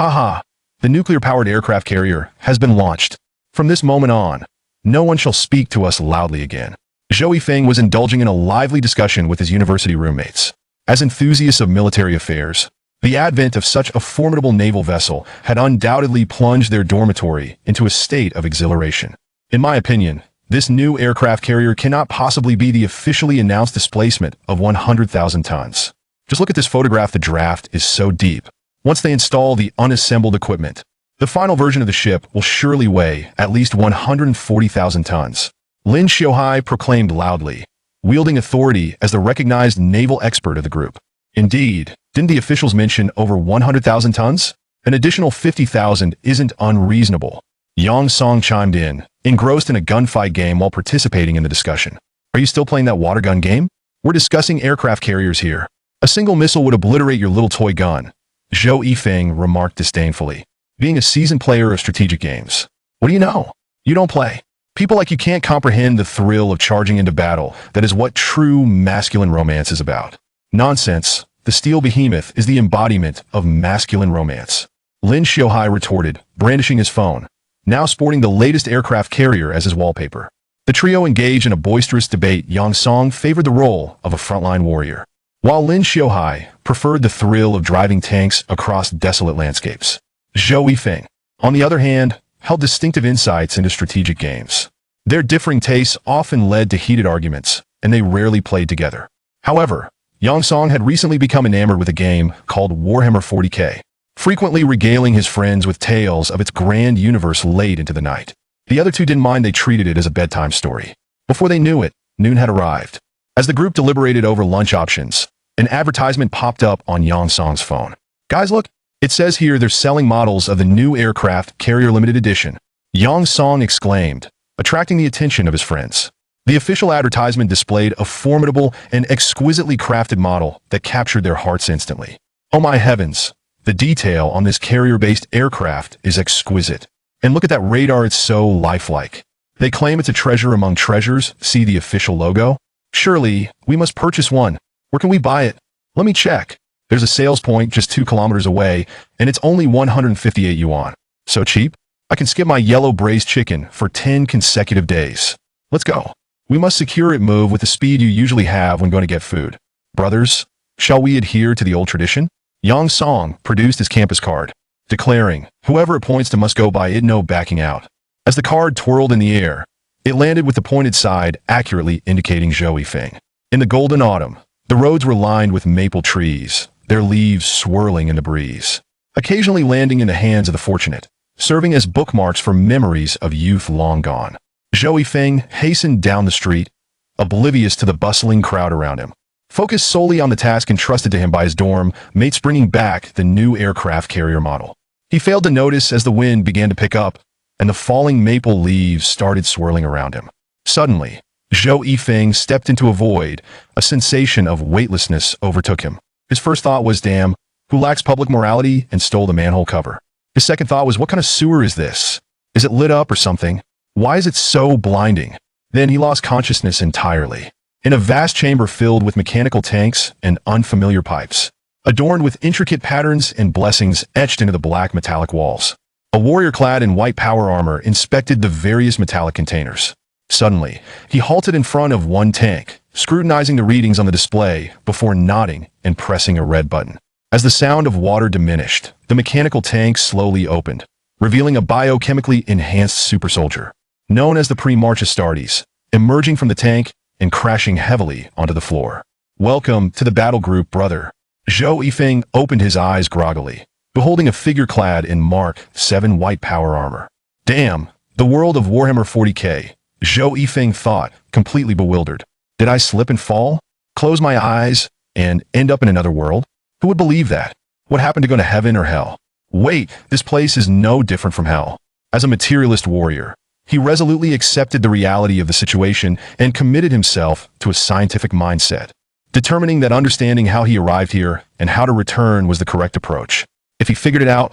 Haha, the nuclear-powered aircraft carrier has been launched. From this moment on, no one shall speak to us loudly again. Zhou Yifeng was indulging in a lively discussion with his university roommates. As enthusiasts of military affairs, the advent of such a formidable naval vessel had undoubtedly plunged their dormitory into a state of exhilaration. In my opinion, this new aircraft carrier cannot possibly be the officially announced displacement of 100,000 tons. Just look at this photograph. The draft is so deep. Once they install the unassembled equipment, the final version of the ship will surely weigh at least 140,000 tons. Lin Xiaohai proclaimed loudly, wielding authority as the recognized naval expert of the group. Indeed, didn't the officials mention over 100,000 tons? An additional 50,000 isn't unreasonable. Yang Song chimed in, engrossed in a gunfight game while participating in the discussion. Are you still playing that water gun game? We're discussing aircraft carriers here. A single missile would obliterate your little toy gun. Zhou Yifeng remarked disdainfully, being a seasoned player of strategic games. What do you know? You don't play. People like you can't comprehend the thrill of charging into battle. That is what true masculine romance is about. Nonsense. The steel behemoth is the embodiment of masculine romance. Lin Xiaohai retorted, brandishing his phone, now sporting the latest aircraft carrier as his wallpaper. The trio engaged in a boisterous debate. Yang Song favored the role of a frontline warrior, while Lin Xiaohai preferred the thrill of driving tanks across desolate landscapes. Zhou Yifeng, on the other hand, held distinctive insights into strategic games. Their differing tastes often led to heated arguments, and they rarely played together. However, Yang Song had recently become enamored with a game called Warhammer 40K, frequently regaling his friends with tales of its grand universe late into the night. The other two didn't mind. They treated it as a bedtime story. Before they knew it, noon had arrived. As the group deliberated over lunch options, an advertisement popped up on Yang Song's phone. Guys, look, it says here they're selling models of the new aircraft carrier limited edition. Yang Song exclaimed, attracting the attention of his friends. The official advertisement displayed a formidable and exquisitely crafted model that captured their hearts instantly. Oh my heavens, the detail on this carrier-based aircraft is exquisite. And look at that radar, it's so lifelike. They claim it's a treasure among treasures. See the official logo? Surely, we must purchase one. Where can we buy it? Let me check. There's a sales point just 2 kilometers away, and it's only 158 yuan. So cheap? I can skip my yellow braised chicken for 10 consecutive days. Let's go. We must secure it. Move with the speed you usually have when going to get food. Brothers, shall we adhere to the old tradition? Yang Song produced his campus card, declaring, whoever it points to must go by it, no backing out. As the card twirled in the air, it landed with the pointed side accurately indicating Zhou Yifeng. In the golden autumn, the roads were lined with maple trees, their leaves swirling in the breeze, occasionally landing in the hands of the fortunate, serving as bookmarks for memories of youth long gone. Zhou Yifeng hastened down the street, oblivious to the bustling crowd around him, focused solely on the task entrusted to him by his dorm mates, bringing back the new aircraft carrier model. He failed to notice as the wind began to pick up, and the falling maple leaves started swirling around him. Suddenly, Zhou Yifeng stepped into a void. A sensation of weightlessness overtook him. His first thought was, damn, who lacks public morality and stole the manhole cover? His second thought was, what kind of sewer is this? Is it lit up or something? Why is it so blinding? Then he lost consciousness entirely. In a vast chamber filled with mechanical tanks and unfamiliar pipes, adorned with intricate patterns and blessings etched into the black metallic walls, a warrior clad in white power armor inspected the various metallic containers. Suddenly, he halted in front of one tank, scrutinizing the readings on the display before nodding and pressing a red button. As the sound of water diminished, the mechanical tank slowly opened, revealing a biochemically enhanced super soldier, known as the Pre-March Astartes, emerging from the tank and crashing heavily onto the floor. Welcome to the battle group, brother. Zhou Yifeng opened his eyes groggily, beholding a figure clad in Mark 7 white power armor. Damn, the world of Warhammer 40K. Zhou Yifeng thought, completely bewildered. Did I slip and fall? Close my eyes and end up in another world? Who would believe that? What happened to go to heaven or hell? Wait, this place is no different from hell. As a materialist warrior, he resolutely accepted the reality of the situation and committed himself to a scientific mindset, determining that understanding how he arrived here and how to return was the correct approach. If he figured it out,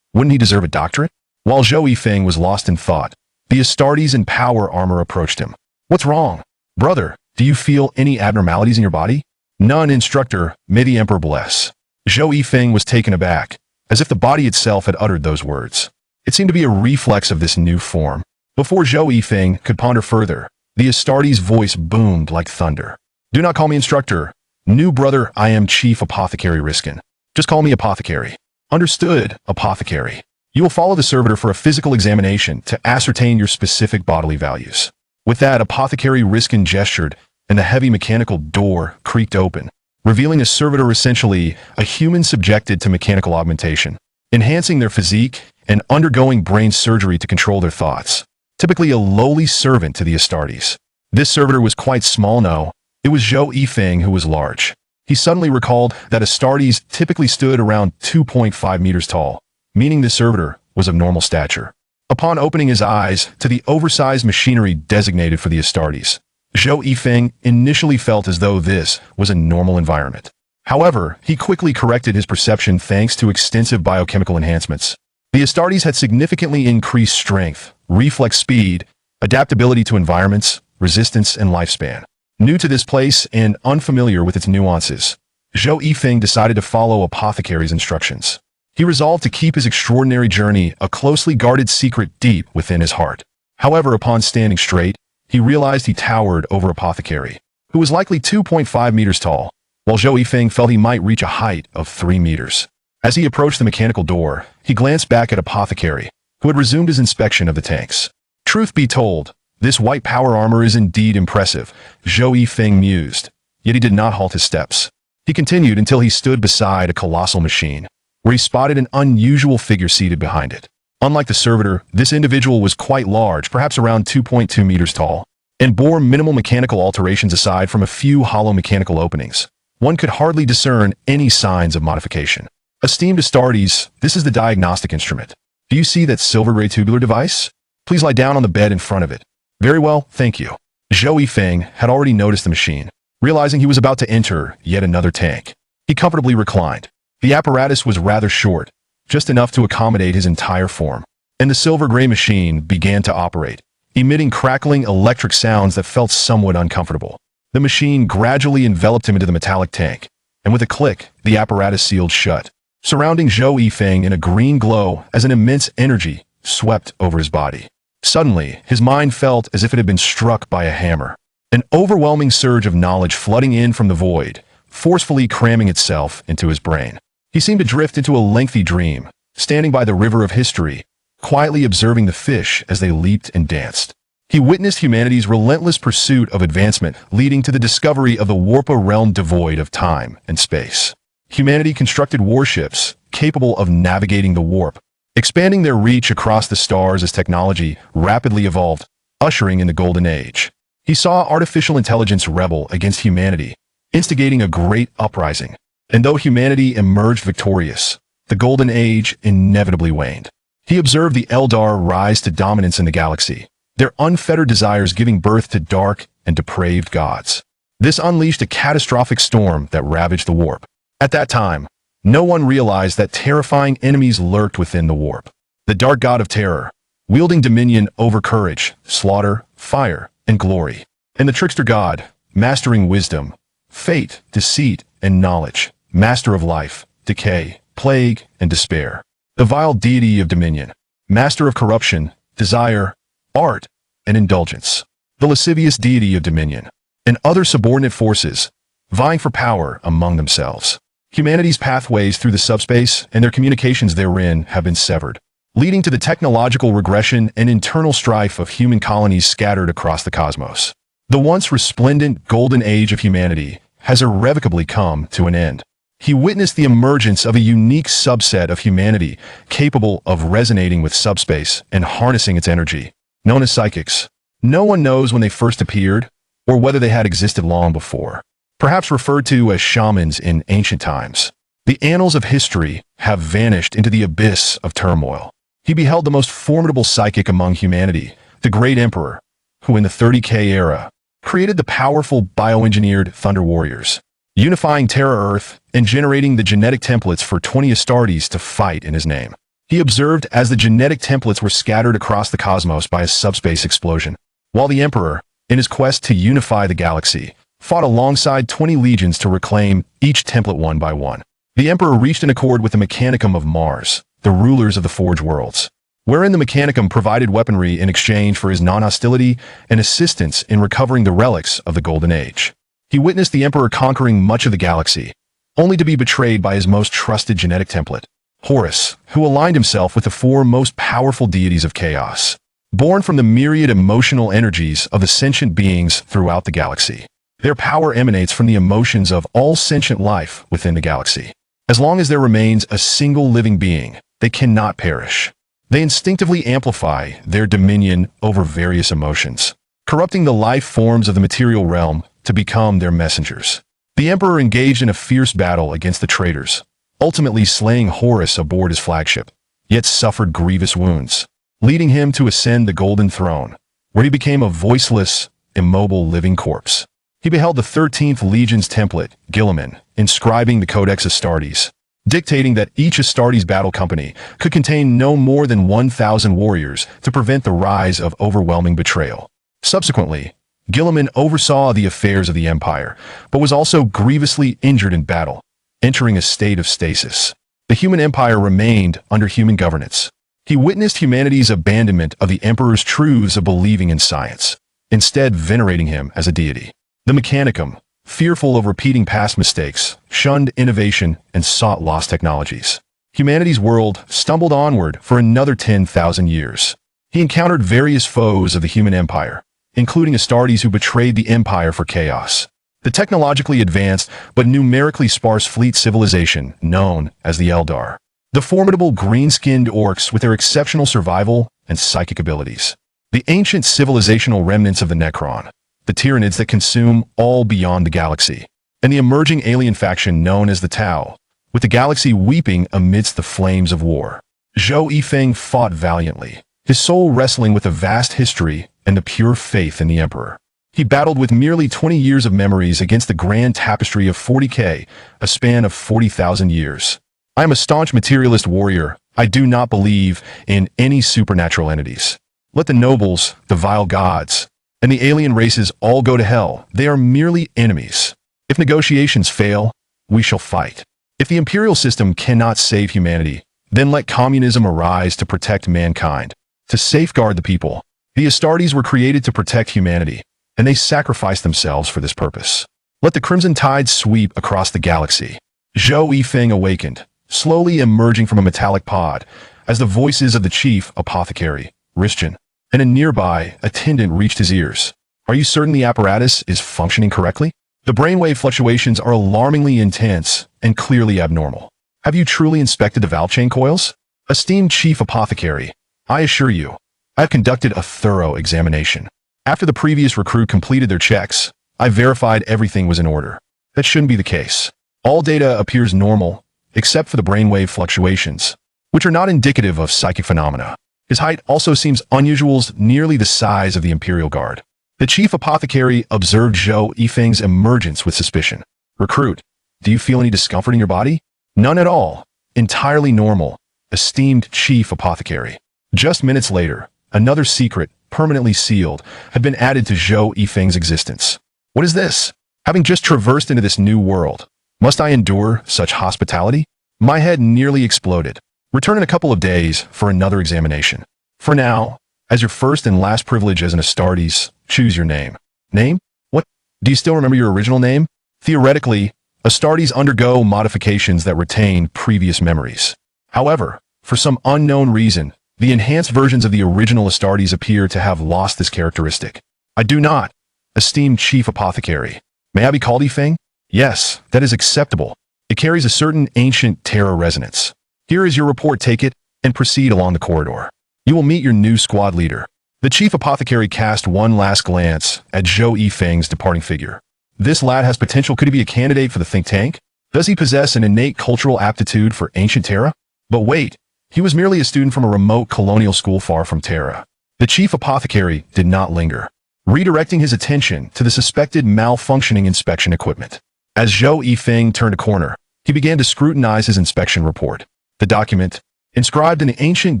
wouldn't he deserve a doctorate? While Zhou Yifeng was lost in thought, the Astartes in power armor approached him. What's wrong? Brother, do you feel any abnormalities in your body? None, instructor, may the emperor bless. Zhou Yifeng was taken aback, as if the body itself had uttered those words. It seemed to be a reflex of this new form. Before Zhou Yifeng could ponder further, the Astartes' voice boomed like thunder. "Do not call me instructor. New brother, I am Chief Apothecary Riskin. Just call me Apothecary." "Understood, Apothecary. You will follow the servitor for a physical examination to ascertain your specific bodily values." With that, Apothecary Riskin gestured, and the heavy mechanical door creaked open, revealing a servitor, essentially a human subjected to mechanical augmentation, enhancing their physique and undergoing brain surgery to control their thoughts. Typically a lowly servant to the Astartes. This servitor was quite small. No, it was Zhou Yifeng who was large. He suddenly recalled that Astartes typically stood around 2.5 meters tall, meaning this servitor was of normal stature. Upon opening his eyes to the oversized machinery designated for the Astartes, Zhou Yifeng initially felt as though this was a normal environment. However, he quickly corrected his perception thanks to extensive biochemical enhancements. The Astartes had significantly increased strength, reflex speed, adaptability to environments, resistance, and lifespan. New to this place and unfamiliar with its nuances, Zhou Yifeng decided to follow Apothecary's instructions. He resolved to keep his extraordinary journey a closely guarded secret deep within his heart. However, upon standing straight, he realized he towered over Apothecary, who was likely 2.5 meters tall, while Zhou Yifeng felt he might reach a height of 3 meters. As he approached the mechanical door, he glanced back at Apothecary, who had resumed his inspection of the tanks. "Truth be told, this white power armor is indeed impressive," Zhou Yifeng mused, yet he did not halt his steps. He continued until he stood beside a colossal machine, where he spotted an unusual figure seated behind it. Unlike the servitor, this individual was quite large, perhaps around 2.2 meters tall, and bore minimal mechanical alterations aside from a few hollow mechanical openings. One could hardly discern any signs of modification. "Esteemed Astartes, this is the diagnostic instrument. Do you see that silver gray tubular device? Please lie down on the bed in front of it." "Very well, thank you." Zhou Yifeng had already noticed the machine, realizing he was about to enter yet another tank. He comfortably reclined. The apparatus was rather short, just enough to accommodate his entire form, and the silver gray machine began to operate, emitting crackling electric sounds that felt somewhat uncomfortable. The machine gradually enveloped him into the metallic tank, and with a click, the apparatus sealed shut, surrounding Zhou Yifeng in a green glow as an immense energy swept over his body. Suddenly, his mind felt as if it had been struck by a hammer. An overwhelming surge of knowledge flooding in from the void, forcefully cramming itself into his brain. He seemed to drift into a lengthy dream, standing by the river of history, quietly observing the fish as they leaped and danced. He witnessed humanity's relentless pursuit of advancement, leading to the discovery of the Warpa realm devoid of time and space. Humanity constructed warships capable of navigating the warp, expanding their reach across the stars as technology rapidly evolved, ushering in the Golden Age. He saw artificial intelligence rebel against humanity, instigating a great uprising. And though humanity emerged victorious, the Golden Age inevitably waned. He observed the Eldar rise to dominance in the galaxy, their unfettered desires giving birth to dark and depraved gods. This unleashed a catastrophic storm that ravaged the warp. At that time, no one realized that terrifying enemies lurked within the warp. The dark god of terror, wielding dominion over courage, slaughter, fire, and glory. And the trickster god, mastering wisdom, fate, deceit, and knowledge, master of life, decay, plague, and despair. The vile deity of dominion, master of corruption, desire, art, and indulgence. The lascivious deity of dominion, and other subordinate forces, vying for power among themselves. Humanity's pathways through the subspace and their communications therein have been severed, leading to the technological regression and internal strife of human colonies scattered across the cosmos. The once resplendent golden age of humanity has irrevocably come to an end. He witnessed the emergence of a unique subset of humanity capable of resonating with subspace and harnessing its energy, known as psychics. No one knows when they first appeared, or whether they had existed long before. Perhaps referred to as shamans in ancient times. The annals of history have vanished into the abyss of turmoil. He beheld the most formidable psychic among humanity, the Great Emperor, who in the 30K era created the powerful bioengineered Thunder Warriors, unifying Terra Earth and generating the genetic templates for 20 Astartes to fight in his name. He observed as the genetic templates were scattered across the cosmos by a subspace explosion, while the Emperor, in his quest to unify the galaxy, fought alongside 20 legions to reclaim each template one by one. the Emperor reached an accord with the Mechanicum of Mars, the rulers of the Forge Worlds, wherein the Mechanicum provided weaponry in exchange for his non-hostility and assistance in recovering the relics of the Golden Age. He witnessed the Emperor conquering much of the galaxy, only to be betrayed by his most trusted genetic template, Horus, who aligned himself with the four most powerful deities of chaos, born from the myriad emotional energies of the sentient beings throughout the galaxy. Their power emanates from the emotions of all sentient life within the galaxy. As long as there remains a single living being, they cannot perish. They instinctively amplify their dominion over various emotions, corrupting the life forms of the material realm to become their messengers. The Emperor engaged in a fierce battle against the traitors, ultimately slaying Horus aboard his flagship, yet suffered grievous wounds, leading him to ascend the Golden Throne, where he became a voiceless, immobile living corpse. He beheld the 13th Legion's template, Guilliman, inscribing the Codex Astartes, dictating that each Astartes battle company could contain no more than 1,000 warriors to prevent the rise of overwhelming betrayal. Subsequently, Guilliman oversaw the affairs of the Empire, but was also grievously injured in battle, entering a state of stasis. The human empire remained under human governance. He witnessed humanity's abandonment of the Emperor's truths of believing in science, instead venerating him as a deity. The Mechanicum, fearful of repeating past mistakes, shunned innovation and sought lost technologies. Humanity's world stumbled onward for another 10,000 years. He encountered various foes of the human empire, including Astartes who betrayed the empire for chaos. The technologically advanced but numerically sparse fleet civilization known as the Eldar. The formidable green-skinned orcs with their exceptional survival and psychic abilities. The ancient civilizational remnants of the Necron, the Tyranids that consume all beyond the galaxy, and the emerging alien faction known as the Tau, with the galaxy weeping amidst the flames of war. Zhou Yifeng fought valiantly, his soul wrestling with a vast history and the pure faith in the Emperor. He battled with merely 20 years of memories against the grand tapestry of 40K, a span of 40,000 years. I am a staunch materialist warrior. I do not believe in any supernatural entities. Let the nobles, the vile gods, and the alien races all go to hell. They are merely enemies. If negotiations fail, we shall fight. If the imperial system cannot save humanity, then let communism arise to protect mankind, to safeguard the people. The Astartes were created to protect humanity, and they sacrificed themselves for this purpose. Let the crimson tide sweep across the galaxy. Zhou Yifeng awakened, slowly emerging from a metallic pod, as the voices of the chief apothecary, Rishjan, and a nearby attendant reached his ears. Are you certain the apparatus is functioning correctly? The brainwave fluctuations are alarmingly intense and clearly abnormal. Have you truly inspected the valve chain coils? Esteemed chief apothecary, I assure you, I have conducted a thorough examination. After the previous recruit completed their checks, I verified everything was in order. That shouldn't be the case. All data appears normal, except for the brainwave fluctuations, which are not indicative of psychic phenomena. His height also seems unusual, nearly the size of the Imperial Guard. The chief apothecary observed Zhou Yifeng's emergence with suspicion. Recruit, do you feel any discomfort in your body? None at all. Entirely normal. Esteemed chief apothecary. Just minutes later, another secret, permanently sealed, had been added to Zhou Yifeng's existence. What is this? Having just traversed into this new world, must I endure such hospitality? My head nearly exploded. Return in a couple of days for another examination. For now, as your first and last privilege as an Astartes, choose your name. Name? What? Do you still remember your original name? Theoretically, Astartes undergo modifications that retain previous memories. However, for some unknown reason, the enhanced versions of the original Astartes appear to have lost this characteristic. I do not. Esteemed Chief Apothecary. May I be called Yifeng? Yes, that is acceptable. It carries a certain ancient Terra resonance. Here is your report, take it, and proceed along the corridor. You will meet your new squad leader. The Chief Apothecary cast one last glance at Zhou Yifeng's departing figure. This lad has potential. Could he be a candidate for the think tank? Does he possess an innate cultural aptitude for ancient Terra? But wait, he was merely a student from a remote colonial school far from Terra. The Chief Apothecary did not linger, redirecting his attention to the suspected malfunctioning inspection equipment. As Zhou Yifeng turned a corner, he began to scrutinize his inspection report. The document, inscribed in the ancient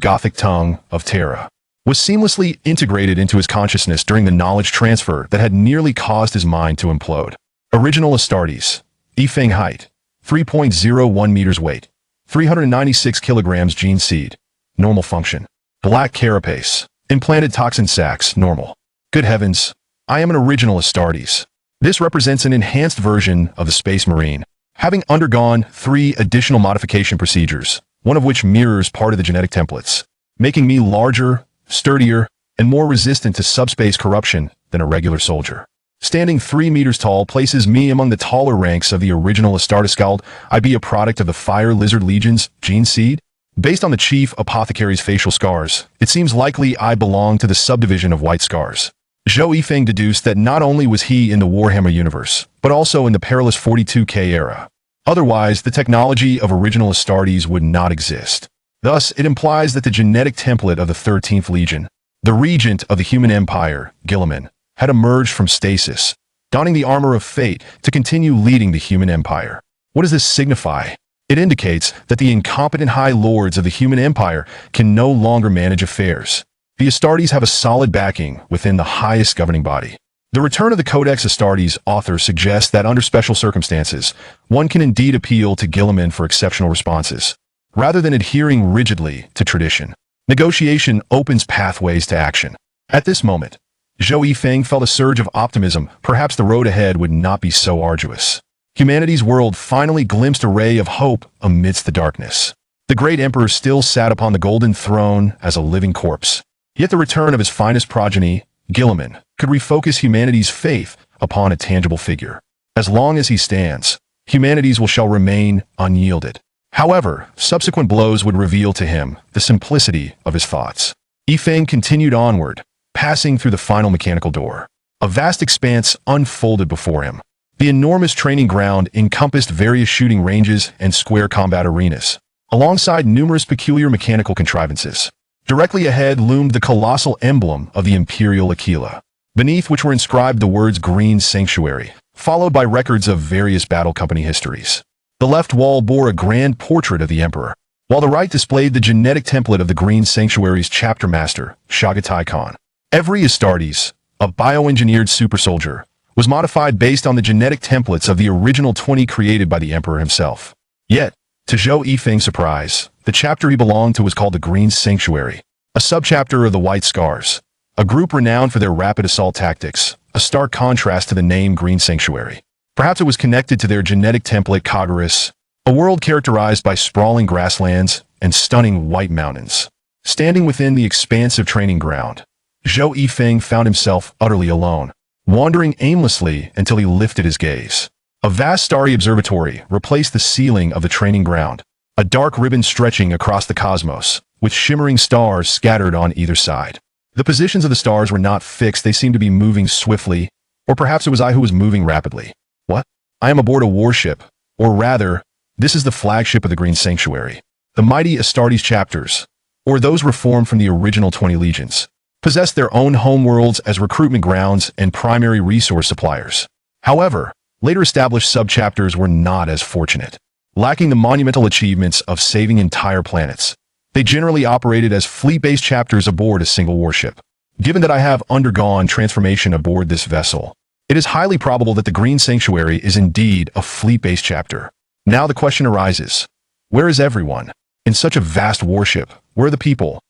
Gothic tongue of Terra, was seamlessly integrated into his consciousness during the knowledge transfer that had nearly caused his mind to implode. Original Astartes, Yifeng height, 3.01 meters weight, 396 kilograms gene seed, normal function. Black carapace, implanted toxin sacs, normal. Good heavens, I am an original Astartes. This represents an enhanced version of the Space Marine, having undergone 3 additional modification procedures, one of which mirrors part of the genetic templates, making me larger, sturdier, and more resistant to subspace corruption than a regular soldier. Standing 3 meters tall places me among the taller ranks of the original Astartes. I be a product of the Fire Lizard Legion's gene seed. Based on the Chief Apothecary's facial scars, it seems likely I belong to the subdivision of White Scars. Zhou Yifeng deduced that not only was he in the Warhammer universe, but also in the perilous 42K era. Otherwise, the technology of original Astartes would not exist. Thus, it implies that the genetic template of the 13th Legion, the regent of the human empire, Guilliman, had emerged from stasis, donning the armor of fate to continue leading the human empire. What does this signify? It indicates that the incompetent high lords of the human empire can no longer manage affairs. The Astartes have a solid backing within the highest governing body. The return of the Codex Astartes author suggests that under special circumstances, one can indeed appeal to Guilliman for exceptional responses, rather than adhering rigidly to tradition. Negotiation opens pathways to action. At this moment, Zhou Yifeng felt a surge of optimism. Perhaps the road ahead would not be so arduous. Humanity's world finally glimpsed a ray of hope amidst the darkness. The great emperor still sat upon the golden throne as a living corpse. Yet the return of his finest progeny, Guilliman, could refocus humanity's faith upon a tangible figure. As long as he stands, humanity's will shall remain unyielded. However, subsequent blows would reveal to him the simplicity of his thoughts. Yifeng continued onward, passing through the final mechanical door. A vast expanse unfolded before him. The enormous training ground encompassed various shooting ranges and square combat arenas, alongside numerous peculiar mechanical contrivances. Directly ahead loomed the colossal emblem of the Imperial Aquila, beneath which were inscribed the words Green Sanctuary, followed by records of various battle company histories. The left wall bore a grand portrait of the Emperor, while the right displayed the genetic template of the Green Sanctuary's chapter master, Shagatai Khan. Every Astartes, a bioengineered super soldier, was modified based on the genetic templates of the original 20 created by the Emperor himself. Yet, to Zhou Yifeng's surprise, the chapter he belonged to was called the Green Sanctuary, a subchapter of the White Scars, a group renowned for their rapid assault tactics, a stark contrast to the name Green Sanctuary. Perhaps it was connected to their genetic template Kagaris, a world characterized by sprawling grasslands and stunning white mountains. Standing within the expansive training ground, Zhou Yifeng found himself utterly alone, wandering aimlessly until he lifted his gaze. A vast starry observatory replaced the ceiling of the training ground, a dark ribbon stretching across the cosmos, with shimmering stars scattered on either side. The positions of the stars were not fixed, they seemed to be moving swiftly, or perhaps it was I who was moving rapidly. What? I am aboard a warship, or rather, this is the flagship of the Green Sanctuary. The mighty Astartes chapters, or those reformed from the original 20 legions, possessed their own homeworlds as recruitment grounds and primary resource suppliers. However, later established subchapters were not as fortunate. Lacking the monumental achievements of saving entire planets, they generally operated as fleet-based chapters aboard a single warship. Given that I have undergone transformation aboard this vessel, it is highly probable that the Green Sanctuary is indeed a fleet-based chapter. Now the question arises, where is everyone? In such a vast warship, where are the people?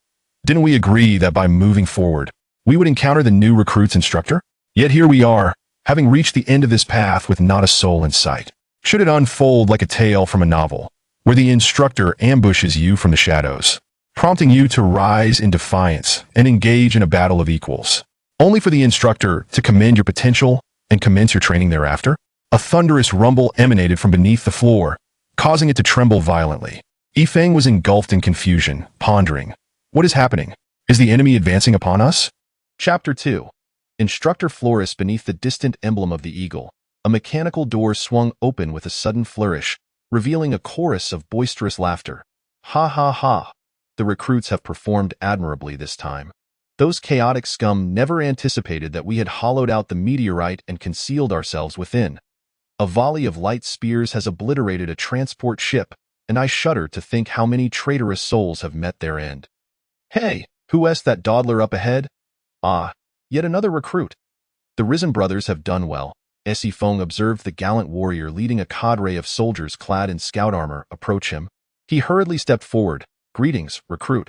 Didn't we agree that by moving forward, we would encounter the new recruit's instructor? Yet here we are, having reached the end of this path with not a soul in sight. Should it unfold like a tale from a novel, where the instructor ambushes you from the shadows, prompting you to rise in defiance and engage in a battle of equals, only for the instructor to commend your potential and commence your training thereafter? A thunderous rumble emanated from beneath the floor, causing it to tremble violently. Yifeng was engulfed in confusion, pondering, what is happening? Is the enemy advancing upon us? Chapter 2. Instructor flourished beneath the distant emblem of the eagle. A mechanical door swung open with a sudden flourish, revealing a chorus of boisterous laughter. Ha ha ha. The recruits have performed admirably this time. Those chaotic scum never anticipated that we had hollowed out the meteorite and concealed ourselves within. A volley of light spears has obliterated a transport ship, and I shudder to think how many traitorous souls have met their end. Hey, who is that dawdler up ahead? Ah, yet another recruit. The Risen brothers have done well. S. Feng observed the gallant warrior leading a cadre of soldiers clad in scout armor approach him. He hurriedly stepped forward. Greetings, recruit.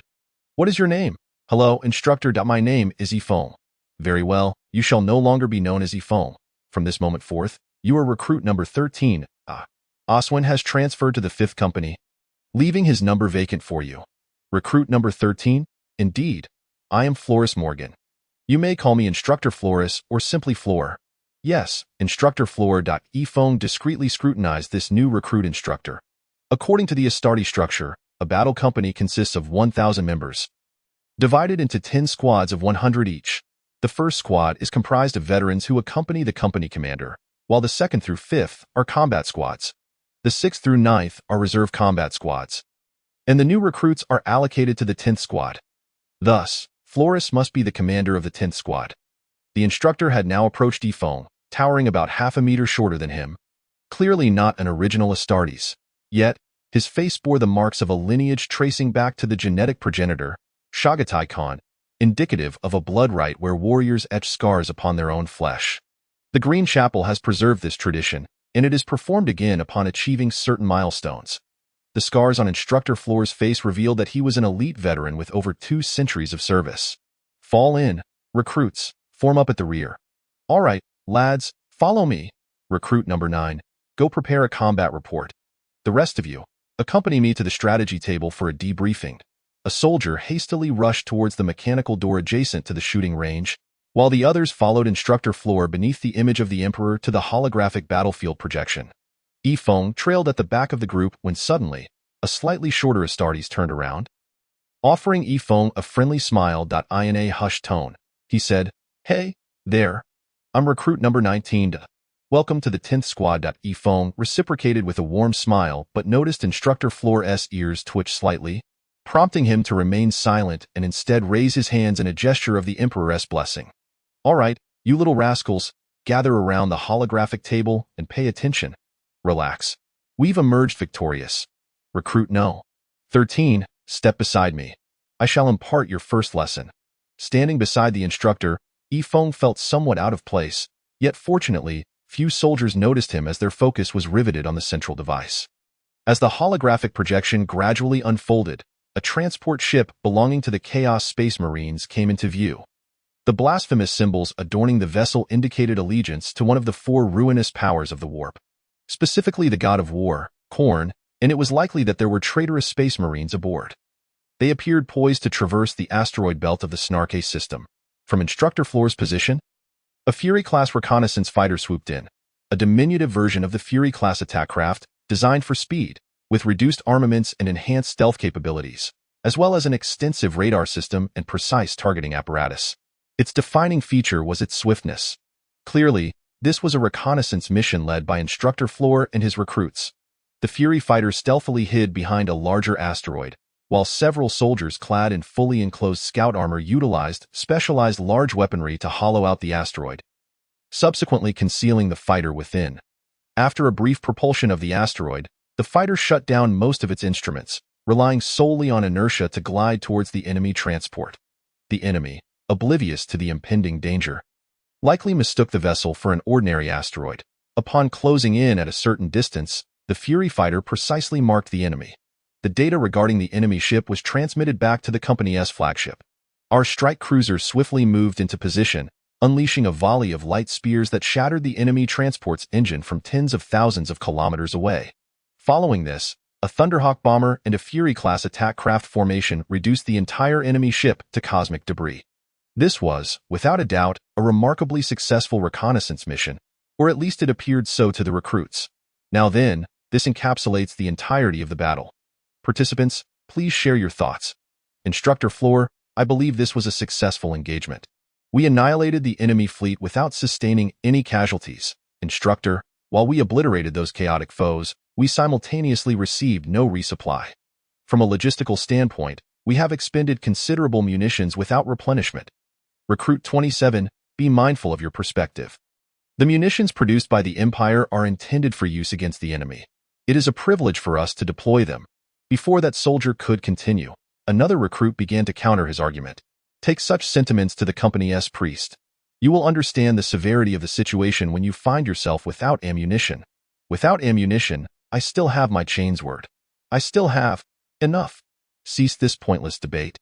What is your name? Hello, instructor. My name is Feng. Very well, you shall no longer be known as Feng. From this moment forth, you are recruit number 13. Oswin has transferred to the 5th company, leaving his number vacant for you. Recruit number 13? Indeed. I am Floris Morgan. You may call me Instructor Floris or simply Floor. Yes, Instructor Floor. Feng discreetly scrutinized this new recruit instructor. According to the Astarte structure, a battle company consists of 1,000 members, divided into 10 squads of 100 each. The first squad is comprised of veterans who accompany the company commander, while the 2nd through 5th are combat squads. The 6th through 9th are reserve combat squads, and the new recruits are allocated to the 10th squad. Thus, Floris must be the commander of the 10th squad. The instructor had now approached Feng, towering about half a meter shorter than him. Clearly not an original Astartes. Yet, his face bore the marks of a lineage tracing back to the genetic progenitor, Chagatai Khan, indicative of a blood rite where warriors etch scars upon their own flesh. The Green Chapel has preserved this tradition, and it is performed again upon achieving certain milestones. The scars on Instructor Floor's face revealed that he was an elite veteran with over 2 centuries of service. Fall in, recruits, form up at the rear. All right, lads, follow me. Recruit number 9, go prepare a combat report. The rest of you, accompany me to the strategy table for a debriefing. A soldier hastily rushed towards the mechanical door adjacent to the shooting range, while the others followed Instructor Floor beneath the image of the Emperor to the holographic battlefield projection. Feng trailed at the back of the group when suddenly, a slightly shorter Astartes turned around. Offering Feng a friendly smile. In a hushed tone, he said, Hey, there. I'm recruit number 19. Welcome to the 10th squad. Feng reciprocated with a warm smile but noticed Instructor Floor's ears twitch slightly, prompting him to remain silent and instead raise his hands in a gesture of the Emperor's blessing. All right, you little rascals, gather around the holographic table and pay attention. Relax. We've emerged victorious. Recruit No. 13, step beside me. I shall impart your first lesson. Standing beside the instructor, Feng felt somewhat out of place, yet fortunately, few soldiers noticed him as their focus was riveted on the central device. As the holographic projection gradually unfolded, a transport ship belonging to the Chaos Space Marines came into view. The blasphemous symbols adorning the vessel indicated allegiance to one of the 4 ruinous powers of the warp, specifically the god of war, Khorne, and it was likely that there were traitorous space marines aboard. They appeared poised to traverse the asteroid belt of the Snarke system. From Instructor Floor's position, a Fury-class reconnaissance fighter swooped in, a diminutive version of the Fury-class attack craft designed for speed, with reduced armaments and enhanced stealth capabilities, as well as an extensive radar system and precise targeting apparatus. Its defining feature was its swiftness. Clearly, this was a reconnaissance mission led by Instructor Floor and his recruits. The Fury fighter stealthily hid behind a larger asteroid, while several soldiers clad in fully enclosed scout armor utilized specialized large weaponry to hollow out the asteroid, subsequently concealing the fighter within. After a brief propulsion of the asteroid, the fighter shut down most of its instruments, relying solely on inertia to glide towards the enemy transport. The enemy, oblivious to the impending danger, likely mistook the vessel for an ordinary asteroid. Upon closing in at a certain distance, the Fury fighter precisely marked the enemy. The data regarding the enemy ship was transmitted back to the company's flagship. Our strike cruiser swiftly moved into position, unleashing a volley of light spears that shattered the enemy transport's engine from tens of thousands of kilometers away. Following this, a Thunderhawk bomber and a Fury-class attack craft formation reduced the entire enemy ship to cosmic debris. This was, without a doubt, a remarkably successful reconnaissance mission, or at least it appeared so to the recruits. Now then, this encapsulates the entirety of the battle. Participants, please share your thoughts. Instructor Floor, I believe this was a successful engagement. We annihilated the enemy fleet without sustaining any casualties. Instructor, while we obliterated those chaotic foes, we simultaneously received no resupply. From a logistical standpoint, we have expended considerable munitions without replenishment. Recruit 27, be mindful of your perspective. The munitions produced by the Empire are intended for use against the enemy. It is a privilege for us to deploy them. Before that soldier could continue, another recruit began to counter his argument. Take such sentiments to the company's priest. You will understand the severity of the situation when you find yourself without ammunition. Without ammunition, I still have my chains word. I still have enough. Cease this pointless debate.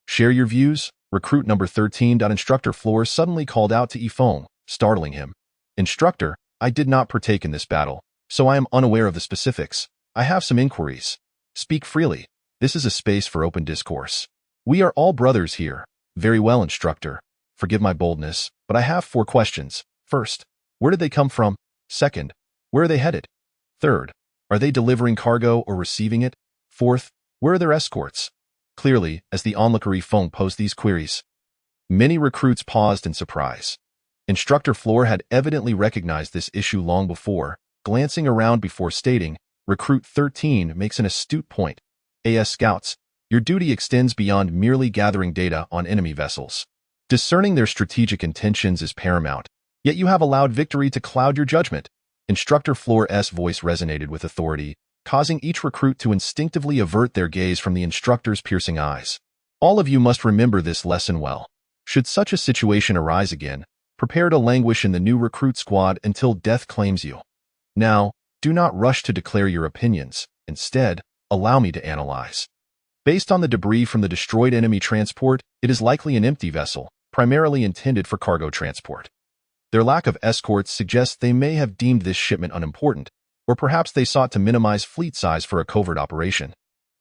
Share your views. Recruit number 13. Instructor Floor suddenly called out to Yifeng, startling him. Instructor, I did not partake in this battle, so I am unaware of the specifics. I have some inquiries. Speak freely. This is a space for open discourse. We are all brothers here. Very well, instructor. Forgive my boldness, but I have 4 questions. First, where did they come from? Second, where are they headed? Third, are they delivering cargo or receiving it? Fourth, where are their escorts? Clearly, as the onlooker Yifeng posed these queries, many recruits paused in surprise. Instructor Floor had evidently recognized this issue long before, glancing around before stating, Recruit 13 makes an astute point. AS Scouts, your duty extends beyond merely gathering data on enemy vessels. Discerning their strategic intentions is paramount, yet you have allowed victory to cloud your judgment. Instructor Floor's voice resonated with authority, causing each recruit to instinctively avert their gaze from the instructor's piercing eyes. All of you must remember this lesson well. Should such a situation arise again, prepare to languish in the new recruit squad until death claims you. Now, do not rush to declare your opinions. Instead, allow me to analyze. Based on the debris from the destroyed enemy transport, it is likely an empty vessel, primarily intended for cargo transport. Their lack of escorts suggests they may have deemed this shipment unimportant, or perhaps they sought to minimize fleet size for a covert operation.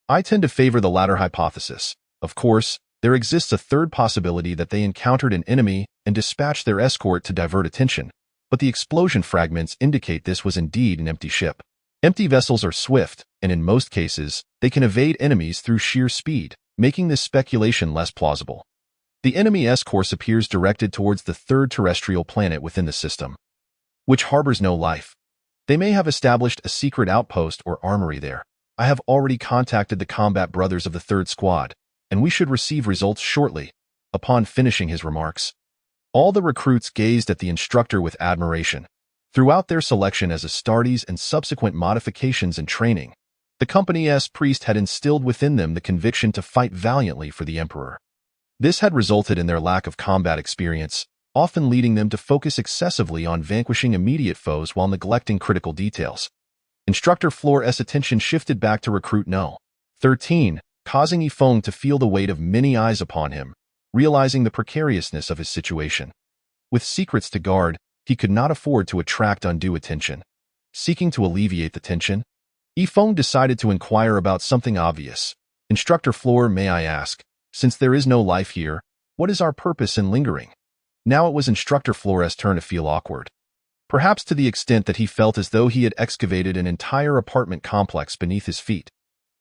I tend to favor the latter hypothesis. Of course, there exists a third possibility that they encountered an enemy and dispatched their escort to divert attention, but the explosion fragments indicate this was indeed an empty ship. Empty vessels are swift, and in most cases, they can evade enemies through sheer speed, making this speculation less plausible. The enemy course appears directed towards the third terrestrial planet within the system, which harbors no life. They may have established a secret outpost or armory there. I have already contacted the combat brothers of the 3rd Squad, and we should receive results shortly. Upon finishing his remarks, all the recruits gazed at the instructor with admiration. Throughout their selection as Astartes and subsequent modifications and training, the company's priest had instilled within them the conviction to fight valiantly for the Emperor. This had resulted in their lack of combat experience, often leading them to focus excessively on vanquishing immediate foes while neglecting critical details. Instructor Floor's attention shifted back to recruit No. 13, causing Yifeng to feel the weight of many eyes upon him, realizing the precariousness of his situation. With secrets to guard, he could not afford to attract undue attention. Seeking to alleviate the tension, Yifeng decided to inquire about something obvious. Instructor Floor, may I ask, since there is no life here, what is our purpose in lingering? Now it was Instructor Floor's turn to feel awkward. Perhaps to the extent that he felt as though he had excavated an entire apartment complex beneath his feet.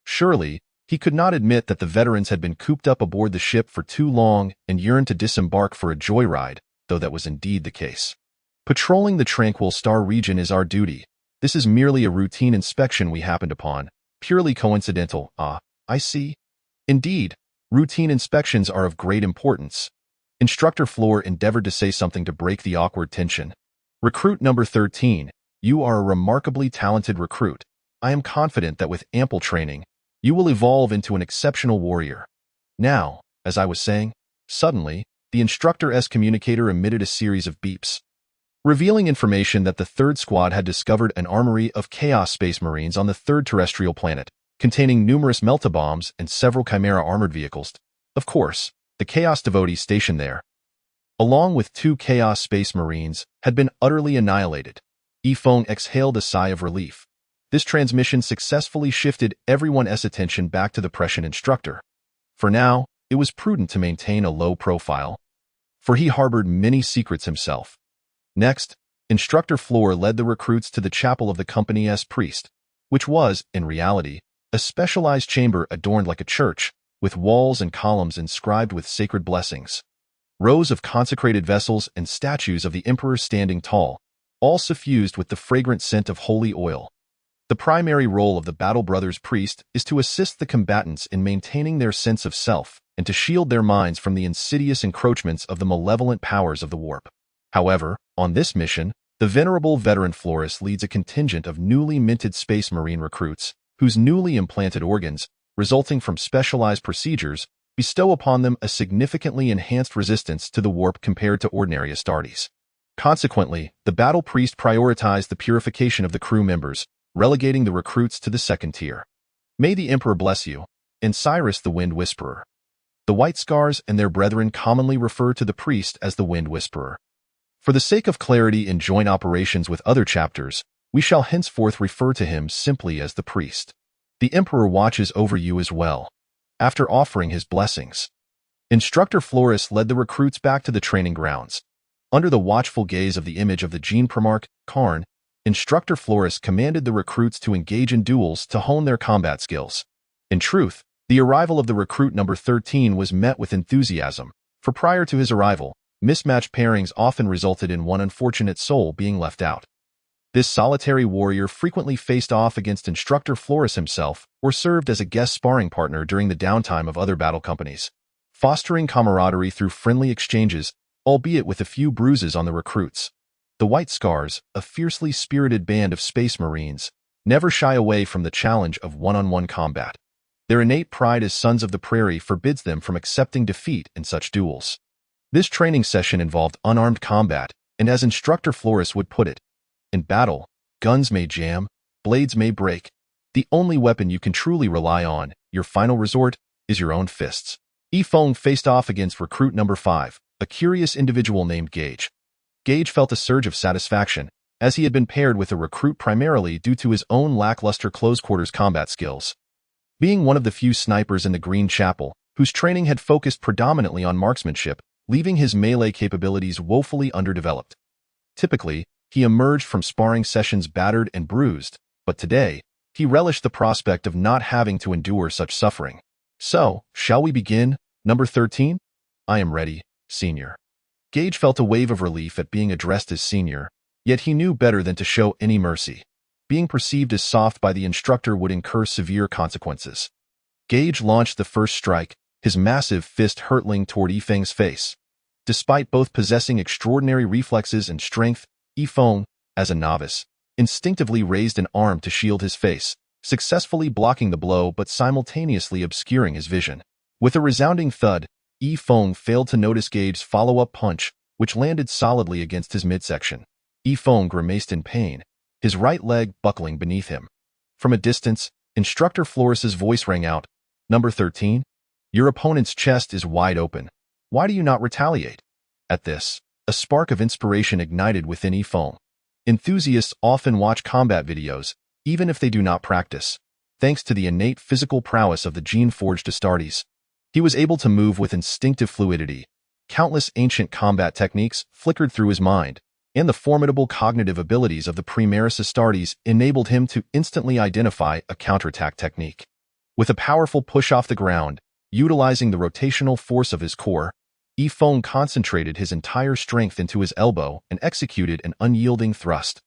Surely, he could not admit that the veterans had been cooped up aboard the ship for too long and yearned to disembark for a joyride, though that was indeed the case. Patrolling the Tranquil Star region is our duty. This is merely a routine inspection we happened upon, purely coincidental. Ah, I see. Indeed, routine inspections are of great importance. Instructor Floor endeavored to say something to break the awkward tension. Recruit number 13, you are a remarkably talented recruit. I am confident that with ample training, you will evolve into an exceptional warrior. Now, as I was saying, suddenly, the instructor's communicator emitted a series of beeps, revealing information that the 3rd Squad had discovered an armory of Chaos Space Marines on the 3rd terrestrial planet, containing numerous melta-bombs and several Chimera armored vehicles. Of course, the Chaos devotees stationed there, along with 2 Chaos Space Marines, had been utterly annihilated. Yifeng exhaled a sigh of relief. This transmission successfully shifted everyone's attention back to the Prussian instructor. For now, it was prudent to maintain a low profile, for he harbored many secrets himself. Next, Instructor Floor led the recruits to the chapel of the company's priest, which was, in reality, a specialized chamber adorned like a church, with walls and columns inscribed with sacred blessings. Rows of consecrated vessels and statues of the Emperor standing tall, all suffused with the fragrant scent of holy oil. The primary role of the Battle Brothers priest is to assist the combatants in maintaining their sense of self and to shield their minds from the insidious encroachments of the malevolent powers of the warp. However, on this mission, the venerable veteran Florist leads a contingent of newly minted Space Marine recruits, whose newly implanted organs, resulting from specialized procedures, bestow upon them a significantly enhanced resistance to the warp compared to ordinary Astartes. Consequently, the battle priest prioritized the purification of the crew members, relegating the recruits to the second tier. May the Emperor bless you, and Cyrus the Wind Whisperer. The White Scars and their brethren commonly refer to the priest as the Wind Whisperer. For the sake of clarity in joint operations with other chapters, we shall henceforth refer to him simply as the priest. The Emperor watches over you as well. After offering his blessings, Instructor Florus led the recruits back to the training grounds. Under the watchful gaze of the image of the Gene Primarch, Karn, Instructor Florus commanded the recruits to engage in duels to hone their combat skills. In truth, the arrival of the recruit number 13 was met with enthusiasm, for prior to his arrival, mismatched pairings often resulted in one unfortunate soul being left out. This solitary warrior frequently faced off against Instructor Florus himself or served as a guest sparring partner during the downtime of other battle companies, fostering camaraderie through friendly exchanges, albeit with a few bruises on the recruits. The White Scars, a fiercely spirited band of space marines, never shy away from the challenge of one-on-one combat. Their innate pride as sons of the prairie forbids them from accepting defeat in such duels. This training session involved unarmed combat, and as Instructor Florus would put it, in battle, guns may jam, blades may break. The only weapon you can truly rely on, your final resort, is your own fists. Yifeng faced off against recruit number 5, a curious individual named Gage. Gage felt a surge of satisfaction, as he had been paired with a recruit primarily due to his own lackluster close-quarters combat skills. Being one of the few snipers in the Green Chapel, whose training had focused predominantly on marksmanship, leaving his melee capabilities woefully underdeveloped. Typically, he emerged from sparring sessions battered and bruised, but today, he relished the prospect of not having to endure such suffering. So, shall we begin, number 13? I am ready, Senior. Gage felt a wave of relief at being addressed as Senior, yet he knew better than to show any mercy. Being perceived as soft by the instructor would incur severe consequences. Gage launched the first strike, his massive fist hurtling toward Yifeng's face. Despite both possessing extraordinary reflexes and strength, Yifeng, as a novice, instinctively raised an arm to shield his face, successfully blocking the blow but simultaneously obscuring his vision. With a resounding thud, Yifeng failed to notice Gage's follow-up punch, which landed solidly against his midsection. Yifeng grimaced in pain, his right leg buckling beneath him. From a distance, Instructor Florus's voice rang out, "Number 13? Your opponent's chest is wide open. Why do you not retaliate?" At this, a spark of inspiration ignited within Yifeng. Enthusiasts often watch combat videos, even if they do not practice. Thanks to the innate physical prowess of the gene-forged Astartes, he was able to move with instinctive fluidity. Countless ancient combat techniques flickered through his mind, and the formidable cognitive abilities of the Primaris Astartes enabled him to instantly identify a counterattack technique. With a powerful push off the ground, utilizing the rotational force of his core, Yifeng concentrated his entire strength into his elbow and executed an unyielding thrust.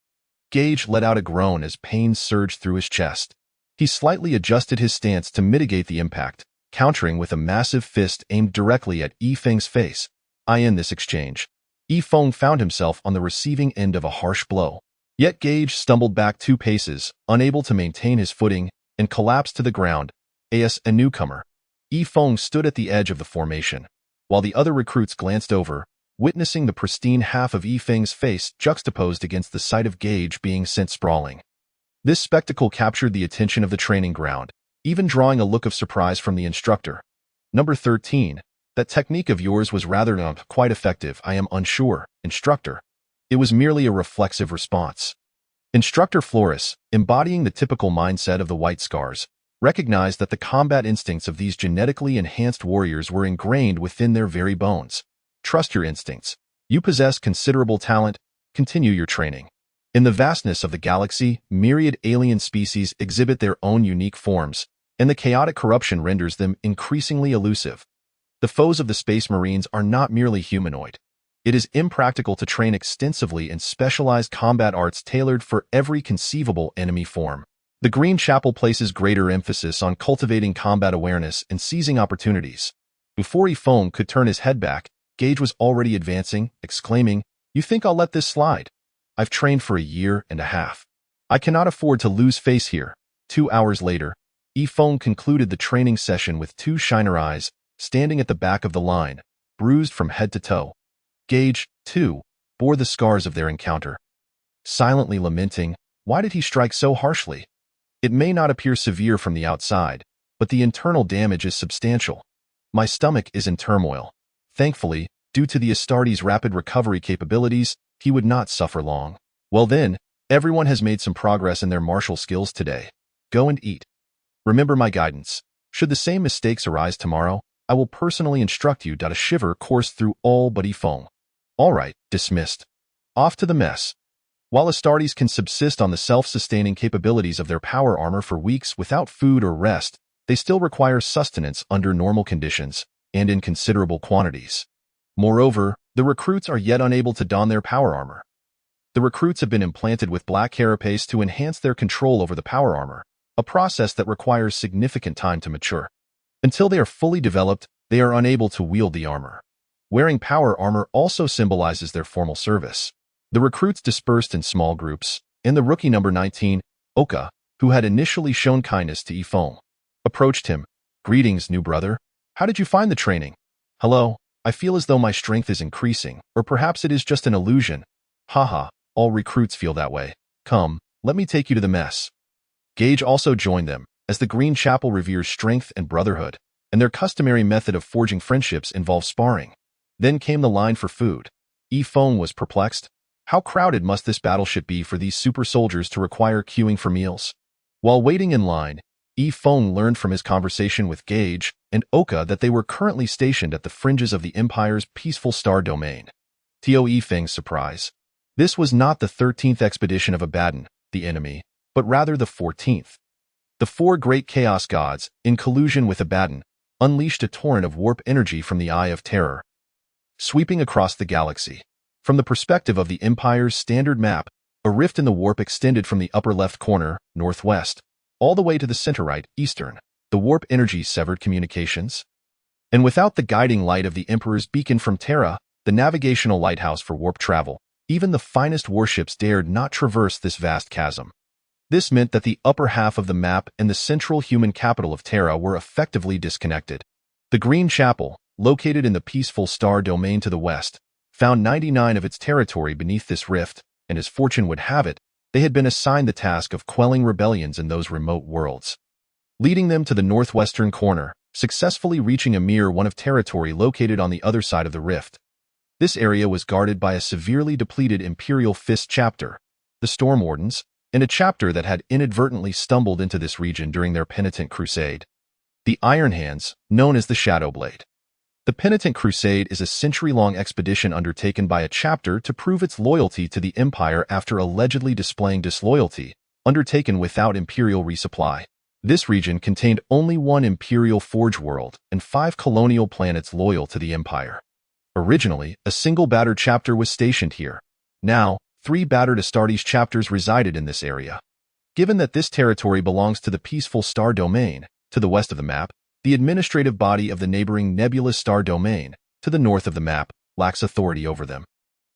Gage let out a groan as pain surged through his chest. He slightly adjusted his stance to mitigate the impact, countering with a massive fist aimed directly at Yifeng's face. In this exchange, Yifeng found himself on the receiving end of a harsh blow. Yet Gage stumbled back 2 paces, unable to maintain his footing, and collapsed to the ground. As a newcomer, Yifeng stood at the edge of the formation, while the other recruits glanced over, witnessing the pristine half of Yifeng's face juxtaposed against the sight of Gage being sent sprawling. This spectacle captured the attention of the training ground, even drawing a look of surprise from the instructor. "Number 13, that technique of yours was rather not quite effective. I am unsure, instructor." It was merely a reflexive response. Instructor Florus, embodying the typical mindset of the White Scars, recognized that the combat instincts of these genetically enhanced warriors were ingrained within their very bones. Trust your instincts. You possess considerable talent. Continue your training. In the vastness of the galaxy, myriad alien species exhibit their own unique forms, and the chaotic corruption renders them increasingly elusive. The foes of the Space Marines are not merely humanoid. It is impractical to train extensively in specialized combat arts tailored for every conceivable enemy form. The Green Chapel places greater emphasis on cultivating combat awareness and seizing opportunities. Before Yifeng could turn his head back, Gage was already advancing, exclaiming, "You think I'll let this slide? I've trained for 1.5 years. I cannot afford to lose face here." 2 hours later, Yifeng concluded the training session with 2 Shiner eyes, standing at the back of the line, bruised from head to toe. Gage, too, bore the scars of their encounter. Silently lamenting, why did he strike so harshly? It may not appear severe from the outside, but the internal damage is substantial. My stomach is in turmoil. Thankfully, due to the Astartes' rapid recovery capabilities, he would not suffer long. Well then, everyone has made some progress in their martial skills today. Go and eat. Remember my guidance. Should the same mistakes arise tomorrow, I will personally instruct you. A shiver coursed through all but Ifong. All right, dismissed. Off to the mess. While Astartes can subsist on the self-sustaining capabilities of their power armor for weeks without food or rest, they still require sustenance under normal conditions, and in considerable quantities. Moreover, the recruits are yet unable to don their power armor. The recruits have been implanted with black carapace to enhance their control over the power armor, a process that requires significant time to mature. Until they are fully developed, they are unable to wield the armor. Wearing power armor also symbolizes their formal service. The recruits dispersed in small groups, and the rookie number 19, Oka, who had initially shown kindness to Ifong, approached him. Greetings, new brother. How did you find the training? Hello, I feel as though my strength is increasing, or perhaps it is just an illusion. Haha, all recruits feel that way. Come, let me take you to the mess. Gage also joined them, as the Green Chapel reveres strength and brotherhood, and their customary method of forging friendships involves sparring. Then came the line for food. Ifong was perplexed. How crowded must this battleship be for these super soldiers to require queuing for meals? While waiting in line, Ifong learned from his conversation with Gage and Oka that they were currently stationed at the fringes of the Empire's peaceful star domain. To Ifeng's surprise, this was not the 13th expedition of Abaddon, the enemy, but rather the 14th. The four great chaos gods, in collusion with Abaddon, unleashed a torrent of warp energy from the Eye of Terror, sweeping across the galaxy. From the perspective of the Empire's standard map, a rift in the warp extended from the upper left corner, northwest, all the way to the center right, eastern. The warp energy severed communications. And without the guiding light of the Emperor's beacon from Terra, the navigational lighthouse for warp travel, even the finest warships dared not traverse this vast chasm. This meant that the upper half of the map and the central human capital of Terra were effectively disconnected. The Green Chapel, located in the peaceful star domain to the west, found 99 of its territory beneath this rift, and as fortune would have it, they had been assigned the task of quelling rebellions in those remote worlds, leading them to the northwestern corner, successfully reaching a mere one of territory located on the other side of the rift. This area was guarded by a severely depleted Imperial Fist chapter, the Storm Wardens, and a chapter that had inadvertently stumbled into this region during their penitent crusade. The Iron Hands, known as the Shadowblade. The Penitent Crusade is a century-long expedition undertaken by a chapter to prove its loyalty to the Empire after allegedly displaying disloyalty, undertaken without Imperial resupply. This region contained only one Imperial Forge world and 5 colonial planets loyal to the Empire. Originally, a single battered chapter was stationed here. Now, 3 battered Astartes chapters resided in this area. Given that this territory belongs to the peaceful star domain, to the west of the map, the administrative body of the neighboring nebulous star domain, to the north of the map, lacks authority over them.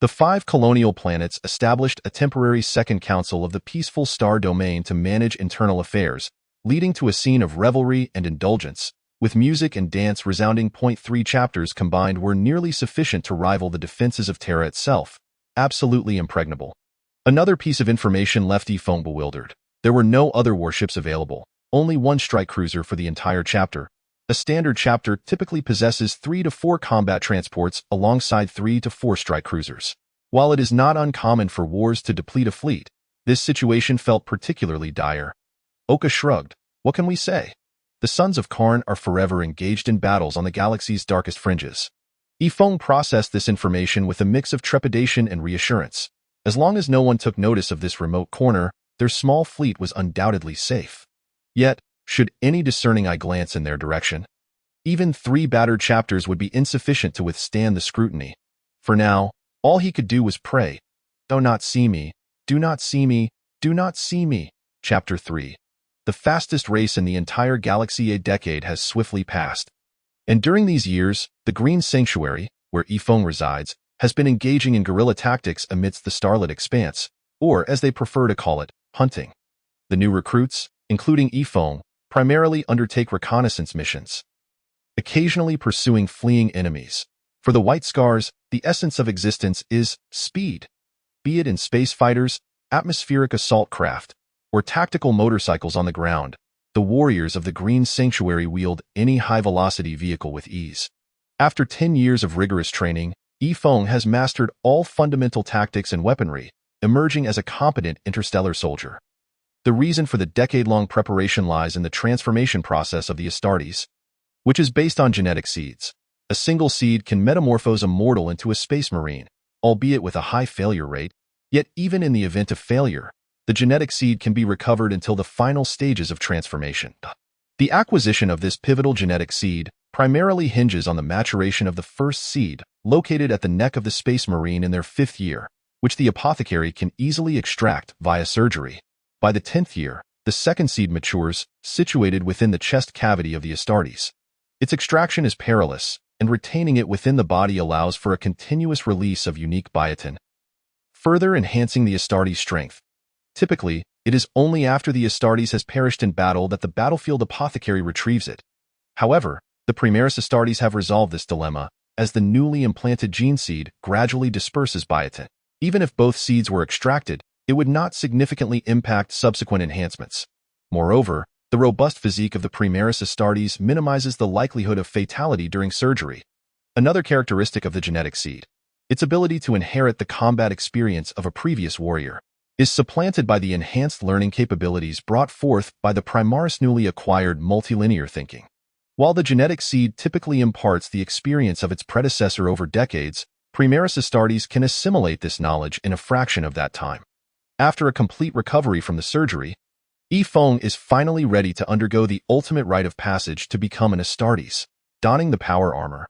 The 5 colonial planets established a temporary second council of the peaceful star domain to manage internal affairs, leading to a scene of revelry and indulgence, with music and dance resounding. 3 chapters combined were nearly sufficient to rival the defenses of Terra itself, absolutely impregnable. Another piece of information left Ifong bewildered. There were no other warships available, only 1 strike cruiser for the entire chapter. A standard chapter typically possesses 3 to 4 combat transports alongside 3 to 4 strike cruisers. While it is not uncommon for wars to deplete a fleet, this situation felt particularly dire. Oka shrugged. What can we say? The Sons of Karn are forever engaged in battles on the galaxy's darkest fringes. Ifong processed this information with a mix of trepidation and reassurance. As long as no one took notice of this remote corner, their small fleet was undoubtedly safe. Yet, should any discerning eye glance in their direction, even 3 battered chapters would be insufficient to withstand the scrutiny. For now, all he could do was pray. Do not see me, do not see me, do not see me. Chapter 3. The fastest race in the entire galaxy. A decade has swiftly passed. And during these years, the Green Sanctuary, where Ifong resides, has been engaging in guerrilla tactics amidst the starlit expanse, or as they prefer to call it, hunting. The new recruits, including Ifong, primarily undertake reconnaissance missions. occasionally pursuing fleeing enemies. For the White Scars, the essence of existence is speed, be it in space fighters, atmospheric assault craft, or tactical motorcycles on the ground. The warriors of the Green Sanctuary wield any high-velocity vehicle with ease. After 10 years of rigorous training, Yifeng has mastered all fundamental tactics and weaponry, emerging as a competent interstellar soldier. The reason for the decade-long preparation lies in the transformation process of the Astartes, which is based on genetic seeds. A single seed can metamorphose a mortal into a space marine, albeit with a high failure rate, yet even in the event of failure, the genetic seed can be recovered until the final stages of transformation. The acquisition of this pivotal genetic seed primarily hinges on the maturation of the first seed, located at the neck of the space marine in their 5th year, which the apothecary can easily extract via surgery. By the 10th year, the second seed matures, situated within the chest cavity of the Astartes. Its extraction is perilous, and retaining it within the body allows for a continuous release of unique biotin, further enhancing the Astartes' strength. Typically, it is only after the Astartes has perished in battle that the battlefield apothecary retrieves it. However, the Primaris Astartes have resolved this dilemma, as the newly implanted gene seed gradually disperses biotin. Even if both seeds were extracted, it would not significantly impact subsequent enhancements. Moreover, the robust physique of the Primaris Astartes minimizes the likelihood of fatality during surgery. Another characteristic of the genetic seed, its ability to inherit the combat experience of a previous warrior, is supplanted by the enhanced learning capabilities brought forth by the Primaris newly acquired multilinear thinking. While the genetic seed typically imparts the experience of its predecessor over decades, Primaris Astartes can assimilate this knowledge in a fraction of that time. After a complete recovery from the surgery, Yifeng is finally ready to undergo the ultimate rite of passage to become an Astartes, donning the power armor.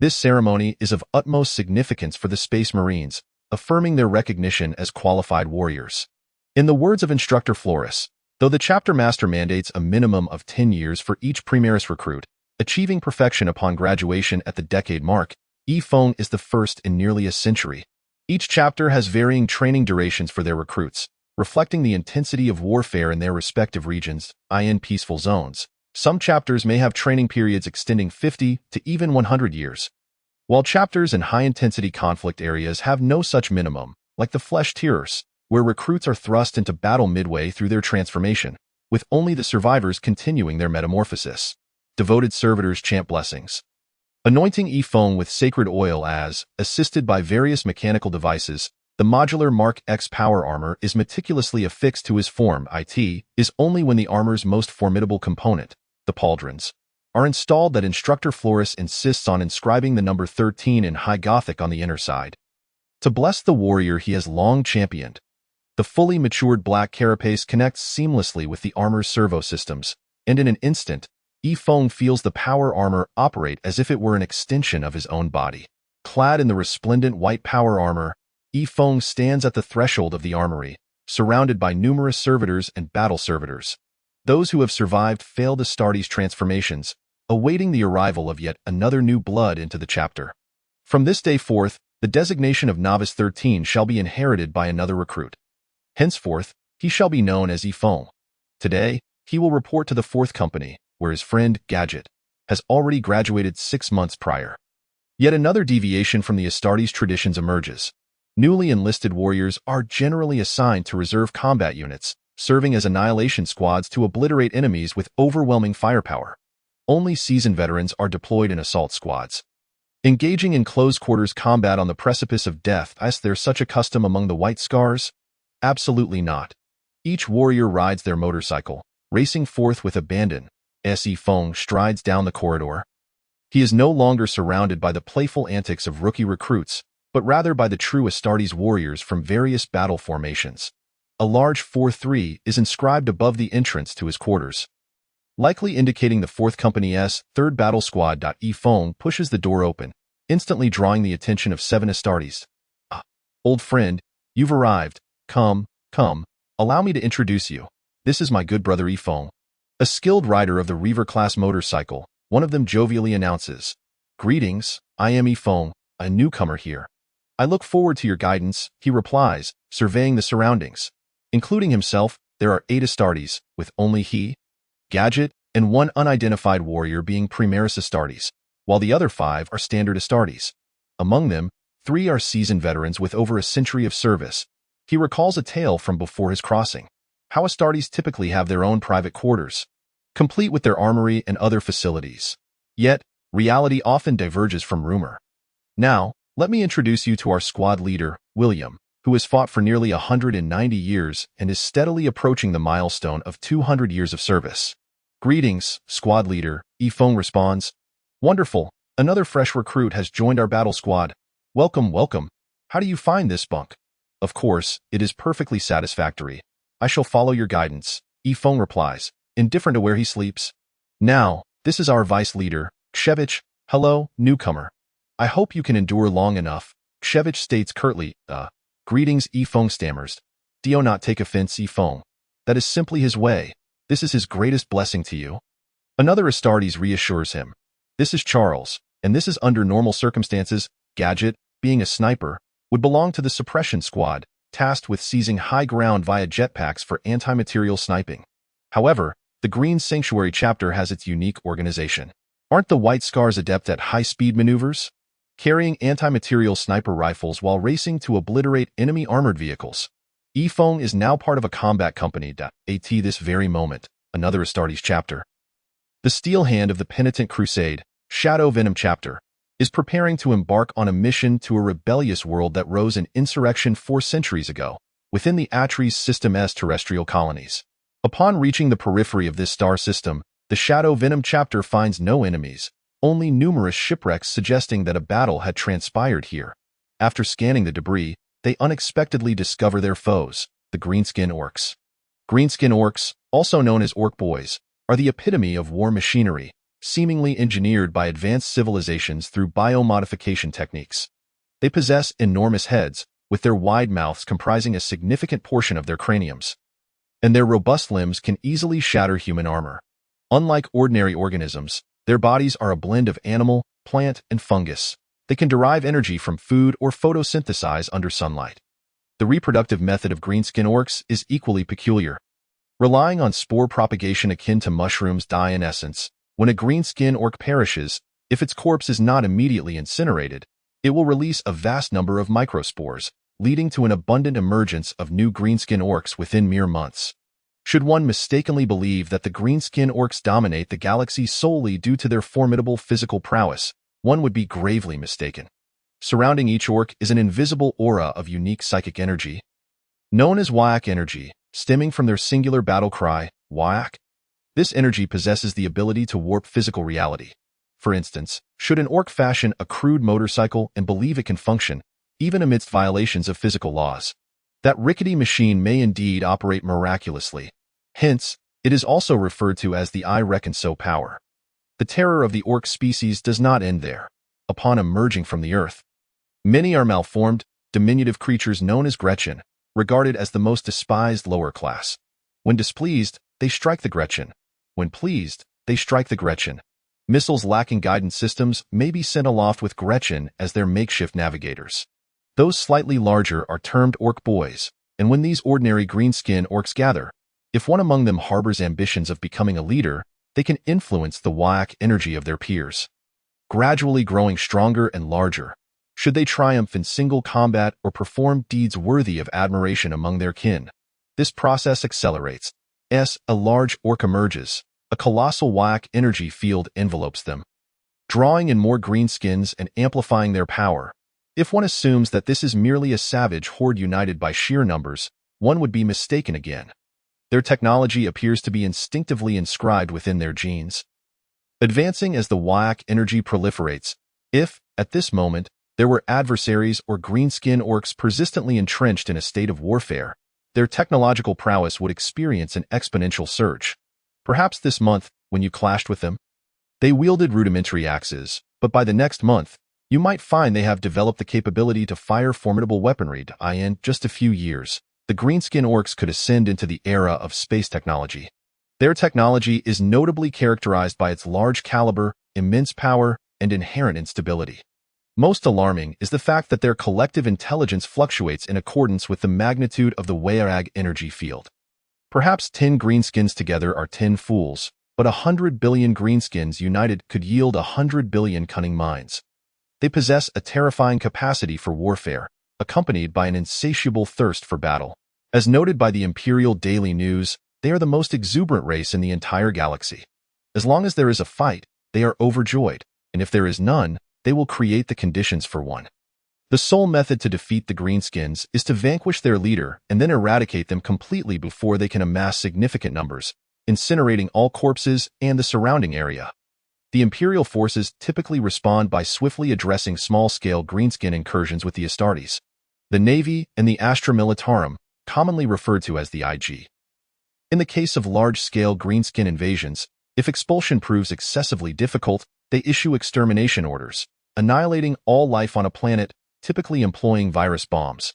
This ceremony is of utmost significance for the Space Marines, affirming their recognition as qualified warriors. In the words of Instructor Flores, though the chapter master mandates a minimum of 10 years for each Primaris recruit, achieving perfection upon graduation at the decade mark, Yifeng is the first in nearly a century. Each chapter has varying training durations for their recruits, reflecting the intensity of warfare in their respective regions, i.e. peaceful zones. Some chapters may have training periods extending 50 to even 100 years, while chapters in high-intensity conflict areas have no such minimum, like the Flesh Tearers, where recruits are thrust into battle midway through their transformation, with only the survivors continuing their metamorphosis. Devoted servitors chant blessings, anointing Yifeng with sacred oil as, assisted by various mechanical devices, the modular Mark X power armor is meticulously affixed to his form. It is only when the armor's most formidable component, the pauldrons, are installed that Instructor Flores insists on inscribing the number 13 in High Gothic on the inner side, to bless the warrior he has long championed. The fully matured black carapace connects seamlessly with the armor's servo systems, and in an instant, Yifeng feels the power armor operate as if it were an extension of his own body. Clad in the resplendent white power armor, Yifeng stands at the threshold of the armory, surrounded by numerous servitors and battle servitors. Those who have survived failed Astartes transformations, awaiting the arrival of yet another new blood into the chapter. From this day forth, the designation of Novice 13 shall be inherited by another recruit. Henceforth, he shall be known as Yifeng. Today, he will report to the 4th Company, where his friend, Gadget, has already graduated 6 months prior. Yet another deviation from the Astartes traditions emerges. Newly enlisted warriors are generally assigned to reserve combat units, serving as annihilation squads to obliterate enemies with overwhelming firepower. Only seasoned veterans are deployed in assault squads. Engaging in close-quarters combat on the precipice of death, is there such a custom among the White Scars? Absolutely not. Each warrior rides their motorcycle, racing forth with abandon. Yifeng strides down the corridor. He is no longer surrounded by the playful antics of rookie recruits, but rather by the true Astartes warriors from various battle formations. A large 4-3 is inscribed above the entrance to his quarters, likely indicating the 4th Company's 3rd Battle Squad. Yifeng pushes the door open, instantly drawing the attention of 7 Astartes. "Ah, old friend, you've arrived. Come, allow me to introduce you. This is my good brother Yifeng." A skilled rider of the Reaver-class motorcycle, one of them jovially announces, "Greetings, I am Yifeng, a newcomer here." "I look forward to your guidance," he replies, surveying the surroundings. Including himself, there are 8 Astartes, with only he, Gadget, and one unidentified warrior being Primaris Astartes, while the other 5 are standard Astartes. Among them, 3 are seasoned veterans with over a century of service. He recalls a tale from before his crossing, how Astartes typically have their own private quarters, complete with their armory and other facilities. Yet, reality often diverges from rumor. Now, let me introduce you to our squad leader, William, who has fought for nearly 190 years and is steadily approaching the milestone of 200 years of service. Greetings, squad leader, Ifong responds. Wonderful, another fresh recruit has joined our battle squad. Welcome, welcome. How do you find this bunk? Of course, it is perfectly satisfactory. I shall follow your guidance, Ifong replies, indifferent to where he sleeps. Now, this is our vice leader, Kshevich. Hello, newcomer. I hope you can endure long enough, Kshevich states curtly. Greetings, Ifong stammers. Do not take offense, Ifong. That is simply his way. This is his greatest blessing to you. Another Astartes reassures him. This is Charles, and this is under normal circumstances. Gadget, being a sniper, would belong to the suppression squad, tasked with seizing high ground via jetpacks for anti-material sniping. However, the Green Sanctuary chapter has its unique organization. Aren't the White Scars adept at high-speed maneuvers? Carrying anti-material sniper rifles while racing to obliterate enemy armored vehicles. Ifong is now part of a combat company. At this very moment, another Astartes chapter. The Steel Hand of the Penitent Crusade, Shadow Venom chapter, is preparing to embark on a mission to a rebellious world that rose in insurrection 4 centuries ago, within the Atres System S terrestrial colonies. Upon reaching the periphery of this star system, the Shadow Venom chapter finds no enemies, only numerous shipwrecks suggesting that a battle had transpired here. After scanning the debris, they unexpectedly discover their foes, the Greenskin Orcs. Greenskin Orcs, also known as Orc Boys, are the epitome of war machinery, seemingly engineered by advanced civilizations through biomodification techniques. They possess enormous heads, with their wide mouths comprising a significant portion of their craniums. And their robust limbs can easily shatter human armor. Unlike ordinary organisms, their bodies are a blend of animal, plant, and fungus. They can derive energy from food or photosynthesize under sunlight. The reproductive method of greenskin orcs is equally peculiar. Relying on spore propagation akin to mushrooms die in essence, when a greenskin orc perishes, if its corpse is not immediately incinerated, it will release a vast number of microspores, leading to an abundant emergence of new greenskin orcs within mere months. Should one mistakenly believe that the greenskin orcs dominate the galaxy solely due to their formidable physical prowess, one would be gravely mistaken. Surrounding each orc is an invisible aura of unique psychic energy, known as Wyak energy, stemming from their singular battle cry, Wyak. This energy possesses the ability to warp physical reality. For instance, should an orc fashion a crude motorcycle and believe it can function, even amidst violations of physical laws, that rickety machine may indeed operate miraculously. Hence, it is also referred to as the I reckon so power. The terror of the orc species does not end there. Upon emerging from the earth, many are malformed, diminutive creatures known as Gretchen, regarded as the most despised lower class. When displeased, they strike the Gretchen. When pleased, they strike the Gretchen. Missiles lacking guidance systems may be sent aloft with Gretchen as their makeshift navigators. Those slightly larger are termed Orc Boys, and when these ordinary greenskin orcs gather, if one among them harbors ambitions of becoming a leader, they can influence the Wyak energy of their peers, gradually growing stronger and larger. Should they triumph in single combat or perform deeds worthy of admiration among their kin, this process accelerates. As a large orc emerges, a colossal Wyak energy field envelopes them, drawing in more greenskins and amplifying their power. If one assumes that this is merely a savage horde united by sheer numbers, one would be mistaken again. Their technology appears to be instinctively inscribed within their genes. Advancing as the Wyak energy proliferates, if, at this moment, there were adversaries or greenskin orcs persistently entrenched in a state of warfare, their technological prowess would experience an exponential surge. Perhaps this month, when you clashed with them, they wielded rudimentary axes, but by the next month, you might find they have developed the capability to fire formidable weaponry. In just a few years, the greenskin orcs could ascend into the era of space technology. Their technology is notably characterized by its large caliber, immense power, and inherent instability. Most alarming is the fact that their collective intelligence fluctuates in accordance with the magnitude of the Wyak energy field. Perhaps 10 greenskins together are 10 fools, but 100 billion greenskins united could yield 100 billion cunning minds. They possess a terrifying capacity for warfare, accompanied by an insatiable thirst for battle. As noted by the Imperial Daily News, they are the most exuberant race in the entire galaxy. As long as there is a fight, they are overjoyed, and if there is none, they will create the conditions for one. The sole method to defeat the greenskins is to vanquish their leader and then eradicate them completely before they can amass significant numbers, incinerating all corpses and the surrounding area. The Imperial forces typically respond by swiftly addressing small-scale greenskin incursions with the Astartes, the Navy, and the Astra Militarum, commonly referred to as the IG. In the case of large-scale greenskin invasions, if expulsion proves excessively difficult, they issue extermination orders, annihilating all life on a planet, typically employing virus bombs.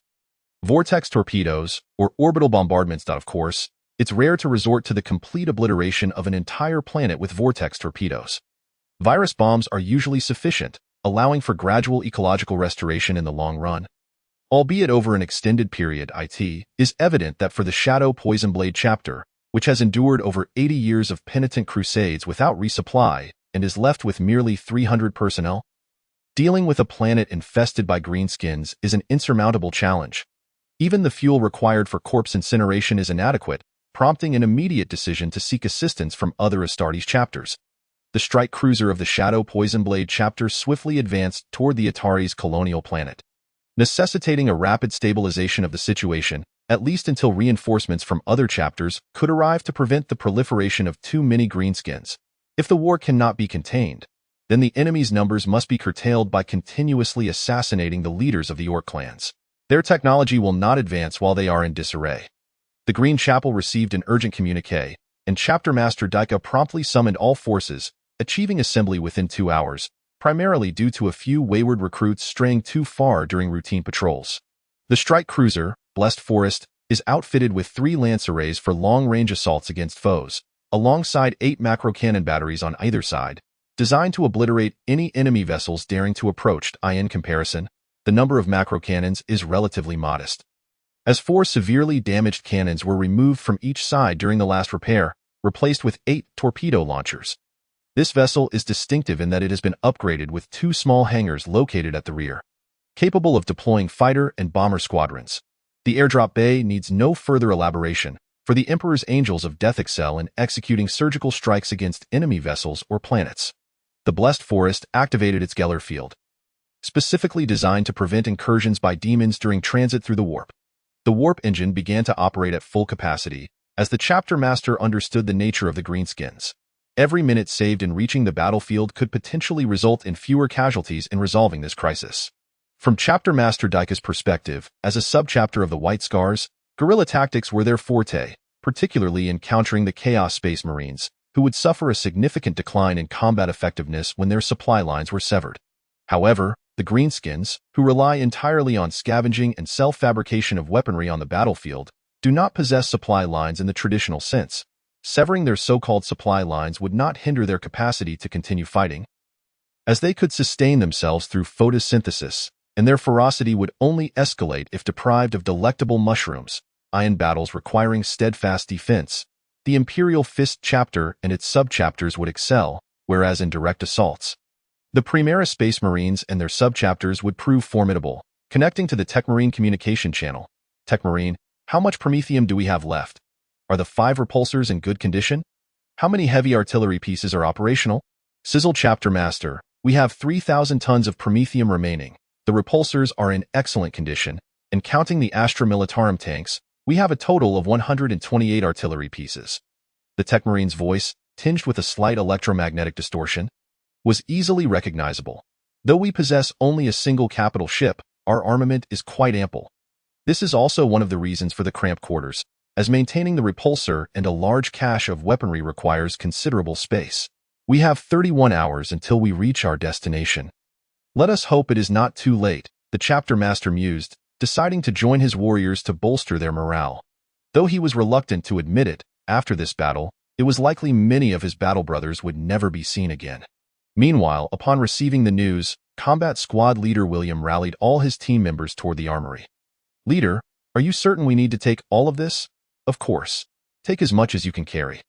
Vortex torpedoes, or orbital bombardments. Of course, it's rare to resort to the complete obliteration of an entire planet with vortex torpedoes. Virus bombs are usually sufficient, allowing for gradual ecological restoration in the long run. Albeit over an extended period, it is evident that for the Shadow Poison Blade chapter, which has endured over 80 years of penitent crusades without resupply and is left with merely 300 personnel, dealing with a planet infested by greenskins is an insurmountable challenge. Even the fuel required for corpse incineration is inadequate, prompting an immediate decision to seek assistance from other Astartes chapters. The strike cruiser of the Shadow Poison Blade chapter swiftly advanced toward the Atari's colonial planet, necessitating a rapid stabilization of the situation, at least until reinforcements from other chapters could arrive to prevent the proliferation of too many greenskins. If the war cannot be contained, then the enemy's numbers must be curtailed by continuously assassinating the leaders of the orc clans. Their technology will not advance while they are in disarray. The Green Chapel received an urgent communique, and Chapter Master Dika promptly summoned all forces, achieving assembly within 2 hours, primarily due to a few wayward recruits straying too far during routine patrols. The strike cruiser, Blessed Forest, is outfitted with 3 lance arrays for long-range assaults against foes, alongside 8 macro cannon batteries on either side, designed to obliterate any enemy vessels daring to approach. In comparison, the number of macro cannons is relatively modest, as 4 severely damaged cannons were removed from each side during the last repair, replaced with 8 torpedo launchers. This vessel is distinctive in that it has been upgraded with 2 small hangars located at the rear, capable of deploying fighter and bomber squadrons. The airdrop bay needs no further elaboration, for the Emperor's Angels of Death excel in executing surgical strikes against enemy vessels or planets. The Blessed Forest activated its Geller field, specifically designed to prevent incursions by demons during transit through the warp. The warp engine began to operate at full capacity, as the chapter master understood the nature of the greenskins. Every minute saved in reaching the battlefield could potentially result in fewer casualties in resolving this crisis. From Chapter Master Dika's perspective, as a subchapter of the White Scars, guerrilla tactics were their forte, particularly in countering the Chaos Space Marines, who would suffer a significant decline in combat effectiveness when their supply lines were severed. However, the greenskins, who rely entirely on scavenging and self-fabrication of weaponry on the battlefield, do not possess supply lines in the traditional sense. Severing their so-called supply lines would not hinder their capacity to continue fighting, as they could sustain themselves through photosynthesis, and their ferocity would only escalate if deprived of delectable mushrooms. In battles requiring steadfast defense, the Imperial Fist chapter and its subchapters would excel, whereas in direct assaults, the Primera Space Marines and their subchapters would prove formidable. Connecting to the Techmarine communication channel. Techmarine, how much Promethium do we have left? Are the 5 repulsors in good condition? How many heavy artillery pieces are operational? Sizzle Chapter Master, we have 3,000 tons of Promethium remaining. The repulsors are in excellent condition, and counting the Astra Militarum tanks, we have a total of 128 artillery pieces. The Techmarine's voice, tinged with a slight electromagnetic distortion, was easily recognizable. Though we possess only a single capital ship, our armament is quite ample. This is also one of the reasons for the cramped quarters, as maintaining the repulsor and a large cache of weaponry requires considerable space. We have 31 hours until we reach our destination. Let us hope it is not too late, the chapter master mused, deciding to join his warriors to bolster their morale. Though he was reluctant to admit it, after this battle, it was likely many of his battle brothers would never be seen again. Meanwhile, upon receiving the news, Combat Squad Leader William rallied all his team members toward the armory. Leader, are you certain we need to take all of this? Of course. Take as much as you can carry.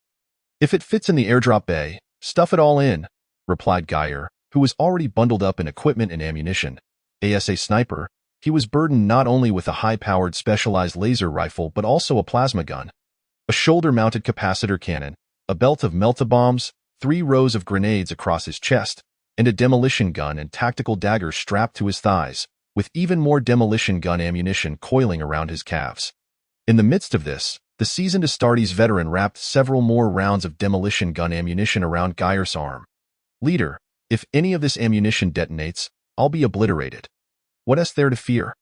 If it fits in the airdrop bay, stuff it all in, replied Geyer, who was already bundled up in equipment and ammunition. As a sniper, he was burdened not only with a high-powered specialized laser rifle but also a plasma gun, a shoulder-mounted capacitor cannon, a belt of melta-bombs, 3 rows of grenades across his chest, and a demolition gun and tactical dagger strapped to his thighs, with even more demolition gun ammunition coiling around his calves. In the midst of this, the seasoned Astartes veteran wrapped several more rounds of demolition gun ammunition around Geyer's arm. Leader, if any of this ammunition detonates, I'll be obliterated. What is there to fear?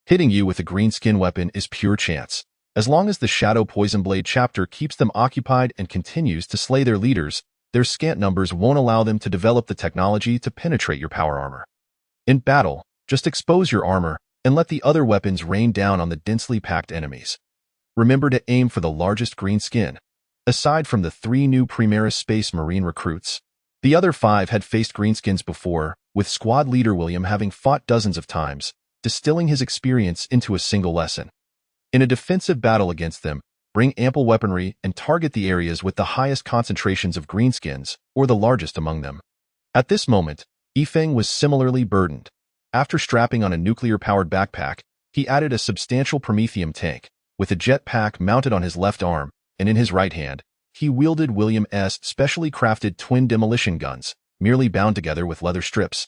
Hitting you with a greenskin weapon is pure chance. As long as the Shadow Poison Blade chapter keeps them occupied and continues to slay their leaders, their scant numbers won't allow them to develop the technology to penetrate your power armor. In battle, just expose your armor and let the other weapons rain down on the densely packed enemies. Remember to aim for the largest green skin. Aside from the 3 new Primaris Space Marine recruits, the other 5 had faced greenskins before, with squad leader William having fought dozens of times, distilling his experience into a single lesson. In a defensive battle against them, bring ample weaponry and target the areas with the highest concentrations of greenskins, or the largest among them. At this moment, Yifeng was similarly burdened. After strapping on a nuclear-powered backpack, he added a substantial Promethium tank, with a jet pack mounted on his left arm, and in his right hand, he wielded William's specially crafted twin demolition guns, merely bound together with leather strips.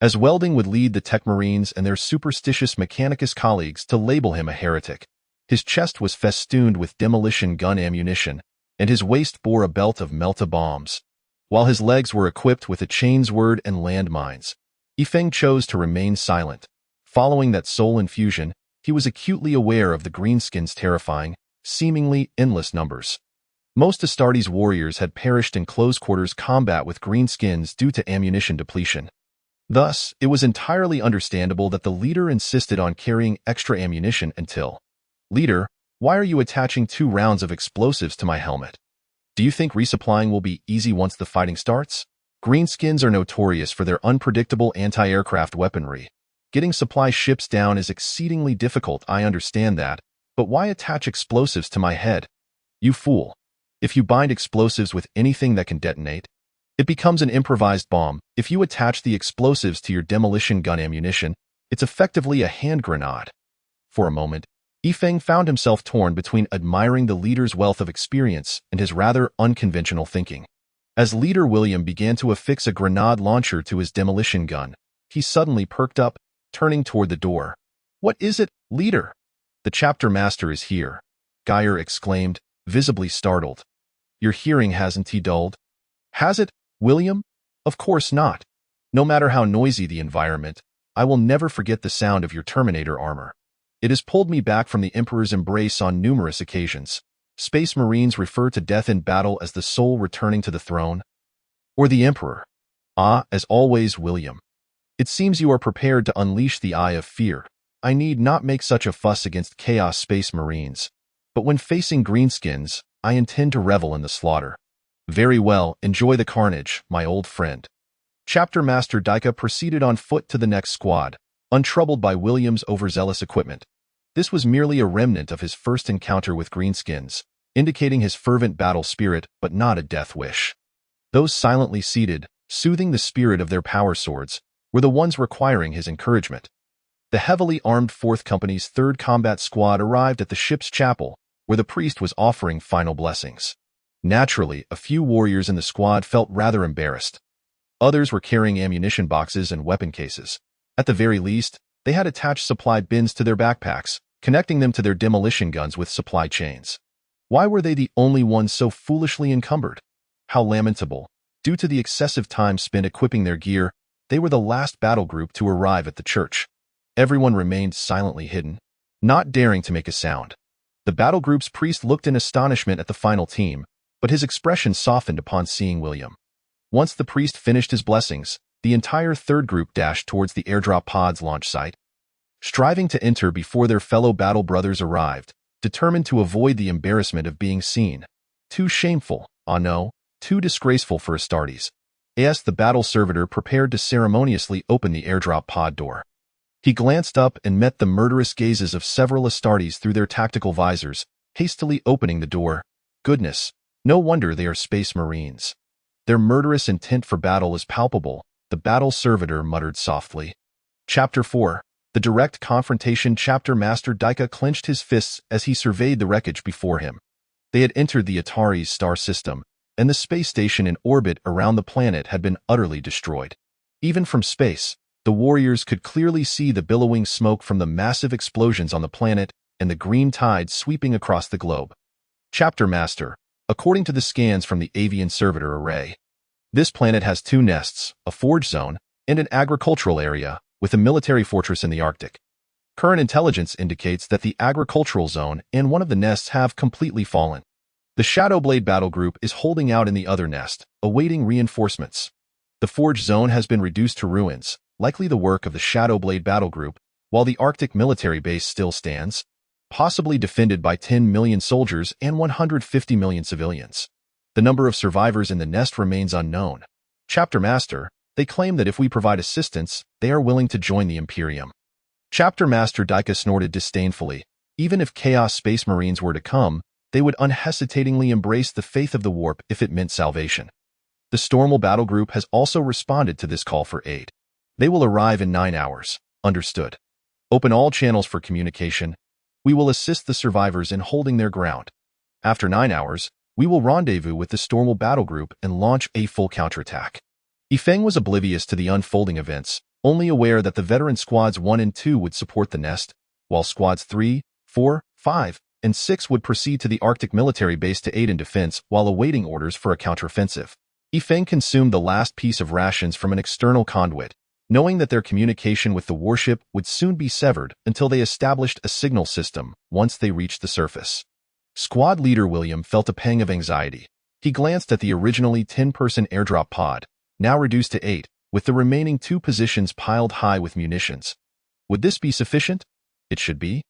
As Welding would lead the Tech Marines and their superstitious Mechanicus colleagues to label him a heretic, his chest was festooned with demolition gun ammunition, and his waist bore a belt of melta bombs. While his legs were equipped with a chain's word and landmines, Yifeng chose to remain silent. Following that soul infusion, he was acutely aware of the greenskins' terrifying, seemingly endless numbers. Most Astartes warriors had perished in close-quarters combat with greenskins due to ammunition depletion. Thus, it was entirely understandable that the leader insisted on carrying extra ammunition until, "Leader, why are you attaching 2 rounds of explosives to my helmet? Do you think resupplying will be easy once the fighting starts? Greenskins are notorious for their unpredictable anti-aircraft weaponry. Getting supply ships down is exceedingly difficult, I understand that, but why attach explosives to my head? You fool. If you bind explosives with anything that can detonate, it becomes an improvised bomb. If you attach the explosives to your demolition gun ammunition, it's effectively a hand grenade." For a moment, Yifeng found himself torn between admiring the leader's wealth of experience and his rather unconventional thinking. As Leader William began to affix a grenade launcher to his demolition gun, he suddenly perked up, turning toward the door. "What is it, Leader?" "The chapter master is here," Geyer exclaimed, visibly startled. "Your hearing hasn't he dulled?" "Has it, William? Of course not. No matter how noisy the environment, I will never forget the sound of your Terminator armor. It has pulled me back from the Emperor's embrace on numerous occasions. Space Marines refer to death in battle as the soul returning to the throne. Or the Emperor. Ah, as always, William. It seems you are prepared to unleash the eye of fear. I need not make such a fuss against Chaos Space Marines. But when facing greenskins, I intend to revel in the slaughter. Very well, enjoy the carnage, my old friend." Chapter Master Dika proceeded on foot to the next squad, untroubled by William's overzealous equipment. This was merely a remnant of his first encounter with greenskins, indicating his fervent battle spirit but not a death wish. Those silently seated, soothing the spirit of their power swords, were the ones requiring his encouragement. The heavily armed 4th Company's 3rd Combat Squad arrived at the ship's chapel, where the priest was offering final blessings. Naturally, a few warriors in the squad felt rather embarrassed. Others were carrying ammunition boxes and weapon cases. At the very least, they had attached supply bins to their backpacks, connecting them to their demolition guns with supply chains. Why were they the only ones so foolishly encumbered? How lamentable. Due to the excessive time spent equipping their gear, they were the last battle group to arrive at the church. Everyone remained silently hidden, not daring to make a sound. The battle group's priest looked in astonishment at the final team, but his expression softened upon seeing William. Once the priest finished his blessings, the entire 3rd group dashed towards the airdrop pod's launch site, striving to enter before their fellow battle brothers arrived, determined to avoid the embarrassment of being seen. Too shameful, ah no, too disgraceful for Astartes. As the battle servitor prepared to ceremoniously open the airdrop pod door, he glanced up and met the murderous gazes of several Astartes through their tactical visors, hastily opening the door. Goodness, No wonder they are space marines. Their murderous intent for battle is palpable, the battle servitor muttered softly. Chapter 4. The direct confrontation. Chapter Master Dika clenched his fists as he surveyed the wreckage before him. They had entered the Atari's star system, and the space station in orbit around the planet had been utterly destroyed. Even from space, the warriors could clearly see the billowing smoke from the massive explosions on the planet and the green tide sweeping across the globe. Chapter Master, according to the scans from the avian servitor array, this planet has two nests, a forge zone, and an agricultural area, with a military fortress in the Arctic. Current intelligence indicates that the agricultural zone and one of the nests have completely fallen. The Shadowblade battle group is holding out in the other nest, awaiting reinforcements. The forge zone has been reduced to ruins, likely the work of the Shadowblade battle group, while the Arctic military base still stands, possibly defended by 10 million soldiers and 150 million civilians. The number of survivors in the nest remains unknown. Chapter Master, they claim that if we provide assistance, they are willing to join the Imperium. Chapter Master Dika snorted disdainfully. Even if Chaos Space Marines were to come, they would unhesitatingly embrace the faith of the warp if it meant salvation. The Stormal battle group has also responded to this call for aid. They will arrive in 9 hours. Understood. Open all channels for communication. We will assist the survivors in holding their ground. After 9 hours, we will rendezvous with the Stormal battle group and launch a full counterattack. Yifeng was oblivious to the unfolding events, only aware that the veteran squads 1 and 2 would support the nest, while squads 3, 4, 5, and 6 would proceed to the Arctic military base to aid in defense while awaiting orders for a counteroffensive. Yifeng consumed the last piece of rations from an external conduit, knowing that their communication with the warship would soon be severed until they established a signal system once they reached the surface. Squad leader William felt a pang of anxiety. He glanced at the originally 10-person airdrop pod, now reduced to 8, with the remaining 2 positions piled high with munitions. Would this be sufficient? It should be.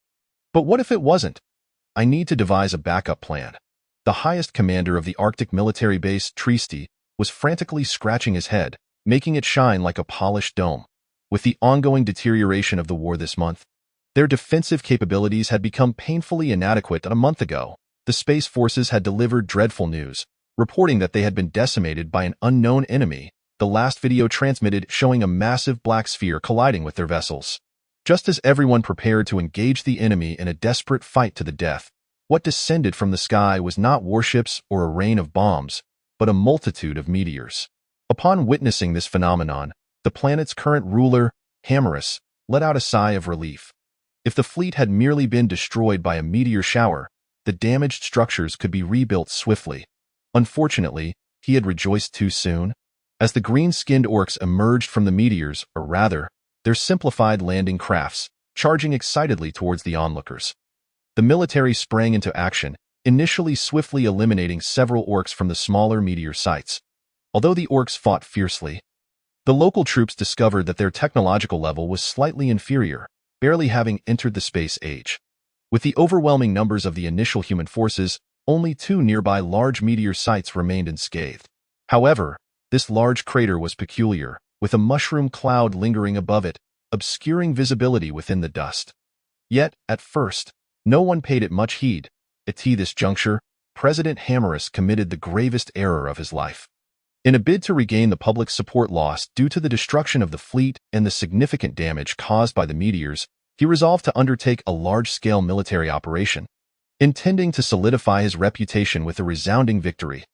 But what if it wasn't? I need to devise a backup plan. The highest commander of the Arctic military base, Trieste, was frantically scratching his head, making it shine like a polished dome. With the ongoing deterioration of the war this month, their defensive capabilities had become painfully inadequate. A month ago, the Space Forces had delivered dreadful news, reporting that they had been decimated by an unknown enemy, the last video transmitted showing a massive black sphere colliding with their vessels. Just as everyone prepared to engage the enemy in a desperate fight to the death, what descended from the sky was not warships or a rain of bombs, but a multitude of meteors. Upon witnessing this phenomenon, the planet's current ruler, Hammerus, let out a sigh of relief. If the fleet had merely been destroyed by a meteor shower, the damaged structures could be rebuilt swiftly. Unfortunately, he had rejoiced too soon. As the green-skinned orcs emerged from the meteors, or rather, their simplified landing crafts, charging excitedly towards the onlookers. The military sprang into action, initially swiftly eliminating several orcs from the smaller meteor sites. Although the orcs fought fiercely, the local troops discovered that their technological level was slightly inferior, barely having entered the space age. With the overwhelming numbers of the initial human forces, only 2 nearby large meteor sites remained unscathed. However, this large crater was peculiar, with a mushroom cloud lingering above it, obscuring visibility within the dust. Yet, at first, no one paid it much heed. At this juncture, President Hammerus committed the gravest error of his life. In a bid to regain the public support lost due to the destruction of the fleet and the significant damage caused by the meteors, he resolved to undertake a large-scale military operation. Intending to solidify his reputation with a resounding victory,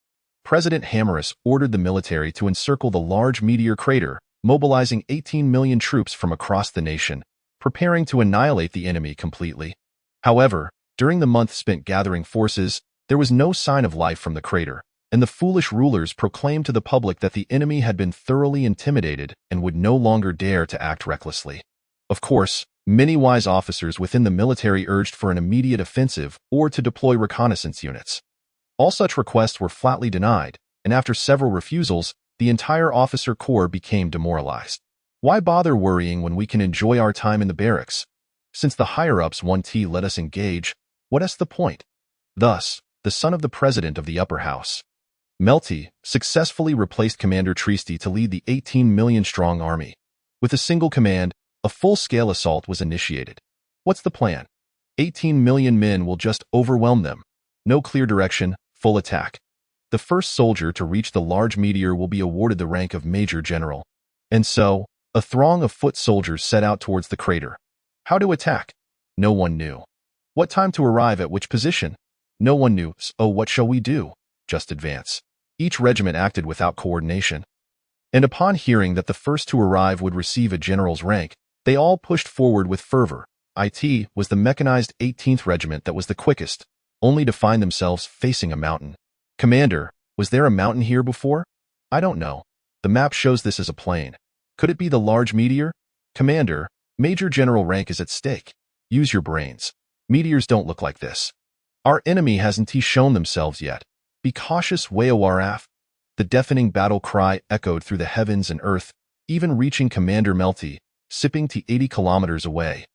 President Hammerus ordered the military to encircle the large meteor crater, mobilizing 18 million troops from across the nation, preparing to annihilate the enemy completely. However, during the month spent gathering forces, there was no sign of life from the crater, and the foolish rulers proclaimed to the public that the enemy had been thoroughly intimidated and would no longer dare to act recklessly. Of course, many wise officers within the military urged for an immediate offensive or to deploy reconnaissance units. All such requests were flatly denied, and after several refusals, the entire officer corps became demoralized. Why bother worrying when we can enjoy our time in the barracks? Since the higher-ups let us engage, what is the point? Thus, the son of the president of the upper house, Melty, successfully replaced Commander Trieste to lead the 18 million-strong army. With a single command, a full-scale assault was initiated. What's the plan? 18 million men will just overwhelm them. No clear direction, full attack. The first soldier to reach the large meteor will be awarded the rank of Major General. And so, a throng of foot soldiers set out towards the crater. How to attack? No one knew. What time to arrive at which position? No one knew. So what shall we do? Just advance. Each regiment acted without coordination. And upon hearing that the first to arrive would receive a general's rank, they all pushed forward with fervor. It was the mechanized 18th Regiment that was the quickest, only to find themselves facing a mountain. Commander, was there a mountain here before? I don't know. The map shows this as a plain. Could it be the large meteor? Commander, Major General rank is at stake. Use your brains. Meteors don't look like this. Our enemy hasn't shown themselves yet. Be cautious, Warhammer. The deafening battle cry echoed through the heavens and earth, even reaching Commander Melty, sipping to 80 kilometers away.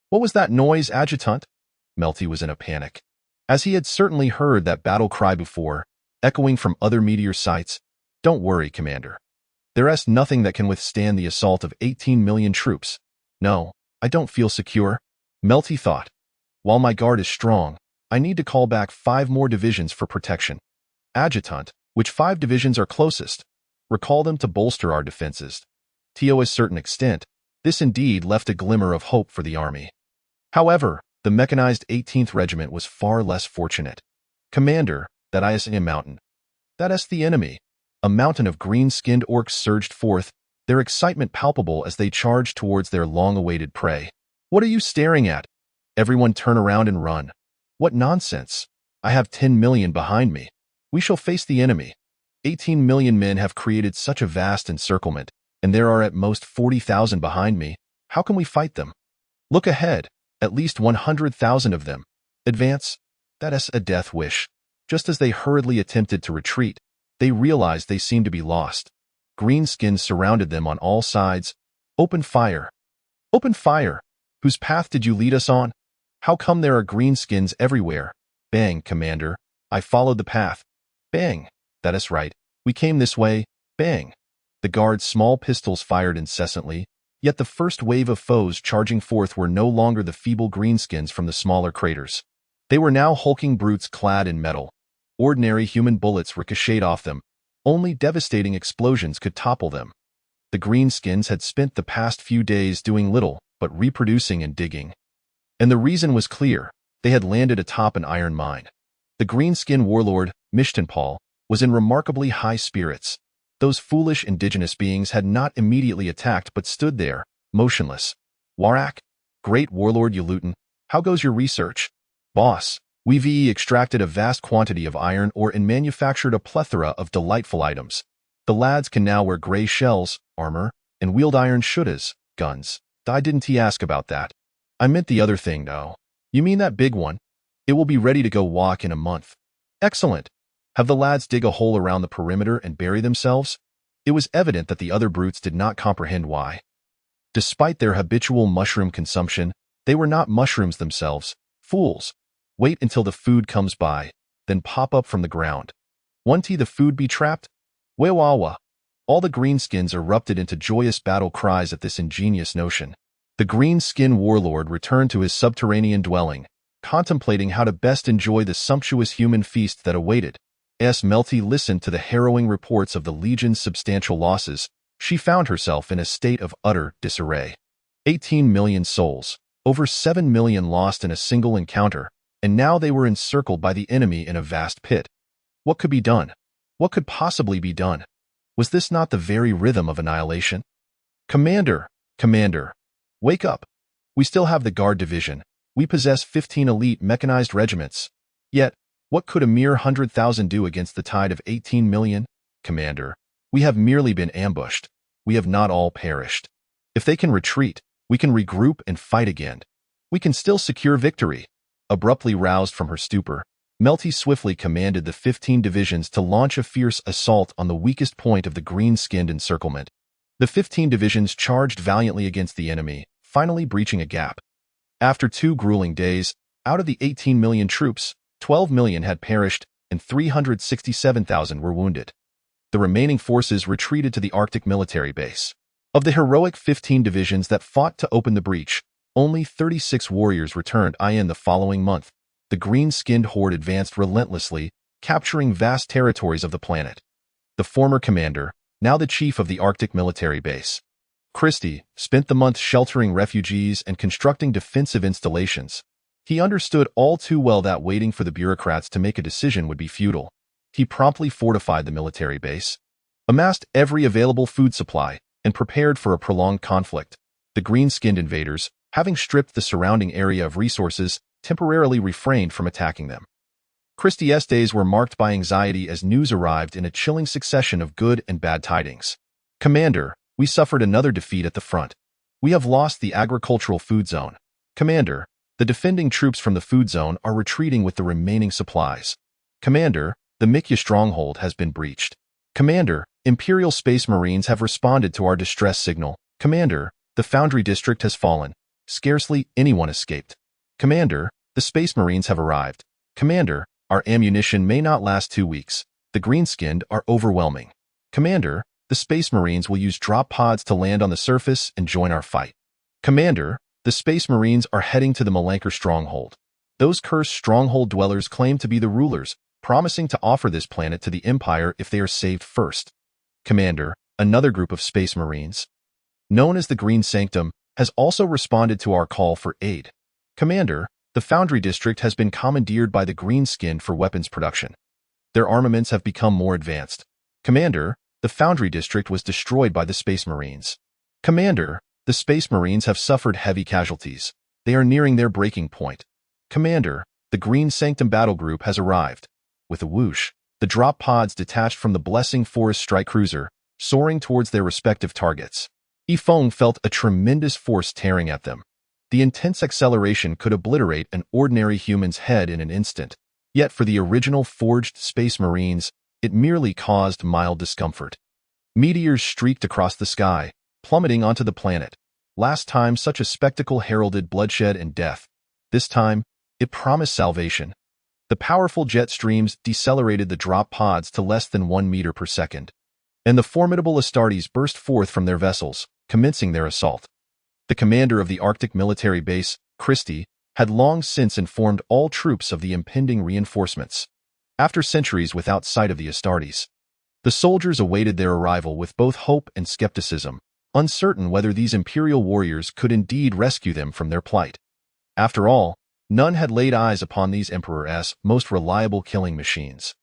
What was that noise, Adjutant? Melty was in a panic. As he had certainly heard that battle cry before, echoing from other meteor sites. Don't worry, Commander. There's nothing that can withstand the assault of 18 million troops. No, I don't feel secure. Melty thought. While my guard is strong, I need to call back 5 more divisions for protection. Adjutant, which 5 divisions are closest? Recall them to bolster our defenses. To a certain extent, this indeed left a glimmer of hope for the army. However, the mechanized 18th Regiment was far less fortunate. Commander, that is a mountain. That is the enemy. A mountain of green-skinned orcs surged forth, their excitement palpable as they charged towards their long-awaited prey. What are you staring at? Everyone turn around and run. What nonsense. I have 10 million behind me. We shall face the enemy. 18 million men have created such a vast encirclement, and there are at most 40,000 behind me. How can we fight them? Look ahead. At least 100,000 of them. Advance. That is a death wish. Just as they hurriedly attempted to retreat, they realized they seemed to be lost. Greenskins surrounded them on all sides. Open fire. Open fire. Whose path did you lead us on? How come there are greenskins everywhere? Bang, Commander. I followed the path. Bang. That is right. We came this way. Bang. The guards' small pistols fired incessantly, yet the first wave of foes charging forth were no longer the feeble greenskins from the smaller craters. They were now hulking brutes clad in metal. Ordinary human bullets ricocheted off them. Only devastating explosions could topple them. The greenskins had spent the past few days doing little but reproducing and digging. And the reason was clear. They had landed atop an iron mine. The greenskin warlord, Mishtanpal, was in remarkably high spirits. Those foolish indigenous beings had not immediately attacked but stood there, motionless. Warak, great warlord Yalutin, how goes your research? Boss, we've extracted a vast quantity of iron ore and manufactured a plethora of delightful items. The lads can now wear gray shells, armor, and wield iron shutas, guns. I didn't ask about that. I meant the other thing, though. You mean that big one? It will be ready to go walk in a month. Excellent. Have the lads dig a hole around the perimeter and bury themselves? It was evident that the other brutes did not comprehend why. Despite their habitual mushroom consumption, they were not mushrooms themselves. Fools. Wait until the food comes by, then pop up from the ground. Won't the food be trapped? Wawa. All the greenskins erupted into joyous battle cries at this ingenious notion. The green-skin warlord returned to his subterranean dwelling, contemplating how to best enjoy the sumptuous human feast that awaited. As Melty listened to the harrowing reports of the Legion's substantial losses, she found herself in a state of utter disarray. 18 million souls, over 7 million lost in a single encounter, and now they were encircled by the enemy in a vast pit. What could be done? What could possibly be done? Was this not the very rhythm of annihilation? Commander, Commander, wake up. We still have the Guard Division. We possess 15 elite mechanized regiments. Yet, what could a mere 100,000 do against the tide of 18 million? Commander, we have merely been ambushed. We have not all perished. If they can retreat, we can regroup and fight again. We can still secure victory. Abruptly roused from her stupor, Melty swiftly commanded the 15 divisions to launch a fierce assault on the weakest point of the green-skinned encirclement. The 15 divisions charged valiantly against the enemy, finally breaching a gap. After 2 grueling days, out of the 18 million troops, 12 million had perished and 367,000 were wounded. The remaining forces retreated to the Arctic military base. Of the heroic 15 divisions that fought to open the breach, only 36 warriors returned in the following month. The green-skinned horde advanced relentlessly, capturing vast territories of the planet. The former commander, now the chief of the Arctic military base, Christie, spent the month sheltering refugees and constructing defensive installations. He understood all too well that waiting for the bureaucrats to make a decision would be futile. He promptly fortified the military base, amassed every available food supply, and prepared for a prolonged conflict. The green-skinned invaders, having stripped the surrounding area of resources, temporarily refrained from attacking them. Christie's days were marked by anxiety as news arrived in a chilling succession of good and bad tidings. Commander, we suffered another defeat at the front. We have lost the agricultural food zone. Commander, the defending troops from the food zone are retreating with the remaining supplies. Commander, the Mikya stronghold has been breached. Commander, Imperial Space Marines have responded to our distress signal. Commander, the Foundry District has fallen. Scarcely anyone escaped. Commander, the Space Marines have arrived. Commander, our ammunition may not last 2 weeks. The green-skinned are overwhelming. Commander, the Space Marines will use drop pods to land on the surface and join our fight. Commander, the Space Marines are heading to the Malanker stronghold. Those cursed stronghold dwellers claim to be the rulers, promising to offer this planet to the Empire if they are saved first. Commander, another group of Space Marines, known as the Green Sanctum, has also responded to our call for aid. Commander, the Foundry District has been commandeered by the Green-Skinned for weapons production. Their armaments have become more advanced. Commander, the Foundry District was destroyed by the Space Marines. Commander, the Space Marines have suffered heavy casualties. They are nearing their breaking point. Commander, the Green Sanctum battle group has arrived. With a whoosh, the drop pods detached from the Blessing Forest strike cruiser, soaring towards their respective targets. Yifeng felt a tremendous force tearing at them. The intense acceleration could obliterate an ordinary human's head in an instant, yet for the original forged Space Marines, it merely caused mild discomfort. Meteors streaked across the sky, plummeting onto the planet. Last time such a spectacle heralded bloodshed and death. This time, it promised salvation. The powerful jet streams decelerated the drop pods to less than 1 meter per second, and the formidable Astartes burst forth from their vessels, commencing their assault. The commander of the Arctic military base, Christie, had long since informed all troops of the impending reinforcements. After centuries without sight of the Astartes, the soldiers awaited their arrival with both hope and skepticism, uncertain whether these Imperial warriors could indeed rescue them from their plight. After all, none had laid eyes upon these Emperor's most reliable killing machines.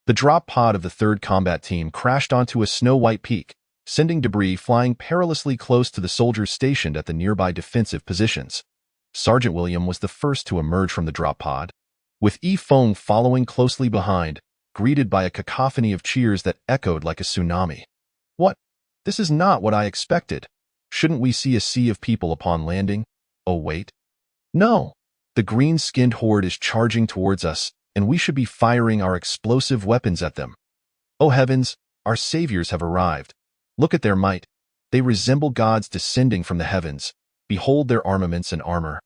The drop pod of the 3rd Combat Team crashed onto a snow-white peak, sending debris flying perilously close to the soldiers stationed at the nearby defensive positions. Sergeant William was the first to emerge from the drop pod, with Yifeng following closely behind, greeted by a cacophony of cheers that echoed like a tsunami. What? This is not what I expected. Shouldn't we see a sea of people upon landing? Oh, wait. No. The green-skinned horde is charging towards us, and we should be firing our explosive weapons at them. Oh heavens, our saviors have arrived. Look at their might. They resemble gods descending from the heavens. Behold their armaments and armor.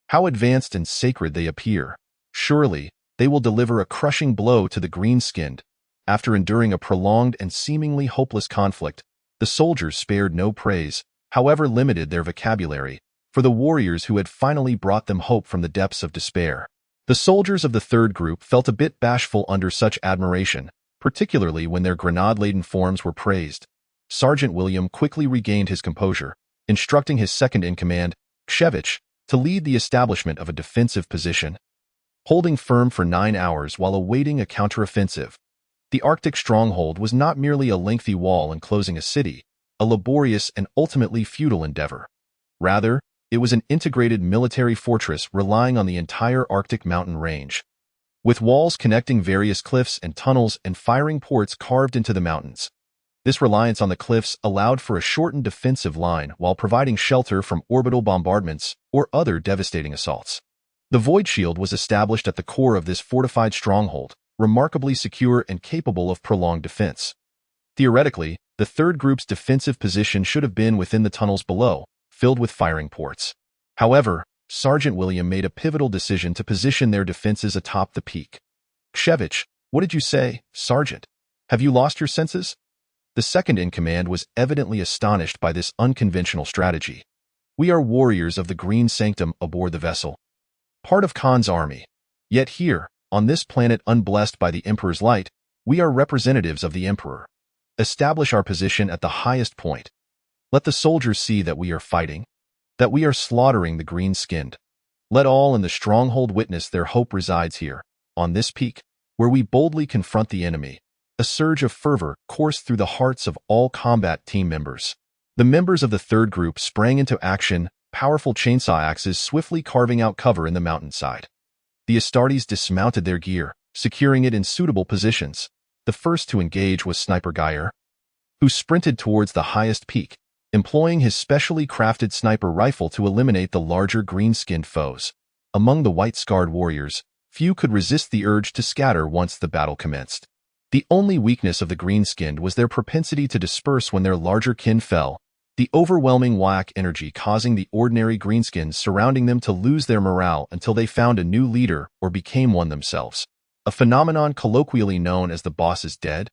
How advanced and sacred they appear. Surely, they will deliver a crushing blow to the green-skinned. After enduring a prolonged and seemingly hopeless conflict, the soldiers spared no praise, however limited their vocabulary, for the warriors who had finally brought them hope from the depths of despair. The soldiers of the 3rd group felt a bit bashful under such admiration, particularly when their grenade-laden forms were praised. Sergeant William quickly regained his composure, instructing his second-in-command, Kshevich, to lead the establishment of a defensive position. Holding firm for 9 hours while awaiting a counteroffensive, the Arctic stronghold was not merely a lengthy wall enclosing a city, a laborious and ultimately futile endeavor. Rather, it was an integrated military fortress relying on the entire Arctic mountain range, with walls connecting various cliffs and tunnels and firing ports carved into the mountains. This reliance on the cliffs allowed for a shortened defensive line while providing shelter from orbital bombardments or other devastating assaults. The Void Shield was established at the core of this fortified stronghold, remarkably secure and capable of prolonged defense. Theoretically, the 3rd group's defensive position should have been within the tunnels below, filled with firing ports. However, Sergeant William made a pivotal decision to position their defenses atop the peak. Kshevich, what did you say, Sergeant? Have you lost your senses? The second-in-command was evidently astonished by this unconventional strategy. We are warriors of the Green Sanctum aboard the vessel, part of Khan's army. Yet here, On this planet unblessed by the Emperor's light, we are representatives of the Emperor. Establish our position at the highest point. Let the soldiers see that we are fighting, that we are slaughtering the green-skinned. Let all in the stronghold witness their hope resides here, on this peak, where we boldly confront the enemy. A surge of fervor coursed through the hearts of all combat team members. The members of the third group sprang into action, powerful chainsaw axes swiftly carving out cover in the mountainside. The Astartes dismounted their gear, securing it in suitable positions. The first to engage was Sniper Geyer, who sprinted towards the highest peak, employing his specially crafted sniper rifle to eliminate the larger green-skinned foes. Among the white-scarred warriors, few could resist the urge to scatter once the battle commenced. The only weakness of the green-skinned was their propensity to disperse when their larger kin fell, the overwhelming whack energy causing the ordinary greenskins surrounding them to lose their morale until they found a new leader or became one themselves, a phenomenon colloquially known as the boss is dead.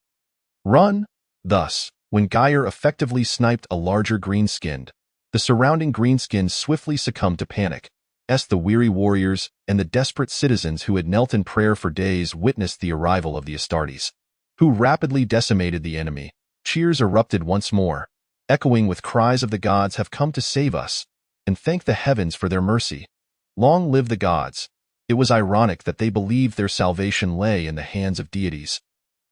Run! Thus, when Geyer effectively sniped a larger green-skinned, the surrounding greenskins swiftly succumbed to panic. The weary warriors and the desperate citizens who had knelt in prayer for days witnessed the arrival of the Astartes, who rapidly decimated the enemy. Cheers erupted once more, echoing with cries of "The gods have come to save us, and thank the heavens for their mercy. Long live the gods." It was ironic that they believed their salvation lay in the hands of deities.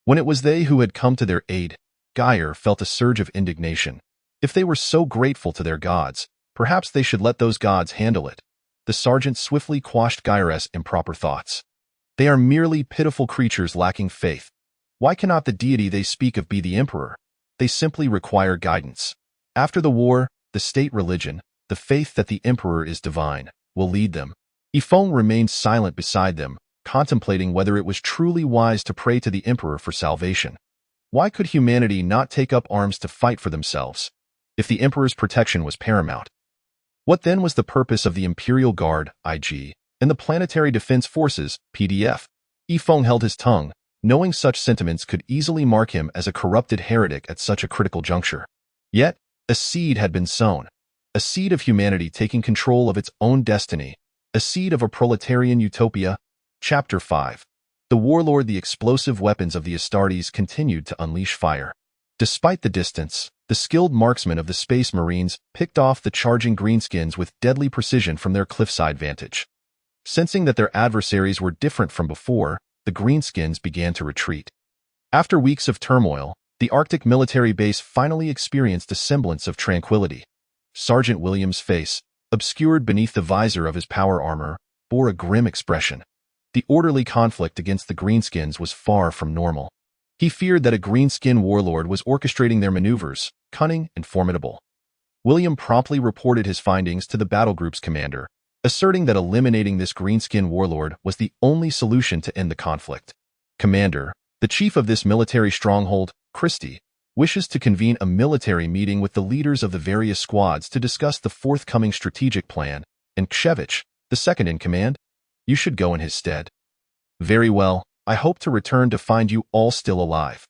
When it was they who had come to their aid, Geyer felt a surge of indignation. If they were so grateful to their gods, perhaps they should let those gods handle it. The sergeant swiftly quashed Geyer's improper thoughts. They are merely pitiful creatures lacking faith. Why cannot the deity they speak of be the emperor? They simply require guidance. After the war, the state religion, the faith that the emperor is divine, will lead them. Yifeng remained silent beside them, contemplating whether it was truly wise to pray to the emperor for salvation. Why could humanity not take up arms to fight for themselves, if the emperor's protection was paramount? What then was the purpose of the Imperial Guard, IG, and the Planetary Defense Forces, PDF? Yifeng held his tongue, knowing such sentiments could easily mark him as a corrupted heretic at such a critical juncture. Yet, a seed had been sown, a seed of humanity taking control of its own destiny, a seed of a proletarian utopia. Chapter 5. The warlord. The explosive weapons of the Astartes continued to unleash fire. Despite the distance, the skilled marksmen of the Space Marines picked off the charging greenskins with deadly precision from their cliffside vantage. Sensing that their adversaries were different from before, the greenskins began to retreat. After weeks of turmoil, the Arctic military base finally experienced a semblance of tranquility. Sergeant Williams' face, obscured beneath the visor of his power armor, bore a grim expression. The orderly conflict against the greenskins was far from normal. He feared that a greenskin warlord was orchestrating their maneuvers, cunning and formidable. William promptly reported his findings to the battle group's commander, asserting that eliminating this greenskin warlord was the only solution to end the conflict. Commander, the chief of this military stronghold, Christie, wishes to convene a military meeting with the leaders of the various squads to discuss the forthcoming strategic plan, and Kshevich, the second in command, you should go in his stead. Very well, I hope to return to find you all still alive.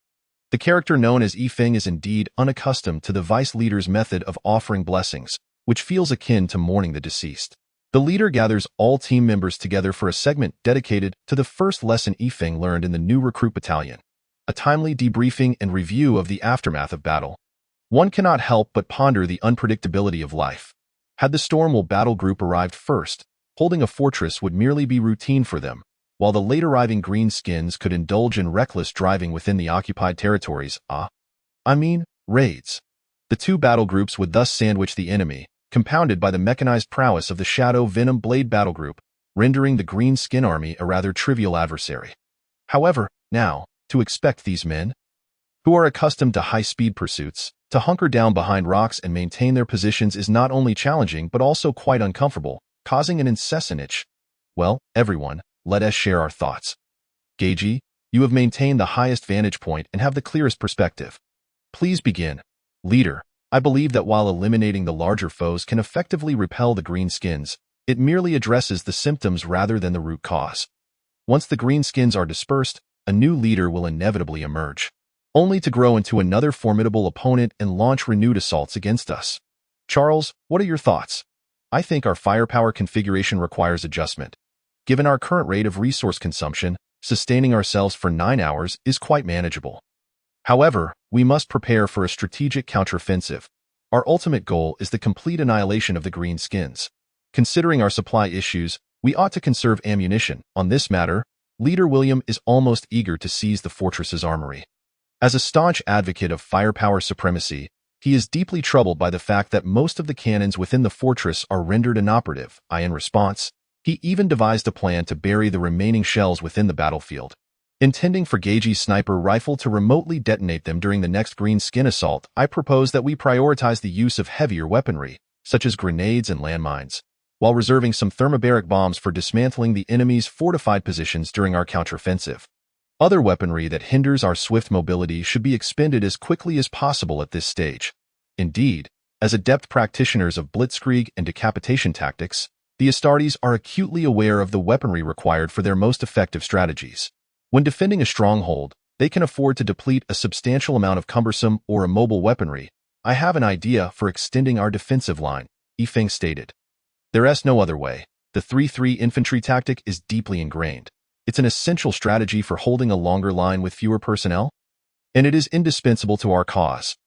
The character known as Yifeng is indeed unaccustomed to the vice leader's method of offering blessings, which feels akin to mourning the deceased. The leader gathers all team members together for a segment dedicated to the first lesson Yifeng learned in the new recruit battalion, a timely debriefing and review of the aftermath of battle. One cannot help but ponder the unpredictability of life. Had the Stormwell battle group arrived first, holding a fortress would merely be routine for them, while the late-arriving greenskins could indulge in reckless driving within the occupied territories, raids. The two battle groups would thus sandwich the enemy, compounded by the mechanized prowess of the Shadow Venom Blade battle group, rendering the Greenskin army a rather trivial adversary. However, now, to expect these men, who are accustomed to high-speed pursuits, to hunker down behind rocks and maintain their positions is not only challenging but also quite uncomfortable, causing an incessant itch. Well, everyone, let us share our thoughts. Geiji, you have maintained the highest vantage point and have the clearest perspective. Please begin. Leader, I believe that while eliminating the larger foes can effectively repel the greenskins, it merely addresses the symptoms rather than the root cause. Once the greenskins are dispersed, a new leader will inevitably emerge, only to grow into another formidable opponent and launch renewed assaults against us. Charles, what are your thoughts? I think our firepower configuration requires adjustment. Given our current rate of resource consumption, sustaining ourselves for 9 hours is quite manageable. However, we must prepare for a strategic counteroffensive. Our ultimate goal is the complete annihilation of the greenskins. Considering our supply issues, we ought to conserve ammunition. On this matter, Leader William is almost eager to seize the fortress's armory. As a staunch advocate of firepower supremacy, he is deeply troubled by the fact that most of the cannons within the fortress are rendered inoperative. In response, he even devised a plan to bury the remaining shells within the battlefield, intending for Gage's sniper rifle to remotely detonate them during the next greenskin assault. I propose that we prioritize the use of heavier weaponry, such as grenades and landmines, while reserving some thermobaric bombs for dismantling the enemy's fortified positions during our counteroffensive. Other weaponry that hinders our swift mobility should be expended as quickly as possible at this stage. Indeed, as adept practitioners of blitzkrieg and decapitation tactics, the Astartes are acutely aware of the weaponry required for their most effective strategies. When defending a stronghold, they can afford to deplete a substantial amount of cumbersome or immobile weaponry. I have an idea for extending our defensive line, Yifeng stated. There's no other way. The 3-3 infantry tactic is deeply ingrained. It's an essential strategy for holding a longer line with fewer personnel, and it is indispensable to our cause.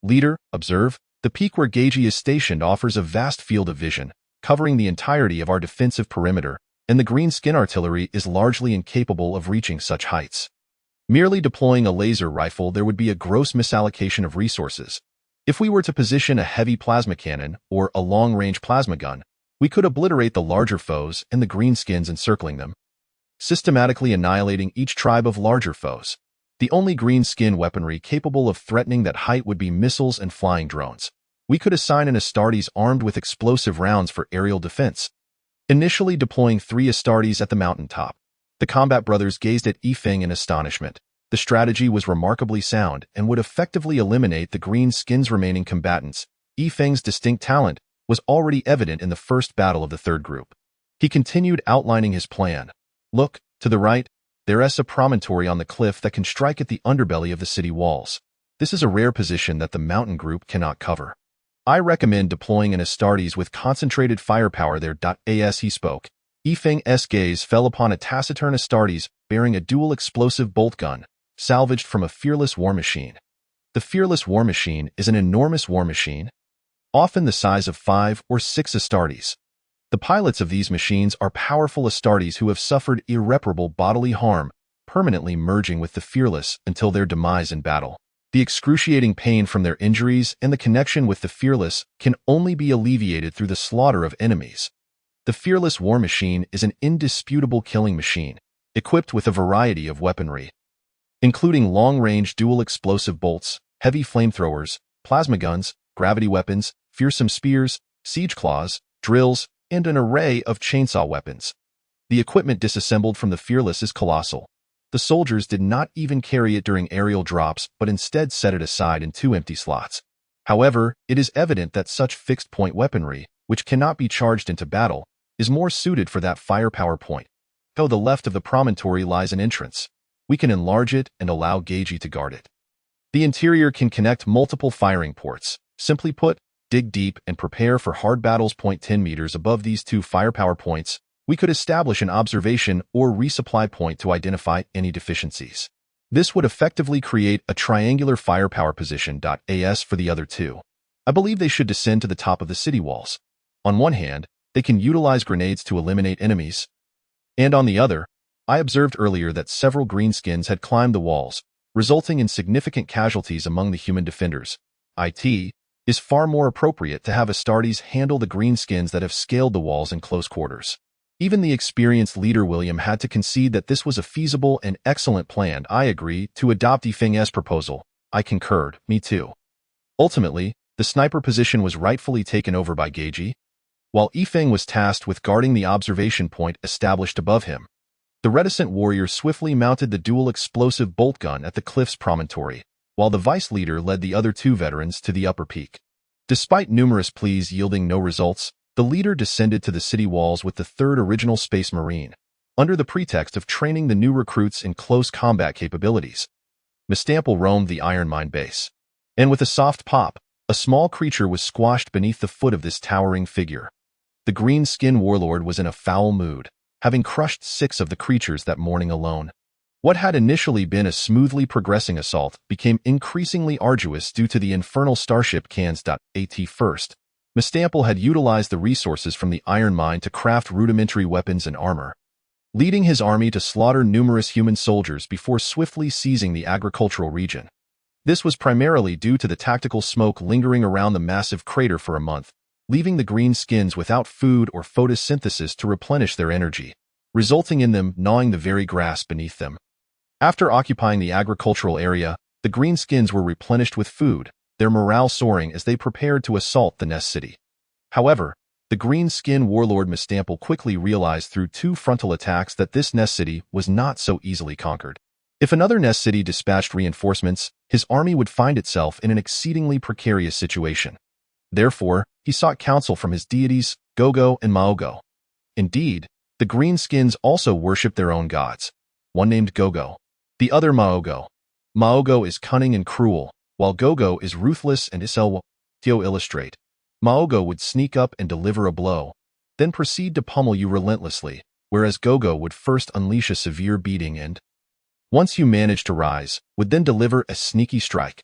Leader, observe, the peak where Gage is stationed offers a vast field of vision, covering the entirety of our defensive perimeter, and the greenskin artillery is largely incapable of reaching such heights. Merely deploying a laser rifle, there would be a gross misallocation of resources. If we were to position a heavy plasma cannon or a long-range plasma gun, we could obliterate the larger foes and the greenskins encircling them, systematically annihilating each tribe of larger foes. The only greenskin weaponry capable of threatening that height would be missiles and flying drones. We could assign an Astartes armed with explosive rounds for aerial defense, initially deploying 3 Astartes at the mountaintop. The combat brothers gazed at Yifeng in astonishment. The strategy was remarkably sound and would effectively eliminate the greenskins' remaining combatants. Yifeng's distinct talent was already evident in the first battle of the third group. He continued outlining his plan. Look, to the right, there's a promontory on the cliff that can strike at the underbelly of the city walls. This is a rare position that the mountain group cannot cover. I recommend deploying an Astartes with concentrated firepower there. As he spoke, Yifeng's gaze fell upon a taciturn Astartes bearing a dual explosive bolt gun, salvaged from a fearless war machine. The fearless war machine is an enormous war machine, often the size of 5 or 6 Astartes. The pilots of these machines are powerful Astartes who have suffered irreparable bodily harm, permanently merging with the fearless until their demise in battle. The excruciating pain from their injuries and the connection with the fearless can only be alleviated through the slaughter of enemies. The fearless war machine is an indisputable killing machine, equipped with a variety of weaponry, including long-range dual explosive bolts, heavy flamethrowers, plasma guns, gravity weapons, fearsome spears, siege claws, drills, and an array of chainsaw weapons. The equipment disassembled from the fearless is colossal. The soldiers did not even carry it during aerial drops, but instead set it aside in 2 empty slots. However, it is evident that such fixed-point weaponry, which cannot be charged into battle, is more suited for that firepower point. To the left of the promontory lies an entrance. We can enlarge it and allow Gage to guard it. The interior can connect multiple firing ports. Simply put, dig deep and prepare for hard battles. 10 meters above these 2 firepower points, we could establish an observation or resupply point to identify any deficiencies. This would effectively create a triangular firepower position. As for the other 2, I believe they should descend to the top of the city walls. On one hand, they can utilize grenades to eliminate enemies, and on the other, I observed earlier that several greenskins had climbed the walls, resulting in significant casualties among the human defenders. It is far more appropriate to have Astartes handle the greenskins that have scaled the walls in close quarters. Even the experienced leader William had to concede that this was a feasible and excellent plan. I agree to adopt Yifeng's proposal. I concurred. Me too. Ultimately, the sniper position was rightfully taken over by Gage, while Yifeng was tasked with guarding the observation point established above him. The reticent warrior swiftly mounted the dual explosive bolt gun at the cliff's promontory, while the vice leader led the other 2 veterans to the upper peak. Despite numerous pleas yielding no results, the leader descended to the city walls with the 3rd original Space Marine, under the pretext of training the new recruits in close combat capabilities. Mistample roamed the iron mine base, and with a soft pop, a small creature was squashed beneath the foot of this towering figure. The green-skin warlord was in a foul mood, having crushed 6 of the creatures that morning alone. What had initially been a smoothly progressing assault became increasingly arduous due to the infernal starship cans. At first, Mistample had utilized the resources from the iron mine to craft rudimentary weapons and armor, leading his army to slaughter numerous human soldiers before swiftly seizing the agricultural region. This was primarily due to the tactical smoke lingering around the massive crater for a month, leaving the greenskins without food or photosynthesis to replenish their energy, resulting in them gnawing the very grass beneath them. After occupying the agricultural area, the greenskins were replenished with food, their morale soaring as they prepared to assault the Nest City. However, the Greenskin warlord Mistample quickly realized through two frontal attacks that this Nest City was not so easily conquered. If another Nest City dispatched reinforcements, his army would find itself in an exceedingly precarious situation. Therefore, he sought counsel from his deities, Gogo and Maogo. Indeed, the Greenskins also worship their own gods, one named Gogo, the other Maogo. Maogo is cunning and cruel, while Gogo is ruthless and iselwa. To illustrate, Maogo would sneak up and deliver a blow, then proceed to pummel you relentlessly, whereas Gogo would first unleash a severe beating and, once you managed to rise, would then deliver a sneaky strike.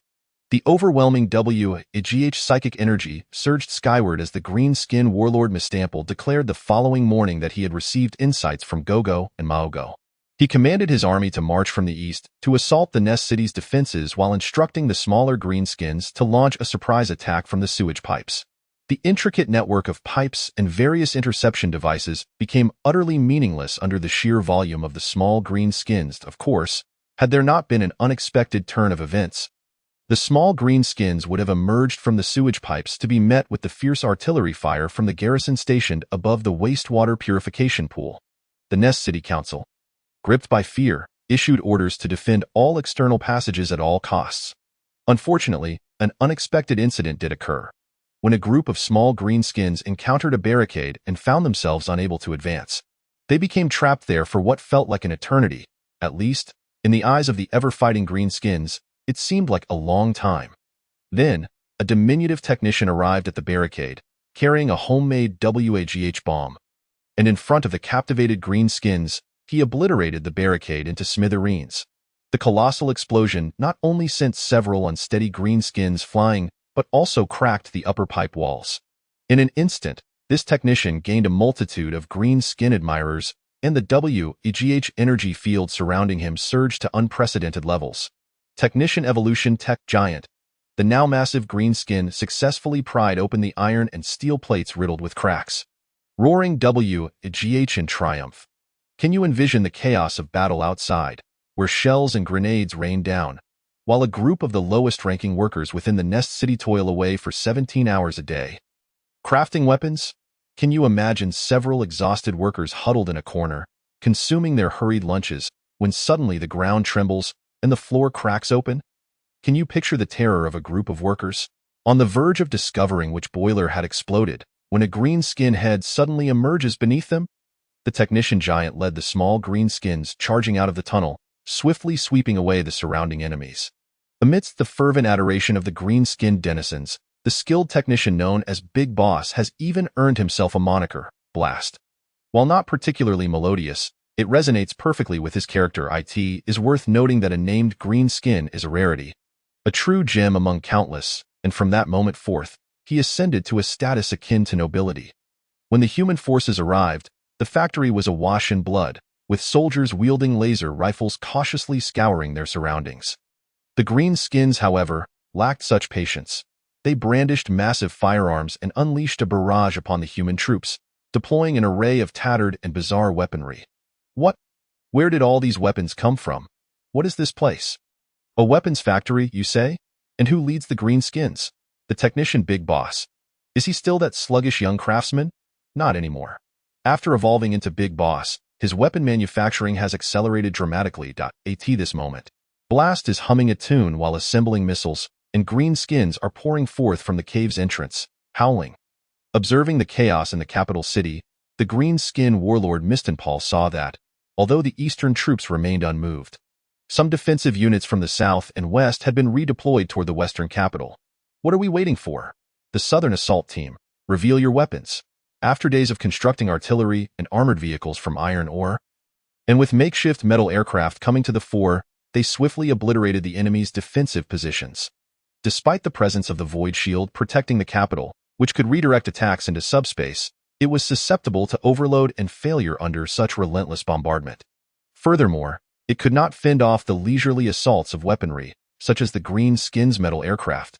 The overwhelming WGH psychic energy surged skyward as the green-skin warlord Mistample declared the following morning that he had received insights from Gogo and Maogo. He commanded his army to march from the east to assault the Nest City's defenses while instructing the smaller greenskins to launch a surprise attack from the sewage pipes. The intricate network of pipes and various interception devices became utterly meaningless under the sheer volume of the small greenskins, of course, had there not been an unexpected turn of events. The small greenskins would have emerged from the sewage pipes to be met with the fierce artillery fire from the garrison stationed above the wastewater purification pool. The Nest City Council, gripped by fear, issued orders to defend all external passages at all costs. Unfortunately, an unexpected incident did occur, when a group of small greenskins encountered a barricade and found themselves unable to advance. They became trapped there for what felt like an eternity. At least, in the eyes of the ever-fighting greenskins, it seemed like a long time. Then, a diminutive technician arrived at the barricade, carrying a homemade WAGH bomb. And in front of the captivated greenskins, he obliterated the barricade into smithereens. The colossal explosion not only sent several unsteady greenskins flying, but also cracked the upper pipe walls. In an instant, this technician gained a multitude of green skin admirers, and the WEGH energy field surrounding him surged to unprecedented levels. Technician Evolution Tech Giant, the now massive green skin successfully pried open the iron and steel plates riddled with cracks. Roaring WEGH in triumph. Can you envision the chaos of battle outside, where shells and grenades rain down, while a group of the lowest-ranking workers within the Nest City toil away for 17 hours a day? Crafting weapons? Can you imagine several exhausted workers huddled in a corner, consuming their hurried lunches, when suddenly the ground trembles and the floor cracks open? Can you picture the terror of a group of workers, on the verge of discovering which boiler had exploded, when a green skin head suddenly emerges beneath them? The technician giant led the small green skins charging out of the tunnel, swiftly sweeping away the surrounding enemies. Amidst the fervent adoration of the green-skinned denizens, the skilled technician known as Big Boss has even earned himself a moniker, Blast. While not particularly melodious, it resonates perfectly with his character. It is worth noting that a named green skin is a rarity, a true gem among countless, and from that moment forth, he ascended to a status akin to nobility. When the human forces arrived, the factory was awash in blood, with soldiers wielding laser rifles cautiously scouring their surroundings. The greenskins, however, lacked such patience. They brandished massive firearms and unleashed a barrage upon the human troops, deploying an array of tattered and bizarre weaponry. What? Where did all these weapons come from? What is this place? A weapons factory, you say? And who leads the greenskins? The technician Big Boss. Is he still that sluggish young craftsman? Not anymore. After evolving into Big Boss, his weapon manufacturing has accelerated dramatically. At this moment, Blast is humming a tune while assembling missiles, and green skins are pouring forth from the cave's entrance, howling. Observing the chaos in the capital city, the green skin warlord Mistample saw that, although the eastern troops remained unmoved, some defensive units from the south and west had been redeployed toward the western capital. What are we waiting for? The southern assault team, reveal your weapons. After days of constructing artillery and armored vehicles from iron ore, And with makeshift metal aircraft coming to the fore, they swiftly obliterated the enemy's defensive positions. Despite the presence of the void shield protecting the capital, which could redirect attacks into subspace, it was susceptible to overload and failure under such relentless bombardment. Furthermore, it could not fend off the leisurely assaults of weaponry, such as the Green Skins metal aircraft.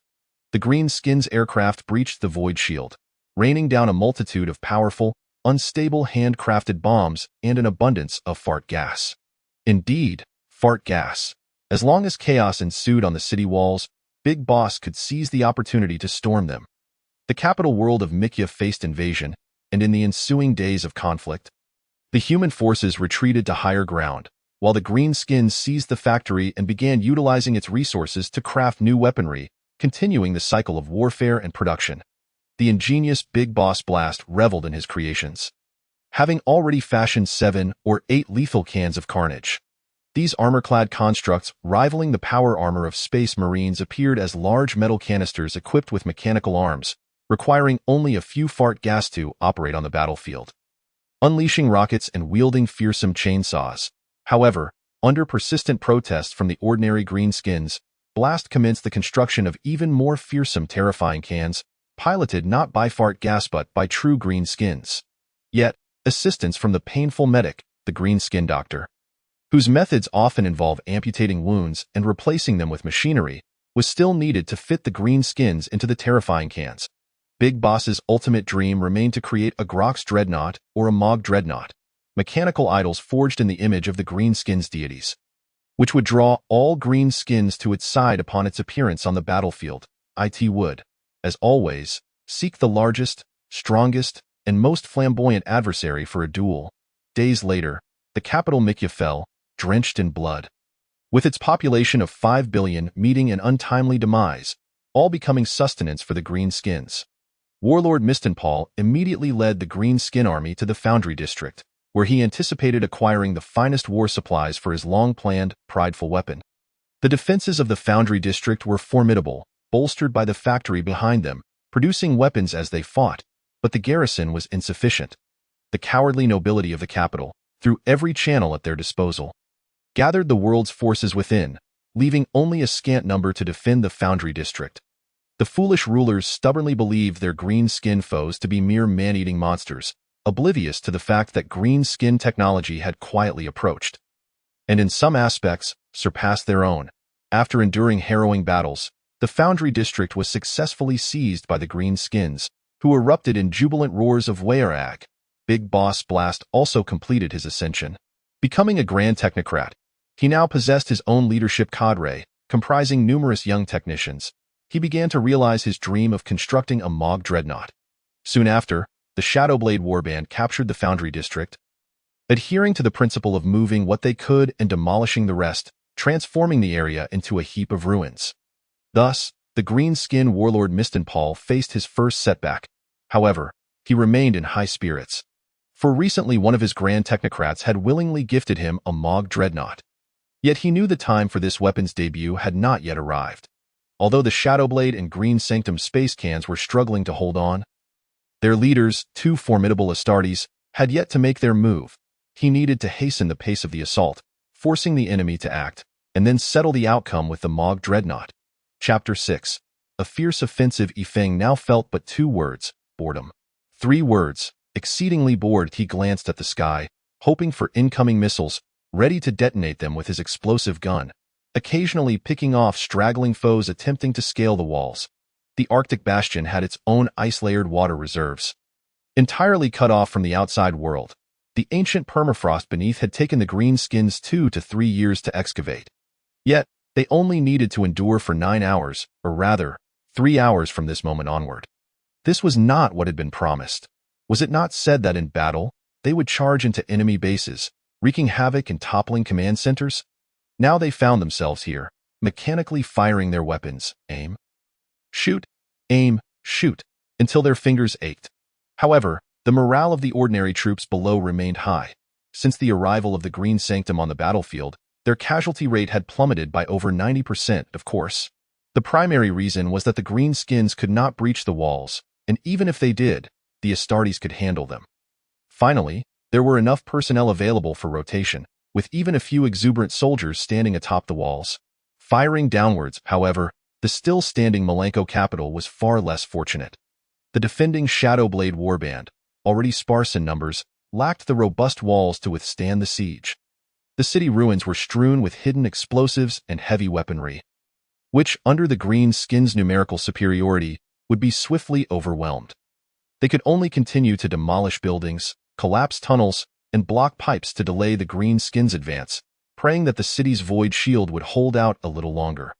The Green Skins aircraft breached the void shield, raining down a multitude of powerful, unstable handcrafted bombs and an abundance of fart gas. Indeed, fart gas. As long as chaos ensued on the city walls, Big Boss could seize the opportunity to storm them. The capital world of Mykia faced invasion, and in the ensuing days of conflict, the human forces retreated to higher ground, while the Green Skins seized the factory and began utilizing its resources to craft new weaponry, continuing the cycle of warfare and production. The ingenious Big Boss Blast reveled in his creations, having already fashioned 7 or 8 lethal cans of carnage. These armor-clad constructs, rivaling the power armor of Space Marines, appeared as large metal canisters equipped with mechanical arms, requiring only a few fart gas to operate on the battlefield. Unleashing rockets and wielding fearsome chainsaws. However, under persistent protests from the ordinary Green Skins, Blast commenced the construction of even more fearsome, terrifying cans, piloted not by fart gas but by true Green Skins. Yet, assistance from the painful medic, the Green Skin Doctor, whose methods often involve amputating wounds and replacing them with machinery, was still needed to fit the Green Skins into the terrifying cans. Big Boss's ultimate dream remained to create a Grox Dreadnought or a Mog Dreadnought, mechanical idols forged in the image of the Green Skins deities, which would draw all Green Skins to its side upon its appearance on the battlefield. It would, as always, seek the largest, strongest, and most flamboyant adversary for a duel. Days later, the capital Mykia fell, drenched in blood, with its population of 5 billion meeting an untimely demise, all becoming sustenance for the Green Skins. Warlord Mistenpaul immediately led the Green Skin army to the Foundry District, where he anticipated acquiring the finest war supplies for his long-planned, prideful weapon. The defenses of the Foundry District were formidable, bolstered by the factory behind them, producing weapons as they fought, but the garrison was insufficient. The cowardly nobility of the capital, through every channel at their disposal, gathered the world's forces within, leaving only a scant number to defend the Foundry District. The foolish rulers stubbornly believed their Green Skin foes to be mere man-eating monsters, oblivious to the fact that Green Skin technology had quietly approached, and in some aspects, surpassed their own. After enduring harrowing battles, the Foundry District was successfully seized by the Green Skins, who erupted in jubilant roars of Wayarag. Big Boss Blast also completed his ascension. Becoming a grand technocrat, he now possessed his own leadership cadre, comprising numerous young technicians. He began to realize his dream of constructing a Mog Dreadnought. Soon after, the Shadowblade Warband captured the Foundry District, adhering to the principle of moving what they could and demolishing the rest, transforming the area into a heap of ruins. Thus, the Green Skin warlord Mistenpaul faced his first setback. However, he remained in high spirits, for recently one of his grand technocrats had willingly gifted him a Mog Dreadnought. Yet he knew the time for this weapon's debut had not yet arrived. Although the Shadowblade and Green Sanctum space cans were struggling to hold on, their leaders, 2 formidable Astartes, had yet to make their move. He needed to hasten the pace of the assault, forcing the enemy to act, and then settle the outcome with the Mog Dreadnought. Chapter 6. A fierce offensive. Yifeng now felt but 2 words: boredom. 3 words. Exceedingly bored, he glanced at the sky, hoping for incoming missiles, ready to detonate them with his explosive gun, occasionally picking off straggling foes attempting to scale the walls. The Arctic Bastion had its own ice-layered water reserves. Entirely cut off from the outside world, the ancient permafrost beneath had taken the Green Skins 2 to 3 years to excavate. Yet, they only needed to endure for 9 hours, or rather, 3 hours from this moment onward. This was not what had been promised. Was it not said that in battle, they would charge into enemy bases, wreaking havoc and toppling command centers? Now they found themselves here, mechanically firing their weapons, aim, shoot, aim, shoot, until their fingers ached. However, the morale of the ordinary troops below remained high. Since the arrival of the Green Sanctum on the battlefield, their casualty rate had plummeted by over 90%, of course. The primary reason was that the Green Skins could not breach the walls, and even if they did, the Astartes could handle them. Finally, there were enough personnel available for rotation, with even a few exuberant soldiers standing atop the walls. Firing downwards, however, the still-standing Malenko capital was far less fortunate. The defending Shadowblade warband, already sparse in numbers, lacked the robust walls to withstand the siege. The city ruins were strewn with hidden explosives and heavy weaponry, which, under the green skins' numerical superiority, would be swiftly overwhelmed. They could only continue to demolish buildings, collapse tunnels, and block pipes to delay the green skins' advance, praying that the city's void shield would hold out a little longer.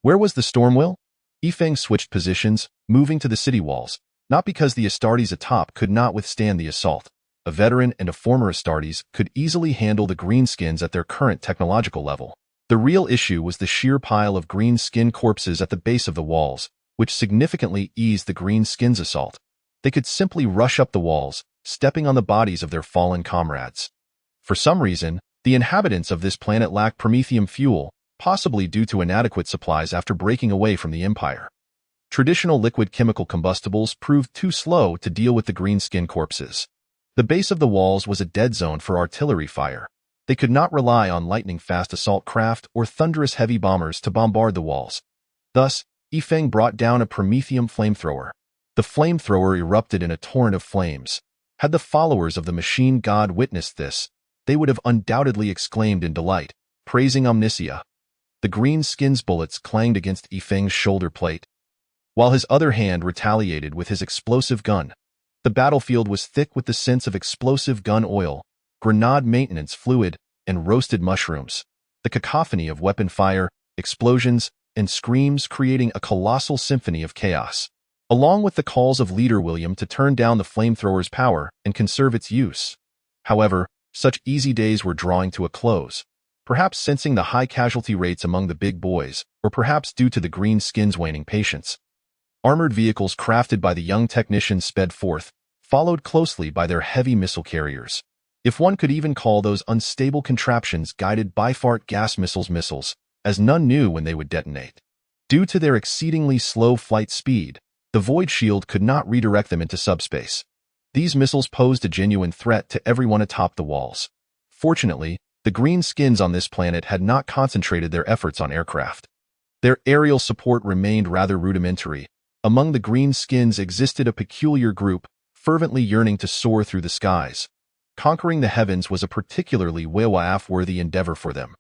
Where was the Stormwill? Yifeng switched positions, moving to the city walls, not because the Astartes atop could not withstand the assault. A veteran and a former Astartes could easily handle the greenskins at their current technological level. The real issue was the sheer pile of green skin corpses at the base of the walls, which significantly eased the green skins' assault. They could simply rush up the walls, stepping on the bodies of their fallen comrades. For some reason, the inhabitants of this planet lacked promethium fuel, possibly due to inadequate supplies after breaking away from the Empire. Traditional liquid chemical combustibles proved too slow to deal with the green skin corpses. The base of the walls was a dead zone for artillery fire. They could not rely on lightning-fast assault craft or thunderous heavy bombers to bombard the walls. Thus, Yifeng brought down a promethium flamethrower. The flamethrower erupted in a torrent of flames. Had the followers of the machine god witnessed this, they would have undoubtedly exclaimed in delight, praising Omnicia. The green skins bullets clanged against Yifeng's shoulder plate, while his other hand retaliated with his explosive gun. The battlefield was thick with the scents of explosive gun oil, grenade maintenance fluid, and roasted mushrooms. The cacophony of weapon fire, explosions, and screams creating a colossal symphony of chaos, along with the calls of Leader William to turn down the flamethrower's power and conserve its use. However, such easy days were drawing to a close, perhaps sensing the high casualty rates among the big boys, or perhaps due to the green skins' waning patience. Armored vehicles crafted by the young technicians sped forth, followed closely by their heavy missile carriers. If one could even call those unstable contraptions guided Bifart gas missiles, as none knew when they would detonate. Due to their exceedingly slow flight speed, the void shield could not redirect them into subspace. These missiles posed a genuine threat to everyone atop the walls. Fortunately, the green skins on this planet had not concentrated their efforts on aircraft. Their aerial support remained rather rudimentary. Among the green skins existed a peculiar group, fervently yearning to soar through the skies. Conquering the heavens was a particularly Wewaaf-worthy endeavor for them.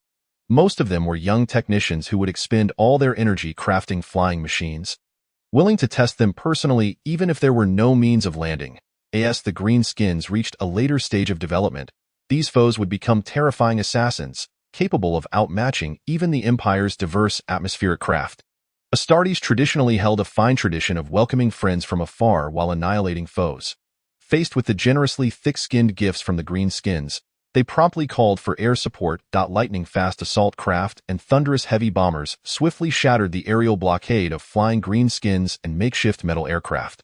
Most of them were young technicians who would expend all their energy crafting flying machines, willing to test them personally even if there were no means of landing. As the green skins reached a later stage of development, these foes would become terrifying assassins, capable of outmatching even the Empire's diverse atmospheric craft. Astartes traditionally held a fine tradition of welcoming friends from afar while annihilating foes. Faced with the generously thick-skinned gifts from the green skins, they promptly called for air support. Lightning-fast assault craft and thunderous heavy bombers swiftly shattered the aerial blockade of flying green skins and makeshift metal aircraft,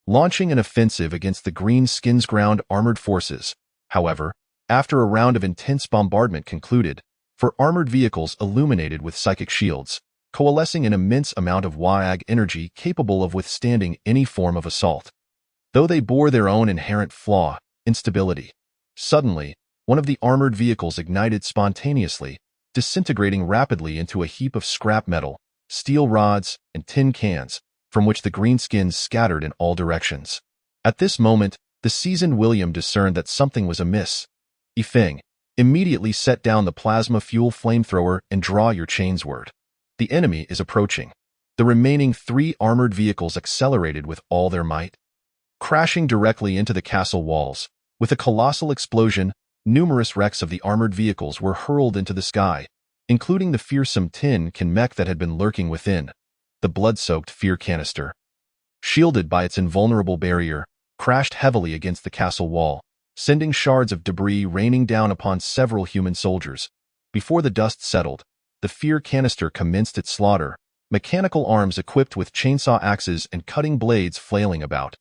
launching an offensive against the green skins' ground armored forces. However, after a round of intense bombardment concluded, for armored vehicles illuminated with psychic shields, coalescing an immense amount of WAAG energy capable of withstanding any form of assault. Though they bore their own inherent flaw, instability. Suddenly, one of the armored vehicles ignited spontaneously, disintegrating rapidly into a heap of scrap metal, steel rods, and tin cans, from which the greenskins scattered in all directions. At this moment, the seasoned William discerned that something was amiss. Yifeng, immediately set down the plasma fuel flamethrower and draw your chains word. The enemy is approaching. The remaining 3 armored vehicles accelerated with all their might, crashing directly into the castle walls. With a colossal explosion, numerous wrecks of the armored vehicles were hurled into the sky, including the fearsome tin can mech that had been lurking within. The blood-soaked fear canister, shielded by its invulnerable barrier, crashed heavily against the castle wall, sending shards of debris raining down upon several human soldiers. Before the dust settled, the fear canister commenced its slaughter, mechanical arms equipped with chainsaw axes and cutting blades flailing about,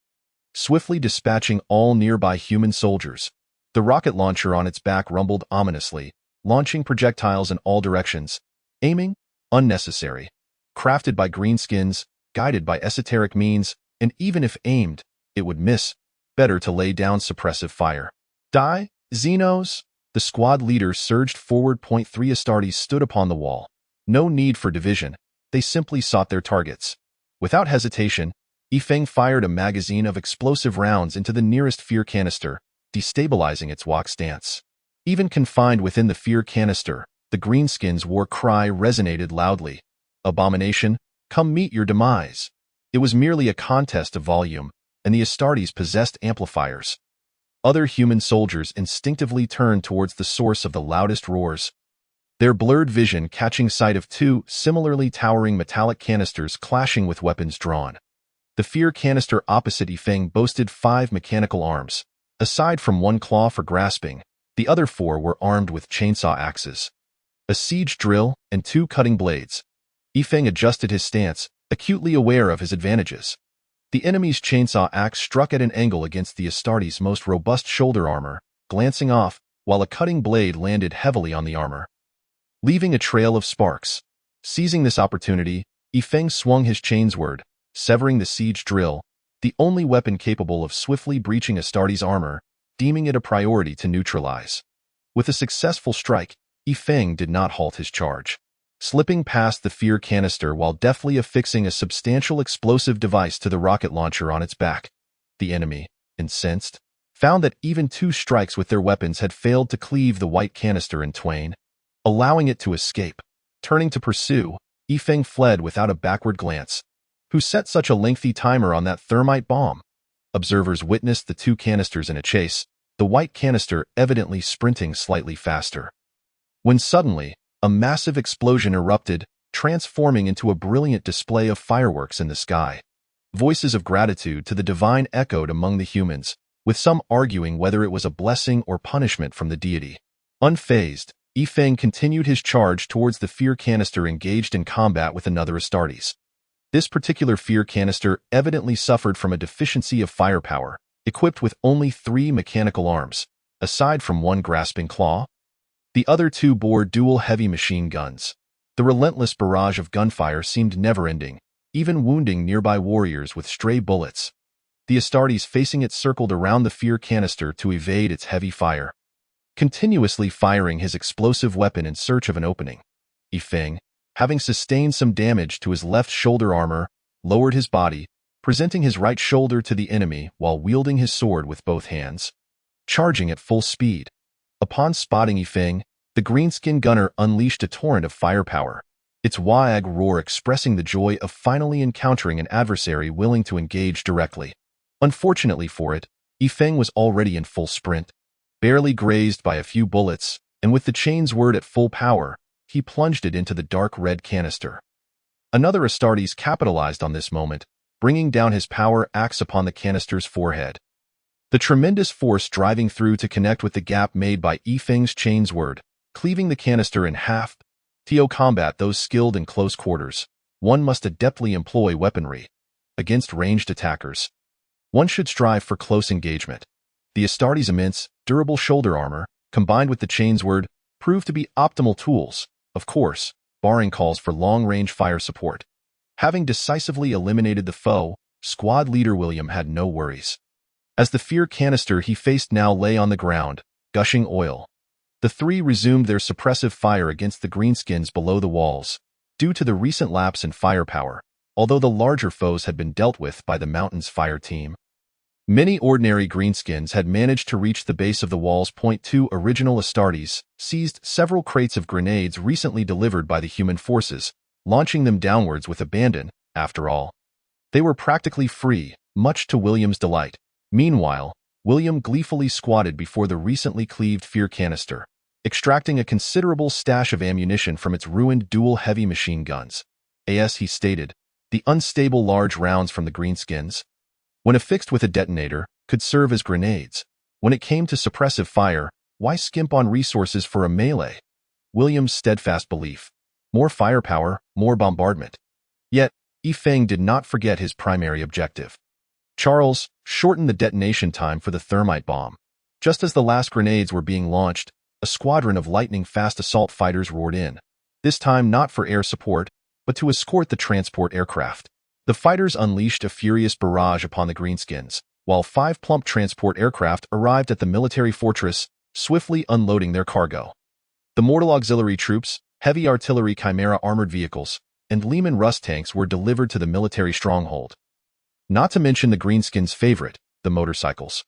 swiftly dispatching all nearby human soldiers. The rocket launcher on its back rumbled ominously, launching projectiles in all directions. Aiming? Unnecessary. Crafted by greenskins, guided by esoteric means, and even if aimed, it would miss. Better to lay down suppressive fire. Die, Xenos! The squad leader surged forward. 3 Astartes stood upon the wall. No need for division. They simply sought their targets. Without hesitation, Yifeng fired a magazine of explosive rounds into the nearest fear canister, destabilizing its walk stance. Even confined within the fear canister, the greenskins' war cry resonated loudly. Abomination, come meet your demise. It was merely a contest of volume, and the Astartes possessed amplifiers. Other human soldiers instinctively turned towards the source of the loudest roars, their blurred vision catching sight of 2 similarly towering metallic canisters clashing with weapons drawn. The fear canister opposite Yifeng boasted 5 mechanical arms. Aside from 1 claw for grasping, the other 4 were armed with chainsaw axes, a siege drill, and 2 cutting blades. Yifeng adjusted his stance, acutely aware of his advantages. The enemy's chainsaw axe struck at an angle against the Astartes' most robust shoulder armor, glancing off, while a cutting blade landed heavily on the armor, leaving a trail of sparks. Seizing this opportunity, Yifeng swung his chainsword, severing the siege drill, the only weapon capable of swiftly breaching Astartes' armor, deeming it a priority to neutralize. With a successful strike, Yifeng did not halt his charge, slipping past the fear canister while deftly affixing a substantial explosive device to the rocket launcher on its back. The enemy, incensed, found that even 2 strikes with their weapons had failed to cleave the white canister in twain, allowing it to escape. Turning to pursue, Yifeng fled without a backward glance. Who set such a lengthy timer on that thermite bomb? Observers witnessed the 2 canisters in a chase, the white canister evidently sprinting slightly faster. When suddenly, a massive explosion erupted, transforming into a brilliant display of fireworks in the sky. Voices of gratitude to the divine echoed among the humans, with some arguing whether it was a blessing or punishment from the deity. Unfazed, Yifeng continued his charge towards the fear canister engaged in combat with another Astartes. This particular fear canister evidently suffered from a deficiency of firepower, equipped with only 3 mechanical arms. Aside from 1 grasping claw, the other 2 bore dual heavy machine guns. The relentless barrage of gunfire seemed never-ending, even wounding nearby warriors with stray bullets. The Astartes facing it circled around the fear canister to evade its heavy fire, continuously firing his explosive weapon in search of an opening. Yifeng, having sustained some damage to his left shoulder armor, lowered his body, presenting his right shoulder to the enemy while wielding his sword with both hands, charging at full speed. Upon spotting Yifeng, the greenskin gunner unleashed a torrent of firepower, its wag roar expressing the joy of finally encountering an adversary willing to engage directly. Unfortunately for it, Yifeng was already in full sprint. Barely grazed by a few bullets, and with the chainsword at full power, he plunged it into the dark red canister. Another Astartes capitalized on this moment, bringing down his power axe upon the canister's forehead. The tremendous force driving through to connect with the gap made by Yifeng's chainsword, cleaving the canister in half. To combat those skilled in close quarters, one must adeptly employ weaponry. Against ranged attackers, one should strive for close engagement. The Astartes' immense, durable shoulder armor, combined with the chainsword, proved to be optimal tools, of course, barring calls for long-range fire support. Having decisively eliminated the foe, squad leader William had no worries. As the fear canister he faced now lay on the ground, gushing oil, the 3 resumed their suppressive fire against the greenskins below the walls, due to the recent lapse in firepower, although the larger foes had been dealt with by the mountain's fire team. Many ordinary greenskins had managed to reach the base of the walls. 2 Original Astartes seized several crates of grenades recently delivered by the human forces, launching them downwards with abandon. After all, they were practically free, much to William's delight. Meanwhile, William gleefully squatted before the recently cleaved fear canister, extracting a considerable stash of ammunition from its ruined dual heavy machine guns. As he stated, the unstable large rounds from the greenskins, when affixed with a detonator, could serve as grenades. When it came to suppressive fire, why skimp on resources for a melee? William's steadfast belief: more firepower, more bombardment. Yet, Yifeng did not forget his primary objective. Charles shortened the detonation time for the thermite bomb. Just as the last grenades were being launched, a squadron of lightning-fast assault fighters roared in, this time not for air support, but to escort the transport aircraft. The fighters unleashed a furious barrage upon the greenskins, while 5 plump transport aircraft arrived at the military fortress, swiftly unloading their cargo. The Mortal Auxiliary troops, heavy artillery Chimera armored vehicles, and Lehman Russ tanks were delivered to the military stronghold. Not to mention the Greenskins' favorite, the motorcycles.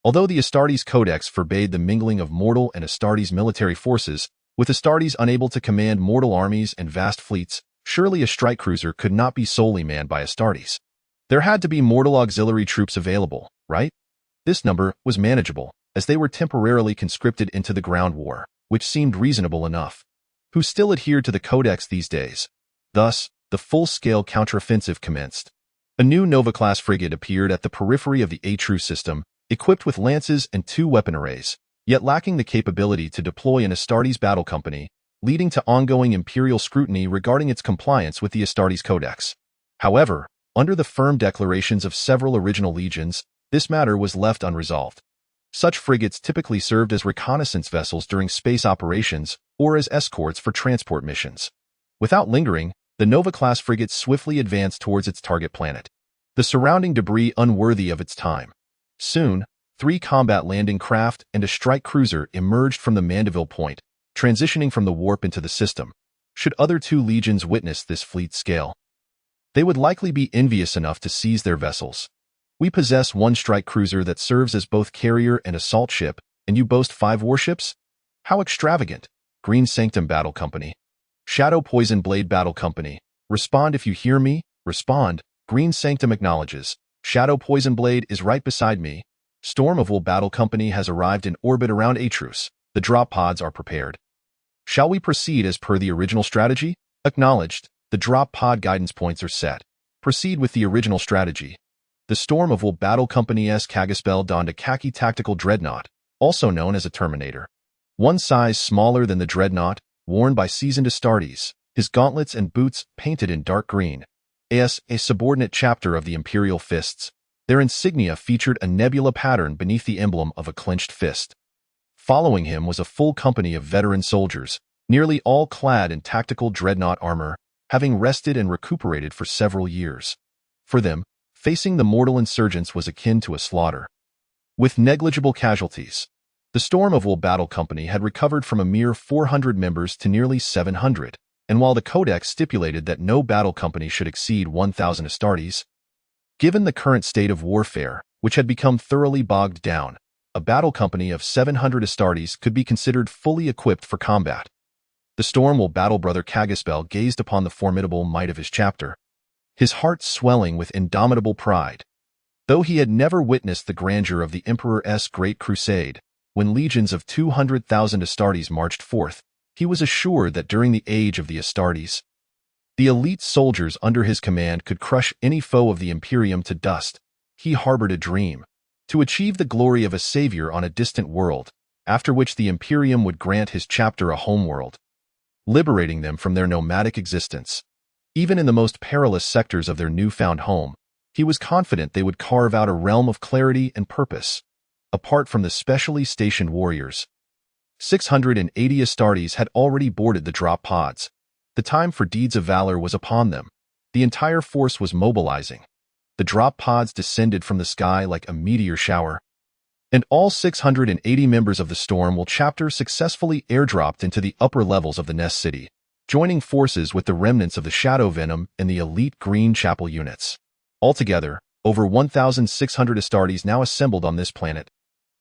Although the Astartes Codex forbade the mingling of mortal and Astartes military forces, with Astartes unable to command mortal armies and vast fleets, surely a strike cruiser could not be solely manned by Astartes. There had to be mortal auxiliary troops available, right? This number was manageable, as they were temporarily conscripted into the ground war, which seemed reasonable enough. Who still adhered to the Codex these days? Thus, the full-scale counteroffensive commenced. A new Nova-class frigate appeared at the periphery of the A-True system, equipped with lances and 2 weapon arrays, yet lacking the capability to deploy an Astartes battle company, leading to ongoing Imperial scrutiny regarding its compliance with the Astartes Codex. However, under the firm declarations of several original legions, this matter was left unresolved. Such frigates typically served as reconnaissance vessels during space operations or as escorts for transport missions. Without lingering, the Nova-class frigate swiftly advanced towards its target planet, the surrounding debris unworthy of its time. Soon, 3 combat landing craft and a strike cruiser emerged from the Mandeville Point, transitioning from the warp into the system. Should other 2 legions witness this fleet scale, they would likely be envious enough to seize their vessels. We possess 1 strike cruiser that serves as both carrier and assault ship, and you boast 5 warships? How extravagant! Green Sanctum Battle Company. Shadow Poison Blade Battle Company. Respond if you hear me. Respond. Green Sanctum acknowledges. Shadow Poison Blade is right beside me. Storm of Wool Battle Company has arrived in orbit around Atrus. The drop pods are prepared. Shall we proceed as per the original strategy? Acknowledged. The drop pod guidance points are set. Proceed with the original strategy. The Storm of Wool Battle Company's Kagaspell donned a khaki tactical dreadnought, also known as a Terminator. 1 size smaller than the dreadnought, worn by seasoned Astartes, his gauntlets and boots painted in dark green. As a subordinate chapter of the Imperial Fists, their insignia featured a nebula pattern beneath the emblem of a clenched fist. Following him was a full company of veteran soldiers, nearly all clad in tactical dreadnought armor, having rested and recuperated for several years. For them, facing the mortal insurgents was akin to a slaughter. With negligible casualties, the Storm of Wool Battle Company had recovered from a mere 400 members to nearly 700, and while the Codex stipulated that no battle company should exceed 1,000 Astartes, given the current state of warfare, which had become thoroughly bogged down, a battle company of 700 Astartes could be considered fully equipped for combat. The Storm Wool Battle Brother Kagaspell gazed upon the formidable might of his chapter, his heart swelling with indomitable pride. Though he had never witnessed the grandeur of the Emperor's Great Crusade, when legions of 200,000 Astartes marched forth, he was assured that during the age of the Astartes, the elite soldiers under his command could crush any foe of the Imperium to dust. He harbored a dream, to achieve the glory of a savior on a distant world, after which the Imperium would grant his chapter a homeworld, liberating them from their nomadic existence. Even in the most perilous sectors of their newfound home, he was confident they would carve out a realm of clarity and purpose. Apart from the specially stationed warriors, 680 Astartes had already boarded the drop pods. The time for deeds of valor was upon them. The entire force was mobilizing. The drop pods descended from the sky like a meteor shower, and all 680 members of the Storm Wool chapter successfully airdropped into the upper levels of the Nest City, joining forces with the remnants of the Shadow Venom and the elite Green Chapel units. Altogether, over 1,600 Astartes now assembled on this planet.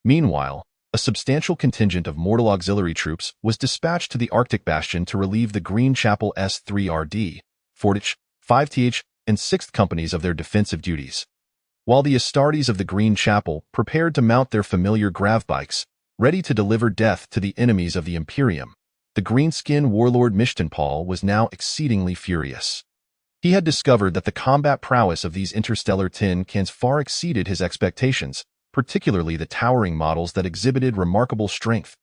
Meanwhile, a substantial contingent of mortal auxiliary troops was dispatched to the Arctic Bastion to relieve the Green Chapel S3RD, 4th, 5th, and 6th companies of their defensive duties. While the Astartes of the Green Chapel prepared to mount their familiar grav bikes, ready to deliver death to the enemies of the Imperium, the greenskin warlord Mishtanpal was now exceedingly furious. He had discovered that the combat prowess of these interstellar tin cans far exceeded his expectations, particularly the towering models that exhibited remarkable strength.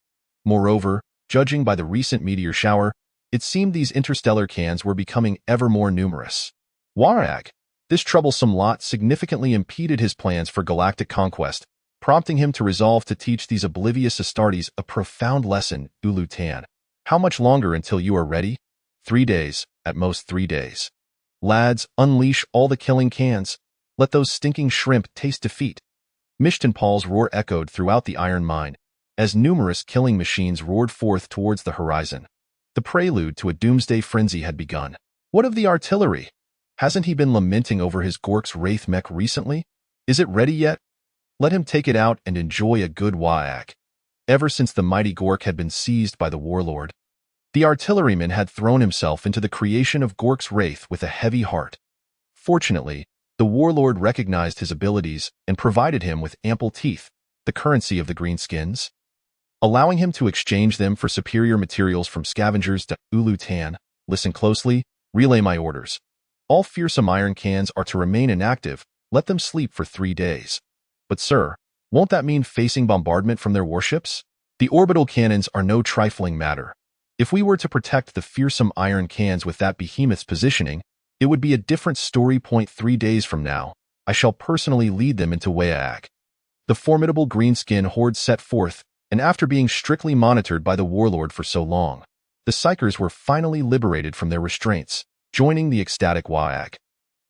Moreover, judging by the recent meteor shower, it seemed these interstellar cans were becoming ever more numerous. Warag, this troublesome lot significantly impeded his plans for galactic conquest, prompting him to resolve to teach these oblivious Astartes a profound lesson. Ulutan, how much longer until you are ready? 3 days, at most 3 days. Lads, unleash all the killing cans. Let those stinking shrimp taste defeat. Mishtanpal's roar echoed throughout the iron mine. as numerous killing machines roared forth towards the horizon. The prelude to a doomsday frenzy had begun. What of the artillery? Hasn't he been lamenting over his Gork's Wraith mech recently? Is it ready yet? Let him take it out and enjoy a good whack. Ever since the mighty Gork had been seized by the warlord, the artilleryman had thrown himself into the creation of Gork's Wraith with a heavy heart. Fortunately, the warlord recognized his abilities and provided him with ample teeth, the currency of the greenskins, allowing him to exchange them for superior materials from scavengers to Ulu Tan. Listen closely, relay my orders. All fearsome iron cans are to remain inactive, let them sleep for 3 days. But sir, won't that mean facing bombardment from their warships? The orbital cannons are no trifling matter. If we were to protect the fearsome iron cans with that behemoth's positioning, it would be a different story. 3 days from now, I shall personally lead them into Wayak. The formidable greenskin horde set forth, and after being strictly monitored by the warlord for so long, the Psykers were finally liberated from their restraints, joining the ecstatic Wayak.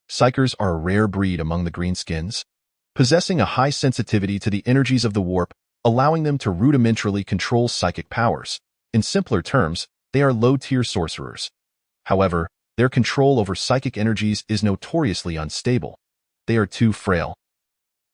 Psykers are a rare breed among the greenskins, possessing a high sensitivity to the energies of the warp, allowing them to rudimentarily control psychic powers. In simpler terms, they are low-tier sorcerers. However, their control over psychic energies is notoriously unstable. They are too frail,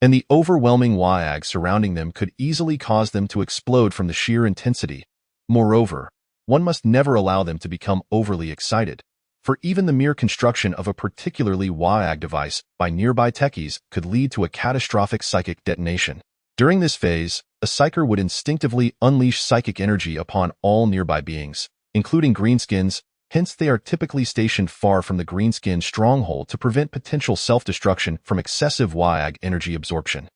and the overwhelming Waag surrounding them could easily cause them to explode from the sheer intensity. Moreover, one must never allow them to become overly excited, for even the mere construction of a particularly Waag device by nearby techies could lead to a catastrophic psychic detonation. During this phase, a Psyker would instinctively unleash psychic energy upon all nearby beings, including greenskins, hence they are typically stationed far from the greenskin stronghold to prevent potential self-destruction from excessive Waag energy absorption.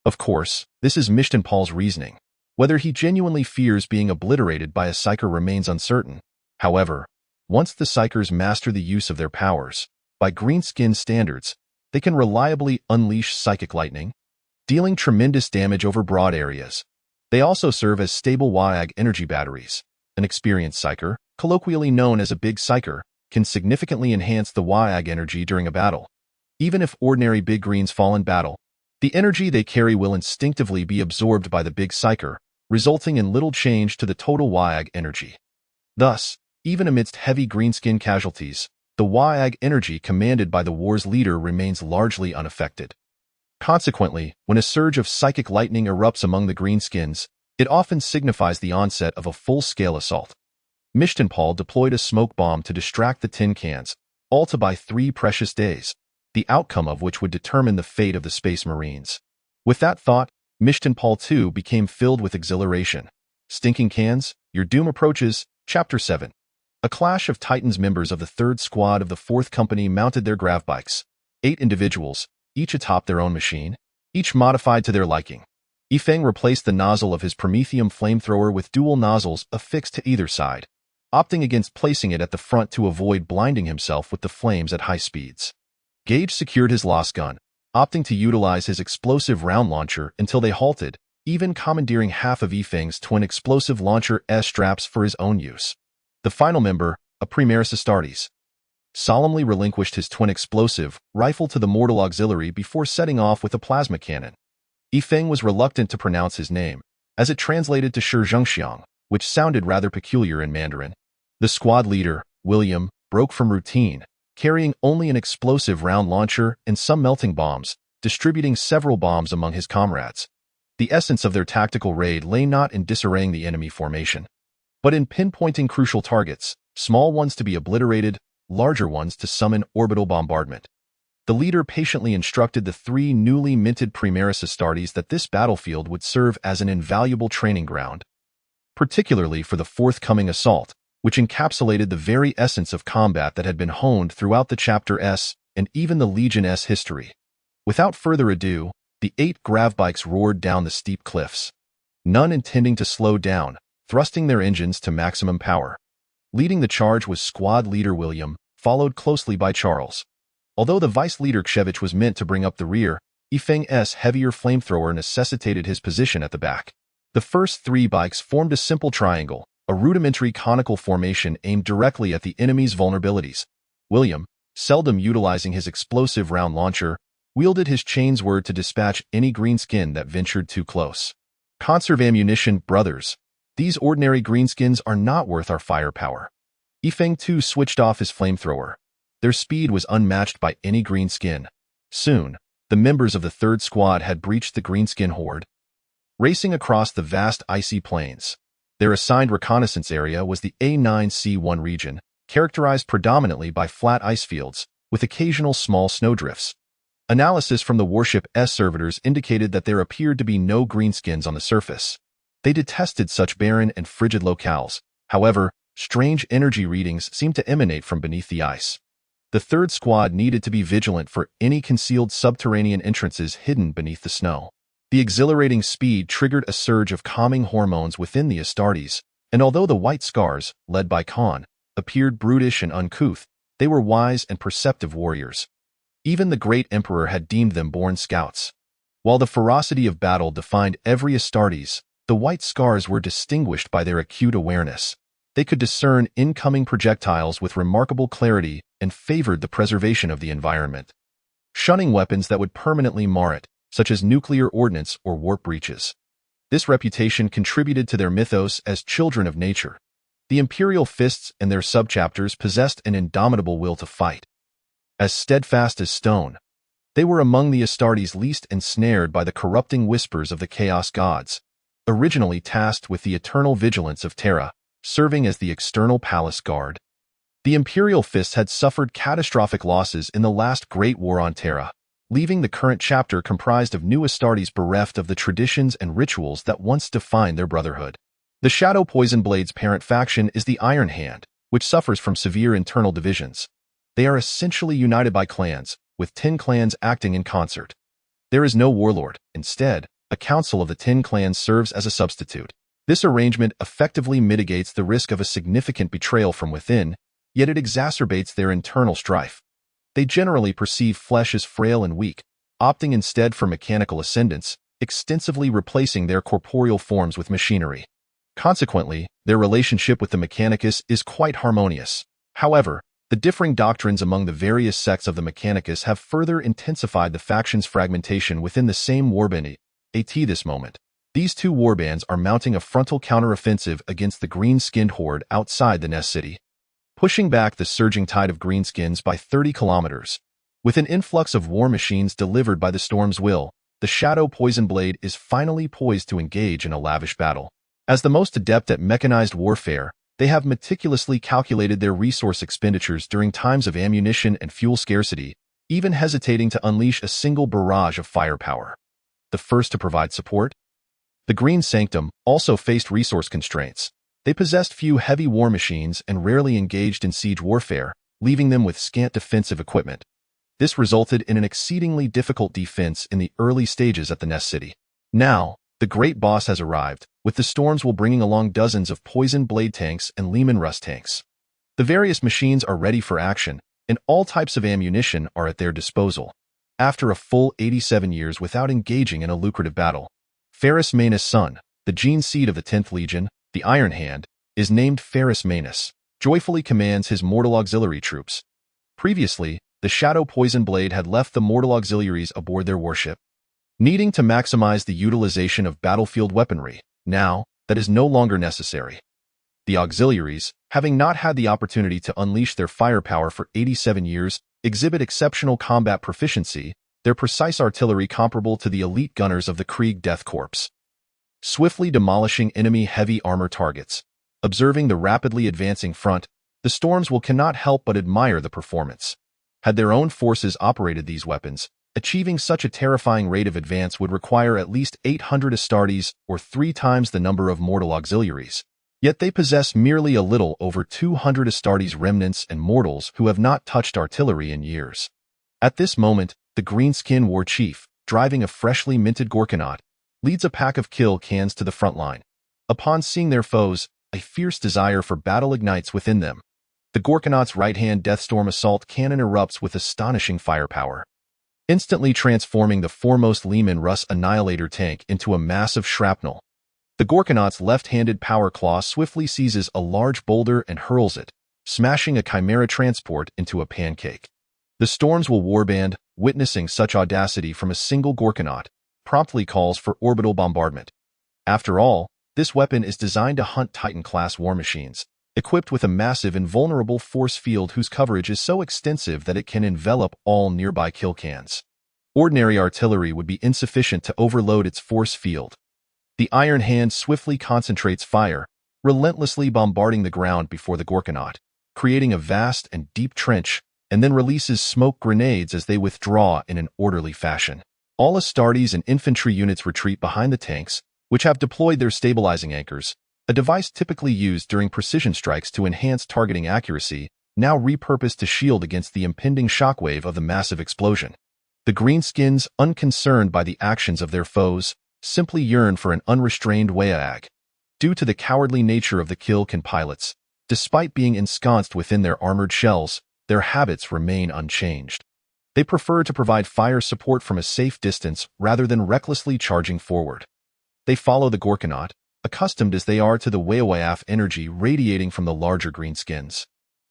Of course, this is Mishtanpal's reasoning. Whether he genuinely fears being obliterated by a Psyker remains uncertain. However, once the Psykers master the use of their powers, by greenskin standards, they can reliably unleash psychic lightning, dealing tremendous damage over broad areas. They also serve as stable Waag energy batteries. An experienced Psyker, colloquially known as a big Psyker, can significantly enhance the Waag energy during a battle. Even if ordinary big greens fall in battle, the energy they carry will instinctively be absorbed by the big Psyker, resulting in little change to the total Waag energy. Thus, even amidst heavy greenskin casualties, the Waag energy commanded by the war's leader remains largely unaffected. Consequently, when a surge of psychic lightning erupts among the greenskins, it often signifies the onset of a full-scale assault. Mishtanpal deployed a smoke bomb to distract the tin cans, all to buy 3 precious days, the outcome of which would determine the fate of the Space Marines. With that thought, Mishtanpal too became filled with exhilaration. Stinking cans, your doom approaches. Chapter 7. A clash of Titans. Members of the 3rd Squad of the 4th Company mounted their grav bikes. 8 individuals, each atop their own machine, each modified to their liking. Yifeng replaced the nozzle of his Prometheum flamethrower with dual nozzles affixed to either side, opting against placing it at the front to avoid blinding himself with the flames at high speeds. Gage secured his lost gun, opting to utilize his explosive round launcher until they halted, even commandeering half of Yifeng's twin explosive launcher S-straps for his own use. The final member, a Primaris Astartes, solemnly relinquished his twin explosive rifle to the mortal auxiliary before setting off with a plasma cannon. Yifeng was reluctant to pronounce his name, as it translated to Shizhengxiang, which sounded rather peculiar in Mandarin. The squad leader, William, broke from routine, carrying only an explosive round launcher and some melting bombs, distributing several bombs among his comrades. The essence of their tactical raid lay not in disarraying the enemy formation, but in pinpointing crucial targets, small ones to be obliterated, larger ones to summon orbital bombardment. The leader patiently instructed the 3 newly minted Primaris Astartes that this battlefield would serve as an invaluable training ground, particularly for the forthcoming assault, which encapsulated the very essence of combat that had been honed throughout the Chapter S and even the Legion S history. Without further ado, the 8 grav bikes roared down the steep cliffs, none intending to slow down, thrusting their engines to maximum power. Leading the charge was squad leader William, followed closely by Charles. Although the vice leader Kshevich was meant to bring up the rear, Yifeng's heavier flamethrower necessitated his position at the back. The first 3 bikes formed a simple triangle, a rudimentary conical formation aimed directly at the enemy's vulnerabilities. William, seldom utilizing his explosive round launcher, wielded his chainsword to dispatch any greenskin that ventured too close. Conserve ammunition, brothers. These ordinary greenskins are not worth our firepower. Yifeng too switched off his flamethrower. Their speed was unmatched by any greenskin. Soon, the members of the third squad had breached the greenskin horde, racing across the vast icy plains. Their assigned reconnaissance area was the A9C1 region, characterized predominantly by flat ice fields, with occasional small snowdrifts. Analysis from the warship S servitors indicated that there appeared to be no greenskins on the surface. They detested such barren and frigid locales. However, strange energy readings seemed to emanate from beneath the ice. The third squad needed to be vigilant for any concealed subterranean entrances hidden beneath the snow. The exhilarating speed triggered a surge of calming hormones within the Astartes, and although the White Scars, led by Khan, appeared brutish and uncouth, they were wise and perceptive warriors. Even the great emperor had deemed them born scouts. While the ferocity of battle defined every Astartes, the White Scars were distinguished by their acute awareness. They could discern incoming projectiles with remarkable clarity and favored the preservation of the environment, shunning weapons that would permanently mar it, such as nuclear ordnance or warp breaches. This reputation contributed to their mythos as children of nature. The Imperial Fists and their subchapters possessed an indomitable will to fight. As steadfast as stone, they were among the Astartes least ensnared by the corrupting whispers of the Chaos Gods, originally tasked with the eternal vigilance of Terra, serving as the external palace guard. The Imperial Fists had suffered catastrophic losses in the last Great War on Terra, leaving the current chapter comprised of new Astartes bereft of the traditions and rituals that once defined their brotherhood. The Shadow Poison Blade's parent faction is the Iron Hand, which suffers from severe internal divisions. They are essentially united by clans, with 10 clans acting in concert. There is no warlord. Instead, a council of the 10 clans serves as a substitute. This arrangement effectively mitigates the risk of a significant betrayal from within, yet it exacerbates their internal strife. They generally perceive flesh as frail and weak, opting instead for mechanical ascendance, extensively replacing their corporeal forms with machinery. Consequently, their relationship with the Mechanicus is quite harmonious. However, the differing doctrines among the various sects of the Mechanicus have further intensified the faction's fragmentation within the same warband. At this moment, these two warbands are mounting a frontal counteroffensive against the green-skinned horde outside the Nest City, pushing back the surging tide of greenskins by 30 kilometers. With an influx of war machines delivered by the Storm's will, the Shadow Poison Blade is finally poised to engage in a lavish battle. As the most adept at mechanized warfare, they have meticulously calculated their resource expenditures during times of ammunition and fuel scarcity, even hesitating to unleash a single barrage of firepower. The first to provide support, the Green Sanctum, also faced resource constraints. They possessed few heavy war machines and rarely engaged in siege warfare, leaving them with scant defensive equipment. This resulted in an exceedingly difficult defense in the early stages at the Nest City. Now, the Great Boss has arrived, with the Storms will bringing along dozens of Poison Blade tanks and Lehman Russ tanks. The various machines are ready for action, and all types of ammunition are at their disposal. After a full 87 years without engaging in a lucrative battle, Ferrus Manus' son, the gene seed of the 10th Legion, the Iron Hand, is named Ferrus Manus, joyfully commands his mortal auxiliary troops. Previously, the Shadow Poison Blade had left the mortal auxiliaries aboard their warship, needing to maximize the utilization of battlefield weaponry. Now, that is no longer necessary. The auxiliaries, having not had the opportunity to unleash their firepower for 87 years, exhibit exceptional combat proficiency, their precise artillery comparable to the elite gunners of the Krieg Death Corps, swiftly demolishing enemy heavy armor targets. Observing the rapidly advancing front, the Storms will cannot help but admire the performance. Had their own forces operated these weapons, achieving such a terrifying rate of advance would require at least 800 Astartes or 3 times the number of mortal auxiliaries. Yet they possess merely a little over 200 Astartes remnants and mortals who have not touched artillery in years. At this moment, the Greenskin War Chief, driving a freshly minted Gorkanaut, leads a pack of kill cans to the front line. Upon seeing their foes, a fierce desire for battle ignites within them. The Gorkanaut's right-hand Deathstorm assault cannon erupts with astonishing firepower, instantly transforming the foremost Lehman Russ Annihilator tank into a mass of shrapnel. The Gorkanaut's left-handed power claw swiftly seizes a large boulder and hurls it, smashing a Chimera transport into a pancake. The Storms will warband, witnessing such audacity from a single Gorkanaut, promptly calls for orbital bombardment. After all, this weapon is designed to hunt Titan-class war machines, equipped with a massive invulnerable force field whose coverage is so extensive that it can envelop all nearby kill cans. Ordinary artillery would be insufficient to overload its force field. The Iron Hand swiftly concentrates fire, relentlessly bombarding the ground before the Gorkanaut, creating a vast and deep trench, and then releases smoke grenades as they withdraw in an orderly fashion. All Astartes and infantry units retreat behind the tanks, which have deployed their stabilizing anchors, a device typically used during precision strikes to enhance targeting accuracy, now repurposed to shield against the impending shockwave of the massive explosion. The Greenskins, unconcerned by the actions of their foes, simply yearn for an unrestrained Waag. Due to the cowardly nature of the Kilkan pilots, despite being ensconced within their armored shells, their habits remain unchanged. They prefer to provide fire support from a safe distance rather than recklessly charging forward. They follow the Gorkanaut, accustomed as they are to the Waaf energy radiating from the larger Greenskins.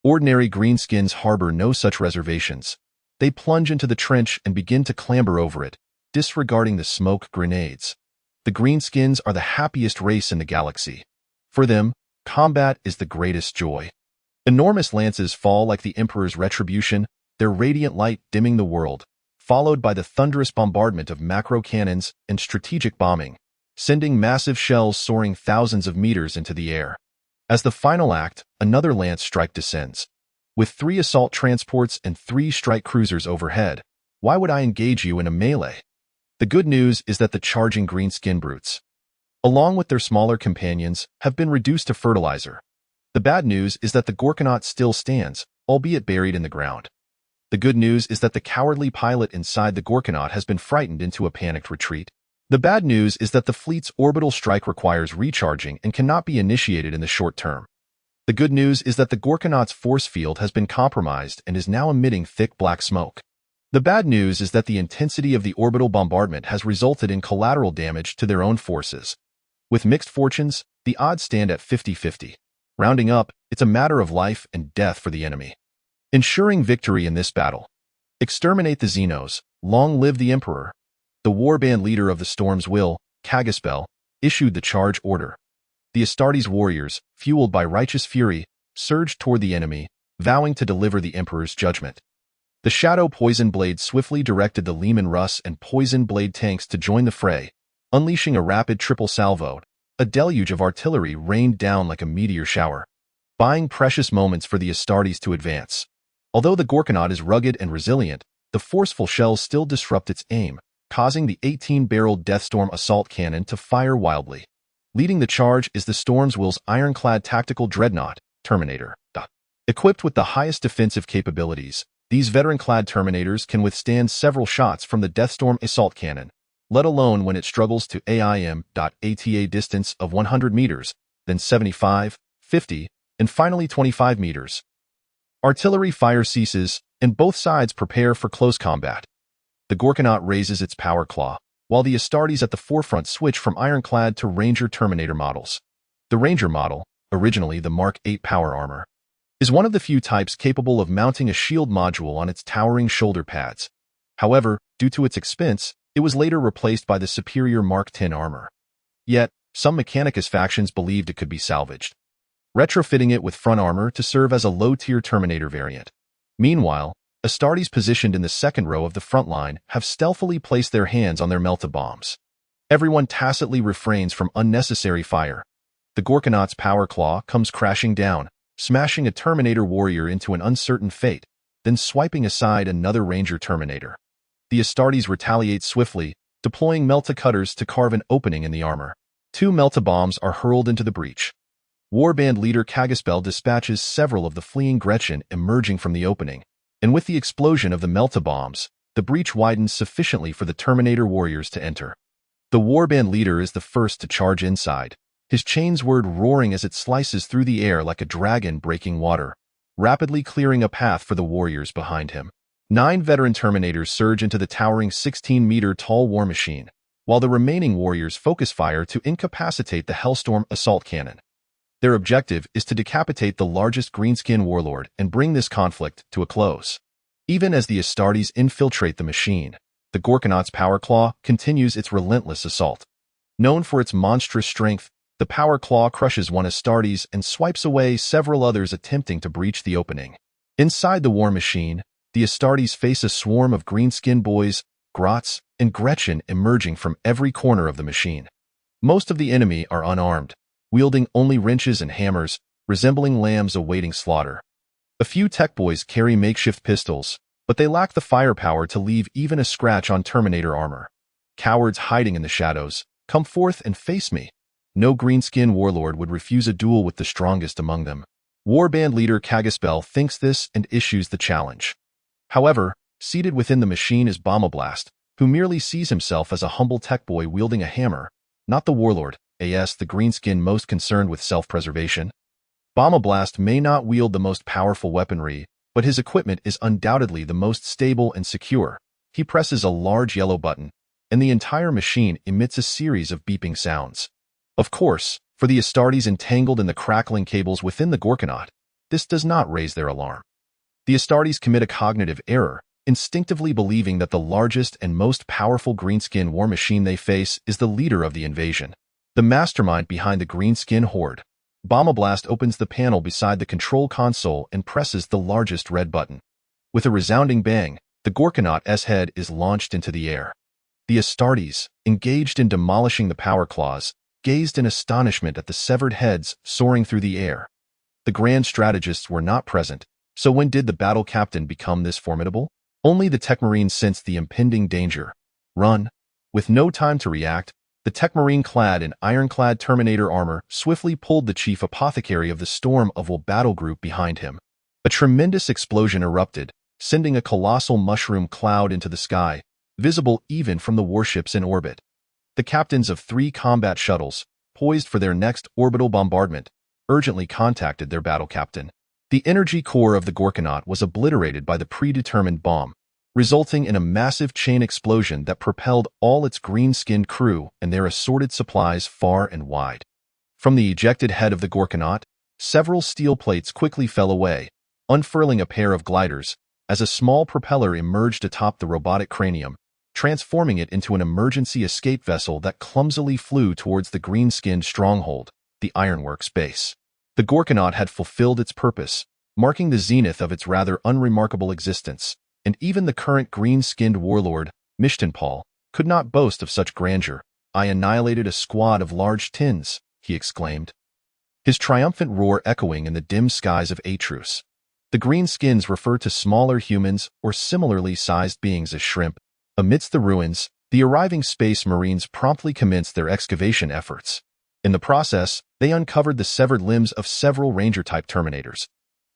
Ordinary Greenskins harbor no such reservations. They plunge into the trench and begin to clamber over it, disregarding the smoke grenades. The Greenskins are the happiest race in the galaxy. For them, combat is the greatest joy. Enormous lances fall like the Emperor's retribution, their radiant light dimming the world, followed by the thunderous bombardment of macro cannons and strategic bombing, sending massive shells soaring thousands of meters into the air. As the final act, another lance strike descends. With 3 assault transports and 3 strike cruisers overhead, why would I engage you in a melee? The good news is that the charging Greenskin brutes, along with their smaller companions, have been reduced to fertilizer. The bad news is that the Gorkanaut still stands, albeit buried in the ground. The good news is that the cowardly pilot inside the Gorkanaut has been frightened into a panicked retreat. The bad news is that the fleet's orbital strike requires recharging and cannot be initiated in the short term. The good news is that the Gorkanaut's force field has been compromised and is now emitting thick black smoke. The bad news is that the intensity of the orbital bombardment has resulted in collateral damage to their own forces. With mixed fortunes, the odds stand at 50-50. Rounding up, it's a matter of life and death for the enemy. Ensuring victory in this battle. Exterminate the Xenos, long live the Emperor. The warband leader of the Storm's Will, Kagaspel, issued the charge order. The Astartes warriors, fueled by righteous fury, surged toward the enemy, vowing to deliver the Emperor's judgment. The Shadow Poison Blade swiftly directed the Leman Russ and Poison Blade tanks to join the fray, unleashing a rapid triple salvo. A deluge of artillery rained down like a meteor shower, buying precious moments for the Astartes to advance. Although the Gorkanaut is rugged and resilient, the forceful shells still disrupt its aim, causing the 18-barreled Deathstorm assault cannon to fire wildly. Leading the charge is the Storm's Will's ironclad tactical dreadnought, Terminator. Equipped with the highest defensive capabilities, these veteran-clad Terminators can withstand several shots from the Deathstorm assault cannon, let alone when it struggles to AIM.ATA distance of 100 meters, then 75, 50, and finally 25 meters. Artillery fire ceases, and both sides prepare for close combat. The Gorkanaut raises its power claw, while the Astartes at the forefront switch from ironclad to Ranger Terminator models. The Ranger model, originally the Mark 8 power armor, is one of the few types capable of mounting a shield module on its towering shoulder pads. However, due to its expense, it was later replaced by the superior Mark 10 armor. Yet, some Mechanicus factions believed it could be salvaged, retrofitting it with front armor to serve as a low-tier Terminator variant. Meanwhile, Astartes positioned in the second row of the front line have stealthily placed their hands on their melta-bombs. Everyone tacitly refrains from unnecessary fire. The Gorkanaut's power claw comes crashing down, smashing a Terminator warrior into an uncertain fate, then swiping aside another Ranger Terminator. The Astartes retaliate swiftly, deploying melta cutters to carve an opening in the armor. 2 melta bombs are hurled into the breach. Warband leader Kagaspel dispatches several of the fleeing Gretchen emerging from the opening, and with the explosion of the melta bombs, the breach widens sufficiently for the Terminator warriors to enter. The warband leader is the first to charge inside, his chainsword roaring as it slices through the air like a dragon breaking water, rapidly clearing a path for the warriors behind him. 9 veteran Terminators surge into the towering 16-meter-tall war machine, while the remaining warriors focus fire to incapacitate the Hellstorm assault cannon. Their objective is to decapitate the largest Greenskin warlord and bring this conflict to a close. Even as the Astartes infiltrate the machine, the Gorkanaut's power claw continues its relentless assault. Known for its monstrous strength, the power claw crushes one Astartes and swipes away several others attempting to breach the opening. Inside the war machine, the Astartes face a swarm of green-skinned boys, Grots, and Gretchen emerging from every corner of the machine. Most of the enemy are unarmed, wielding only wrenches and hammers, resembling lambs awaiting slaughter. A few tech boys carry makeshift pistols, but they lack the firepower to leave even a scratch on Terminator armor. Cowards hiding in the shadows, come forth and face me. No greenskin warlord would refuse a duel with the strongest among them. Warband leader Kagispel thinks this and issues the challenge. However, seated within the machine is Bombablast, who merely sees himself as a humble tech boy wielding a hammer, not the warlord, the greenskin most concerned with self-preservation. Bombablast may not wield the most powerful weaponry, but his equipment is undoubtedly the most stable and secure. He presses a large yellow button, and the entire machine emits a series of beeping sounds. Of course, for the Astartes entangled in the crackling cables within the Gorkanaut, this does not raise their alarm. The Astartes commit a cognitive error, instinctively believing that the largest and most powerful greenskin war machine they face is the leader of the invasion, the mastermind behind the greenskin horde. Bombablast opens the panel beside the control console and presses the largest red button. With a resounding bang, the Gorkanaut's head is launched into the air. The Astartes, engaged in demolishing the power claws, gazed in astonishment at the severed heads soaring through the air. The grand strategists were not present, so when did the battle captain become this formidable? Only the Techmarine sensed the impending danger. Run! With no time to react, the Techmarine clad in ironclad Terminator armor swiftly pulled the chief apothecary of the Storm of Will battle group behind him. A tremendous explosion erupted, sending a colossal mushroom cloud into the sky, visible even from the warships in orbit. The captains of 3 combat shuttles, poised for their next orbital bombardment, urgently contacted their battle captain. The energy core of the Gorkanaut was obliterated by the predetermined bomb, resulting in a massive chain explosion that propelled all its green-skinned crew and their assorted supplies far and wide. From the ejected head of the Gorkanaut, several steel plates quickly fell away, unfurling a pair of gliders, as a small propeller emerged atop the robotic cranium, transforming it into an emergency escape vessel that clumsily flew towards the green-skinned stronghold, the Ironworks base. The Gorkanaut had fulfilled its purpose, marking the zenith of its rather unremarkable existence, and even the current green-skinned warlord, Mishtanpal, could not boast of such grandeur. "I annihilated a squad of large tins," he exclaimed, his triumphant roar echoing in the dim skies of Atrus. The greenskins refer to smaller humans or similarly sized beings as shrimp. Amidst the ruins, the arriving Space Marines promptly commenced their excavation efforts. In the process, they uncovered the severed limbs of several Ranger-type Terminators.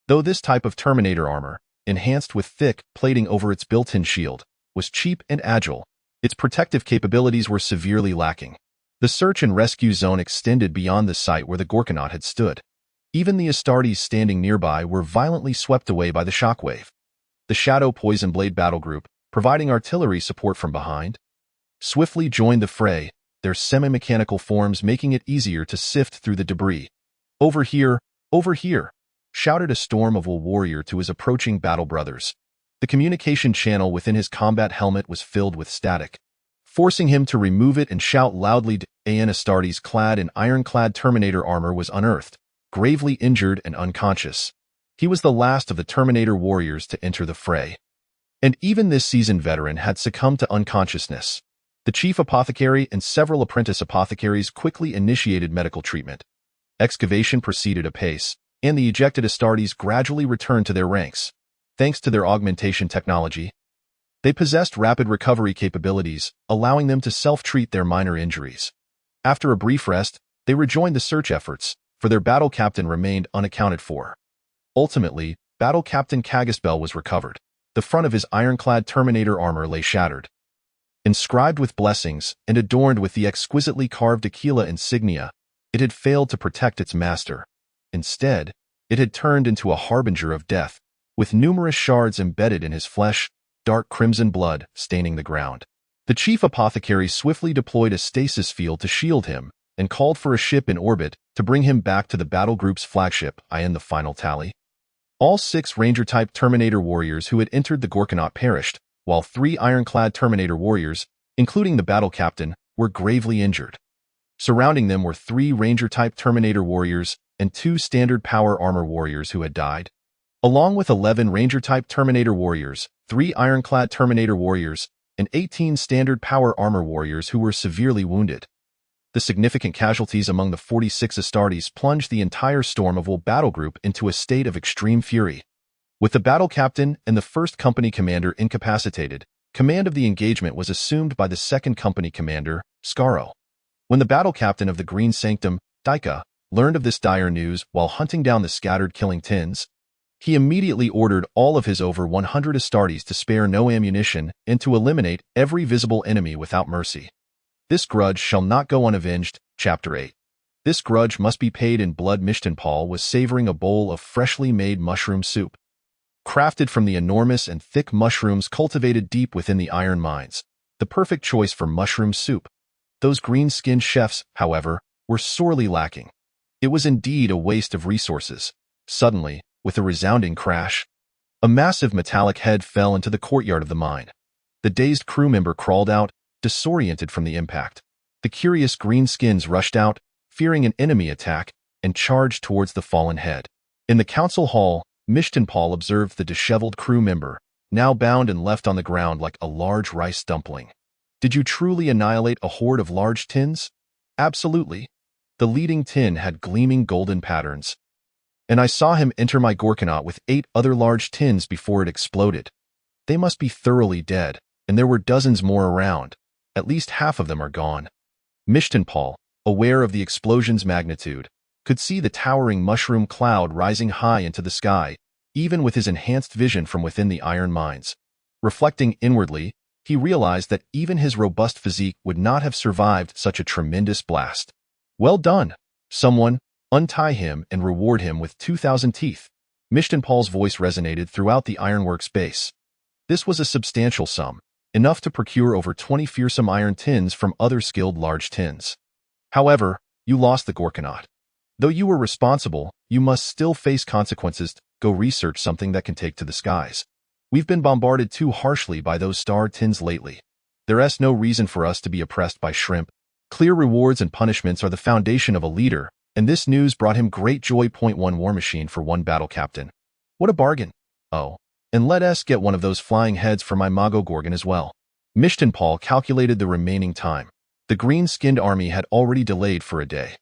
Though this type of Terminator armor, enhanced with thick plating over its built-in shield, was cheap and agile, its protective capabilities were severely lacking. The search and rescue zone extended beyond the site where the Gorkanaut had stood. Even the Astartes standing nearby were violently swept away by the shockwave. The Shadow Poison Blade battle group, providing artillery support from behind, swiftly joined the fray, their semi-mechanical forms making it easier to sift through the debris. Over here, shouted a Storm of Will warrior to his approaching battle brothers. The communication channel within his combat helmet was filled with static, forcing him to remove it and shout loudly. An Astartes clad in ironclad Terminator armor was unearthed, gravely injured and unconscious. He was the last of the Terminator warriors to enter the fray. And even this seasoned veteran had succumbed to unconsciousness. The chief apothecary and several apprentice apothecaries quickly initiated medical treatment. Excavation proceeded apace, and the ejected Astartes gradually returned to their ranks. Thanks to their augmentation technology, they possessed rapid recovery capabilities, allowing them to self-treat their minor injuries. After a brief rest, they rejoined the search efforts, for their battle captain remained unaccounted for. Ultimately, Battle Captain Kagispel was recovered. The front of his ironclad Terminator armor lay shattered. Inscribed with blessings and adorned with the exquisitely carved Aquila insignia, it had failed to protect its master. Instead, it had turned into a harbinger of death, with numerous shards embedded in his flesh, dark crimson blood staining the ground. The chief apothecary swiftly deployed a stasis field to shield him and called for a ship in orbit to bring him back to the battle group's flagship. In the final tally, all 6 Ranger-type Terminator warriors who had entered the Gorkanaut perished, while 3 ironclad Terminator warriors, including the battle captain, were gravely injured. Surrounding them were 3 Ranger-type Terminator warriors and 2 standard power armor warriors who had died, along with 11 Ranger-type Terminator warriors, 3 ironclad Terminator warriors, and 18 standard power armor warriors who were severely wounded. The significant casualties among the 46 Astartes plunged the entire Storm of Will battle group into a state of extreme fury. With the battle captain and the 1st Company commander incapacitated, command of the engagement was assumed by the 2nd Company commander, Scaro. When the battle captain of the Green Sanctum, Dika, learned of this dire news while hunting down the scattered killing tins, he immediately ordered all of his over 100 Astartes to spare no ammunition and to eliminate every visible enemy without mercy. This grudge shall not go unavenged, Chapter 8. This grudge must be paid in blood. Mishtanpal was savoring a bowl of freshly made mushroom soup, crafted from the enormous and thick mushrooms cultivated deep within the iron mines, the perfect choice for mushroom soup. Those green-skinned chefs, however, were sorely lacking. It was indeed a waste of resources. Suddenly, with a resounding crash, a massive metallic head fell into the courtyard of the mine. The dazed crew member crawled out, disoriented from the impact. The curious greenskins rushed out, fearing an enemy attack, and charged towards the fallen head. In the council hall, Mishtanpal observed the disheveled crew member, now bound and left on the ground like a large rice dumpling. Did you truly annihilate a horde of large tins? Absolutely. The leading tin had gleaming golden patterns, and I saw him enter my Gorkanaut with 8 other large tins before it exploded. They must be thoroughly dead, and there were dozens more around. At least half of them are gone. Mishtanpal, aware of the explosion's magnitude, could see the towering mushroom cloud rising high into the sky, even with his enhanced vision from within the iron mines. Reflecting inwardly, he realized that even his robust physique would not have survived such a tremendous blast. Well done! Someone, untie him and reward him with 2,000 teeth. Mishtanpal's voice resonated throughout the ironworks base. This was a substantial sum, enough to procure over 20 fearsome iron tins from other skilled large tins. However, you lost the Gorkanaut. Though you were responsible, you must still face consequences. Go research something that can take to the skies. We've been bombarded too harshly by those star tins lately. There's no reason for us to be oppressed by shrimp. Clear rewards and punishments are the foundation of a leader, and this news brought him great joy. 1 War Machine for 1 battle captain. What a bargain. Oh, and let us get one of those flying heads for my Mago Gorgon as well. Mishtanpal calculated the remaining time. The green-skinned army had already delayed for a day.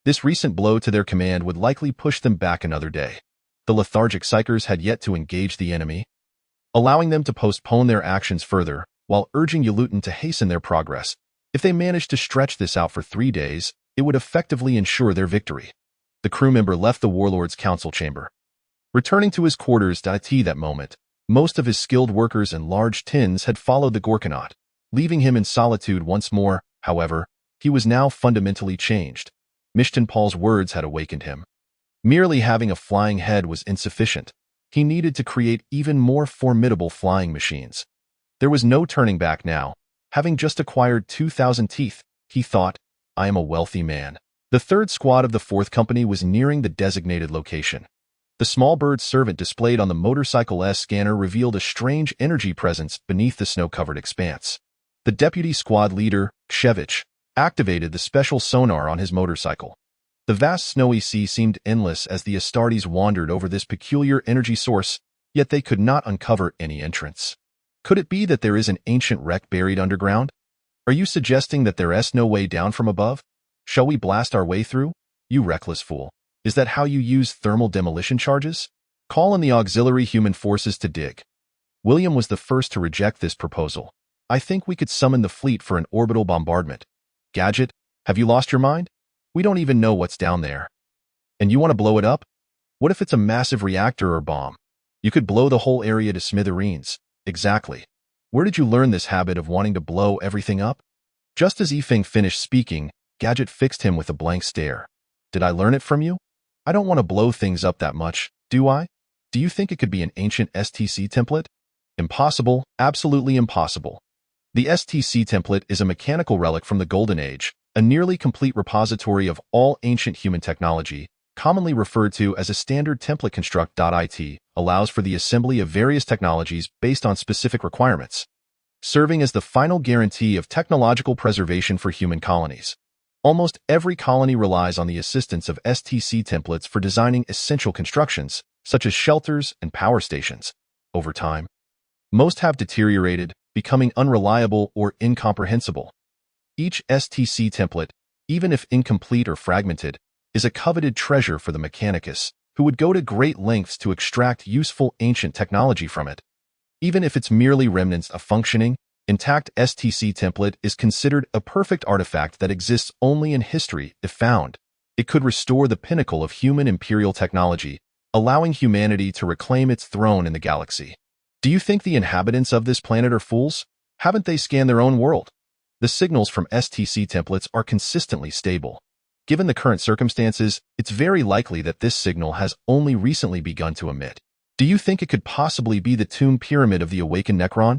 This recent blow to their command would likely push them back another day. The lethargic psychers had yet to engage the enemy, allowing them to postpone their actions further, while urging Yalutin to hasten their progress. If they managed to stretch this out for 3 days, it would effectively ensure their victory. The crew member left the warlord's council chamber. Returning to his quarters at that moment, most of his skilled workers and large tins had followed the Gorkanaut. Leaving him in solitude once more, however, he was now fundamentally changed. Mishtanpal's words had awakened him. Merely having a flying head was insufficient. He needed to create even more formidable flying machines. There was no turning back now. Having just acquired 2,000 teeth, he thought, I am a wealthy man. The 3rd squad of the 4th Company was nearing the designated location. The small bird servant displayed on the motorcycle-S scanner revealed a strange energy presence beneath the snow-covered expanse. The deputy squad leader, Kshevich, activated the special sonar on his motorcycle. The vast snowy sea seemed endless as the Astartes wandered over this peculiar energy source, yet they could not uncover any entrance. Could it be that there is an ancient wreck buried underground? Are you suggesting that there's no way down from above? Shall we blast our way through? You reckless fool. Is that how you use thermal demolition charges? Call in the auxiliary human forces to dig. William was the first to reject this proposal. I think we could summon the fleet for an orbital bombardment. Gadget, have you lost your mind? We don't even know what's down there. And you want to blow it up? What if it's a massive reactor or bomb? You could blow the whole area to smithereens. Exactly. Where did you learn this habit of wanting to blow everything up? Just as Yifeng finished speaking, Gadget fixed him with a blank stare. Did I learn it from you? I don't want to blow things up that much, do I? Do you think it could be an ancient STC template? Impossible, absolutely impossible. The STC template is a mechanical relic from the Golden Age, a nearly complete repository of all ancient human technology, commonly referred to as a standard template. Construct.it allows for the assembly of various technologies based on specific requirements, serving as the final guarantee of technological preservation for human colonies. Almost every colony relies on the assistance of STC templates for designing essential constructions, such as shelters and power stations. Over time, most have deteriorated, becoming unreliable or incomprehensible. Each STC template, even if incomplete or fragmented, is a coveted treasure for the mechanicus, who would go to great lengths to extract useful ancient technology from it. Even if it's merely remnants of functioning, intact STC template is considered a perfect artifact that exists only in history if found. It could restore the pinnacle of human imperial technology, allowing humanity to reclaim its throne in the galaxy. Do you think the inhabitants of this planet are fools? Haven't they scanned their own world? The signals from STC templates are consistently stable. Given the current circumstances, it's very likely that this signal has only recently begun to emit. Do you think it could possibly be the tomb pyramid of the awakened Necron?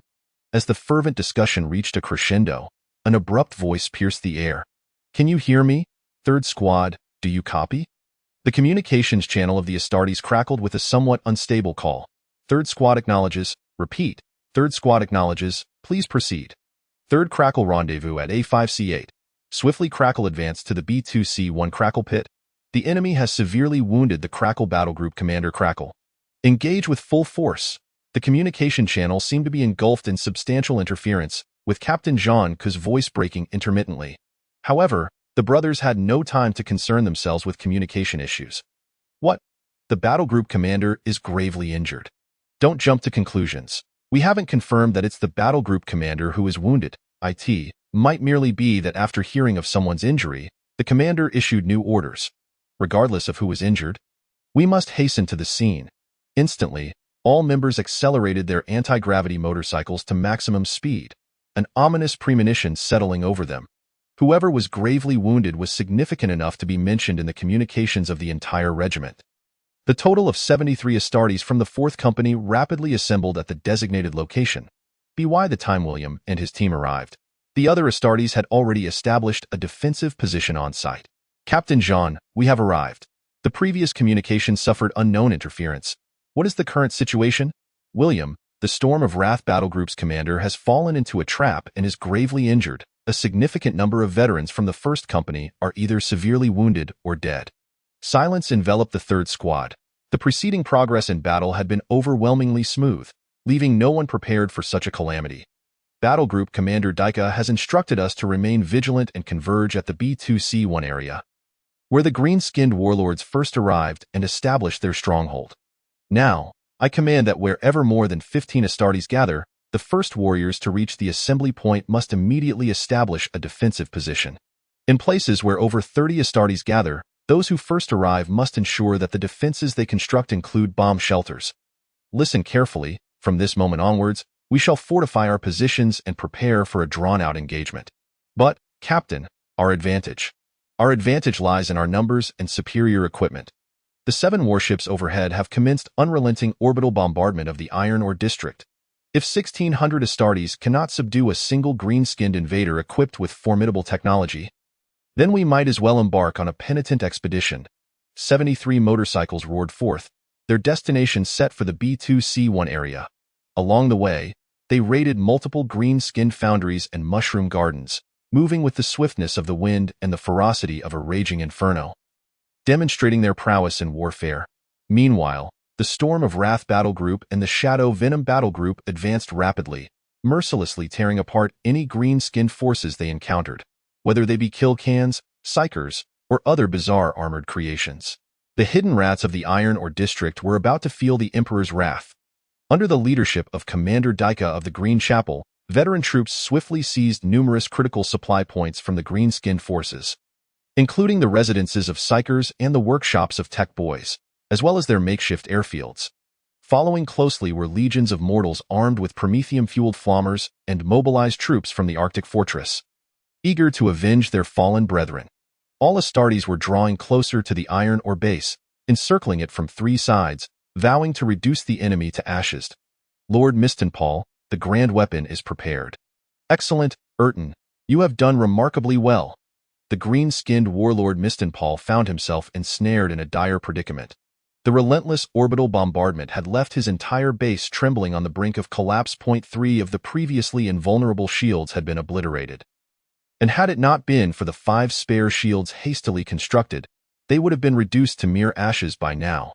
As the fervent discussion reached a crescendo, an abrupt voice pierced the air. Can you hear me? Third Squad, do you copy? The communications channel of the Astartes crackled with a somewhat unstable call. Third Squad acknowledges. Repeat. Third Squad acknowledges. Please proceed. Third Crackle rendezvous at A5C8. Swiftly Crackle advanced to the B2C1 Crackle pit. The enemy has severely wounded the Crackle battle group commander Crackle. Engage with full force. The communication channel seemed to be engulfed in substantial interference, with Captain Jean-C's voice breaking intermittently. However, the brothers had no time to concern themselves with communication issues. What? The battle group commander is gravely injured. Don't jump to conclusions. We haven't confirmed that it's the battle group commander who is wounded. It might merely be that after hearing of someone's injury, the commander issued new orders. Regardless of who was injured, we must hasten to the scene. Instantly, all members accelerated their anti-gravity motorcycles to maximum speed, an ominous premonition settling over them. Whoever was gravely wounded was significant enough to be mentioned in the communications of the entire regiment. The total of 73 Astartes from the 4th Company rapidly assembled at the designated location. By the time William and his team arrived, the other Astartes had already established a defensive position on site. Captain Jean, we have arrived. The previous communication suffered unknown interference. What is the current situation? William, the Storm of Wrath battle group's commander, has fallen into a trap and is gravely injured. A significant number of veterans from the 1st Company are either severely wounded or dead. Silence enveloped the 3rd Squad. The preceding progress in battle had been overwhelmingly smooth, leaving no one prepared for such a calamity. Battle Group Commander Dika has instructed us to remain vigilant and converge at the B2C1 area, where the green-skinned warlords first arrived and established their stronghold. Now, I command that wherever more than 15 Astartes gather, the first warriors to reach the assembly point must immediately establish a defensive position. In places where over 30 Astartes gather, those who first arrive must ensure that the defenses they construct include bomb shelters. Listen carefully. From this moment onwards, we shall fortify our positions and prepare for a drawn-out engagement. But, Captain, our advantage lies in our numbers and superior equipment. The 7 warships overhead have commenced unrelenting orbital bombardment of the Iron Ore district. If 1,600 Astartes cannot subdue a single green-skinned invader equipped with formidable technology, then we might as well embark on a penitent expedition. 73 motorcycles roared forth, their destination set for the B2C1 area. Along the way, they raided multiple green-skinned foundries and mushroom gardens, moving with the swiftness of the wind and the ferocity of a raging inferno, demonstrating their prowess in warfare. Meanwhile, the Storm of Wrath battle group and the Shadow Venom battle group advanced rapidly, mercilessly tearing apart any green-skinned forces they encountered, whether they be kill cans, psychers, or other bizarre armored creations. The hidden rats of the Iron Ore district were about to feel the Emperor's wrath. Under the leadership of Commander Dika of the Green Chapel, veteran troops swiftly seized numerous critical supply points from the green-skinned forces, including the residences of psychers and the workshops of tech boys, as well as their makeshift airfields. Following closely were legions of mortals armed with promethium-fueled flammers and mobilized troops from the Arctic fortress, eager to avenge their fallen brethren. All Astartes were drawing closer to the Iron Ore base, encircling it from 3 sides, vowing to reduce the enemy to ashes. Lord Mistenpaul, the grand weapon is prepared. Excellent, Urton. You have done remarkably well. The green-skinned warlord Mistenpaul found himself ensnared in a dire predicament. The relentless orbital bombardment had left his entire base trembling on the brink of collapse. Point 3 of the previously invulnerable shields had been obliterated. And had it not been for the 5 spare shields hastily constructed, they would have been reduced to mere ashes by now.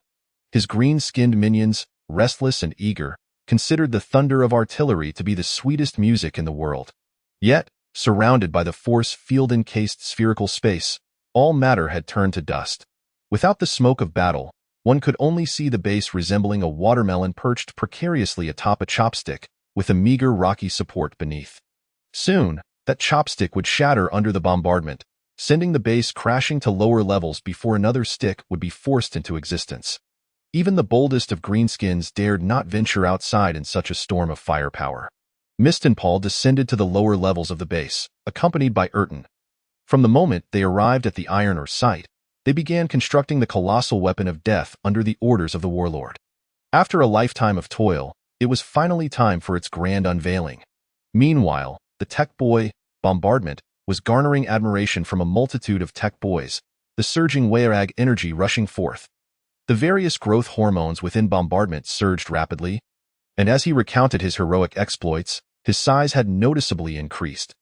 His green-skinned minions, restless and eager, considered the thunder of artillery to be the sweetest music in the world. Yet, surrounded by the force field-encased spherical space, all matter had turned to dust. Without the smoke of battle, one could only see the base resembling a watermelon perched precariously atop a chopstick, with a meager rocky support beneath. Soon, that chopstick would shatter under the bombardment, sending the base crashing to lower levels before another stick would be forced into existence. Even the boldest of greenskins dared not venture outside in such a storm of firepower. Mist and Paul descended to the lower levels of the base, accompanied by Urton. From the moment they arrived at the iron or site, they began constructing the colossal weapon of death under the orders of the warlord. After a lifetime of toil, it was finally time for its grand unveiling. Meanwhile, the tech boy, Bombardment, was garnering admiration from a multitude of tech boys, the surging Warhammer energy rushing forth. The various growth hormones within Bombardment surged rapidly, and as he recounted his heroic exploits, his size had noticeably increased.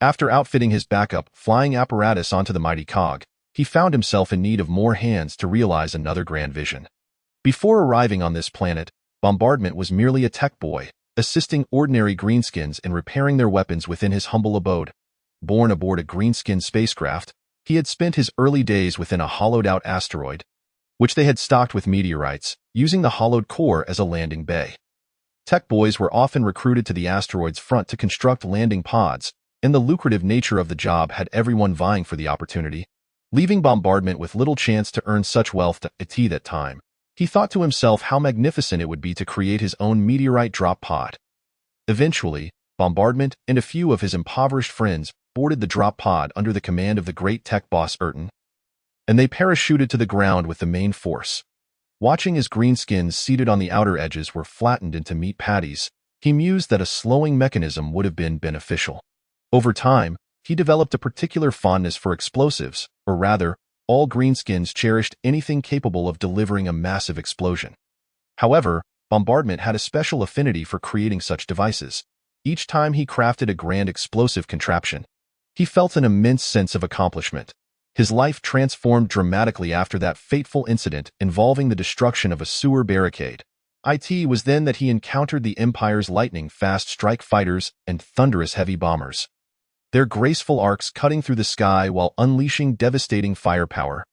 After outfitting his backup flying apparatus onto the mighty cog, he found himself in need of more hands to realize another grand vision. Before arriving on this planet, Bombardment was merely a tech boy, assisting ordinary greenskins in repairing their weapons within his humble abode. Born aboard a greenskin spacecraft, he had spent his early days within a hollowed-out asteroid, which they had stocked with meteorites, using the hollowed core as a landing bay. Tech boys were often recruited to the asteroid's front to construct landing pods, and the lucrative nature of the job had everyone vying for the opportunity. Leaving Bombardment with little chance to earn such wealth at that time, he thought to himself how magnificent it would be to create his own meteorite drop pod. Eventually, Bombardment and a few of his impoverished friends boarded the drop pod under the command of the great tech boss Urton, and they parachuted to the ground with the main force. Watching as greenskins seated on the outer edges were flattened into meat patties, he mused that a slowing mechanism would have been beneficial. Over time, he developed a particular fondness for explosives, or rather, all greenskins cherished anything capable of delivering a massive explosion. However, Bombardment had a special affinity for creating such devices. Each time he crafted a grand explosive contraption, he felt an immense sense of accomplishment. His life transformed dramatically after that fateful incident involving the destruction of a sewer barricade. It was then that he encountered the Empire's lightning-fast strike fighters and thunderous heavy bombers, their graceful arcs cutting through the sky while unleashing devastating firepower.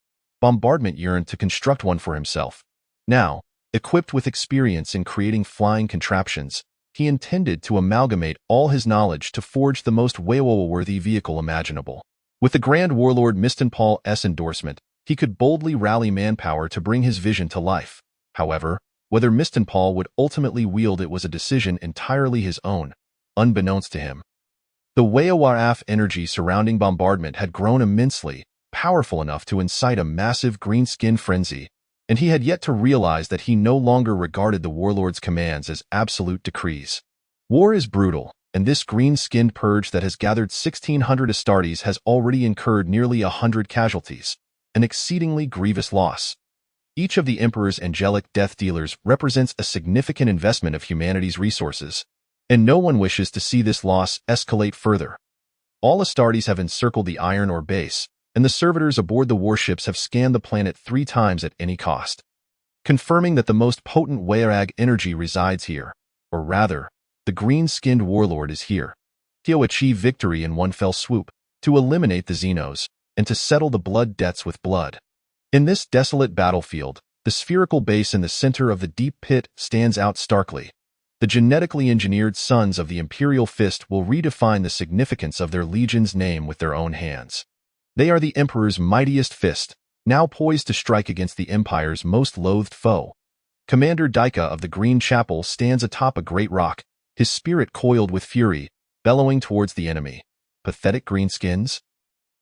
Bombardment yearned to construct one for himself. Now, equipped with experience in creating flying contraptions, he intended to amalgamate all his knowledge to forge the most Warhammer-worthy vehicle imaginable. With the Grand Warlord Mistenpaul's endorsement, he could boldly rally manpower to bring his vision to life. However, whether Mistenpaul would ultimately wield it was a decision entirely his own, unbeknownst to him. The Warhammer energy surrounding Bombardment had grown immensely, powerful enough to incite a massive greenskin frenzy, and he had yet to realize that he no longer regarded the warlord's commands as absolute decrees. War is brutal, and this green-skinned purge that has gathered 1,600 Astartes has already incurred nearly 100 casualties, an exceedingly grievous loss. Each of the Emperor's angelic death dealers represents a significant investment of humanity's resources, and no one wishes to see this loss escalate further. All Astartes have encircled the iron ore base, and the servitors aboard the warships have scanned the planet 3 times at any cost, confirming that the most potent Warhammer energy resides here, or rather, the green-skinned warlord is here. He'll achieve victory in one fell swoop, to eliminate the Xenos, and to settle the blood debts with blood. In this desolate battlefield, the spherical base in the center of the deep pit stands out starkly. The genetically engineered sons of the Imperial Fist will redefine the significance of their legion's name with their own hands. They are the Emperor's mightiest fist, now poised to strike against the Empire's most loathed foe. Commander Dika of the Green Chapel stands atop a great rock, his spirit coiled with fury, bellowing towards the enemy. Pathetic greenskins?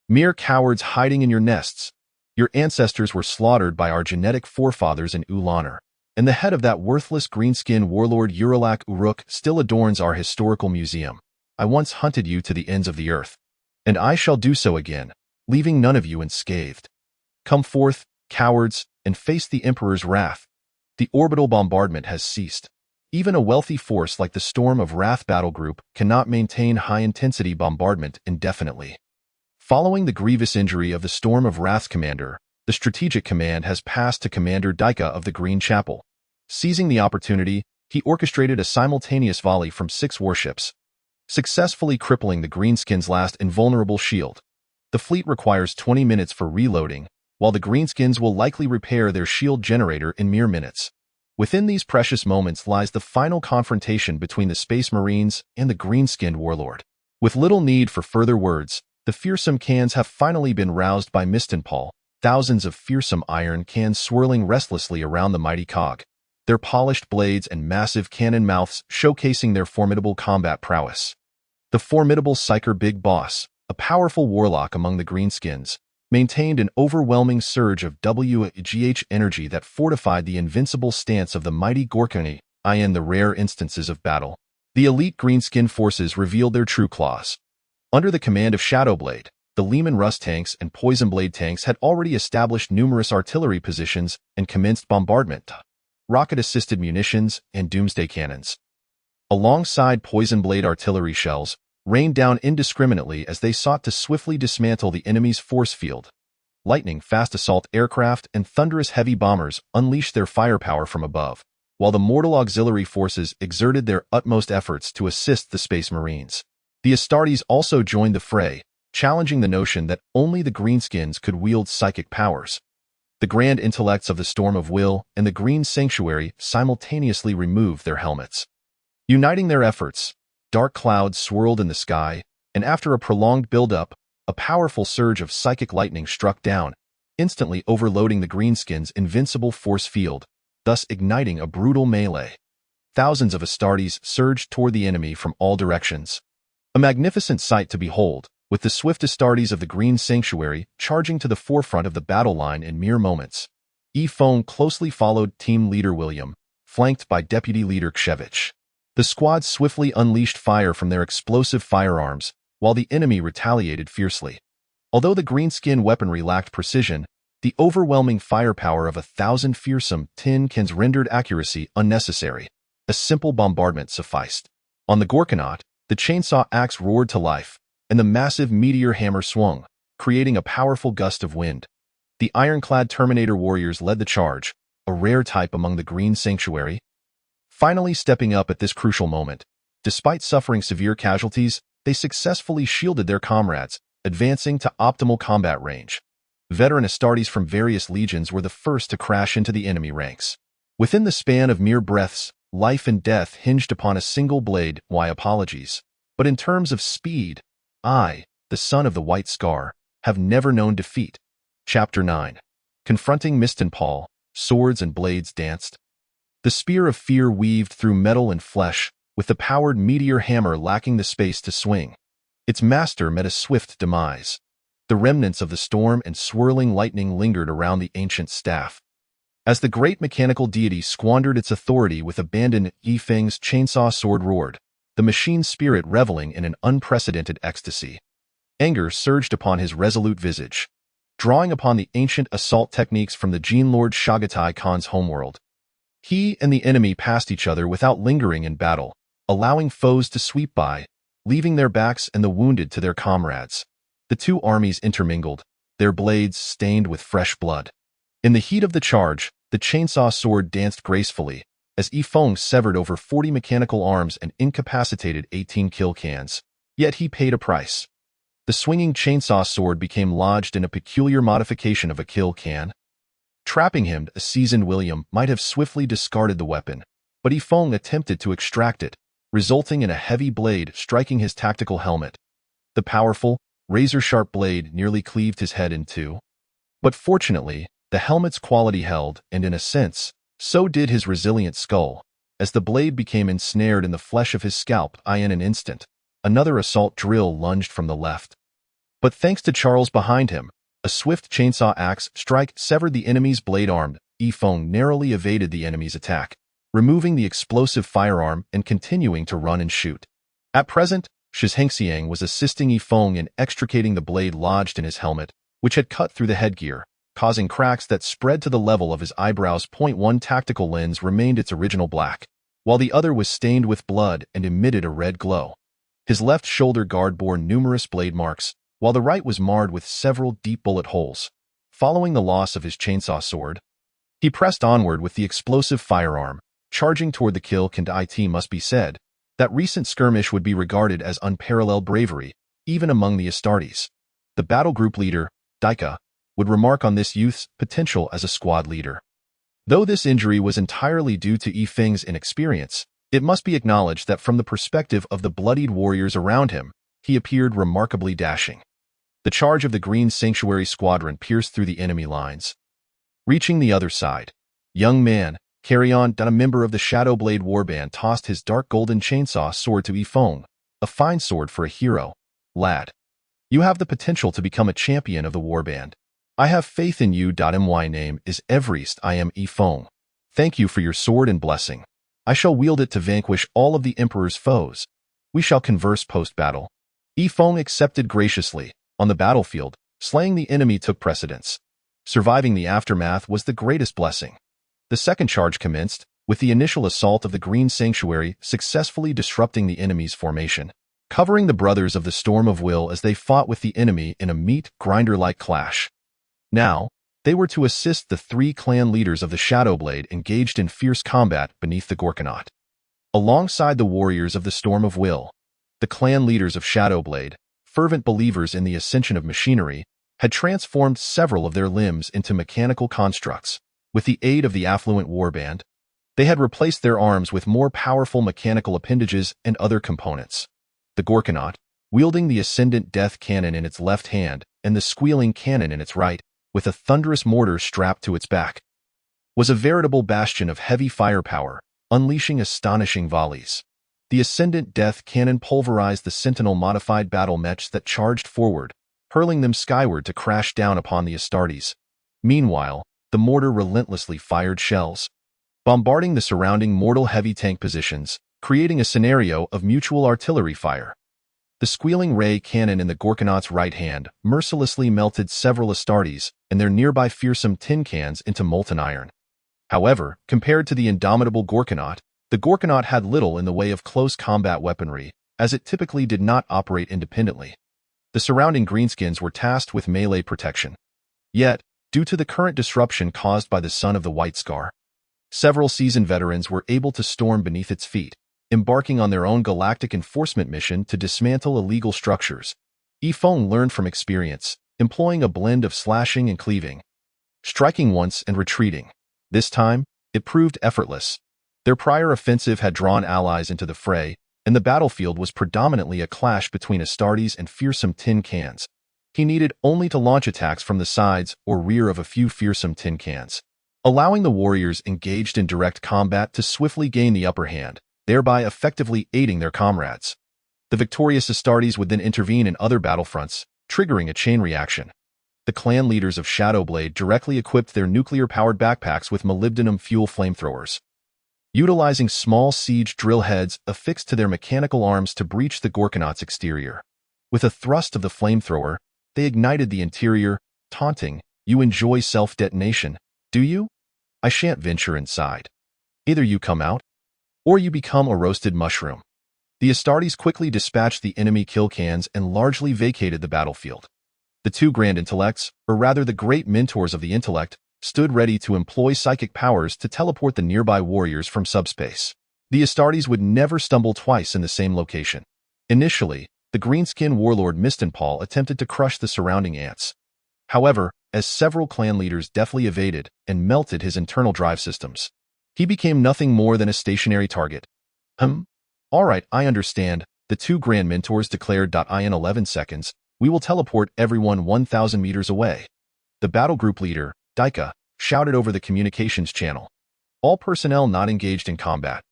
Mere cowards hiding in your nests. Your ancestors were slaughtered by our genetic forefathers in Ulanar, and the head of that worthless greenskin warlord Uralak Uruk still adorns our historical museum. I once hunted you to the ends of the earth, and I shall do so again, leaving none of you unscathed. Come forth, cowards, and face the Emperor's wrath. The orbital bombardment has ceased. Even a wealthy force like the Storm of Wrath battle group cannot maintain high-intensity bombardment indefinitely. Following the grievous injury of the Storm of Wrath's commander, the strategic command has passed to Commander Dika of the Green Chapel. Seizing the opportunity, he orchestrated a simultaneous volley from 6 warships, successfully crippling the Greenskins' last invulnerable shield. The fleet requires 20 minutes for reloading, while the Greenskins will likely repair their shield generator in mere minutes. Within these precious moments lies the final confrontation between the Space Marines and the green-skinned warlord. With little need for further words, the fearsome cans have finally been roused by Mistenpal, thousands of fearsome iron cans swirling restlessly around the mighty cog, their polished blades and massive cannon mouths showcasing their formidable combat prowess. The formidable Psyker Big Boss, a powerful warlock among the Greenskins, maintained an overwhelming surge of WGH energy that fortified the invincible stance of the mighty Gorkani. In the rare instances of battle, the elite Greenskin forces revealed their true claws. Under the command of Shadowblade, the Lehman Russ tanks and Poison Blade tanks had already established numerous artillery positions and commenced bombardment, rocket-assisted munitions, and doomsday cannons. Alongside Poison Blade artillery shells, rained down indiscriminately as they sought to swiftly dismantle the enemy's force field. Lightning-fast assault aircraft and thunderous heavy bombers unleashed their firepower from above, while the mortal auxiliary forces exerted their utmost efforts to assist the Space Marines. The Astartes also joined the fray, challenging the notion that only the Greenskins could wield psychic powers. The grand intellects of the Storm of Will and the Green Sanctuary simultaneously removed their helmets. Uniting their efforts, dark clouds swirled in the sky, and after a prolonged build-up, a powerful surge of psychic lightning struck down, instantly overloading the Greenskins' invincible force field, thus igniting a brutal melee. Thousands of Astartes surged toward the enemy from all directions. A magnificent sight to behold, with the swift Astartes of the Green Sanctuary charging to the forefront of the battle line in mere moments. Fong closely followed team leader William, flanked by deputy leader Kshevich. The squad swiftly unleashed fire from their explosive firearms, while the enemy retaliated fiercely. Although the greenskin weaponry lacked precision, the overwhelming firepower of 1,000 fearsome tin cans rendered accuracy unnecessary. A simple bombardment sufficed. On the Gorkanaut, the chainsaw axe roared to life, and the massive meteor hammer swung, creating a powerful gust of wind. The ironclad Terminator warriors led the charge, a rare type among the Green Sanctuary. Finally stepping up at this crucial moment, despite suffering severe casualties, they successfully shielded their comrades, advancing to optimal combat range. Veteran Astartes from various legions were the first to crash into the enemy ranks. Within the span of mere breaths, life and death hinged upon a single blade. Why apologies? But in terms of speed, I, the son of the White Scar, have never known defeat. Chapter 9. Confronting Mistenpal, swords and blades danced. The spear of fear weaved through metal and flesh, with the powered meteor hammer lacking the space to swing. Its master met a swift demise. The remnants of the storm and swirling lightning lingered around the ancient staff. As the great mechanical deity squandered its authority with abandon, Yifeng's chainsaw sword roared, the machine's spirit reveling in an unprecedented ecstasy. Anger surged upon his resolute visage, drawing upon the ancient assault techniques from the Gene Lord Shagatai Khan's homeworld. He and the enemy passed each other without lingering in battle, allowing foes to sweep by, leaving their backs and the wounded to their comrades. The two armies intermingled, their blades stained with fresh blood. In the heat of the charge, the chainsaw sword danced gracefully, as Yifeng severed over 40 mechanical arms and incapacitated 18 kill cans. Yet he paid a price. The swinging chainsaw sword became lodged in a peculiar modification of a kill can. Trapping him, a seasoned William might have swiftly discarded the weapon, but Yifeng attempted to extract it, resulting in a heavy blade striking his tactical helmet. The powerful, razor-sharp blade nearly cleaved his head in two. But fortunately, the helmet's quality held, and in a sense, so did his resilient skull. As the blade became ensnared in the flesh of his scalp, in an instant, another assault drill lunged from the left. But thanks to Charles behind him, a swift chainsaw axe strike severed the enemy's blade arm. Yifeng narrowly evaded the enemy's attack, removing the explosive firearm and continuing to run and shoot. At present, Shizhengxiang was assisting Yifeng in extricating the blade lodged in his helmet, which had cut through the headgear, causing cracks that spread to the level of his eyebrows. One tactical lens remained its original black, while the other was stained with blood and emitted a red glow. His left shoulder guard bore numerous blade marks, while the right was marred with several deep bullet holes. Following the loss of his chainsaw sword, he pressed onward with the explosive firearm, charging toward the kill. It must be said that recent skirmish would be regarded as unparalleled bravery, even among the Astartes. The battle group leader, Dika, would remark on this youth's potential as a squad leader. Though this injury was entirely due to Yi Feng's inexperience, it must be acknowledged that from the perspective of the bloodied warriors around him, he appeared remarkably dashing. The charge of the Green Sanctuary Squadron pierced through the enemy lines. Reaching the other side, young man, Carry On, a member of the Shadowblade warband, tossed his dark golden chainsaw sword to Yi Feng, a fine sword for a hero. Lad, you have the potential to become a champion of the warband. I have faith in you. My name is Everest. I am Yi Feng. Thank you for your sword and blessing. I shall wield it to vanquish all of the Emperor's foes. We shall converse post-battle. Yi Feng accepted graciously. On the battlefield, slaying the enemy took precedence. Surviving the aftermath was the greatest blessing. The second charge commenced, with the initial assault of the Green Sanctuary successfully disrupting the enemy's formation, covering the brothers of the Storm of Will as they fought with the enemy in a meat-grinder-like clash. Now, they were to assist the three clan leaders of the Shadowblade engaged in fierce combat beneath the Gorkanaut. Alongside the warriors of the Storm of Will, the clan leaders of Shadowblade, fervent believers in the ascension of machinery, had transformed several of their limbs into mechanical constructs. With the aid of the affluent warband, they had replaced their arms with more powerful mechanical appendages and other components. The Gorkanaut, wielding the Ascendant Death Cannon in its left hand and the Squealing Cannon in its right, with a thunderous mortar strapped to its back, was a veritable bastion of heavy firepower, unleashing astonishing volleys. The Ascendant Death Cannon pulverized the Sentinel-modified battle mechs that charged forward, hurling them skyward to crash down upon the Astartes. Meanwhile, the mortar relentlessly fired shells, bombarding the surrounding mortal heavy tank positions, creating a scenario of mutual artillery fire. The Squealing Ray Cannon in the Gorkanaut's right hand mercilessly melted several Astartes and their nearby fearsome tin cans into molten iron. However, compared to the indomitable Gorkanaut, the Gorkanaut had little in the way of close combat weaponry, as it typically did not operate independently. The surrounding greenskins were tasked with melee protection. Yet, due to the current disruption caused by the Son of the White Scar, several seasoned veterans were able to storm beneath its feet, embarking on their own galactic enforcement mission to dismantle illegal structures. Yi Feng learned from experience, employing a blend of slashing and cleaving, striking once and retreating. This time, it proved effortless. Their prior offensive had drawn allies into the fray, and the battlefield was predominantly a clash between Astartes and fearsome tin cans. He needed only to launch attacks from the sides or rear of a few fearsome tin cans, allowing the warriors engaged in direct combat to swiftly gain the upper hand, thereby effectively aiding their comrades. The victorious Astartes would then intervene in other battlefronts, triggering a chain reaction. The clan leaders of Shadowblade directly equipped their nuclear-powered backpacks with molybdenum fuel flamethrowers, utilizing small siege drill heads affixed to their mechanical arms to breach the Gorkanaut's exterior. With a thrust of the flamethrower, they ignited the interior, taunting, "You enjoy self-detonation, do you? I shan't venture inside. Either you come out, or you become a roasted mushroom." The Astartes quickly dispatched the enemy kill cans and largely vacated the battlefield. The two grand intellects, or rather the great mentors of the intellect, stood ready to employ psychic powers to teleport the nearby warriors from subspace. The Astartes would never stumble twice in the same location. Initially, the greenskin warlord Mistenpaul attempted to crush the surrounding ants. However, as several clan leaders deftly evaded and melted his internal drive systems, he became nothing more than a stationary target. All right, I understand, the two grand mentors declared. In 11 seconds, we will teleport everyone 1,000 meters away. The battle group leader, Dika, shouted over the communications channel. All personnel not engaged in combat,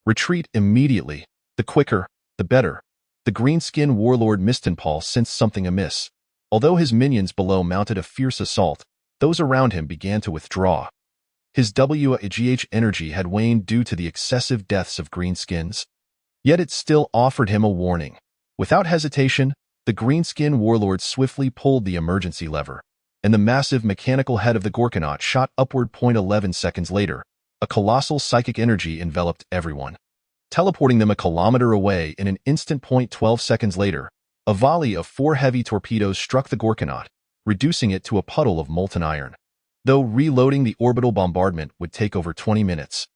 retreat immediately. The quicker, the better. The greenskin warlord Mistenpaul sensed something amiss. Although his minions below mounted a fierce assault, those around him began to withdraw. His WAGH energy had waned due to the excessive deaths of greenskins. Yet it still offered him a warning. Without hesitation, the greenskin warlord swiftly pulled the emergency lever, and the massive mechanical head of the Gorkanaut shot upward. 11 seconds later, a colossal psychic energy enveloped everyone, teleporting them a kilometer away in an instant. 12 seconds later, A volley of 4 heavy torpedoes struck the Gorkanaut, reducing it to a puddle of molten iron. Though reloading the orbital bombardment would take over 20 minutes.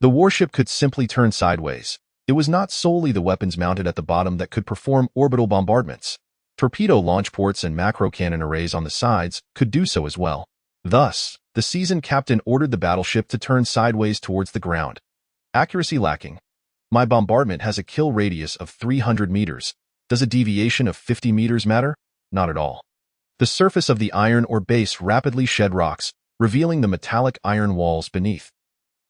The warship could simply turn sideways. It was not solely the weapons mounted at the bottom that could perform orbital bombardments. Torpedo launch ports and macro cannon arrays on the sides could do so as well. Thus, the seasoned captain ordered the battleship to turn sideways towards the ground. Accuracy lacking. My bombardment has a kill radius of 300 meters. Does a deviation of 50 meters matter? Not at all. The surface of the iron ore base rapidly shed rocks, revealing the metallic iron walls beneath.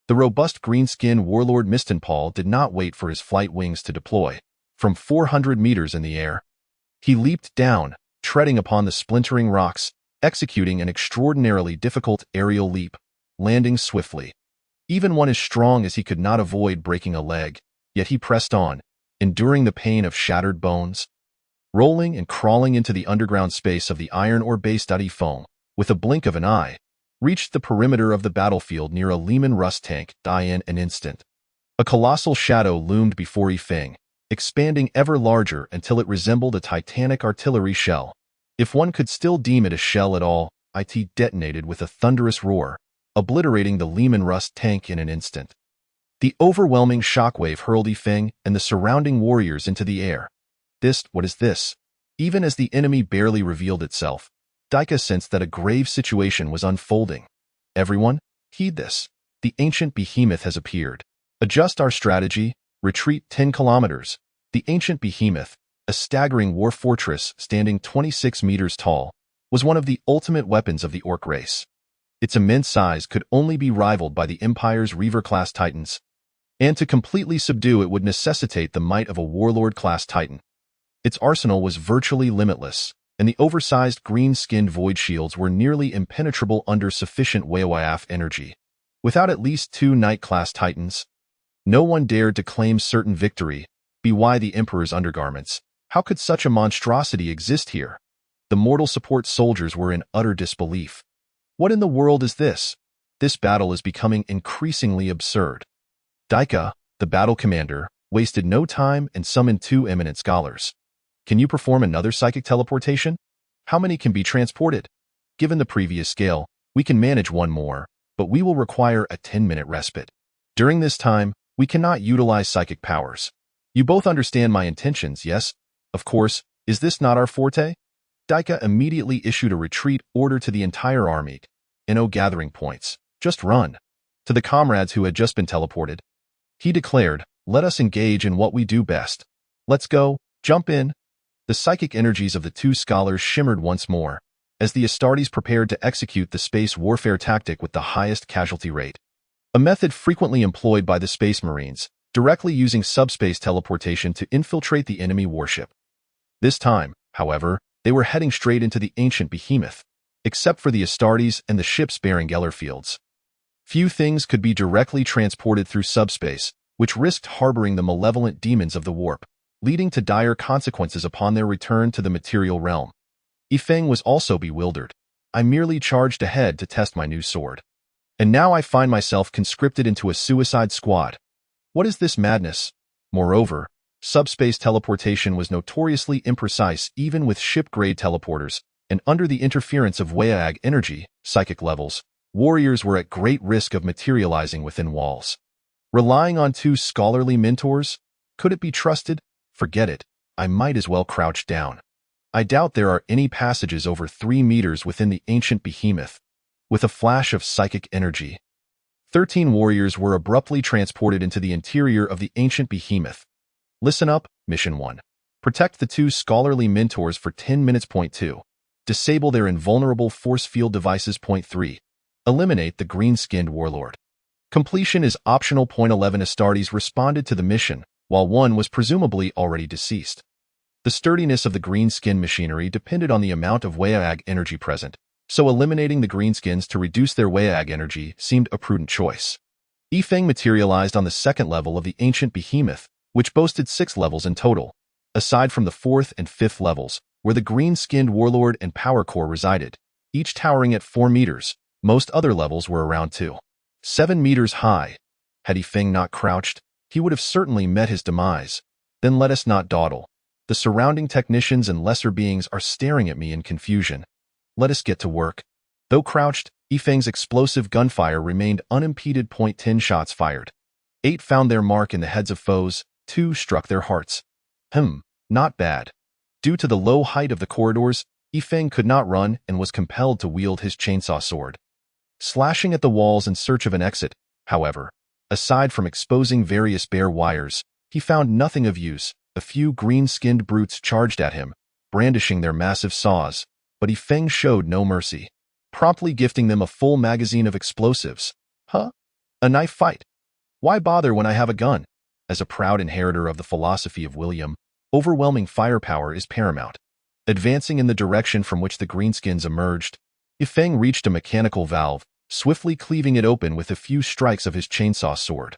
The robust green-skinned warlord Mistenpaul did not wait for his flight wings to deploy. From 400 meters in the air, he leaped down, treading upon the splintering rocks, executing an extraordinarily difficult aerial leap, landing swiftly. Even one as strong as he could not avoid breaking a leg, yet he pressed on, enduring the pain of shattered bones. Rolling and crawling into the underground space of the iron ore base, foam, with a blink of an eye, reached the perimeter of the battlefield near a Lehman Russ tank, in an instant. A colossal shadow loomed before Yifeng, expanding ever larger until it resembled a titanic artillery shell. If one could still deem it a shell at all, it detonated with a thunderous roar, obliterating the Lehman Russ tank in an instant. The overwhelming shockwave hurled Yifeng and the surrounding warriors into the air. What is this? Even as the enemy barely revealed itself, Daika sensed that a grave situation was unfolding. Everyone, heed this. The ancient behemoth has appeared. Adjust our strategy, retreat 10 kilometers. The ancient behemoth, a staggering war fortress standing 26 meters tall, was one of the ultimate weapons of the Orc race. Its immense size could only be rivaled by the Empire's Reaver-class Titans, and to completely subdue it would necessitate the might of a Warlord-class Titan. Its arsenal was virtually limitless, and the oversized green-skinned void shields were nearly impenetrable under sufficient Wayawayaf energy. Without at least 2 Knight-class Titans, no one dared to claim certain victory. By the Emperor's undergarments, how could such a monstrosity exist here? The mortal support soldiers were in utter disbelief. What in the world is this? This battle is becoming increasingly absurd. Daika, the battle commander, wasted no time and summoned 2 eminent scholars. Can you perform another psychic teleportation? How many can be transported? Given the previous scale, we can manage 1 more, but we will require a 10-minute respite. During this time, we cannot utilize psychic powers. You both understand my intentions, yes? Of course, is this not our forte? Daika immediately issued a retreat order to the entire army. No gathering points. Just run. To the comrades who had just been teleported, he declared, let us engage in what we do best. Let's go, jump in. The psychic energies of the 2 scholars shimmered once more, as the Astartes prepared to execute the space warfare tactic with the highest casualty rate. A method frequently employed by the Space Marines, directly using subspace teleportation to infiltrate the enemy warship. This time, however, they were heading straight into the ancient behemoth, except for the Astartes and the ship's bearing Geller fields. Few things could be directly transported through subspace, which risked harboring the malevolent demons of the warp, leading to dire consequences upon their return to the material realm. Yifeng was also bewildered. I merely charged ahead to test my new sword. And now I find myself conscripted into a suicide squad. What is this madness? Moreover, subspace teleportation was notoriously imprecise even with ship-grade teleporters, and under the interference of Wayag energy, psychic levels, warriors were at great risk of materializing within walls. Relying on 2 scholarly mentors? Could it be trusted? Forget it. I might as well crouch down. I doubt there are any passages over 3 meters within the ancient behemoth. With a flash of psychic energy, 13 warriors were abruptly transported into the interior of the ancient behemoth. Listen up, Mission 1. Protect the 2 scholarly mentors for 10 minutes. Point 2. Disable their invulnerable force field devices. Point 3. Eliminate the green-skinned warlord. Completion is optional. Point 11. Astartes responded to the mission, while one was presumably already deceased. The sturdiness of the green-skin machinery depended on the amount of Wayag energy present, so eliminating the greenskins to reduce their Wayag energy seemed a prudent choice. Yifeng materialized on the 2nd level of the ancient behemoth, which boasted 6 levels in total, aside from the 4th and 5th levels, where the green-skinned warlord and power core resided, each towering at 4 meters. Most other levels were around 2.7 meters high. Had Yifeng not crouched, he would have certainly met his demise. Then let us not dawdle. The surrounding technicians and lesser beings are staring at me in confusion. Let us get to work. Though crouched, Yifeng's explosive gunfire remained unimpeded. 10 shots fired. 8 found their mark in the heads of foes, 2 struck their hearts. Not bad. Due to the low height of the corridors, Yifeng could not run and was compelled to wield his chainsaw sword. Slashing at the walls in search of an exit, however, aside from exposing various bare wires, he found nothing of use. A few green-skinned brutes charged at him, brandishing their massive saws, but Yifeng showed no mercy, promptly gifting them a full magazine of explosives. A knife fight? Why bother when I have a gun? As a proud inheritor of the philosophy of William, overwhelming firepower is paramount. Advancing in the direction from which the greenskins emerged, Yifeng reached a mechanical valve, swiftly cleaving it open with a few strikes of his chainsaw sword.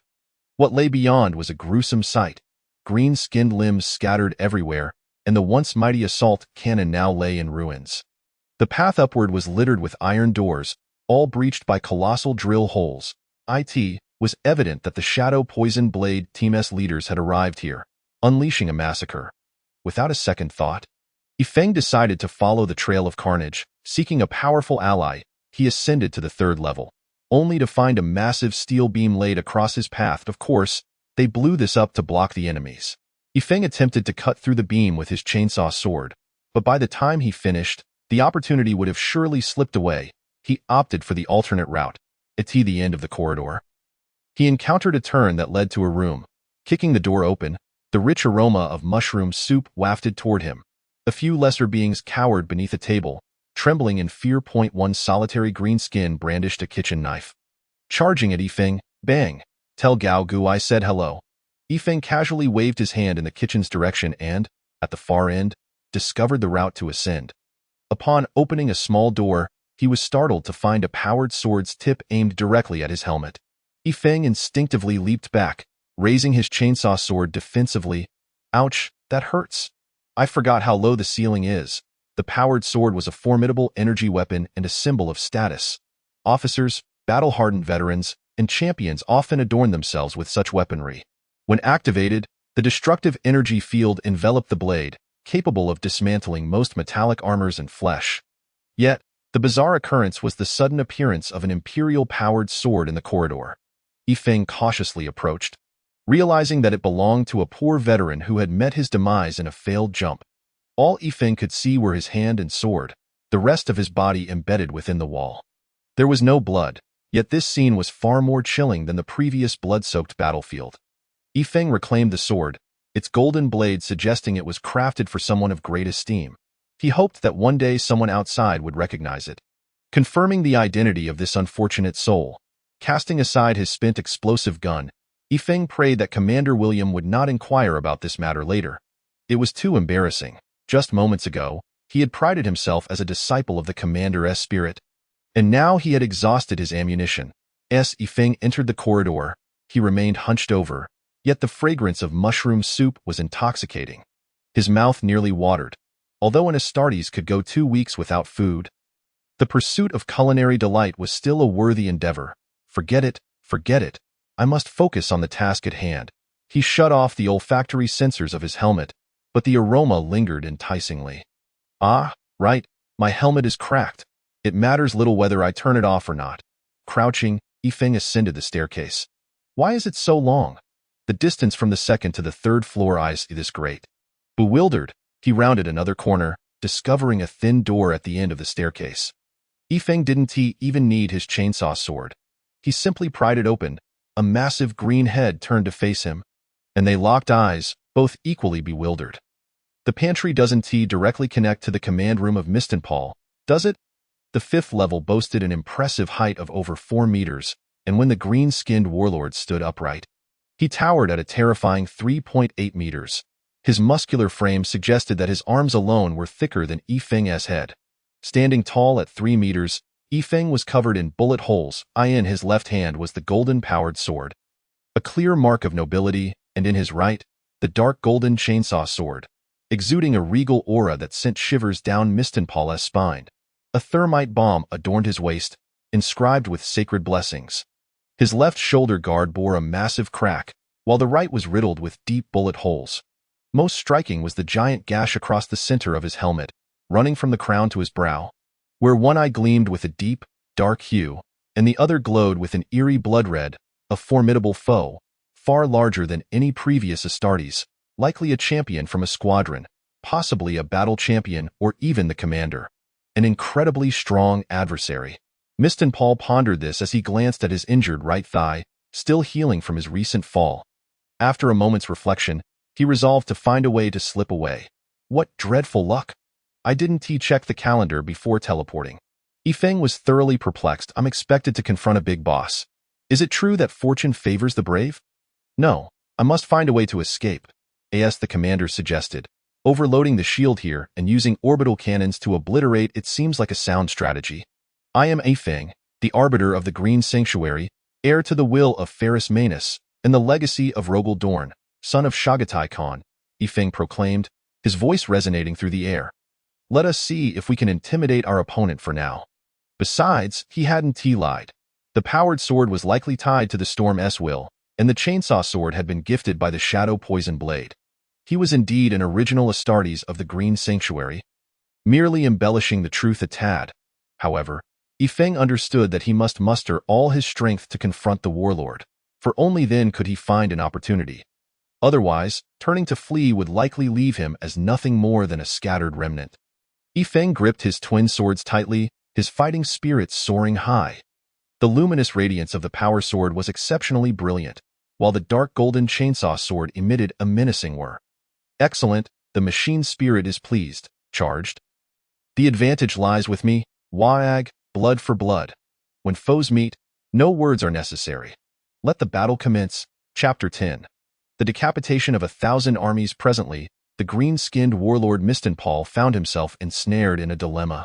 What lay beyond was a gruesome sight. Green-skinned limbs scattered everywhere, and the once mighty assault cannon now lay in ruins. The path upward was littered with iron doors, all breached by colossal drill holes. It was evident that the Shadow Poison Blade Team's leaders had arrived here, unleashing a massacre. Without a second thought, Yifeng decided to follow the trail of carnage. Seeking a powerful ally, he ascended to the 3rd level, only to find a massive steel beam laid across his path. Of course, they blew this up to block the enemies. Yifeng attempted to cut through the beam with his chainsaw sword, but by the time he finished, the opportunity would have surely slipped away. He opted for the alternate route, at the end of the corridor. He encountered a turn that led to a room. Kicking the door open, the rich aroma of mushroom soup wafted toward him. A few lesser beings cowered beneath a table, trembling in fear. One solitary greenskin brandished a kitchen knife. Charging at Yifeng, bang! Tell Gao Gu I said hello. Yifeng casually waved his hand in the kitchen's direction and, at the far end, discovered the route to ascend. Upon opening a small door, he was startled to find a powered sword's tip aimed directly at his helmet. Yifeng instinctively leaped back, raising his chainsaw sword defensively. Ouch, that hurts. I forgot how low the ceiling is. The powered sword was a formidable energy weapon and a symbol of status. Officers, battle-hardened veterans, and champions often adorn themselves with such weaponry. When activated, the destructive energy field enveloped the blade, capable of dismantling most metallic armors and flesh. Yet, the bizarre occurrence was the sudden appearance of an Imperial-powered sword in the corridor. Yifeng cautiously approached, realizing that it belonged to a poor veteran who had met his demise in a failed jump. All Yifeng could see were his hand and sword, the rest of his body embedded within the wall. There was no blood, yet this scene was far more chilling than the previous blood-soaked battlefield. Yifeng reclaimed the sword, its golden blade suggesting it was crafted for someone of great esteem. He hoped that one day someone outside would recognize it. Confirming the identity of this unfortunate soul, casting aside his spent explosive gun, Yifeng prayed that Commander William would not inquire about this matter later. It was too embarrassing. Just moments ago, he had prided himself as a disciple of the Commander's spirit. And now he had exhausted his ammunition. As Yifeng entered the corridor, he remained hunched over, yet the fragrance of mushroom soup was intoxicating. His mouth nearly watered. Although an Astartes could go 2 weeks without food, the pursuit of culinary delight was still a worthy endeavor. Forget it. I must focus on the task at hand. He shut off the olfactory sensors of his helmet, but the aroma lingered enticingly. Ah, right, my helmet is cracked. It matters little whether I turn it off or not. Crouching, Yifeng ascended the staircase. Why is it so long? The distance from the 2nd to the 3rd floor is this great. Bewildered, he rounded another corner, discovering a thin door at the end of the staircase. Yifeng didn't even need his chainsaw sword. He simply pried it open. A massive green head turned to face him, and they locked eyes, both equally bewildered. The pantry doesn't directly connect to the command room of Mistenpal, does it? The 5th level boasted an impressive height of over 4 meters, and when the green-skinned warlord stood upright, he towered at a terrifying 3.8 meters. His muscular frame suggested that his arms alone were thicker than Yifeng's head. Standing tall at 3 meters, Yifeng was covered in bullet holes. In his left hand was the golden-powered sword, a clear mark of nobility, and in his right, the dark golden chainsaw sword, exuding a regal aura that sent shivers down Mistenpal's spine. A thermite bomb adorned his waist, inscribed with sacred blessings. His left shoulder guard bore a massive crack, while the right was riddled with deep bullet holes. Most striking was the giant gash across the center of his helmet, running from the crown to his brow, where one eye gleamed with a deep, dark hue, and the other glowed with an eerie blood red, a formidable foe, far larger than any previous Astartes, likely a champion from a squadron, possibly a battle champion or even the commander. An incredibly strong adversary. Paul pondered this as he glanced at his injured right thigh, still healing from his recent fall. After a moment's reflection, he resolved to find a way to slip away. What dreadful luck! I didn't check the calendar before teleporting. Yifeng was thoroughly perplexed. I'm expected to confront a big boss. Is it true that fortune favors the brave? No, I must find a way to escape, as the commander suggested. Overloading the shield here and using orbital cannons to obliterate it seems like a sound strategy. I am Yifeng, the arbiter of the Green Sanctuary, heir to the will of Ferrus Manus, and the legacy of Rogel Dorn, son of Shagatai Khan, Yifeng proclaimed, his voice resonating through the air. Let us see if we can intimidate our opponent for now. Besides, he hadn't lied. The powered sword was likely tied to the Storm's will, and the chainsaw sword had been gifted by the Shadow Poison Blade. He was indeed an original Astartes of the Green Sanctuary, merely embellishing the truth a tad. However, Yifeng understood that he must muster all his strength to confront the warlord, for only then could he find an opportunity. Otherwise, turning to flee would likely leave him as nothing more than a scattered remnant. Yifeng gripped his twin swords tightly, his fighting spirits soaring high. The luminous radiance of the power sword was exceptionally brilliant, while the dark golden chainsaw sword emitted a menacing whir. Excellent, the machine spirit is pleased, charged. The advantage lies with me, Waag, blood for blood. When foes meet, no words are necessary. Let the battle commence. Chapter 10. The decapitation of 1,000 armies. Presently, the green-skinned warlord Paul found himself ensnared in a dilemma.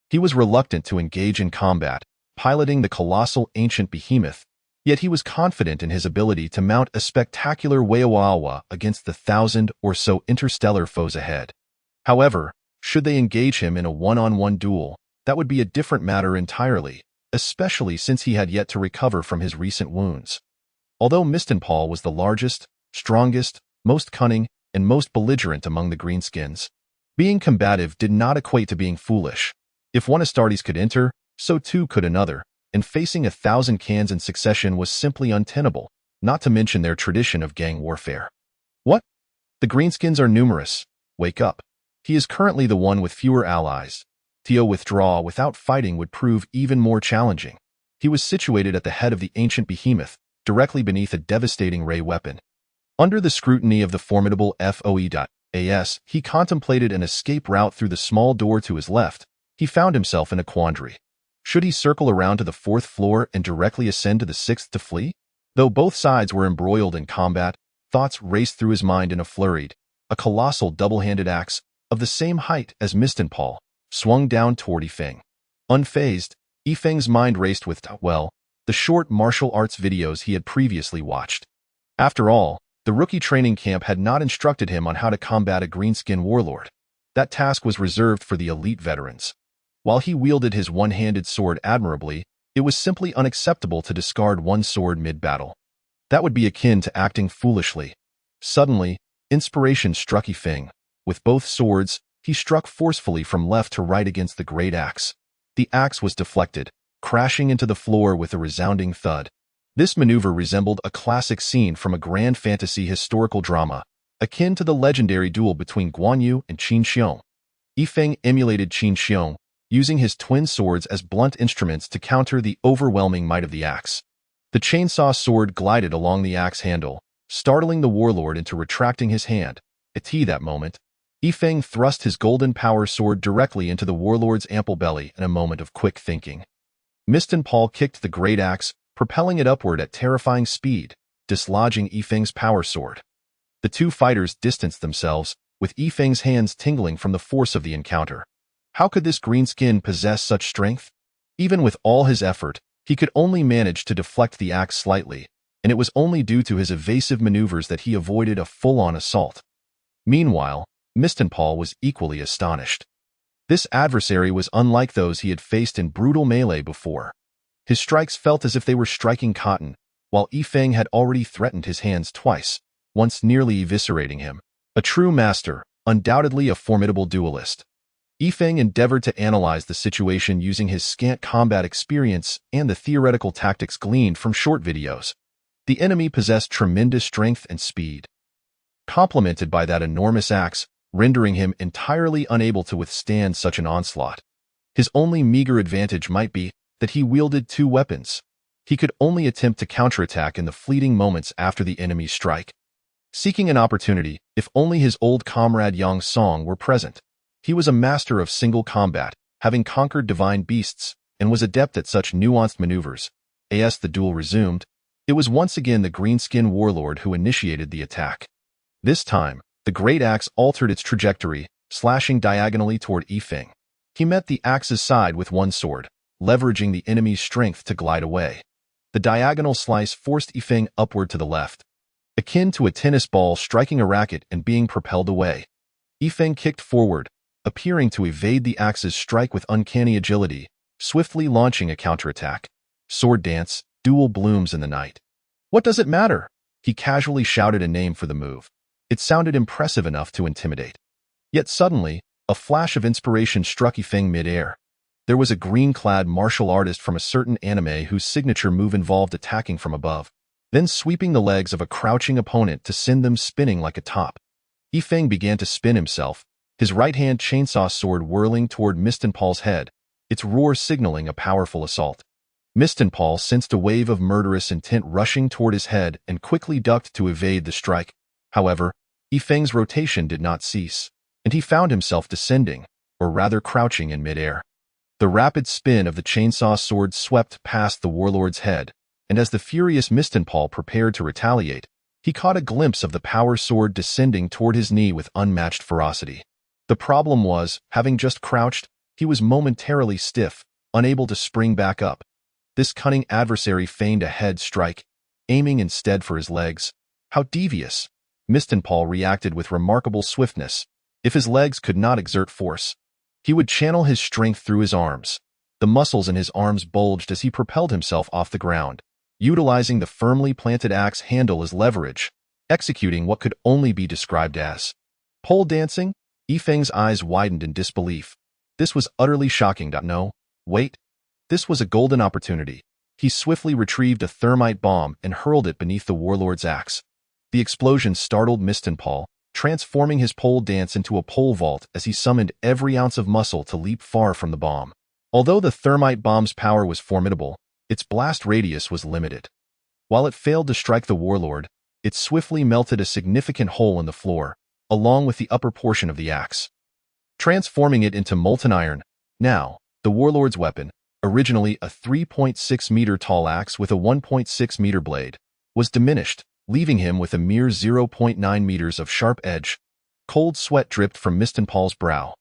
He was reluctant to engage in combat, piloting the colossal ancient behemoth, yet he was confident in his ability to mount a spectacular Wawa against the 1,000 or so interstellar foes ahead. However, should they engage him in a one-on-one duel, that would be a different matter entirely, especially since he had yet to recover from his recent wounds. Although Paul was the largest, strongest, most cunning, and most belligerent among the greenskins, being combative did not equate to being foolish. If one Astartes could enter, so too could another, and facing 1,000 cans in succession was simply untenable, not to mention their tradition of gang warfare. What? The greenskins are numerous. Wake up. He is currently the one with fewer allies. To withdraw without fighting would prove even more challenging. He was situated at the head of the ancient behemoth, directly beneath a devastating ray weapon. Under the scrutiny of the formidable FOE.AS, he contemplated an escape route through the small door to his left. He found himself in a quandary. Should he circle around to the 4th floor and directly ascend to the 6th to flee? Though both sides were embroiled in combat, thoughts raced through his mind in a flurry. A colossal double-handed axe, of the same height as Paul, swung down toward Yifeng. Unfazed, Yifeng's mind raced with, the short martial arts videos he had previously watched. After all, the rookie training camp had not instructed him on how to combat a greenskin warlord. That task was reserved for the elite veterans. While he wielded his one-handed sword admirably, it was simply unacceptable to discard one sword mid-battle. That would be akin to acting foolishly. Suddenly, inspiration struck Yifeng. With both swords, he struck forcefully from left to right against the great axe. The axe was deflected, crashing into the floor with a resounding thud. This maneuver resembled a classic scene from a grand fantasy historical drama, akin to the legendary duel between Guan Yu and Qin Xiong. Yifeng emulated Qin Xiong, using his twin swords as blunt instruments to counter the overwhelming might of the axe. The chainsaw sword glided along the axe handle, startling the warlord into retracting his hand. At that moment, Yifeng thrust his golden power sword directly into the warlord's ample belly in a moment of quick thinking. Paul kicked the great axe, propelling it upward at terrifying speed, dislodging Yifeng's power sword. The two fighters distanced themselves, with Yifeng's hands tingling from the force of the encounter. How could this greenskin possess such strength? Even with all his effort, he could only manage to deflect the axe slightly, and it was only due to his evasive maneuvers that he avoided a full-on assault. Meanwhile, Paul was equally astonished. This adversary was unlike those he had faced in brutal melee before. His strikes felt as if they were striking cotton, while Yifeng had already threatened his hands twice, once nearly eviscerating him. A true master, undoubtedly a formidable duelist. Yifeng endeavored to analyze the situation using his scant combat experience and the theoretical tactics gleaned from short videos. The enemy possessed tremendous strength and speed, complemented by that enormous axe, rendering him entirely unable to withstand such an onslaught. His only meager advantage might be that he wielded two weapons. He could only attempt to counterattack in the fleeting moments after the enemy's strike. Seeking an opportunity, if only his old comrade Yang Song were present. He was a master of single combat, having conquered divine beasts, and was adept at such nuanced maneuvers. As the duel resumed, it was once again the greenskin warlord who initiated the attack. This time, the great axe altered its trajectory, slashing diagonally toward Yifeng. He met the axe's side with one sword, leveraging the enemy's strength to glide away. The diagonal slice forced Yifeng upward to the left, akin to a tennis ball striking a racket and being propelled away. Yifeng kicked forward, appearing to evade the axe's strike with uncanny agility, swiftly launching a counterattack. Sword dance, duel blooms in the night. What does it matter? He casually shouted a name for the move. It sounded impressive enough to intimidate. Yet suddenly, a flash of inspiration struck Yifeng mid-air. There was a green-clad martial artist from a certain anime whose signature move involved attacking from above, then sweeping the legs of a crouching opponent to send them spinning like a top. Yifeng began to spin himself, his right-hand chainsaw sword whirling toward Mistenpal's head, its roar signaling a powerful assault. Mistenpal sensed a wave of murderous intent rushing toward his head and quickly ducked to evade the strike. However, Yifeng's rotation did not cease, and he found himself descending, or rather crouching in midair. The rapid spin of the chainsaw sword swept past the warlord's head, and as the furious Mistenpal prepared to retaliate, he caught a glimpse of the power sword descending toward his knee with unmatched ferocity. The problem was, having just crouched, he was momentarily stiff, unable to spring back up. This cunning adversary feigned a head strike, aiming instead for his legs. How devious! Mistenpal reacted with remarkable swiftness. If his legs could not exert force, he would channel his strength through his arms. The muscles in his arms bulged as he propelled himself off the ground, utilizing the firmly planted axe handle as leverage, executing what could only be described as pole dancing. Yifeng's eyes widened in disbelief. This was utterly shocking. No, wait. This was a golden opportunity. He swiftly retrieved a thermite bomb and hurled it beneath the warlord's axe. The explosion startled Mistenpal, transforming his pole dance into a pole vault as he summoned every ounce of muscle to leap far from the bomb. Although the thermite bomb's power was formidable, its blast radius was limited. While it failed to strike the warlord, it swiftly melted a significant hole in the floor, along with the upper portion of the axe, transforming it into molten iron. Now, the warlord's weapon, originally a 3.6-meter tall axe with a 1.6-meter blade, was diminished, leaving him with a mere 0.9 meters of sharp edge. Cold sweat dripped from Mistenpal's brow.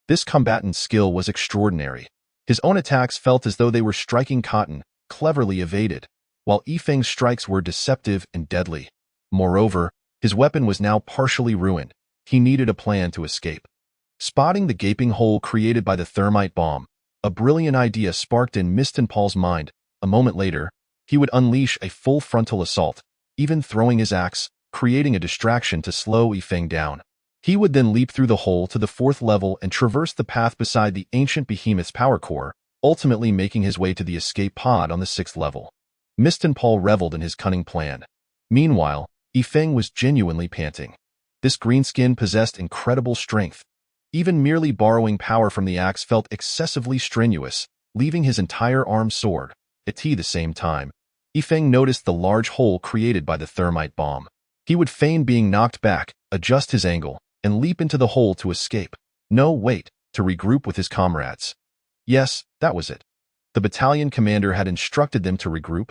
This combatant's skill was extraordinary. His own attacks felt as though they were striking cotton, cleverly evaded, while Yifeng's strikes were deceptive and deadly. Moreover, his weapon was now partially ruined. He needed a plan to escape. Spotting the gaping hole created by the thermite bomb, a brilliant idea sparked in Mistenpal's mind. A moment later, he would unleash a full frontal assault, even throwing his axe, creating a distraction to slow Yifeng down. He would then leap through the hole to the 4th level and traverse the path beside the ancient behemoth's power core, ultimately making his way to the escape pod on the 6th level. Mistenpal reveled in his cunning plan. Meanwhile, Yifeng was genuinely panting. This greenskin possessed incredible strength. Even merely borrowing power from the axe felt excessively strenuous, leaving his entire arm sore. At the same time, Yifeng noticed the large hole created by the thermite bomb. He would feign being knocked back, adjust his angle, and leap into the hole to escape. No, wait, to regroup with his comrades. Yes, that was it. The battalion commander had instructed them to regroup.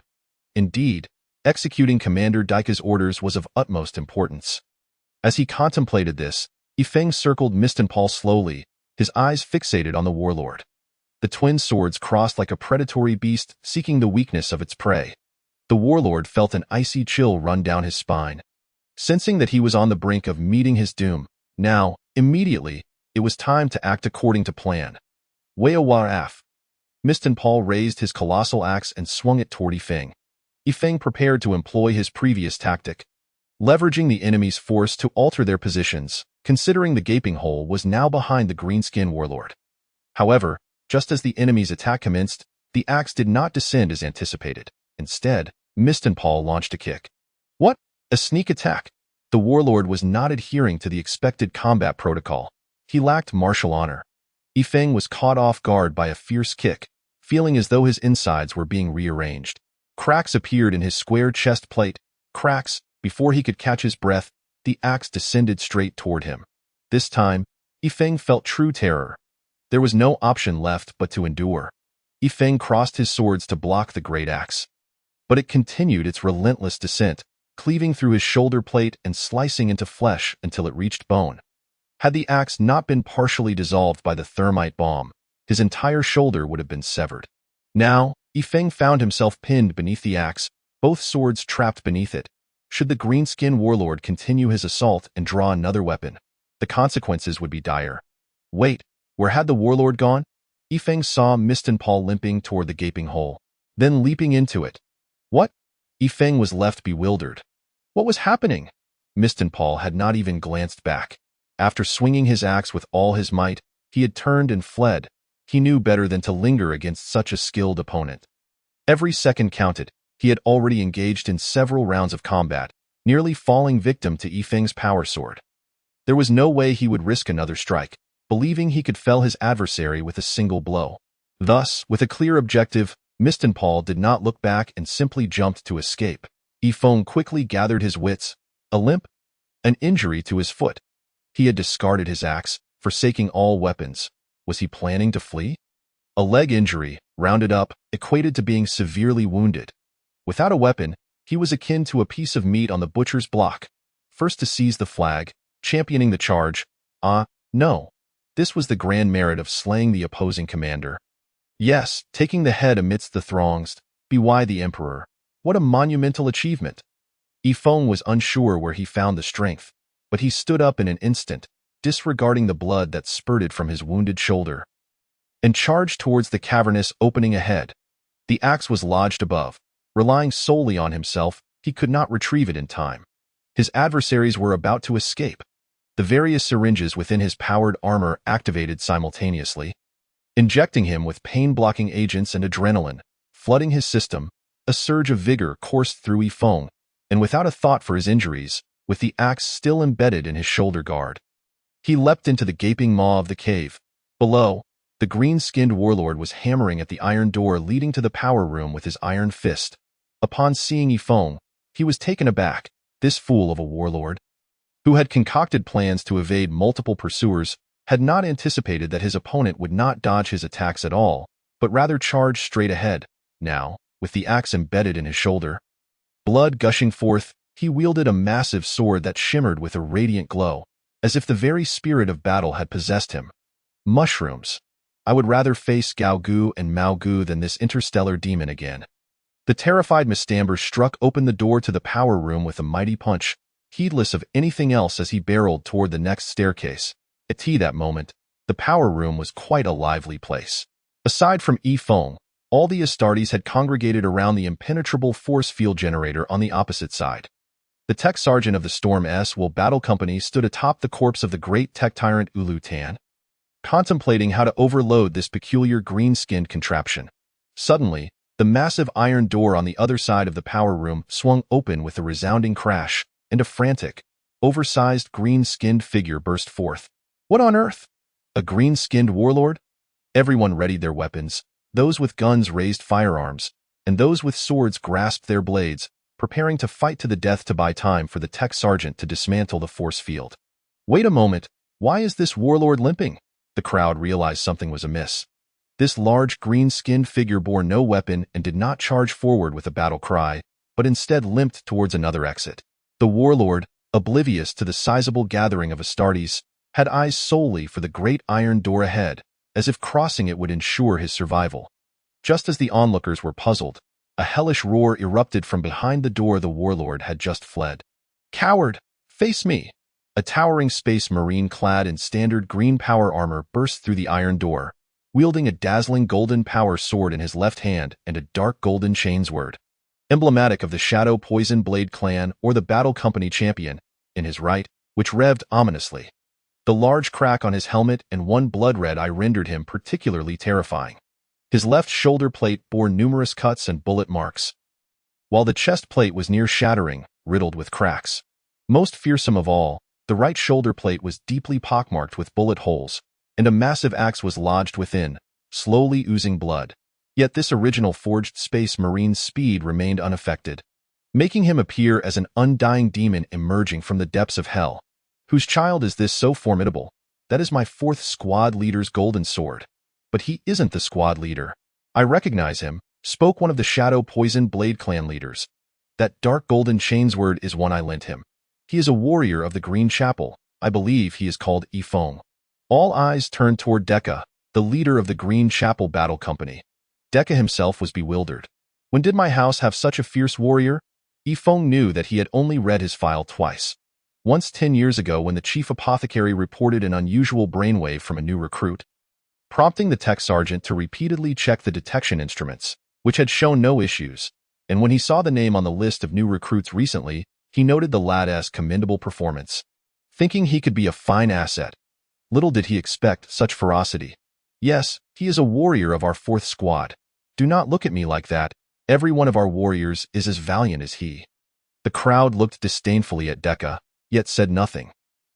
Indeed, executing Commander Daika's orders was of utmost importance. As he contemplated this, Yifeng circled Mistenpal slowly, his eyes fixated on the warlord. The twin swords crossed like a predatory beast seeking the weakness of its prey. The warlord felt an icy chill run down his spine. Sensing that he was on the brink of meeting his doom, now, immediately, it was time to act according to plan. Waraf. Mistenpal raised his colossal axe and swung it toward Yifeng. Yifeng prepared to employ his previous tactic. leveraging the enemy's force to alter their positions, considering the gaping hole was now behind the greenskin warlord. However, just as the enemy's attack commenced, the axe did not descend as anticipated. Instead, Mistenpaul launched a kick. What? A sneak attack? The warlord was not adhering to the expected combat protocol. He lacked martial honor. Yifeng was caught off guard by a fierce kick, feeling as though his insides were being rearranged. Cracks appeared in his square chest plate. Cracks. Before he could catch his breath, the axe descended straight toward him. This time, Yifeng felt true terror. There was no option left but to endure. Yifeng crossed his swords to block the great axe. But it continued its relentless descent, cleaving through his shoulder plate and slicing into flesh until it reached bone. Had the axe not been partially dissolved by the thermite bomb, his entire shoulder would have been severed. Now, Yifeng found himself pinned beneath the axe, both swords trapped beneath it. Should the greenskin warlord continue his assault and draw another weapon, the consequences would be dire. Wait, where had the warlord gone? Yifeng saw Mistenpaul limping toward the gaping hole, then leaping into it. What? Yifeng was left bewildered. What was happening? Mistenpaul had not even glanced back. After swinging his axe with all his might, he had turned and fled. He knew better than to linger against such a skilled opponent. Every second counted. He had already engaged in several rounds of combat, nearly falling victim to Yifeng's power sword. There was no way he would risk another strike, believing he could fell his adversary with a single blow. Thus, with a clear objective, Mistenpaul did not look back and simply jumped to escape. Yifeng quickly gathered his wits. A limp? An injury to his foot. He had discarded his axe, forsaking all weapons. Was he planning to flee? A leg injury, rounded up, equated to being severely wounded. Without a weapon, he was akin to a piece of meat on the butcher's block. First to seize the flag, championing the charge. No. This was the grand merit of slaying the opposing commander. Yes, taking the head amidst the throngs. By the emperor. What a monumental achievement. Yifeng was unsure where he found the strength, but he stood up in an instant, disregarding the blood that spurted from his wounded shoulder, and charged towards the cavernous opening ahead. The axe was lodged above. Relying solely on himself, he could not retrieve it in time. His adversaries were about to escape. The various syringes within his powered armor activated simultaneously, injecting him with pain-blocking agents and adrenaline, flooding his system. A surge of vigor coursed through Yifeng, and without a thought for his injuries, with the axe still embedded in his shoulder guard, he leapt into the gaping maw of the cave. Below, the green-skinned warlord was hammering at the iron door leading to the power room with his iron fist. Upon seeing Yifeng, he was taken aback. This fool of a warlord, who had concocted plans to evade multiple pursuers, had not anticipated that his opponent would not dodge his attacks at all, but rather charge straight ahead. Now, with the axe embedded in his shoulder, blood gushing forth, he wielded a massive sword that shimmered with a radiant glow, as if the very spirit of battle had possessed him. Mushrooms. I would rather face Gao Gu and Mao Gu than this interstellar demon again. The terrified Mistamber struck open the door to the power room with a mighty punch, heedless of anything else as he barreled toward the next staircase. At that moment, the power room was quite a lively place. Aside from Yifeng, all the Astartes had congregated around the impenetrable force field generator on the opposite side. The tech sergeant of the Storm S-Will Battle Company stood atop the corpse of the great tech tyrant Ulu Tan, contemplating how to overload this peculiar green-skinned contraption. Suddenly, the massive iron door on the other side of the power room swung open with a resounding crash, and a frantic, oversized green-skinned figure burst forth. What on earth? A green-skinned warlord? Everyone readied their weapons. Those with guns raised firearms, and those with swords grasped their blades, preparing to fight to the death to buy time for the tech sergeant to dismantle the force field. Wait a moment, why is this warlord limping? The crowd realized something was amiss. This large green-skinned figure bore no weapon and did not charge forward with a battle cry, but instead limped towards another exit. The warlord, oblivious to the sizable gathering of Astartes, had eyes solely for the great iron door ahead, as if crossing it would ensure his survival. Just as the onlookers were puzzled, a hellish roar erupted from behind the door the warlord had just fled. Coward! Face me! A towering space marine clad in standard green power armor burst through the iron door, wielding a dazzling golden power sword in his left hand and a dark golden chainsword. emblematic of the Shadow Poison Blade clan or the Battle Company champion, in his right, which revved ominously. The large crack on his helmet and one blood-red eye rendered him particularly terrifying. His left shoulder plate bore numerous cuts and bullet marks, while the chest plate was near shattering, riddled with cracks. Most fearsome of all, the right shoulder plate was deeply pockmarked with bullet holes, and a massive axe was lodged within, slowly oozing blood. Yet this original forged Space Marine's speed remained unaffected, making him appear as an undying demon emerging from the depths of hell. Whose child is this so formidable? That is my 4th squad leader's golden sword. But he isn't the squad leader. I recognize him, spoke one of the Shadow Poison Blade clan leaders. That dark golden chainsword is one I lent him. He is a warrior of the Green Chapel. I believe he is called Yifeng. All eyes turned toward Dekka, the leader of the Green Chapel Battle Company. Dekka himself was bewildered. When did my house have such a fierce warrior? Yifeng knew that he had only read his file twice. Once 10 years ago when the chief apothecary reported an unusual brainwave from a new recruit, prompting the tech sergeant to repeatedly check the detection instruments, which had shown no issues, and when he saw the name on the list of new recruits recently, he noted the lad's commendable performance, thinking he could be a fine asset. Little did he expect such ferocity. Yes, he is a warrior of our 4th squad. Do not look at me like that. Every one of our warriors is as valiant as he. The crowd looked disdainfully at Dekka, yet said nothing.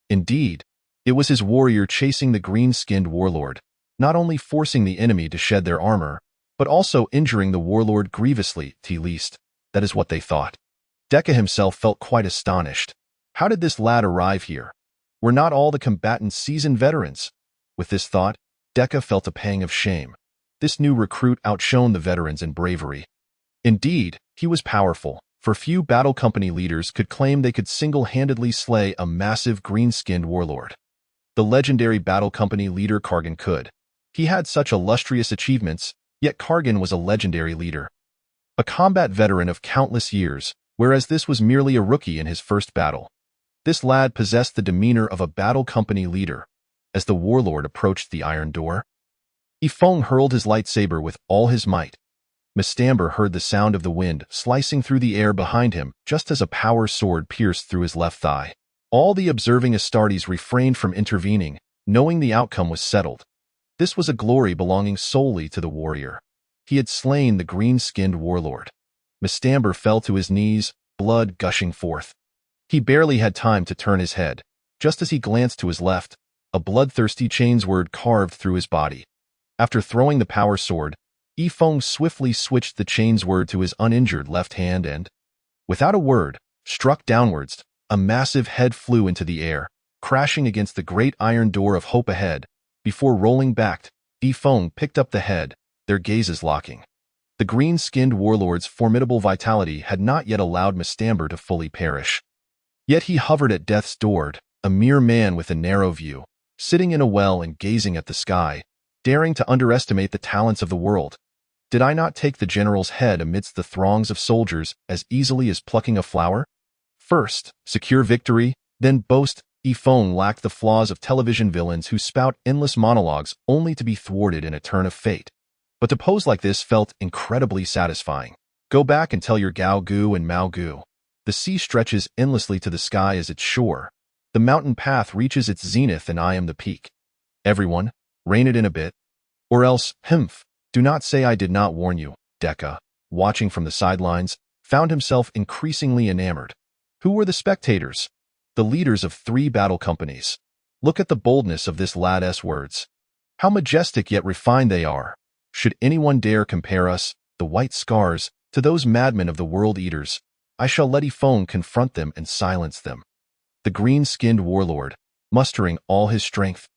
Indeed, it was his warrior chasing the green-skinned warlord, not only forcing the enemy to shed their armor, but also injuring the warlord grievously, at least. That is what they thought. Dekka himself felt quite astonished. How did this lad arrive here? Were not all the combatants seasoned veterans? With this thought, Dekka felt a pang of shame. This new recruit outshone the veterans in bravery. Indeed, he was powerful, for few battle company leaders could claim they could single-handedly slay a massive green-skinned warlord. The legendary battle company leader Kargan could. He had such illustrious achievements, yet Kargan was a legendary leader. A combat veteran of countless years, whereas this was merely a rookie in his first battle. This lad possessed the demeanor of a battle company leader. As the warlord approached the iron door, Yifeng hurled his lightsaber with all his might. Mistamber heard the sound of the wind slicing through the air behind him just as a power sword pierced through his left thigh. All the observing Astartes refrained from intervening, knowing the outcome was settled. This was a glory belonging solely to the warrior. He had slain the green-skinned warlord. Mistamber fell to his knees, blood gushing forth. He barely had time to turn his head. Just as he glanced to his left, a bloodthirsty chainsword carved through his body. After throwing the power sword, Yifeng swiftly switched the chainsword to his uninjured left hand and, without a word, struck downwards. A massive head flew into the air, crashing against the great iron door of hope ahead. Before rolling back, Yifeng picked up the head, their gazes locking. The green-skinned warlord's formidable vitality had not yet allowed Mistamber to fully perish. Yet he hovered at death's door, a mere man with a narrow view, sitting in a well and gazing at the sky, daring to underestimate the talents of the world. Did I not take the general's head amidst the throngs of soldiers as easily as plucking a flower? First, secure victory, then boast. Yifeng lacked the flaws of television villains who spout endless monologues only to be thwarted in a turn of fate. But to pose like this felt incredibly satisfying. Go back and tell your Gao Gu and Mao Gu. The sea stretches endlessly to the sky as its shore. The mountain path reaches its zenith and I am the peak. Everyone, rein it in a bit. Or else, do not say I did not warn you. Dekka, watching from the sidelines, found himself increasingly enamored. Who were the spectators? The leaders of 3 battle companies. Look at the boldness of this lad's words. How majestic yet refined they are. Should anyone dare compare us, the white scars, to those madmen of the world eaters, I shall let Yifeng confront them and silence them. The green-skinned warlord, mustering all his strength,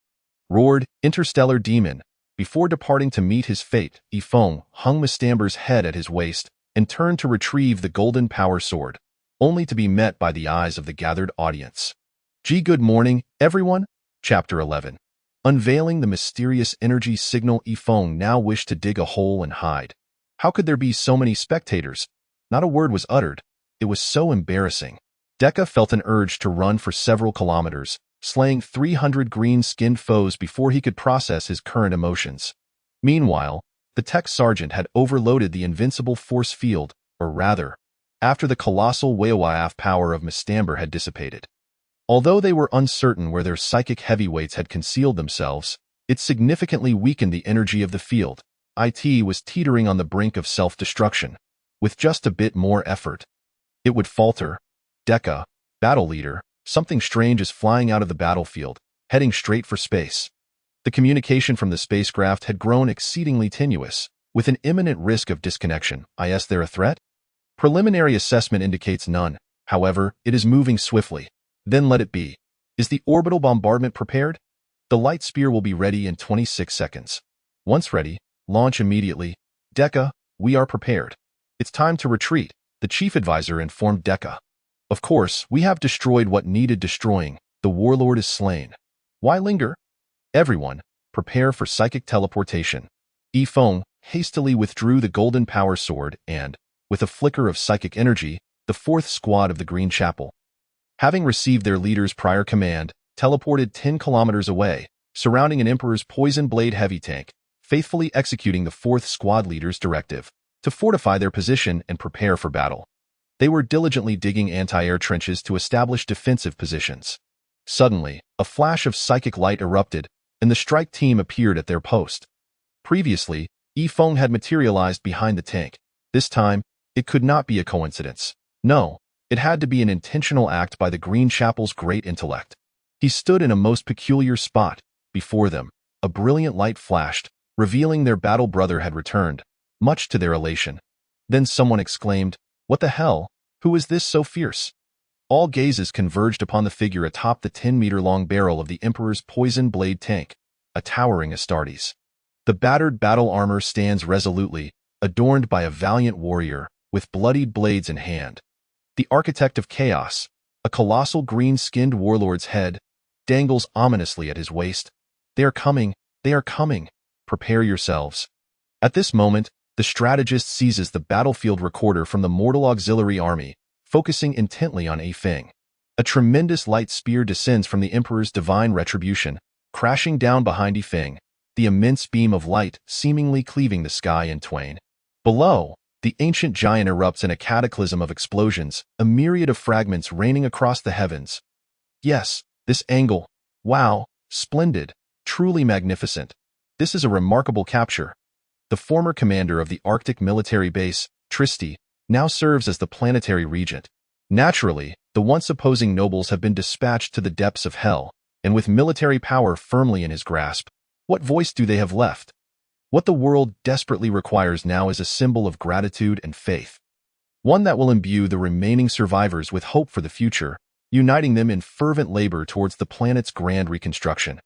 roared, interstellar demon. Before departing to meet his fate, Yifeng hung Mistamber's head at his waist and turned to retrieve the golden power sword, only to be met by the eyes of the gathered audience. Good morning, everyone. Chapter 11. Unveiling the mysterious energy signal. Yifeng now wished to dig a hole and hide. How could there be so many spectators? Not a word was uttered. It was so embarrassing. Dekka felt an urge to run for several kilometers, slaying 300 green-skinned foes before he could process his current emotions. Meanwhile, the tech sergeant had overloaded the invincible force field, or rather, after the colossal Wayowaaf power of Mistamber had dissipated. Although they were uncertain where their psychic heavyweights had concealed themselves, it significantly weakened the energy of the field. It was teetering on the brink of self-destruction. With just a bit more effort, it would falter. Deka, battle leader, something strange is flying out of the battlefield, heading straight for space. The communication from the spacecraft had grown exceedingly tenuous, with an imminent risk of disconnection. Is there a threat? Preliminary assessment indicates none. However, it is moving swiftly. Then let it be. Is the orbital bombardment prepared? The light spear will be ready in 26 seconds. Once ready, launch immediately. Deka, we are prepared. It's time to retreat, the chief advisor informed Deka. Of course, we have destroyed what needed destroying. The warlord is slain. Why linger? Everyone, prepare for psychic teleportation. Yifeng hastily withdrew the golden power sword and, with a flicker of psychic energy, the fourth squad of the Green Chapel, having received their leader's prior command, teleported 10 kilometers away, surrounding an Emperor's poison blade heavy tank, faithfully executing the fourth squad leader's directive to fortify their position and prepare for battle. They were diligently digging anti-air trenches to establish defensive positions. Suddenly, a flash of psychic light erupted, and the strike team appeared at their post. Previously, Yifeng had materialized behind the tank. This time, it could not be a coincidence. No, it had to be an intentional act by the Green Chapel's great intellect. He stood in a most peculiar spot. Before them, a brilliant light flashed, revealing their battle brother had returned, much to their elation. Then someone exclaimed, "What the hell? Who is this so fierce?" All gazes converged upon the figure atop the 10-meter-long barrel of the Emperor's poison blade tank, a towering Astartes. The battered battle armor stands resolutely, adorned by a valiant warrior, with bloodied blades in hand. The architect of chaos, a colossal green-skinned warlord's head, dangles ominously at his waist. They are coming, they are coming. Prepare yourselves. At this moment, the strategist seizes the battlefield recorder from the mortal auxiliary army, focusing intently on Yifeng. A tremendous light spear descends from the Emperor's divine retribution, crashing down behind Yifeng, the immense beam of light seemingly cleaving the sky in twain. Below, the ancient giant erupts in a cataclysm of explosions, a myriad of fragments raining across the heavens. Yes, this angle. Wow, splendid, truly magnificent. This is a remarkable capture. The former commander of the Arctic military base, Tristi, now serves as the planetary regent. Naturally, the once opposing nobles have been dispatched to the depths of hell, and with military power firmly in his grasp, what voice do they have left? What the world desperately requires now is a symbol of gratitude and faith. One that will imbue the remaining survivors with hope for the future, uniting them in fervent labor towards the planet's grand reconstruction.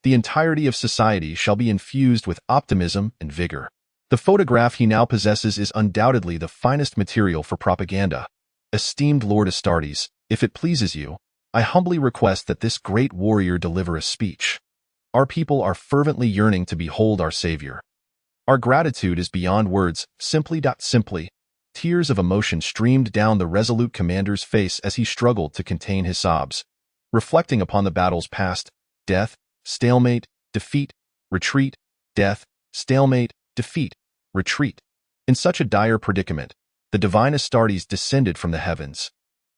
The entirety of society shall be infused with optimism and vigor. The photograph he now possesses is undoubtedly the finest material for propaganda. Esteemed Lord Astartes, if it pleases you, I humbly request that this great warrior deliver a speech. Our people are fervently yearning to behold our Savior. Our gratitude is beyond words. Simply. Tears of emotion streamed down the resolute commander's face as he struggled to contain his sobs, reflecting upon the battles past: death, stalemate, defeat, retreat, death, stalemate, defeat, retreat. In such a dire predicament, the divine Astartes descended from the heavens.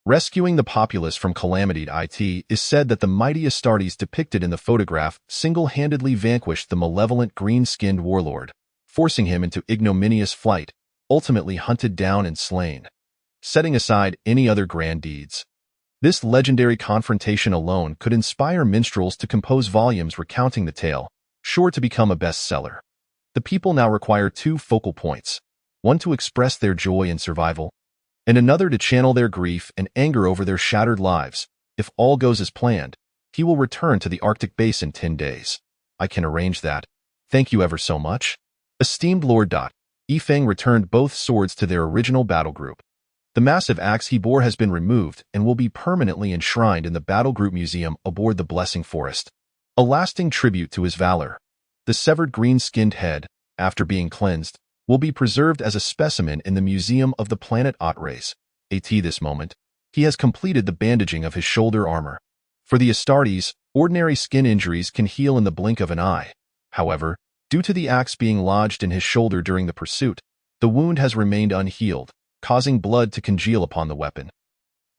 Rescuing the populace from calamity, it is said that the mighty Astartes depicted in the photograph single-handedly vanquished the malevolent green-skinned warlord, forcing him into ignominious flight, ultimately hunted down and slain. Setting aside any other grand deeds, this legendary confrontation alone could inspire minstrels to compose volumes recounting the tale, sure to become a bestseller. The people now require two focal points, one to express their joy in survival, and another to channel their grief and anger over their shattered lives. If all goes as planned, he will return to the Arctic base in 10 days. I can arrange that. Thank you ever so much. Esteemed Lord. Yifeng returned both swords to their original battle group. The massive axe he bore has been removed and will be permanently enshrined in the Battle Group Museum aboard the Blessing Forest, a lasting tribute to his valor. The severed green-skinned head, after being cleansed, will be preserved as a specimen in the Museum of the Planet Atres. At this moment, he has completed the bandaging of his shoulder armor. For the Astartes, ordinary skin injuries can heal in the blink of an eye. However, due to the axe being lodged in his shoulder during the pursuit, the wound has remained unhealed, causing blood to congeal upon the weapon,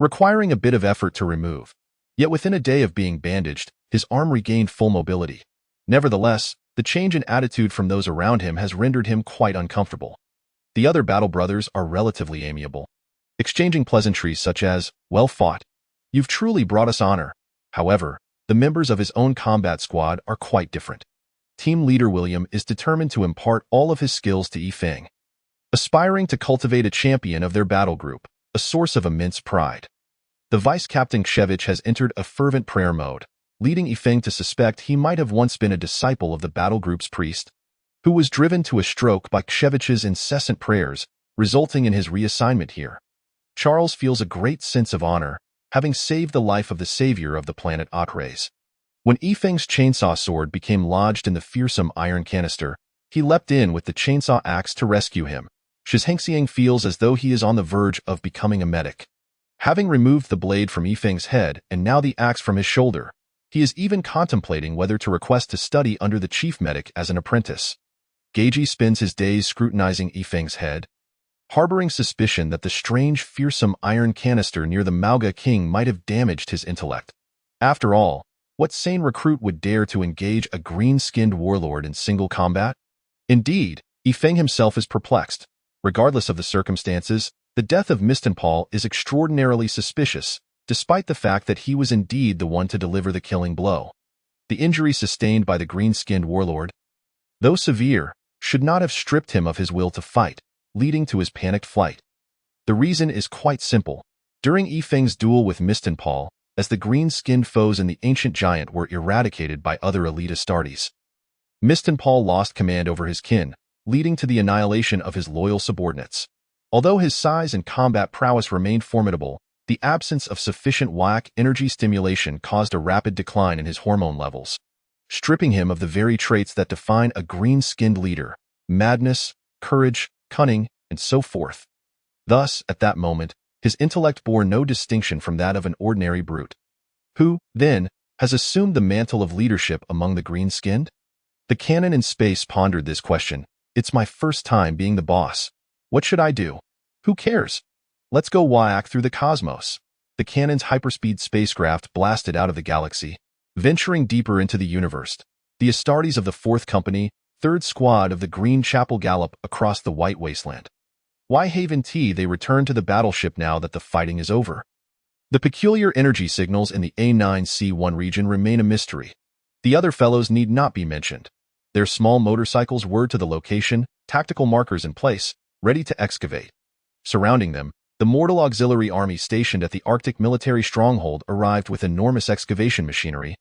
requiring a bit of effort to remove. Yet within a day of being bandaged, his arm regained full mobility. Nevertheless, the change in attitude from those around him has rendered him quite uncomfortable. The other battle brothers are relatively amiable, exchanging pleasantries such as, "Well fought. You've truly brought us honor." However, the members of his own combat squad are quite different. Team leader William is determined to impart all of his skills to Yifeng, aspiring to cultivate a champion of their battle group, a source of immense pride. The vice-captain Kshevich has entered a fervent prayer mode, leading Yifeng to suspect he might have once been a disciple of the battle group's priest, who was driven to a stroke by Kshevich's incessant prayers, resulting in his reassignment here. Charles feels a great sense of honor, having saved the life of the savior of the planet Akres. When Yifeng's chainsaw sword became lodged in the fearsome iron canister, he leapt in with the chainsaw axe to rescue him. Shizhengxiang feels as though he is on the verge of becoming a medic. Having removed the blade from Yifeng's head and now the axe from his shoulder, he is even contemplating whether to request to study under the chief medic as an apprentice. Geiji spends his days scrutinizing Yifeng's head, harboring suspicion that the strange, fearsome iron canister near the Mauga king might have damaged his intellect. After all, what sane recruit would dare to engage a green-skinned warlord in single combat? Indeed, Yifeng himself is perplexed. Regardless of the circumstances, the death of Mistenpaul is extraordinarily suspicious, despite the fact that he was indeed the one to deliver the killing blow. The injury sustained by the green-skinned warlord, though severe, should not have stripped him of his will to fight, leading to his panicked flight. The reason is quite simple. During Yifeng's duel with Mistenpaul, as the green-skinned foes in the ancient giant were eradicated by other elite Astartes, Mistenpaul lost command over his kin, leading to the annihilation of his loyal subordinates. Although his size and combat prowess remained formidable, the absence of sufficient Whack energy stimulation caused a rapid decline in his hormone levels, stripping him of the very traits that define a green-skinned leader: madness, courage, cunning, and so forth. Thus, at that moment, his intellect bore no distinction from that of an ordinary brute. Who, then, has assumed the mantle of leadership among the green-skinned? The canon in space pondered this question. It's my first time being the boss. What should I do? Who cares? Let's go whack through the cosmos. The cannon's hyperspeed spacecraft blasted out of the galaxy, venturing deeper into the universe. The Astartes of the 4th Company, 3rd Squad of the Green Chapel gallop across the white wasteland. Why Haven T? They return to the battleship now that the fighting is over. The peculiar energy signals in the A9C1 region remain a mystery. The other fellows need not be mentioned. Their small motorcycles were to the location, tactical markers in place, ready to excavate. Surrounding them, the mortal auxiliary army stationed at the Arctic military stronghold arrived with enormous excavation machinery,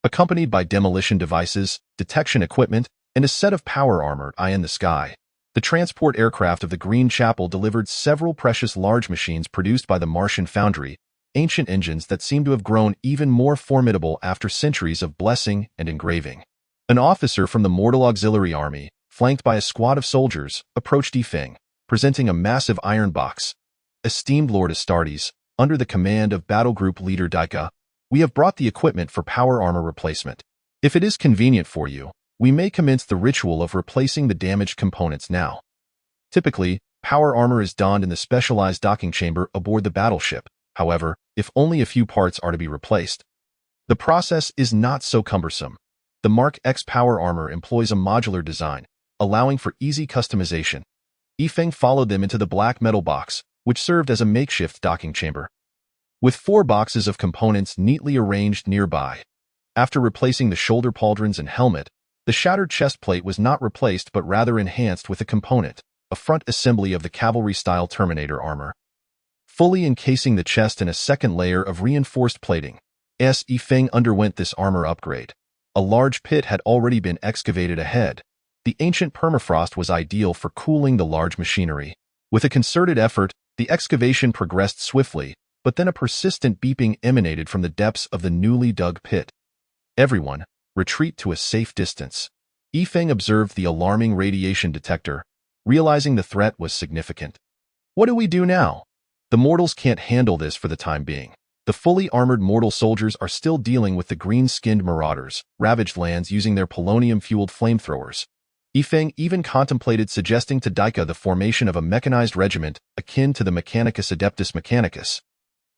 accompanied by demolition devices, detection equipment, and a set of power armor eye in the sky. The transport aircraft of the Green Chapel delivered several precious large machines produced by the Martian foundry, ancient engines that seem to have grown even more formidable after centuries of blessing and engraving. An officer from the mortal auxiliary army, flanked by a squad of soldiers, approached Yifeng, presenting a massive iron box. Esteemed Lord Astartes, under the command of Battle Group Leader Daika, we have brought the equipment for power armor replacement. If it is convenient for you, we may commence the ritual of replacing the damaged components now. Typically, power armor is donned in the specialized docking chamber aboard the battleship. However, if only a few parts are to be replaced, the process is not so cumbersome. The Mark X power armor employs a modular design, allowing for easy customization. Yifeng followed them into the black metal box, which served as a makeshift docking chamber, with 4 boxes of components neatly arranged nearby. After replacing the shoulder pauldrons and helmet, the shattered chest plate was not replaced but rather enhanced with a component, a front assembly of the cavalry-style Terminator armor, fully encasing the chest in a second layer of reinforced plating. As Yifeng underwent this armor upgrade, a large pit had already been excavated ahead. The ancient permafrost was ideal for cooling the large machinery. With a concerted effort, the excavation progressed swiftly, but then a persistent beeping emanated from the depths of the newly dug pit. Everyone, retreat to a safe distance. Yifeng observed the alarming radiation detector, realizing the threat was significant. What do we do now? The mortals can't handle this for the time being. The fully armored mortal soldiers are still dealing with the green-skinned marauders, ravaged lands using their polonium-fueled flamethrowers. Yifeng even contemplated suggesting to Daika the formation of a mechanized regiment akin to the Mechanicus Adeptus Mechanicus,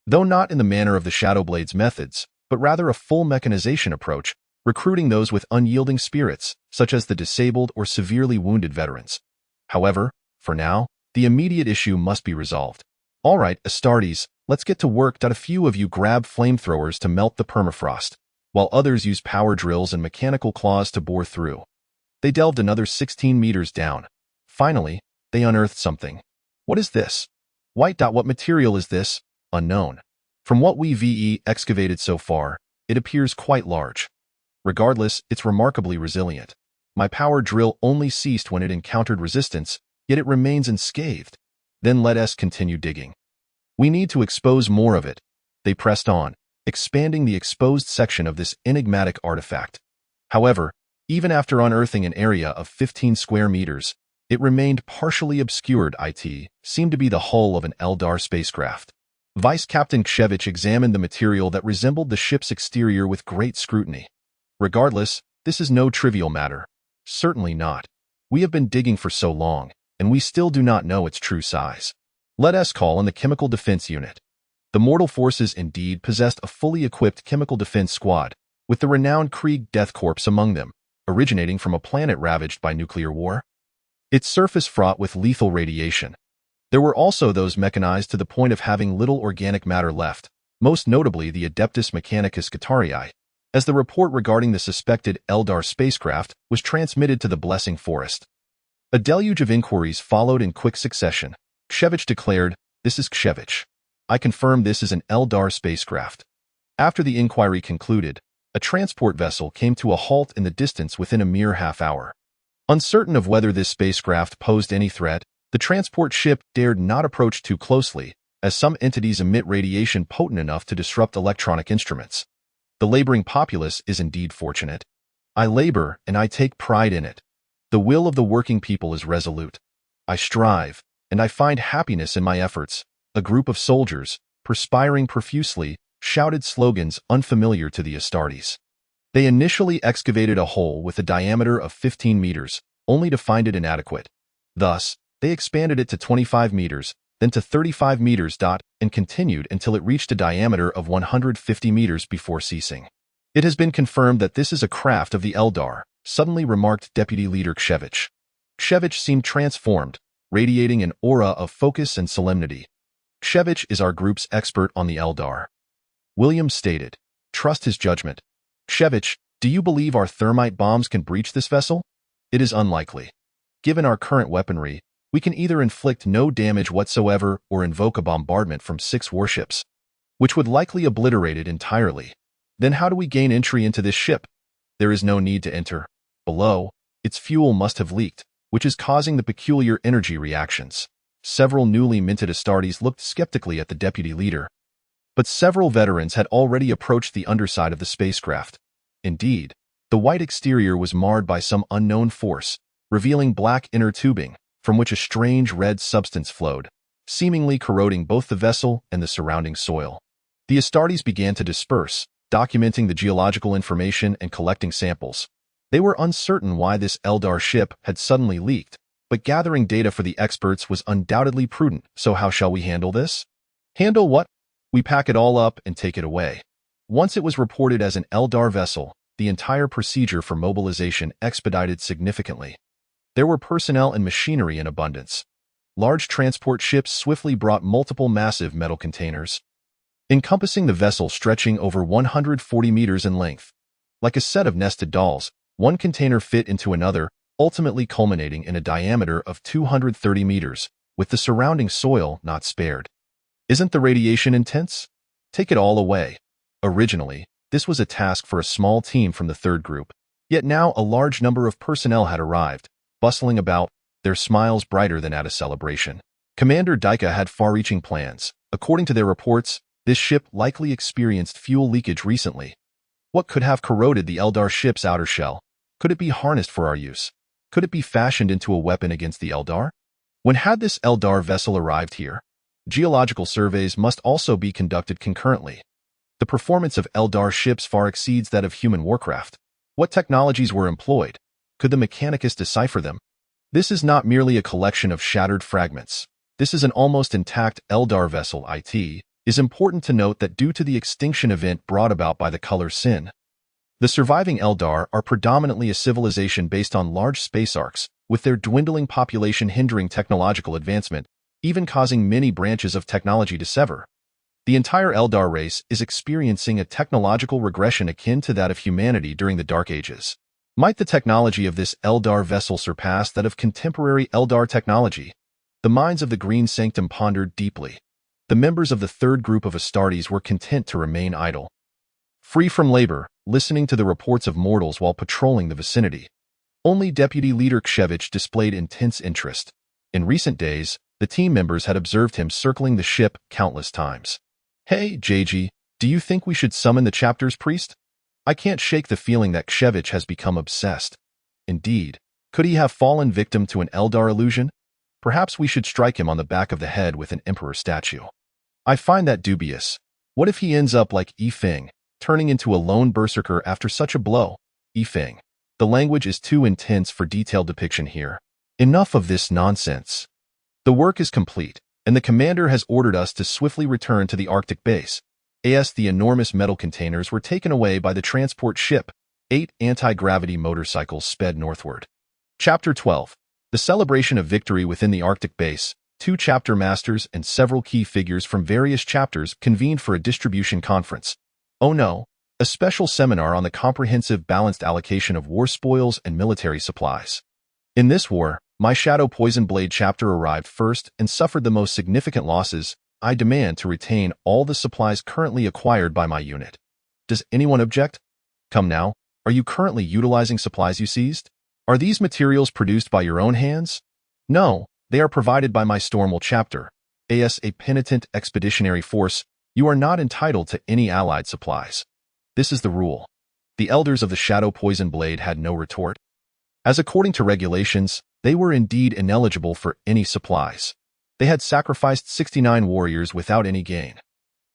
though not in the manner of the Shadowblade's methods, but rather a full mechanization approach, recruiting those with unyielding spirits, such as the disabled or severely wounded veterans. However, for now, the immediate issue must be resolved. All right, Astartes, let's get to work. A few of you grab flamethrowers to melt the permafrost, while others use power drills and mechanical claws to bore through. They delved another 16 meters down. Finally, they unearthed something. What is this? White. What material is this? Unknown. From what we've excavated so far, it appears quite large. Regardless, it's remarkably resilient. My power drill only ceased when it encountered resistance, yet it remains unscathed. Then let us continue digging. We need to expose more of it. They pressed on, expanding the exposed section of this enigmatic artifact. However, even after unearthing an area of 15 square meters, it remained partially obscured. It seemed to be the hull of an Eldar spacecraft. Vice Captain Kshevich examined the material that resembled the ship's exterior with great scrutiny. Regardless, this is no trivial matter. Certainly not. We have been digging for so long, and we still do not know its true size. Let us call on the Chemical Defense Unit. The Mortal Forces indeed possessed a fully equipped chemical defense squad, with the renowned Krieg Death Corps among them, originating from a planet ravaged by nuclear war. Its surface fraught with lethal radiation. There were also those mechanized to the point of having little organic matter left, most notably the Adeptus Mechanicus Guitarii, as the report regarding the suspected Eldar spacecraft was transmitted to the Blessing Forest. A deluge of inquiries followed in quick succession. Kshevich declared, "This is Kshevich. I confirm this is an Eldar spacecraft." After the inquiry concluded, a transport vessel came to a halt in the distance within a mere half hour. Uncertain of whether this spacecraft posed any threat, the transport ship dared not approach too closely, as some entities emit radiation potent enough to disrupt electronic instruments. The laboring populace is indeed fortunate. I labor, and I take pride in it. The will of the working people is resolute. I strive, and I find happiness in my efforts. A group of soldiers, perspiring profusely, shouted slogans unfamiliar to the Astartes. They initially excavated a hole with a diameter of 15 meters, only to find it inadequate. Thus, they expanded it to 25 meters, then to 35 meters, and continued until it reached a diameter of 150 meters before ceasing. It has been confirmed that this is a craft of the Eldar, suddenly remarked Deputy Leader Kshevich. Kshevich seemed transformed, radiating an aura of focus and solemnity. Kshevich is our group's expert on the Eldar. William stated, "Trust his judgment." Kshevich, do you believe our thermite bombs can breach this vessel? It is unlikely. Given our current weaponry, we can either inflict no damage whatsoever or invoke a bombardment from 6 warships, which would likely obliterate it entirely. Then how do we gain entry into this ship? There is no need to enter. Below, its fuel must have leaked, which is causing the peculiar energy reactions. Several newly minted Astartes looked skeptically at the deputy leader. But several veterans had already approached the underside of the spacecraft. Indeed, the white exterior was marred by some unknown force, revealing black inner tubing, from which a strange red substance flowed, seemingly corroding both the vessel and the surrounding soil. The Astartes began to disperse, documenting the geological information and collecting samples. They were uncertain why this Eldar ship had suddenly leaked, but gathering data for the experts was undoubtedly prudent. So how shall we handle this? Handle what? We pack it all up and take it away. Once it was reported as an Eldar vessel, the entire procedure for mobilization expedited significantly. There were personnel and machinery in abundance. Large transport ships swiftly brought multiple massive metal containers, encompassing the vessel stretching over 140 meters in length. Like a set of nested dolls, one container fit into another, ultimately culminating in a diameter of 230 meters, with the surrounding soil not spared. Isn't the radiation intense? Take it all away. Originally, this was a task for a small team from the third group, yet now a large number of personnel had arrived, bustling about, their smiles brighter than at a celebration. Commander Daika had far-reaching plans. According to their reports, this ship likely experienced fuel leakage recently. What could have corroded the Eldar ship's outer shell? Could it be harnessed for our use? Could it be fashioned into a weapon against the Eldar? When had this Eldar vessel arrived here? Geological surveys must also be conducted concurrently. The performance of Eldar ships far exceeds that of human warcraft. What technologies were employed? Could the Mechanicus decipher them? This is not merely a collection of shattered fragments. This is an almost intact Eldar vessel. It is important to note that due to the extinction event brought about by the color sin, the surviving Eldar are predominantly a civilization based on large space arcs, with their dwindling population hindering technological advancement, even causing many branches of technology to sever. The entire Eldar race is experiencing a technological regression akin to that of humanity during the Dark Ages. Might the technology of this Eldar vessel surpass that of contemporary Eldar technology? The minds of the Green Sanctum pondered deeply. The members of the third group of Astartes were content to remain idle, free from labor, listening to the reports of mortals while patrolling the vicinity. Only Deputy Leader Kshevich displayed intense interest. In recent days, the team members had observed him circling the ship countless times. Hey, JG, do you think we should summon the chapter's priest? I can't shake the feeling that Kshevich has become obsessed. Indeed, could he have fallen victim to an Eldar illusion? Perhaps we should strike him on the back of the head with an emperor statue. I find that dubious. What if he ends up like Yifeng, turning into a lone berserker after such a blow? Yifeng. The language is too intense for detailed depiction here. Enough of this nonsense. The work is complete, and the commander has ordered us to swiftly return to the Arctic base. The enormous metal containers were taken away by the transport ship. 8 anti-gravity motorcycles sped northward. Chapter 12. The celebration of victory within the Arctic base. 2 chapter masters and several key figures from various chapters convened for a distribution conference. Oh no, a special seminar on the comprehensive balanced allocation of war spoils and military supplies. In this war, my Shadow Poison Blade chapter arrived first and suffered the most significant losses. I demand to retain all the supplies currently acquired by my unit. Does anyone object? Come now, are you currently utilizing supplies you seized? Are these materials produced by your own hands? No, they are provided by my Stormwall chapter. As a penitent expeditionary force, you are not entitled to any allied supplies. This is the rule. The elders of the Shadow Poison Blade had no retort. As according to regulations, they were indeed ineligible for any supplies. They had sacrificed 69 warriors without any gain.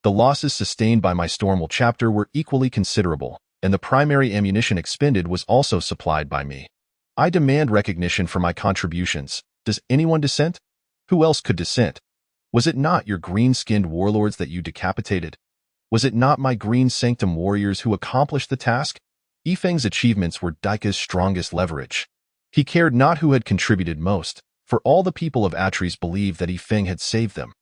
The losses sustained by my Stormwall chapter were equally considerable, and the primary ammunition expended was also supplied by me. I demand recognition for my contributions. Does anyone dissent? Who else could dissent? Was it not your green-skinned warlords that you decapitated? Was it not my Green Sanctum warriors who accomplished the task? Yifeng's achievements were Daika's strongest leverage. He cared not who had contributed most, for all the people of Atres believed that Yifeng had saved them.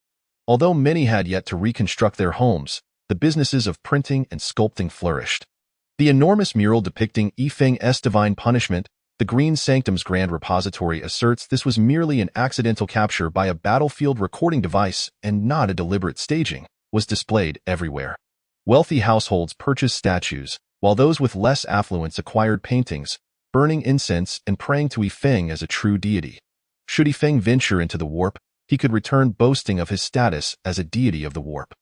Although many had yet to reconstruct their homes, the businesses of printing and sculpting flourished. The enormous mural depicting Yifeng's divine punishment, the Green Sanctum's Grand Repository, asserts this was merely an accidental capture by a battlefield recording device and not a deliberate staging, was displayed everywhere. Wealthy households purchased statues, while those with less affluence acquired paintings, burning incense and praying to Yifeng as a true deity. Should Yifeng venture into the warp, he could return boasting of his status as a deity of the warp.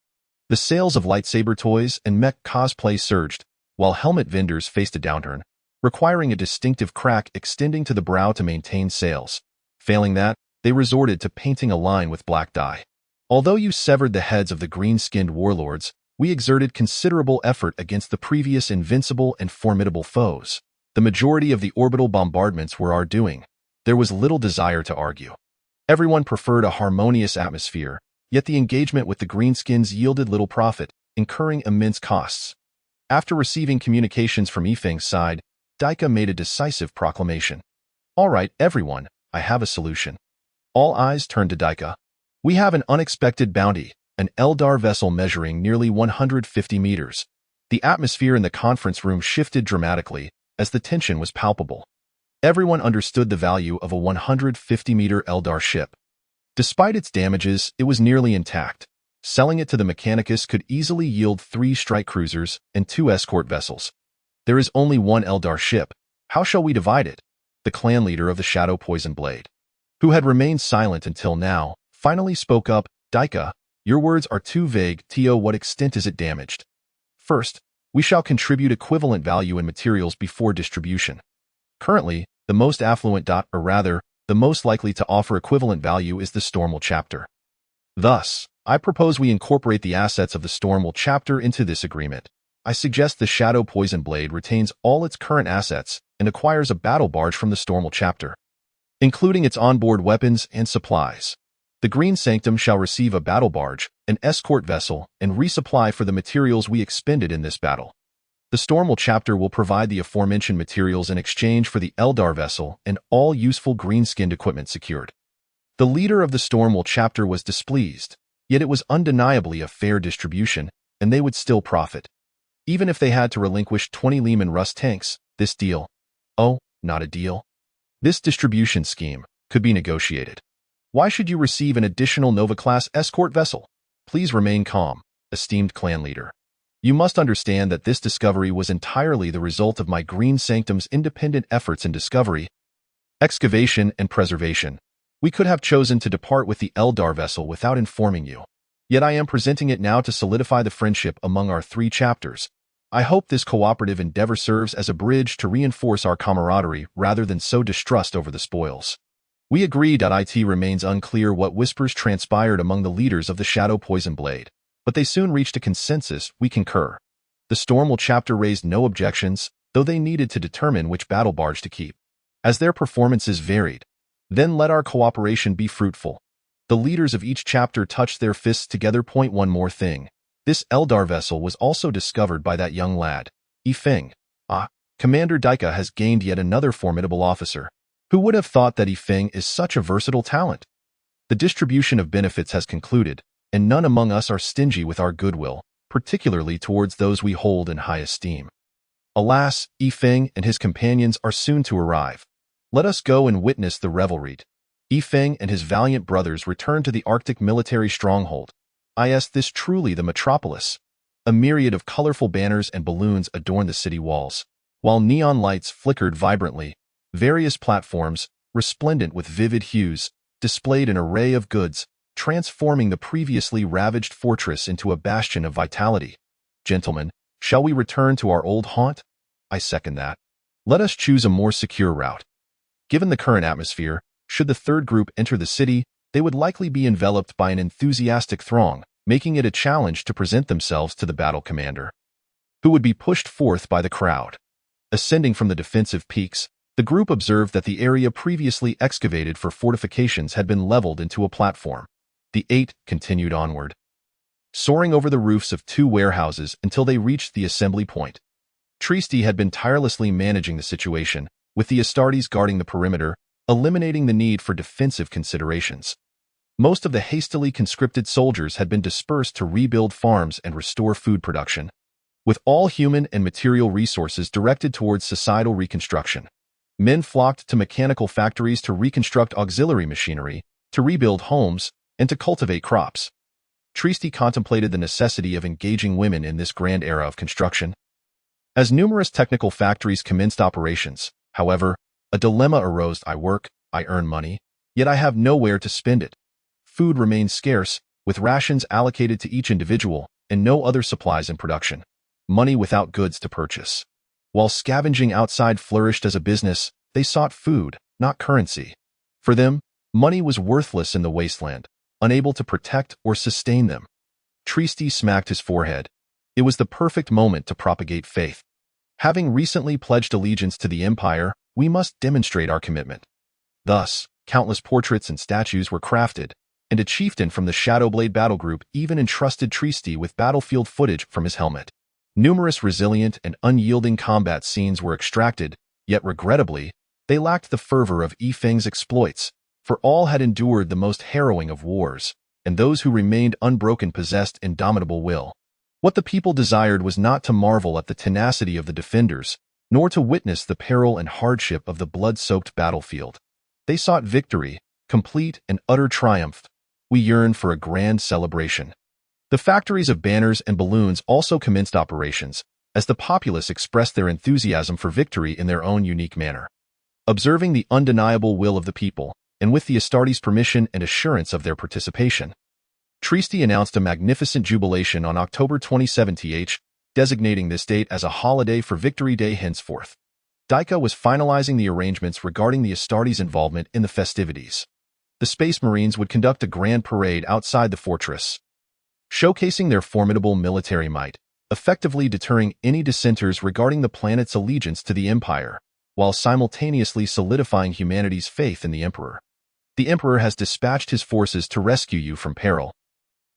The sales of lightsaber toys and mech cosplay surged, while helmet vendors faced a downturn, requiring a distinctive crack extending to the brow to maintain sales. Failing that, they resorted to painting a line with black dye. Although you severed the heads of the green-skinned warlords, we exerted considerable effort against the previous invincible and formidable foes. The majority of the orbital bombardments were our doing. There was little desire to argue. Everyone preferred a harmonious atmosphere, yet the engagement with the greenskins yielded little profit, incurring immense costs. After receiving communications from Yifeng's side, Daika made a decisive proclamation. All right, everyone, I have a solution. All eyes turned to Daika. We have an unexpected bounty, an Eldar vessel measuring nearly 150 meters. The atmosphere in the conference room shifted dramatically, as the tension was palpable. Everyone understood the value of a 150-meter Eldar ship. Despite its damages, it was nearly intact. Selling it to the Mechanicus could easily yield 3 strike cruisers and 2 escort vessels. There is only one Eldar ship. How shall we divide it? The clan leader of the Shadow Poison Blade, who had remained silent until now, finally spoke up. Daika, your words are too vague. To what extent is it damaged? First, we shall contribute equivalent value in materials before distribution. Currently, the most affluent or rather, the most likely to offer equivalent value is the Stormwall chapter. Thus, I propose we incorporate the assets of the Stormwall chapter into this agreement. I suggest the Shadow Poison Blade retains all its current assets and and acquires a battle barge from the Stormwell chapter, including its onboard weapons and supplies. The Green Sanctum shall receive a battle barge, an escort vessel, and resupply for the materials we expended in this battle. The Stormwell chapter will provide the aforementioned materials in exchange for the Eldar vessel and all useful green-skinned equipment secured. The leader of the Stormwell chapter was displeased, yet it was undeniably a fair distribution, and they would still profit. Even if they had to relinquish 20 Lehman Russ tanks, this deal, oh, not a deal, this distribution scheme could be negotiated. Why should you receive an additional Nova-class escort vessel? Please remain calm, esteemed clan leader. You must understand that this discovery was entirely the result of my Green Sanctum's independent efforts in discovery, excavation, and preservation. We could have chosen to depart with the Eldar vessel without informing you. Yet I am presenting it now to solidify the friendship among our 3 chapters. I hope this cooperative endeavor serves as a bridge to reinforce our camaraderie rather than sow distrust over the spoils. We agree. It remains unclear what whispers transpired among the leaders of the Shadow Poison Blade, but they soon reached a consensus. We concur. The Stormwell chapter raised no objections, though they needed to determine which battle barge to keep, as their performances varied. Then let our cooperation be fruitful. The leaders of each chapter touched their fists together. One more thing. This Eldar vessel was also discovered by that young lad, Yifeng. Commander Daika has gained yet another formidable officer. Who would have thought that Yifeng is such a versatile talent? The distribution of benefits has concluded, and none among us are stingy with our goodwill, particularly towards those we hold in high esteem. Alas, Yifeng and his companions are soon to arrive. Let us go and witness the revelry. Yifeng and his valiant brothers return to the Arctic military stronghold. This truly the metropolis. A myriad of colorful banners and balloons adorn the city walls, while neon lights flickered vibrantly. Various platforms, resplendent with vivid hues, displayed an array of goods, transforming the previously ravaged fortress into a bastion of vitality. Gentlemen, shall we return to our old haunt? I second that. Let us choose a more secure route. Given the current atmosphere, should the third group enter the city, they would likely be enveloped by an enthusiastic throng, making it a challenge to present themselves to the battle commander, who would be pushed forth by the crowd. Ascending from the defensive peaks, the group observed that the area previously excavated for fortifications had been leveled into a platform. The 8 continued onward, soaring over the roofs of 2 warehouses until they reached the assembly point. Trieste had been tirelessly managing the situation, with the Astartes guarding the perimeter, eliminating the need for defensive considerations. Most of the hastily conscripted soldiers had been dispersed to rebuild farms and restore food production, with all human and material resources directed towards societal reconstruction. Men flocked to mechanical factories to reconstruct auxiliary machinery, to rebuild homes, and to cultivate crops. Trieste contemplated the necessity of engaging women in this grand era of construction. As numerous technical factories commenced operations, however, a dilemma arose. I work, I earn money, yet I have nowhere to spend it. Food remains scarce, with rations allocated to each individual, and no other supplies in production. Money without goods to purchase. While scavenging outside flourished as a business, they sought food, not currency. For them, money was worthless in the wasteland, unable to protect or sustain them. Trieste smacked his forehead. It was the perfect moment to propagate faith. Having recently pledged allegiance to the Empire, we must demonstrate our commitment. Thus, countless portraits and statues were crafted, and a chieftain from the Shadowblade battle group even entrusted Trieste with battlefield footage from his helmet. Numerous resilient and unyielding combat scenes were extracted, yet regrettably, they lacked the fervor of Yifeng's exploits, for all had endured the most harrowing of wars, and those who remained unbroken possessed indomitable will. What the people desired was not to marvel at the tenacity of the defenders, nor to witness the peril and hardship of the blood-soaked battlefield. They sought victory, complete and utter triumph. We yearned for a grand celebration. The factories of banners and balloons also commenced operations, as the populace expressed their enthusiasm for victory in their own unique manner. Observing the undeniable will of the people, and with the Astartes' permission and assurance of their participation, Trieste announced a magnificent jubilation on October 27, designating this date as a holiday for Victory Day henceforth. Daika was finalizing the arrangements regarding the Astartes' involvement in the festivities. The Space Marines would conduct a grand parade outside the fortress, showcasing their formidable military might, effectively deterring any dissenters regarding the planet's allegiance to the Empire. while simultaneously solidifying humanity's faith in the Emperor. The Emperor has dispatched his forces to rescue you from peril.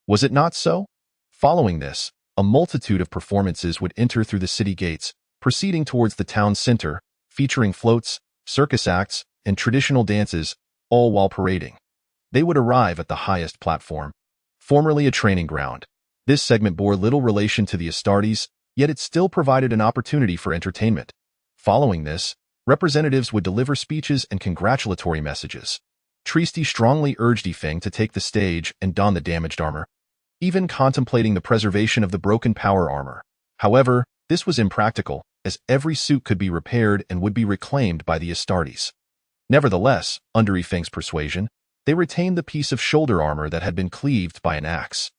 Was it not so? Following this, a multitude of performances would enter through the city gates, proceeding towards the town center, featuring floats, circus acts, and traditional dances, all while parading. They would arrive at the highest platform, formerly a training ground. This segment bore little relation to the Astartes, yet it still provided an opportunity for entertainment. Following this, representatives would deliver speeches and congratulatory messages. Trieste strongly urged Yifeng to take the stage and don the damaged armor, even contemplating the preservation of the broken power armor. However, this was impractical, as every suit could be repaired and would be reclaimed by the Astartes. Nevertheless, under Yifeng's persuasion, they retained the piece of shoulder armor that had been cleaved by an axe.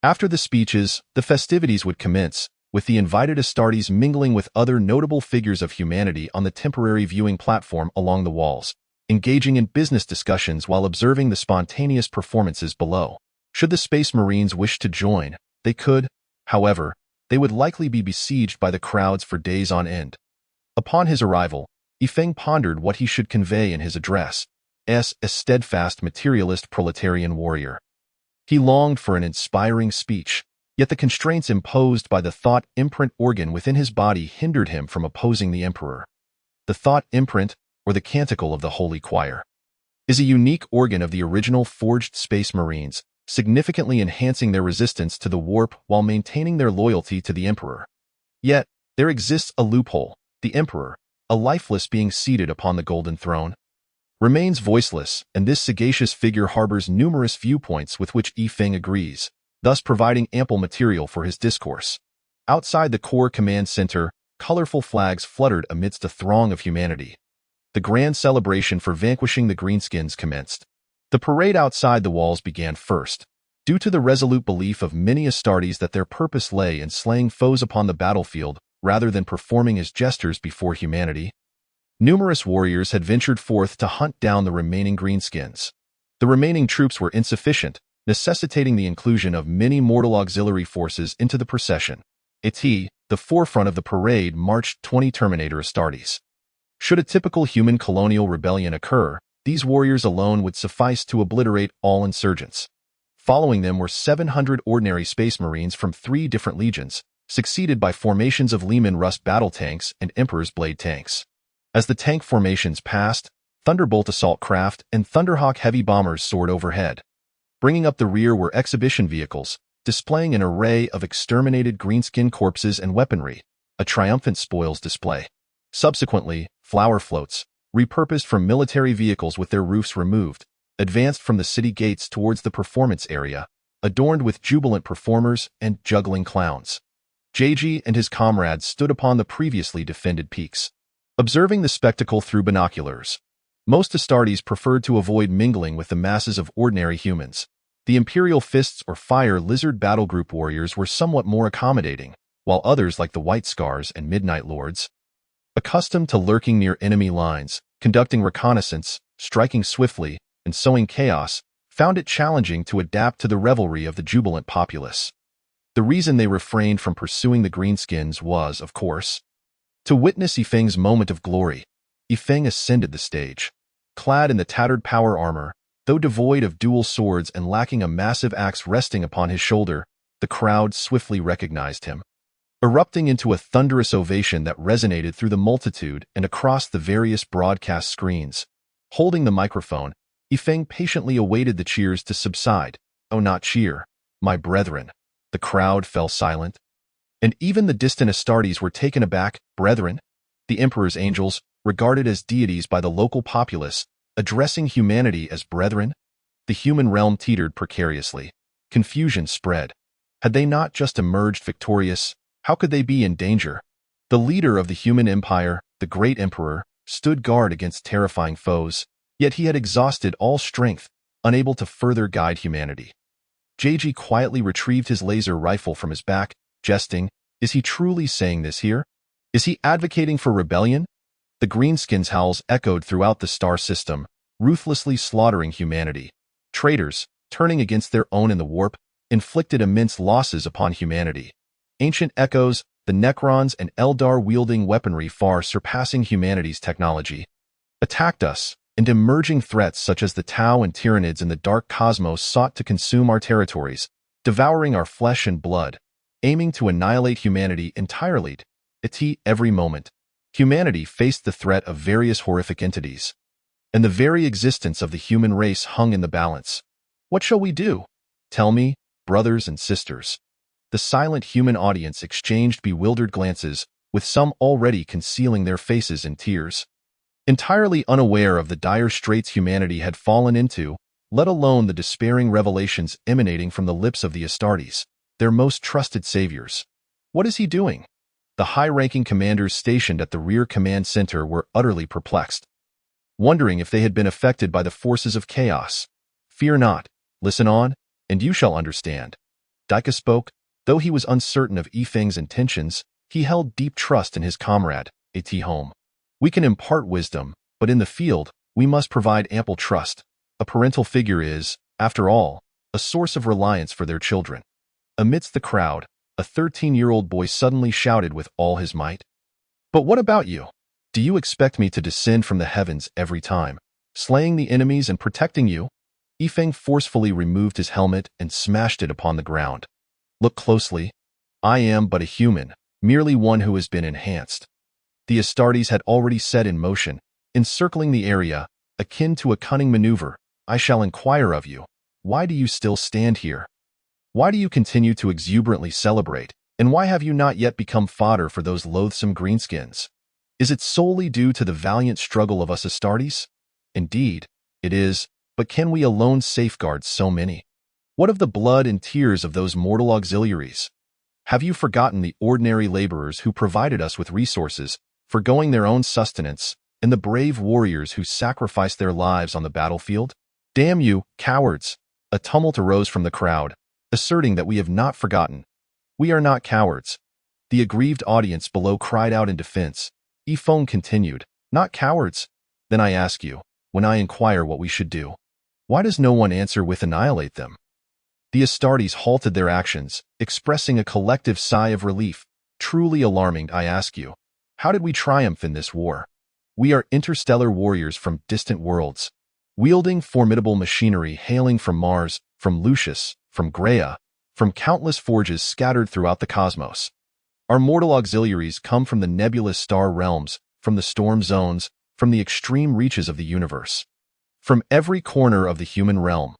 After the speeches, the festivities would commence, with the invited Astartes mingling with other notable figures of humanity on the temporary viewing platform along the walls, engaging in business discussions while observing the spontaneous performances below. Should the Space Marines wish to join, they could. However, they would likely be besieged by the crowds for days on end. Upon his arrival, Yifeng pondered what he should convey in his address, as a steadfast materialist proletarian warrior. He longed for an inspiring speech, yet the constraints imposed by the thought imprint organ within his body hindered him from opposing the Emperor. The thought imprint, or the canticle of the Holy Choir, is a unique organ of the original forged Space Marines, significantly enhancing their resistance to the warp while maintaining their loyalty to the Emperor. Yet, there exists a loophole. The Emperor, a lifeless being seated upon the golden throne, remains voiceless, and this sagacious figure harbors numerous viewpoints with which Yifeng agrees, thus providing ample material for his discourse. Outside the core command center, colorful flags fluttered amidst a throng of humanity. The grand celebration for vanquishing the Greenskins commenced. The parade outside the walls began first, due to the resolute belief of many Astartes that their purpose lay in slaying foes upon the battlefield rather than performing as jesters before humanity. Numerous warriors had ventured forth to hunt down the remaining Greenskins. The remaining troops were insufficient, necessitating the inclusion of many mortal auxiliary forces into the procession. At the forefront of the parade marched 20 Terminator Astartes. Should a typical human colonial rebellion occur, these warriors alone would suffice to obliterate all insurgents. Following them were 700 ordinary Space Marines from 3 different legions, succeeded by formations of Lehman Russ battle tanks and Emperor's Blade tanks. As the tank formations passed, Thunderbolt assault craft and Thunderhawk heavy bombers soared overhead. Bringing up the rear were exhibition vehicles, displaying an array of exterminated greenskin corpses and weaponry, a triumphant spoils display. Subsequently, flower floats, repurposed from military vehicles with their roofs removed, advanced from the city gates towards the performance area, adorned with jubilant performers and juggling clowns. JG and his comrades stood upon the previously defended peaks, observing the spectacle through binoculars. Most Astartes preferred to avoid mingling with the masses of ordinary humans. The Imperial Fists or Fire Lizard Battle Group warriors were somewhat more accommodating, while others like the White Scars and Midnight Lords, accustomed to lurking near enemy lines, conducting reconnaissance, striking swiftly, and sowing chaos, found it challenging to adapt to the revelry of the jubilant populace. The reason they refrained from pursuing the Greenskins was, of course, to witness Yifeng's moment of glory. Yifeng ascended the stage. Clad in the tattered power armor, though devoid of dual swords and lacking a massive axe resting upon his shoulder, the crowd swiftly recognized him. Erupting into a thunderous ovation that resonated through the multitude and across the various broadcast screens. Holding the microphone, Yifeng patiently awaited the cheers to subside. "Oh, not cheer, my brethren." The crowd fell silent, and even the distant Astartes were taken aback. Brethren? The Emperor's angels, regarded as deities by the local populace, addressing humanity as brethren? The human realm teetered precariously. Confusion spread. Had they not just emerged victorious? How could they be in danger? The leader of the human empire, the great Emperor, stood guard against terrifying foes, yet he had exhausted all strength, unable to further guide humanity. JG quietly retrieved his laser rifle from his back, jesting. Is he truly saying this here? Is he advocating for rebellion? The Greenskins' howls echoed throughout the star system, ruthlessly slaughtering humanity. Traitors, turning against their own in the warp, inflicted immense losses upon humanity. Ancient echoes, the Necrons and Eldar wielding weaponry far surpassing humanity's technology, attacked us, and emerging threats such as the Tau and Tyranids in the dark cosmos sought to consume our territories, devouring our flesh and blood, aiming to annihilate humanity entirely. At every moment, humanity faced the threat of various horrific entities, and the very existence of the human race hung in the balance. What shall we do? Tell me, brothers and sisters. The silent human audience exchanged bewildered glances, with some already concealing their faces in tears. Entirely unaware of the dire straits humanity had fallen into, let alone the despairing revelations emanating from the lips of the Astartes, their most trusted saviors. What is he doing? The high-ranking commanders stationed at the rear command center were utterly perplexed, wondering if they had been affected by the forces of chaos. Fear not, listen on, and you shall understand. Dika spoke. Though he was uncertain of Yifeng's intentions, he held deep trust in his comrade, At Home. We can impart wisdom, but in the field, we must provide ample trust. A parental figure is, after all, a source of reliance for their children. Amidst the crowd, a 13-year-old boy suddenly shouted with all his might. But what about you? Do you expect me to descend from the heavens every time, slaying the enemies and protecting you? Yifeng forcefully removed his helmet and smashed it upon the ground. Look closely. I am but a human, merely one who has been enhanced. The Astartes had already set in motion, encircling the area, akin to a cunning maneuver. I shall inquire of you. Why do you still stand here? Why do you continue to exuberantly celebrate, and why have you not yet become fodder for those loathsome greenskins? Is it solely due to the valiant struggle of us Astartes? Indeed, it is, but can we alone safeguard so many? What of the blood and tears of those mortal auxiliaries? Have you forgotten the ordinary laborers who provided us with resources, forgoing their own sustenance, and the brave warriors who sacrificed their lives on the battlefield? Damn you, cowards! A tumult arose from the crowd, asserting that we have not forgotten. We are not cowards. The aggrieved audience below cried out in defense. Yifeng continued, not cowards? Then I ask you, when I inquire what we should do, why does no one answer with annihilate them? The Astartes halted their actions, expressing a collective sigh of relief. Truly alarming, I ask you. How did we triumph in this war? We are interstellar warriors from distant worlds, wielding formidable machinery hailing from Mars, from Lucius, from Graia, from countless forges scattered throughout the cosmos. Our mortal auxiliaries come from the nebulous star realms, from the storm zones, from the extreme reaches of the universe. From every corner of the human realm,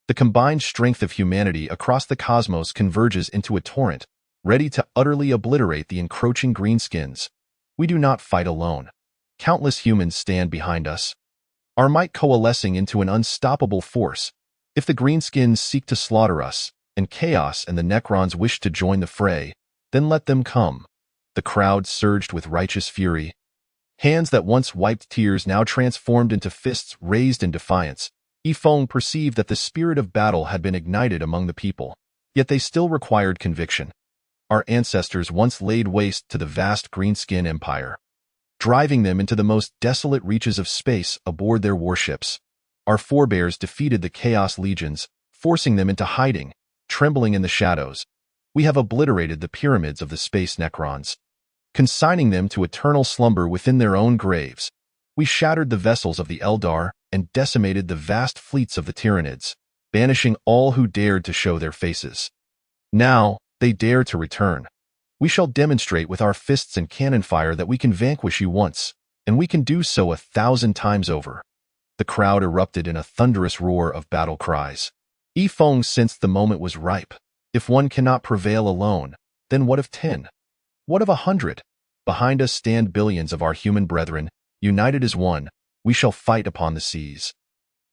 the combined strength of humanity across the cosmos converges into a torrent, ready to utterly obliterate the encroaching greenskins. We do not fight alone. Countless humans stand behind us, our might coalescing into an unstoppable force. If the greenskins seek to slaughter us, and Chaos and the Necrons wish to join the fray, then let them come. The crowd surged with righteous fury. Hands that once wiped tears now transformed into fists raised in defiance. Yifeng perceived that the spirit of battle had been ignited among the people, yet they still required conviction. Our ancestors once laid waste to the vast Greenskin Empire, driving them into the most desolate reaches of space aboard their warships. Our forebears defeated the Chaos Legions, forcing them into hiding, trembling in the shadows. We have obliterated the pyramids of the space Necrons, consigning them to eternal slumber within their own graves. We shattered the vessels of the Eldar and decimated the vast fleets of the Tyranids, banishing all who dared to show their faces. Now, they dare to return. We shall demonstrate with our fists and cannon fire that we can vanquish you once, and we can do so 1,000 times over. The crowd erupted in a thunderous roar of battle cries. Yifeng sensed the moment was ripe. If one cannot prevail alone, then what of 10? What of 100? Behind us stand billions of our human brethren, united as one. We shall fight upon the seas.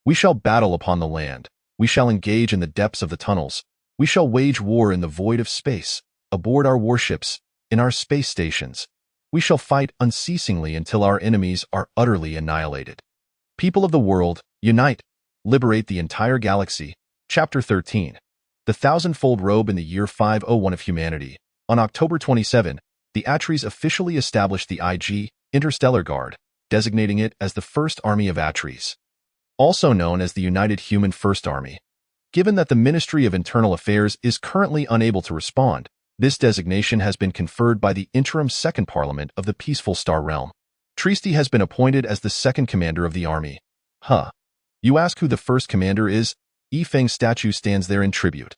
We shall battle upon the land. We shall engage in the depths of the tunnels. We shall wage war in the void of space, aboard our warships, in our space stations. We shall fight unceasingly until our enemies are utterly annihilated. People of the world, unite, liberate the entire galaxy. Chapter 13. The Thousandfold Robe in the year 501 of humanity. On October 27, the Atreides officially established the IG, Interstellar Guard, designating it as the First Army of Atreides, also known as the United Human First Army. Given that the Ministry of Internal Affairs is currently unable to respond, This designation has been conferred by the interim Second Parliament of the Peaceful Star Realm. Trieste has been appointed as the second commander of the army. Huh. You ask who the first commander is? Yifeng's statue stands there in tribute.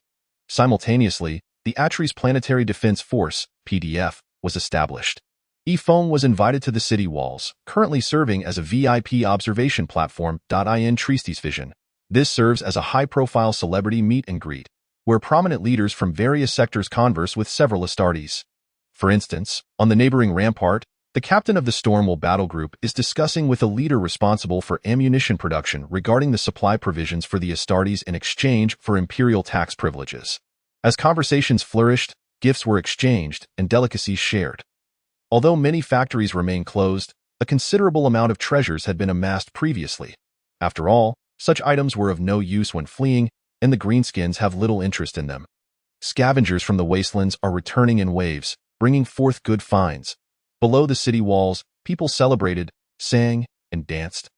Simultaneously, the Atries Planetary Defense Force, PDF, was established. Yifeng was invited to the city walls, currently serving as a VIP observation platform. In Trieste's vision, this serves as a high-profile celebrity meet and greet, where prominent leaders from various sectors converse with several Astartes. For instance, on the neighboring rampart, the captain of the Stormwall battle group is discussing with a leader responsible for ammunition production regarding the supply provisions for the Astartes in exchange for imperial tax privileges. As conversations flourished, gifts were exchanged and delicacies shared. Although many factories remain closed, a considerable amount of treasures had been amassed previously. After all, such items were of no use when fleeing, and the greenskins have little interest in them. Scavengers from the wastelands are returning in waves, bringing forth good finds. Below the city walls, people celebrated, sang, and danced.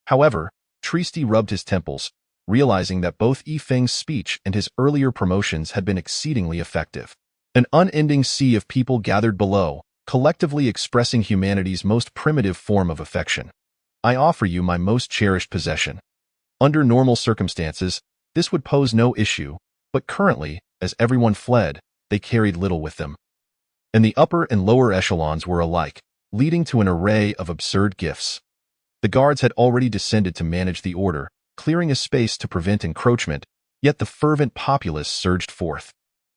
However, Trieste rubbed his temples, realizing that both Yifeng's speech and his earlier promotions had been exceedingly effective. An unending sea of people gathered below, collectively expressing humanity's most primitive form of affection. I offer you my most cherished possession. Under normal circumstances, this would pose no issue, but currently, as everyone fled, they carried little with them. And the upper and lower echelons were alike, leading to an array of absurd gifts. The guards had already descended to manage the order, clearing a space to prevent encroachment, yet the fervent populace surged forth.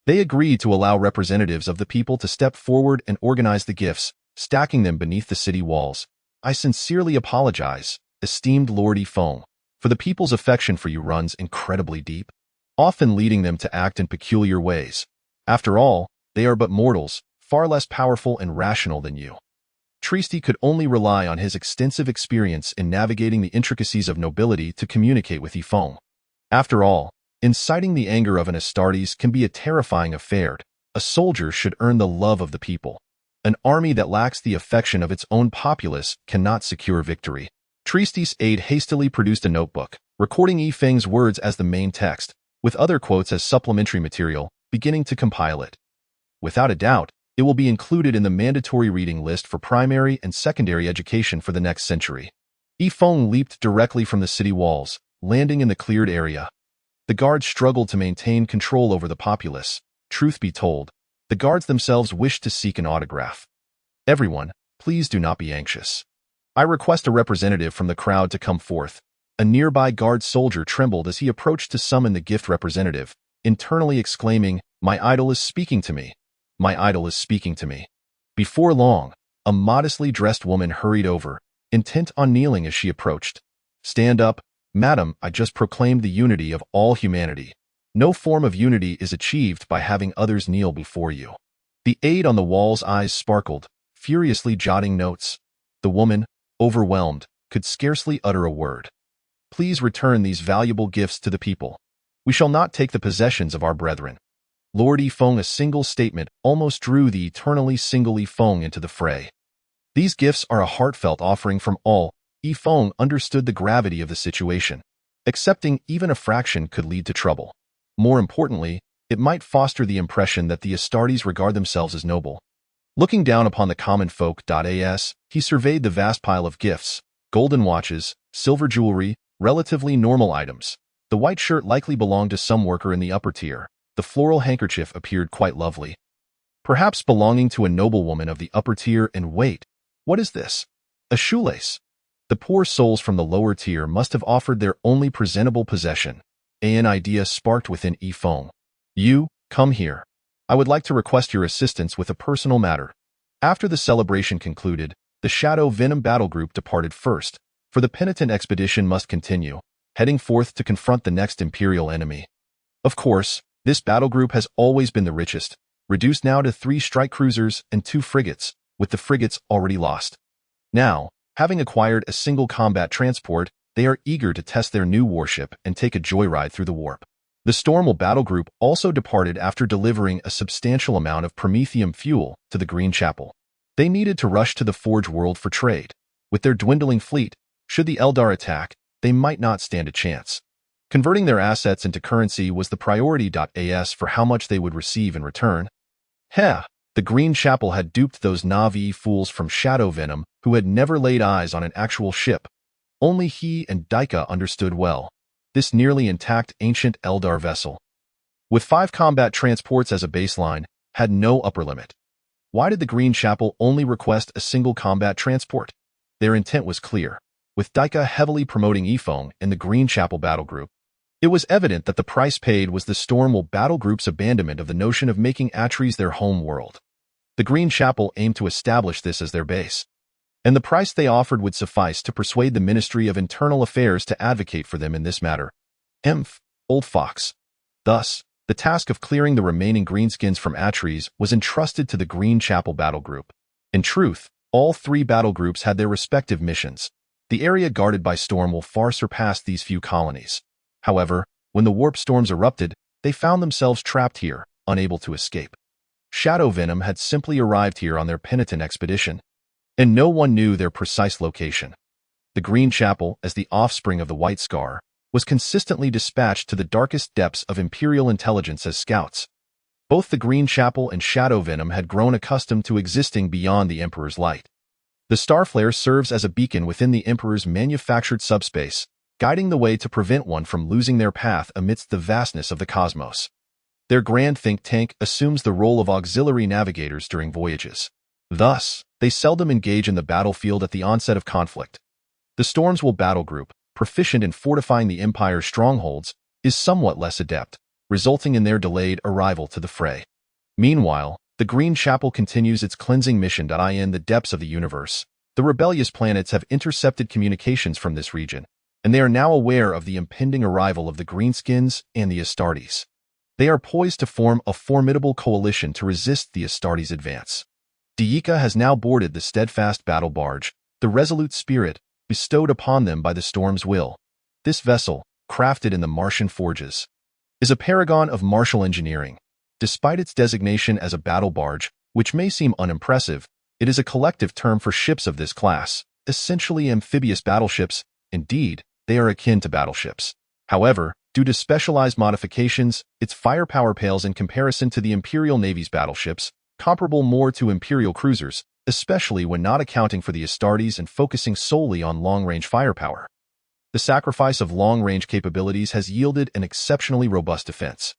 They agreed to allow representatives of the people to step forward and organize the gifts, stacking them beneath the city walls. I sincerely apologize, esteemed Lord Yifeng, for the people's affection for you runs incredibly deep, often leading them to act in peculiar ways. After all, they are but mortals, far less powerful and rational than you. Trieste could only rely on his extensive experience in navigating the intricacies of nobility to communicate with Yifeng. After all, inciting the anger of an Astartes can be a terrifying affair. A soldier should earn the love of the people. An army that lacks the affection of its own populace cannot secure victory. Trieste's aide hastily produced a notebook, recording Yifeng's words as the main text, with other quotes as supplementary material, beginning to compile it. Without a doubt, it will be included in the mandatory reading list for primary and secondary education for the next century. Yifeng leaped directly from the city walls, landing in the cleared area. The guards struggled to maintain control over the populace. Truth be told, the guards themselves wished to seek an autograph. Everyone, please do not be anxious. I request a representative from the crowd to come forth. A nearby guard soldier trembled as he approached to summon the gift representative, internally exclaiming, "My idol is speaking to me. My idol is speaking to me." Before long, a modestly dressed woman hurried over, intent on kneeling as she approached. "Stand up, madam, I just proclaimed the unity of all humanity. No form of unity is achieved by having others kneel before you." The aide on the wall's eyes sparkled, furiously jotting notes. The woman, overwhelmed, could scarcely utter a word. "Please return these valuable gifts to the people. We shall not take the possessions of our brethren." Lord Yifeng, a single statement almost drew the eternally single Yifeng into the fray. These gifts are a heartfelt offering from all. Yifeng understood the gravity of the situation. Accepting even a fraction could lead to trouble. More importantly, it might foster the impression that the Astartes regard themselves as noble. Looking down upon the common folk, he surveyed the vast pile of gifts, golden watches, silver jewelry, relatively normal items. The white shirt likely belonged to some worker in the upper tier. The floral handkerchief appeared quite lovely, perhaps belonging to a noblewoman of the upper tier. And wait, what is this? A shoelace. The poor souls from the lower tier must have offered their only presentable possession. An idea sparked within Yifeng. "You, come here. I would like to request your assistance with a personal matter." After the celebration concluded, the Shadow Venom battle group departed first, for the penitent expedition must continue, heading forth to confront the next Imperial enemy. Of course, this battle group has always been the richest, reduced now to 3 strike cruisers and 2 frigates, with the frigates already lost. Now, having acquired a single combat transport, they are eager to test their new warship and take a joyride through the warp. The Stormwall battle group also departed after delivering a substantial amount of promethium fuel to the Green Chapel. They needed to rush to the Forge world for trade. With their dwindling fleet, should the Eldar attack, they might not stand a chance. Converting their assets into currency was the priority. As for how much they would receive in return, Heh, the Green Chapel had duped those Na'vi fools from Shadow Venom who had never laid eyes on an actual ship. Only he and Daika understood well. This nearly intact ancient Eldar vessel, with 5 combat transports as a baseline, had no upper limit. Why did the Green Chapel only request a single combat transport? Their intent was clear. With Daika heavily promoting Yifeng and the Green Chapel battle group, it was evident that the price paid was the Stormwell battle group's abandonment of the notion of making Atries their home world. The Green Chapel aimed to establish this as their base, and the price they offered would suffice to persuade the Ministry of Internal Affairs to advocate for them in this matter. Old Fox. Thus, the task of clearing the remaining greenskins from Atries was entrusted to the Green Chapel battle group. In truth, all 3 battle groups had their respective missions. The area guarded by Stormwell far surpassed these few colonies. However, when the warp storms erupted, they found themselves trapped here, unable to escape. Shadow Venom had simply arrived here on their penitent expedition, and no one knew their precise location. The Green Chapel, as the offspring of the White Scar, was consistently dispatched to the darkest depths of Imperial intelligence as scouts. Both the Green Chapel and Shadow Venom had grown accustomed to existing beyond the Emperor's light. The Starflare serves as a beacon within the Emperor's manufactured subspace, guiding the way to prevent one from losing their path amidst the vastness of the cosmos. Their grand think tank assumes the role of auxiliary navigators during voyages. Thus, they seldom engage in the battlefield at the onset of conflict. The Stormswell battle group, proficient in fortifying the Empire's strongholds, is somewhat less adept, resulting in their delayed arrival to the fray. Meanwhile, the Green Chapel continues its cleansing mission. In the depths of the universe, the rebellious planets have intercepted communications from this region, and they are now aware of the impending arrival of the Greenskins and the Astartes. They are poised to form a formidable coalition to resist the Astartes' advance. Daika has now boarded the steadfast battle barge, the resolute spirit bestowed upon them by the Storm's will. This vessel, crafted in the Martian forges, is a paragon of martial engineering. Despite its designation as a battle barge, which may seem unimpressive, it is a collective term for ships of this class, essentially amphibious battleships. Indeed, they are akin to battleships. However, due to specialized modifications, its firepower pales in comparison to the Imperial Navy's battleships, comparable more to Imperial cruisers, especially when not accounting for the Astartes and focusing solely on long-range firepower. The sacrifice of long-range capabilities has yielded an exceptionally robust defense.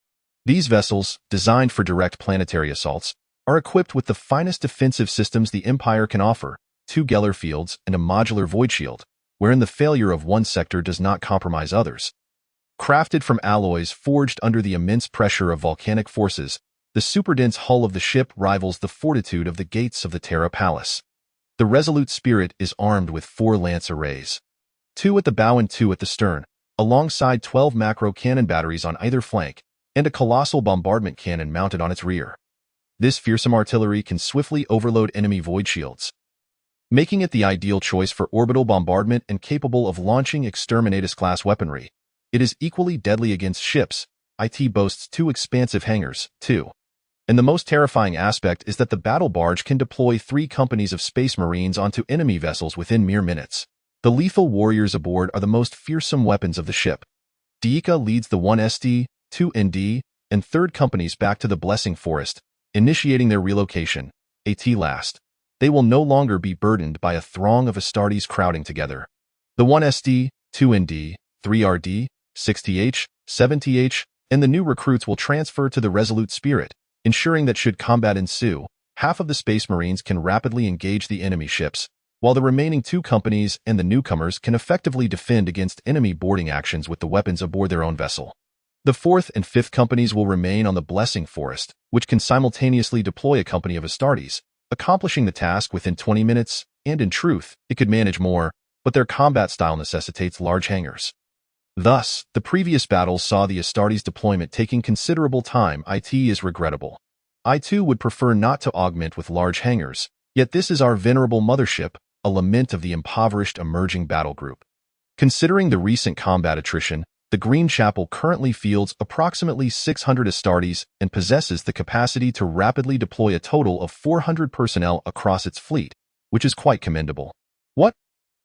These vessels, designed for direct planetary assaults, are equipped with the finest defensive systems the Empire can offer, 2 Geller fields and a modular void shield, wherein the failure of one sector does not compromise others. Crafted from alloys forged under the immense pressure of volcanic forces, the superdense hull of the ship rivals the fortitude of the gates of the Terra Palace. The resolute spirit is armed with 4 lance arrays, 2 at the bow and 2 at the stern, alongside 12 macro cannon batteries on either flank, and a colossal bombardment cannon mounted on its rear. This fearsome artillery can swiftly overload enemy void shields, making it the ideal choice for orbital bombardment and capable of launching Exterminatus-class weaponry. It is equally deadly against ships. It boasts 2 expansive hangars, too. And the most terrifying aspect is that the battle barge can deploy 3 companies of Space Marines onto enemy vessels within mere minutes. The lethal warriors aboard are the most fearsome weapons of the ship. Daika leads the 1SD, 2ND, and 3rd companies back to the Blessing Forest, initiating their relocation. At last, they will no longer be burdened by a throng of Astartes crowding together. The 1SD, 2ND, 3RD, 60H, 70H, and the new recruits will transfer to the Resolute Spirit, ensuring that should combat ensue, half of the Space Marines can rapidly engage the enemy ships, while the remaining 2 companies and the newcomers can effectively defend against enemy boarding actions with the weapons aboard their own vessel. The 4th and 5th companies will remain on the Blessing Forest, which can simultaneously deploy a company of Astartes, accomplishing the task within 20 minutes, and in truth, it could manage more, but their combat style necessitates large hangars. Thus, the previous battles saw the Astartes deployment taking considerable time. It is regrettable. I too would prefer not to augment with large hangars, yet this is our venerable mothership, a lament of the impoverished emerging battle group. Considering the recent combat attrition, the Green Chapel currently fields approximately 600 Astartes and possesses the capacity to rapidly deploy a total of 400 personnel across its fleet, which is quite commendable. What?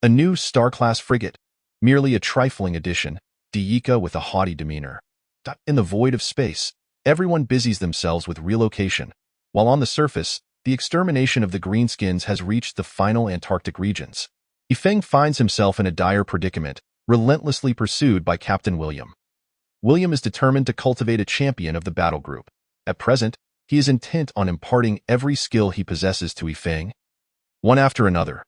A new Star-class frigate? Merely a trifling addition, Daika with a haughty demeanor. In the void of space, everyone busies themselves with relocation, while on the surface, the extermination of the greenskins has reached the final Antarctic regions. Yifeng finds himself in a dire predicament, relentlessly pursued by Captain William. William is determined to cultivate a champion of the battle group. At present, he is intent on imparting every skill he possesses to Yifeng, one after another.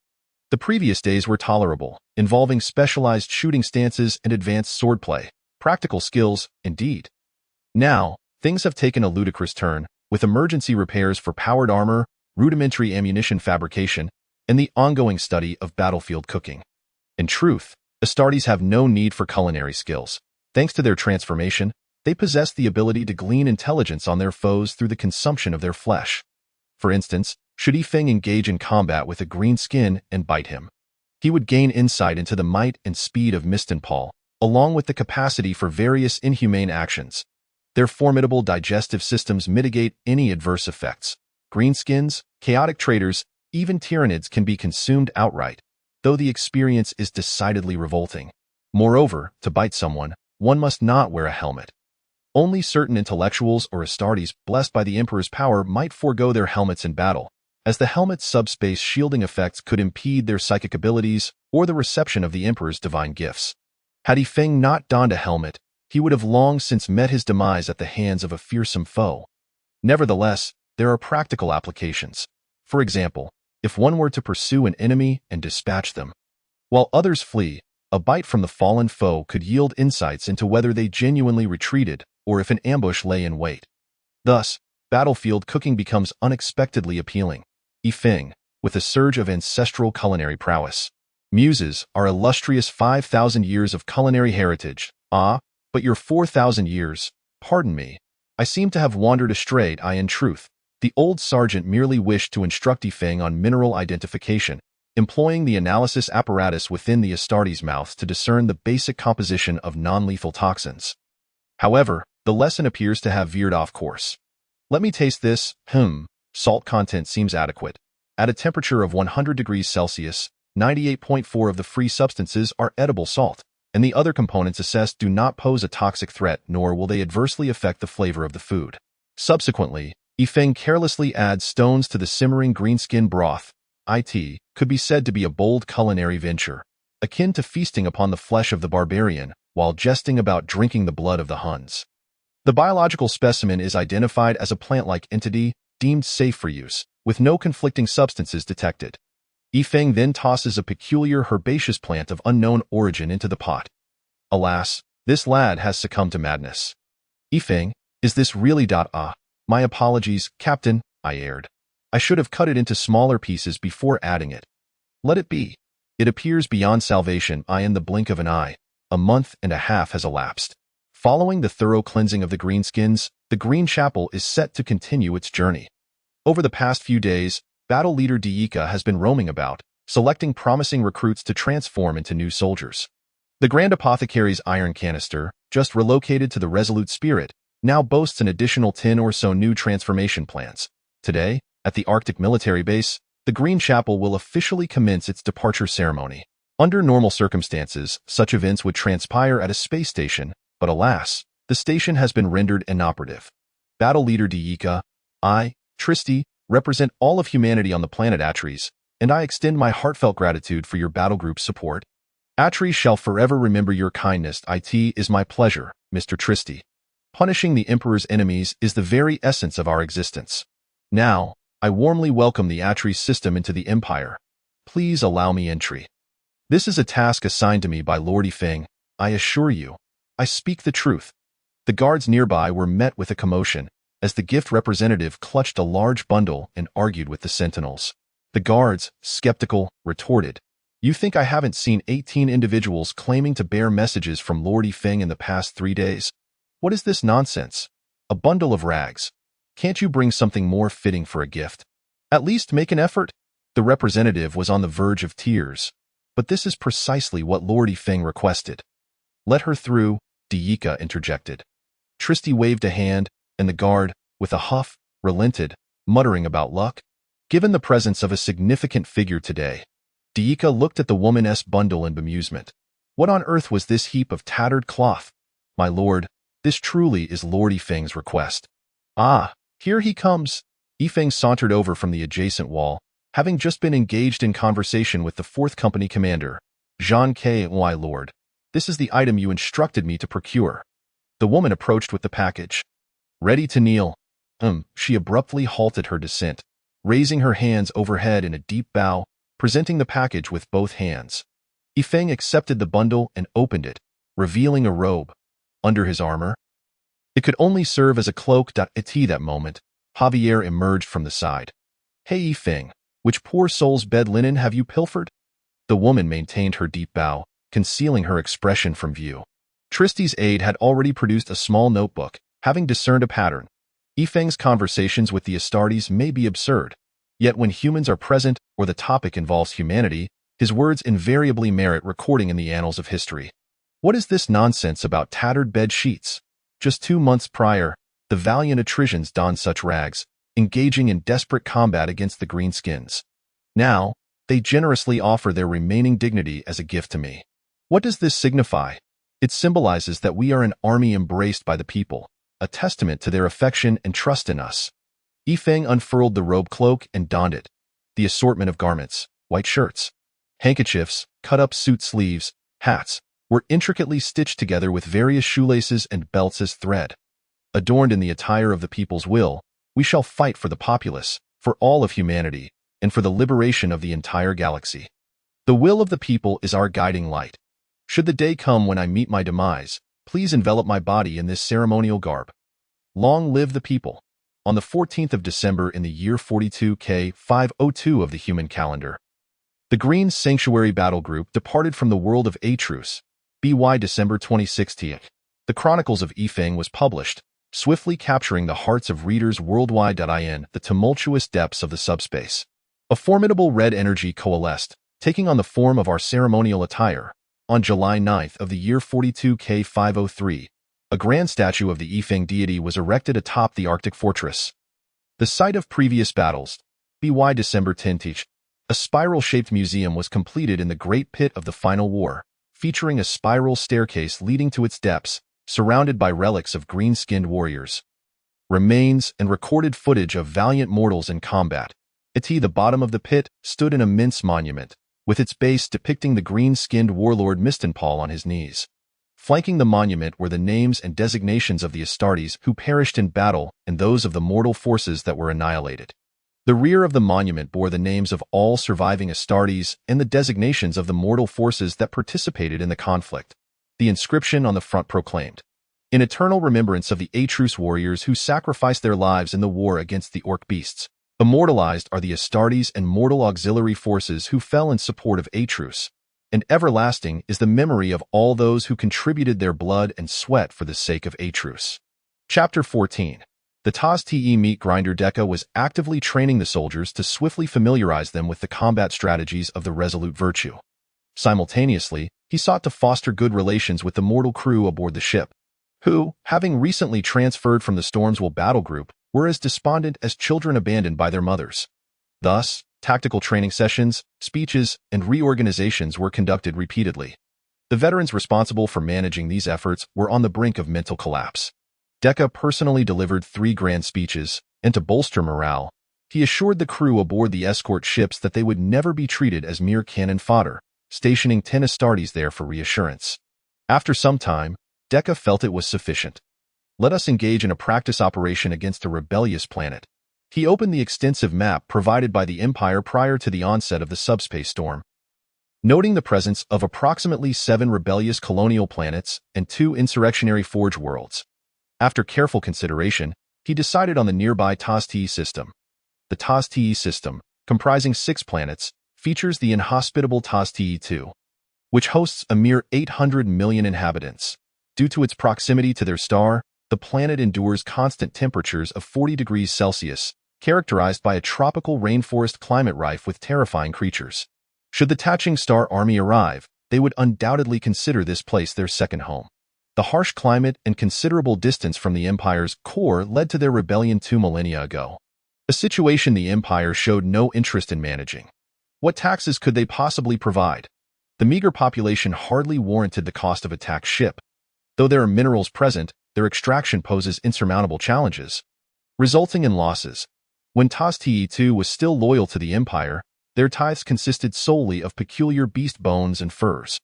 The previous days were tolerable, involving specialized shooting stances and advanced swordplay, practical skills, indeed. Now, things have taken a ludicrous turn, with emergency repairs for powered armor, rudimentary ammunition fabrication, and the ongoing study of battlefield cooking. In truth, Astartes have no need for culinary skills. Thanks to their transformation, they possess the ability to glean intelligence on their foes through the consumption of their flesh. For instance, should Yifeng engage in combat with a green skin and bite him, he would gain insight into the might and speed of Mistenpal, along with the capacity for various inhumane actions. Their formidable digestive systems mitigate any adverse effects. Greenskins, chaotic traders, even tyrannids can be consumed outright, though the experience is decidedly revolting. Moreover, to bite someone, one must not wear a helmet. Only certain intellectuals or Astartes blessed by the Emperor's power might forego their helmets in battle, as the helmet's subspace shielding effects could impede their psychic abilities or the reception of the Emperor's divine gifts. Had Yifeng not donned a helmet, he would have long since met his demise at the hands of a fearsome foe. Nevertheless, there are practical applications. For example, if one were to pursue an enemy and dispatch them, while others flee, a bite from the fallen foe could yield insights into whether they genuinely retreated or if an ambush lay in wait. Thus, battlefield cooking becomes unexpectedly appealing. Yifeng, with a surge of ancestral culinary prowess. Muses are illustrious 5,000 years of culinary heritage. Ah, but your 4,000 years, pardon me. I seem to have wandered astray. In truth, the old sergeant merely wished to instruct Yifeng on mineral identification, employing the analysis apparatus within the Astartes' mouth to discern the basic composition of non-lethal toxins. However, the lesson appears to have veered off course. Let me taste this. Salt content seems adequate. At a temperature of 100 degrees Celsius, 98.4 of the free substances are edible salt, and the other components assessed do not pose a toxic threat, nor will they adversely affect the flavor of the food. Subsequently, Yifeng carelessly adds stones to the simmering greenskin broth. It could be said to be a bold culinary venture, akin to feasting upon the flesh of the barbarian, while jesting about drinking the blood of the Huns. The biological specimen is identified as a plant-like entity, deemed safe for use, with no conflicting substances detected. Yifeng then tosses a peculiar herbaceous plant of unknown origin into the pot. Alas, this lad has succumbed to madness. Yifeng, is this really? My apologies, Captain, I erred. I should have cut it into smaller pieces before adding it. Let it be. It appears beyond salvation. In the blink of an eye, a month and a half has elapsed. Following the thorough cleansing of the greenskins, the Green Chapel is set to continue its journey. Over the past few days, battle leader Diika has been roaming about, selecting promising recruits to transform into new soldiers. The Grand Apothecary's iron canister, just relocated to the Resolute Spirit, now boasts an additional 10 or so new transformation plans. Today, at the Arctic military base, the Green Chapel will officially commence its departure ceremony. Under normal circumstances, such events would transpire at a space station, but alas, the station has been rendered inoperative. Battle leader Diika, I, Tristi, represent all of humanity on the planet Atres, and I extend my heartfelt gratitude for your battle group's support. Atres shall forever remember your kindness. It is my pleasure, Mr. Tristi. Punishing the Emperor's enemies is the very essence of our existence. Now, I warmly welcome the Atres system into the Empire. Please allow me entry. This is a task assigned to me by Lord Yifeng. I assure you, I speak the truth. The guards nearby were met with a commotion, as the gift representative clutched a large bundle and argued with the sentinels. The guards, skeptical, retorted, "You think I haven't seen 18 individuals claiming to bear messages from Lord Yifeng in the past 3 days? What is this nonsense? A bundle of rags. Can't you bring something more fitting for a gift? At least make an effort." The representative was on the verge of tears, but this is precisely what Lord Yifeng requested. "Let her through," Diika interjected. Tristi waved a hand, and the guard, with a huff, relented, muttering about luck. Given the presence of a significant figure today, Diika looked at the woman's bundle in bemusement. What on earth was this heap of tattered cloth? "My lord, this truly is Lord Yifeng's request." "Ah, here he comes." Yifeng sauntered over from the adjacent wall, having just been engaged in conversation with the 4th Company commander, Jean K. Why, Lord, this is the item you instructed me to procure. The woman approached with the package. Ready to kneel. She abruptly halted her descent, raising her hands overhead in a deep bow, presenting the package with both hands. Yifeng accepted the bundle and opened it, revealing a robe. Under his armor, it could only serve as a cloak. At that moment, Javier emerged from the side. Hey Yifeng, which poor soul's bed linen have you pilfered? The woman maintained her deep bow, concealing her expression from view. Tristy's aide had already produced a small notebook, having discerned a pattern. Yifeng's conversations with the Astartes may be absurd, yet when humans are present or the topic involves humanity, his words invariably merit recording in the annals of history. What is this nonsense about tattered bed sheets? Just 2 months prior, the valiant Atricians donned such rags, engaging in desperate combat against the greenskins. Now, they generously offer their remaining dignity as a gift to me. What does this signify? It symbolizes that we are an army embraced by the people, a testament to their affection and trust in us. Yifeng unfurled the robe cloak and donned it. The assortment of garments, white shirts, handkerchiefs, cut-up suit sleeves, hats, were intricately stitched together with various shoelaces and belts as thread. Adorned in the attire of the people's will, we shall fight for the populace, for all of humanity, and for the liberation of the entire galaxy. The will of the people is our guiding light. Should the day come when I meet my demise, please envelop my body in this ceremonial garb. Long live the people. On the 14th of December in the year 42K 502 of the human calendar, the Green Sanctuary Battle Group departed from the world of Atrus. BY December 2016. The Chronicles of Yifeng was published, swiftly capturing the hearts of readers worldwide. In the tumultuous depths of the subspace, a formidable red energy coalesced, taking on the form of our ceremonial attire. On July 9th of the year 42K 503, a grand statue of the Yifeng deity was erected atop the Arctic fortress. The site of previous battles, BY December 10th, a spiral-shaped museum was completed in the Great Pit of the Final War, featuring a spiral staircase leading to its depths, surrounded by relics of green-skinned warriors, remains, and recorded footage of valiant mortals in combat. At the bottom of the pit stood an immense monument, with its base depicting the green-skinned warlord Mistenpal on his knees. Flanking the monument were the names and designations of the Astartes who perished in battle and those of the mortal forces that were annihilated. The rear of the monument bore the names of all surviving Astartes and the designations of the mortal forces that participated in the conflict. The inscription on the front proclaimed, "In eternal remembrance of the Atrus warriors who sacrificed their lives in the war against the orc beasts. Immortalized are the Astartes and mortal auxiliary forces who fell in support of Atrus. And everlasting is the memory of all those who contributed their blood and sweat for the sake of Atrus." Chapter 14. The TOS-TE meat grinder Deka was actively training the soldiers to swiftly familiarize them with the combat strategies of the resolute virtue. Simultaneously, he sought to foster good relations with the mortal crew aboard the ship, who, having recently transferred from the Stormswell battle group, were as despondent as children abandoned by their mothers. Thus, tactical training sessions, speeches, and reorganizations were conducted repeatedly. The veterans responsible for managing these efforts were on the brink of mental collapse. Deka personally delivered 3 grand speeches, and to bolster morale, he assured the crew aboard the escort ships that they would never be treated as mere cannon fodder, stationing 10 Astartes there for reassurance. After some time, Deka felt it was sufficient. Let us engage in a practice operation against a rebellious planet. He opened the extensive map provided by the Empire prior to the onset of the subspace storm. Noting the presence of approximately 7 rebellious colonial planets and 2 insurrectionary forge worlds, after careful consideration, he decided on the nearby TOS-TE system. The TOS-TE system, comprising 6 planets, features the inhospitable TOS-TE2, which hosts a mere 800 million inhabitants. Due to its proximity to their star, the planet endures constant temperatures of 40 degrees Celsius, characterized by a tropical rainforest climate rife with terrifying creatures. Should the Taching Star army arrive, they would undoubtedly consider this place their second home. The harsh climate and considerable distance from the Empire's core led to their rebellion 2 millennia ago, a situation the Empire showed no interest in managing. What taxes could they possibly provide? The meager population hardly warranted the cost of a tax ship. Though there are minerals present, their extraction poses insurmountable challenges, resulting in losses. When TOS-TE2 was still loyal to the Empire, their tithes consisted solely of peculiar beast bones and furs.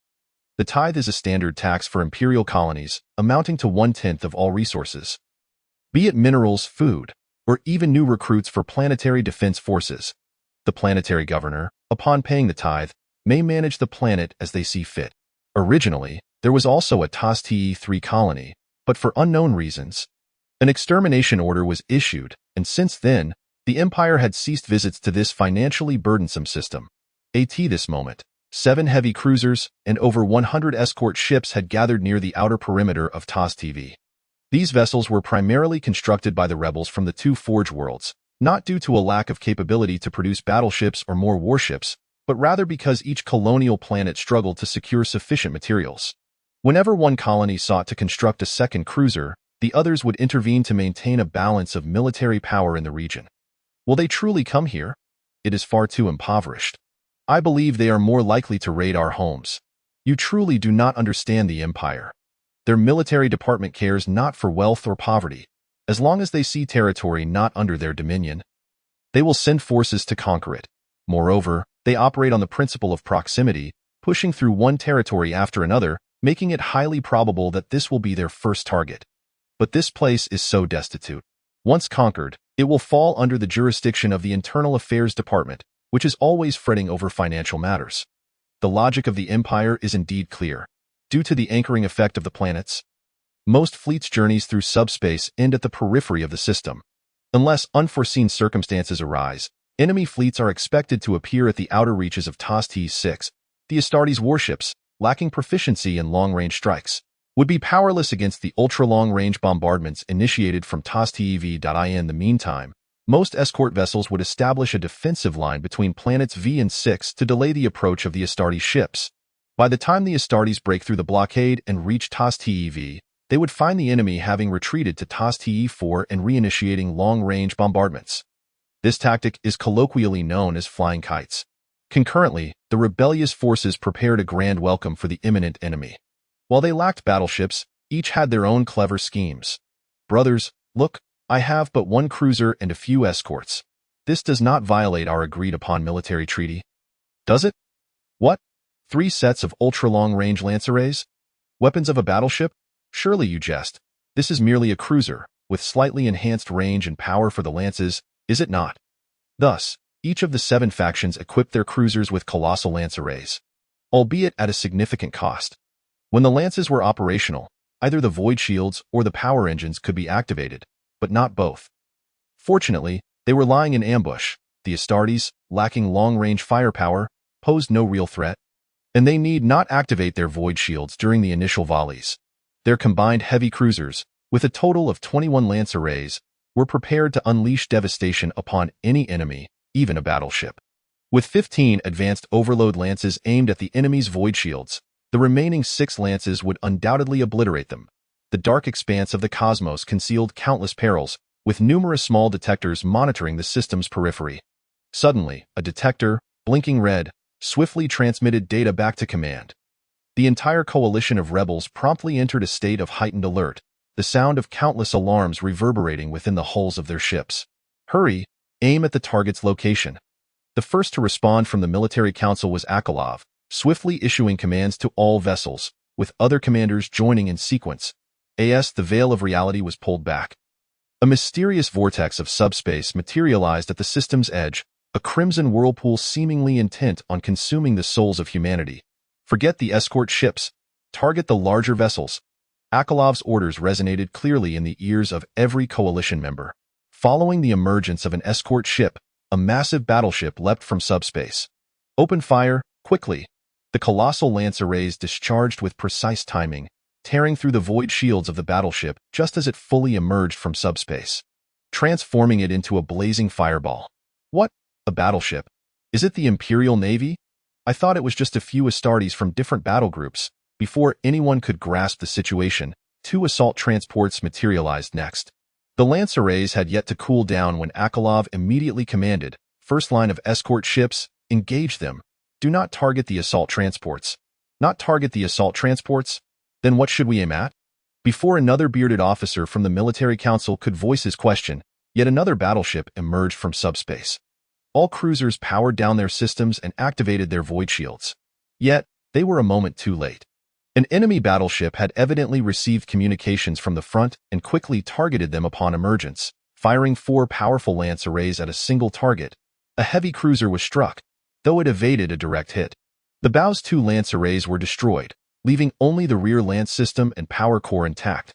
The tithe is a standard tax for imperial colonies, amounting to 1/10 of all resources. Be it minerals, food, or even new recruits for planetary defense forces. The planetary governor, upon paying the tithe, may manage the planet as they see fit. Originally, there was also a TOS-TE3 colony, but for unknown reasons, an extermination order was issued, and since then, the Empire had ceased visits to this financially burdensome system. At this moment, 7 heavy cruisers and over 100 escort ships had gathered near the outer perimeter of TOS-TV. These vessels were primarily constructed by the rebels from the 2 Forge worlds, not due to a lack of capability to produce battleships or more warships, but rather because each colonial planet struggled to secure sufficient materials. Whenever one colony sought to construct a second cruiser, the others would intervene to maintain a balance of military power in the region. Will they truly come here? It is far too impoverished. I believe they are more likely to raid our homes. You truly do not understand the Empire. Their military department cares not for wealth or poverty, as long as they see territory not under their dominion. They will send forces to conquer it. Moreover, they operate on the principle of proximity, pushing through one territory after another, making it highly probable that this will be their first target. But this place is so destitute. Once conquered, it will fall under the jurisdiction of the Internal Affairs Department, which is always fretting over financial matters. The logic of the Empire is indeed clear. Due to the anchoring effect of the planets, most fleets' journeys through subspace end at the periphery of the system. Unless unforeseen circumstances arise, enemy fleets are expected to appear at the outer reaches of TOS-T6. The Astartes warships, lacking proficiency in long-range strikes, would be powerless against the ultra-long-range bombardments initiated from TOS-TEV. In the meantime, most escort vessels would establish a defensive line between planets V and 6 to delay the approach of the Astartes ships. By the time the Astartes break through the blockade and reach TOS-TEV, they would find the enemy having retreated to TOS-TE4 and reinitiating long-range bombardments. This tactic is colloquially known as flying kites. Concurrently, the rebellious forces prepared a grand welcome for the imminent enemy. While they lacked battleships, each had their own clever schemes. Brothers, look, I have but 1 cruiser and a few escorts. This does not violate our agreed-upon military treaty. Does it? What? 3 sets of ultra-long-range lance arrays? Weapons of a battleship? Surely you jest. This is merely a cruiser, with slightly enhanced range and power for the lances, is it not? Thus, each of the 7 factions equipped their cruisers with colossal lance arrays, albeit at a significant cost. When the lances were operational, either the void shields or the power engines could be activated, but not both. Fortunately, they were lying in ambush. The Astartes, lacking long-range firepower, posed no real threat, and they need not activate their void shields during the initial volleys. Their combined heavy cruisers, with a total of 21 lance arrays, were prepared to unleash devastation upon any enemy, even a battleship. With 15 advanced overload lances aimed at the enemy's void shields, the remaining 6 lances would undoubtedly obliterate them. The dark expanse of the cosmos concealed countless perils, with numerous small detectors monitoring the system's periphery. Suddenly, a detector, blinking red, swiftly transmitted data back to command. The entire coalition of rebels promptly entered a state of heightened alert, the sound of countless alarms reverberating within the hulls of their ships. Hurry, aim at the target's location. The first to respond from the military council was Akalov, swiftly issuing commands to all vessels, with other commanders joining in sequence. The veil of reality was pulled back. A mysterious vortex of subspace materialized at the system's edge, a crimson whirlpool seemingly intent on consuming the souls of humanity. Forget the escort ships. Target the larger vessels. Akalov's orders resonated clearly in the ears of every coalition member. Following the emergence of an escort ship, a massive battleship leapt from subspace. Open fire, quickly. The colossal lance arrays discharged with precise timing, tearing through the void shields of the battleship just as it fully emerged from subspace, transforming it into a blazing fireball. What? A battleship? Is it the Imperial Navy? I thought it was just a few Astartes from different battle groups. Before anyone could grasp the situation, 2 assault transports materialized next. The lance arrays had yet to cool down when Akalov immediately commanded, "First line of escort ships, engage them. Do not target the assault transports." Not target the assault transports? Then what should we aim at? Before another bearded officer from the military council could voice his question, Yet another battleship emerged from subspace. All cruisers powered down their systems and activated their void shields. Yet, they were a moment too late. An enemy battleship had evidently received communications from the front and quickly targeted them upon emergence, firing 4 powerful lance arrays at a single target. A heavy cruiser was struck, though it evaded a direct hit. The bow's 2 lance arrays were destroyed, leaving only the rear lance system and power core intact.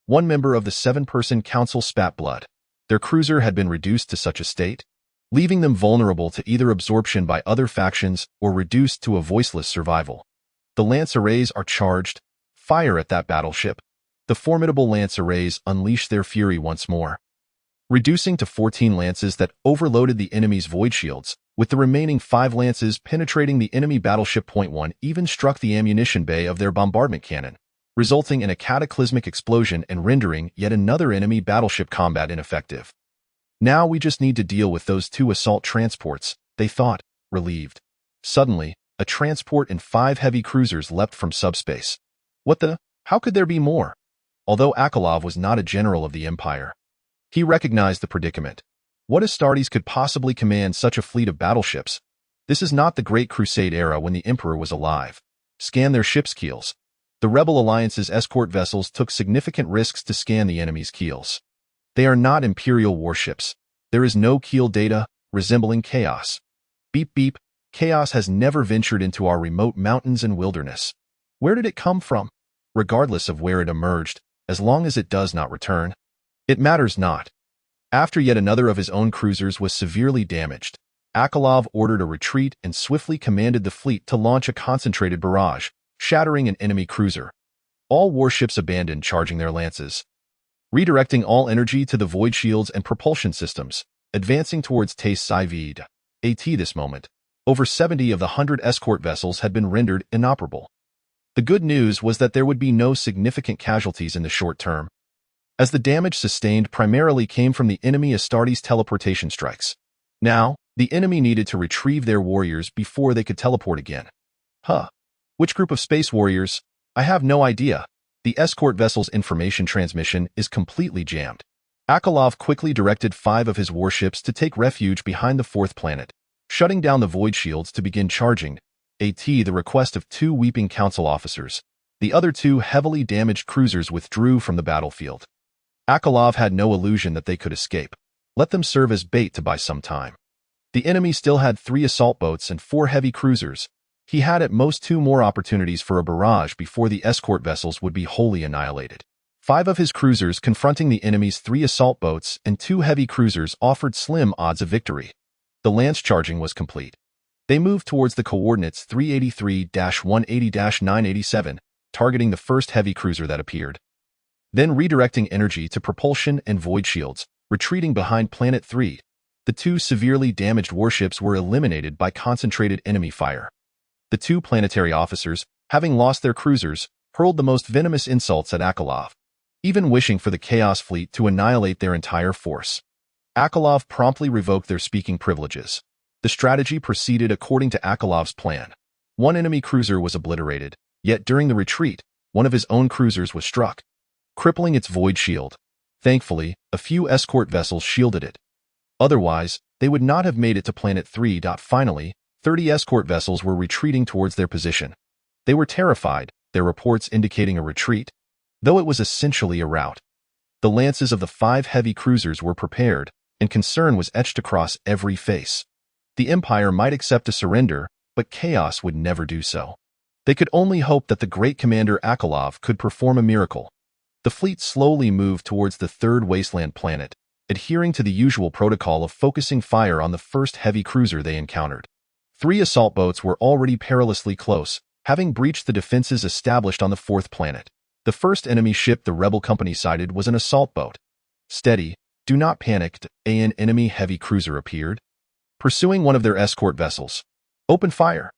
One member of the 7-person council spat blood. Their cruiser had been reduced to such a state, leaving them vulnerable to either absorption by other factions or reduced to a voiceless survival. The lance arrays are charged. Fire at that battleship. The formidable lance arrays unleash their fury once more, reducing to 14 lances that overloaded the enemy's void shields, with the remaining 5 lances penetrating the enemy battleship. Point 1 even struck the ammunition bay of their bombardment cannon, resulting in a cataclysmic explosion and rendering yet another enemy battleship combat ineffective. Now we just need to deal with those 2 assault transports, they thought, relieved. Suddenly, a transport and 5 heavy cruisers leapt from subspace. What the? How could there be more? Although Akalov was not a general of the Empire, he recognized the predicament. What Astartes could possibly command such a fleet of battleships? This is not the Great Crusade era when the Emperor was alive. Scan their ships' keels. The Rebel Alliance's escort vessels took significant risks to scan the enemy's keels. They are not Imperial warships. There is no keel data, resembling chaos. Beep beep, chaos has never ventured into our remote mountains and wilderness. Where did it come from? Regardless of where it emerged, as long as it does not return, it matters not. After yet another of his own cruisers was severely damaged, Akalov ordered a retreat and swiftly commanded the fleet to launch a concentrated barrage, shattering an enemy cruiser. All warships abandoned charging their lances, redirecting all energy to the void shields and propulsion systems, advancing towards Tace-Sivid. At this moment, over 70 of the 100 escort vessels had been rendered inoperable. The good news was that there would be no significant casualties in the short term, as the damage sustained primarily came from the enemy Astartes teleportation strikes. Now, the enemy needed to retrieve their warriors before they could teleport again. Which group of space warriors? I have no idea. The escort vessel's information transmission is completely jammed. Akalov quickly directed 5 of his warships to take refuge behind the 4th planet, shutting down the void shields to begin charging. At the request of 2 weeping council officers, the other 2 heavily damaged cruisers withdrew from the battlefield. Akalov had no illusion that they could escape. Let them serve as bait to buy some time. The enemy still had 3 assault boats and 4 heavy cruisers. He had at most 2 more opportunities for a barrage before the escort vessels would be wholly annihilated. 5 of his cruisers confronting the enemy's 3 assault boats and 2 heavy cruisers offered slim odds of victory. The lance charging was complete. They moved towards the coordinates 383-180-987, targeting the first heavy cruiser that appeared. Then redirecting energy to propulsion and void shields, retreating behind Planet 3. The 2 severely damaged warships were eliminated by concentrated enemy fire. The 2 planetary officers, having lost their cruisers, hurled the most venomous insults at Akalov, even wishing for the Chaos Fleet to annihilate their entire force. Akalov promptly revoked their speaking privileges. The strategy proceeded according to Akalov's plan. 1 enemy cruiser was obliterated, yet during the retreat, one of his own cruisers was struck, crippling its void shield. Thankfully, a few escort vessels shielded it. Otherwise, they would not have made it to Planet 3. Finally, 30 escort vessels were retreating towards their position. They were terrified, their reports indicating a retreat, though it was essentially a rout. The lances of the 5 heavy cruisers were prepared, and concern was etched across every face. The Empire might accept a surrender, but chaos would never do so. They could only hope that the great commander Akalov could perform a miracle. The fleet slowly moved towards the 3rd wasteland planet, adhering to the usual protocol of focusing fire on the first heavy cruiser they encountered. 3 assault boats were already perilously close, having breached the defenses established on the 4th planet. The first enemy ship the rebel company sighted was an assault boat. Steady, do not panic. An enemy heavy cruiser appeared, pursuing one of their escort vessels. Open fire.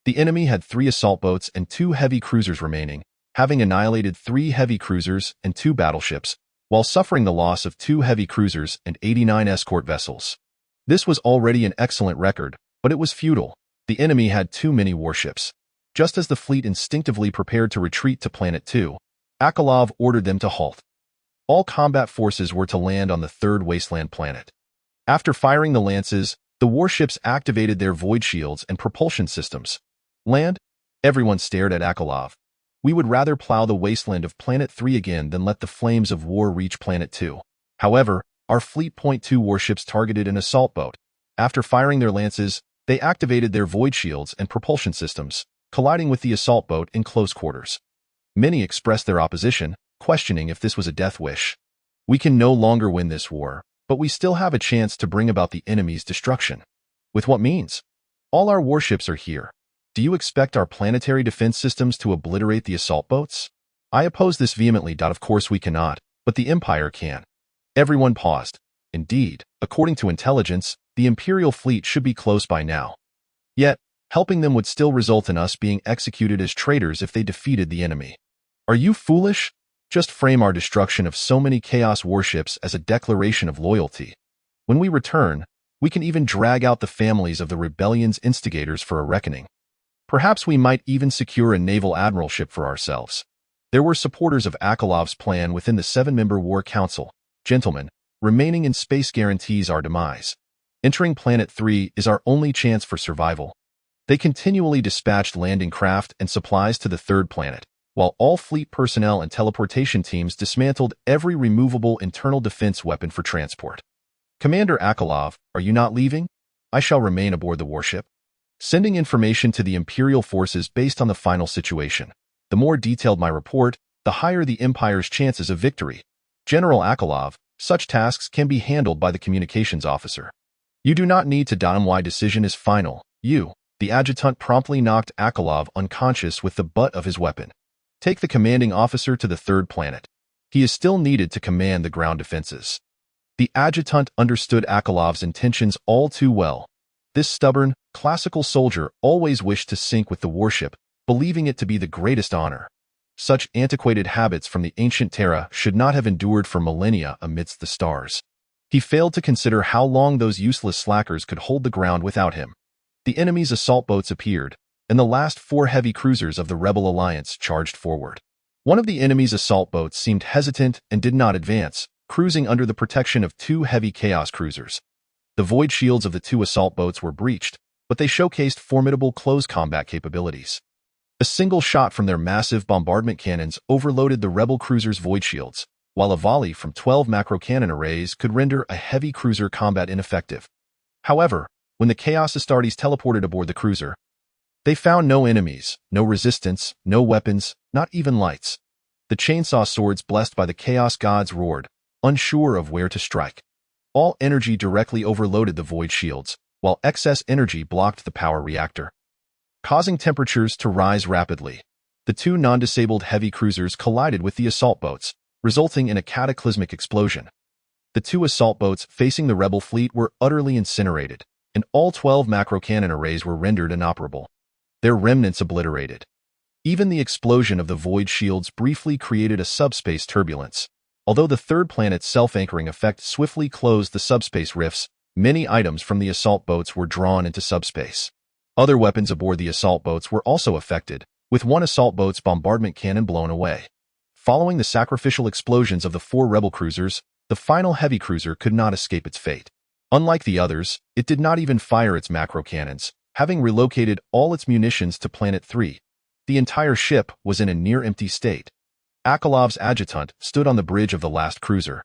The enemy had 3 assault boats and 2 heavy cruisers remaining, having annihilated 3 heavy cruisers and 2 battleships, while suffering the loss of 2 heavy cruisers and 89 escort vessels. This was already an excellent record, but it was futile. The enemy had too many warships. Just as the fleet instinctively prepared to retreat to Planet 2, Akalov ordered them to halt. All combat forces were to land on the third wasteland planet. After firing the lances, the warships activated their void shields and propulsion systems. Land? Everyone stared at Akolov. We would rather plow the wasteland of Planet 3 again than let the flames of war reach Planet 2. However, our Fleet Point 2 warships targeted an assault boat. After firing their lances, they activated their void shields and propulsion systems, colliding with the assault boat in close quarters. Many expressed their opposition, questioning if this was a death wish. We can no longer win this war, but we still have a chance to bring about the enemy's destruction. With what means? All our warships are here. Do you expect our planetary defense systems to obliterate the assault boats? I oppose this vehemently. Of course we cannot, but the Empire can. Everyone paused. Indeed, according to intelligence, the Imperial fleet should be close by now. Yet, helping them would still result in us being executed as traitors if they defeated the enemy. Are you foolish? Just frame our destruction of so many Chaos warships as a declaration of loyalty. When we return, we can even drag out the families of the rebellion's instigators for a reckoning. Perhaps we might even secure a naval admiralship for ourselves. There were supporters of Akolov's plan within the 7-member War Council. Gentlemen, remaining in space guarantees our demise. Entering Planet 3 is our only chance for survival. They continually dispatched landing craft and supplies to the third planet, while all fleet personnel and teleportation teams dismantled every removable internal defense weapon for transport. Commander Akolov, are you not leaving? I shall remain aboard the warship. Sending information to the Imperial forces based on the final situation. The more detailed my report, the higher the Empire's chances of victory. General Akolov, such tasks can be handled by the communications officer. You do not need to dom. Why decision is final. The adjutant promptly knocked Akolov unconscious with the butt of his weapon. Take the commanding officer to the third planet. He is still needed to command the ground defenses. The adjutant understood Akolov's intentions all too well. This stubborn, classical soldier always wished to sink with the warship, believing it to be the greatest honor. Such antiquated habits from the ancient Terra should not have endured for millennia amidst the stars. He failed to consider how long those useless slackers could hold the ground without him. The enemy's assault boats appeared, and the last 4 heavy cruisers of the Rebel Alliance charged forward. One of the enemy's assault boats seemed hesitant and did not advance, cruising under the protection of 2 heavy Chaos cruisers. The void shields of the 2 assault boats were breached, but they showcased formidable close combat capabilities. A single shot from their massive bombardment cannons overloaded the Rebel cruiser's void shields, while a volley from 12 macro cannon arrays could render a heavy cruiser combat ineffective. However, when the Chaos Astartes teleported aboard the cruiser, they found no enemies, no resistance, no weapons, not even lights. The chainsaw swords blessed by the Chaos gods roared, unsure of where to strike. All energy directly overloaded the void shields, while excess energy blocked the power reactor, causing temperatures to rise rapidly. The 2 non-disabled heavy cruisers collided with the assault boats, resulting in a cataclysmic explosion. The 2 assault boats facing the Rebel fleet were utterly incinerated, and all 12 macro cannon arrays were rendered inoperable, their remnants obliterated. Even the explosion of the void shields briefly created a subspace turbulence. Although the third planet's self-anchoring effect swiftly closed the subspace rifts, many items from the assault boats were drawn into subspace. Other weapons aboard the assault boats were also affected, with 1 assault boat's bombardment cannon blown away. Following the sacrificial explosions of the 4 Rebel cruisers, the final heavy cruiser could not escape its fate. Unlike the others, it did not even fire its macro cannons, having relocated all its munitions to Planet 3. The entire ship was in a near-empty state. Akolov's adjutant stood on the bridge of the last cruiser,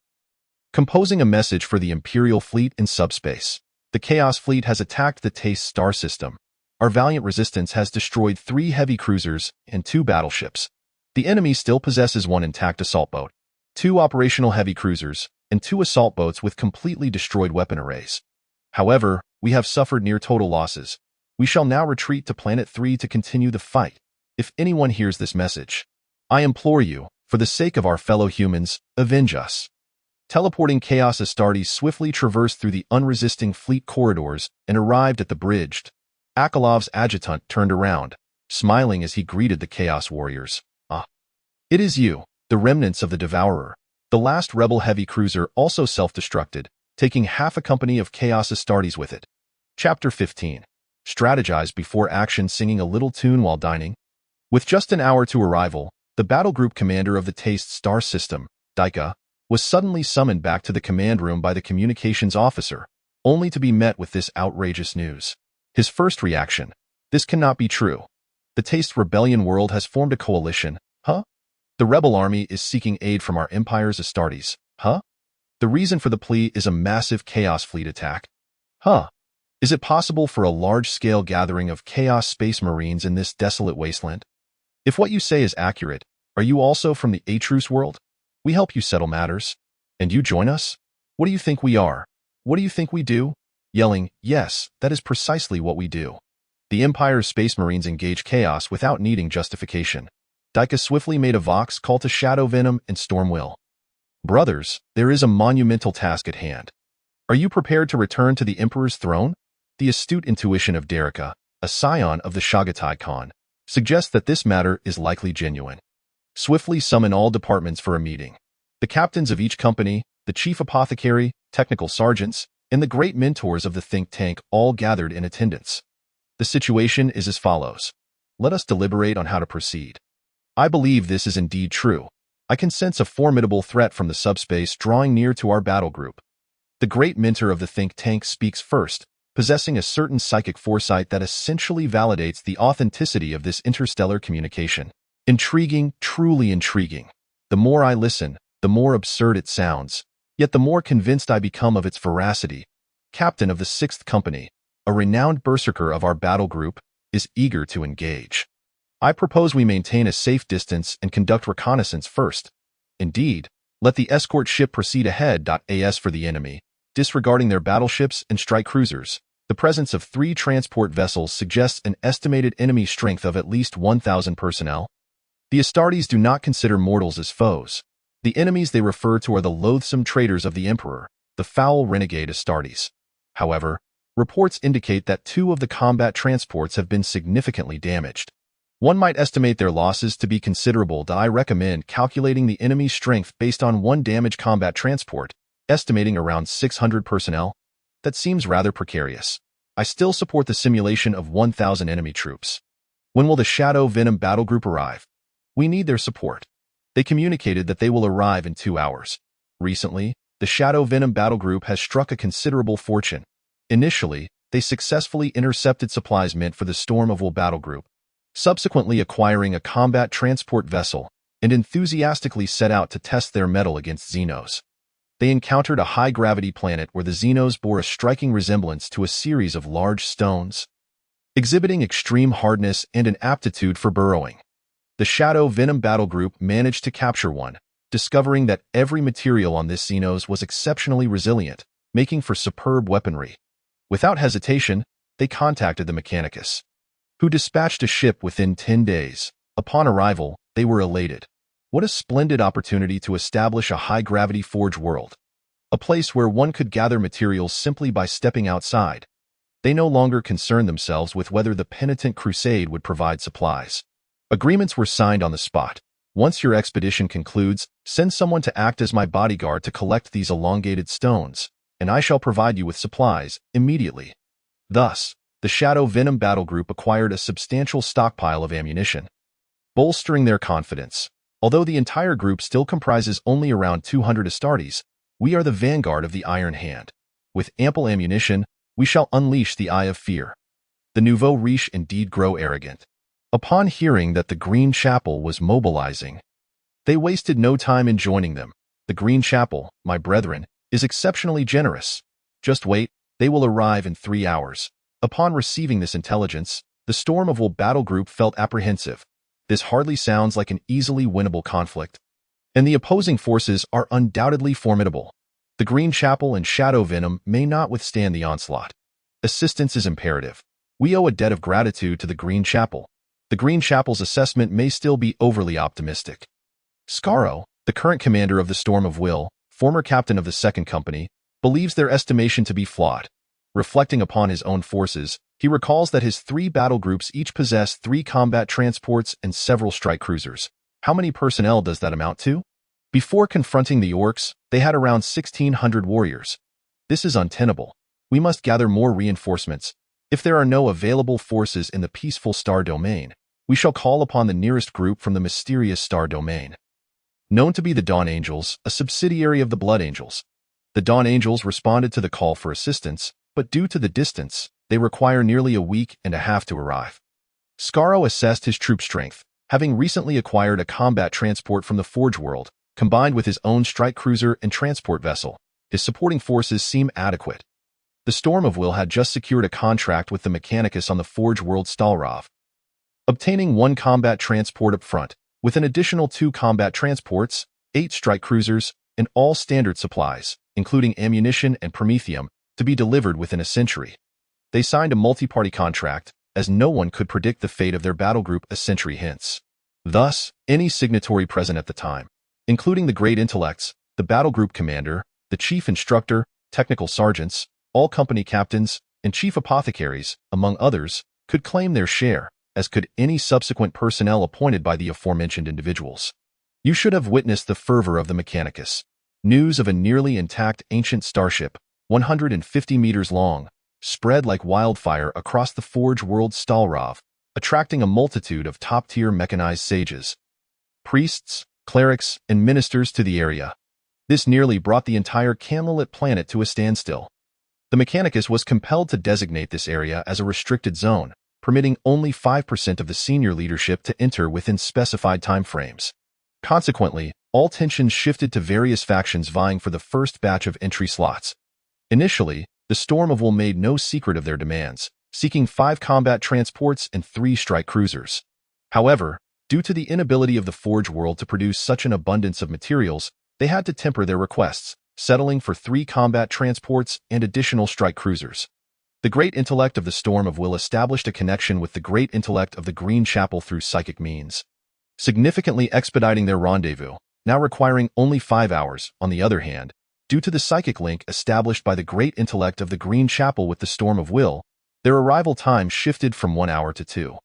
composing a message for the Imperial fleet in subspace. The Chaos fleet has attacked the Taste star system. Our valiant resistance has destroyed 3 heavy cruisers and 2 battleships. The enemy still possesses 1 intact assault boat, 2 operational heavy cruisers, and 2 assault boats with completely destroyed weapon arrays. However, we have suffered near total losses. We shall now retreat to Planet 3 to continue the fight. If anyone hears this message, I implore you, for the sake of our fellow humans, avenge us. Teleporting Chaos Astartes swiftly traversed through the unresisting fleet corridors and arrived at the bridge. Akolov's adjutant turned around, smiling as he greeted the Chaos warriors. Ah, it is you, the remnants of the Devourer. The last Rebel heavy cruiser also self-destructed, taking half a company of Chaos Astartes with it. Chapter 15. Strategize before action, singing a little tune while dining. With just an hour to arrival, the battle group commander of the Taste star system, Daika, was suddenly summoned back to the command room by the communications officer, only to be met with this outrageous news. His first reaction: this cannot be true. The Taste Rebellion world has formed a coalition, huh? The rebel army is seeking aid from our empire's Astartes, huh? The reason for the plea is a massive Chaos Fleet attack, huh? Is it possible for a large-scale gathering of Chaos Space Marines in this desolate wasteland? If what you say is accurate, are you also from the Atrus world? We help you settle matters. And you join us? What do you think we are? What do you think we do? Yelling, yes, that is precisely what we do. The Empire's Space Marines engage chaos without needing justification. Dika swiftly made a vox call to Shadow Venom and Stormwill. Brothers, there is a monumental task at hand. Are you prepared to return to the Emperor's throne? The astute intuition of Darika, a scion of the Shagatai Khan, suggests that this matter is likely genuine. Swiftly summon all departments for a meeting. The captains of each company, the chief apothecary, technical sergeants, and the great mentors of the think tank all gathered in attendance. The situation is as follows. Let us deliberate on how to proceed. I believe this is indeed true. I can sense a formidable threat from the subspace drawing near to our battle group. The great mentor of the think tank speaks first, possessing a certain psychic foresight that essentially validates the authenticity of this interstellar communication. Intriguing, truly intriguing. The more I listen, the more absurd it sounds, yet the more convinced I become of its veracity. Captain of the 6th Company, a renowned berserker of our battle group, is eager to engage. I propose we maintain a safe distance and conduct reconnaissance first. Indeed, let the escort ship proceed ahead. As for the enemy, disregarding their battleships and strike cruisers, the presence of 3 transport vessels suggests an estimated enemy strength of at least 1,000 personnel. The Astartes do not consider mortals as foes. The enemies they refer to are the loathsome traitors of the Emperor, the foul renegade Astartes. However, reports indicate that 2 of the combat transports have been significantly damaged. One might estimate their losses to be considerable. I recommend calculating the enemy's strength based on 1 damaged combat transport, estimating around 600 personnel. That seems rather precarious. I still support the simulation of 1,000 enemy troops. When will the Shadow Venom battle group arrive? We need their support. They communicated that they will arrive in 2 hours. Recently, the Shadow Venom battle group has struck a considerable fortune. Initially, they successfully intercepted supplies meant for the Storm of Will battle group, subsequently acquiring a combat transport vessel, and enthusiastically set out to test their mettle against Xenos. They encountered a high-gravity planet where the Xenos bore a striking resemblance to a series of large stones, exhibiting extreme hardness and an aptitude for burrowing. The Shadow Venom battle group managed to capture one, discovering that every material on this Xenos was exceptionally resilient, making for superb weaponry. Without hesitation, they contacted the Mechanicus, who dispatched a ship within 10 days. Upon arrival, they were elated. What a splendid opportunity to establish a high-gravity forge world, a place where one could gather materials simply by stepping outside. They no longer concerned themselves with whether the penitent crusade would provide supplies. Agreements were signed on the spot. Once your expedition concludes, send someone to act as my bodyguard to collect these elongated stones, and I shall provide you with supplies immediately. Thus, the Shadow Venom battle group acquired a substantial stockpile of ammunition, bolstering their confidence. Although the entire group still comprises only around 200 Astartes, we are the vanguard of the Iron Hand. With ample ammunition, we shall unleash the Eye of Fear. The nouveau riche indeed grow arrogant. Upon hearing that the Green Chapel was mobilizing, they wasted no time in joining them. The Green Chapel, my brethren, is exceptionally generous. Just wait, they will arrive in 3 hours. Upon receiving this intelligence, the Storm of Will battle group felt apprehensive. This hardly sounds like an easily winnable conflict, and the opposing forces are undoubtedly formidable. The Green Chapel and Shadow Venom may not withstand the onslaught. Assistance is imperative. We owe a debt of gratitude to the Green Chapel. The Green Chapel's assessment may still be overly optimistic. Scaro, the current commander of the Storm of Will, former captain of the 2nd Company, believes their estimation to be flawed. Reflecting upon his own forces, he recalls that his 3 battle groups each possess 3 combat transports and several strike cruisers. How many personnel does that amount to? Before confronting the orcs, they had around 1,600 warriors. This is untenable. We must gather more reinforcements. If there are no available forces in the peaceful star domain, we shall call upon the nearest group from the mysterious star domain. known to be the Dawn Angels, a subsidiary of the Blood Angels. The Dawn Angels responded to the call for assistance, but due to the distance, they require nearly a week and a half to arrive. Skaro assessed his troop strength, having recently acquired a combat transport from the Forge World, combined with his own strike cruiser and transport vessel. His supporting forces seem adequate. The Storm of Will had just secured a contract with the Mechanicus on the Forge World Stalrov, obtaining 1 combat transport up front, with an additional 2 combat transports, 8 strike cruisers, and all standard supplies, including ammunition and promethium, to be delivered within a century. They signed a multi-party contract, as no one could predict the fate of their battle group a century hence. Thus, any signatory present at the time, including the Great Intellects, the battle group commander, the chief instructor, technical sergeants, all company captains, and chief apothecaries, among others, could claim their share, as could any subsequent personnel appointed by the aforementioned individuals. You should have witnessed the fervor of the Mechanicus. News of a nearly intact ancient starship, 150 meters long, spread like wildfire across the Forge World Stalrov, attracting a multitude of top-tier mechanized sages, priests, clerics, and ministers to the area. This nearly brought the entire candlelit planet to a standstill. The Mechanicus was compelled to designate this area as a restricted zone, permitting only 5% of the senior leadership to enter within specified timeframes. Consequently, all tensions shifted to various factions vying for the first batch of entry slots. Initially, the Storm of Will made no secret of their demands, seeking 5 combat transports and 3 strike cruisers. However, due to the inability of the Forge World to produce such an abundance of materials, they had to temper their requests, settling for 3 combat transports and additional strike cruisers. The Great Intellect of the Storm of Will established a connection with the Great Intellect of the Green Chapel through psychic means, significantly expediting their rendezvous, now requiring only 5 hours. On the other hand, due to the psychic link established by the Great Intellect of the Green Chapel with the Storm of Will, their arrival time shifted from 1 hour to 2.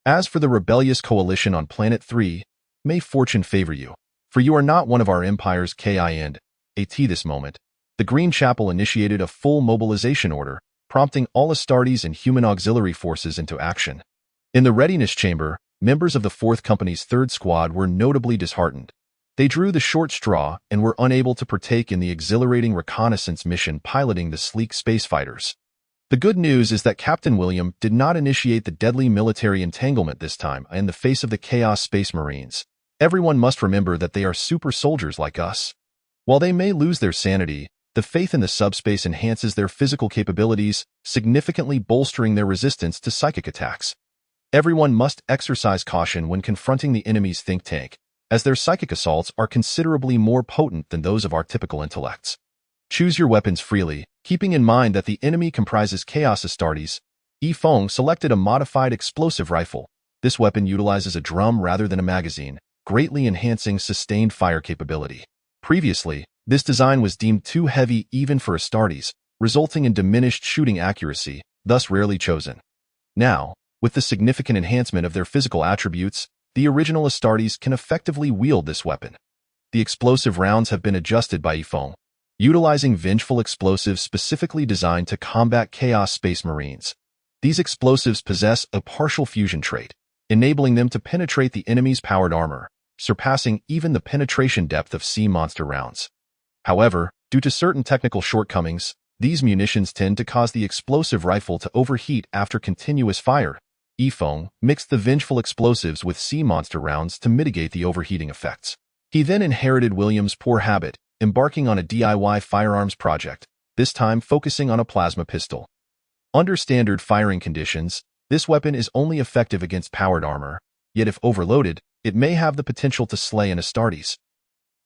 As for the rebellious coalition on Planet 3, may fortune favor you, for you are not one of our Empire's KIND. At this moment, the Green Chapel initiated a full mobilization order, prompting all Astartes and human auxiliary forces into action. In the readiness chamber, members of the 4th Company's 3rd Squad were notably disheartened. They drew the short straw and were unable to partake in the exhilarating reconnaissance mission piloting the sleek space fighters. The good news is that Captain William did not initiate the deadly military entanglement this time in the face of the Chaos Space Marines. Everyone must remember that they are super soldiers like us. While they may lose their sanity, the faith in the subspace enhances their physical capabilities, significantly bolstering their resistance to psychic attacks. Everyone must exercise caution when confronting the enemy's think tank, as their psychic assaults are considerably more potent than those of our typical intellects. Choose your weapons freely, keeping in mind that the enemy comprises Chaos Astartes. Yifeng selected a modified explosive rifle. This weapon utilizes a drum rather than a magazine, greatly enhancing sustained fire capability. Previously, this design was deemed too heavy even for Astartes, resulting in diminished shooting accuracy, thus rarely chosen. Now, with the significant enhancement of their physical attributes, the original Astartes can effectively wield this weapon. The explosive rounds have been adjusted by Yifeng, utilizing vengeful explosives specifically designed to combat Chaos Space Marines. These explosives possess a partial fusion trait, enabling them to penetrate the enemy's powered armor, surpassing even the penetration depth of sea monster rounds. However, due to certain technical shortcomings, these munitions tend to cause the explosive rifle to overheat after continuous fire. Yifeng mixed the vengeful explosives with sea monster rounds to mitigate the overheating effects. He then inherited William's poor habit, embarking on a DIY firearms project, this time focusing on a plasma pistol. Under standard firing conditions, this weapon is only effective against powered armor, yet if overloaded, it may have the potential to slay an Astartes.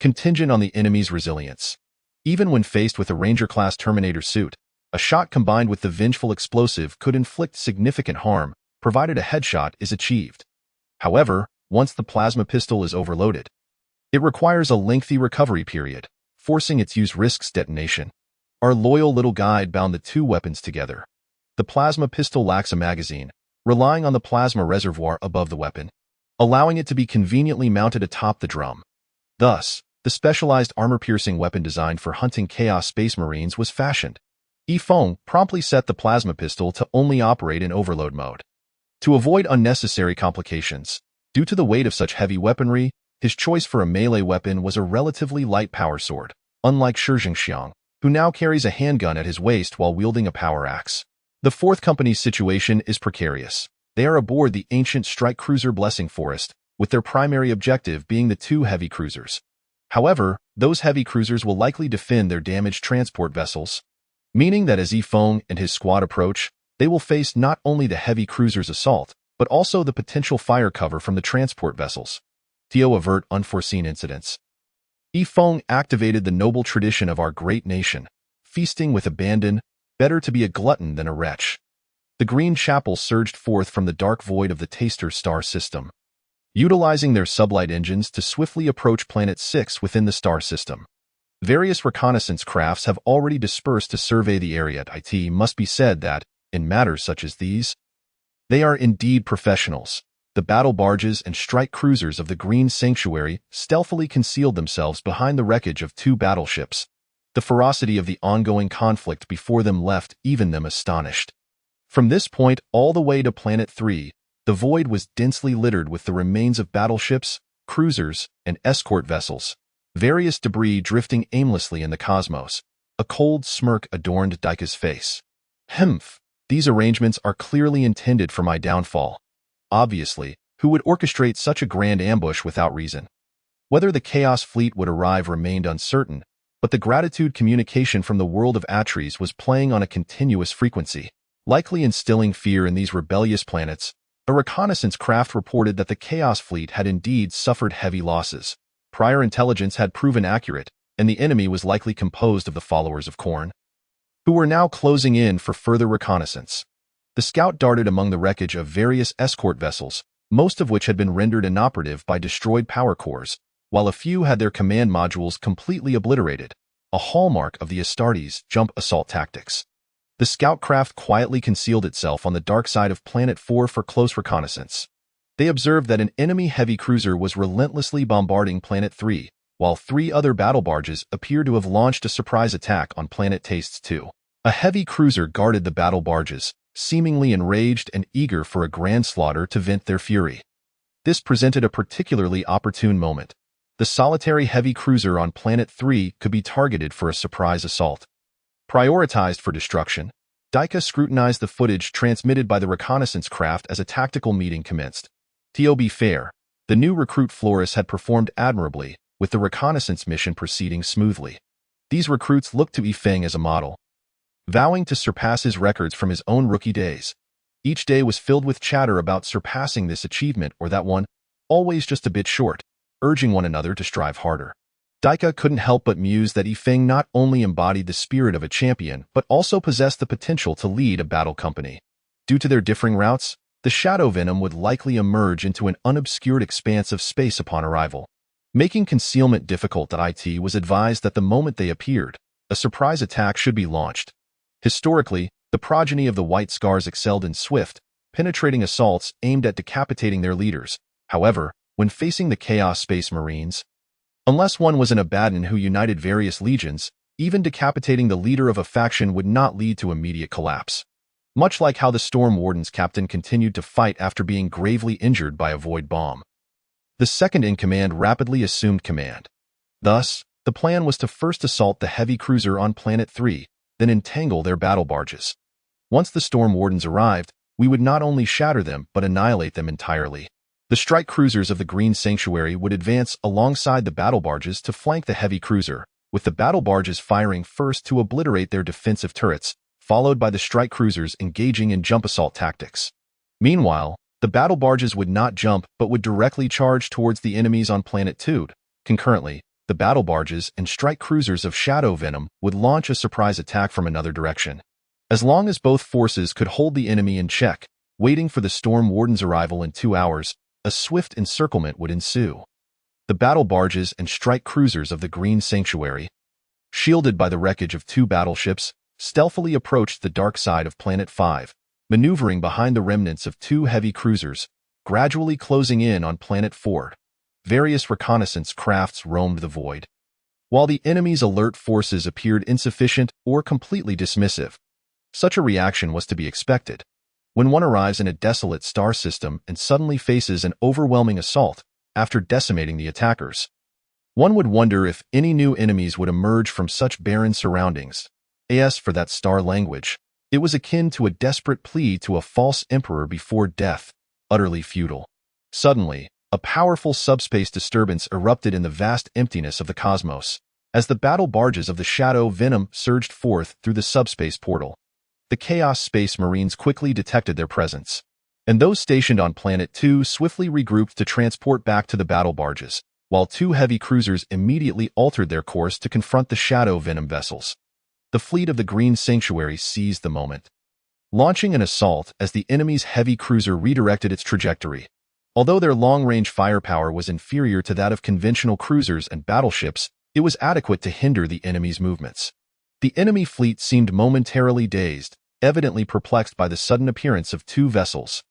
Contingent on the enemy's resilience. Even when faced with a Ranger-class Terminator suit, a shot combined with the vengeful explosive could inflict significant harm, provided a headshot is achieved. However, once the plasma pistol is overloaded, it requires a lengthy recovery period, forcing its use risks detonation. Our loyal little guide bound the 2 weapons together. The plasma pistol lacks a magazine, relying on the plasma reservoir above the weapon, allowing it to be conveniently mounted atop the drum. Thus, the specialized armor-piercing weapon designed for hunting Chaos Space Marines was fashioned. Yifeng promptly set the plasma pistol to only operate in overload mode. To avoid unnecessary complications, due to the weight of such heavy weaponry, His choice for a melee weapon was a relatively light power sword, unlike Shizhengxiang, who now carries a handgun at his waist while wielding a power axe. The fourth company's situation is precarious. They are aboard the ancient strike cruiser Blessing Forest, with their primary objective being the two heavy cruisers. However, those heavy cruisers will likely defend their damaged transport vessels, meaning that as Yifeng and his squad approach, they will face not only the heavy cruiser's assault, but also the potential fire cover from the transport vessels. To avert unforeseen incidents, Yifeng activated the noble tradition of our great nation, feasting with abandon, better to be a glutton than a wretch. The Green Chapel surged forth from the dark void of the Taster star system, utilizing their sublight engines to swiftly approach Planet 6 within the star system. Various reconnaissance crafts have already dispersed to survey the area. It must be said that, in matters such as these, they are indeed professionals. The battle barges and strike cruisers of the Green Sanctuary stealthily concealed themselves behind the wreckage of two battleships. The ferocity of the ongoing conflict before them left even them astonished. From this point all the way to Planet 3, the void was densely littered with the remains of battleships, cruisers, and escort vessels, various debris drifting aimlessly in the cosmos. A cold smirk adorned Daika's face. Humph, these arrangements are clearly intended for my downfall. Obviously, who would orchestrate such a grand ambush without reason? Whether the Chaos Fleet would arrive remained uncertain, but the gratitude communication from the world of Atres was playing on a continuous frequency, likely instilling fear in these rebellious planets. A reconnaissance craft reported that the Chaos Fleet had indeed suffered heavy losses. Prior intelligence had proven accurate, and the enemy was likely composed of the followers of Khorne, who were now closing in for further reconnaissance. The scout darted among the wreckage of various escort vessels, most of which had been rendered inoperative by destroyed power cores, while a few had their command modules completely obliterated, a hallmark of the Astartes' jump assault tactics. The scout craft quietly concealed itself on the dark side of Planet 4 for close reconnaissance. They observed that an enemy heavy cruiser was relentlessly bombarding Planet 3, while three other battle barges appeared to have launched a surprise attack on Planet Tastes 2. A heavy cruiser guarded the battle barges, seemingly enraged and eager for a grand slaughter to vent their fury. This presented a particularly opportune moment. The solitary heavy cruiser on Planet 3 could be targeted for a surprise assault. Prioritized for destruction, Daika scrutinized the footage transmitted by the reconnaissance craft as a tactical meeting commenced. To be fair, the new recruit Flores had performed admirably, with the reconnaissance mission proceeding smoothly. These recruits looked to Yifeng as a model, vowing to surpass his records from his own rookie days. Each day was filled with chatter about surpassing this achievement or that one, always just a bit short, urging one another to strive harder. Daika couldn't help but muse that Yifeng not only embodied the spirit of a champion, but also possessed the potential to lead a battle company. Due to their differing routes, the Shadow Venom would likely emerge into an unobscured expanse of space upon arrival. Making concealment difficult, IT was advised that the moment they appeared, a surprise attack should be launched. Historically, the progeny of the White Scars excelled in swift, penetrating assaults aimed at decapitating their leaders. However, when facing the Chaos Space Marines, unless one was an Abaddon who united various legions, even decapitating the leader of a faction would not lead to immediate collapse. Much like how the Storm Warden's captain continued to fight after being gravely injured by a void bomb. The second-in-command rapidly assumed command. Thus, the plan was to first assault the heavy cruiser on Planet 3, then entangle their battle barges. Once the Storm Wardens arrived, we would not only shatter them but annihilate them entirely. The strike cruisers of the Green Sanctuary would advance alongside the battle barges to flank the heavy cruiser, with the battle barges firing first to obliterate their defensive turrets, followed by the strike cruisers engaging in jump assault tactics. Meanwhile, the battle barges would not jump but would directly charge towards the enemies on Planet 2. Concurrently, the battle barges and strike cruisers of Shadow Venom would launch a surprise attack from another direction. As long as both forces could hold the enemy in check, waiting for the Storm Warden's arrival in 2 hours, a swift encirclement would ensue. The battle barges and strike cruisers of the Green Sanctuary, shielded by the wreckage of 2 battleships, stealthily approached the dark side of Planet 5, maneuvering behind the remnants of 2 heavy cruisers, gradually closing in on Planet 4. Various reconnaissance crafts roamed the void, while the enemy's alert forces appeared insufficient or completely dismissive. Such a reaction was to be expected. When one arrives in a desolate star system and suddenly faces an overwhelming assault, after decimating the attackers. One would wonder if any new enemies would emerge from such barren surroundings. As for that star language, it was akin to a desperate plea to a false emperor before death, utterly futile. Suddenly, a powerful subspace disturbance erupted in the vast emptiness of the cosmos, as the battle barges of the Shadow Venom surged forth through the subspace portal. The Chaos Space Marines quickly detected their presence, and those stationed on Planet 2 swiftly regrouped to transport back to the battle barges, while two heavy cruisers immediately altered their course to confront the Shadow Venom vessels. The fleet of the Green Sanctuary seized the moment, launching an assault as the enemy's heavy cruiser redirected its trajectory. Although their long-range firepower was inferior to that of conventional cruisers and battleships, it was adequate to hinder the enemy's movements. The enemy fleet seemed momentarily dazed, evidently perplexed by the sudden appearance of two vessels.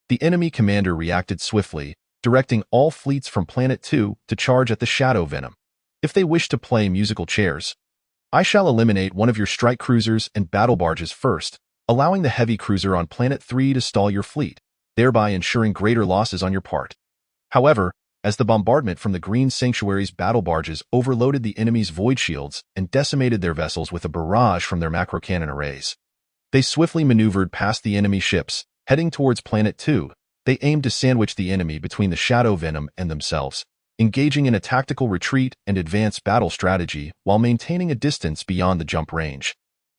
The enemy commander reacted swiftly, directing all fleets from Planet 2 to charge at the Shadow Venom. If they wish to play musical chairs, I shall eliminate one of your strike cruisers and battle barges first, allowing the heavy cruiser on Planet 3 to stall your fleet, thereby ensuring greater losses on your part. However, as the bombardment from the Green Sanctuary's battle barges overloaded the enemy's void shields and decimated their vessels with a barrage from their macro-cannon arrays, they swiftly maneuvered past the enemy ships, heading towards Planet 2. They aimed to sandwich the enemy between the Shadow Venom and themselves, engaging in a tactical retreat and advanced battle strategy while maintaining a distance beyond the jump range.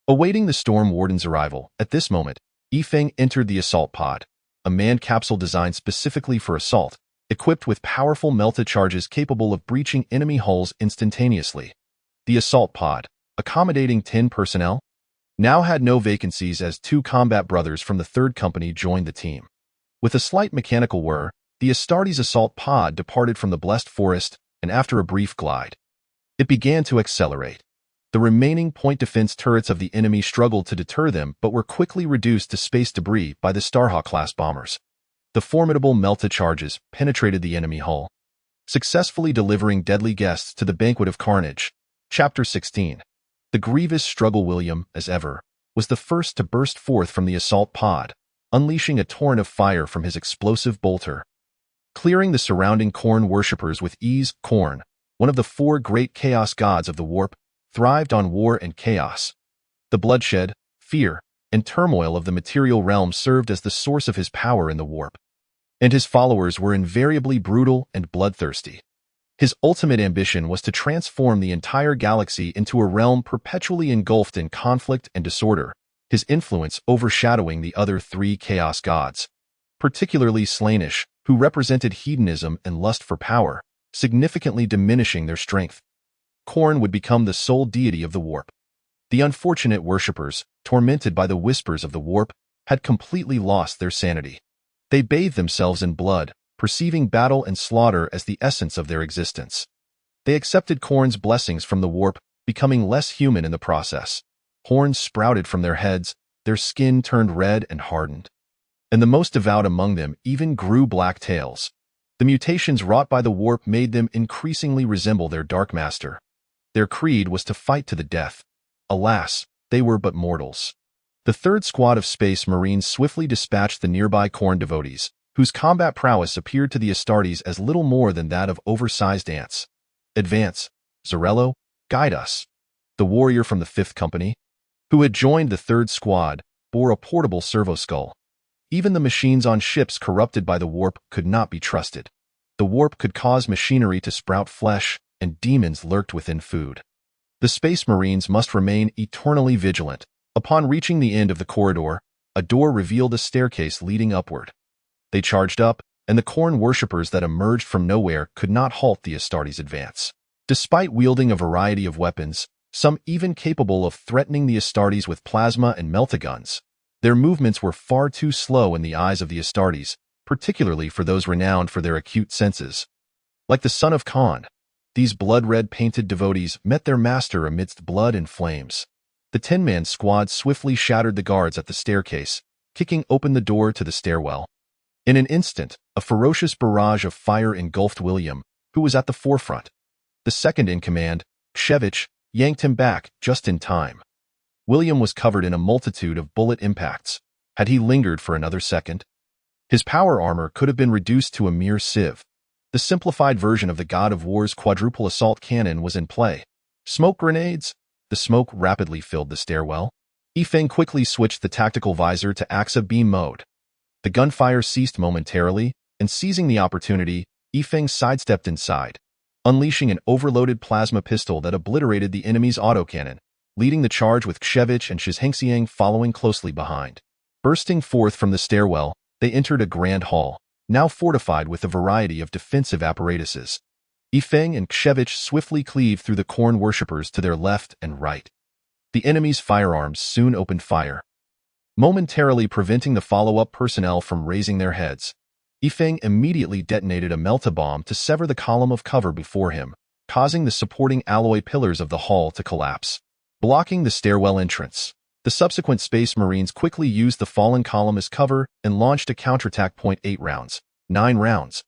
Awaiting the Storm Warden's arrival, at this moment, Yifeng entered the assault pod, a manned capsule designed specifically for assault, equipped with powerful melta charges capable of breaching enemy hulls instantaneously. The assault pod, accommodating 10 personnel, now had no vacancies as two combat brothers from the third company joined the team. With a slight mechanical whir, the Astartes assault pod departed from the Blessed Forest, and after a brief glide, it began to accelerate. The remaining point defense turrets of the enemy struggled to deter them but were quickly reduced to space debris by the Starhawk-class bombers. The formidable melta charges penetrated the enemy hull, successfully delivering deadly guests to the banquet of carnage. Chapter 16. The grievous struggle. William, as ever, was the first to burst forth from the assault pod, unleashing a torrent of fire from his explosive bolter, clearing the surrounding Khorne worshippers with ease. Khorne, one of the four great chaos gods of the warp, thrived on war and chaos. The bloodshed, fear, and turmoil of the material realm served as the source of his power in the warp, and his followers were invariably brutal and bloodthirsty. His ultimate ambition was to transform the entire galaxy into a realm perpetually engulfed in conflict and disorder, his influence overshadowing the other three chaos gods, particularly Slaanesh, who represented hedonism and lust for power, significantly diminishing their strength. Khorne would become the sole deity of the warp. The unfortunate worshippers, tormented by the whispers of the warp, had completely lost their sanity. They bathed themselves in blood, perceiving battle and slaughter as the essence of their existence. They accepted Khorne's blessings from the warp, becoming less human in the process. Horns sprouted from their heads, their skin turned red and hardened, and the most devout among them even grew black tails. The mutations wrought by the warp made them increasingly resemble their Dark Master. Their creed was to fight to the death. Alas, they were but mortals. The third squad of Space Marines swiftly dispatched the nearby Khorne devotees, whose combat prowess appeared to the Astartes as little more than that of oversized ants. Advance, Zarello, guide us. The warrior from the 5th Company, who had joined the 3rd Squad, bore a portable servo-skull. Even the machines on ships corrupted by the warp could not be trusted. The warp could cause machinery to sprout flesh, and demons lurked within food. The Space Marines must remain eternally vigilant. Upon reaching the end of the corridor, a door revealed a staircase leading upward. They charged up, and the Khorne worshippers that emerged from nowhere could not halt the Astartes' advance. Despite wielding a variety of weapons, some even capable of threatening the Astartes with plasma and meltaguns, their movements were far too slow in the eyes of the Astartes, particularly for those renowned for their acute senses. Like the son of Khan, these blood-red painted devotees met their master amidst blood and flames. The 10-man squad swiftly shattered the guards at the staircase, kicking open the door to the stairwell. In an instant, a ferocious barrage of fire engulfed William, who was at the forefront. The second in command, Kshevich, yanked him back just in time. William was covered in a multitude of bullet impacts. Had he lingered for another second, his power armor could have been reduced to a mere sieve. The simplified version of the God of War's quadruple assault cannon was in play. Smoke grenades? The smoke rapidly filled the stairwell. Yifeng quickly switched the tactical visor to AXA beam mode. The gunfire ceased momentarily, and seizing the opportunity, Yifeng sidestepped inside, unleashing an overloaded plasma pistol that obliterated the enemy's autocannon, leading the charge with Kshevich and Shizhengxiang following closely behind. Bursting forth from the stairwell, they entered a grand hall, now fortified with a variety of defensive apparatuses. Yifeng and Kshevich swiftly cleaved through the Khorne worshippers to their left and right. The enemy's firearms soon opened fire, momentarily preventing the follow-up personnel from raising their heads. Yifeng immediately detonated a melta-bomb to sever the column of cover before him, causing the supporting alloy pillars of the hall to collapse, blocking the stairwell entrance. The subsequent Space Marines quickly used the fallen column as cover and launched a counterattack. 8 rounds. 9 rounds.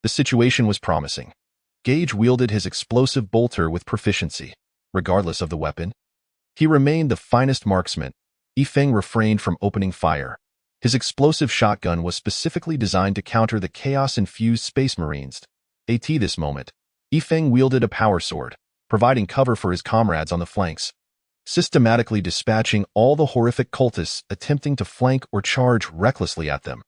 The situation was promising. Gage wielded his explosive bolter with proficiency. Regardless of the weapon, he remained the finest marksman. Yifeng refrained from opening fire. His explosive shotgun was specifically designed to counter the chaos-infused Space Marines. At this moment, Yifeng wielded a power sword, providing cover for his comrades on the flanks, systematically dispatching all the horrific cultists attempting to flank or charge recklessly at them.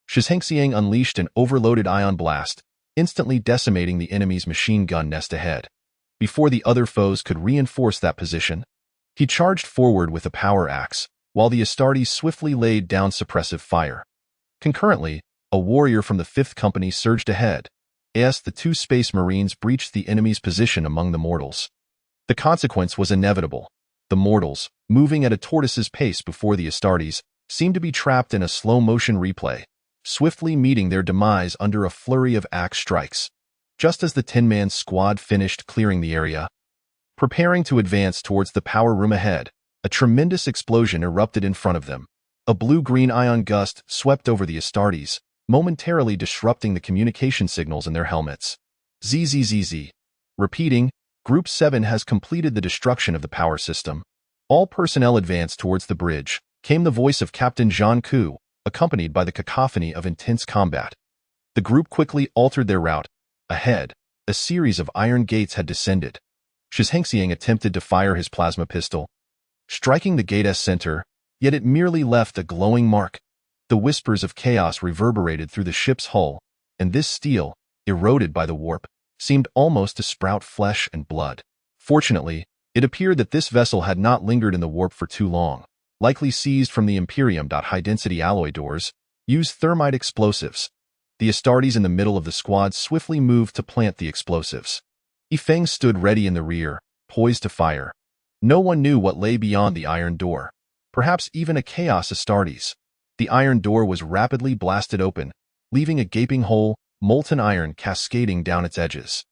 Shizhengxiang unleashed an overloaded ion blast, instantly decimating the enemy's machine gun nest ahead. Before the other foes could reinforce that position, he charged forward with a power axe, while the Astartes swiftly laid down suppressive fire. Concurrently, a warrior from the 5th Company surged ahead, as the 2 Space Marines breached the enemy's position among the mortals. The consequence was inevitable. The mortals, moving at a tortoise's pace before the Astartes, seemed to be trapped in a slow-motion replay, swiftly meeting their demise under a flurry of axe strikes. Just as the 10-man squad finished clearing the area, preparing to advance towards the power room ahead, a tremendous explosion erupted in front of them. A blue-green ion gust swept over the Astartes, momentarily disrupting the communication signals in their helmets. ZZZZ. Repeating, Group 7 has completed the destruction of the power system. All personnel advanced towards the bridge, came the voice of Captain Jean Ku, accompanied by the cacophony of intense combat. The group quickly altered their route. Ahead, a series of iron gates had descended. Shizhengxiang attempted to fire his plasma pistol, striking the gate's center, yet it merely left a glowing mark. The whispers of chaos reverberated through the ship's hull, and this steel, eroded by the warp, seemed almost to sprout flesh and blood. Fortunately, it appeared that this vessel had not lingered in the warp for too long, likely seized from the Imperium. High-density alloy doors used thermite explosives. The Astartes in the middle of the squad swiftly moved to plant the explosives. Yifeng stood ready in the rear, poised to fire. No one knew what lay beyond the iron door. Perhaps even a Chaos Astartes. The iron door was rapidly blasted open, leaving a gaping hole, molten iron cascading down its edges.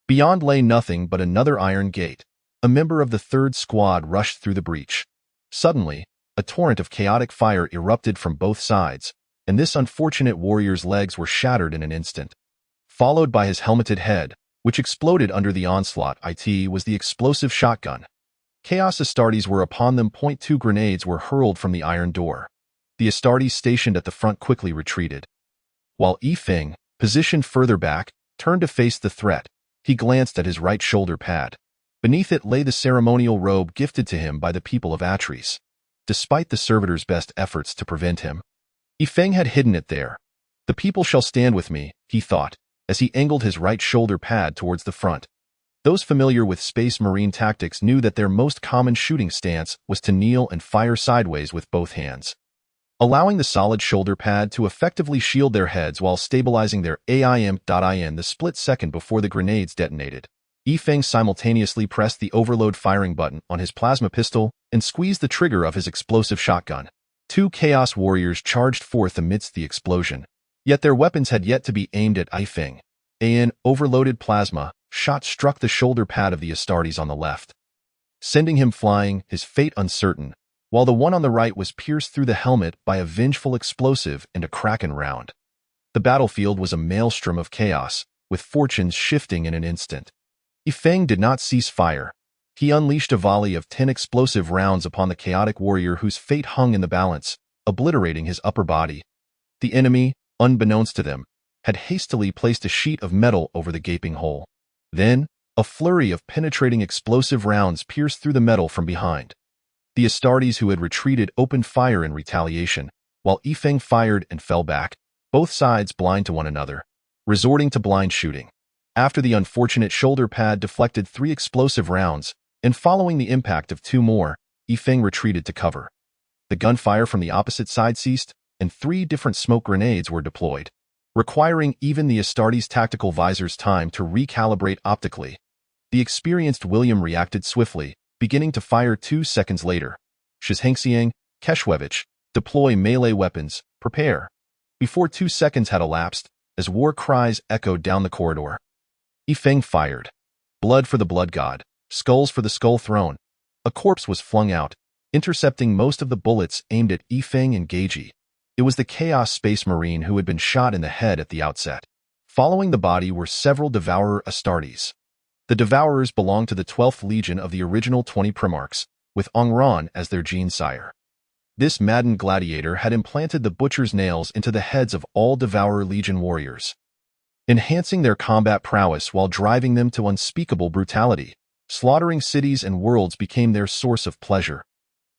Beyond lay nothing but another iron gate. A member of the 3rd Squad rushed through the breach. Suddenly, a torrent of chaotic fire erupted from both sides, and this unfortunate warrior's legs were shattered in an instant. Followed by his helmeted head, which exploded under the onslaught. It was the explosive shotgun. Chaos Astartes were upon them. 2 grenades were hurled from the iron door. The Astartes stationed at the front quickly retreated, while Yifeng, positioned further back, turned to face the threat. He glanced at his right shoulder pad. Beneath it lay the ceremonial robe gifted to him by the people of Atris. Despite the servitor's best efforts to prevent him, Yifeng had hidden it there. The people shall stand with me, he thought, as he angled his right shoulder pad towards the front. Those familiar with Space Marine tactics knew that their most common shooting stance was to kneel and fire sideways with both hands, allowing the solid shoulder pad to effectively shield their heads while stabilizing their aim. In the split second before the grenades detonated, Yifeng simultaneously pressed the overload firing button on his plasma pistol and squeezed the trigger of his explosive shotgun. 2 Chaos Warriors charged forth amidst the explosion, yet their weapons had yet to be aimed at Yifeng. An overloaded plasma shot struck the shoulder pad of the Astartes on the left, sending him flying, his fate uncertain, while the one on the right was pierced through the helmet by a vengeful explosive and a Kraken round. The battlefield was a maelstrom of chaos, with fortunes shifting in an instant. Yifeng did not cease fire. He unleashed a volley of 10 explosive rounds upon the chaotic warrior whose fate hung in the balance, obliterating his upper body. The enemy, unbeknownst to them, had hastily placed a sheet of metal over the gaping hole. Then, a flurry of penetrating explosive rounds pierced through the metal from behind. The Astartes who had retreated opened fire in retaliation, while Yifeng fired and fell back, both sides blind to one another, resorting to blind shooting. After the unfortunate shoulder pad deflected 3 explosive rounds, and following the impact of 2 more, Yifeng retreated to cover. The gunfire from the opposite side ceased, and 3 different smoke grenades were deployed, requiring even the Astartes' tactical visors time to recalibrate optically. The experienced William reacted swiftly, beginning to fire 2 seconds later. Shizhengxiang, Keshwevich, deploy melee weapons, prepare. Before 2 seconds had elapsed, as war cries echoed down the corridor. Yifeng fired. Blood for the blood god, skulls for the skull throne. A corpse was flung out, intercepting most of the bullets aimed at Yifeng and Geiji. It was the Chaos Space Marine who had been shot in the head at the outset. Following the body were several Devourer Astartes. The Devourers belonged to the 12th Legion of the original 20 Primarchs, with Ongran as their gene-sire. This maddened gladiator had implanted the Butcher's nails into the heads of all Devourer Legion warriors, enhancing their combat prowess while driving them to unspeakable brutality. Slaughtering cities and worlds became their source of pleasure.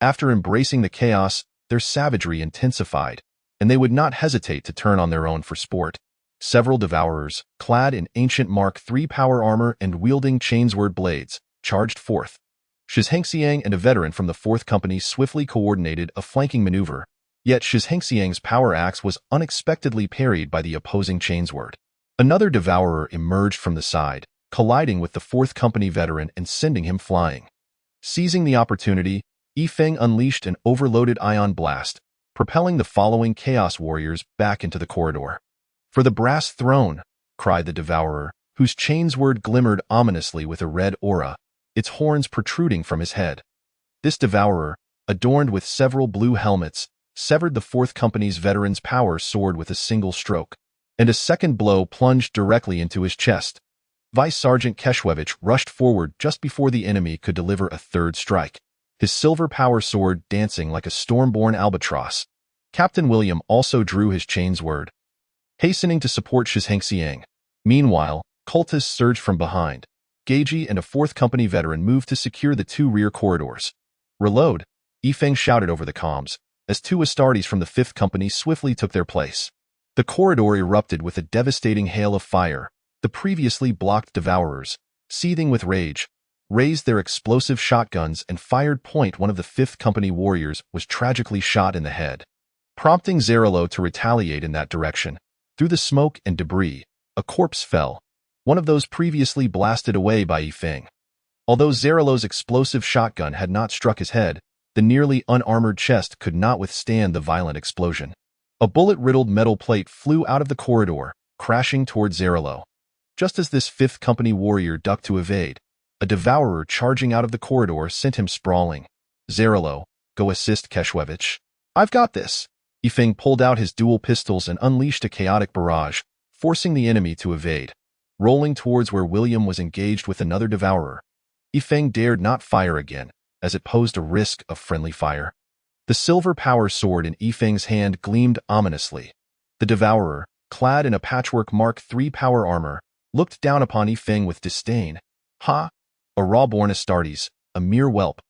After embracing the chaos, their savagery intensified, and they would not hesitate to turn on their own for sport. Several Devourers, clad in ancient Mark III power armor and wielding chainsword blades, charged forth. Shizhengxiang and a veteran from the 4th Company swiftly coordinated a flanking maneuver, yet Shizhengxiang's power axe was unexpectedly parried by the opposing chainsword. Another Devourer emerged from the side, colliding with the 4th Company veteran and sending him flying. Seizing the opportunity, Yifeng unleashed an overloaded ion blast, propelling the following Chaos Warriors back into the corridor. "For the brass throne!" cried the Devourer, whose chainsword glimmered ominously with a red aura, its horns protruding from his head. This Devourer, adorned with several blue helmets, severed the 4th Company's veteran's power sword with a single stroke, and a second blow plunged directly into his chest. Vice Sergeant Keshwevich rushed forward just before the enemy could deliver a third strike, his silver power sword dancing like a storm-born albatross. Captain William also drew his chainsword, hastening to support Shizhengxiang. Meanwhile, cultists surged from behind. Geiji and a 4th Company veteran moved to secure the 2 rear corridors. "Reload!" Yifeng shouted over the comms, as 2 Astartes from the 5th Company swiftly took their place. The corridor erupted with a devastating hail of fire. The previously blocked Devourers, seething with rage, raised their explosive shotguns and fired. One of the 5th Company warriors was tragically shot in the head, prompting Zarelo to retaliate in that direction. Through the smoke and debris, a corpse fell, one of those previously blasted away by Yifeng. Although Zarelo's explosive shotgun had not struck his head, the nearly unarmored chest could not withstand the violent explosion. A bullet-riddled metal plate flew out of the corridor, crashing toward Zarelo. Just as this 5th Company warrior ducked to evade, a Devourer charging out of the corridor sent him sprawling. "Zarelo, go assist Keshwevich." "I've got this." Yifeng pulled out his dual pistols and unleashed a chaotic barrage, forcing the enemy to evade. Rolling towards where William was engaged with another Devourer, Yifeng dared not fire again, as it posed a risk of friendly fire. The silver power sword in Yifeng's hand gleamed ominously. The Devourer, clad in a patchwork Mark III power armor, looked down upon Yifeng with disdain. "Ha! A raw-born Astartes, a mere whelp."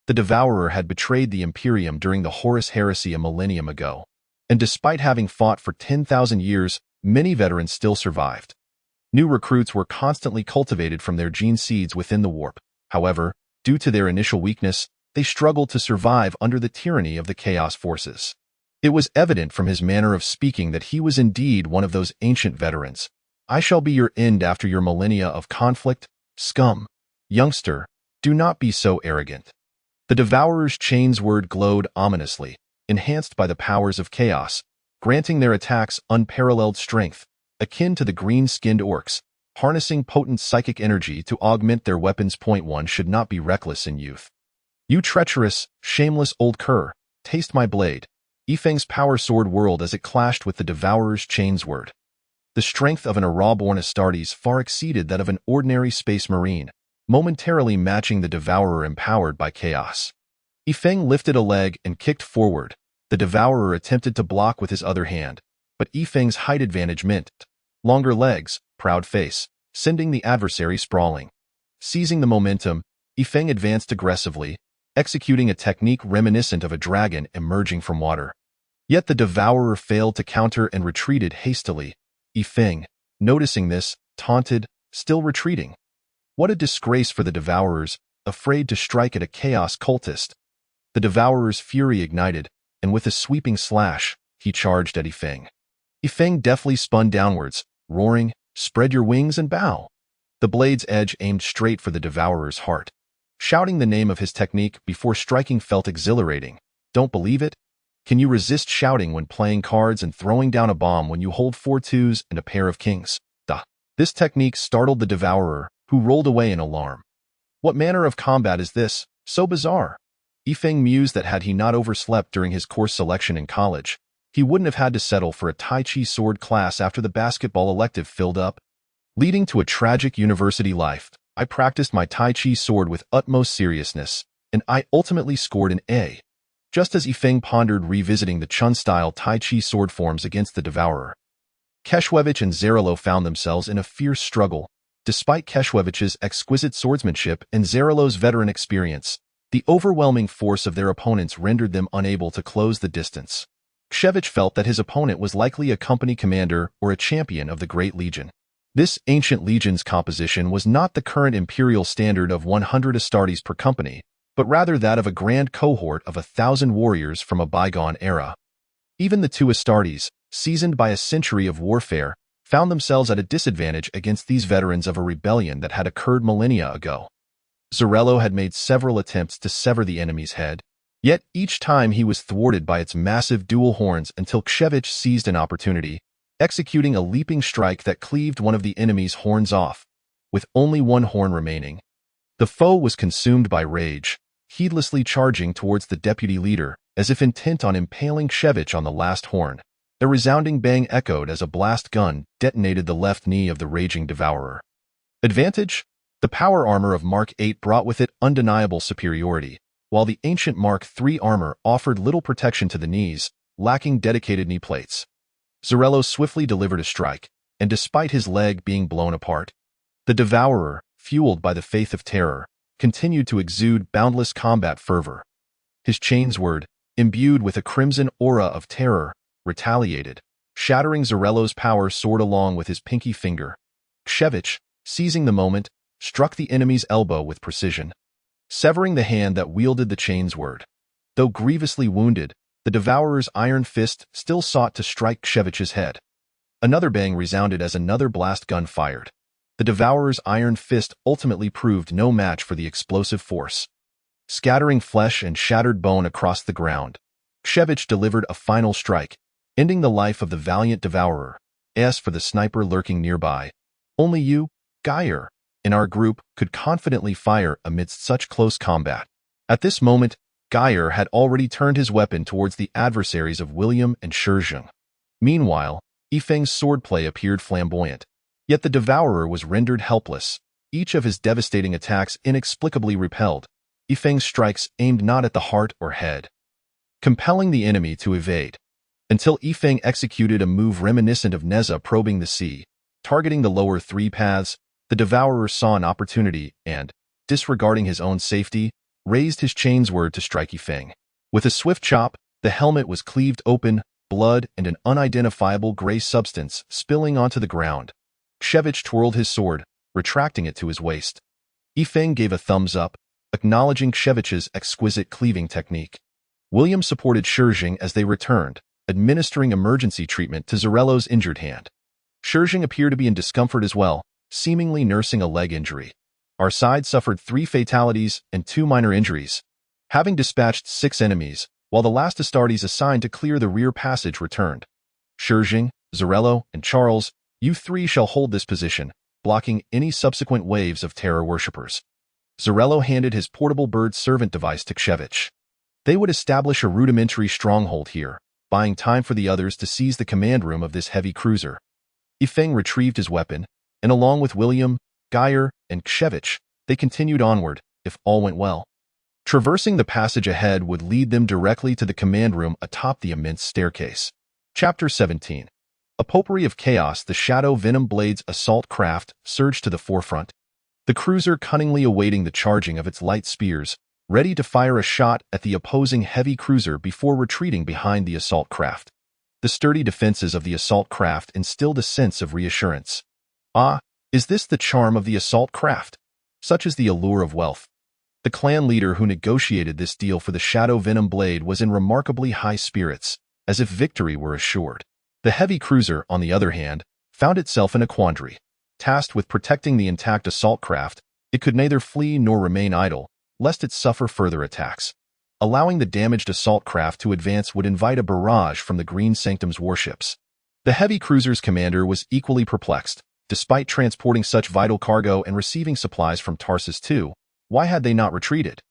The Devourer had betrayed the Imperium during the Horus Heresy a millennium ago, and despite having fought for 10,000 years, many veterans still survived. New recruits were constantly cultivated from their gene seeds within the warp. However, due to their initial weakness, they struggled to survive under the tyranny of the Chaos forces. It was evident from his manner of speaking that he was indeed one of those ancient veterans. "I shall be your end after your millennia of conflict, scum. Youngster, do not be so arrogant." The Devourer's chainsword glowed ominously, enhanced by the powers of chaos, granting their attacks unparalleled strength, akin to the green-skinned orcs, harnessing potent psychic energy to augment their weapons. One should not be reckless in youth. "You treacherous, shameless old cur, taste my blade." Yifeng's power sword whirled as it clashed with the Devourer's chainsword. The strength of an Araborn Astartes far exceeded that of an ordinary space marine, momentarily matching the Devourer empowered by chaos. Yifeng lifted a leg and kicked forward. The Devourer attempted to block with his other hand, but Yifeng's height advantage meant Longer legs, proud face, sending the adversary sprawling. Seizing the momentum, Yifeng advanced aggressively, executing a technique reminiscent of a dragon emerging from water. Yet the devourer failed to counter and retreated hastily. Yifeng, noticing this, taunted, still retreating. What a disgrace for the devourers, afraid to strike at a chaos cultist. The devourer's fury ignited, and with a sweeping slash, he charged at Yifeng. Yifeng deftly spun downwards, roaring, "Spread your wings and bow." The blade's edge aimed straight for the devourer's heart. Shouting the name of his technique before striking felt exhilarating. Don't believe it? Can you resist shouting when playing cards and throwing down a bomb when you hold 4 twos and a pair of kings? Duh. This technique startled the devourer, who rolled away in alarm. What manner of combat is this, so bizarre? Yifeng mused that had he not overslept during his course selection in college, he wouldn't have had to settle for a Tai Chi sword class after the basketball elective filled up. Leading to a tragic university life, I practiced my Tai Chi sword with utmost seriousness, and I ultimately scored an A. Just as Yifeng pondered revisiting the Chun-style Tai Chi sword forms against the devourer, Keshwevich and Zarilo found themselves in a fierce struggle. Despite Keshwevich's exquisite swordsmanship and Zarilo's veteran experience, the overwhelming force of their opponents rendered them unable to close the distance. Keshevich felt that his opponent was likely a company commander or a champion of the Great Legion. This ancient legion's composition was not the current imperial standard of 100 Astartes per company, but rather that of a grand cohort of 1,000 warriors from a bygone era. Even the 2 Astartes, seasoned by a century of warfare, found themselves at a disadvantage against these veterans of a rebellion that had occurred millennia ago. Zarilo had made several attempts to sever the enemy's head, yet each time he was thwarted by its massive dual horns until Keshevich seized an opportunity, executing a leaping strike that cleaved one of the enemy's horns off, with only one horn remaining. The foe was consumed by rage, heedlessly charging towards the deputy leader, as if intent on impaling Keshevich on the last horn. A resounding bang echoed as a blast gun detonated the left knee of the raging devourer. Advantage? The power armor of Mark 8 brought with it undeniable superiority, while the ancient Mark 3 armor offered little protection to the knees, lacking dedicated knee plates. Zarilo swiftly delivered a strike, and despite his leg being blown apart, the devourer, fueled by the faith of terror, continued to exude boundless combat fervor. His chainsword, imbued with a crimson aura of terror, retaliated, shattering Zarilo's power sword along with his pinky finger. Keshevich, seizing the moment, struck the enemy's elbow with precision, severing the hand that wielded the chainsword. Though grievously wounded, the devourer's iron fist still sought to strike Kshevich's head. Another bang resounded as another blast gun fired. The devourer's iron fist ultimately proved no match for the explosive force. Scattering flesh and shattered bone across the ground, Kshevich delivered a final strike, ending the life of the valiant devourer. As for the sniper lurking nearby, only you, Geyer, in our group could confidently fire amidst such close combat. At this moment, Geyer had already turned his weapon towards the adversaries of William and Shizheng. Meanwhile, Yifeng's swordplay appeared flamboyant, yet the devourer was rendered helpless, each of his devastating attacks inexplicably repelled, Yifeng's strikes aimed not at the heart or head, compelling the enemy to evade, until Yifeng executed a move reminiscent of Neza probing the sea. Targeting the lower 3 paths, the devourer saw an opportunity and, disregarding his own safety, raised his chainsword to strike Yifeng. With a swift chop, the helmet was cleaved open, blood and an unidentifiable gray substance spilling onto the ground. Kshevich twirled his sword, retracting it to his waist. Yifeng gave a thumbs up, acknowledging Kshevich's exquisite cleaving technique. William supported Shizheng as they returned, administering emergency treatment to Zarilo's injured hand. Shizheng appeared to be in discomfort as well, seemingly nursing a leg injury. Our side suffered 3 fatalities and 2 minor injuries, having dispatched 6 enemies, while the last Astartes assigned to clear the rear passage returned. Shizheng, Zarilo, and Charles, you 3 shall hold this position, blocking any subsequent waves of terror worshippers. Zarilo handed his portable bird servant device to Kshevich. They would establish a rudimentary stronghold here, buying time for the others to seize the command room of this heavy cruiser. Yifeng retrieved his weapon, and along with William, Geyer, and Kshevich, they continued onward, if all went well. Traversing the passage ahead would lead them directly to the command room atop the immense staircase. Chapter 17. A potpourri of chaos, the Shadow Venom Blade's assault craft surged to the forefront, the cruiser cunningly awaiting the charging of its light spears, ready to fire a shot at the opposing heavy cruiser before retreating behind the assault craft. The sturdy defenses of the assault craft instilled a sense of reassurance. Ah, is this the charm of the assault craft? Such is the allure of wealth. The clan leader who negotiated this deal for the Shadow Venom Blade was in remarkably high spirits, as if victory were assured. The heavy cruiser, on the other hand, found itself in a quandary. Tasked with protecting the intact assault craft, it could neither flee nor remain idle, lest it suffer further attacks. Allowing the damaged assault craft to advance would invite a barrage from the Green Sanctum's warships. The heavy cruiser's commander was equally perplexed. Despite transporting such vital cargo and receiving supplies from Tarsus too, why had they not retreated?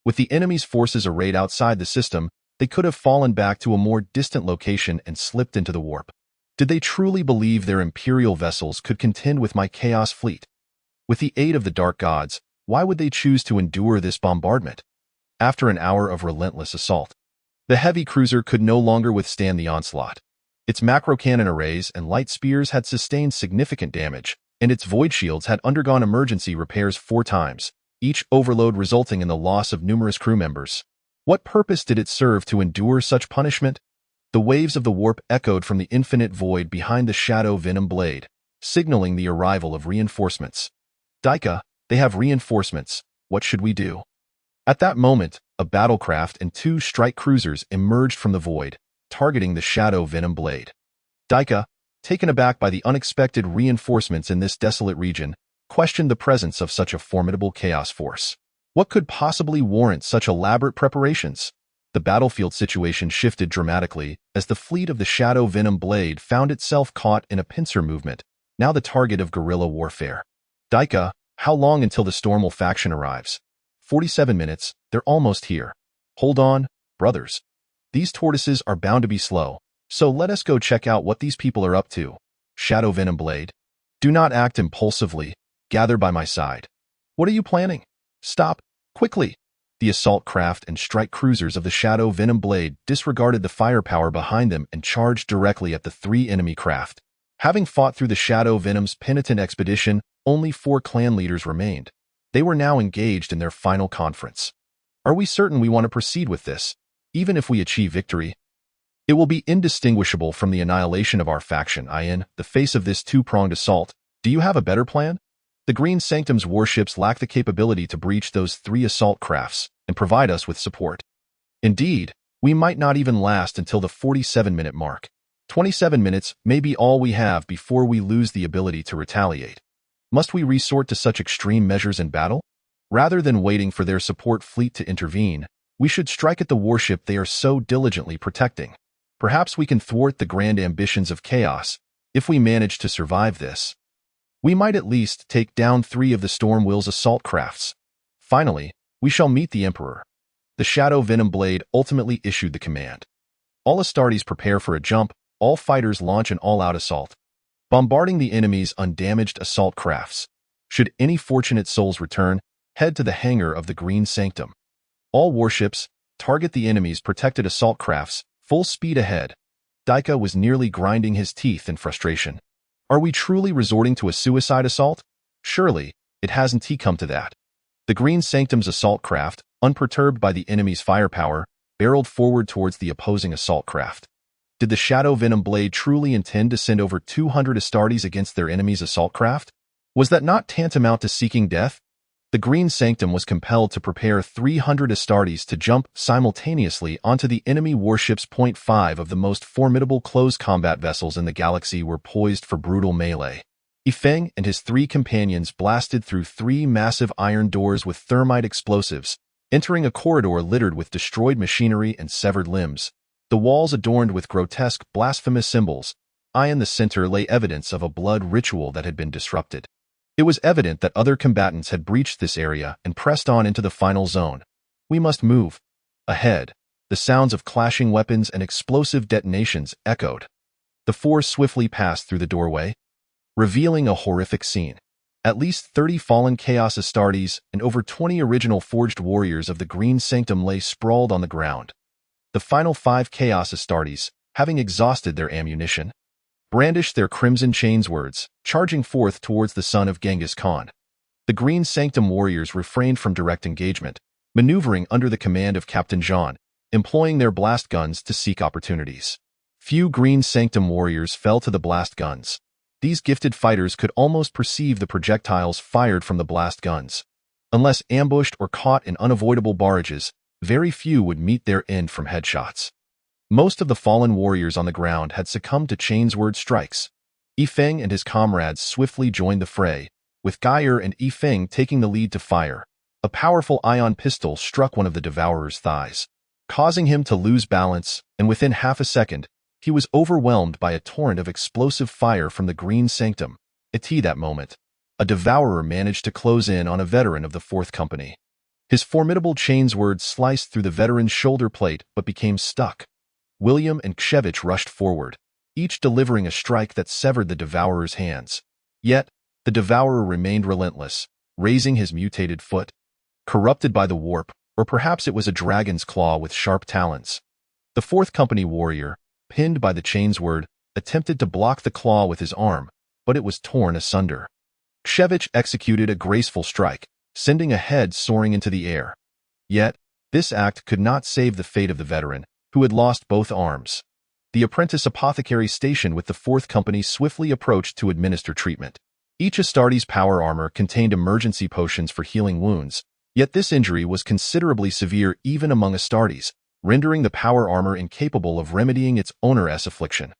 With the enemy's forces arrayed outside the system, they could have fallen back to a more distant location and slipped into the warp. Did they truly believe their Imperial vessels could contend with my Chaos fleet? With the aid of the Dark Gods, why would they choose to endure this bombardment? After an hour of relentless assault, the heavy cruiser could no longer withstand the onslaught. Its macro cannon arrays and light spears had sustained significant damage, and its void shields had undergone emergency repairs 4 times, each overload resulting in the loss of numerous crew members. What purpose did it serve to endure such punishment? The waves of the warp echoed from the infinite void behind the Shadow Venom Blade, signaling the arrival of reinforcements. Daika, they have reinforcements. What should we do? At that moment, a battlecraft and 2 strike cruisers emerged from the void, targeting the Shadow Venom Blade. Daika, taken aback by the unexpected reinforcements in this desolate region, questioned the presence of such a formidable chaos force. What could possibly warrant such elaborate preparations? The battlefield situation shifted dramatically as the fleet of the Shadow Venom Blade found itself caught in a pincer movement, now the target of guerrilla warfare. Daika, how long until the Stormwell faction arrives? 47 minutes, they're almost here. Hold on, brothers. These tortoises are bound to be slow, so let us go check out what these people are up to. Shadow Venom Blade. Do not act impulsively. Gather by my side. What are you planning? Stop, quickly. The assault craft and strike cruisers of the Shadow Venom Blade disregarded the firepower behind them and charged directly at the 3 enemy craft. Having fought through the Shadow Venom's penitent expedition, only 4 clan leaders remained. They were now engaged in their final conference. Are we certain we want to proceed with this, even if we achieve victory? It will be indistinguishable from the annihilation of our faction, in the face of this 2-pronged assault. Do you have a better plan? The Green Sanctum's warships lack the capability to breach those 3 assault crafts and provide us with support. Indeed, we might not even last until the 47-minute mark. 27 minutes may be all we have before we lose the ability to retaliate. Must we resort to such extreme measures in battle? Rather than waiting for their support fleet to intervene, we should strike at the warship they are so diligently protecting. Perhaps we can thwart the grand ambitions of chaos. If we manage to survive this, we might at least take down 3 of the Stormwell's assault crafts. Finally, we shall meet the Emperor. The Shadow Venom Blade ultimately issued the command. All Astartes prepare for a jump, all fighters launch an all-out assault, bombarding the enemy's undamaged assault crafts. Should any fortunate souls return, head to the hangar of the Green Sanctum. All warships, target the enemy's protected assault crafts, full speed ahead. Daika was nearly grinding his teeth in frustration. Are we truly resorting to a suicide assault? Surely, it hasn't come to that. The Green Sanctum's assault craft, unperturbed by the enemy's firepower, barreled forward towards the opposing assault craft. Did the Shadow Venom Blade truly intend to send over 200 Astartes against their enemy's assault craft? Was that not tantamount to seeking death? The Green Sanctum was compelled to prepare 300 Astartes to jump simultaneously onto the enemy warships. 5 of the most formidable close combat vessels in the galaxy were poised for brutal melee. Yifeng and his 3 companions blasted through 3 massive iron doors with thermite explosives, entering a corridor littered with destroyed machinery and severed limbs. The walls adorned with grotesque, blasphemous symbols. In the center lay evidence of a blood ritual that had been disrupted. It was evident that other combatants had breached this area and pressed on into the final zone. We must move. Ahead, the sounds of clashing weapons and explosive detonations echoed. The 4 swiftly passed through the doorway, revealing a horrific scene. At least 30 fallen Chaos Astartes and over 20 original forged warriors of the Green Sanctum lay sprawled on the ground. The final 5 Chaos Astartes, having exhausted their ammunition, brandished their crimson chainswords, charging forth towards the son of Genghis Khan. The Green Sanctum warriors refrained from direct engagement, maneuvering under the command of Captain Jean, employing their blast guns to seek opportunities. Few Green Sanctum warriors fell to the blast guns. These gifted fighters could almost perceive the projectiles fired from the blast guns. Unless ambushed or caught in unavoidable barrages, very few would meet their end from headshots. Most of the fallen warriors on the ground had succumbed to chainsword strikes. Yifeng and his comrades swiftly joined the fray, with Geyer and Yifeng taking the lead to fire. A powerful ion pistol struck one of the Devourer's thighs, causing him to lose balance, and within half a second, he was overwhelmed by a torrent of explosive fire from the Green Sanctum. At that moment, a Devourer managed to close in on a veteran of the 4th Company. His formidable chainsword sliced through the veteran's shoulder plate but became stuck. William and Kshevich rushed forward, each delivering a strike that severed the Devourer's hands. Yet, the Devourer remained relentless, raising his mutated foot. Corrupted by the warp, or perhaps it was a dragon's claw with sharp talons. The 4th Company warrior, pinned by the chainsword, attempted to block the claw with his arm, but it was torn asunder. Kshevich executed a graceful strike, sending a head soaring into the air. Yet, this act could not save the fate of the veteran, who had lost both arms. The apprentice apothecary stationed with the 4th Company swiftly approached to administer treatment. Each Astartes power armor contained emergency potions for healing wounds, yet this injury was considerably severe even among Astartes, rendering the power armor incapable of remedying its owner's affliction.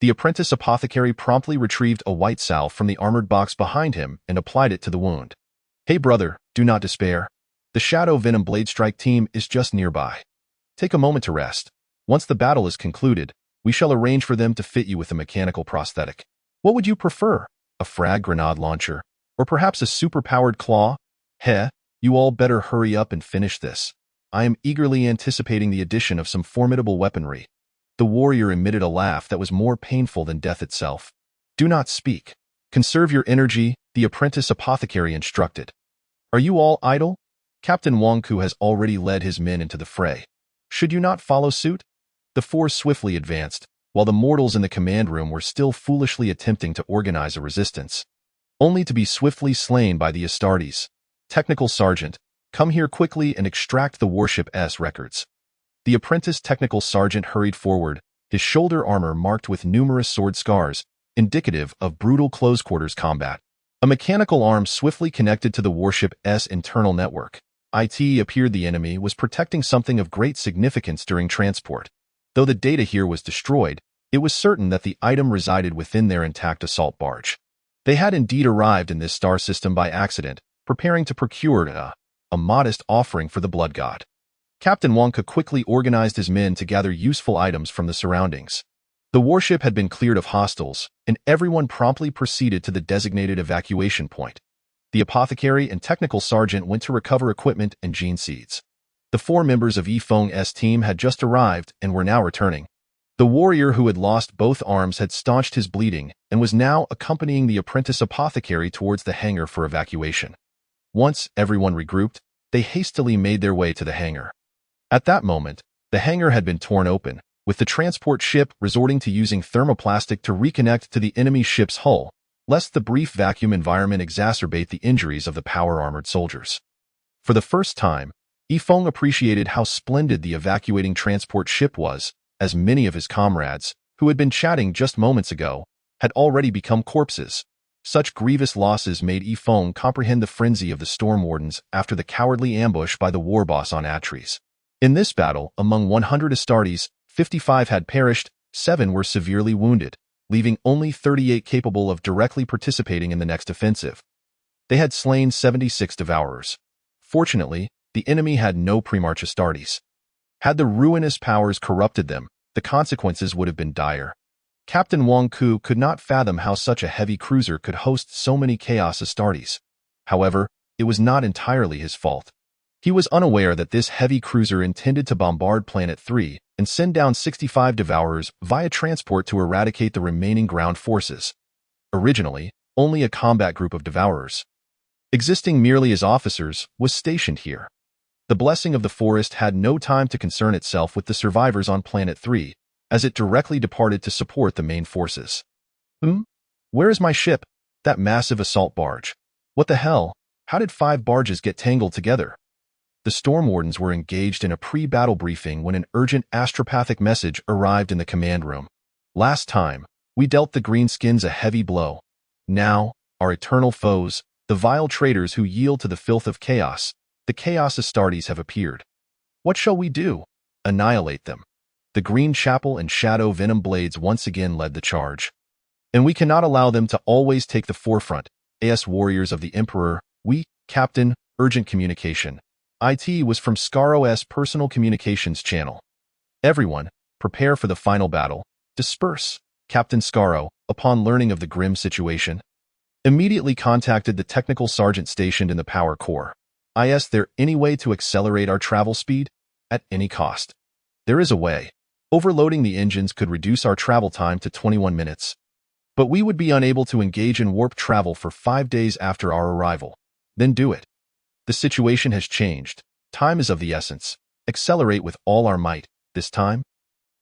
The apprentice apothecary promptly retrieved a white salve from the armored box behind him and applied it to the wound. "Hey brother, do not despair. The Shadow Venom Blade Strike team is just nearby. Take a moment to rest. Once the battle is concluded, we shall arrange for them to fit you with a mechanical prosthetic. What would you prefer? A frag grenade launcher? Or perhaps a super-powered claw? You all better hurry up and finish this. I am eagerly anticipating the addition of some formidable weaponry." The warrior emitted a laugh that was more painful than death itself. "Do not speak. Conserve your energy," the apprentice apothecary instructed. "Are you all idle? Captain Wangku has already led his men into the fray. Should you not follow suit?" The 4 swiftly advanced, while the mortals in the command room were still foolishly attempting to organize a resistance, only to be swiftly slain by the Astartes. "Technical Sergeant, come here quickly and extract the warship's records." The apprentice technical sergeant hurried forward, his shoulder armor marked with numerous sword scars, indicative of brutal close-quarters combat. A mechanical arm swiftly connected to the warship's internal network. It appeared the enemy was protecting something of great significance during transport. Though the data here was destroyed, it was certain that the item resided within their intact assault barge. They had indeed arrived in this star system by accident, preparing to procure a modest offering for the blood god. Captain Wonka quickly organized his men to gather useful items from the surroundings. The warship had been cleared of hostiles, and everyone promptly proceeded to the designated evacuation point. The apothecary and technical sergeant went to recover equipment and gene seeds. The 4 members of Yifeng's team had just arrived and were now returning. The warrior who had lost both arms had staunched his bleeding and was now accompanying the apprentice apothecary towards the hangar for evacuation. Once everyone regrouped, they hastily made their way to the hangar. At that moment, the hangar had been torn open, with the transport ship resorting to using thermoplastic to reconnect to the enemy ship's hull, lest the brief vacuum environment exacerbate the injuries of the power-armored soldiers. For the first time, Yifeng appreciated how splendid the evacuating transport ship was, as many of his comrades, who had been chatting just moments ago, had already become corpses. Such grievous losses made Yifeng comprehend the frenzy of the Storm Wardens after the cowardly ambush by the war boss on Atres. In this battle, among 100 Astartes, 55 had perished, 7 were severely wounded, leaving only 38 capable of directly participating in the next offensive. They had slain 76 Devourers. Fortunately, the enemy had no pre-march Astartes. Had the ruinous powers corrupted them, the consequences would have been dire. Captain Wang Ku could not fathom how such a heavy cruiser could host so many Chaos Astartes. However, it was not entirely his fault. He was unaware that this heavy cruiser intended to bombard Planet 3 and send down 65 Devourers via transport to eradicate the remaining ground forces. Originally, only a combat group of Devourers, existing merely as officers, was stationed here. The Blessing of the Forest had no time to concern itself with the survivors on Planet 3, as it directly departed to support the main forces. Hmm? Where is my ship? That massive assault barge. What the hell? How did 5 barges get tangled together? The Storm Wardens were engaged in a pre-battle briefing when an urgent astropathic message arrived in the command room. Last time, we dealt the Greenskins a heavy blow. Now, our eternal foes, the vile traitors who yield to the filth of chaos, the Chaos Astartes have appeared. What shall we do? Annihilate them. The Green Chapel and Shadow Venom Blades once again led the charge. And we cannot allow them to always take the forefront. As warriors of the Emperor, we, Captain, urgent communication. IT was from Scaro's personal communications channel. Everyone, prepare for the final battle. Disperse. Captain Scaro, upon learning of the grim situation, immediately contacted the technical sergeant stationed in the power core. Is there any way to accelerate our travel speed? At any cost. There is a way. Overloading the engines could reduce our travel time to 21 minutes. But we would be unable to engage in warp travel for 5 days after our arrival. Then do it. The situation has changed. Time is of the essence. Accelerate with all our might. This time,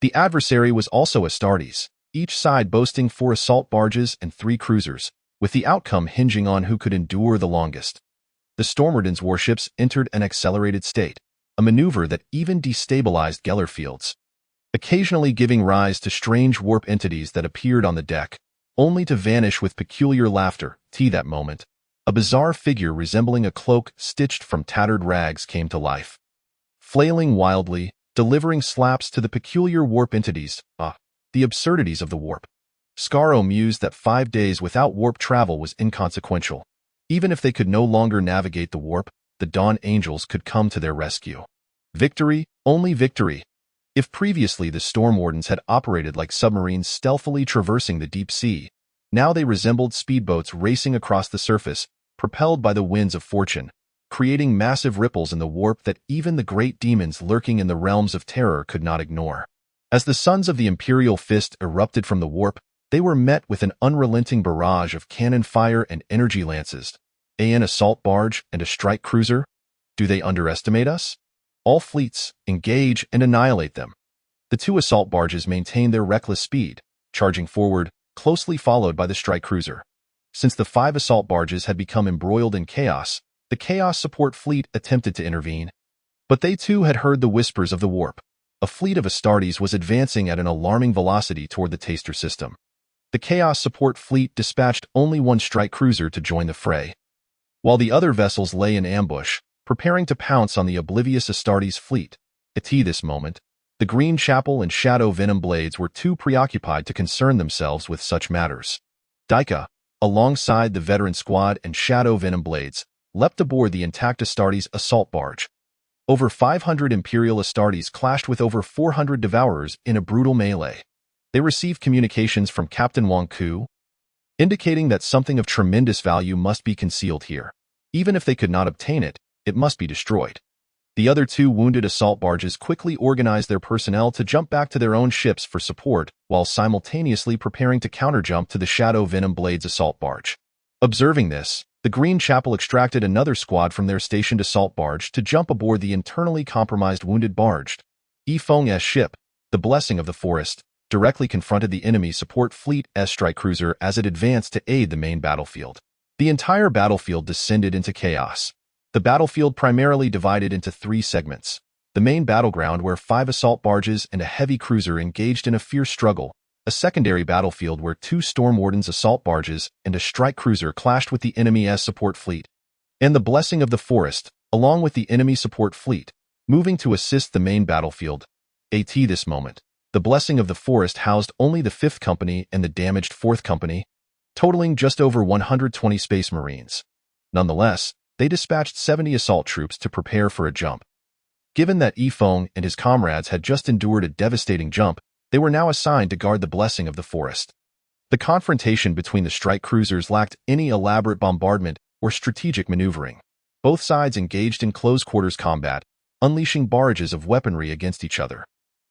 the adversary was also Astartes, each side boasting 4 assault barges and 3 cruisers, with the outcome hinging on who could endure the longest. The Stormwardens' warships entered an accelerated state, a maneuver that even destabilized Gellerfields, occasionally giving rise to strange warp entities that appeared on the deck, only to vanish with peculiar laughter. That moment, a bizarre figure resembling a cloak stitched from tattered rags came to life. Flailing wildly, delivering slaps to the peculiar warp entities. The absurdities of the warp. Scaro mused that 5 days without warp travel was inconsequential. Even if they could no longer navigate the warp, the Dawn Angels could come to their rescue. Victory, only victory. If previously the Storm Wardens had operated like submarines stealthily traversing the deep sea, now they resembled speedboats racing across the surface, propelled by the winds of fortune, creating massive ripples in the warp that even the great demons lurking in the realms of terror could not ignore. As the sons of the Imperial Fist erupted from the warp, they were met with an unrelenting barrage of cannon fire and energy lances. An assault barge and a strike cruiser? Do they underestimate us? All fleets, engage and annihilate them. The 2 assault barges maintained their reckless speed, charging forward, closely followed by the strike cruiser. Since the 5 assault barges had become embroiled in chaos, the Chaos Support Fleet attempted to intervene. But they too had heard the whispers of the warp. A fleet of Astartes was advancing at an alarming velocity toward the Taster system. The Chaos Support Fleet dispatched only 1 strike cruiser to join the fray, while the other vessels lay in ambush, preparing to pounce on the oblivious Astartes fleet. At this moment, the Green Chapel and Shadow Venom Blades were too preoccupied to concern themselves with such matters. Dika, alongside the veteran squad and Shadow Venom Blades, leapt aboard the intact Astartes assault barge. Over 500 Imperial Astartes clashed with over 400 Devourers in a brutal melee. They received communications from Captain Wang Ku, indicating that something of tremendous value must be concealed here. Even if they could not obtain it, it must be destroyed. The other 2 wounded assault barges quickly organized their personnel to jump back to their own ships for support, while simultaneously preparing to counterjump to the Shadow Venom Blades assault barge. Observing this, the Green Chapel extracted another squad from their stationed assault barge to jump aboard the internally compromised wounded barge. Feng's ship, the Blessing of the Forest, directly confronted the enemy support fleet strike cruiser as it advanced to aid the main battlefield. The entire battlefield descended into chaos. The battlefield primarily divided into 3 segments. The main battleground where 5 assault barges and a heavy cruiser engaged in a fierce struggle, a secondary battlefield where 2 Storm Wardens assault barges and a strike cruiser clashed with the enemy's support fleet, and the Blessing of the Forest, along with the enemy support fleet, moving to assist the main battlefield. At this moment, the Blessing of the Forest housed only the 5th Company and the damaged 4th Company, totaling just over 120 Space Marines. Nonetheless, they dispatched 70 assault troops to prepare for a jump. Given that Feng and his comrades had just endured a devastating jump, they were now assigned to guard the Blessing of the Forest. The confrontation between the strike cruisers lacked any elaborate bombardment or strategic maneuvering. Both sides engaged in close-quarters combat, unleashing barrages of weaponry against each other.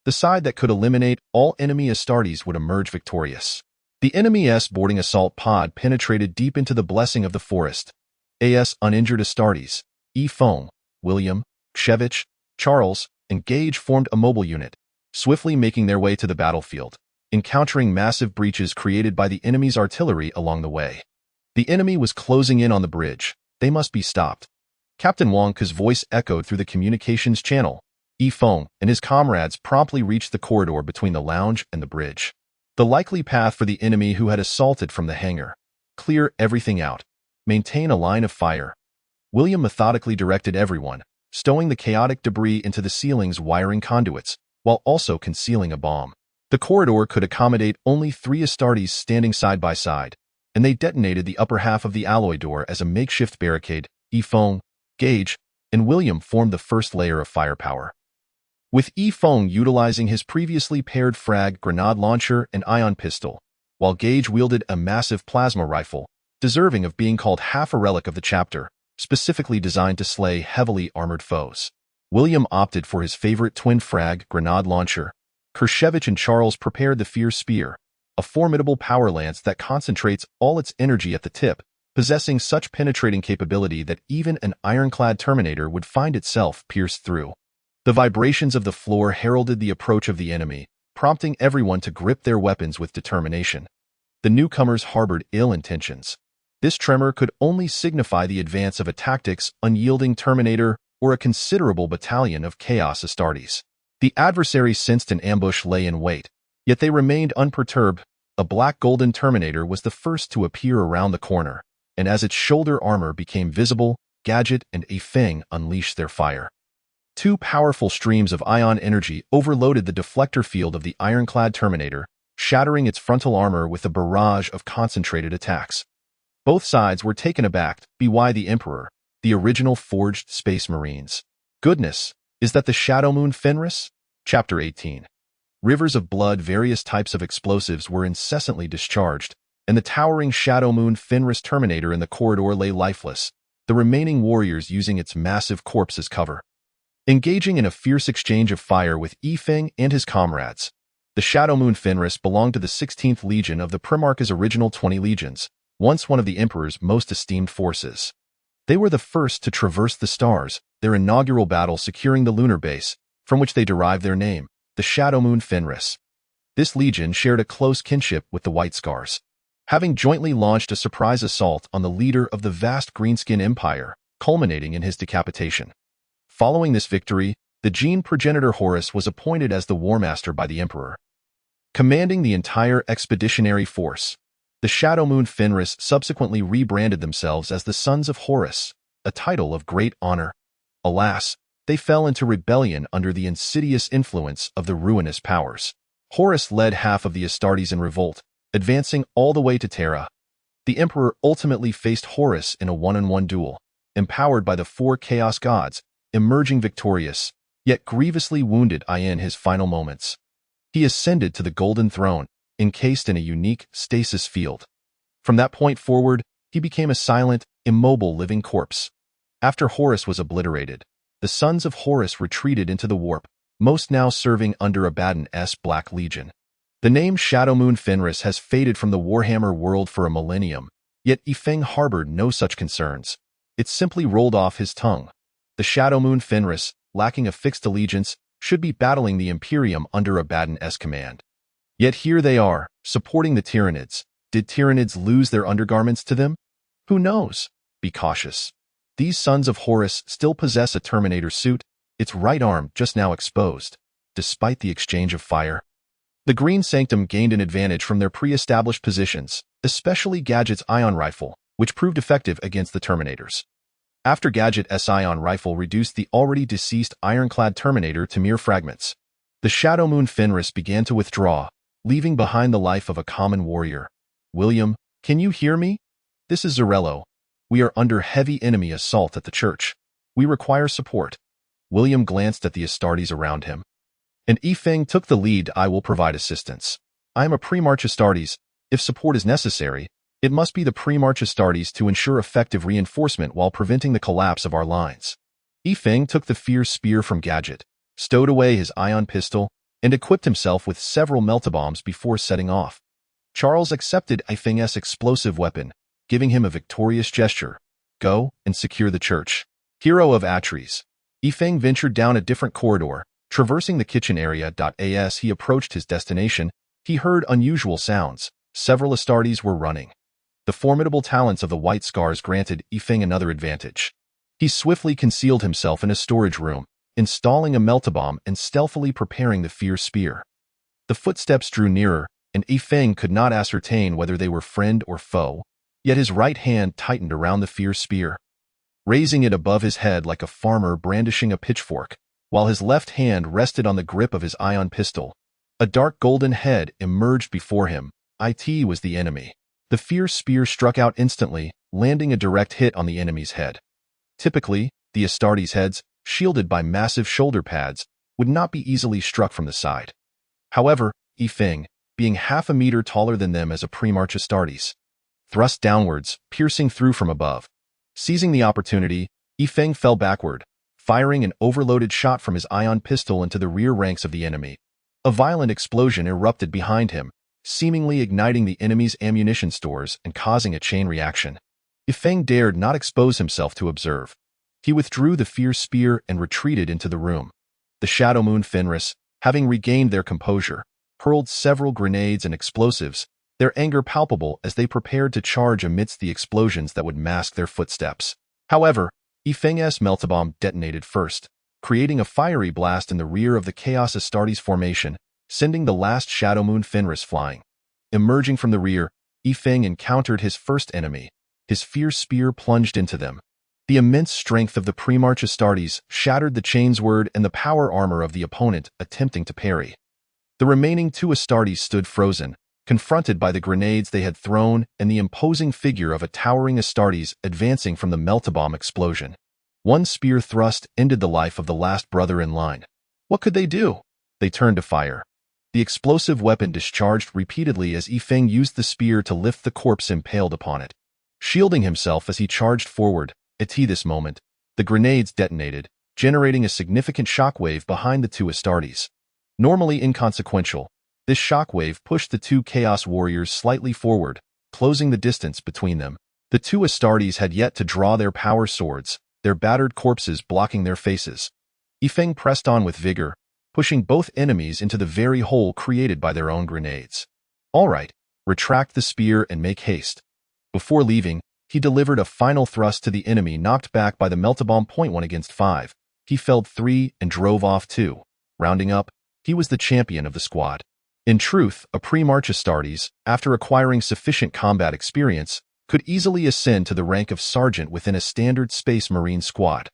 The side that could eliminate all enemy Astartes would emerge victorious. The enemy's boarding assault pod penetrated deep into the Blessing of the Forest. Uninjured Astartes, Feng, William, Kshevich, Charles, and Gage formed a mobile unit, swiftly making their way to the battlefield. encountering massive breaches created by the enemy's artillery along the way. The enemy was closing in on the bridge. They must be stopped. Captain Wang Ke's voice echoed through the communications channel. Feng and his comrades promptly reached the corridor between the lounge and the bridge. The likely path for the enemy who had assaulted from the hangar. Clear everything out. Maintain a line of fire. William methodically directed everyone, stowing the chaotic debris into the ceiling's wiring conduits, while also concealing a bomb. The corridor could accommodate only 3 Astartes standing side by side, and they detonated the upper half of the alloy door as a makeshift barricade. Feng, Gage, and William formed the first layer of firepower. With Feng utilizing his previously paired frag grenade launcher and ion pistol, while Gage wielded a massive plasma rifle, deserving of being called half a relic of the chapter, specifically designed to slay heavily armored foes. William opted for his favorite twin frag grenade launcher. Kershevich and Charles prepared the Fierce Spear, a formidable power lance that concentrates all its energy at the tip, possessing such penetrating capability that even an ironclad Terminator would find itself pierced through. The vibrations of the floor heralded the approach of the enemy, prompting everyone to grip their weapons with determination. The newcomers harbored ill intentions. This tremor could only signify the advance of a tactics unyielding Terminator or a considerable battalion of Chaos Astartes. The adversary sensed an ambush lay in wait, yet they remained unperturbed. A black golden Terminator was the first to appear around the corner, and as its shoulder armor became visible, Gadget and Feng unleashed their fire. 2 powerful streams of ion energy overloaded the deflector field of the ironclad Terminator, shattering its frontal armor with a barrage of concentrated attacks. Both sides were taken aback by the Emperor, the original forged Space Marines. Goodness, is that the Shadow Moon Fenris? Chapter 18. Rivers of blood, various types of explosives were incessantly discharged, and the towering Shadow Moon Fenris Terminator in the corridor lay lifeless, the remaining warriors using its massive corpse as cover. Engaging in a fierce exchange of fire with Feng and his comrades, the Shadow Moon Fenris belonged to the 16th Legion of the Primarch's original 20 legions, once one of the Emperor's most esteemed forces. They were the first to traverse the stars, their inaugural battle securing the lunar base, from which they derived their name, the Shadow Moon Fenris. This legion shared a close kinship with the White Scars, having jointly launched a surprise assault on the leader of the vast Greenskin Empire, culminating in his decapitation. Following this victory, the gene progenitor Horus was appointed as the War Master by the Emperor. Commanding the entire expeditionary force, the Shadow Moon Fenris subsequently rebranded themselves as the Sons of Horus, a title of great honor. Alas, they fell into rebellion under the insidious influence of the ruinous powers. Horus led half of the Astartes in revolt, advancing all the way to Terra. The Emperor ultimately faced Horus in a one-on-one duel, empowered by the 4 Chaos Gods, emerging victorious, yet grievously wounded in his final moments. He ascended to the Golden Throne, encased in a unique stasis field. From that point forward, he became a silent, immobile living corpse. After Horus was obliterated, the Sons of Horus retreated into the warp, most now serving under Abaddon's Black Legion. The name Shadow Moon Fenris has faded from the Warhammer world for a millennium, yet Feng harbored no such concerns. It simply rolled off his tongue. The Shadow Moon Fenris, lacking a fixed allegiance, should be battling the Imperium under Abaddon's command. Yet here they are, supporting the Tyranids. Did Tyranids lose their undergarments to them? Who knows? Be cautious. These Sons of Horus still possess a Terminator suit, its right arm just now exposed, despite the exchange of fire. The Green Sanctum gained an advantage from their pre-established positions, especially Gadget's ion rifle, which proved effective against the Terminators. After Gadget's ion rifle reduced the already deceased ironclad Terminator to mere fragments, the Shadow Moon Fenris began to withdraw, leaving behind the life of a common warrior. William, can you hear me? This is Zarello. We are under heavy enemy assault at the church. We require support. William glanced at the Astartes around him. And Feng took the lead. I will provide assistance. I am a pre-march Astartes. If support is necessary, it must be the pre-march Astartes to ensure effective reinforcement while preventing the collapse of our lines. Feng took the Fierce Spear from Gadget, stowed away his ion pistol, and equipped himself with several meltabombs before setting off. Charles accepted Feng's explosive weapon, giving him a victorious gesture. Go and secure the church. Hero of Atres. Feng ventured down a different corridor, traversing the kitchen area. As he approached his destination, He heard unusual sounds. Several Astartes were running. The formidable talents of the White Scars granted Yifeng another advantage. He swiftly concealed himself in a storage room, installing a meltabomb and stealthily preparing the fierce spear. The footsteps drew nearer, and Yifeng could not ascertain whether they were friend or foe, yet his right hand tightened around the fierce spear, raising it above his head like a farmer brandishing a pitchfork, while his left hand rested on the grip of his ion pistol. A dark golden head emerged before him. It was the enemy. The fierce spear struck out instantly, landing a direct hit on the enemy's head. Typically, the Astartes' heads, shielded by massive shoulder pads, would not be easily struck from the side. However, Yifeng, being half a meter taller than them as a pre-March Astartes, thrust downwards, piercing through from above. Seizing the opportunity, Yifeng fell backward, firing an overloaded shot from his ion pistol into the rear ranks of the enemy. A violent explosion erupted behind him, seemingly igniting the enemy's ammunition stores and causing a chain reaction. Yifeng dared not expose himself to observe. He withdrew the fierce spear and retreated into the room. The Shadow Moon Fenris, having regained their composure, hurled several grenades and explosives, their anger palpable as they prepared to charge amidst the explosions that would mask their footsteps. However, Yifeng's meltabomb detonated first, creating a fiery blast in the rear of the Chaos Astartes formation, sending the last Shadow Moon Fenris flying. Emerging from the rear, Yifeng encountered his first enemy. His fierce spear plunged into them. The immense strength of the pre-March Astartes shattered the chainsword and the power armor of the opponent attempting to parry. The remaining two Astartes stood frozen, confronted by the grenades they had thrown and the imposing figure of a towering Astartes advancing from the meltabomb explosion. One spear thrust ended the life of the last brother in line. What could they do? They turned to fire. The explosive weapon discharged repeatedly as Yifeng used the spear to lift the corpse impaled upon it. Shielding himself as he charged forward, at this moment, the grenades detonated, generating a significant shockwave behind the two Astartes. Normally inconsequential, this shockwave pushed the two Chaos Warriors slightly forward, closing the distance between them. The two Astartes had yet to draw their power swords, their battered corpses blocking their faces. Yifeng pressed on with vigor, pushing both enemies into the very hole created by their own grenades. All right, retract the spear and make haste. Before leaving, he delivered a final thrust to the enemy knocked back by the meltabomb. 1 against 5. He felled 3 and drove off 2. Rounding up, he was the champion of the squad. In truth, a pre-March Astartes, after acquiring sufficient combat experience, could easily ascend to the rank of sergeant within a standard Space Marine squad.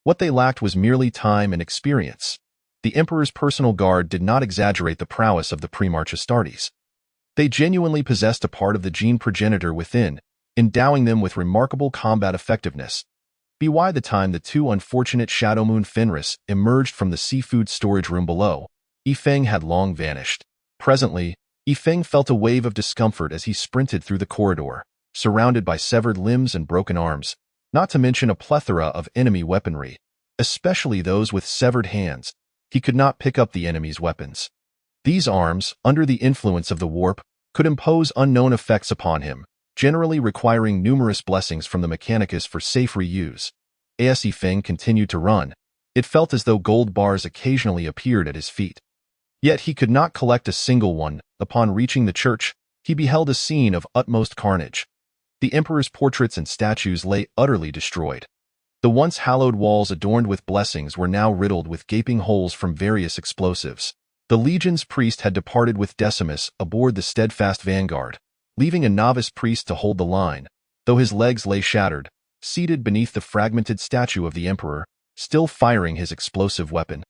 What they lacked was merely time and experience. The Emperor's personal guard did not exaggerate the prowess of the pre-March Astartes. They genuinely possessed a part of the gene progenitor within, endowing them with remarkable combat effectiveness. By the time the two unfortunate Shadow Moon Fenris emerged from the seafood storage room below, Yifeng had long vanished. Presently, Yifeng felt a wave of discomfort as he sprinted through the corridor, surrounded by severed limbs and broken arms, not to mention a plethora of enemy weaponry, especially those with severed hands. He could not pick up the enemy's weapons. These arms, under the influence of the warp, could impose unknown effects upon him, generally requiring numerous blessings from the Mechanicus for safe reuse. As Yifeng continued to run, it felt as though gold bars occasionally appeared at his feet. Yet he could not collect a single one. Upon reaching the church, he beheld a scene of utmost carnage. The Emperor's portraits and statues lay utterly destroyed. The once hallowed walls adorned with blessings were now riddled with gaping holes from various explosives. The Legion's priest had departed with Decimus aboard the steadfast vanguard, leaving a novice priest to hold the line, though his legs lay shattered, seated beneath the fragmented statue of the Emperor, still firing his explosive weapon.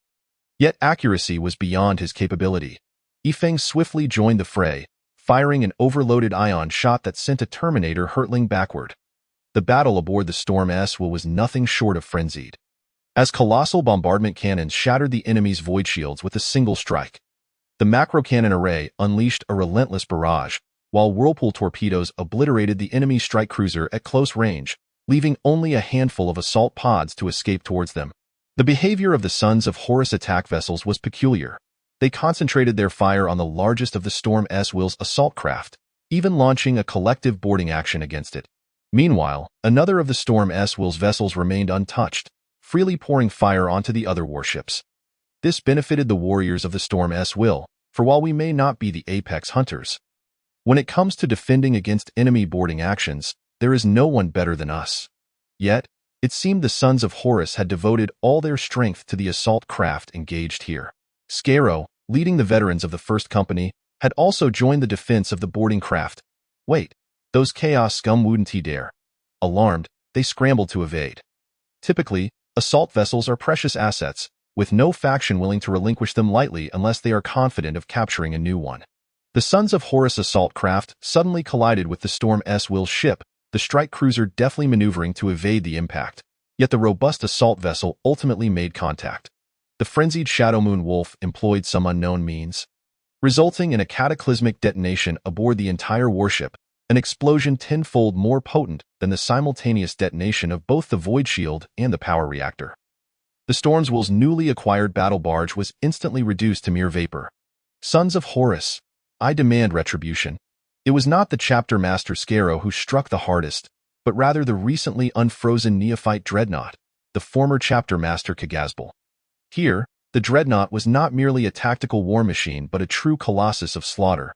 Yet accuracy was beyond his capability. Yifeng swiftly joined the fray, firing an overloaded ion shot that sent a Terminator hurtling backward. The battle aboard the Storm S-Will was nothing short of frenzied. As colossal bombardment cannons shattered the enemy's void shields with a single strike, the macro cannon array unleashed a relentless barrage, while whirlpool torpedoes obliterated the enemy strike cruiser at close range, leaving only a handful of assault pods to escape towards them. The behavior of the Sons of Horus attack vessels was peculiar. They concentrated their fire on the largest of the Storm S-Will's assault craft, even launching a collective boarding action against it. Meanwhile, another of the Storm S-Will's vessels remained untouched, freely pouring fire onto the other warships. This benefited the warriors of the Storm S-Will, for while we may not be the apex hunters, when it comes to defending against enemy boarding actions, there is no one better than us. Yet, it seemed the sons of Horus had devoted all their strength to the assault craft engaged here. Scarrow, leading the veterans of the First Company, had also joined the defense of the boarding craft. Wait, those chaos scum wouldn't he dare? Alarmed, they scrambled to evade. Typically, assault vessels are precious assets, with no faction willing to relinquish them lightly unless they are confident of capturing a new one. The Sons of Horus assault craft suddenly collided with the Storm S-Will's ship, the strike cruiser deftly maneuvering to evade the impact. Yet the robust assault vessel ultimately made contact. The frenzied Shadow Moon Wolf employed some unknown means, resulting in a cataclysmic detonation aboard the entire warship, an explosion tenfold more potent than the simultaneous detonation of both the Void Shield and the power reactor. The Stormswill's newly acquired battle barge was instantly reduced to mere vapor. Sons of Horus, I demand retribution. It was not the chapter master Scarrow who struck the hardest, but rather the recently unfrozen neophyte Dreadnought, the former chapter master Kagazbal. Here, the Dreadnought was not merely a tactical war machine but a true colossus of slaughter.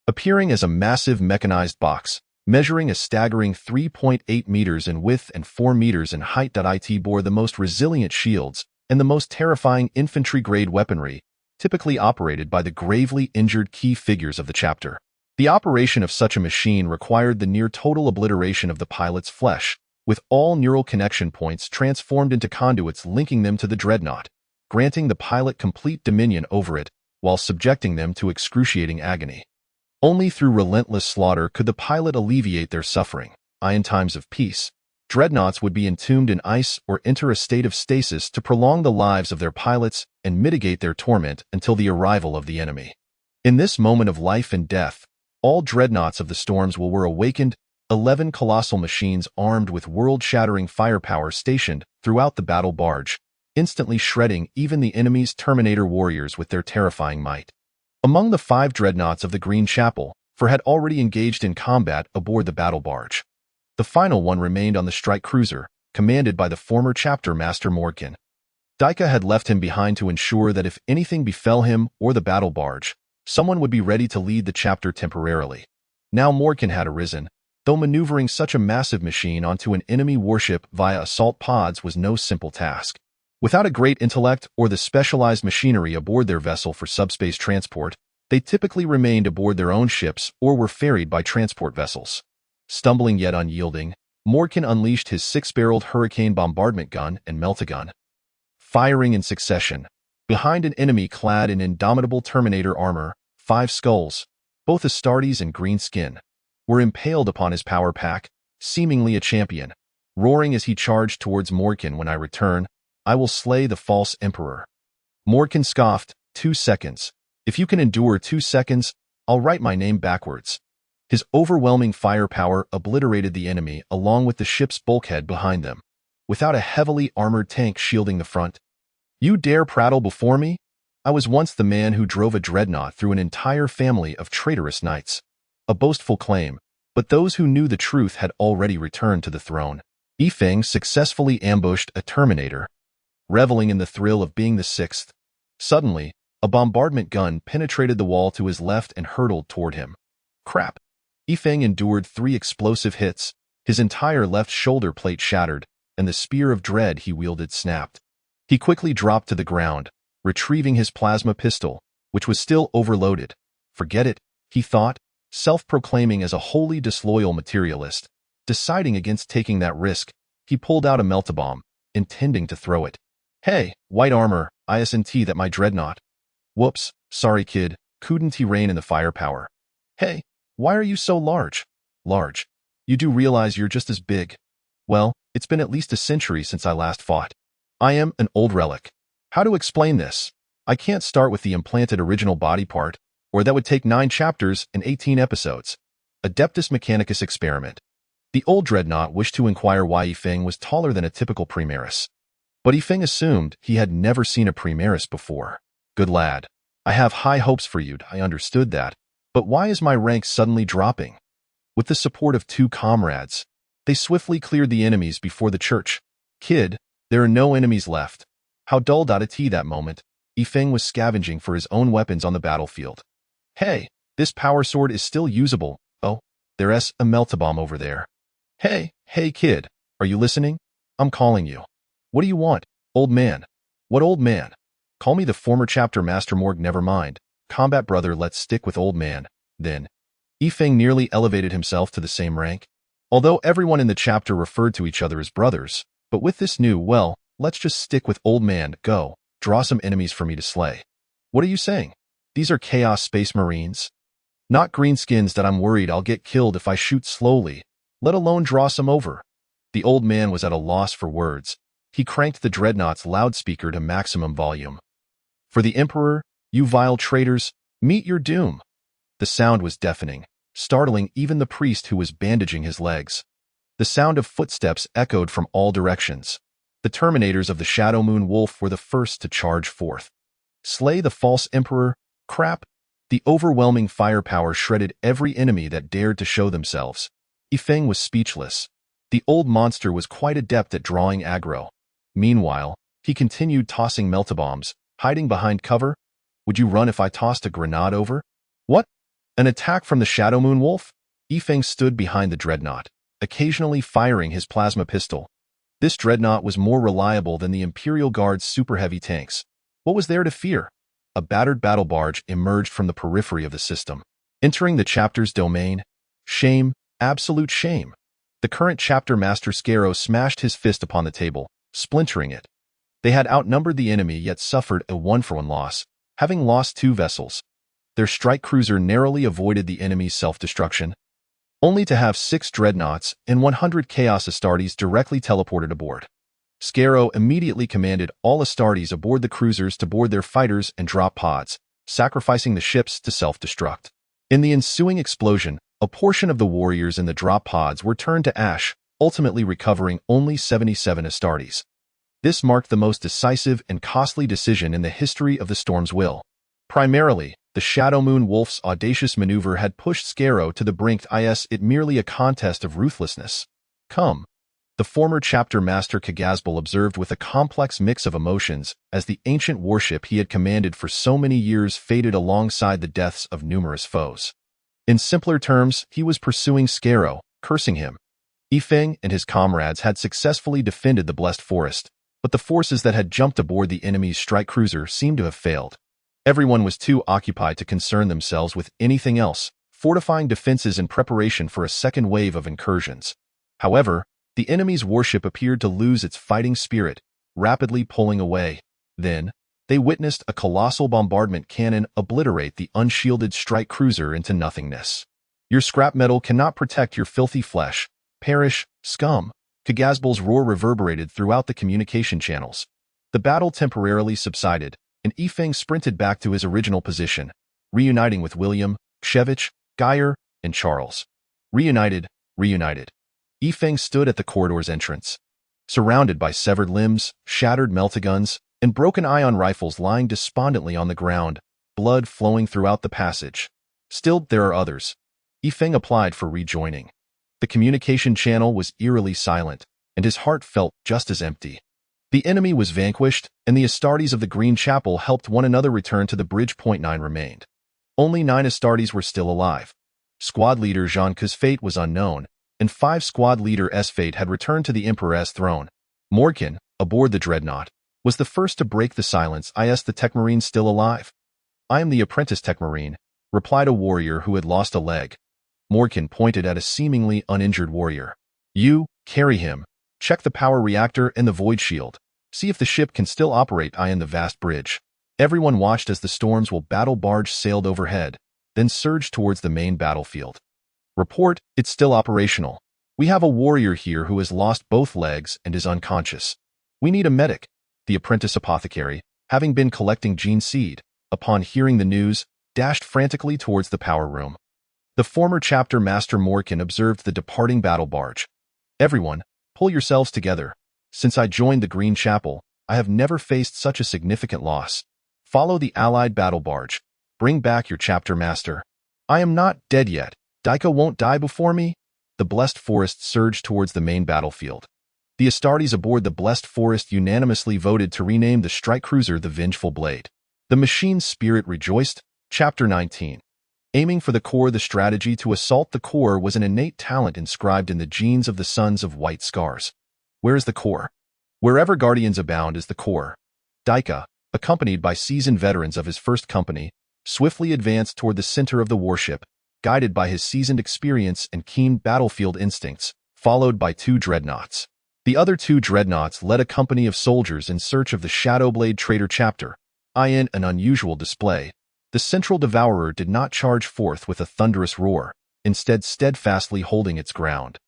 Appearing as a massive mechanized box, measuring a staggering 3.8 meters in width and 4 meters in height, it bore the most resilient shields and the most terrifying infantry-grade weaponry, typically operated by the gravely injured key figures of the chapter. The operation of such a machine required the near-total obliteration of the pilot's flesh, with all neural connection points transformed into conduits linking them to the Dreadnought, granting the pilot complete dominion over it while subjecting them to excruciating agony. Only through relentless slaughter could the pilot alleviate their suffering. In times of peace, Dreadnoughts would be entombed in ice or enter a state of stasis to prolong the lives of their pilots and mitigate their torment until the arrival of the enemy. In this moment of life and death, all Dreadnoughts of the Stormswill were awakened, 11 colossal machines armed with world-shattering firepower stationed throughout the battle barge, instantly shredding even the enemy's Terminator warriors with their terrifying might. Among the 5 Dreadnoughts of the Green Chapel, 4 had already engaged in combat aboard the battle barge. The final one remained on the strike cruiser, commanded by the former chapter master Morgan. Dika had left him behind to ensure that if anything befell him or the battle barge, someone would be ready to lead the chapter temporarily. Now Morgan had arisen, though maneuvering such a massive machine onto an enemy warship via assault pods was no simple task. Without a great intellect or the specialized machinery aboard their vessel for subspace transport, they typically remained aboard their own ships or were ferried by transport vessels. Stumbling yet unyielding, Morgan unleashed his 6-barreled Hurricane bombardment gun and meltagun, firing in succession. Behind an enemy clad in indomitable Terminator armor, 5 skulls, both Astartes and green skin, were impaled upon his power pack, seemingly a champion, roaring as he charged towards Morgan. When I return, I will slay the false emperor. Morgan scoffed, 2 seconds. If you can endure 2 seconds, I'll write my name backwards. His overwhelming firepower obliterated the enemy along with the ship's bulkhead behind them, without a heavily armored tank shielding the front. You dare prattle before me? I was once the man who drove a dreadnought through an entire family of traitorous knights. A boastful claim, but those who knew the truth had already returned to the throne. Yifeng successfully ambushed a Terminator, reveling in the thrill of being the 6th. Suddenly, a bombardment gun penetrated the wall to his left and hurtled toward him. Crap! Yifeng endured 3 explosive hits, his entire left shoulder plate shattered, and the spear of dread he wielded snapped. He quickly dropped to the ground, retrieving his plasma pistol, which was still overloaded. Forget it, he thought, self-proclaiming as a wholly disloyal materialist. Deciding against taking that risk, he pulled out a meltabomb, intending to throw it. Hey, white armor, isn't that my dreadnought? Whoops, sorry kid, couldn't he rein in the firepower? Hey, why are you so large? Large. You do realize you're just as big. Well, it's been at least a century since I last fought. I am an old relic. How to explain this? I can't start with the implanted original body part, or that would take 9 chapters and 18 episodes. Adeptus Mechanicus experiment. The old dreadnought wished to inquire why Yifeng was taller than a typical Primaris. But Yifeng assumed he had never seen a Primaris before. Good lad. I have high hopes for you, I understood that. But why is my rank suddenly dropping? With the support of 2 comrades, they swiftly cleared the enemies before the church. Kid, there are no enemies left. How dull it that moment. Yifeng was scavenging for his own weapons on the battlefield. Hey, this power sword is still usable. Oh, there's a melt-a-bomb over there. Hey kid, are you listening? I'm calling you. What do you want, old man? What old man? Call me the former chapter master Morg, never mind. Combat brother, let's stick with old man, then. Yifeng nearly elevated himself to the same rank. Although everyone in the chapter referred to each other as brothers, but with this new, well, let's just stick with old man, go, draw some enemies for me to slay. What are you saying? These are Chaos Space Marines? Not greenskins that I'm worried I'll get killed if I shoot slowly, let alone draw some over. The old man was at a loss for words. He cranked the dreadnought's loudspeaker to maximum volume. For the Emperor, you vile traitors, meet your doom. The sound was deafening, startling even the priest who was bandaging his legs. The sound of footsteps echoed from all directions. The Terminators of the Shadow Moon Wolf were the first to charge forth. Slay the false Emperor? Crap! The overwhelming firepower shredded every enemy that dared to show themselves. Yifeng was speechless. The old monster was quite adept at drawing aggro. Meanwhile, he continued tossing melt-a-bombs, hiding behind cover. Would you run if I tossed a grenade over? What? An attack from the Shadow Moon Wolf? Yifeng stood behind the dreadnought, occasionally firing his plasma pistol. This dreadnought was more reliable than the Imperial Guard's super-heavy tanks. What was there to fear? A battered battle barge emerged from the periphery of the system, entering the chapter's domain. Shame, absolute shame. The current chapter master Scarrow smashed his fist upon the table, splintering it. They had outnumbered the enemy yet suffered a 1-for-1 loss, having lost 2 vessels. Their strike cruiser narrowly avoided the enemy's self-destruction, only to have 6 dreadnoughts and 100 Chaos Astartes directly teleported aboard. Scarrow immediately commanded all Astartes aboard the cruisers to board their fighters and drop pods, sacrificing the ships to self-destruct. In the ensuing explosion, a portion of the warriors in the drop pods were turned to ash, ultimately recovering only 77 Astartes. This marked the most decisive and costly decision in the history of the Storm's Will. Primarily, the Shadow Moon Wolf's audacious maneuver had pushed Scarrow to the brink. It merely a contest of ruthlessness. Come. The former chapter master Kagazbal observed with a complex mix of emotions as the ancient warship he had commanded for so many years faded alongside the deaths of numerous foes. In simpler terms, he was pursuing Scarrow, cursing him. Yifeng and his comrades had successfully defended the Blessed Forest, but the forces that had jumped aboard the enemy's strike cruiser seemed to have failed. Everyone was too occupied to concern themselves with anything else, fortifying defenses in preparation for a second wave of incursions. However, the enemy's warship appeared to lose its fighting spirit, rapidly pulling away. Then, they witnessed a colossal bombardment cannon obliterate the unshielded strike cruiser into nothingness. Your scrap metal cannot protect your filthy flesh. Perish, scum! Kagazbal's roar reverberated throughout the communication channels. The battle temporarily subsided, and Yifeng sprinted back to his original position, reuniting with William, Kshevich, Geyer, and Charles. Reunited. Yifeng stood at the corridor's entrance, surrounded by severed limbs, shattered meltaguns, and broken ion rifles lying despondently on the ground, blood flowing throughout the passage. Still, there are others. Yifeng applied for rejoining. The communication channel was eerily silent, and his heart felt just as empty. The enemy was vanquished, and the Astartes of the Green Chapel helped one another return to the bridge. 9 remained. Only 9 Astartes were still alive. Squad leader Jean Ku's fate was unknown, and 5 squad leader S fate had returned to the Emperor's throne. Morgan, aboard the dreadnought, was the first to break the silence. Is the Tech Marine still alive? I am the apprentice Tech Marine, replied a warrior who had lost a leg. Morgan pointed at a seemingly uninjured warrior. You, carry him. Check the power reactor and the void shield. See if the ship can still operate in the vast bridge. Everyone watched as the Storm's Will battle barge sailed overhead, then surged towards the main battlefield. Report, it's still operational. We have a warrior here who has lost both legs and is unconscious. We need a medic. The apprentice apothecary, having been collecting gene seed, upon hearing the news, dashed frantically towards the power room. The former chapter master Morgan observed the departing battle barge. Everyone, pull yourselves together. Since I joined the Green Chapel, I have never faced such a significant loss. Follow the allied battle barge. Bring back your chapter master. I am not dead yet. Daika won't die before me? The Blessed Forest surged towards the main battlefield. The Astartes aboard the Blessed Forest unanimously voted to rename the strike cruiser the Vengeful Blade. The machine's spirit rejoiced. Chapter 19. Aiming for the core. The strategy to assault the core was an innate talent inscribed in the genes of the Sons of White Scars. Where is the core? Wherever guardians abound is the core. Daika, accompanied by seasoned veterans of his first company, swiftly advanced toward the center of the warship, guided by his seasoned experience and keen battlefield instincts, followed by 2 dreadnoughts. The other 2 dreadnoughts led a company of soldiers in search of the Shadowblade Traitor chapter. In an unusual display, the central devourer did not charge forth with a thunderous roar, instead steadfastly holding its ground.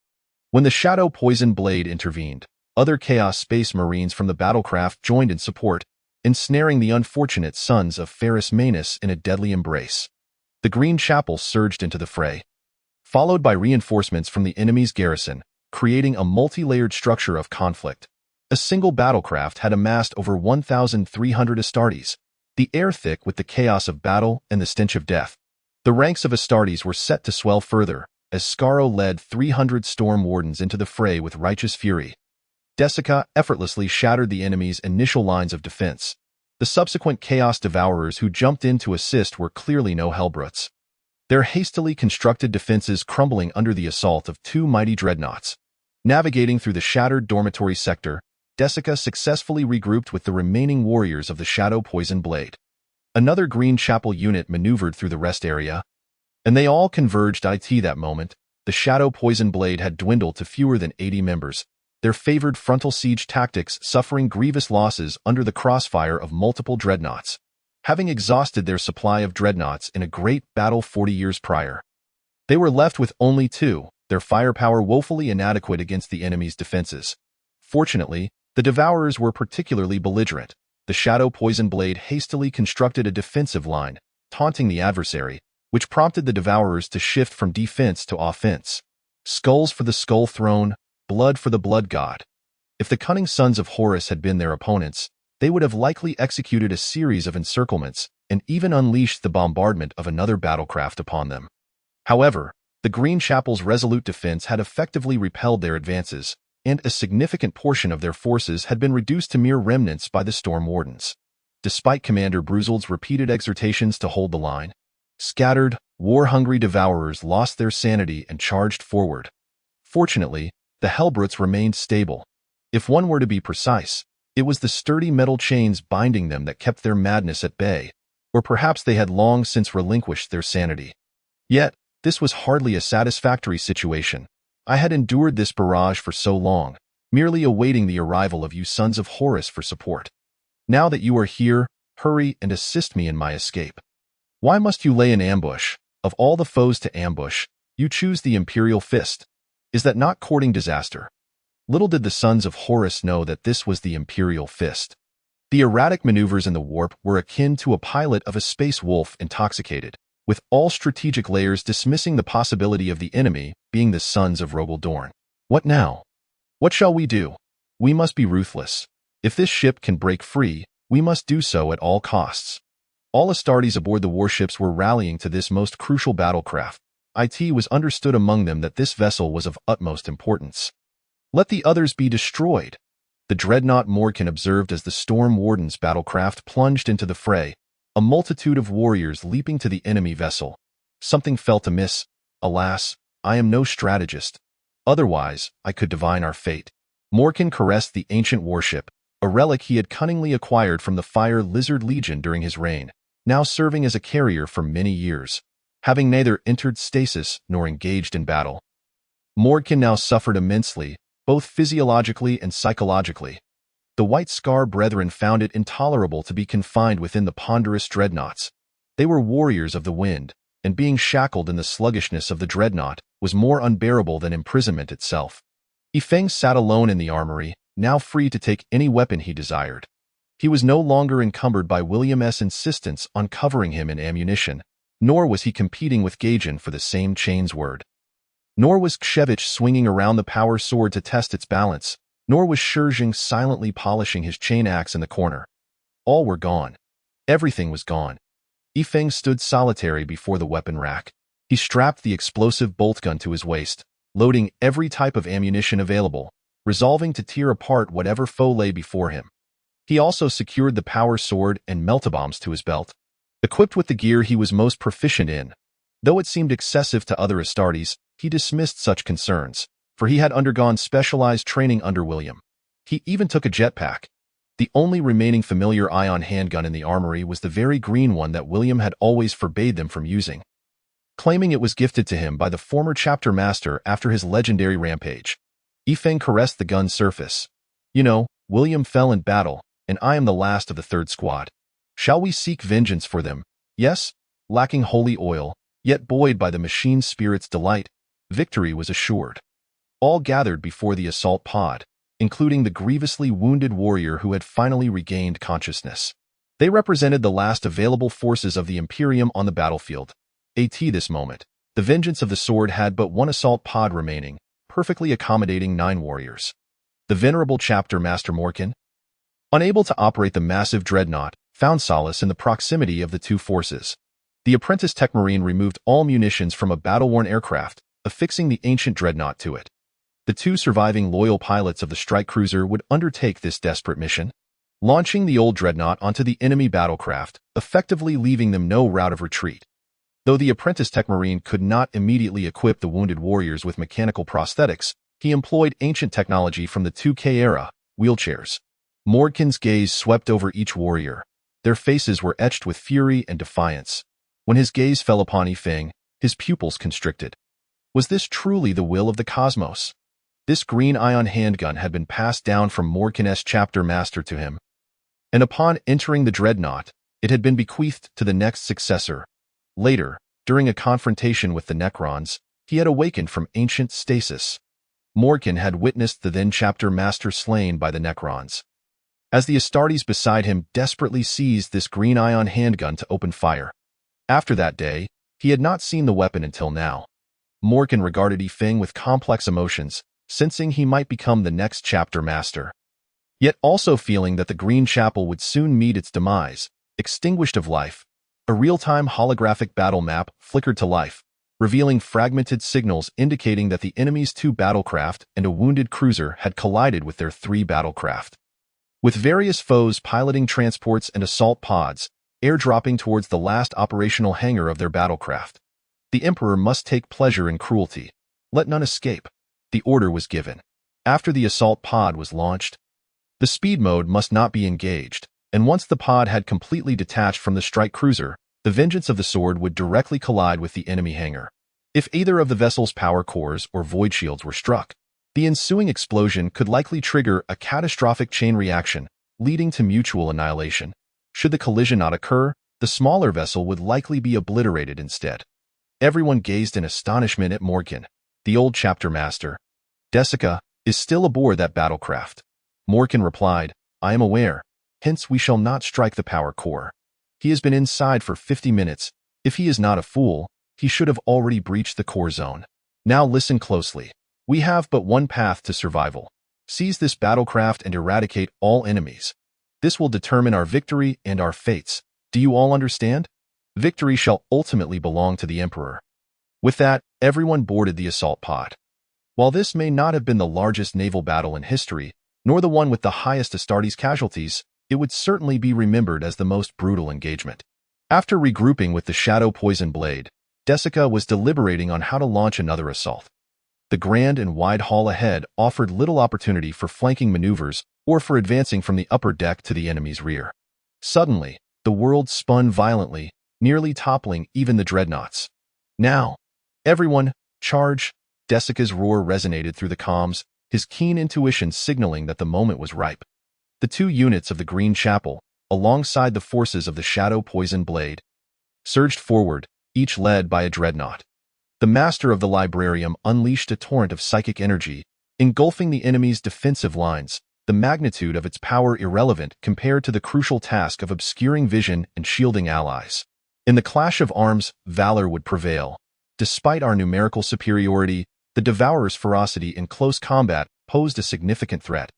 When the Shadow Poison Blade intervened, other Chaos Space Marines from the battlecraft joined in support, ensnaring the unfortunate sons of Ferrus Manus in a deadly embrace. The Green Chapel surged into the fray, followed by reinforcements from the enemy's garrison, creating a multi-layered structure of conflict. A single battlecraft had amassed over 1,300 Astartes, the air thick with the chaos of battle and the stench of death. The ranks of Astartes were set to swell further, as Scaro led 300 storm wardens into the fray with righteous fury. Desica effortlessly shattered the enemy's initial lines of defense. The subsequent Chaos Devourers who jumped in to assist were clearly no Hellbrutes, their hastily constructed defenses crumbling under the assault of 2 mighty dreadnoughts. Navigating through the shattered dormitory sector, Desica successfully regrouped with the remaining warriors of the Shadow Poison Blade. Another Green Chapel unit maneuvered through the rest area, and they all converged. That moment, the Shadow Poison Blade had dwindled to fewer than 80 members, their favored frontal siege tactics suffering grievous losses under the crossfire of multiple dreadnoughts, having exhausted their supply of dreadnoughts in a great battle 40 years prior. They were left with only 2, their firepower woefully inadequate against the enemy's defenses. Fortunately, the Devourers were particularly belligerent. The Shadow Poison Blade hastily constructed a defensive line, taunting the adversary, which prompted the Devourers to shift from defense to offense. Skulls for the Skull Throne, blood for the Blood God. If the cunning sons of Horus had been their opponents, they would have likely executed a series of encirclements and even unleashed the bombardment of another battlecraft upon them. However, the Green Chapel's resolute defense had effectively repelled their advances, and a significant portion of their forces had been reduced to mere remnants by the Storm Wardens. Despite Commander Bruzel's repeated exhortations to hold the line, scattered, war-hungry Devourers lost their sanity and charged forward. Fortunately, the Hellbrutes remained stable. If one were to be precise, it was the sturdy metal chains binding them that kept their madness at bay, or perhaps they had long since relinquished their sanity. Yet, this was hardly a satisfactory situation. I had endured this barrage for so long, merely awaiting the arrival of you sons of Horus for support. Now that you are here, hurry and assist me in my escape. Why must you lay an ambush? Of all the foes to ambush, you choose the Imperial Fist. Is that not courting disaster? Little did the sons of Horus know that this was the Imperial Fist. The erratic maneuvers in the warp were akin to a pilot of a space wolf intoxicated, with all strategic layers dismissing the possibility of the enemy being the sons of Rogel Dorn. What now? What shall we do? We must be ruthless. If this ship can break free, we must do so at all costs. All Astartes aboard the warships were rallying to this most crucial battlecraft. It was understood among them that this vessel was of utmost importance. Let the others be destroyed. The dreadnought Morkan observed as the Storm Warden's battlecraft plunged into the fray, a multitude of warriors leaping to the enemy vessel. Something felt amiss. Alas, I am no strategist. Otherwise, I could divine our fate. Morkan caressed the ancient warship, a relic he had cunningly acquired from the Fire Lizard Legion during his reign, now serving as a carrier for many years. Having neither entered stasis nor engaged in battle, Morkan now suffered immensely, both physiologically and psychologically. The White Scar brethren found it intolerable to be confined within the ponderous dreadnoughts. They were warriors of the wind, and being shackled in the sluggishness of the dreadnought was more unbearable than imprisonment itself. Yifeng sat alone in the armory, now free to take any weapon he desired. He was no longer encumbered by William's insistence on covering him in ammunition, nor was he competing with Gajan for the same chain's word. Nor was Kshevich swinging around the power sword to test its balance, nor was Shurjing silently polishing his chain axe in the corner. All were gone. Everything was gone. Yifeng stood solitary before the weapon rack. He strapped the explosive bolt gun to his waist, loading every type of ammunition available, resolving to tear apart whatever foe lay before him. He also secured the power sword and meltabombs to his belt. Equipped with the gear he was most proficient in, though it seemed excessive to other Astartes, he dismissed such concerns, for he had undergone specialized training under William. He even took a jetpack. The only remaining familiar ion handgun in the armory was the very green one that William had always forbade them from using, claiming it was gifted to him by the former chapter master after his legendary rampage. Yifeng caressed the gun's surface. You know, William fell in battle, and I am the last of the third squad. Shall we seek vengeance for them? Yes? Lacking holy oil, yet buoyed by the machine spirit's delight, victory was assured. All gathered before the assault pod, including the grievously wounded warrior who had finally regained consciousness. They represented the last available forces of the Imperium on the battlefield. At this moment, the vengeance of the sword had but one assault pod remaining, perfectly accommodating 9 warriors. The venerable chapter master Morkan, unable to operate the massive dreadnought, found solace in the proximity of the two forces. The apprentice tech marine removed all munitions from a battle-worn aircraft, affixing the ancient dreadnought to it. The 2 surviving loyal pilots of the strike cruiser would undertake this desperate mission, launching the old dreadnought onto the enemy battlecraft, effectively leaving them no route of retreat. Though the apprentice tech marine could not immediately equip the wounded warriors with mechanical prosthetics, he employed ancient technology from the 2K era, wheelchairs. Morkan's gaze swept over each warrior. Their faces were etched with fury and defiance. When his gaze fell upon Yifeng, his pupils constricted. Was this truly the will of the cosmos? This green ion handgun had been passed down from Morkan's chapter master to him, and upon entering the dreadnought, it had been bequeathed to the next successor. Later, during a confrontation with the Necrons, he had awakened from ancient stasis. Morkan had witnessed the then chapter master slain by the Necrons. As the Astartes beside him desperately seized this green ion handgun to open fire. After that day, he had not seen the weapon until now. Morkan regarded Yifeng with complex emotions, sensing he might become the next chapter master. Yet also feeling that the Green Chapel would soon meet its demise, extinguished of life. A real-time holographic battle map flickered to life, revealing fragmented signals indicating that the enemy's 2 battlecraft and a wounded cruiser had collided with their 3 battlecraft. With various foes piloting transports and assault pods, airdropping towards the last operational hangar of their battlecraft. The Emperor must take pleasure in cruelty. Let none escape. The order was given. After the assault pod was launched, the speed mode must not be engaged, and once the pod had completely detached from the strike cruiser, the vengeance of the sword would directly collide with the enemy hangar. If either of the vessel's power cores or void shields were struck, the ensuing explosion could likely trigger a catastrophic chain reaction, leading to mutual annihilation. Should the collision not occur, the smaller vessel would likely be obliterated instead. Everyone gazed in astonishment at Morkan, the old chapter master. Desica is still aboard that battlecraft. Morkan replied, I am aware, hence we shall not strike the power core. He has been inside for 50 minutes. If he is not a fool, he should have already breached the core zone. Now listen closely. We have but one path to survival. Seize this battlecraft and eradicate all enemies. This will determine our victory and our fates. Do you all understand? Victory shall ultimately belong to the Emperor. With that, everyone boarded the assault pod. While this may not have been the largest naval battle in history, nor the one with the highest Astartes casualties, it would certainly be remembered as the most brutal engagement. After regrouping with the Shadow Poison Blade, Desica was deliberating on how to launch another assault. The grand and wide hall ahead offered little opportunity for flanking maneuvers or for advancing from the upper deck to the enemy's rear. Suddenly, the world spun violently, nearly toppling even the dreadnoughts. Now, everyone, charge! Desica's roar resonated through the comms, his keen intuition signaling that the moment was ripe. The 2 units of the Green Chapel, alongside the forces of the Shadow Poison Blade, surged forward, each led by a dreadnought. The master of the Librarium unleashed a torrent of psychic energy, engulfing the enemy's defensive lines, the magnitude of its power irrelevant compared to the crucial task of obscuring vision and shielding allies. In the clash of arms, valor would prevail. Despite our numerical superiority, the Devourer's ferocity in close combat posed a significant threat.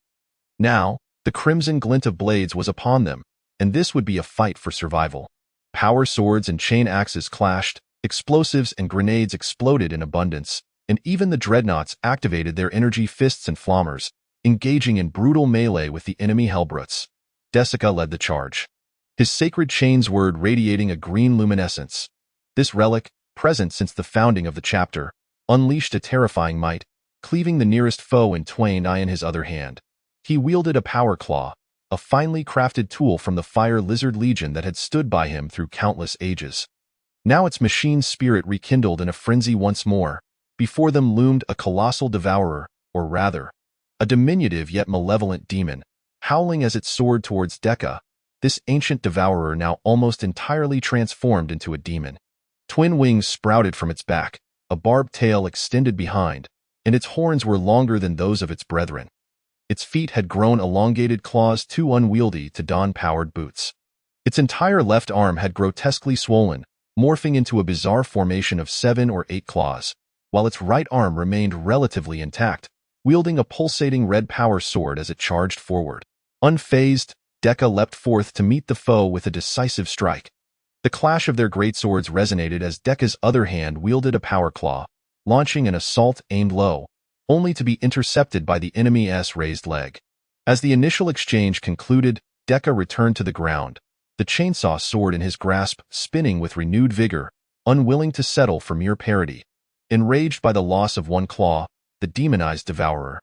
Now, the crimson glint of blades was upon them, and this would be a fight for survival. Power swords and chain axes clashed, explosives and grenades exploded in abundance, and even the dreadnoughts activated their energy fists and flammers, engaging in brutal melee with the enemy Hellbrutes. Desica led the charge, his sacred chain's word radiating a green luminescence. This relic, present since the founding of the chapter, unleashed a terrifying might, cleaving the nearest foe in twain. In his other hand, he wielded a power claw, a finely crafted tool from the fire lizard legion that had stood by him through countless ages. Now its machine spirit rekindled in a frenzy once more. Before them loomed a colossal devourer, or rather, a diminutive yet malevolent demon, howling as it soared towards Deka. This ancient devourer now almost entirely transformed into a demon. Twin wings sprouted from its back, a barbed tail extended behind, and its horns were longer than those of its brethren. Its feet had grown elongated claws too unwieldy to don powered boots. Its entire left arm had grotesquely swollen, morphing into a bizarre formation of 7 or 8 claws, while its right arm remained relatively intact, wielding a pulsating red power sword as it charged forward. Unfazed, Deka leapt forth to meet the foe with a decisive strike. The clash of their greatswords resonated as Deka's other hand wielded a power claw, launching an assault aimed low, only to be intercepted by the enemy's raised leg. As the initial exchange concluded, Deka returned to the ground, the chainsaw sword in his grasp spinning with renewed vigor, unwilling to settle for mere parity. Enraged by the loss of one claw, the demonized devourer,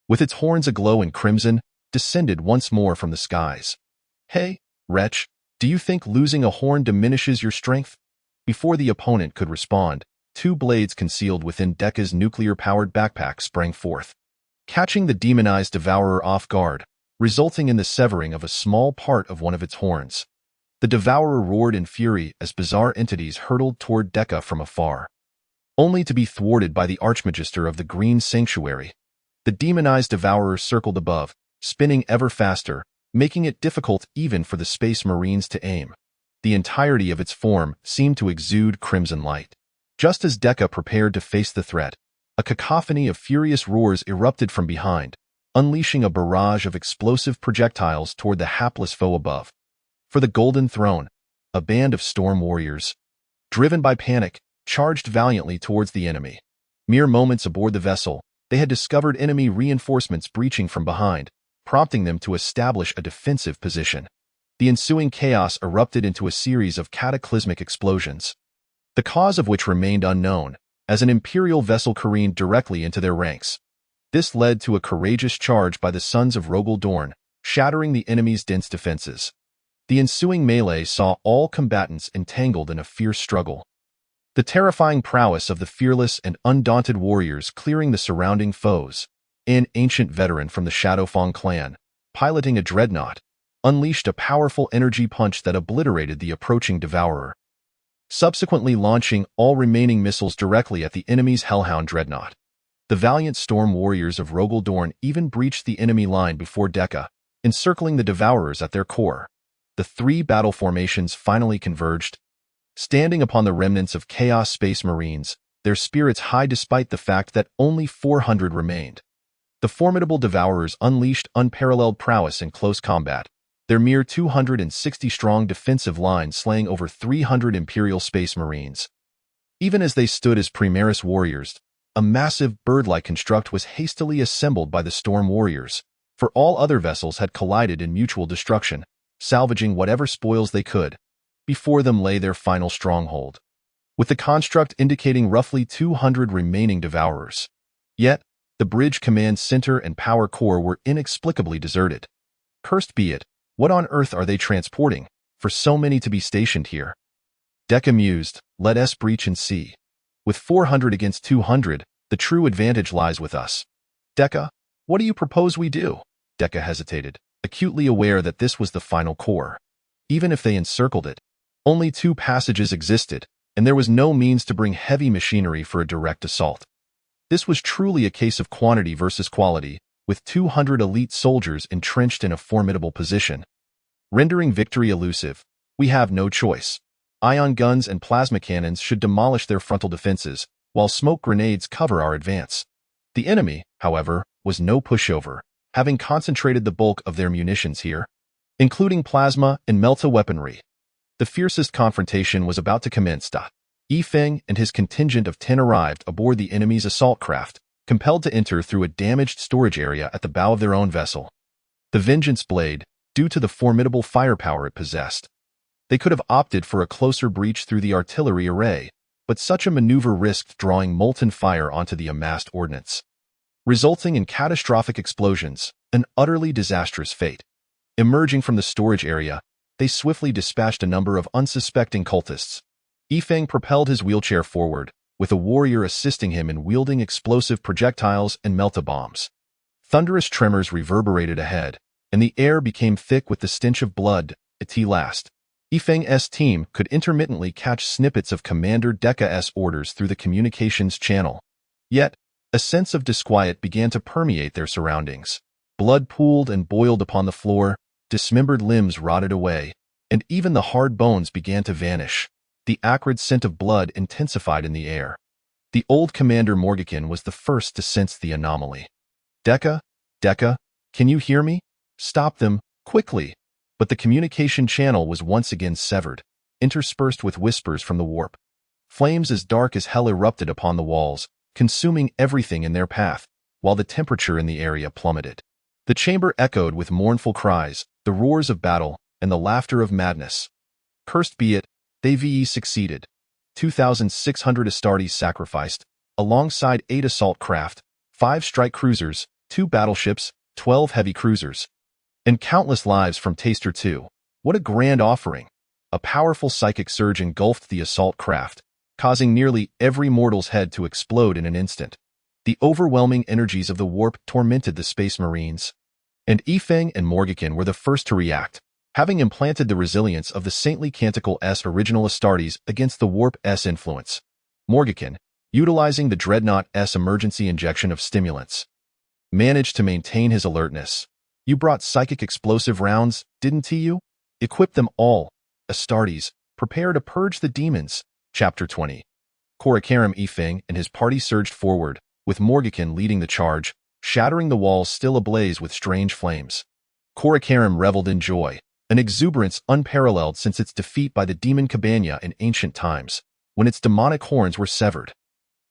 with its horns aglow in crimson, descended once more from the skies. "Hey, wretch, do you think losing a horn diminishes your strength?" Before the opponent could respond, 2 blades concealed within Deka's nuclear-powered backpack sprang forth, catching the demonized devourer off guard, resulting in the severing of a small part of one of its horns. The devourer roared in fury as bizarre entities hurtled toward Deka from afar, only to be thwarted by the Archmagister of the Green Sanctuary. The demonized devourer circled above, spinning ever faster, making it difficult even for the Space Marines to aim. The entirety of its form seemed to exude crimson light. Just as Deka prepared to face the threat, a cacophony of furious roars erupted from behind, unleashing a barrage of explosive projectiles toward the hapless foe above. For the Golden Throne, a band of storm warriors, driven by panic, charged valiantly towards the enemy. Mere moments aboard the vessel, they had discovered enemy reinforcements breaching from behind, prompting them to establish a defensive position. The ensuing chaos erupted into a series of cataclysmic explosions, the cause of which remained unknown, as an Imperial vessel careened directly into their ranks. This led to a courageous charge by the Sons of Rogel Dorn, shattering the enemy's dense defenses. The ensuing melee saw all combatants entangled in a fierce struggle, the terrifying prowess of the fearless and undaunted warriors clearing the surrounding foes. An ancient veteran from the Shadowfang clan, piloting a dreadnought, unleashed a powerful energy punch that obliterated the approaching devourer, subsequently launching all remaining missiles directly at the enemy's Hellhound dreadnought. The valiant storm warriors of Rogel Dorn even breached the enemy line before Deka, encircling the devourers at their core. The 3 battle formations finally converged, standing upon the remnants of Chaos Space Marines, their spirits high despite the fact that only 400 remained. The formidable devourers unleashed unparalleled prowess in close combat, their mere 260-strong defensive line slaying over 300 Imperial Space Marines. Even as they stood as Primaris warriors, a massive bird-like construct was hastily assembled by the Storm Warriors, for all other vessels had collided in mutual destruction, salvaging whatever spoils they could. Before them lay their final stronghold, with the construct indicating roughly 200 remaining devourers. Yet, the bridge command center and power core were inexplicably deserted. Cursed be it, what on earth are they transporting, for so many to be stationed here? Deka mused, let us breach and see. With 400 against 200, the true advantage lies with us. Deka, what do you propose we do? Deka hesitated, acutely aware that this was the final core. Even if they encircled it, only 2 passages existed, and there was no means to bring heavy machinery for a direct assault. This was truly a case of quantity versus quality, with 200 elite soldiers entrenched in a formidable position. Rendering victory elusive, we have no choice. Ion guns and plasma cannons should demolish their frontal defenses, while smoke grenades cover our advance. The enemy, however, was no pushover, having concentrated the bulk of their munitions here, including plasma and melta weaponry. The fiercest confrontation was about to commence. Yifeng and his contingent of 10 arrived aboard the enemy's assault craft, compelled to enter through a damaged storage area at the bow of their own vessel. The Vengeance Blade, due to the formidable firepower it possessed. They could have opted for a closer breach through the artillery array, but such a maneuver risked drawing molten fire onto the amassed ordnance, resulting in catastrophic explosions, an utterly disastrous fate. Emerging from the storage area, they swiftly dispatched a number of unsuspecting cultists. Yifeng propelled his wheelchair forward, with a warrior assisting him in wielding explosive projectiles and melta-bombs. Thunderous tremors reverberated ahead, and the air became thick with the stench of blood. At last, Yifeng's team could intermittently catch snippets of Commander Deka's orders through the communications channel. Yet, a sense of disquiet began to permeate their surroundings. Blood pooled and boiled upon the floor, dismembered limbs rotted away, and even the hard bones began to vanish. The acrid scent of blood intensified in the air. The old Commander Morgican was the first to sense the anomaly. Deka, can you hear me? Stop them, quickly! But the communication channel was once again severed, interspersed with whispers from the warp. Flames as dark as hell erupted upon the walls, consuming everything in their path, while the temperature in the area plummeted. The chamber echoed with mournful cries, the roars of battle, and the laughter of madness. Cursed be it, they succeeded. 2,600 Astartes sacrificed, alongside 8 assault craft, 5 strike cruisers, 2 battleships, 12 heavy cruisers, and countless lives from Taster 2. What a grand offering! A powerful psychic surge engulfed the assault craft, causing nearly every mortal's head to explode in an instant. The overwhelming energies of the warp tormented the Space Marines, and Yifeng and Morgican were the first to react, having implanted the resilience of the saintly Canticle-S original Astartes against the warp's influence. Morgican, utilizing the Dreadnought's emergency injection of stimulants, managed to maintain his alertness. You brought psychic explosive rounds, didn't you? Equip them all. Astartes, prepare to purge the demons. Chapter 20. Korakaram Yifeng and his party surged forward, with Morgican leading the charge, shattering the walls still ablaze with strange flames. Korakaram reveled in joy, an exuberance unparalleled since its defeat by the demon Cabana in ancient times, when its demonic horns were severed.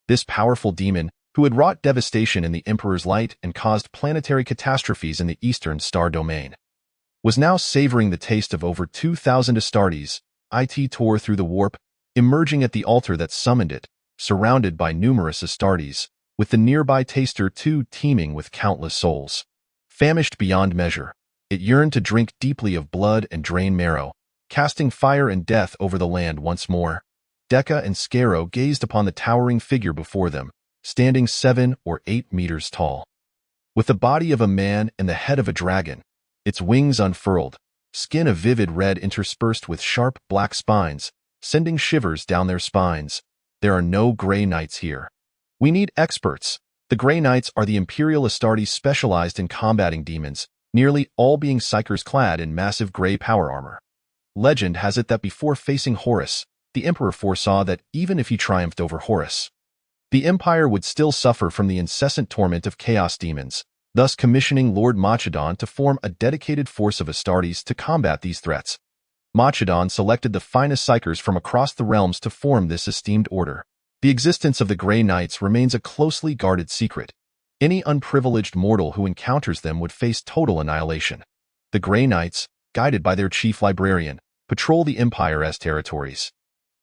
This powerful demon, who had wrought devastation in the Emperor's light and caused planetary catastrophes in the Eastern Star Domain, was now savoring the taste of over 2,000 Astartes. It tore through the warp, emerging at the altar that summoned it, surrounded by numerous Astartes, with the nearby Taster 2 teeming with countless souls. Famished beyond measure, it yearned to drink deeply of blood and drain marrow, casting fire and death over the land once more. Deka and Skaro gazed upon the towering figure before them, standing 7 or 8 meters tall. With the body of a man and the head of a dragon, its wings unfurled, skin a vivid red interspersed with sharp black spines, sending shivers down their spines. There are no Grey Knights here. We need experts. The Grey Knights are the Imperial Astartes specialized in combating demons, nearly all being psychers clad in massive gray power armor. Legend has it that before facing Horus, the Emperor foresaw that even if he triumphed over Horus, the Empire would still suffer from the incessant torment of chaos demons, thus commissioning Lord Machadon to form a dedicated force of Astartes to combat these threats. Machadon selected the finest psychers from across the realms to form this esteemed order. The existence of the Grey Knights remains a closely guarded secret. Any unprivileged mortal who encounters them would face total annihilation. The Grey Knights, guided by their chief librarian, patrol the Empire's territories.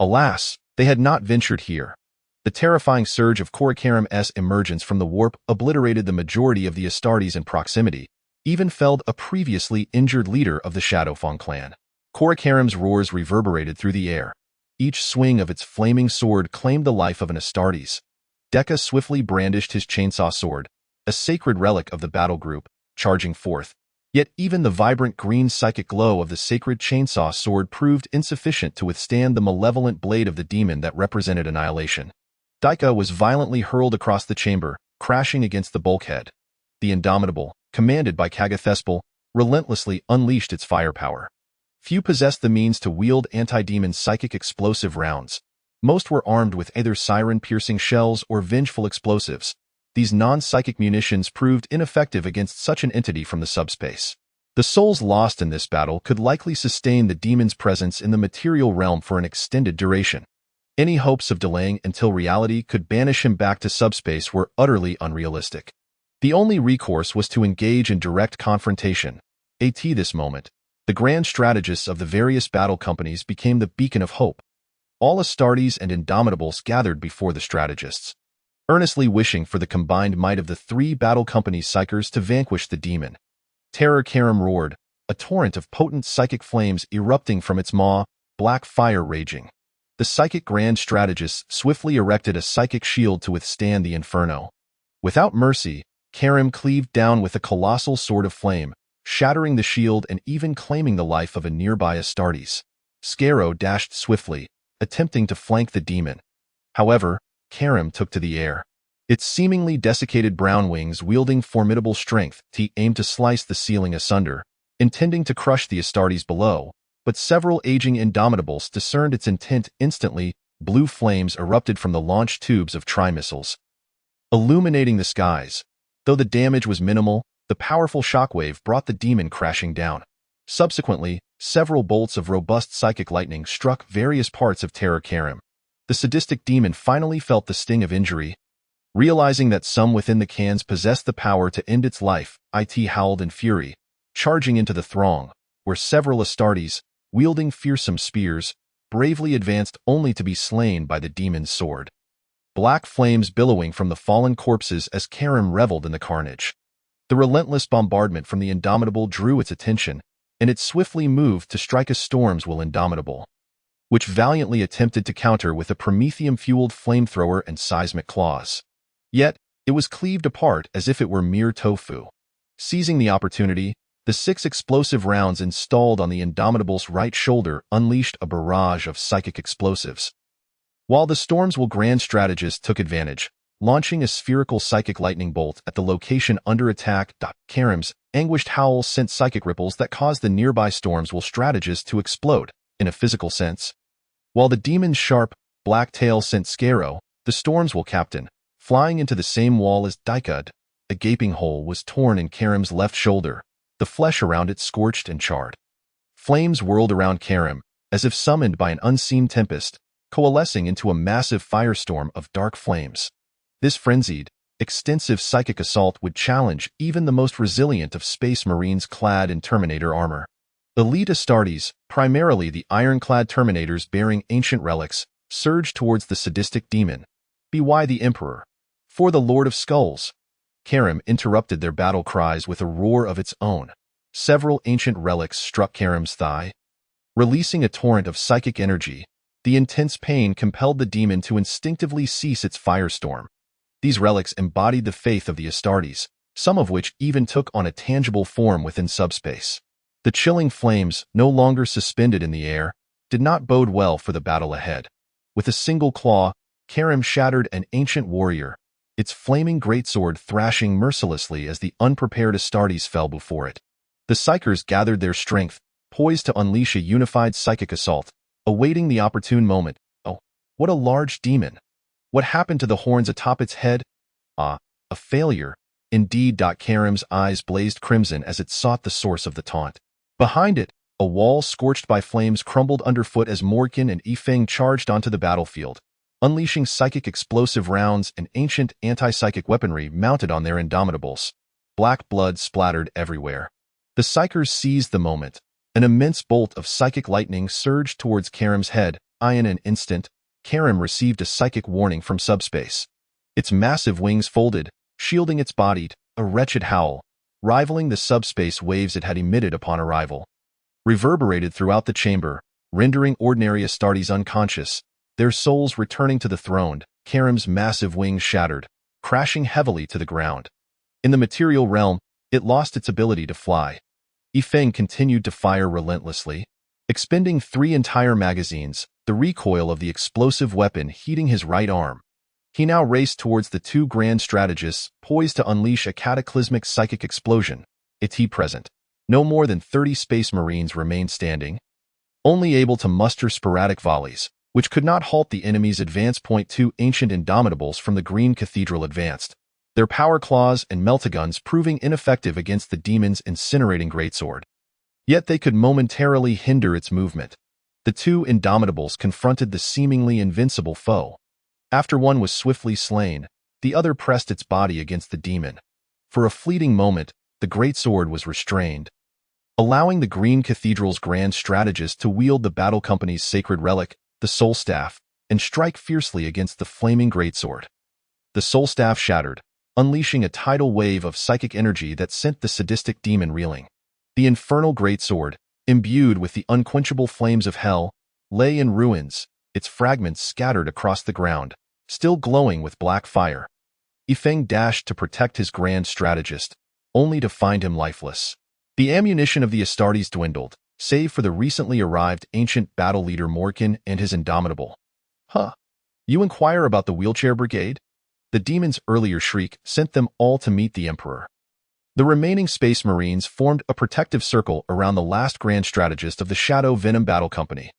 Alas, they had not ventured here. The terrifying surge of Korakaram's emergence from the warp obliterated the majority of the Astartes in proximity, even felled a previously injured leader of the Shadowfang clan. Korakaram's roars reverberated through the air. Each swing of its flaming sword claimed the life of an Astartes. Deka swiftly brandished his chainsaw sword, a sacred relic of the battle group, charging forth. Yet even the vibrant green psychic glow of the sacred chainsaw sword proved insufficient to withstand the malevolent blade of the demon that represented annihilation. Deka was violently hurled across the chamber, crashing against the bulkhead. The Indomitable, commanded by Kagathespel, relentlessly unleashed its firepower. Few possessed the means to wield anti-demon psychic explosive rounds. Most were armed with either siren-piercing shells or vengeful explosives. These non-psychic munitions proved ineffective against such an entity from the subspace. The souls lost in this battle could likely sustain the demon's presence in the material realm for an extended duration. Any hopes of delaying until reality could banish him back to subspace were utterly unrealistic. The only recourse was to engage in direct confrontation. At this moment, the grand strategists of the various battle companies became the beacon of hope. All Astartes and Indomitables gathered before the strategists, earnestly wishing for the combined might of the three battle companies' psychers to vanquish the demon. Terror Karam roared, a torrent of potent psychic flames erupting from its maw, black fire raging. The psychic grand strategists swiftly erected a psychic shield to withstand the inferno. Without mercy, Karam cleaved down with a colossal sword of flame, shattering the shield and even claiming the life of a nearby Astartes. Scarrow dashed swiftly, attempting to flank the demon. However, Karam took to the air. Its seemingly desiccated brown wings wielding formidable strength, he aimed to slice the ceiling asunder, intending to crush the Astartes below, but several aging Indomitables discerned its intent instantly. Blue flames erupted from the launch tubes of tri-missiles, illuminating the skies. Though the damage was minimal, the powerful shockwave brought the demon crashing down. Subsequently, several bolts of robust psychic lightning struck various parts of Terror Karam. The sadistic demon finally felt the sting of injury. Realizing that some within the cans possessed the power to end its life, it howled in fury, charging into the throng, where several Astartes, wielding fearsome spears, bravely advanced only to be slain by the demon's sword. Black flames billowing from the fallen corpses as Karam reveled in the carnage. The relentless bombardment from the Indomitable drew its attention, and it swiftly moved to strike a storm's will Indomitable, which valiantly attempted to counter with a promethium-fueled flamethrower and seismic claws. Yet, it was cleaved apart as if it were mere tofu. Seizing the opportunity, the 6 explosive rounds installed on the Indomitable's right shoulder unleashed a barrage of psychic explosives. While the Storm's Will grand strategist took advantage, launching a spherical psychic lightning bolt at the location under attack. Karam's anguished howl sent psychic ripples that caused the nearby Storm's Will strategist to explode, in a physical sense. While the demon's sharp, black tail sent Scarrow, the Storm's Will captain, flying into the same wall as Dykud. A gaping hole was torn in Karam's left shoulder, the flesh around it scorched and charred. Flames whirled around Karam, as if summoned by an unseen tempest, coalescing into a massive firestorm of dark flames. This frenzied, extensive psychic assault would challenge even the most resilient of Space Marines clad in Terminator armor. Elite Astartes, primarily the ironclad Terminators bearing ancient relics, surged towards the sadistic demon. "Be why the Emperor! For the Lord of Skulls!" Karam interrupted their battle cries with a roar of its own. Several ancient relics struck Karam's thigh. Releasing a torrent of psychic energy, the intense pain compelled the demon to instinctively cease its firestorm. These relics embodied the faith of the Astartes, some of which even took on a tangible form within subspace. The chilling flames, no longer suspended in the air, did not bode well for the battle ahead. With a single claw, Karam shattered an ancient warrior, its flaming greatsword thrashing mercilessly as the unprepared Astartes fell before it. The Psychers gathered their strength, poised to unleash a unified psychic assault, awaiting the opportune moment. Oh, what a large demon! What happened to the horns atop its head? Ah, a failure. Indeed. Karam's eyes blazed crimson as it sought the source of the taunt. Behind it, a wall scorched by flames crumbled underfoot as Morgan and Yifeng charged onto the battlefield, unleashing psychic explosive rounds and ancient anti-psychic weaponry mounted on their Indomitables. Black blood splattered everywhere. The Psychers seized the moment. An immense bolt of psychic lightning surged towards Karam's head. In an instant, Karam received a psychic warning from subspace. Its massive wings folded, shielding its body, a wretched howl, rivaling the subspace waves it had emitted upon arrival, reverberated throughout the chamber, rendering ordinary Astartes unconscious, their souls returning to the throne. Karam's massive wings shattered, crashing heavily to the ground. In the material realm, it lost its ability to fly. Yifeng continued to fire relentlessly, expending 3 entire magazines, the recoil of the explosive weapon heating his right arm. He now raced towards the 2 grand strategists, poised to unleash a cataclysmic psychic explosion. Present. No more than 30 Space Marines remained standing, only able to muster sporadic volleys, which could not halt the enemy's advance. 2 ancient Indomitables from the Green Cathedral advanced, their power claws and meltaguns proving ineffective against the demon's incinerating greatsword. Yet they could momentarily hinder its movement. The 2 Indomitables confronted the seemingly invincible foe. After one was swiftly slain, the other pressed its body against the demon. For a fleeting moment, the greatsword was restrained. allowing the Green Cathedral's grand strategist to wield the battle company's sacred relic, the Soul Staff, and strike fiercely against the flaming greatsword. The Soul Staff shattered, unleashing a tidal wave of psychic energy that sent the sadistic demon reeling. The infernal greatsword, imbued with the unquenchable flames of hell, lay in ruins, its fragments scattered across the ground, still glowing with black fire. Yifeng dashed to protect his grand strategist, only to find him lifeless. The ammunition of the Astartes dwindled, save for the recently arrived ancient battle leader Morkan and his indomitable. Huh. You inquire about the wheelchair brigade? The demon's earlier shriek sent them all to meet the Emperor. The remaining Space Marines formed a protective circle around the last grand strategist of the Shadow Venom Battle Company.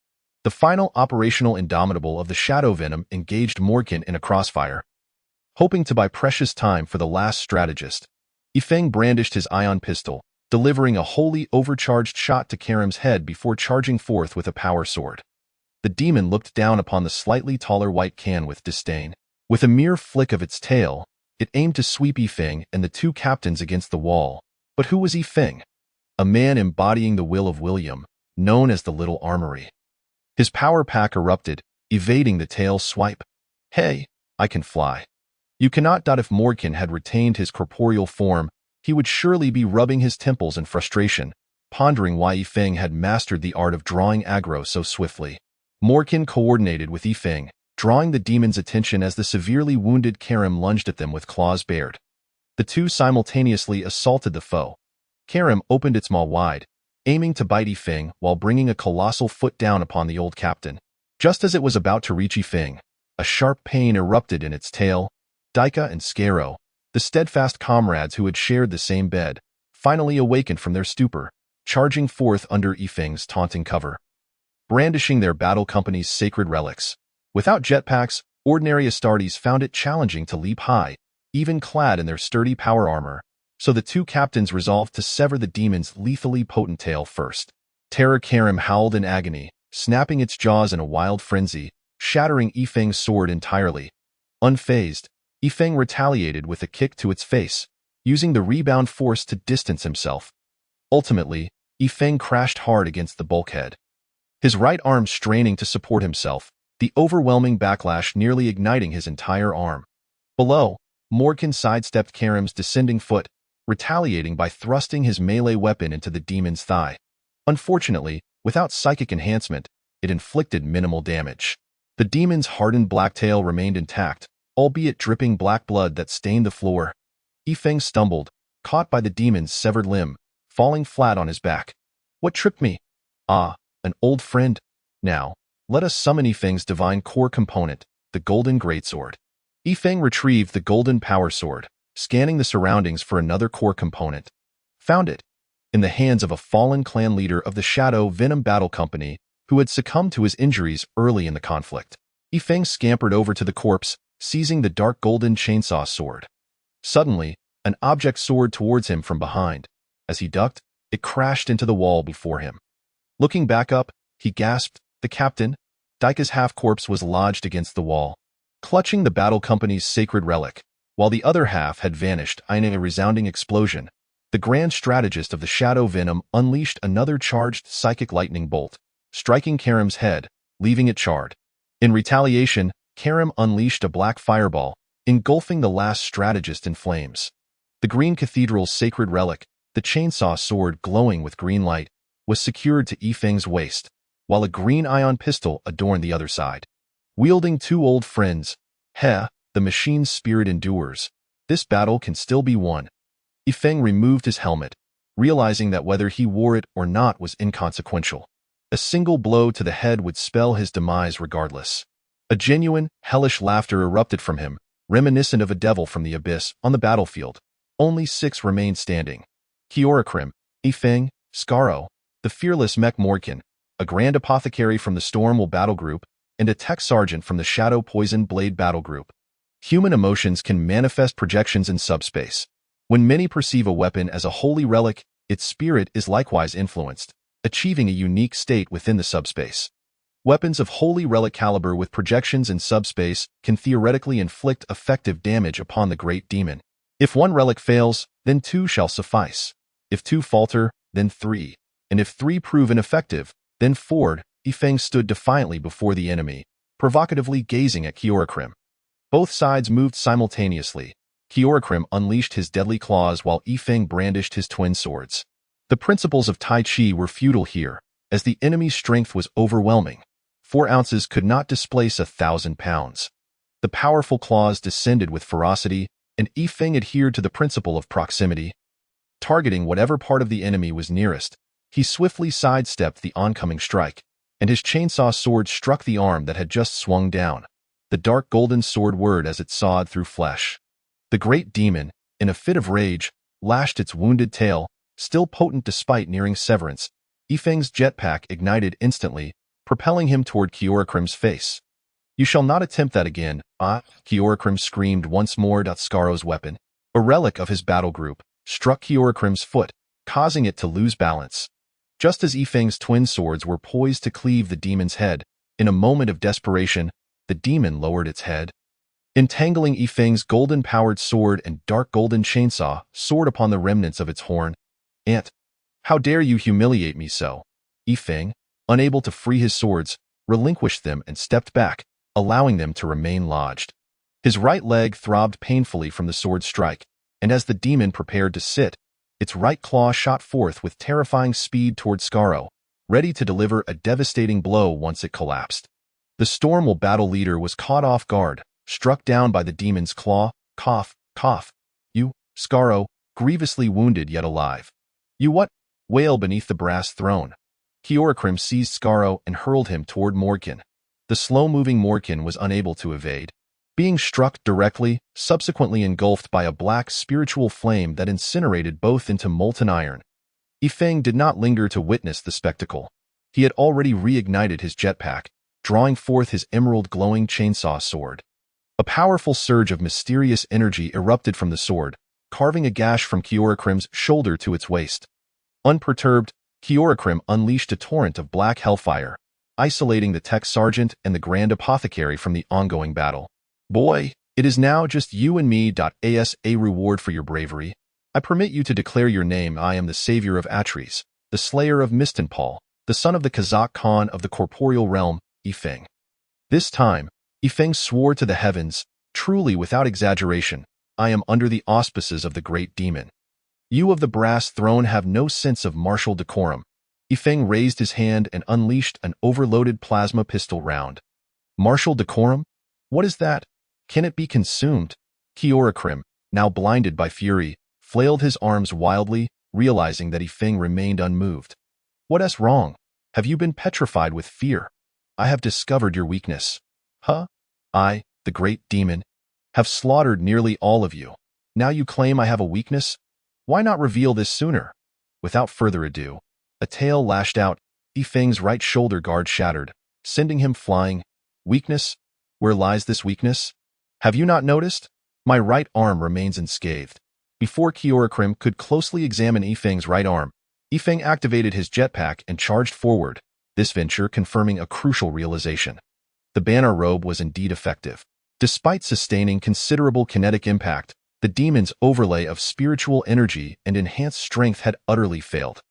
The final operational indomitable of the Shadow Venom engaged Morkan in a crossfire. Hoping to buy precious time for the last strategist, Yifeng brandished his ion pistol, delivering a wholly overcharged shot to Karim's head before charging forth with a power sword. The demon looked down upon the slightly taller white can with disdain. With a mere flick of its tail, it aimed to sweep Yifeng and the two captains against the wall. But who was Yifeng? A man embodying the will of William, known as the Little Armory. His power pack erupted, evading the tail's swipe. Hey, I can fly. You cannot doubt if Morkan had retained his corporeal form, he would surely be rubbing his temples in frustration, pondering why Yifeng had mastered the art of drawing aggro so swiftly. Morkan coordinated with Yifeng, drawing the demon's attention as the severely wounded Karim lunged at them with claws bared. The two simultaneously assaulted the foe. Karim opened its maw wide, aiming to bite Yifeng while bringing a colossal foot down upon the old captain. Just as it was about to reach Yifeng, a sharp pain erupted in its tail. Daika and Skaro, the steadfast comrades who had shared the same bed, finally awakened from their stupor, charging forth under Yifeng's taunting cover. Brandishing their battle company's sacred relics. Without jetpacks, ordinary Astartes found it challenging to leap high, even clad in their sturdy power armor, so the two captains resolved to sever the demon's lethally potent tail first. Terror Karim howled in agony, snapping its jaws in a wild frenzy, shattering Yifeng's sword entirely. Unfazed, Yifeng retaliated with a kick to its face, using the rebound force to distance himself. Ultimately, Yifeng crashed hard against the bulkhead. His right arm straining to support himself, the overwhelming backlash nearly igniting his entire arm. Below, Morkan sidestepped Karim's descending foot, retaliating by thrusting his melee weapon into the demon's thigh. Unfortunately, without psychic enhancement, it inflicted minimal damage. The demon's hardened black tail remained intact, albeit dripping black blood that stained the floor. Yifeng stumbled, caught by the demon's severed limb, falling flat on his back. What tripped me? Ah, an old friend. Now, let us summon Yifeng's divine core component, the Golden Greatsword. Yifeng retrieved the Golden Power Sword, scanning the surroundings for another core component. Found it, in the hands of a fallen clan leader of the Shadow Venom Battle Company who had succumbed to his injuries early in the conflict. Yifeng scampered over to the corpse, seizing the dark golden chainsaw sword. Suddenly, an object soared towards him from behind. As he ducked, it crashed into the wall before him. Looking back up, he gasped, "The captain?" Daika's half-corpse was lodged against the wall, clutching the battle company's sacred relic, while the other half had vanished in a resounding explosion. The grand strategist of the Shadow Venom unleashed another charged psychic lightning bolt, striking Karim's head, leaving it charred. In retaliation, Karim unleashed a black fireball, engulfing the last strategist in flames. The Green Cathedral's sacred relic, the chainsaw sword glowing with green light, was secured to Yifeng's waist, while a green ion pistol adorned the other side. Wielding two old friends, the machine's spirit endures. This battle can still be won. Yifeng removed his helmet, realizing that whether he wore it or not was inconsequential. A single blow to the head would spell his demise regardless. A genuine, hellish laughter erupted from him, reminiscent of a devil from the abyss on the battlefield. Only 6 remained standing. Kiorikrim, Yifeng, Skaro, the fearless Mech Morkan, a grand apothecary from the Stormwell battle group, and a tech sergeant from the Shadow Poison Blade battle group. Human emotions can manifest projections in subspace. When many perceive a weapon as a holy relic, its spirit is likewise influenced, achieving a unique state within the subspace. Weapons of holy relic caliber with projections in subspace can theoretically inflict effective damage upon the great demon. If one relic fails, then 2 shall suffice. If 2 falter, then 3. and if 3 prove ineffective, then forward. Yifeng stood defiantly before the enemy, provocatively gazing at Kyorakrim. Both sides moved simultaneously. Kyorakrim unleashed his deadly claws while Yifeng brandished his twin swords. The principles of Tai Chi were futile here, as the enemy's strength was overwhelming. 4 ounces could not displace 1,000 pounds. The powerful claws descended with ferocity, and Yifeng adhered to the principle of proximity. Targeting whatever part of the enemy was nearest, he swiftly sidestepped the oncoming strike, and his chainsaw sword struck the arm that had just swung down. The dark golden sword whirred as it sawed through flesh. The great demon, in a fit of rage, lashed its wounded tail, still potent despite nearing severance. Yifeng's jetpack ignited instantly, propelling him toward Kyorakrim's face. "You shall not attempt that again, ah!" Kyorakrim screamed once more. Scaro's weapon, a relic of his battle group, struck Kyorakrim's foot, causing it to lose balance. Just as Yifeng's twin swords were poised to cleave the demon's head, in a moment of desperation, the demon lowered its head. Entangling Yifeng's golden-powered sword and dark golden chainsaw soared upon the remnants of its horn. "Ant, how dare you humiliate me so?" Yifeng, unable to free his swords, relinquished them and stepped back, allowing them to remain lodged. His right leg throbbed painfully from the sword strike, and as the demon prepared to sit, its right claw shot forth with terrifying speed toward Scaro, ready to deliver a devastating blow once it collapsed. The Stormwell battle leader was caught off guard, struck down by the demon's claw. Cough, cough. "You, Scaro, grievously wounded yet alive. You what?" Wail beneath the brass throne. Kyorakrim seized Scaro and hurled him toward Morkin. The slow-moving Morkin was unable to evade, being struck directly, subsequently engulfed by a black spiritual flame that incinerated both into molten iron. Yifeng did not linger to witness the spectacle. He had already reignited his jetpack, drawing forth his emerald-glowing chainsaw sword. A powerful surge of mysterious energy erupted from the sword, carving a gash from Kyorakrim's shoulder to its waist. Unperturbed, Kyorakrim unleashed a torrent of black hellfire, isolating the tech sergeant and the grand apothecary from the ongoing battle. "Boy, it is now just you and me. As a reward for your bravery, I permit you to declare your name. I am the savior of Atres, the slayer of Mistenpal, the son of the Kazakh Khan of the corporeal realm, Yifeng." This time, Yifeng swore to the heavens, truly without exaggeration, "I am under the auspices of the great demon. You of the brass throne have no sense of martial decorum." Yifeng raised his hand and unleashed an overloaded plasma pistol round. "Martial decorum? What is that? Can it be consumed?" Kyorakrim, now blinded by fury, flailed his arms wildly, realizing that Yifeng remained unmoved. "What is wrong? Have you been petrified with fear? I have discovered your weakness. Huh? I, the great demon, have slaughtered nearly all of you. Now you claim I have a weakness? Why not reveal this sooner?" Without further ado, a tail lashed out. Yifeng's right shoulder guard shattered, sending him flying. "Weakness? Where lies this weakness? Have you not noticed? My right arm remains unscathed." Before Kyorakrim could closely examine Yifeng's right arm, Yifeng activated his jetpack and charged forward, this venture confirming a crucial realization. The banner robe was indeed effective. Despite sustaining considerable kinetic impact, the demon's overlay of spiritual energy and enhanced strength had utterly failed.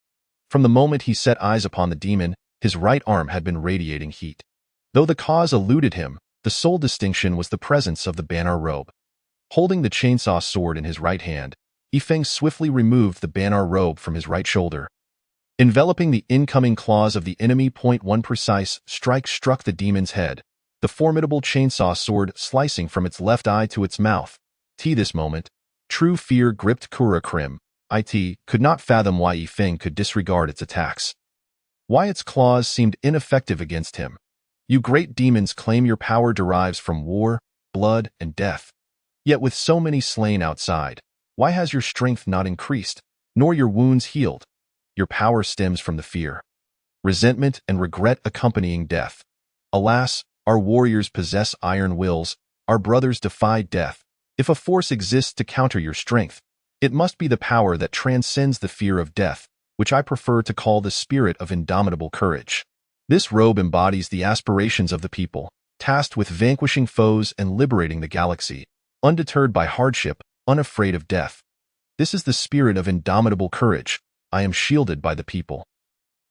From the moment he set eyes upon the demon, his right arm had been radiating heat. Though the cause eluded him, the sole distinction was the presence of the banner robe. Holding the chainsaw sword in his right hand, Yifeng swiftly removed the banner robe from his right shoulder. Enveloping the incoming claws of the enemy, one precise strike struck the demon's head, the formidable chainsaw sword slicing from its left eye to its mouth. This moment, true fear gripped Kyorakrim. It could not fathom why Yifeng could disregard its attacks. Why its claws seemed ineffective against him. "You great demons claim your power derives from war, blood, and death. Yet with so many slain outside, why has your strength not increased, nor your wounds healed? Your power stems from the fear, resentment, and regret accompanying death. Alas, our warriors possess iron wills, our brothers defy death. If a force exists to counter your strength, it must be the power that transcends the fear of death, which I prefer to call the spirit of indomitable courage." This robe embodies the aspirations of the people, tasked with vanquishing foes and liberating the galaxy, undeterred by hardship, unafraid of death. This is the spirit of indomitable courage. I am shielded by the people.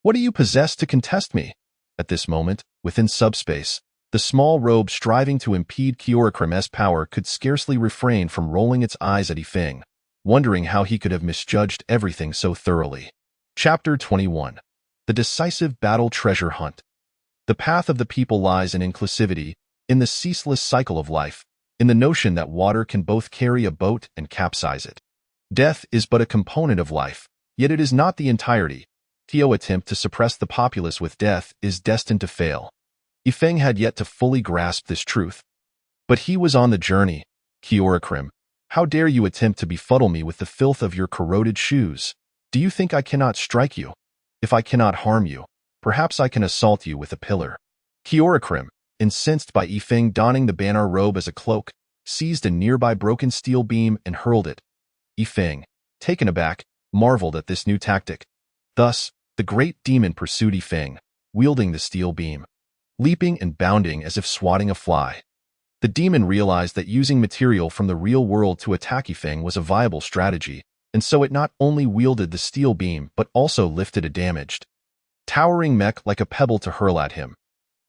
What do you possess to contest me? At this moment, within subspace, the small robe striving to impede Kyorakrim's power could scarcely refrain from rolling its eyes at Yifeng, wondering how he could have misjudged everything so thoroughly. Chapter 21. The Decisive Battle Treasure Hunt. The path of the people lies in inclusivity, in the ceaseless cycle of life, in the notion that water can both carry a boat and capsize it. Death is but a component of life, yet it is not the entirety. Kyo's attempt to suppress the populace with death is destined to fail. Yifeng had yet to fully grasp this truth. But he was on the journey. Kyorakrim, how dare you attempt to befuddle me with the filth of your corroded shoes? Do you think I cannot strike you? If I cannot harm you, perhaps I can assault you with a pillar. Kyorakrim, incensed by Yifeng donning the banner robe as a cloak, seized a nearby broken steel beam and hurled it. Yifeng, taken aback, marveled at this new tactic. Thus, the great demon pursued Yifeng, wielding the steel beam, leaping and bounding as if swatting a fly. The demon realized that using material from the real world to attack Yifeng was a viable strategy, and so it not only wielded the steel beam but also lifted a damaged, towering mech like a pebble to hurl at him.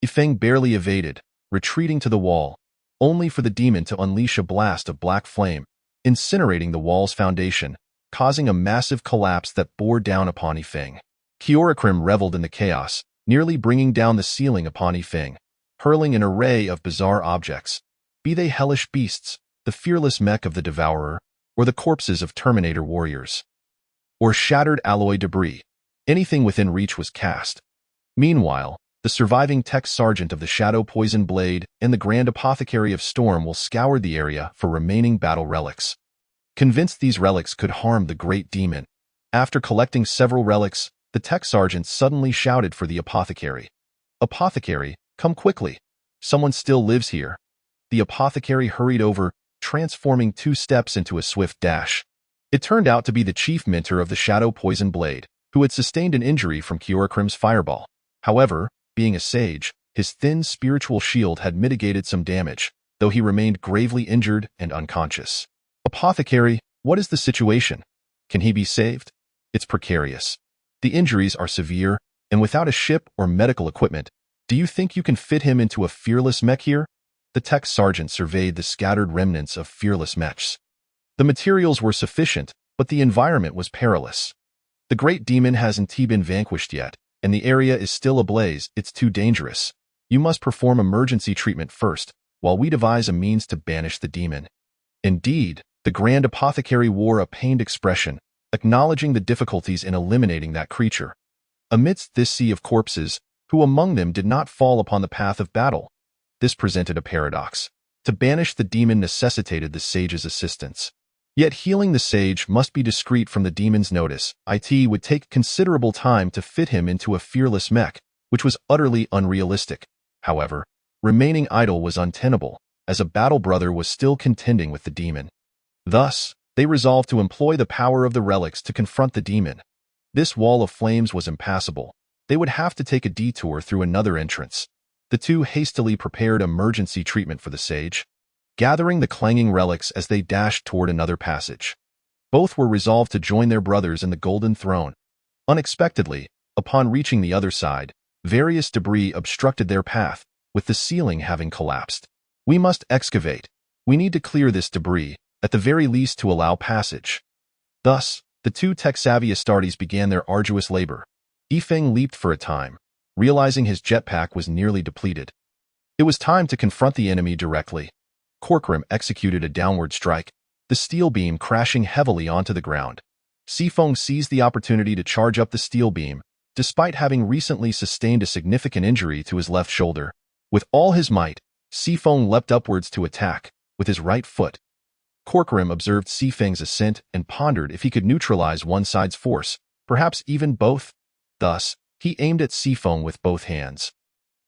Yifeng barely evaded, retreating to the wall, only for the demon to unleash a blast of black flame, incinerating the wall's foundation, causing a massive collapse that bore down upon Yifeng. Kyorakrim reveled in the chaos, nearly bringing down the ceiling upon Yifeng, hurling an array of bizarre objects, be they hellish beasts, the fearless mech of the Devourer, or the corpses of Terminator warriors, or shattered alloy debris. Anything within reach was cast. Meanwhile, the surviving tech sergeant of the Shadow Poison Blade and the Grand Apothecary of Storm will scour the area for remaining battle relics. Convinced these relics could harm the great demon, after collecting several relics, the tech sergeant suddenly shouted for the apothecary. "Apothecary, come quickly. Someone still lives here." The apothecary hurried over, transforming 2 steps into a swift dash. It turned out to be the chief minter of the Shadow Poison Blade, who had sustained an injury from Kyorakrim's fireball. However, being a sage, his thin spiritual shield had mitigated some damage, though he remained gravely injured and unconscious. "Apothecary, what is the situation? Can he be saved?" "It's precarious. The injuries are severe, and without a ship or medical equipment, do you think you can fit him into a fearless mech here?" The tech sergeant surveyed the scattered remnants of fearless mechs. The materials were sufficient, but the environment was perilous. "The great demon hasn't been vanquished yet, and the area is still ablaze. It's too dangerous. You must perform emergency treatment first, while we devise a means to banish the demon." Indeed, the Grand Apothecary wore a pained expression, acknowledging the difficulties in eliminating that creature. Amidst this sea of corpses, who among them did not fall upon the path of battle? This presented a paradox. To banish the demon necessitated the sage's assistance. Yet healing the sage must be discreet from the demon's notice. It would take considerable time to fit him into a fearless mech, which was utterly unrealistic. However, remaining idle was untenable, as a battle brother was still contending with the demon. Thus, they resolved to employ the power of the relics to confront the demon. This wall of flames was impassable. They would have to take a detour through another entrance. The two hastily prepared emergency treatment for the sage, gathering the clanging relics as they dashed toward another passage. Both were resolved to join their brothers in the Golden Throne. Unexpectedly, upon reaching the other side, various debris obstructed their path, with the ceiling having collapsed. "We must excavate. We need to clear this debris, at the very least to allow passage." Thus, the two tech-savvy Astartes began their arduous labor. Yifeng leaped for a time, realizing his jetpack was nearly depleted. It was time to confront the enemy directly. Kyorakrim executed a downward strike, the steel beam crashing heavily onto the ground. Yifeng seized the opportunity to charge up the steel beam, despite having recently sustained a significant injury to his left shoulder. With all his might, Yifeng leapt upwards to attack, with his right foot. Kyorakrim observed Yifeng's ascent and pondered if he could neutralize one side's force, perhaps even both. Thus, he aimed at Yifeng with both hands,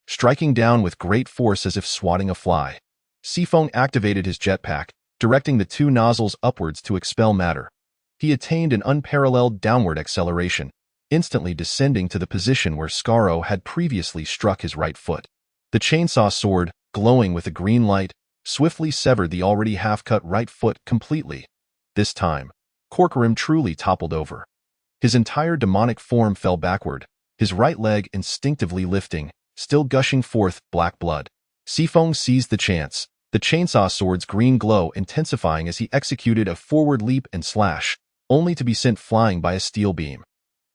striking down with great force as if swatting a fly. Yifeng activated his jetpack, directing the two nozzles upwards to expel matter. He attained an unparalleled downward acceleration, instantly descending to the position where Skaro had previously struck his right foot. The chainsaw sword, glowing with a green light, swiftly severed the already half-cut right foot completely. This time, Kyorakrim truly toppled over. His entire demonic form fell backward, his right leg instinctively lifting, still gushing forth black blood. Sifeng seized the chance, the chainsaw sword's green glow intensifying as he executed a forward leap and slash, only to be sent flying by a steel beam.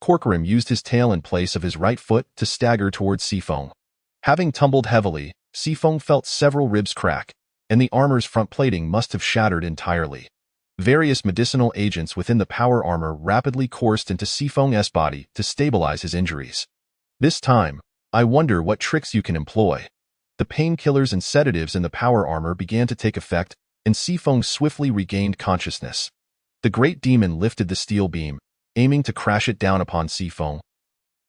Corcoran used his tail in place of his right foot to stagger towards Sifeng. Having tumbled heavily, Sifeng felt several ribs crack, and the armor's front plating must have shattered entirely. Various medicinal agents within the power armor rapidly coursed into Sifeng's body to stabilize his injuries. This time, I wonder what tricks you can employ. The painkillers and sedatives in the power armor began to take effect, and Sifeng swiftly regained consciousness. The great demon lifted the steel beam, aiming to crash it down upon Sifeng.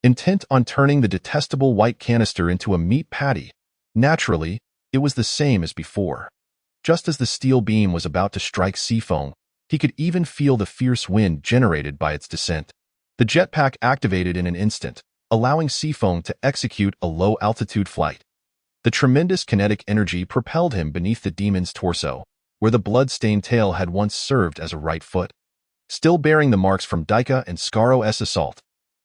Intent on turning the detestable white canister into a meat patty, naturally, it was the same as before. Just as the steel beam was about to strike Sifeng, he could even feel the fierce wind generated by its descent. The jetpack activated in an instant, allowing Sifeng to execute a low-altitude flight. The tremendous kinetic energy propelled him beneath the demon's torso, where the blood-stained tail had once served as a right foot. Still bearing the marks from Daika and Scaro's assault,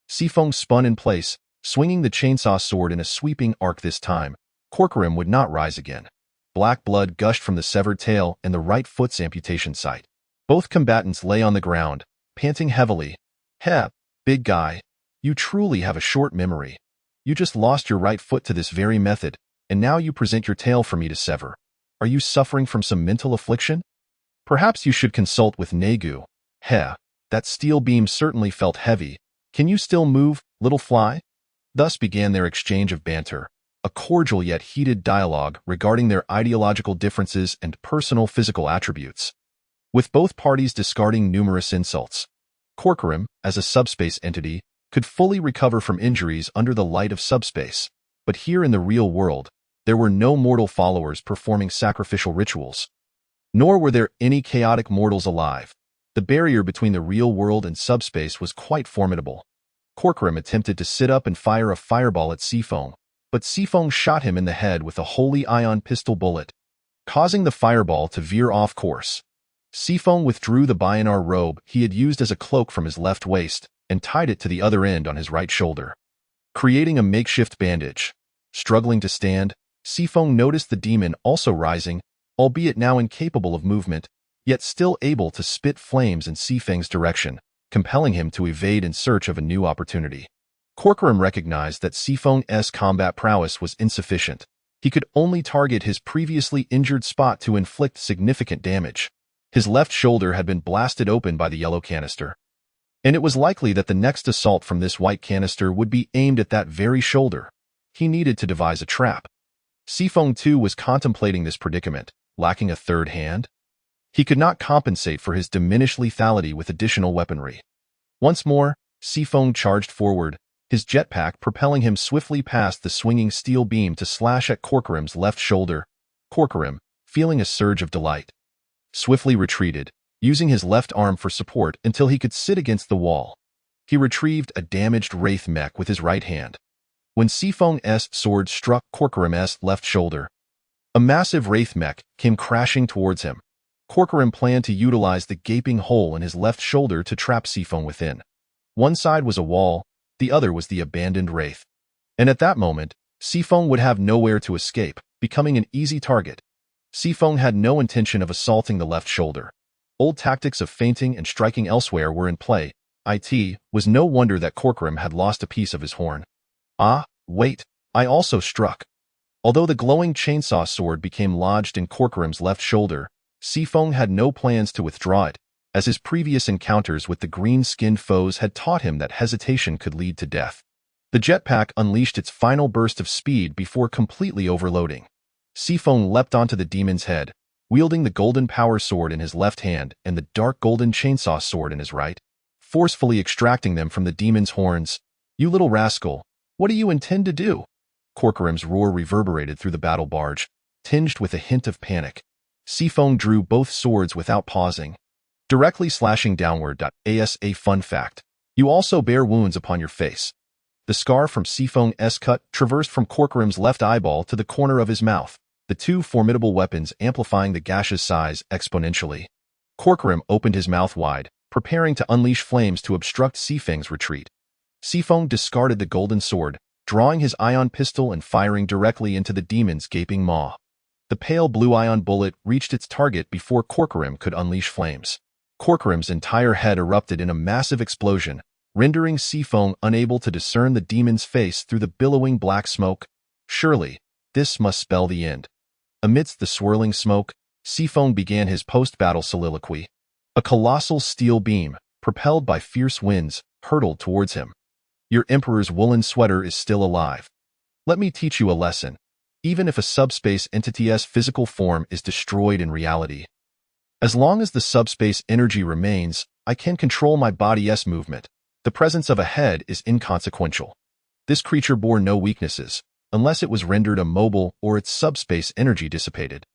Sifeng spun in place, swinging the chainsaw sword in a sweeping arc this time. Corcoran would not rise again. Black blood gushed from the severed tail and the right foot's amputation site. Both combatants lay on the ground, panting heavily. "Heh, big guy, you truly have a short memory. You just lost your right foot to this very method, and now you present your tail for me to sever. Are you suffering from some mental affliction? Perhaps you should consult with Negu. Heh, that steel beam certainly felt heavy. Can you still move, little fly?" Thus began their exchange of banter, a cordial yet heated dialogue regarding their ideological differences and personal physical attributes. With both parties discarding numerous insults, Corcoran, as a subspace entity, could fully recover from injuries under the light of subspace. But here in the real world, there were no mortal followers performing sacrificial rituals. Nor were there any chaotic mortals alive. The barrier between the real world and subspace was quite formidable. Corcoran attempted to sit up and fire a fireball at Sifeng, but Sifeng shot him in the head with a holy ion pistol bullet, causing the fireball to veer off course. Sifeng withdrew the Bionar robe he had used as a cloak from his left waist and tied it to the other end on his right shoulder, creating a makeshift bandage. Struggling to stand, Sifeng noticed the demon also rising, albeit now incapable of movement, yet still able to spit flames in Sifeng's direction, compelling him to evade in search of a new opportunity. Corcoran recognized that Sifeng's combat prowess was insufficient. He could only target his previously injured spot to inflict significant damage. His left shoulder had been blasted open by the yellow canister, and it was likely that the next assault from this white canister would be aimed at that very shoulder. He needed to devise a trap. Sifeng too was contemplating this predicament, lacking a third hand. He could not compensate for his diminished lethality with additional weaponry. Once more, Sifeng charged forward, his jetpack propelling him swiftly past the swinging steel beam to slash at Corcoran's left shoulder. Corcoran, feeling a surge of delight, swiftly retreated, using his left arm for support until he could sit against the wall. He retrieved a damaged wraith mech with his right hand. When Sifeng's sword struck Corcoran's left shoulder, a massive wraith mech came crashing towards him. Corcoran planned to utilize the gaping hole in his left shoulder to trap Sifeng within. One side was a wall, the other was the abandoned wraith. And at that moment, Sifeng would have nowhere to escape, becoming an easy target. Sifeng had no intention of assaulting the left shoulder. Old tactics of feinting and striking elsewhere were in play. It was no wonder that Corcoran had lost a piece of his horn. Ah, wait, I also struck. Although the glowing chainsaw sword became lodged in Corcoran's left shoulder, Sifeng had no plans to withdraw it, as his previous encounters with the green-skinned foes had taught him that hesitation could lead to death. The jetpack unleashed its final burst of speed before completely overloading. Sifeng leapt onto the demon's head, wielding the golden power sword in his left hand and the dark golden chainsaw sword in his right, forcefully extracting them from the demon's horns. "You little rascal, what do you intend to do?" Corcoran's roar reverberated through the battle barge, tinged with a hint of panic. Sifeng drew both swords without pausing, directly slashing downward. As a fun fact, you also bear wounds upon your face. The scar from Sifeng's cut traversed from Corcoran's left eyeball to the corner of his mouth, the two formidable weapons amplifying the gash's size exponentially. Corcoran opened his mouth wide, preparing to unleash flames to obstruct Sifeng's retreat. Sifong discarded the golden sword, drawing his ion pistol and firing directly into the demon's gaping maw. The pale blue ion bullet reached its target before Corcoran could unleash flames. Corcoran's entire head erupted in a massive explosion, rendering Sifong unable to discern the demon's face through the billowing black smoke. Surely, this must spell the end. Amidst the swirling smoke, Sifong began his post-battle soliloquy. A colossal steel beam, propelled by fierce winds, hurtled towards him. Your Emperor's woolen sweater is still alive. Let me teach you a lesson. Even if a subspace entity's physical form is destroyed in reality, as long as the subspace energy remains, I can control my body's movement. The presence of a head is inconsequential. This creature bore no weaknesses, unless it was rendered immobile or its subspace energy dissipated.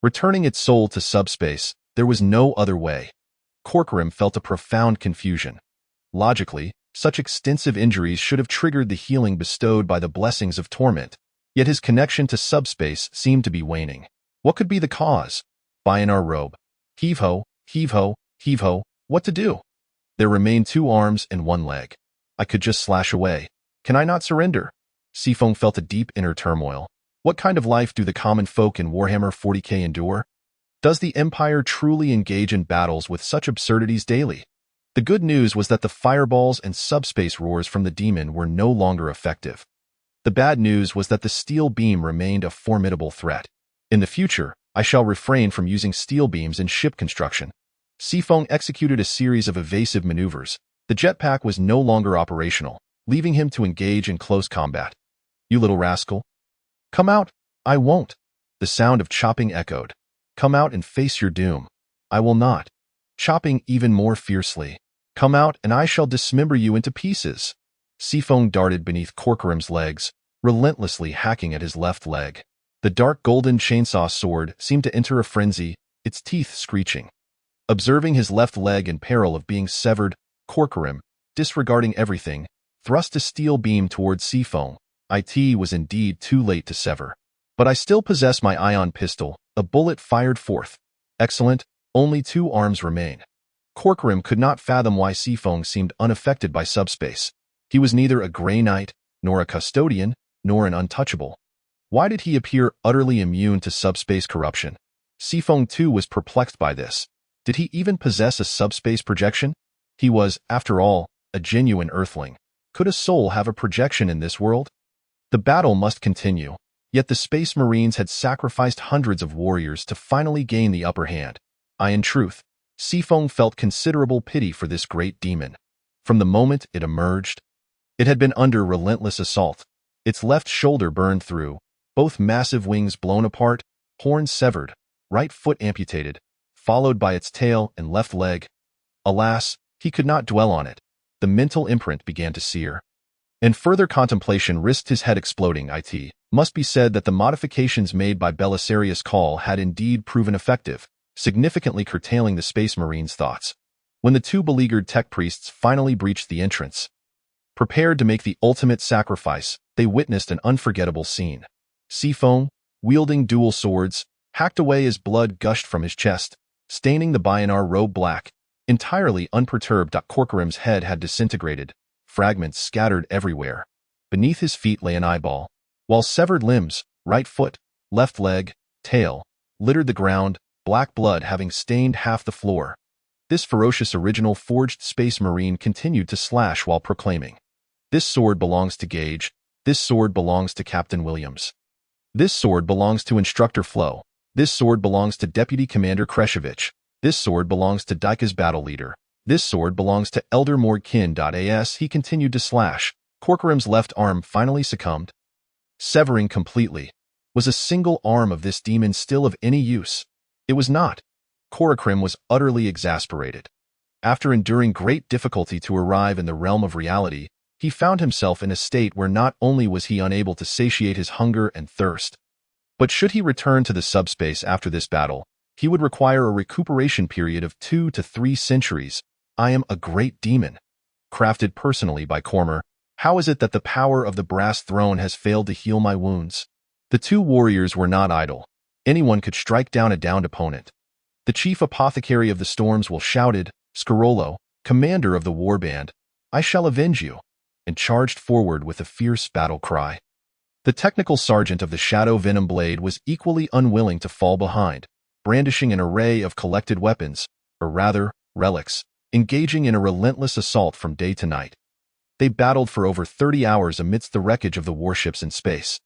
Returning its soul to subspace, there was no other way. Corcoran felt a profound confusion. Logically, such extensive injuries should have triggered the healing bestowed by the blessings of torment, yet his connection to subspace seemed to be waning. What could be the cause? Bionar robe. Heave-ho, heave-ho, heave-ho, what to do? There remained 2 arms and 1 leg. I could just slash away. Can I not surrender? Sifong felt a deep inner turmoil. What kind of life do the common folk in Warhammer 40k endure? Does the Empire truly engage in battles with such absurdities daily? The good news was that the fireballs and subspace roars from the demon were no longer effective. The bad news was that the steel beam remained a formidable threat. In the future, I shall refrain from using steel beams in ship construction. Sifong executed a series of evasive maneuvers. The jetpack was no longer operational, leaving him to engage in close combat. You little rascal. Come out. I won't. The sound of chopping echoed. Come out and face your doom. I will not. Chopping even more fiercely. Come out and I shall dismember you into pieces. Sifong darted beneath Corcoran's legs, relentlessly hacking at his left leg. The dark golden chainsaw sword seemed to enter a frenzy, its teeth screeching. Observing his left leg in peril of being severed, Corcoran, disregarding everything, thrust a steel beam towards Sifong. It was indeed too late to sever. But I still possess my ion pistol. A bullet fired forth. Excellent, only 2 arms remain. Corcoran could not fathom why Sifong seemed unaffected by subspace. He was neither a Grey Knight, nor a custodian, nor an untouchable. Why did he appear utterly immune to subspace corruption? Sifong too was perplexed by this. Did he even possess a subspace projection? He was, after all, a genuine Earthling. Could a soul have a projection in this world? The battle must continue, yet the Space Marines had sacrificed hundreds of warriors to finally gain the upper hand. In truth, Sifong felt considerable pity for this great demon. From the moment it emerged, it had been under relentless assault. Its left shoulder burned through, both massive wings blown apart, horns severed, right foot amputated, followed by its tail and left leg. Alas, he could not dwell on it. The mental imprint began to sear. And further contemplation risked his head exploding. It must be said that the modifications made by Belisarius Call had indeed proven effective, significantly curtailing the Space Marines' thoughts. When the 2 beleaguered tech priests finally breached the entrance, prepared to make the ultimate sacrifice, they witnessed an unforgettable scene. Sifong, wielding dual swords, hacked away as blood gushed from his chest, staining the Bionar robe black. Entirely unperturbed, Corcoran's head had disintegrated, fragments scattered everywhere. Beneath his feet lay an eyeball, while severed limbs, right foot, left leg, tail, littered the ground, black blood having stained half the floor. This ferocious original forged Space Marine continued to slash while proclaiming, "This sword belongs to Gage. This sword belongs to Captain Williams. This sword belongs to Instructor Flo. This sword belongs to Deputy Commander Kreshevich. This sword belongs to Dika's battle leader. This sword belongs to Elder Mordkin." He continued to slash. Corcoran's left arm finally succumbed. Severing completely. Was a single arm of this demon still of any use? It was not. Corcoran was utterly exasperated. After enduring great difficulty to arrive in the realm of reality, he found himself in a state where not only was he unable to satiate his hunger and thirst, but should he return to the subspace after this battle, he would require a recuperation period of 2 to 3 centuries. I am a great demon, crafted personally by Cormer. How is it that the power of the brass throne has failed to heal my wounds? The 2 warriors were not idle. Anyone could strike down a downed opponent. The chief apothecary of the storms will shouted, Scarolo, commander of the warband, I shall avenge you. and charged forward with a fierce battle cry. The technical sergeant of the Shadow Venom Blade was equally unwilling to fall behind, brandishing an array of collected weapons, or rather, relics, engaging in a relentless assault from day to night. They battled for over 30 hours amidst the wreckage of the warships in space,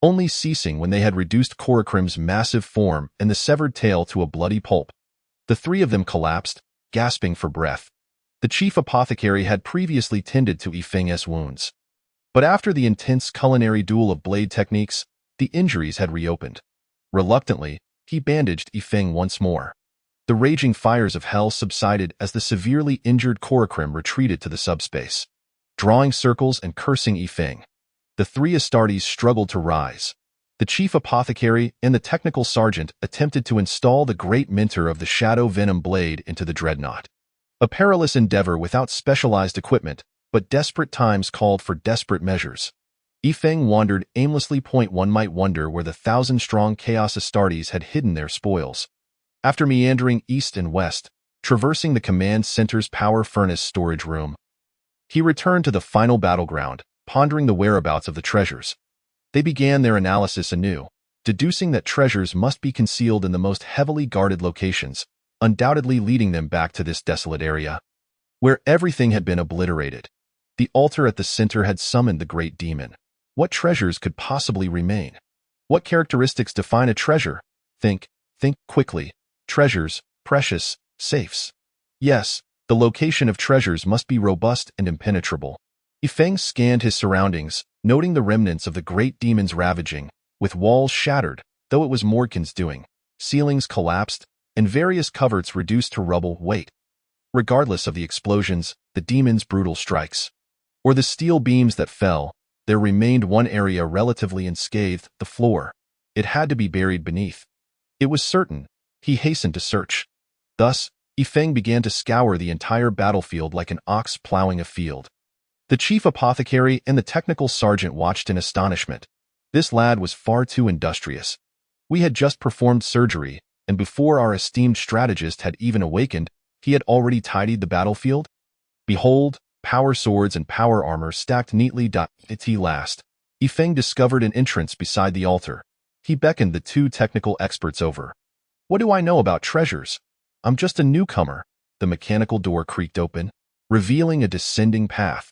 only ceasing when they had reduced Korikrim's massive form and the severed tail to a bloody pulp. The three of them collapsed, gasping for breath. The chief apothecary had previously tended to Yifeng's wounds. But after the intense culinary duel of blade techniques, the injuries had reopened. Reluctantly, he bandaged Yifeng once more. The raging fires of hell subsided as the severely injured Korikrim retreated to the subspace. Drawing circles and cursing Yifeng, the three Astartes struggled to rise. The chief apothecary and the technical sergeant attempted to install the great mentor of the Shadow Venom Blade into the dreadnought. A perilous endeavor without specialized equipment, but desperate times called for desperate measures. Yifeng wandered aimlessly. One might wonder where the 1,000-strong Chaos Astartes had hidden their spoils. After meandering east and west, traversing the command center's power furnace storage room, he returned to the final battleground, pondering the whereabouts of the treasures. They began their analysis anew, deducing that treasures must be concealed in the most heavily guarded locations, undoubtedly leading them back to this desolate area, where everything had been obliterated. The altar at the center had summoned the great demon. What treasures could possibly remain? What characteristics define a treasure? Think quickly. Treasures, precious, safes. Yes, the location of treasures must be robust and impenetrable. Yifeng scanned his surroundings, noting the remnants of the great demon's ravaging, with walls shattered, though it was Mordkin's doing, ceilings collapsed, and various coverts reduced to rubble. Wait. Regardless of the explosions, the demon's brutal strikes, or the steel beams that fell, there remained one area relatively unscathed, the floor. It had to be buried beneath. It was certain. He hastened to search. Thus, Yifeng began to scour the entire battlefield like an ox plowing a field. The chief apothecary and the technical sergeant watched in astonishment. This lad was far too industrious. We had just performed surgery, and before our esteemed strategist had even awakened, he had already tidied the battlefield. Behold, power swords and power armor stacked neatly. At last, Yifeng discovered an entrance beside the altar. He beckoned the two technical experts over. What do I know about treasures? I'm just a newcomer. The mechanical door creaked open, revealing a descending path.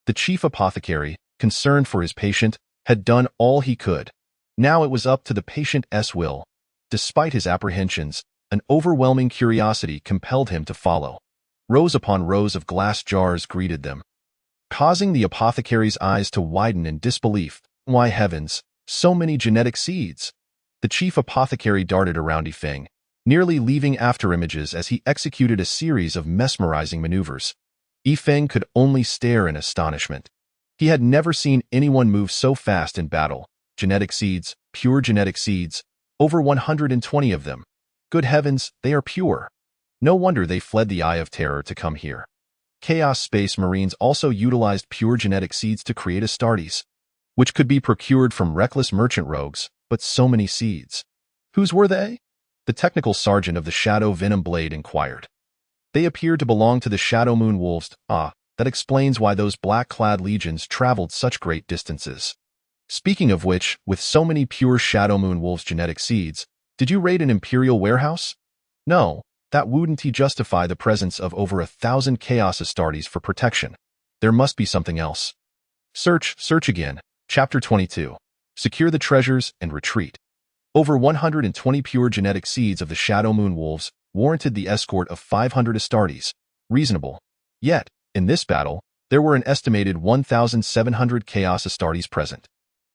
The chief apothecary, concerned for his patient, had done all he could. Now it was up to the patient's will. Despite his apprehensions, an overwhelming curiosity compelled him to follow. Rows upon rows of glass jars greeted them, causing the apothecary's eyes to widen in disbelief. Why heavens, so many genetic seeds! The chief apothecary darted around Yifeng, nearly leaving afterimages as he executed a series of mesmerizing maneuvers. Yifeng could only stare in astonishment. He had never seen anyone move so fast in battle. Genetic seeds, pure genetic seeds, over 120 of them. Good heavens, they are pure. No wonder they fled the Eye of Terror to come here. Chaos Space Marines also utilized pure genetic seeds to create Astartes, which could be procured from reckless merchant rogues, but so many seeds. Whose were they? The technical sergeant of the Shadow Venom Blade inquired. They appeared to belong to the Shadow Moon Wolves. Ah, that explains why those black-clad legions traveled such great distances. Speaking of which, with so many pure Shadow Moon Wolves genetic seeds, did you raid an Imperial warehouse? No, that wouldn't justify the presence of over 1,000 Chaos Astartes for protection. There must be something else. Search again. Chapter 22. Secure the treasures and retreat. Over 120 pure genetic seeds of the Shadow Moon Wolves warranted the escort of 500 Astartes. Reasonable. Yet, in this battle, there were an estimated 1,700 Chaos Astartes present.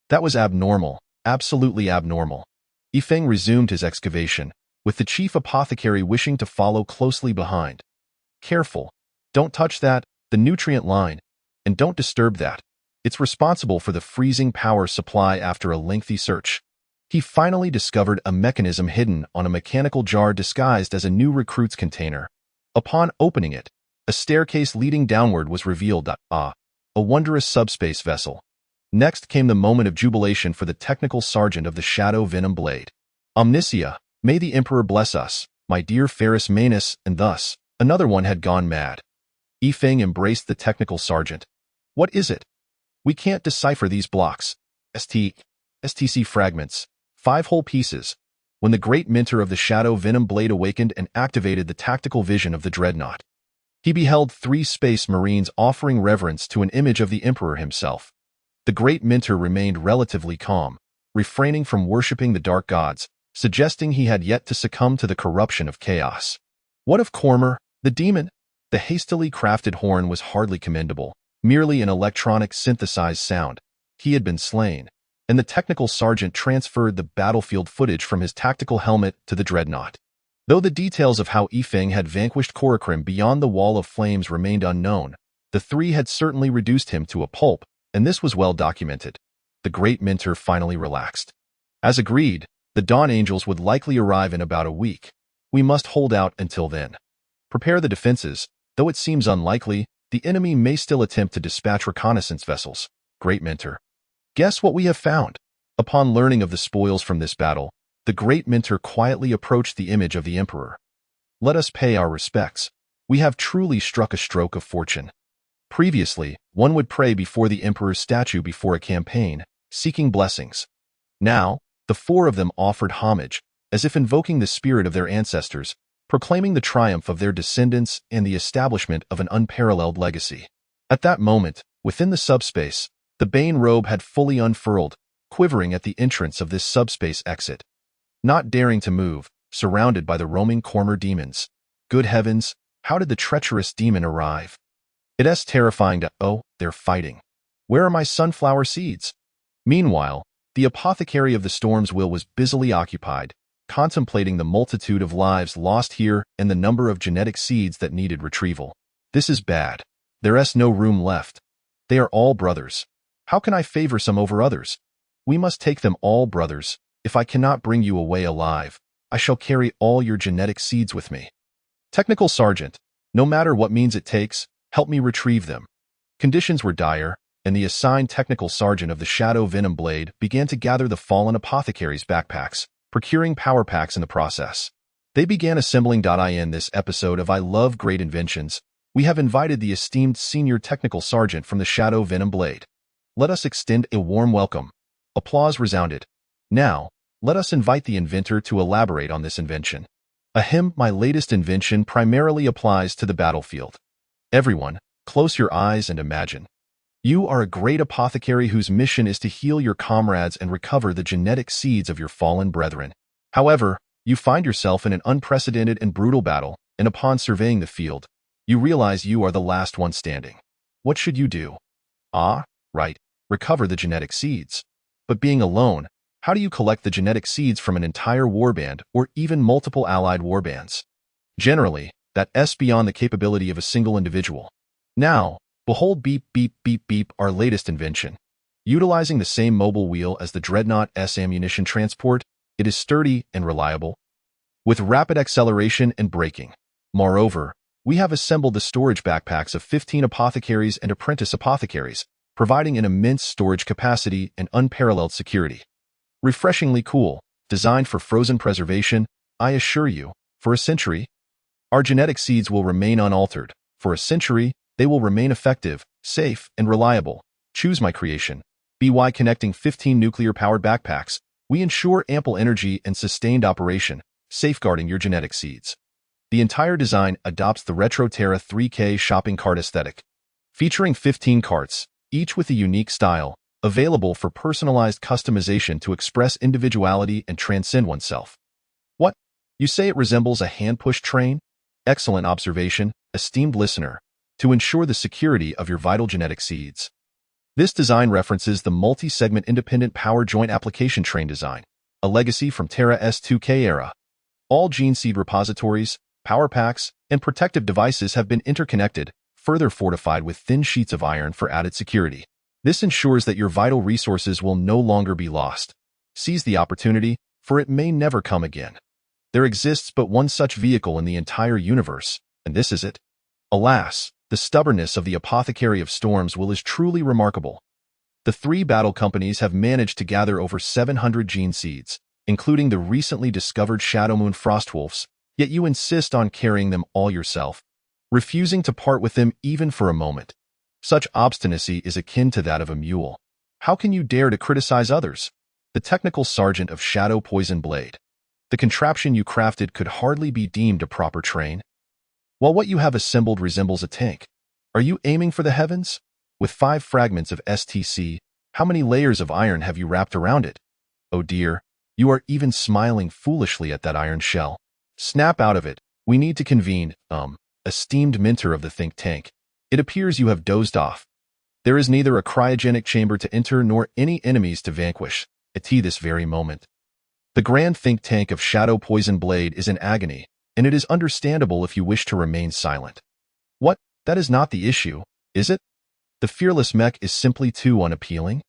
That was abnormal, absolutely abnormal. Yifeng resumed his excavation, with the chief apothecary wishing to follow closely behind. Careful. Don't touch that, the nutrient line, and don't disturb that. It's responsible for the freezing power supply. After a lengthy search, he finally discovered a mechanism hidden on a mechanical jar disguised as a new recruit's container. Upon opening it, a staircase leading downward was revealed. A wondrous subspace vessel. Next came the moment of jubilation for the technical sergeant of the Shadow Venom Blade. Omnicia, may the Emperor bless us, my dear Ferris Manus, and thus, another one had gone mad. Yifeng embraced the technical sergeant. What is it? We can't decipher these blocks. STC fragments. 5 whole pieces. When the great minter of the Shadow Venom Blade awakened and activated the tactical vision of the Dreadnought, he beheld 3 space marines offering reverence to an image of the Emperor himself. The great minter remained relatively calm, refraining from worshipping the dark gods, suggesting he had yet to succumb to the corruption of chaos. What of Cormer, the demon? The hastily crafted horn was hardly commendable, merely an electronic synthesized sound. He had been slain, and the technical sergeant transferred the battlefield footage from his tactical helmet to the Dreadnought. Though the details of how Yifeng had vanquished Korokrim beyond the Wall of Flames remained unknown, the 3 had certainly reduced him to a pulp, and this was well documented. The great minter finally relaxed. As agreed, the Dawn Angels would likely arrive in about a week. We must hold out until then. Prepare the defenses. Though it seems unlikely, the enemy may still attempt to dispatch reconnaissance vessels. Great minter. Guess what we have found? Upon learning of the spoils from this battle, the great minter quietly approached the image of the Emperor. Let us pay our respects. We have truly struck a stroke of fortune. Previously, one would pray before the Emperor's statue before a campaign, seeking blessings. Now, the 4 of them offered homage, as if invoking the spirit of their ancestors, proclaiming the triumph of their descendants and the establishment of an unparalleled legacy. At that moment, within the subspace, the Bane robe had fully unfurled, quivering at the entrance of this subspace exit. Not daring to move, surrounded by the roaming Cormer demons. Good heavens, how did the treacherous demon arrive? It's terrifying to— oh, they're fighting. Where are my sunflower seeds? Meanwhile, the apothecary of the Storm's Will was busily occupied, contemplating the multitude of lives lost here and the number of genetic seeds that needed retrieval. This is bad. There's no room left. They are all brothers. How can I favor some over others? We must take them all, brothers. If I cannot bring you away alive, I shall carry all your genetic seeds with me. Technical Sergeant, no matter what means it takes, help me retrieve them. Conditions were dire, and the assigned Technical Sergeant of the Shadow Venom Blade began to gather the fallen apothecary's backpacks, procuring power packs in the process. They began assembling. In this episode of I Love Great Inventions, we have invited the esteemed Senior Technical Sergeant from the Shadow Venom Blade. Let us extend a warm welcome. Applause resounded. Now, let us invite the inventor to elaborate on this invention. My latest invention primarily applies to the battlefield. Everyone, close your eyes and imagine. You are a great apothecary whose mission is to heal your comrades and recover the genetic seeds of your fallen brethren. However, you find yourself in an unprecedented and brutal battle, and upon surveying the field, you realize you are the last one standing. What should you do? Right, recover the genetic seeds. But being alone, how do you collect the genetic seeds from an entire warband or even multiple allied warbands? Generally, that's beyond the capability of a single individual. Now, behold beep beep beep beep our latest invention. Utilizing the same mobile wheel as the Dreadnought's ammunition transport, it is sturdy and reliable, with rapid acceleration and braking. Moreover, we have assembled the storage backpacks of 15 apothecaries and apprentice apothecaries, providing an immense storage capacity and unparalleled security. Refreshingly cool, designed for frozen preservation, I assure you, for a century. Our genetic seeds will remain unaltered. For a century, they will remain effective, safe, and reliable. Choose my creation. By connecting 15 nuclear-powered backpacks, we ensure ample energy and sustained operation, safeguarding your genetic seeds. The entire design adopts the Retro Terra 3K shopping cart aesthetic, featuring 15 carts, each with a unique style, available for personalized customization to express individuality and transcend oneself. What? You say it resembles a hand-push train? Excellent observation, esteemed listener, to ensure the security of your vital genetic seeds. This design references the multi-segment independent power joint application train design, a legacy from Terra S2K era. All gene seed repositories, power packs, and protective devices have been interconnected, further fortified with thin sheets of iron for added security. This ensures that your vital resources will no longer be lost. Seize the opportunity, for it may never come again. There exists but one such vehicle in the entire universe, and this is it. Alas, the stubbornness of the Apothecary of Storms Will is truly remarkable. The 3 battle companies have managed to gather over 700 gene seeds, including the recently discovered Shadowmoon Frostwolves, yet you insist on carrying them all yourself, refusing to part with them even for a moment. Such obstinacy is akin to that of a mule. How can you dare to criticize others? The technical sergeant of Shadow Poison Blade. The contraption you crafted could hardly be deemed a proper train. While what you have assembled resembles a tank, are you aiming for the heavens? With 5 fragments of STC, how many layers of iron have you wrapped around it? Oh dear, you are even smiling foolishly at that iron shell. Snap out of it. We need to convene, esteemed mentor of the think tank. It appears you have dozed off. There is neither a cryogenic chamber to enter nor any enemies to vanquish, at this very moment. The grand think tank of Shadow Poison Blade is in agony, and it is understandable if you wish to remain silent. What? That is not the issue, is it? The fearless mech is simply too unappealing?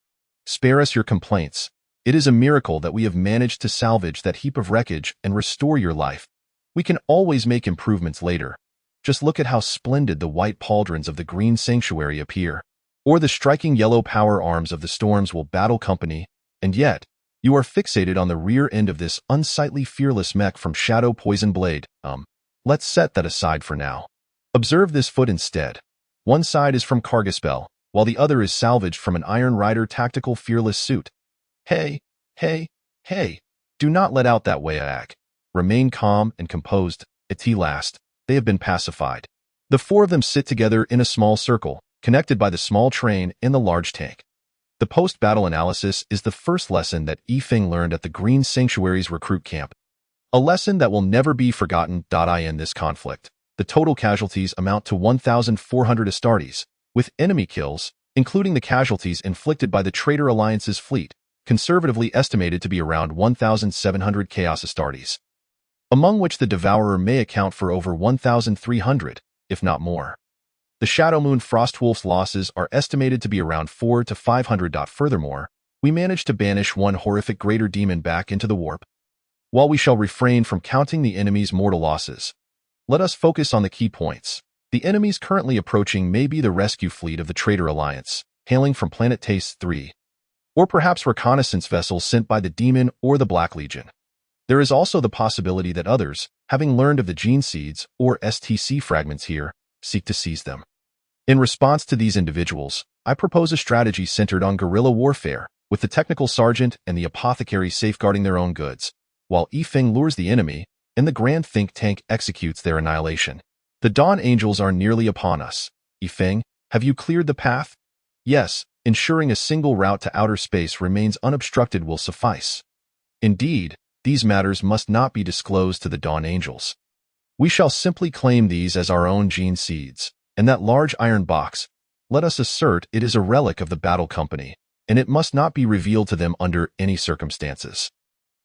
Spare us your complaints. It is a miracle that we have managed to salvage that heap of wreckage and restore your life. We can always make improvements later. Just look at how splendid the white pauldrons of the Green Sanctuary appear, or the striking yellow power arms of the Storm's Battle Company, and yet, you are fixated on the rear end of this unsightly fearless mech from Shadow Poison Blade. Let's set that aside for now. Observe this foot instead. One side is from Cargospell, while the other is salvaged from an Iron Rider tactical fearless suit. Hey, do not let out that wayag. Remain calm and composed. At last, they have been pacified. The 4 of them sit together in a small circle, connected by the small train in the large tank. The post-battle analysis is the first lesson that Yifeng learned at the Green Sanctuary's recruit camp. A lesson that will never be forgotten. In this conflict, the total casualties amount to 1,400 Astartes, with enemy kills, including the casualties inflicted by the Traitor Alliance's fleet, conservatively estimated to be around 1,700 Chaos Astartes, among which the Devourer may account for over 1,300, if not more. The Shadowmoon Frostwolf's losses are estimated to be around 400 to 500. Furthermore, we managed to banish one horrific greater demon back into the warp. While we shall refrain from counting the enemy's mortal losses, let us focus on the key points. The enemies currently approaching may be the rescue fleet of the Traitor Alliance, hailing from Planet Taste 3, or perhaps reconnaissance vessels sent by the Demon or the Black Legion. There is also the possibility that others, having learned of the gene seeds or STC fragments here, seek to seize them. In response to these individuals, I propose a strategy centered on guerrilla warfare, with the technical sergeant and the apothecary safeguarding their own goods, while Yifeng lures the enemy, and the grand think tank executes their annihilation. The Dawn Angels are nearly upon us. Yifeng, have you cleared the path? Yes, ensuring a single route to outer space remains unobstructed will suffice. Indeed, these matters must not be disclosed to the Dawn Angels. We shall simply claim these as our own gene seeds, and that large iron box, let us assert it is a relic of the Battle Company, and it must not be revealed to them under any circumstances.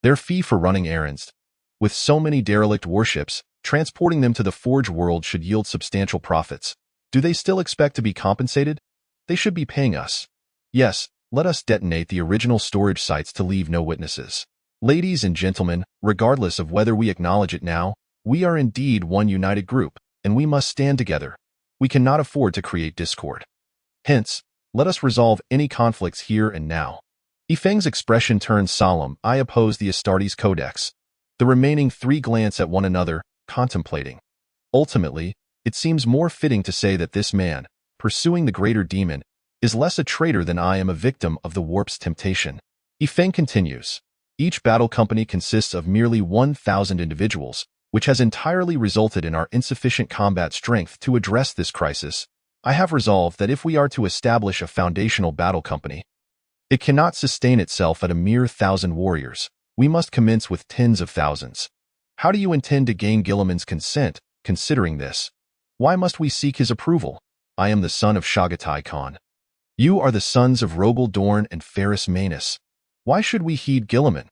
Their fee for running errands. With so many derelict warships, transporting them to the Forge world should yield substantial profits. Do they still expect to be compensated? They should be paying us. Yes, let us detonate the original storage sites to leave no witnesses. Ladies and gentlemen, regardless of whether we acknowledge it now, we are indeed one united group, and we must stand together. We cannot afford to create discord. Hence, let us resolve any conflicts here and now. Yifeng's expression turns solemn. I oppose the Astartes Codex. The remaining 3 glance at one another, contemplating. Ultimately, it seems more fitting to say that this man, pursuing the greater demon, is less a traitor than I am a victim of the warp's temptation. Yifeng continues. Each battle company consists of merely 1,000 individuals, which has entirely resulted in our insufficient combat strength to address this crisis. I have resolved that if we are to establish a foundational battle company, it cannot sustain itself at a mere 1,000 warriors. We must commence with tens of thousands. How do you intend to gain Guilliman's consent, considering this? Why must we seek his approval? I am the son of Shagatai Khan. You are the sons of Rogel Dorn and Ferris Manus. Why should we heed Guilliman?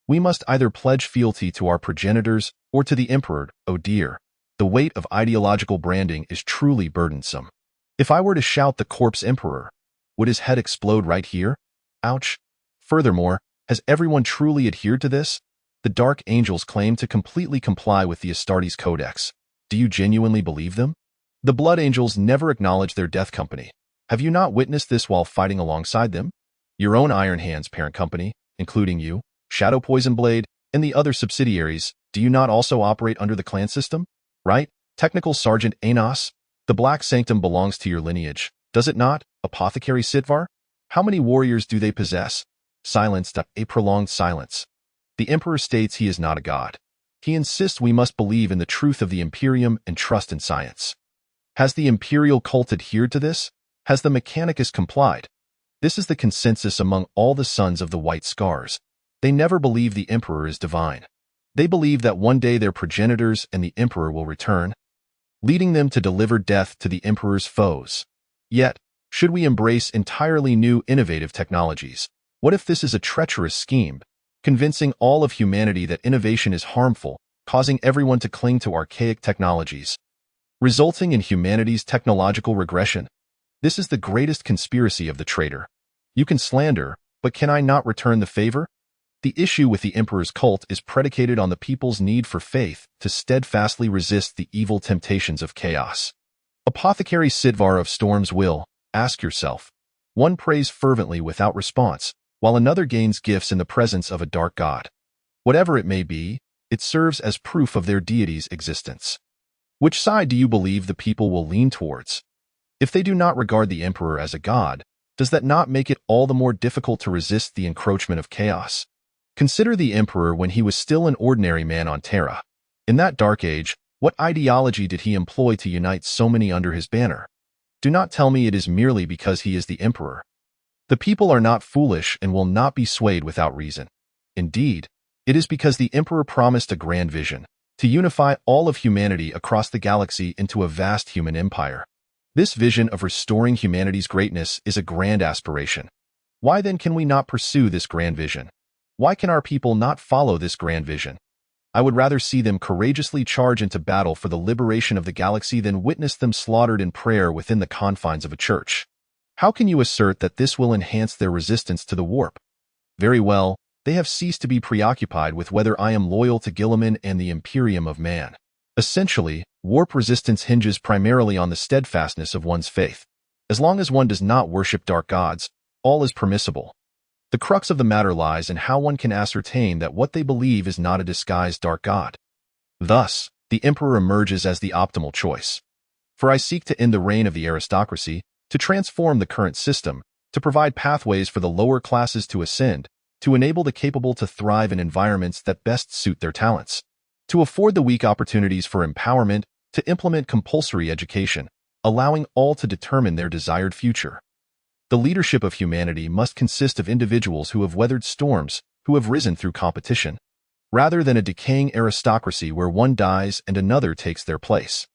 We must either pledge fealty to our progenitors or to the Emperor. Oh dear, the weight of ideological branding is truly burdensome. If I were to shout the corpse Emperor, would his head explode right here? Ouch. Furthermore, has everyone truly adhered to this? The Dark Angels claim to completely comply with the Astartes Codex. Do you genuinely believe them? The Blood Angels never acknowledge their death company. Have you not witnessed this while fighting alongside them? Your own Iron Hands parent company, including you, Shadow Poison Blade, and the other subsidiaries, do you not also operate under the clan system? Right? Technical Sergeant Anos? The Black Sanctum belongs to your lineage. Does it not, Apothecary Sidvar? How many warriors do they possess? Silence. A prolonged silence. The Emperor states he is not a god. He insists we must believe in the truth of the Imperium and trust in science. Has the imperial cult adhered to this? Has the Mechanicus complied? This is the consensus among all the sons of the White Scars. They never believe the Emperor is divine. They believe that one day their progenitors and the Emperor will return, leading them to deliver death to the Emperor's foes. Yet, should we embrace entirely new innovative technologies? What if this is a treacherous scheme, convincing all of humanity that innovation is harmful, causing everyone to cling to archaic technologies, resulting in humanity's technological regression? This is the greatest conspiracy of the traitor. You can slander, but can I not return the favor? The issue with the Emperor's cult is predicated on the people's need for faith to steadfastly resist the evil temptations of chaos. Apothecary Sidvar of Storms will, ask yourself. One prays fervently without response, while another gains gifts in the presence of a dark god. Whatever it may be, it serves as proof of their deity's existence. Which side do you believe the people will lean towards? If they do not regard the Emperor as a god, does that not make it all the more difficult to resist the encroachment of chaos? Consider the Emperor when he was still an ordinary man on Terra. In that dark age, what ideology did he employ to unite so many under his banner? Do not tell me it is merely because he is the Emperor. The people are not foolish and will not be swayed without reason. Indeed, it is because the Emperor promised a grand vision, to unify all of humanity across the galaxy into a vast human empire. This vision of restoring humanity's greatness is a grand aspiration. Why then can we not pursue this grand vision? Why can our people not follow this grand vision? I would rather see them courageously charge into battle for the liberation of the galaxy than witness them slaughtered in prayer within the confines of a church. How can you assert that this will enhance their resistance to the warp? Very well, they have ceased to be preoccupied with whether I am loyal to Gilliman and the Imperium of Man. Essentially, warp resistance hinges primarily on the steadfastness of one's faith. As long as one does not worship dark gods, all is permissible. The crux of the matter lies in how one can ascertain that what they believe is not a disguised dark god. Thus, the Emperor emerges as the optimal choice. For I seek to end the reign of the aristocracy, to transform the current system, to provide pathways for the lower classes to ascend, to enable the capable to thrive in environments that best suit their talents, to afford the weak opportunities for empowerment, to implement compulsory education, allowing all to determine their desired future. The leadership of humanity must consist of individuals who have weathered storms, who have risen through competition, rather than a decaying aristocracy where one dies and another takes their place.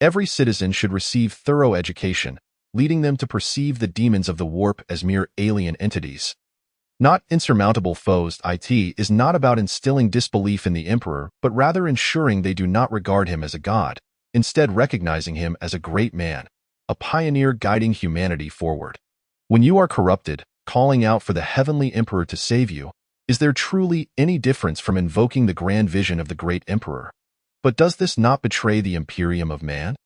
Every citizen should receive thorough education, leading them to perceive the demons of the warp as mere alien entities, not insurmountable foes. It is not about instilling disbelief in the Emperor, but rather ensuring they do not regard him as a god, instead recognizing him as a great man, a pioneer guiding humanity forward. When you are corrupted, calling out for the heavenly Emperor to save you, is there truly any difference from invoking the grand vision of the great Emperor? But does this not betray the Imperium of Man?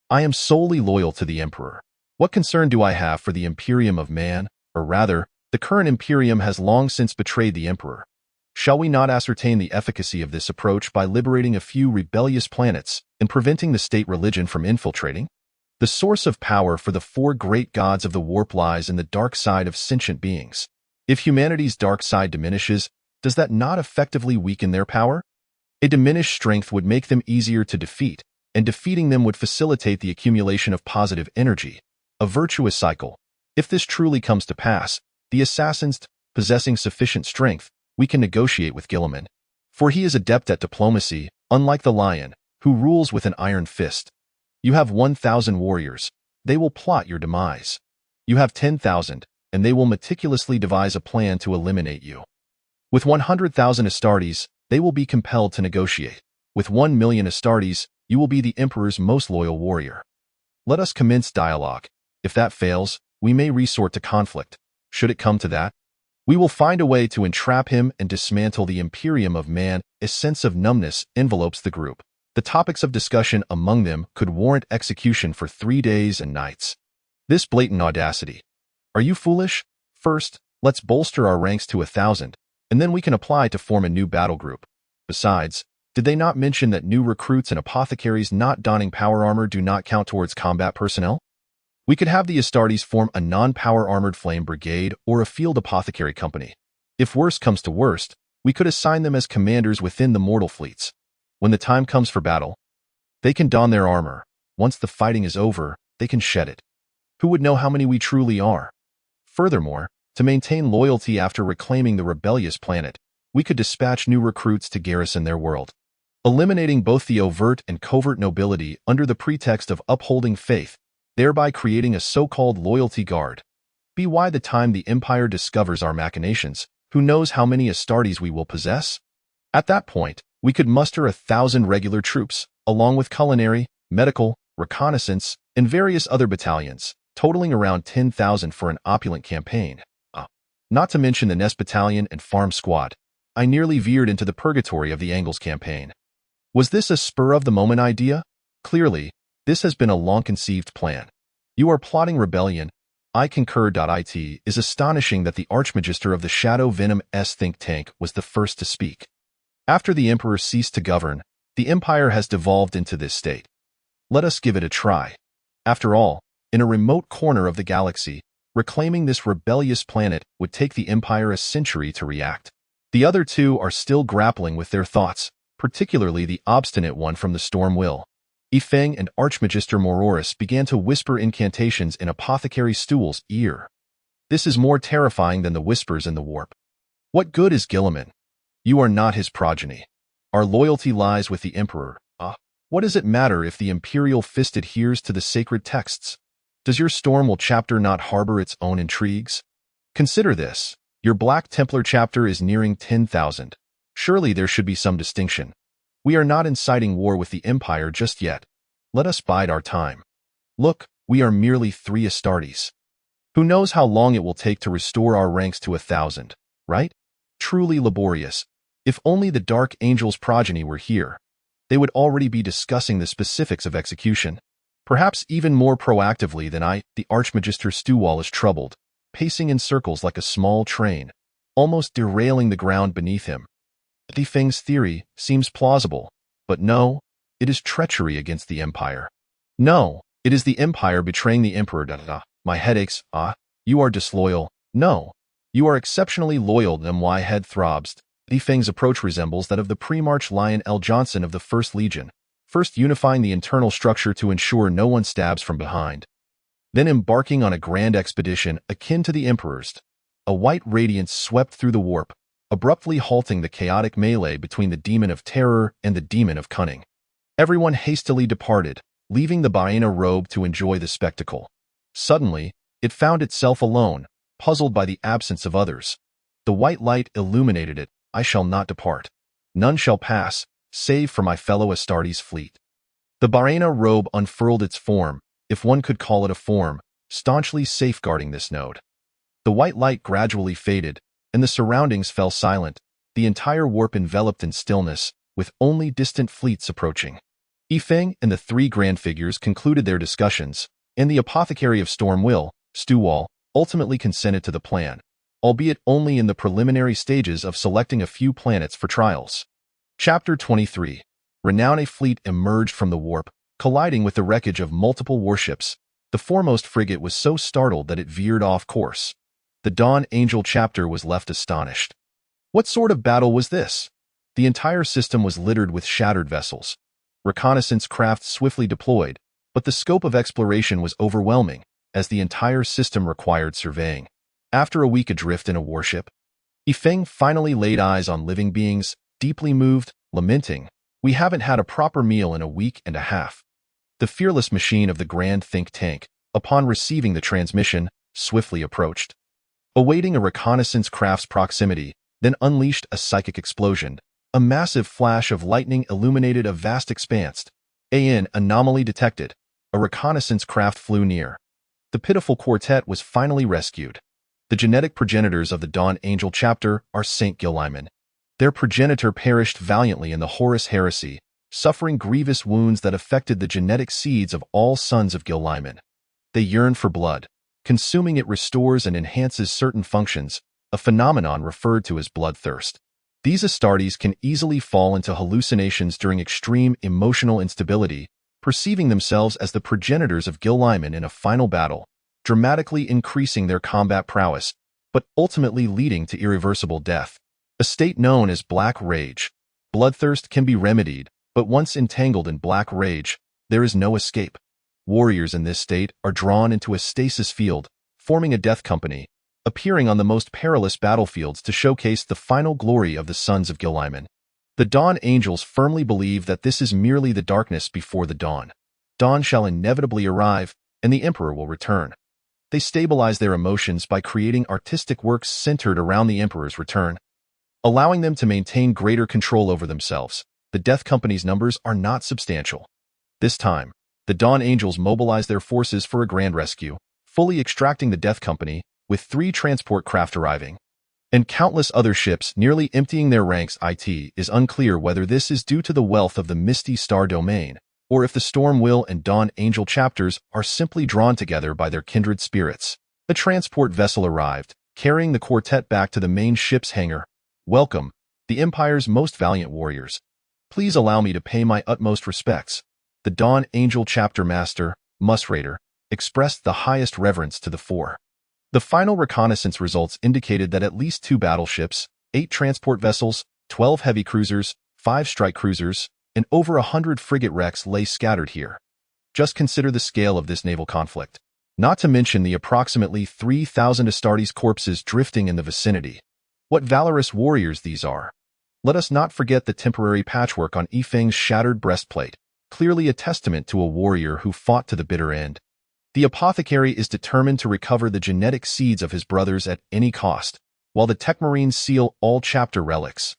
I am solely loyal to the Emperor. What concern do I have for the Imperium of Man? Or rather, the current Imperium has long since betrayed the Emperor. Shall we not ascertain the efficacy of this approach by liberating a few rebellious planets and preventing the state religion from infiltrating? The source of power for the four great gods of the warp lies in the dark side of sentient beings. If humanity's dark side diminishes, does that not effectively weaken their power? A diminished strength would make them easier to defeat, and defeating them would facilitate the accumulation of positive energy, a virtuous cycle. If this truly comes to pass, the assassins, possessing sufficient strength, we can negotiate with Gilliman. For he is adept at diplomacy, unlike the lion, who rules with an iron fist. You have 1,000 warriors. They will plot your demise. You have 10,000, and they will meticulously devise a plan to eliminate you. With 100,000 Astartes, they will be compelled to negotiate. With 1,000,000 Astartes, you will be the Emperor's most loyal warrior. Let us commence dialogue. If that fails, we may resort to conflict. Should it come to that, we will find a way to entrap him and dismantle the Imperium of Man. A sense of numbness envelopes the group. The topics of discussion among them could warrant execution for 3 days and nights. This blatant audacity. Are you foolish? First, let's bolster our ranks to 1,000, and then we can apply to form a new battle group. Besides, did they not mention that new recruits and apothecaries not donning power armor do not count towards combat personnel? We could have the Astartes form a non-power armored flame brigade or a field apothecary company. If worst comes to worst, we could assign them as commanders within the mortal fleets. When the time comes for battle, they can don their armor. Once the fighting is over, they can shed it. Who would know how many we truly are? Furthermore, to maintain loyalty after reclaiming the rebellious planet, we could dispatch new recruits to garrison their world, eliminating both the overt and covert nobility under the pretext of upholding faith, thereby creating a so-called loyalty guard. By the time the Empire discovers our machinations, who knows how many Astartes we will possess? At that point, we could muster 1,000 regular troops, along with culinary, medical, reconnaissance, and various other battalions, totaling around 10,000 for an opulent campaign. Not to mention the Nest Battalion and Farm Squad. I nearly veered into the purgatory of the Angles campaign. Was this a spur-of-the-moment idea? Clearly, this has been a long-conceived plan. You are plotting rebellion. I concur. It is astonishing that the Archmagister of the Shadow Venom's think tank was the first to speak. After the Emperor ceased to govern, the Empire has devolved into this state. Let us give it a try. After all, in a remote corner of the galaxy, reclaiming this rebellious planet would take the Empire a century to react. The other two are still grappling with their thoughts, particularly the obstinate one from the Storm Will. Yifeng and Archmagister Mororis began to whisper incantations in Apothecary Stool's ear. This is more terrifying than the whispers in the warp. What good is Gilliman? You are not his progeny. Our loyalty lies with the Emperor. What does it matter if the Imperial Fist adheres to the sacred texts? Does your Stormwell chapter not harbor its own intrigues? Consider this. Your Black Templar chapter is nearing 10,000. Surely there should be some distinction. We are not inciting war with the Empire just yet. Let us bide our time. Look, we are merely 3 Astartes. Who knows how long it will take to restore our ranks to 1,000, right? Truly laborious. If only the Dark Angel's progeny were here, they would already be discussing the specifics of execution. Perhaps even more proactively than I. The Archmagister Stewall is troubled, pacing in circles like a small train, almost derailing the ground beneath him. Yifeng's theory seems plausible, but no, it is treachery against the Empire. No, it is the Empire betraying the Emperor. My headaches. You are disloyal. No, you are exceptionally loyal. My head throbs. Yifeng's approach resembles that of the pre-March Lion L. Johnson of the 1st Legion, first unifying the internal structure to ensure no one stabs from behind, then embarking on a grand expedition akin to the Emperor's. A white radiance swept through the warp, abruptly halting the chaotic melee between the Demon of Terror and the Demon of Cunning. Everyone hastily departed, leaving the Baena robe to enjoy the spectacle. Suddenly, it found itself alone, puzzled by the absence of others. The white light illuminated it. I shall not depart. None shall pass, save for my fellow Astartes fleet. The Baena robe unfurled its form, if one could call it a form, staunchly safeguarding this node. The white light gradually faded, and the surroundings fell silent, the entire warp enveloped in stillness, with only distant fleets approaching. Yifeng and the 3 grand figures concluded their discussions, and the Apothecary of Stormwell, Stewall, ultimately consented to the plan, albeit only in the preliminary stages of selecting a few planets for trials. Chapter 23. Renown. A fleet emerged from the warp, colliding with the wreckage of multiple warships. The foremost frigate was so startled that it veered off course. The Dawn Angel chapter was left astonished. What sort of battle was this? The entire system was littered with shattered vessels. Reconnaissance craft swiftly deployed, but the scope of exploration was overwhelming, as the entire system required surveying. After a week adrift in a warship, Yifeng finally laid eyes on living beings, deeply moved, lamenting, "We haven't had a proper meal in a week and a half." The fearless machine of the Grand Think Tank, upon receiving the transmission, swiftly approached. Awaiting a reconnaissance craft's proximity, then unleashed a psychic explosion. A massive flash of lightning illuminated a vast expanse. An anomaly detected. A reconnaissance craft flew near. The pitiful quartet was finally rescued. The genetic progenitors of the Dawn Angel chapter are Saint Gilliman. Their progenitor perished valiantly in the Horus heresy, suffering grievous wounds that affected the genetic seeds of all sons of Gilliman. They yearn for blood. Consuming it restores and enhances certain functions, a phenomenon referred to as bloodthirst. These Astartes can easily fall into hallucinations during extreme emotional instability, perceiving themselves as the progenitors of Gil-Lyman in a final battle, dramatically increasing their combat prowess, but ultimately leading to irreversible death. A state known as Black Rage. Bloodthirst can be remedied, but once entangled in Black Rage, there is no escape. Warriors in this state are drawn into a stasis field, forming a death company, appearing on the most perilous battlefields to showcase the final glory of the sons of Gil-Lyman. The Dawn Angels firmly believe that this is merely the darkness before the dawn. Dawn shall inevitably arrive, and the Emperor will return. They stabilize their emotions by creating artistic works centered around the Emperor's return, allowing them to maintain greater control over themselves. The Death Company's numbers are not substantial. This time, the Dawn Angels mobilize their forces for a grand rescue, fully extracting the Death Company, with 3 transport craft arriving, and countless other ships nearly emptying their ranks. It is unclear whether this is due to the wealth of the Misty Star domain, or if the Storm Will and Dawn Angel chapters are simply drawn together by their kindred spirits. A transport vessel arrived, carrying the quartet back to the main ship's hangar. Welcome, the Empire's most valiant warriors. Please allow me to pay my utmost respects. The Dawn Angel chapter master, Musraider, expressed the highest reverence to the 4. The final reconnaissance results indicated that at least 2 battleships, 8 transport vessels, 12 heavy cruisers, 5 strike cruisers, and over 100 frigate wrecks lay scattered here. Just consider the scale of this naval conflict. Not to mention the approximately 3,000 Astartes corpses drifting in the vicinity. What valorous warriors these are. Let us not forget the temporary patchwork on Yifeng's shattered breastplate, clearly a testament to a warrior who fought to the bitter end. The apothecary is determined to recover the genetic seeds of his brothers at any cost, while the Techmarines seal all chapter relics.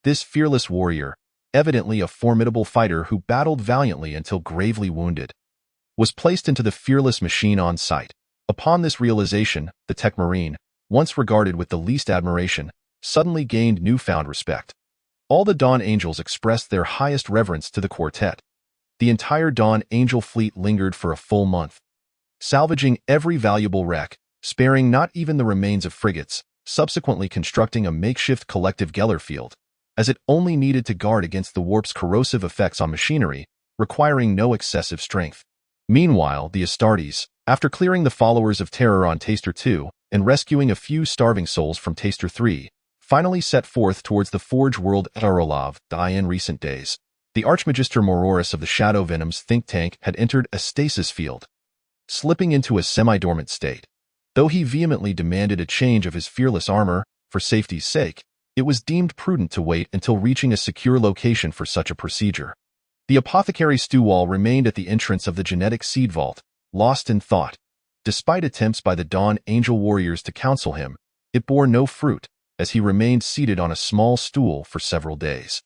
This fearless warrior, evidently a formidable fighter who battled valiantly until gravely wounded, was placed into the fearless machine on site. Upon this realization, the Techmarine, once regarded with the least admiration, suddenly gained newfound respect. All the Dawn Angels expressed their highest reverence to the quartet. The entire Dawn Angel fleet lingered for a full month, salvaging every valuable wreck, sparing not even the remains of frigates, subsequently constructing a makeshift collective Geller field, as it only needed to guard against the warp's corrosive effects on machinery, requiring no excessive strength. Meanwhile, the Astartes, after clearing the followers of Terror on Taster 2 and rescuing a few starving souls from Taster 3, finally set forth towards the Forge world Arolov. In recent days, the Archmagister Mororis of the Shadow Venom's think tank had entered a stasis field, slipping into a semi-dormant state. Though he vehemently demanded a change of his fearless armor, for safety's sake, it was deemed prudent to wait until reaching a secure location for such a procedure. The apothecary Stewall remained at the entrance of the genetic seed vault, lost in thought. Despite attempts by the Dawn Angel warriors to counsel him, it bore no fruit, as he remained seated on a small stool for several days.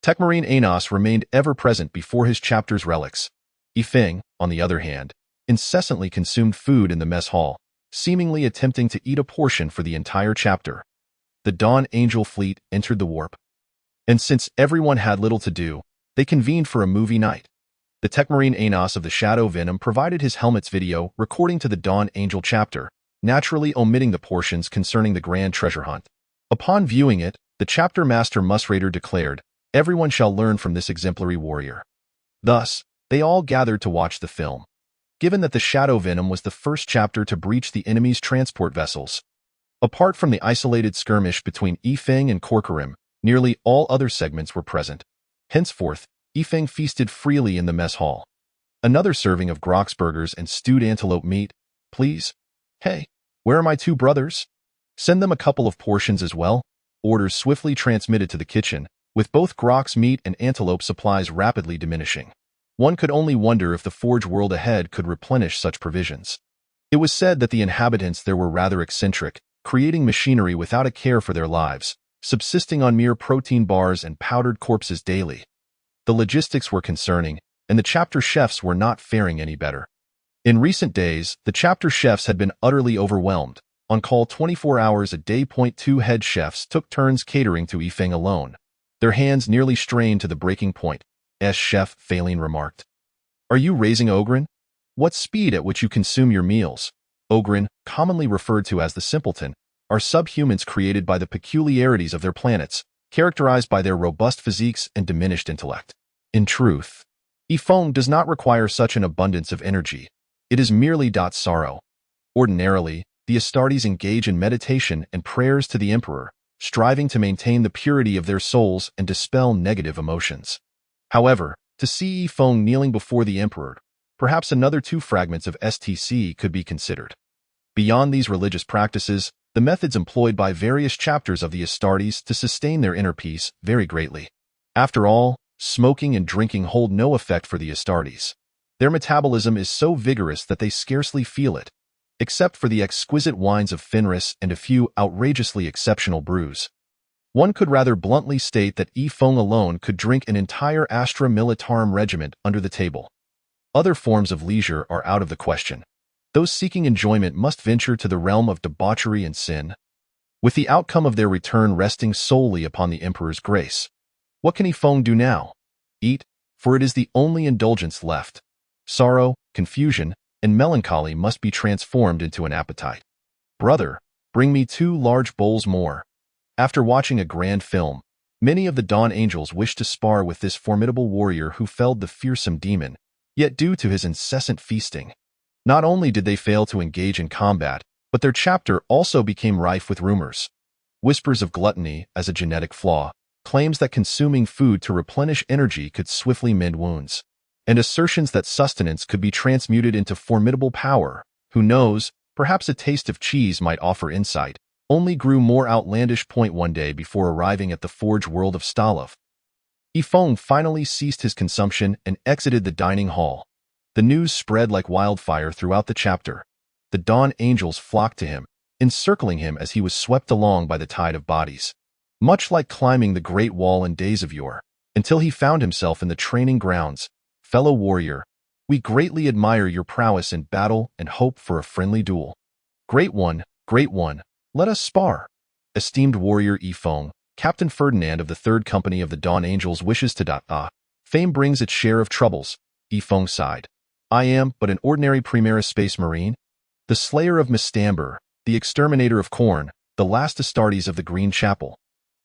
Techmarine Anos remained ever present before his chapter's relics. Yifeng, on the other hand, incessantly consumed food in the mess hall, seemingly attempting to eat a portion for the entire chapter. The Dawn Angel fleet entered the warp, and since everyone had little to do, they convened for a movie night. The Techmarine Anos of the Shadow Venom provided his helmet's video recording to the Dawn Angel chapter, naturally omitting the portions concerning the grand treasure hunt. Upon viewing it, the chapter master Musraider declared, "Everyone shall learn from this exemplary warrior." Thus, they all gathered to watch the film. Given that the Shadow Venom was the first chapter to breach the enemy's transport vessels, apart from the isolated skirmish between Yifeng and Corcorim, nearly all other segments were present. Henceforth, Yifeng feasted freely in the mess hall. "Another serving of Groxburgers and stewed antelope meat, please. Hey, where are my 2 brothers? Send them a couple of portions as well." Orders swiftly transmitted to the kitchen, with both Grox meat and antelope supplies rapidly diminishing. One could only wonder if the Forge world ahead could replenish such provisions. It was said that the inhabitants there were rather eccentric, creating machinery without a care for their lives, subsisting on mere protein bars and powdered corpses daily. The logistics were concerning, and the chapter chefs were not faring any better. In recent days, the chapter chefs had been utterly overwhelmed. On call 24 hours a day. 2 head chefs took turns catering to Yifeng alone, their hands nearly strained to the breaking point. Chef Phaline remarked, "Are you raising Ogren? What speed at which you consume your meals?" Ogren, commonly referred to as the Simpleton, are subhumans created by the peculiarities of their planets, characterized by their robust physiques and diminished intellect. In truth, Ifeng does not require such an abundance of energy. It is merely sorrow. Ordinarily, the Astartes engage in meditation and prayers to the Emperor, striving to maintain the purity of their souls and dispel negative emotions. However, to see Ifeng kneeling before the Emperor, perhaps another 2 fragments of STC could be considered. Beyond these religious practices, the methods employed by various chapters of the Astartes to sustain their inner peace vary greatly. After all, smoking and drinking hold no effect for the Astartes. Their metabolism is so vigorous that they scarcely feel it, except for the exquisite wines of Fenris and a few outrageously exceptional brews. One could rather bluntly state that Ifeng alone could drink an entire Astra Militarum regiment under the table. Other forms of leisure are out of the question. Those seeking enjoyment must venture to the realm of debauchery and sin, with the outcome of their return resting solely upon the Emperor's grace. What can Ifeng do now? Eat, for it is the only indulgence left. Sorrow, confusion, and melancholy must be transformed into an appetite. Brother, bring me 2 large bowls more. After watching a grand film, many of the Dawn Angels wished to spar with this formidable warrior who felled the fearsome demon, yet due to his incessant feasting, not only did they fail to engage in combat, but their chapter also became rife with rumors. Whispers of gluttony as a genetic flaw, claims that consuming food to replenish energy could swiftly mend wounds, and assertions that sustenance could be transmuted into formidable power. Who knows, perhaps a taste of cheese might offer insight, only grew more outlandish. One day before arriving at the forge world of Stalov, Ifeng finally ceased his consumption and exited the dining hall. The news spread like wildfire throughout the chapter. The Dawn Angels flocked to him, encircling him as he was swept along by the tide of bodies. Much like climbing the Great Wall in days of yore, until he found himself in the training grounds. Fellow warrior, we greatly admire your prowess in battle and hope for a friendly duel. Great one, let us spar. Esteemed warrior Ifeng, Captain Ferdinand of the 3rd Company of the Dawn Angels wishes to Fame brings its share of troubles, Ifeng sighed. I am but an ordinary Primaris Space Marine, the slayer of Mistamber, the exterminator of Khorne, the last Astartes of the Green Chapel.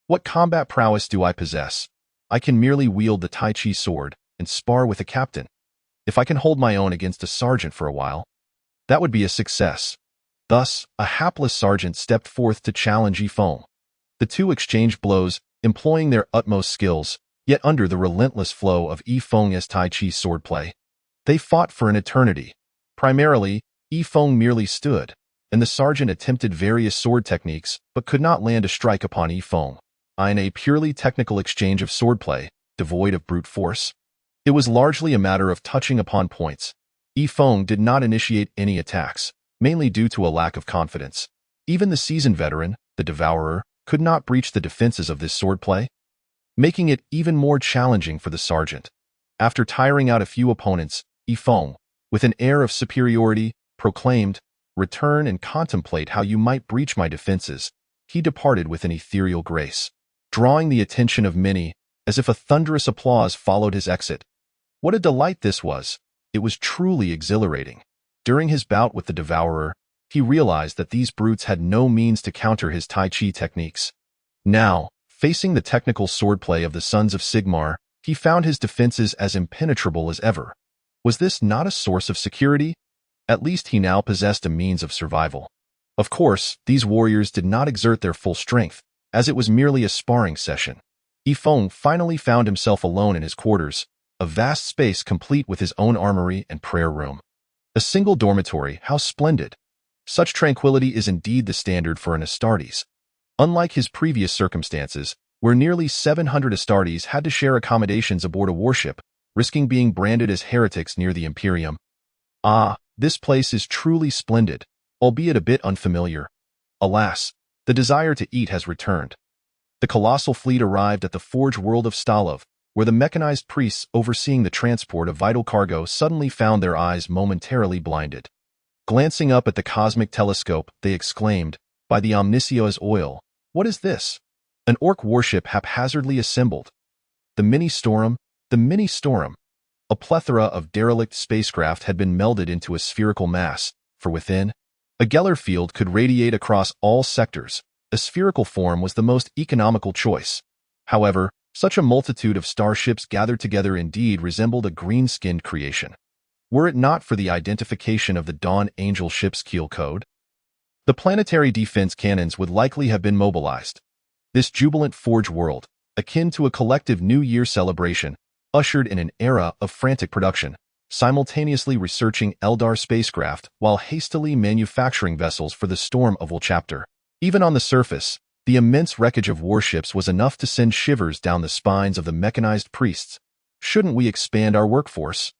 What combat prowess do I possess? I can merely wield the Tai Chi sword and spar with a captain. If I can hold my own against a sergeant for a while, that would be a success. Thus, a hapless sergeant stepped forth to challenge Ifeng. The 2 exchanged blows, employing their utmost skills, yet under the relentless flow of Ifeng's Tai Chi swordplay. They fought for an eternity. Primarily, Ifeng merely stood, and the sergeant attempted various sword techniques but could not land a strike upon Ifeng. In a purely technical exchange of swordplay, devoid of brute force, it was largely a matter of touching upon points. Ifeng did not initiate any attacks, mainly due to a lack of confidence. Even the seasoned veteran, the Devourer, could not breach the defenses of this swordplay, making it even more challenging for the sergeant. After tiring out a few opponents, Ifeng, with an air of superiority, proclaimed, "Return and contemplate how you might breach my defenses." He departed with an ethereal grace, drawing the attention of many, as if a thunderous applause followed his exit. What a delight this was! It was truly exhilarating. During his bout with the Devourer, he realized that these brutes had no means to counter his Tai Chi techniques. Now, facing the technical swordplay of the Sons of Sigmar, he found his defenses as impenetrable as ever. Was this not a source of security? At least he now possessed a means of survival. Of course, these warriors did not exert their full strength, as it was merely a sparring session. Ifeng finally found himself alone in his quarters, a vast space complete with his own armory and prayer room. A single dormitory, how splendid! Such tranquility is indeed the standard for an Astartes. Unlike his previous circumstances, where nearly 700 Astartes had to share accommodations aboard a warship, risking being branded as heretics near the Imperium. This place is truly splendid, albeit a bit unfamiliar. Alas, the desire to eat has returned. The colossal fleet arrived at the forge world of Stalov, where the mechanized priests overseeing the transport of vital cargo suddenly found their eyes momentarily blinded. Glancing up at the cosmic telescope, they exclaimed, "By the Omnisio's oil, what is this?" An orc warship haphazardly assembled. The mini-storm. A plethora of derelict spacecraft had been melded into a spherical mass, for within, a Geller field could radiate across all sectors. A spherical form was the most economical choice. However, Such a multitude of starships gathered together indeed resembled a green-skinned creation. Were it not for the identification of the Dawn Angel ship's keel code, the planetary defense cannons would likely have been mobilized. This jubilant Forge world, akin to a collective New Year celebration, ushered in an era of frantic production, simultaneously researching Eldar spacecraft while hastily manufacturing vessels for the Storm of Will chapter. Even on the surface, the immense wreckage of warships was enough to send shivers down the spines of the mechanized priests. Shouldn't we expand our workforce?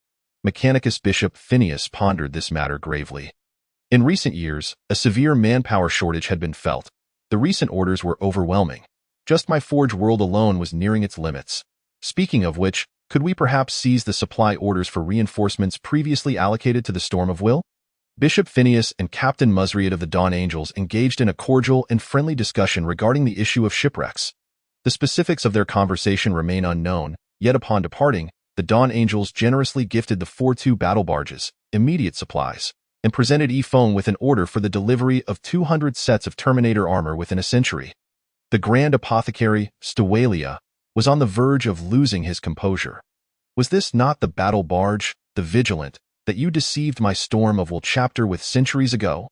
Mechanicus Bishop Phineas pondered this matter gravely. In recent years, a severe manpower shortage had been felt. The recent orders were overwhelming. Just my Forge world alone was nearing its limits. Speaking of which, could we perhaps seize the supply orders for reinforcements previously allocated to the Storm of Will? Bishop Phineas and Captain Musriat of the Dawn Angels engaged in a cordial and friendly discussion regarding the issue of shipwrecks. The specifics of their conversation remain unknown, yet upon departing, the Dawn Angels generously gifted the 4-2 battle barges, immediate supplies, and presented Yifeng with an order for the delivery of 200 sets of Terminator armor within a century. The Grand Apothecary, Stawalia, was on the verge of losing his composure. Was this not the battle barge, the Vigilant, that you deceived my Storm of Will chapter with centuries ago?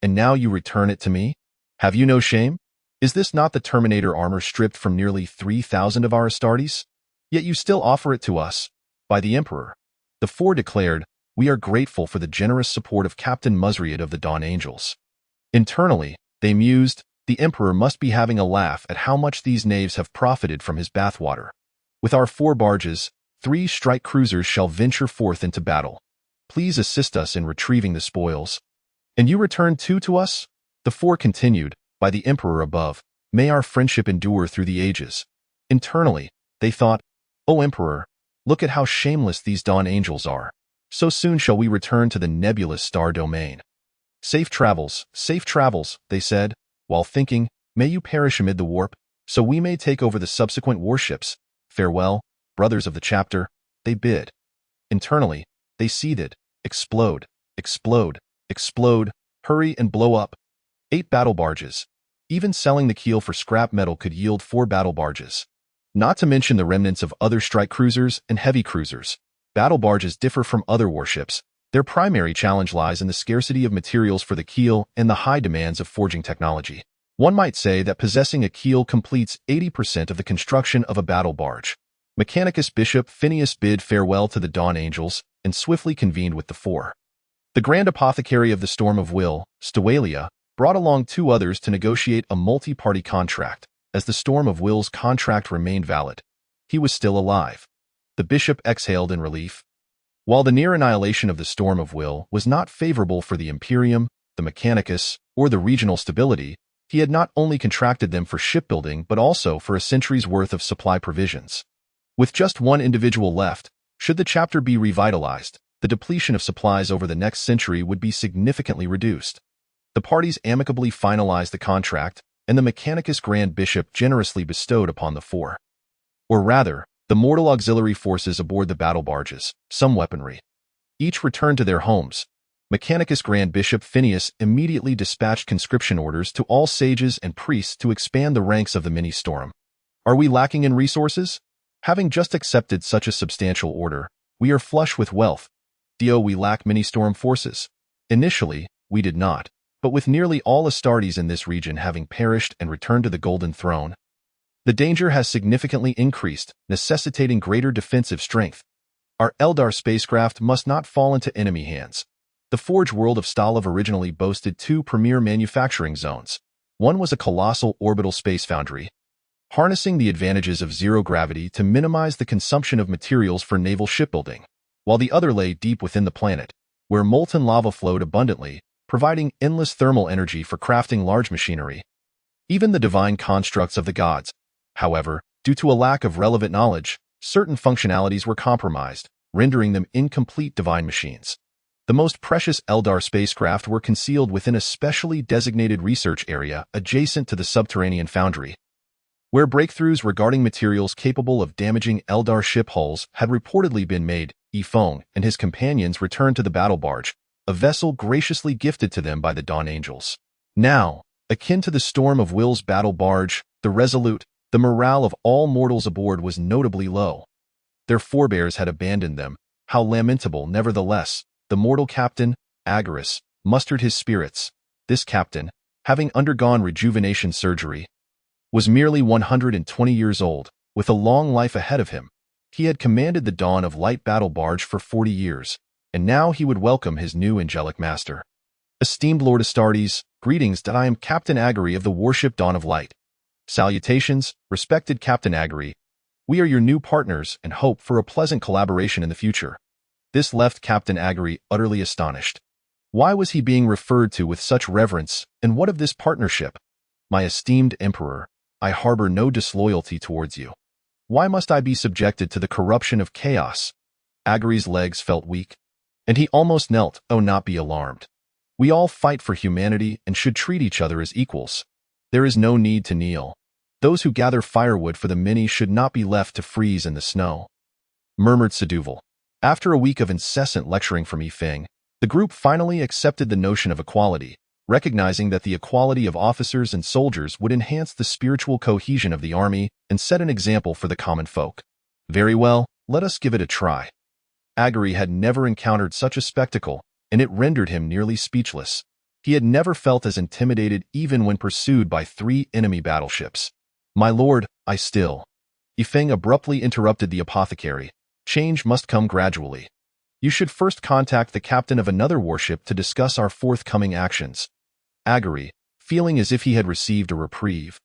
And now you return it to me? Have you no shame? Is this not the Terminator armor stripped from nearly 3,000 of our Astartes? Yet you still offer it to us. By the Emperor. The Four declared, we are grateful for the generous support of Captain Musriat of the Dawn Angels. Internally, they mused, the Emperor must be having a laugh at how much these knaves have profited from his bathwater. With our 4 barges, 3 strike cruisers shall venture forth into battle. Please assist us in retrieving the spoils. And you return 2 to us? The 4 continued, by the Emperor above, may our friendship endure through the ages. Internally, they thought, O Emperor, look at how shameless these Dawn Angels are. So soon shall we return to the nebulous star domain. Safe travels, they said, while thinking, may you perish amid the warp, so we may take over the subsequent warships. Farewell, brothers of the chapter, they bid. Internally, they seethed, explode, hurry and blow up. 8 battle barges. Even selling the keel for scrap metal could yield 4 battle barges. Not to mention the remnants of other strike cruisers and heavy cruisers. Battle barges differ from other warships. Their primary challenge lies in the scarcity of materials for the keel and the high demands of forging technology. One might say that possessing a keel completes 80% of the construction of a battle barge. Mechanicus Bishop Phineas bid farewell to the Dawn Angels and swiftly convened with the 4. The Grand Apothecary of the Storm of Will, Stawalia, brought along 2 others to negotiate a multi-party contract, as the Storm of Will's contract remained valid. He was still alive. The bishop exhaled in relief. While the near annihilation of the Storm of Will was not favorable for the Imperium, the Mechanicus, or the regional stability, he had not only contracted them for shipbuilding but also for a century's worth of supply provisions. With just 1 individual left, should the chapter be revitalized, the depletion of supplies over the next century would be significantly reduced. The parties amicably finalized the contract, and the Mechanicus Grand Bishop generously bestowed upon the 4. Or rather, the mortal auxiliary forces aboard the battle barges, some weaponry. Each returned to their homes. Mechanicus Grand Bishop Phineas immediately dispatched conscription orders to all sages and priests to expand the ranks of the mini-storm. Are we lacking in resources? Having just accepted such a substantial order, we are flush with wealth. Do we lack mini-storm forces? Initially, we did not, but with nearly all Astartes in this region having perished and returned to the Golden Throne, the danger has significantly increased, necessitating greater defensive strength. Our Eldar spacecraft must not fall into enemy hands. The Forge world of Stalav originally boasted 2 premier manufacturing zones. One was a colossal orbital space foundry, harnessing the advantages of zero gravity to minimize the consumption of materials for naval shipbuilding, while the other lay deep within the planet, where molten lava flowed abundantly, providing endless thermal energy for crafting large machinery. Even the divine constructs of the gods, however, due to a lack of relevant knowledge, certain functionalities were compromised, rendering them incomplete divine machines. The most precious Eldar spacecraft were concealed within a specially designated research area adjacent to the subterranean foundry, where breakthroughs regarding materials capable of damaging Eldar ship hulls had reportedly been made. Yifeng and his companions returned to the battle barge, a vessel graciously gifted to them by the Dawn Angels. Now, akin to the Storm of Will's battle barge, the Resolute, The morale of all mortals aboard was notably low. Their forebears had abandoned them. How lamentable, nevertheless. The mortal captain, Agaris, mustered his spirits. This captain, having undergone rejuvenation surgery, was merely 120 years old, with a long life ahead of him. He had commanded the Dawn of Light battle barge for 40 years, and now he would welcome his new angelic master. Esteemed Lord Astartes, greetings. I am Captain Agari of the warship Dawn of Light. Salutations, respected Captain Agari. We are your new partners and hope for a pleasant collaboration in the future. This left Captain Agari utterly astonished. Why was he being referred to with such reverence, and what of this partnership? My esteemed Emperor, I harbor no disloyalty towards you. Why must I be subjected to the corruption of chaos? Agari's legs felt weak, and he almost knelt. Oh, not be alarmed. We all fight for humanity and should treat each other as equals. There is no need to kneel. Those who gather firewood for the many should not be left to freeze in the snow, murmured Seduval. After a week of incessant lecturing from Yifeng, the group finally accepted the notion of equality, recognizing that the equality of officers and soldiers would enhance the spiritual cohesion of the army and set an example for the common folk. Very well, let us give it a try. Agari had never encountered such a spectacle, and it rendered him nearly speechless. He had never felt as intimidated even when pursued by 3 enemy battleships. My lord, Yifeng abruptly interrupted the apothecary. Change must come gradually. You should first contact the captain of another warship to discuss our forthcoming actions. Agari, feeling as if he had received a reprieve,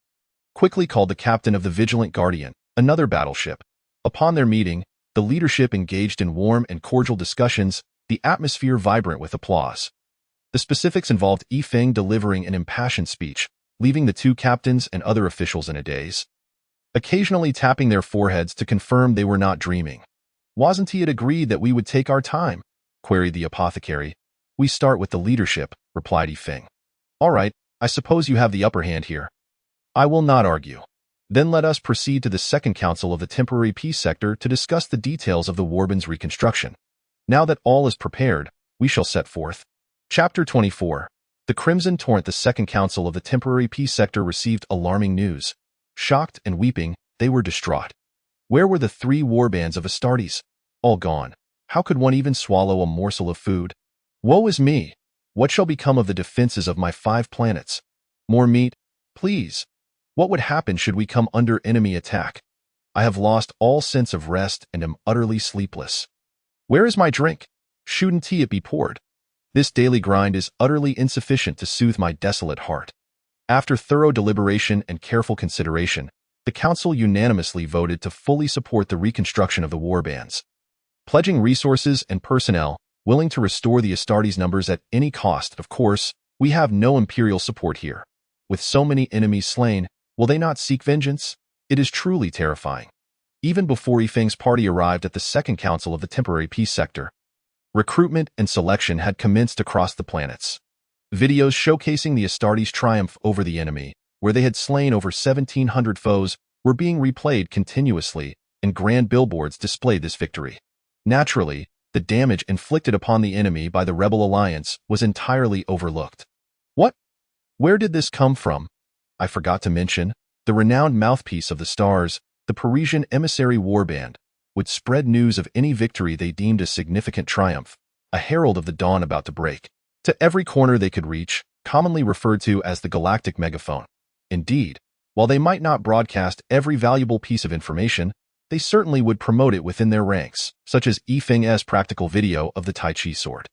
quickly called the captain of the Vigilant Guardian, another battleship. Upon their meeting, the leadership engaged in warm and cordial discussions, the atmosphere vibrant with applause. The specifics involved Yifeng delivering an impassioned speech, leaving the 2 captains and other officials in a daze, occasionally tapping their foreheads to confirm they were not dreaming. Wasn't he agreed that we would take our time? Queried the apothecary. We start with the leadership, replied Yifeng. All right, I suppose you have the upper hand here. I will not argue. Then let us proceed to the Second Council of the Temporary Peace Sector to discuss the details of the Warband's reconstruction. Now that all is prepared, we shall set forth. Chapter 24. The Crimson Torrent. The Second Council of the Temporary Peace Sector received alarming news. Shocked and weeping, they were distraught. Where were the 3 warbands of Astartes? All gone. How could one even swallow a morsel of food? Woe is me! What shall become of the defenses of my 5 planets? More meat, please. What would happen should we come under enemy attack? I have lost all sense of rest and am utterly sleepless. Where is my drink? Shouldn't it be poured? This daily grind is utterly insufficient to soothe my desolate heart. After thorough deliberation and careful consideration, the council unanimously voted to fully support the reconstruction of the warbands, pledging resources and personnel, willing to restore the Astartes numbers at any cost. Of course, we have no imperial support here. With so many enemies slain, will they not seek vengeance? It is truly terrifying. Even before Yifeng's party arrived at the Second Council of the Temporary Peace Sector, recruitment and selection had commenced across the planets. Videos showcasing the Astartes' triumph over the enemy, where they had slain over 1,700 foes, were being replayed continuously, and grand billboards displayed this victory. Naturally, the damage inflicted upon the enemy by the Rebel Alliance was entirely overlooked. What? Where did this come from? I forgot to mention, the renowned mouthpiece of the stars, the Parisian emissary warband, would spread news of any victory they deemed a significant triumph, a herald of the dawn about to break, to every corner they could reach, commonly referred to as the galactic megaphone. Indeed, while they might not broadcast every valuable piece of information, they certainly would promote it within their ranks, such as Yifeng's practical video of the Tai Chi sword.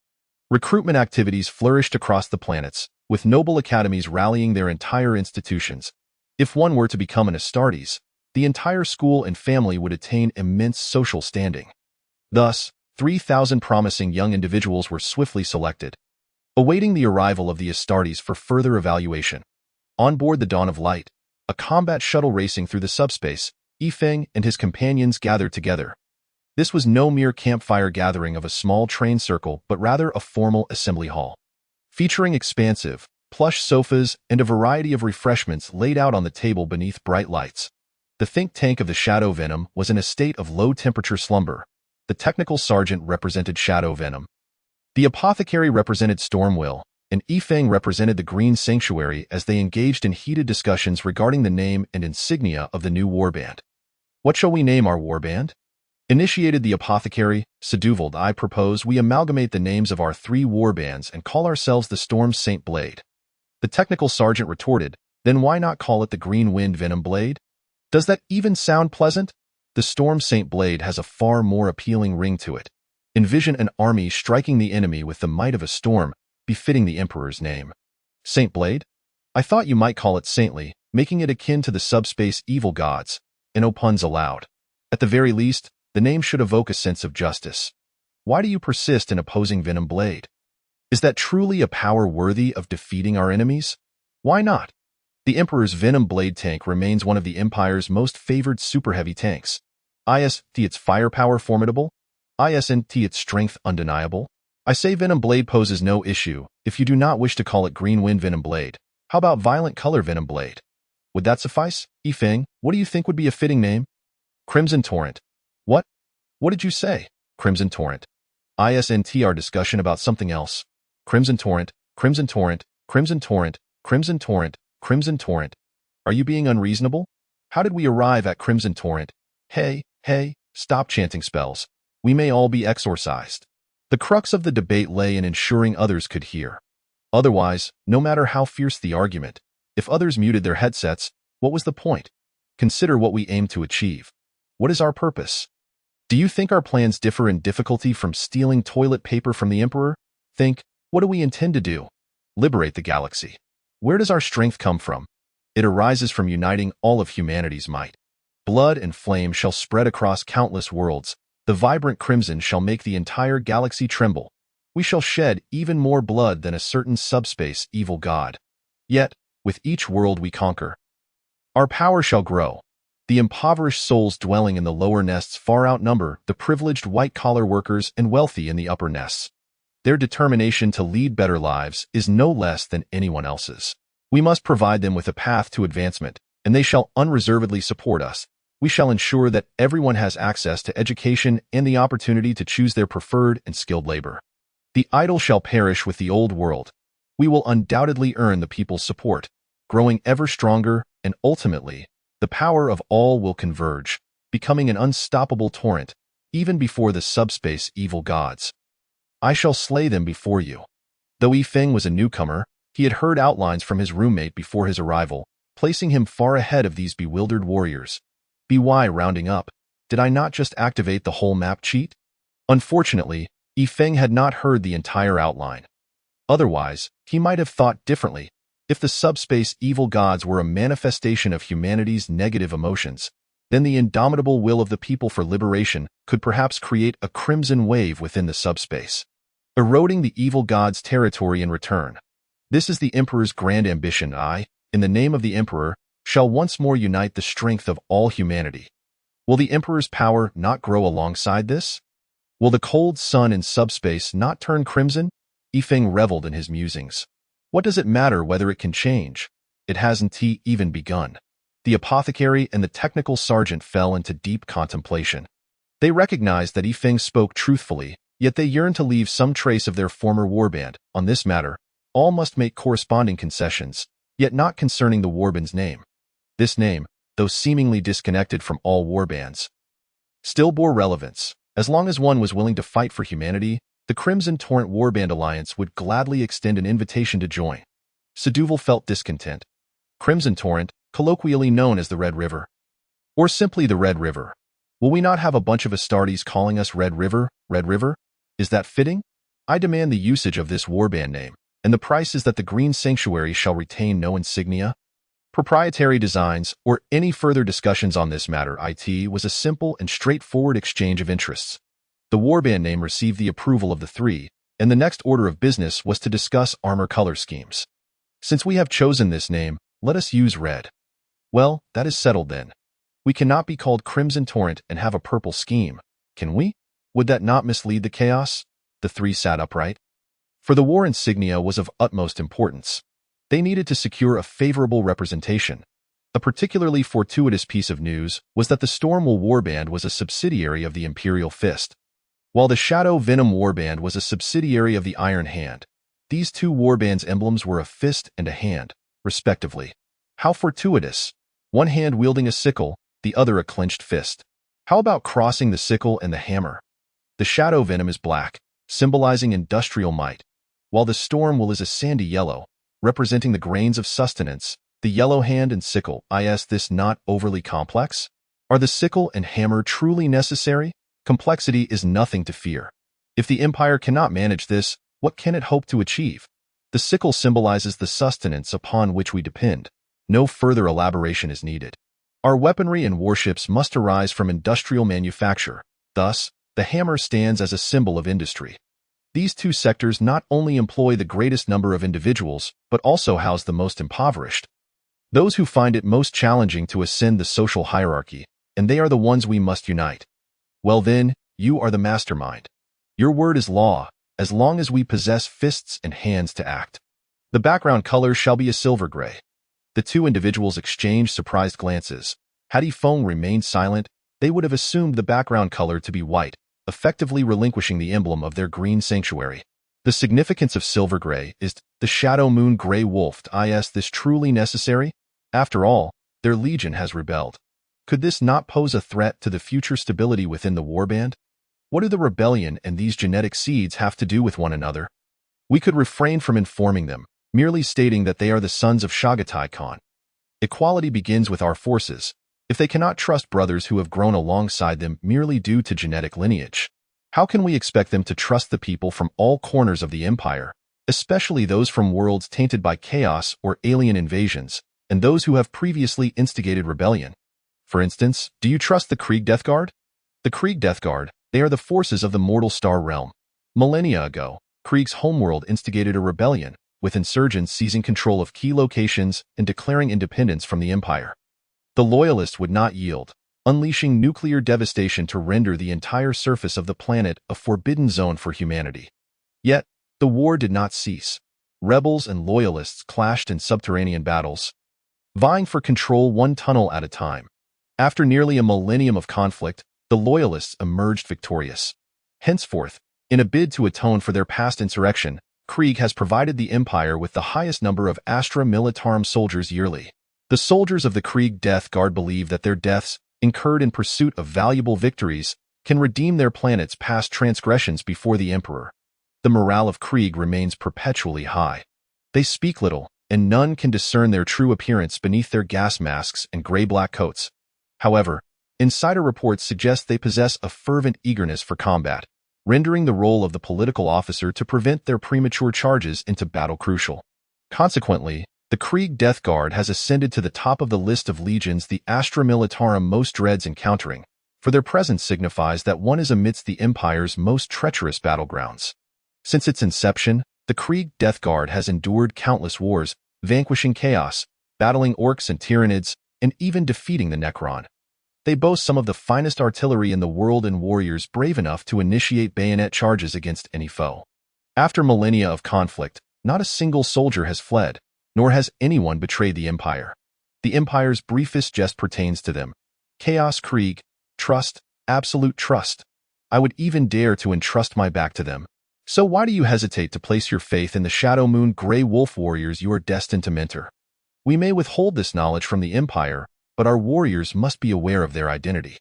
Recruitment activities flourished across the planets, with noble academies rallying their entire institutions. If one were to become an Astartes, the entire school and family would attain immense social standing. Thus, 3,000 promising young individuals were swiftly selected, awaiting the arrival of the Astartes for further evaluation. On board the Dawn of Light, a combat shuttle racing through the subspace, Yifeng and his companions gathered together. This was no mere campfire gathering of a small train circle, but rather a formal assembly hall, featuring expansive, plush sofas and a variety of refreshments laid out on the table beneath bright lights. The think tank of the Shadow Venom was in a state of low-temperature slumber. The technical sergeant represented Shadow Venom. The apothecary represented Stormwill, and Yifeng represented the Green Sanctuary as they engaged in heated discussions regarding the name and insignia of the new warband. What shall we name our warband? Initiated the apothecary, Seduvald. I propose we amalgamate the names of our 3 warbands and call ourselves the Storm's Saint Blade. The technical sergeant retorted, then why not call it the Green Wind Venom Blade? Does that even sound pleasant? The Storm's Saint Blade has a far more appealing ring to it. Envision an army striking the enemy with the might of a storm, befitting the Emperor's name. Saint Blade? I thought you might call it saintly, making it akin to the subspace evil gods, and no puns allowed. At the very least, the name should evoke a sense of justice. Why do you persist in opposing Venom Blade? Is that truly a power worthy of defeating our enemies? Why not? The Emperor's Venom Blade tank remains one of the Empire's most favored super-heavy tanks. Ist its firepower formidable? Isn't its strength undeniable? I say Venom Blade poses no issue if you do not wish to call it Green Wind Venom Blade. How about Violent Color Venom Blade? Would that suffice? Yifeng, what do you think would be a fitting name? Crimson Torrent. What? What did you say? Crimson Torrent. Isn't our discussion about something else. Crimson Torrent, Crimson Torrent, Crimson Torrent, Crimson Torrent, Crimson Torrent. Are you being unreasonable? How did we arrive at Crimson Torrent? Hey, stop chanting spells. We may all be exorcised. The crux of the debate lay in ensuring others could hear. Otherwise, no matter how fierce the argument, if others muted their headsets, what was the point? Consider what we aim to achieve. What is our purpose? Do you think our plans differ in difficulty from stealing toilet paper from the Emperor? Think, what do we intend to do? Liberate the galaxy. Where does our strength come from? It arises from uniting all of humanity's might. Blood and flame shall spread across countless worlds. The vibrant crimson shall make the entire galaxy tremble. We shall shed even more blood than a certain subspace evil god. Yet, with each world we conquer, our power shall grow. The impoverished souls dwelling in the lower nests far outnumber the privileged white-collar workers and wealthy in the upper nests. Their determination to lead better lives is no less than anyone else's. We must provide them with a path to advancement, and they shall unreservedly support us. We shall ensure that everyone has access to education and the opportunity to choose their preferred and skilled labor. The idle shall perish with the old world. We will undoubtedly earn the people's support, growing ever stronger, and ultimately, the power of all will converge, becoming an unstoppable torrent, even before the subspace evil gods. I shall slay them before you. Though Yifeng was a newcomer, he had heard outlines from his roommate before his arrival, placing him far ahead of these bewildered warriors. BY rounding up, did I not just activate the whole map cheat? Unfortunately, Yifeng had not heard the entire outline. Otherwise, he might have thought differently. If the subspace evil gods were a manifestation of humanity's negative emotions, then the indomitable will of the people for liberation could perhaps create a crimson wave within the subspace, eroding the evil gods' territory in return. This is the Emperor's grand ambition. I, in the name of the Emperor, shall once more unite the strength of all humanity. Will the Emperor's power not grow alongside this? Will the cold sun in subspace not turn crimson? Yifeng reveled in his musings. What does it matter whether it can change? It hasn't even begun. The apothecary and the technical sergeant fell into deep contemplation. They recognized that Yifeng spoke truthfully, yet they yearned to leave some trace of their former warband. On this matter, all must make corresponding concessions, yet not concerning the warband's name. This name, though seemingly disconnected from all warbands, still bore relevance. As long as one was willing to fight for humanity, the Crimson Torrent Warband Alliance would gladly extend an invitation to join. Seduvald felt discontent. Crimson Torrent, colloquially known as the Red River, or simply the Red River. Will we not have a bunch of Astartes calling us Red River? Red River? Is that fitting? I demand the usage of this warband name, and the price is that the Green Sanctuary shall retain no insignia, proprietary designs, or any further discussions on this matter. It was a simple and straightforward exchange of interests. The warband name received the approval of the 3, and the next order of business was to discuss armor color schemes. Since we have chosen this name, let us use red. Well, that is settled then. We cannot be called Crimson Torrent and have a purple scheme, can we? Would that not mislead the chaos? The 3 sat upright. For the war insignia was of utmost importance. They needed to secure a favorable representation. A particularly fortuitous piece of news was that the Stormwall Warband was a subsidiary of the Imperial Fist, while the Shadow Venom Warband was a subsidiary of the Iron Hand. These two warbands' emblems were a fist and a hand, respectively. How fortuitous! One hand wielding a sickle, the other a clenched fist. How about crossing the sickle and the hammer? The shadow venom is black, symbolizing industrial might, while the storm will is a sandy yellow, representing the grains of sustenance. The yellow hand and sickle, is this not overly complex? Are the sickle and hammer truly necessary? Complexity is nothing to fear. If the Empire cannot manage this, what can it hope to achieve? The sickle symbolizes the sustenance upon which we depend. No further elaboration is needed. Our weaponry and warships must arise from industrial manufacture. Thus, the hammer stands as a symbol of industry. These two sectors not only employ the greatest number of individuals, but also house the most impoverished. Those who find it most challenging to ascend the social hierarchy, and they are the ones we must unite. Well then, you are the mastermind. Your word is law, as long as we possess fists and hands to act. The background color shall be a silver gray. The two individuals exchanged surprised glances. Had Yifeng remained silent, they would have assumed the background color to be white, effectively relinquishing the emblem of their green sanctuary. The significance of silver gray is the shadow moon gray wolfed. Is this truly necessary? After all, their legion has rebelled. Could this not pose a threat to the future stability within the warband? What do the rebellion and these genetic seeds have to do with one another? We could refrain from informing them, merely stating that they are the sons of Shagatai Khan. Equality begins with our forces. If they cannot trust brothers who have grown alongside them merely due to genetic lineage, how can we expect them to trust the people from all corners of the Empire, especially those from worlds tainted by chaos or alien invasions, and those who have previously instigated rebellion? For instance, do you trust the Krieg Death Guard? The Krieg Death Guard, they are the forces of the Mortal Star Realm. Millennia ago, Krieg's homeworld instigated a rebellion, with insurgents seizing control of key locations and declaring independence from the Empire. The Loyalists would not yield, unleashing nuclear devastation to render the entire surface of the planet a forbidden zone for humanity. Yet, the war did not cease. Rebels and Loyalists clashed in subterranean battles, vying for control one tunnel at a time. After nearly a millennium of conflict, the Loyalists emerged victorious. Henceforth, in a bid to atone for their past insurrection, Krieg has provided the Empire with the highest number of Astra Militarum soldiers yearly. The soldiers of the Krieg Death Guard believe that their deaths, incurred in pursuit of valuable victories, can redeem their planet's past transgressions before the Emperor. The morale of Krieg remains perpetually high. They speak little, and none can discern their true appearance beneath their gas masks and gray-black coats. However, insider reports suggest they possess a fervent eagerness for combat, rendering the role of the political officer to prevent their premature charges into battle crucial. Consequently, the Krieg Death Guard has ascended to the top of the list of legions the Astra Militarum most dreads encountering, for their presence signifies that one is amidst the Empire's most treacherous battlegrounds. Since its inception, the Krieg Death Guard has endured countless wars, vanquishing chaos, battling orcs and tyranids, and even defeating the Necron. They boast some of the finest artillery in the world and warriors brave enough to initiate bayonet charges against any foe. After millennia of conflict, not a single soldier has fled, nor has anyone betrayed the Empire. The Empire's briefest jest pertains to them. Chaos Krieg, trust, absolute trust. I would even dare to entrust my back to them. So why do you hesitate to place your faith in the Shadow Moon Grey Wolf warriors you are destined to mentor? We may withhold this knowledge from the Empire, but our warriors must be aware of their identity.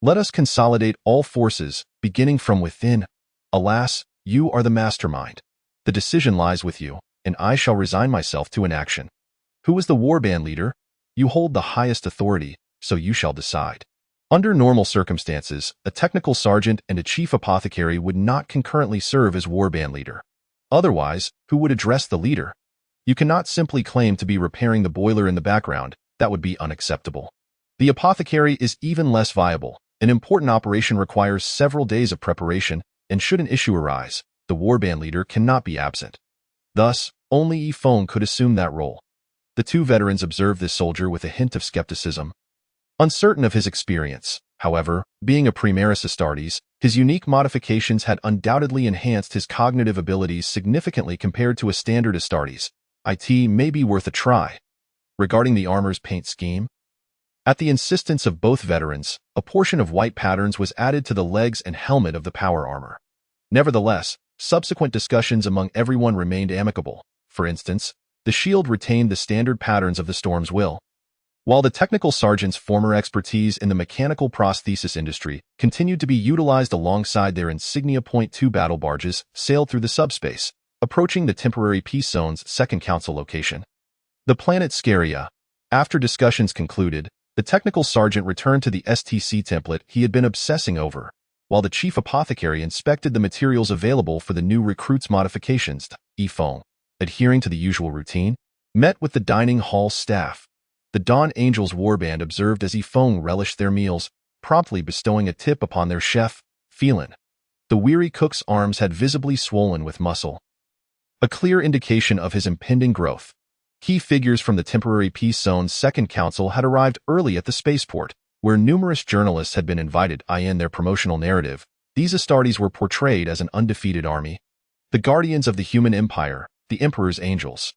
Let us consolidate all forces, beginning from within. Alas, you are the mastermind. The decision lies with you, and I shall resign myself to inaction. Who is the warband leader? You hold the highest authority, so you shall decide. Under normal circumstances, a technical sergeant and a chief apothecary would not concurrently serve as warband leader. Otherwise, who would address the leader? You cannot simply claim to be repairing the boiler in the background. That would be unacceptable. The apothecary is even less viable. An important operation requires several days of preparation, and should an issue arise, the warband leader cannot be absent. Thus, only Yifeng could assume that role. The two veterans observed this soldier with a hint of skepticism. Uncertain of his experience, however, being a Primaris Astartes, his unique modifications had undoubtedly enhanced his cognitive abilities significantly compared to a standard Astartes. It may be worth a try. Regarding the armor's paint scheme, at the insistence of both veterans, a portion of white patterns was added to the legs and helmet of the power armor. Nevertheless, Subsequent discussions among everyone remained amicable. For instance, the shield retained the standard patterns of the Storm's will, while the technical sergeant's former expertise in the mechanical prosthesis industry continued to be utilized alongside their insignia Point 2 battle barges sailed through the subspace, approaching the temporary peace zone's second council location. The planet Scaria. After discussions concluded, the technical sergeant returned to the STC template he had been obsessing over, while the chief apothecary inspected the materials available for the new recruits' modifications. Yifeng, adhering to the usual routine, met with the dining hall staff. The Dawn Angels warband observed as Yifeng relished their meals, promptly bestowing a tip upon their chef, Phelan. The weary cook's arms had visibly swollen with muscle, a clear indication of his impending growth. Key figures from the temporary peace zone's second council had arrived early at the spaceport, where numerous journalists had been invited. In their promotional narrative, these Astartes were portrayed as an undefeated army, the guardians of the human empire, the Emperor's angels.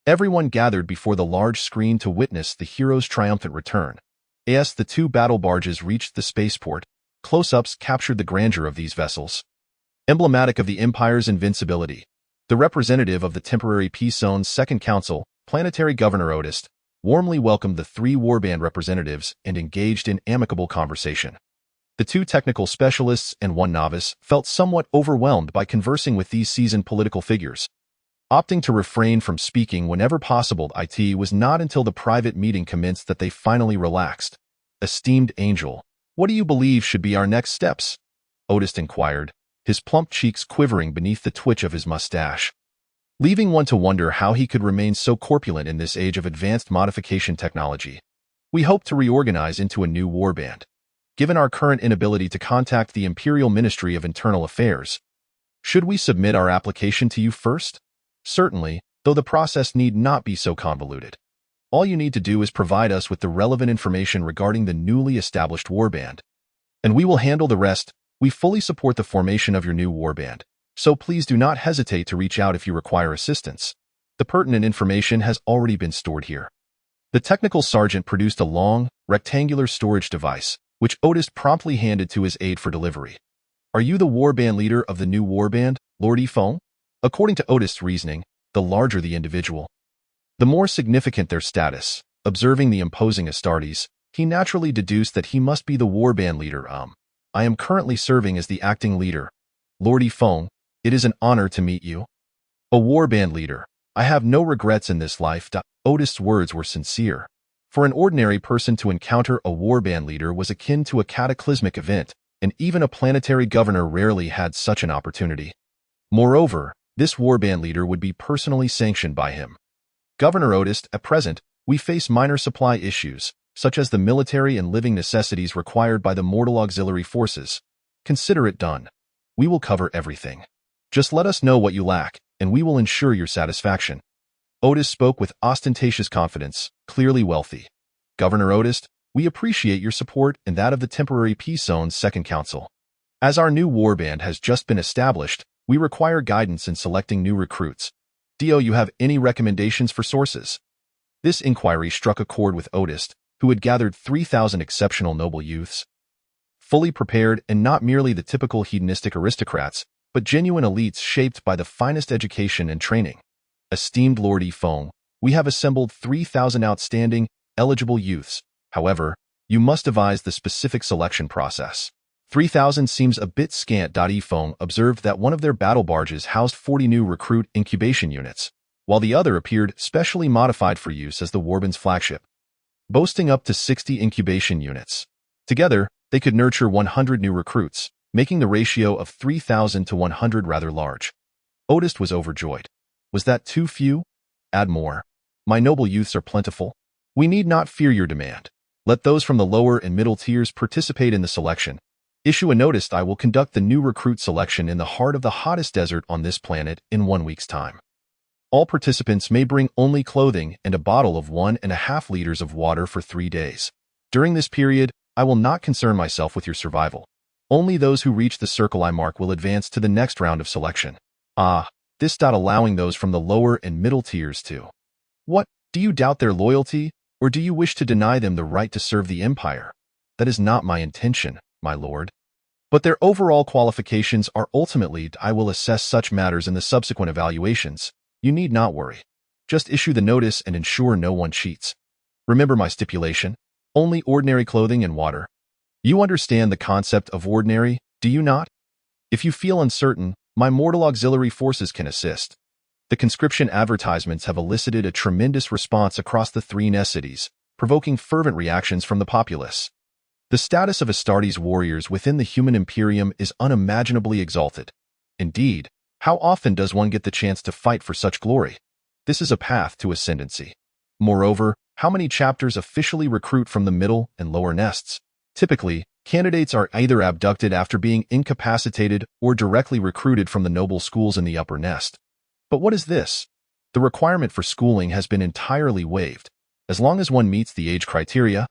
Everyone gathered before the large screen to witness the hero's triumphant return. As the two battle barges reached the spaceport, close-ups captured the grandeur of these vessels, emblematic of the Empire's invincibility. The representative of the temporary peace zone's second council, Planetary Governor Otis, warmly welcomed the three warband representatives and engaged in amicable conversation. The two technical specialists and one novice felt somewhat overwhelmed by conversing with these seasoned political figures, opting to refrain from speaking whenever possible. It was not until the private meeting commenced that they finally relaxed. "Esteemed Angel, what do you believe should be our next steps?" Otis inquired, his plump cheeks quivering beneath the twitch of his mustache, leaving one to wonder how he could remain so corpulent in this age of advanced modification technology. "We hope to reorganize into a new warband. Given our current inability to contact the Imperial Ministry of Internal Affairs, should we submit our application to you first?" "Certainly, though the process need not be so convoluted. All you need to do is provide us with the relevant information regarding the newly established warband, and we will handle the rest. We fully support the formation of your new warband, so please do not hesitate to reach out if you require assistance. The pertinent information has already been stored here." The technical sergeant produced a long, rectangular storage device, which Otis promptly handed to his aide for delivery. "Are you the warband leader of the new warband, Lord Yifeng?" According to Otis' reasoning, the larger the individual, the more significant their status. Observing the imposing Astartes, he naturally deduced that he must be the warband leader. "I am currently serving as the acting leader. Lord Yifeng, it is an honor to meet you." "A warband leader. I have no regrets in this life." Otis' words were sincere. For an ordinary person to encounter a warband leader was akin to a cataclysmic event, and even a planetary governor rarely had such an opportunity. Moreover, this warband leader would be personally sanctioned by him. "Governor Otis, at present, we face minor supply issues, such as the military and living necessities required by the mortal auxiliary forces. Consider it done. We will cover everything. Just let us know what you lack, and we will ensure your satisfaction." Otis spoke with ostentatious confidence, clearly wealthy. "Governor Otis, we appreciate your support and that of the Temporary Peace Zone's Second Council. As our new warband has just been established, we require guidance in selecting new recruits. Do you have any recommendations for sources?" This inquiry struck a chord with Otis, who had gathered 3,000 exceptional noble youths, fully prepared and not merely the typical hedonistic aristocrats, but genuine elites shaped by the finest education and training. "Esteemed Lord Yifeng, we have assembled 3,000 outstanding, eligible youths. However, you must devise the specific selection process." 3,000 seems a bit scant. Yifeng observed that one of their battle barges housed 40 new recruit incubation units, while the other appeared specially modified for use as the warband's flagship, boasting up to 60 incubation units. Together, they could nurture 100 new recruits, making the ratio of 3,000 to 100 rather large. Otis was overjoyed. "Was that too few? Add more. My noble youths are plentiful. We need not fear your demand. Let those from the lower and middle tiers participate in the selection. Issue a notice. I will conduct the new recruit selection in the heart of the hottest desert on this planet in 1 week's time. All participants may bring only clothing and a bottle of 1.5 liters of water for 3 days. During this period, I will not concern myself with your survival. Only those who reach the circle I mark will advance to the next round of selection." This allowing those from the lower and middle tiers to. "What, do you doubt their loyalty, or do you wish to deny them the right to serve the Empire?" "That is not my intention, my lord. But their overall qualifications are ultimately I will assess such matters in the subsequent evaluations. You need not worry. Just issue the notice and ensure no one cheats. Remember my stipulation. Only ordinary clothing and water. You understand the concept of ordinary, do you not? If you feel uncertain, my mortal auxiliary forces can assist. The conscription advertisements have elicited a tremendous response across the 3 Nest cities, provoking fervent reactions from the populace. The status of Astartes warriors within the human imperium is unimaginably exalted. Indeed, how often does one get the chance to fight for such glory? This is a path to ascendancy. Moreover, how many chapters officially recruit from the middle and lower nests? Typically, candidates are either abducted after being incapacitated or directly recruited from the noble schools in the upper nest. But what is this? The requirement for schooling has been entirely waived. As long as one meets the age criteria,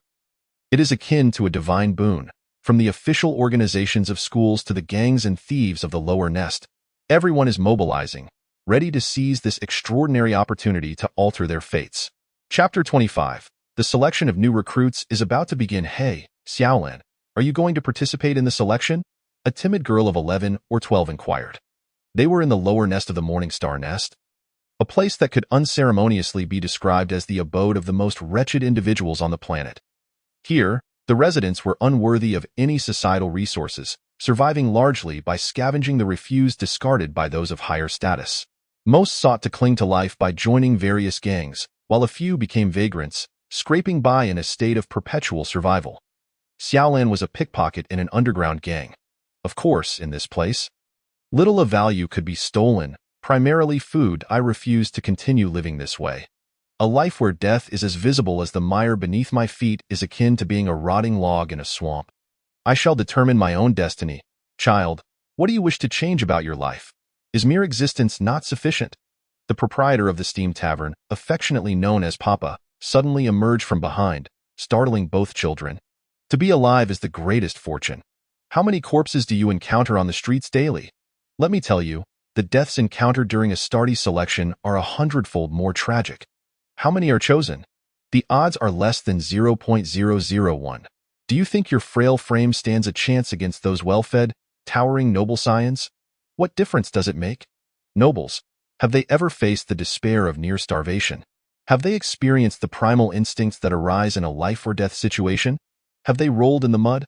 it is akin to a divine boon. From the official organizations of schools to the gangs and thieves of the lower nest, everyone is mobilizing, ready to seize this extraordinary opportunity to alter their fates. Chapter 25. The selection of new recruits is about to begin. Hey, Xiaolan, are you going to participate in the selection? A timid girl of 11 or 12 inquired. They were in the lower nest of the Morningstar Nest, a place that could unceremoniously be described as the abode of the most wretched individuals on the planet. Here, the residents were unworthy of any societal resources, surviving largely by scavenging the refuse discarded by those of higher status. Most sought to cling to life by joining various gangs, while a few became vagrants, scraping by in a state of perpetual survival. Xiaolan was a pickpocket in an underground gang. Of course, in this place, little of value could be stolen, primarily food. I refused to continue living this way. A life where death is as visible as the mire beneath my feet is akin to being a rotting log in a swamp. I shall determine my own destiny. Child, what do you wish to change about your life? Is mere existence not sufficient? The proprietor of the steam tavern, affectionately known as Papa, suddenly emerged from behind, startling both children. To be alive is the greatest fortune. How many corpses do you encounter on the streets daily? Let me tell you, the deaths encountered during Astartes selection are 100-fold more tragic. How many are chosen? The odds are less than 0.001. Do you think your frail frame stands a chance against those well-fed, towering noble scions? What difference does it make? Nobles, have they ever faced the despair of near starvation? Have they experienced the primal instincts that arise in a life-or-death situation? Have they rolled in the mud?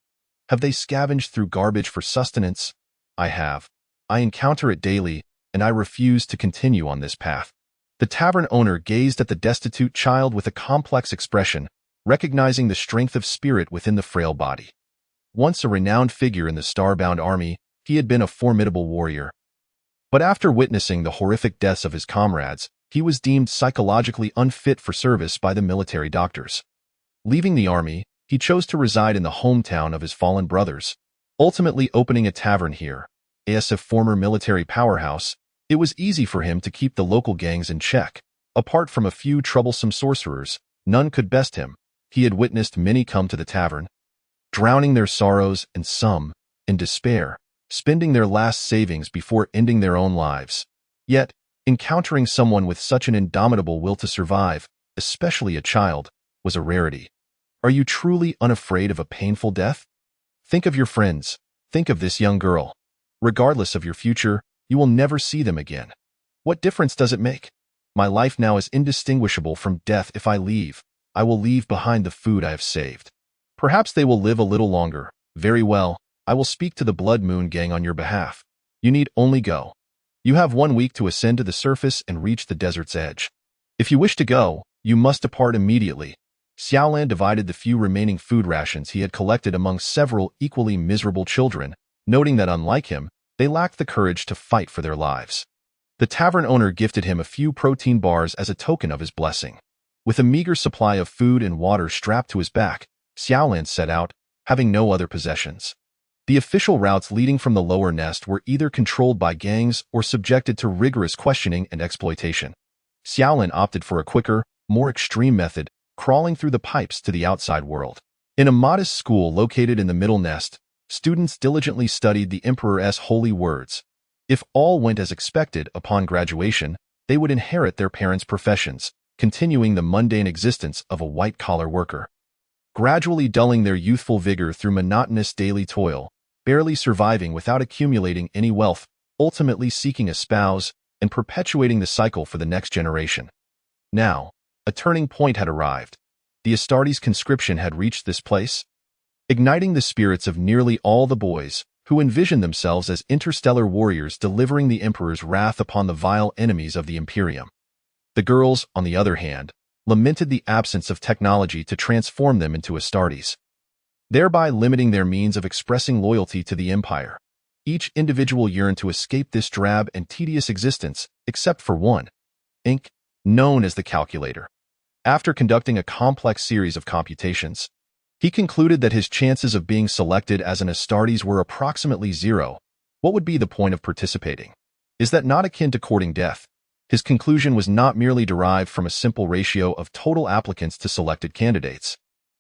Have they scavenged through garbage for sustenance? I have. I encounter it daily, and I refuse to continue on this path. The tavern owner gazed at the destitute child with a complex expression, recognizing the strength of spirit within the frail body. Once a renowned figure in the star-bound army, he had been a formidable warrior. But after witnessing the horrific deaths of his comrades, he was deemed psychologically unfit for service by the military doctors. Leaving the army, he chose to reside in the hometown of his fallen brothers, ultimately opening a tavern here. As a former military powerhouse, it was easy for him to keep the local gangs in check. Apart from a few troublesome sorcerers, none could best him. He had witnessed many come to the tavern, drowning their sorrows, and some, in despair, spending their last savings before ending their own lives. Yet, encountering someone with such an indomitable will to survive, especially a child, was a rarity. Are you truly unafraid of a painful death? Think of your friends. Think of this young girl. Regardless of your future, you will never see them again. What difference does it make? My life now is indistinguishable from death. If I leave, I will leave behind the food I have saved. Perhaps they will live a little longer. Very well, I will speak to the Blood Moon gang on your behalf. You need only go. You have 1 week to ascend to the surface and reach the desert's edge. If you wish to go, you must depart immediately. Xiaolan divided the few remaining food rations he had collected among several equally miserable children, noting that unlike him, they lacked the courage to fight for their lives. The tavern owner gifted him a few protein bars as a token of his blessing. With a meager supply of food and water strapped to his back, Xiaolan set out, having no other possessions. The official routes leading from the lower nest were either controlled by gangs or subjected to rigorous questioning and exploitation. Xiaolan opted for a quicker, more extreme method, crawling through the pipes to the outside world. In a modest school located in the middle nest, students diligently studied the Emperor's holy words. If all went as expected upon graduation, they would inherit their parents' professions, continuing the mundane existence of a white-collar worker. Gradually dulling their youthful vigor through monotonous daily toil, barely surviving without accumulating any wealth, ultimately seeking a spouse and perpetuating the cycle for the next generation. Now, a turning point had arrived. The Astartes conscription had reached this place, igniting the spirits of nearly all the boys, who envisioned themselves as interstellar warriors delivering the Emperor's wrath upon the vile enemies of the Imperium. The girls, on the other hand, lamented the absence of technology to transform them into Astartes, thereby limiting their means of expressing loyalty to the Empire. Each individual yearned to escape this drab and tedious existence, except for one, known as the Calculator. After conducting a complex series of computations, he concluded that his chances of being selected as an Astartes were approximately zero. What would be the point of participating? Is that not akin to courting death? His conclusion was not merely derived from a simple ratio of total applicants to selected candidates.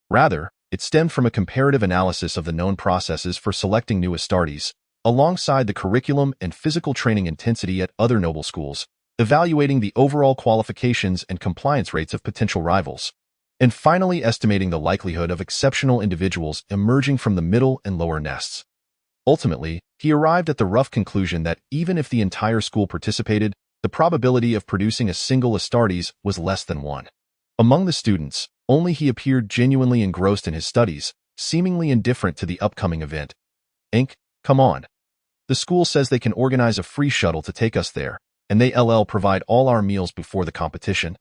Rather, it stemmed from a comparative analysis of the known processes for selecting new Astartes, alongside the curriculum and physical training intensity at other noble schools, evaluating the overall qualifications and compliance rates of potential rivals, and finally estimating the likelihood of exceptional individuals emerging from the middle and lower nests. Ultimately, he arrived at the rough conclusion that even if the entire school participated, the probability of producing a single Astartes was less than 1. Among the students, only he appeared genuinely engrossed in his studies, seemingly indifferent to the upcoming event. Come on. The school says they can organize a free shuttle to take us there, and they'll provide all our meals before the competition,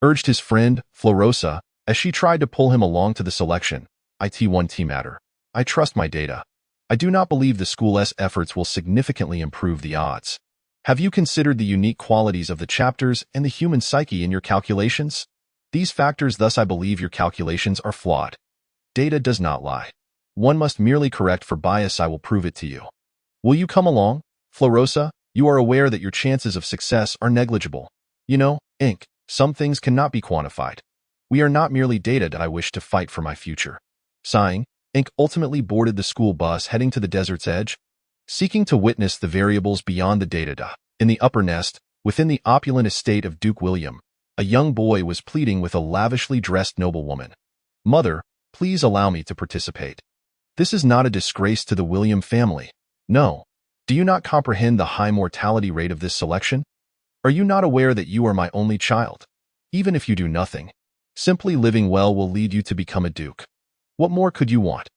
urged his friend, Florosa, as she tried to pull him along to the selection. It1T matter. I trust my data. I do not believe the school's efforts will significantly improve the odds. Have you considered the unique qualities of the chapters and the human psyche in your calculations? These factors, thus I believe your calculations are flawed. Data does not lie. One must merely correct for bias. I will prove it to you. Will you come along, Florosa? You are aware that your chances of success are negligible. You know, some things cannot be quantified. We are not merely data that I wish to fight for my future. Sighing, ultimately boarded the school bus heading to the desert's edge, seeking to witness the variables beyond the data. In the upper nest, within the opulent estate of Duke William, a young boy was pleading with a lavishly dressed noblewoman. Mother, please allow me to participate. This is not a disgrace to the William family. No. Do you not comprehend the high mortality rate of this selection? Are you not aware that you are my only child? Even if you do nothing, simply living well will lead you to become a duke. What more could you want?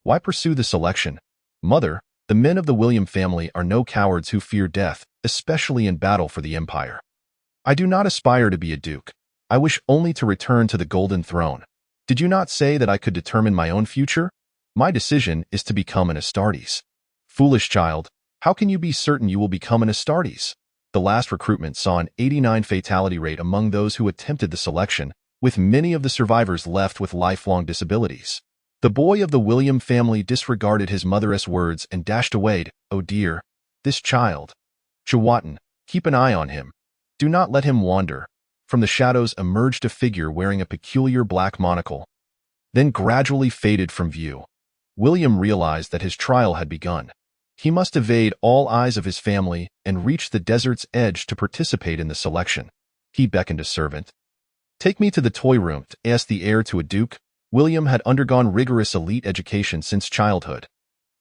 Why pursue the selection? Mother, the men of the William family are no cowards who fear death, especially in battle for the empire. I do not aspire to be a duke. I wish only to return to the golden throne. Did you not say that I could determine my own future? My decision is to become an Astartes. Foolish child, how can you be certain you will become an Astartes? The last recruitment saw an 89% fatality rate among those who attempted the selection, with many of the survivors left with lifelong disabilities. The boy of the William family disregarded his mother's words and dashed away. Oh dear, this child. Chawatan, keep an eye on him. Do not let him wander. From the shadows emerged a figure wearing a peculiar black monocle, then gradually faded from view. William realized that his trial had begun. He must evade all eyes of his family and reach the desert's edge to participate in the selection. He beckoned a servant. Take me to the toy room, asked the heir to a duke. William had undergone rigorous elite education since childhood.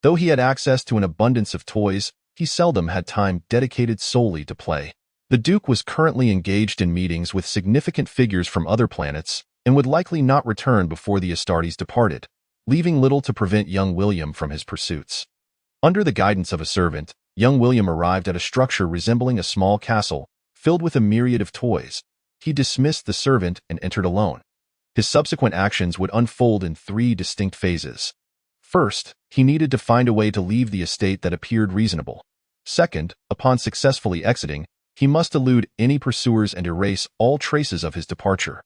Though he had access to an abundance of toys, he seldom had time dedicated solely to play. The duke was currently engaged in meetings with significant figures from other planets and would likely not return before the Astartes departed, leaving little to prevent young William from his pursuits. Under the guidance of a servant, young William arrived at a structure resembling a small castle, filled with a myriad of toys. He dismissed the servant and entered alone. His subsequent actions would unfold in 3 distinct phases. First, he needed to find a way to leave the estate that appeared reasonable. Second, upon successfully exiting, he must elude any pursuers and erase all traces of his departure.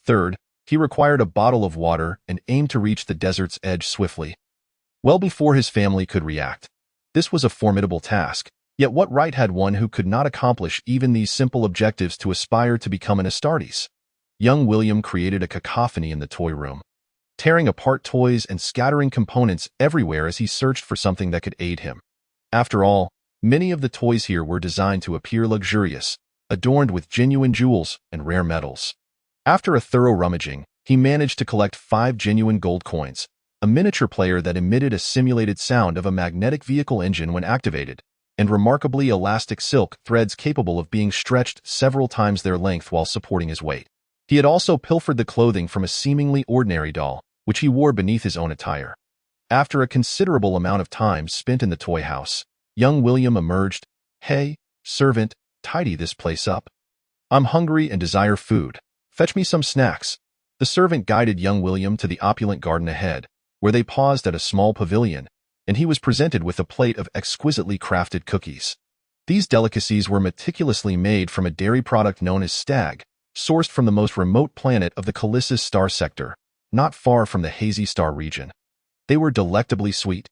Third, he required a bottle of water and aimed to reach the desert's edge swiftly, well before his family could react. This was a formidable task, yet what right had one who could not accomplish even these simple objectives to aspire to become an Astartes? Young William created a cacophony in the toy room, tearing apart toys and scattering components everywhere as he searched for something that could aid him. After all, many of the toys here were designed to appear luxurious, adorned with genuine jewels and rare metals. After a thorough rummaging, he managed to collect 5 genuine gold coins, a miniature player that emitted a simulated sound of a magnetic vehicle engine when activated, and remarkably elastic silk threads capable of being stretched several times their length while supporting his weight. He had also pilfered the clothing from a seemingly ordinary doll, which he wore beneath his own attire. After a considerable amount of time spent in the toy house, young William emerged. "Hey, servant, tidy this place up. I'm hungry and desire food. Fetch me some snacks." The servant guided young William to the opulent garden ahead, where they paused at a small pavilion, and he was presented with a plate of exquisitely crafted cookies. These delicacies were meticulously made from a dairy product known as stag, sourced from the most remote planet of the Callisis star sector, not far from the hazy star region. They were delectably sweet,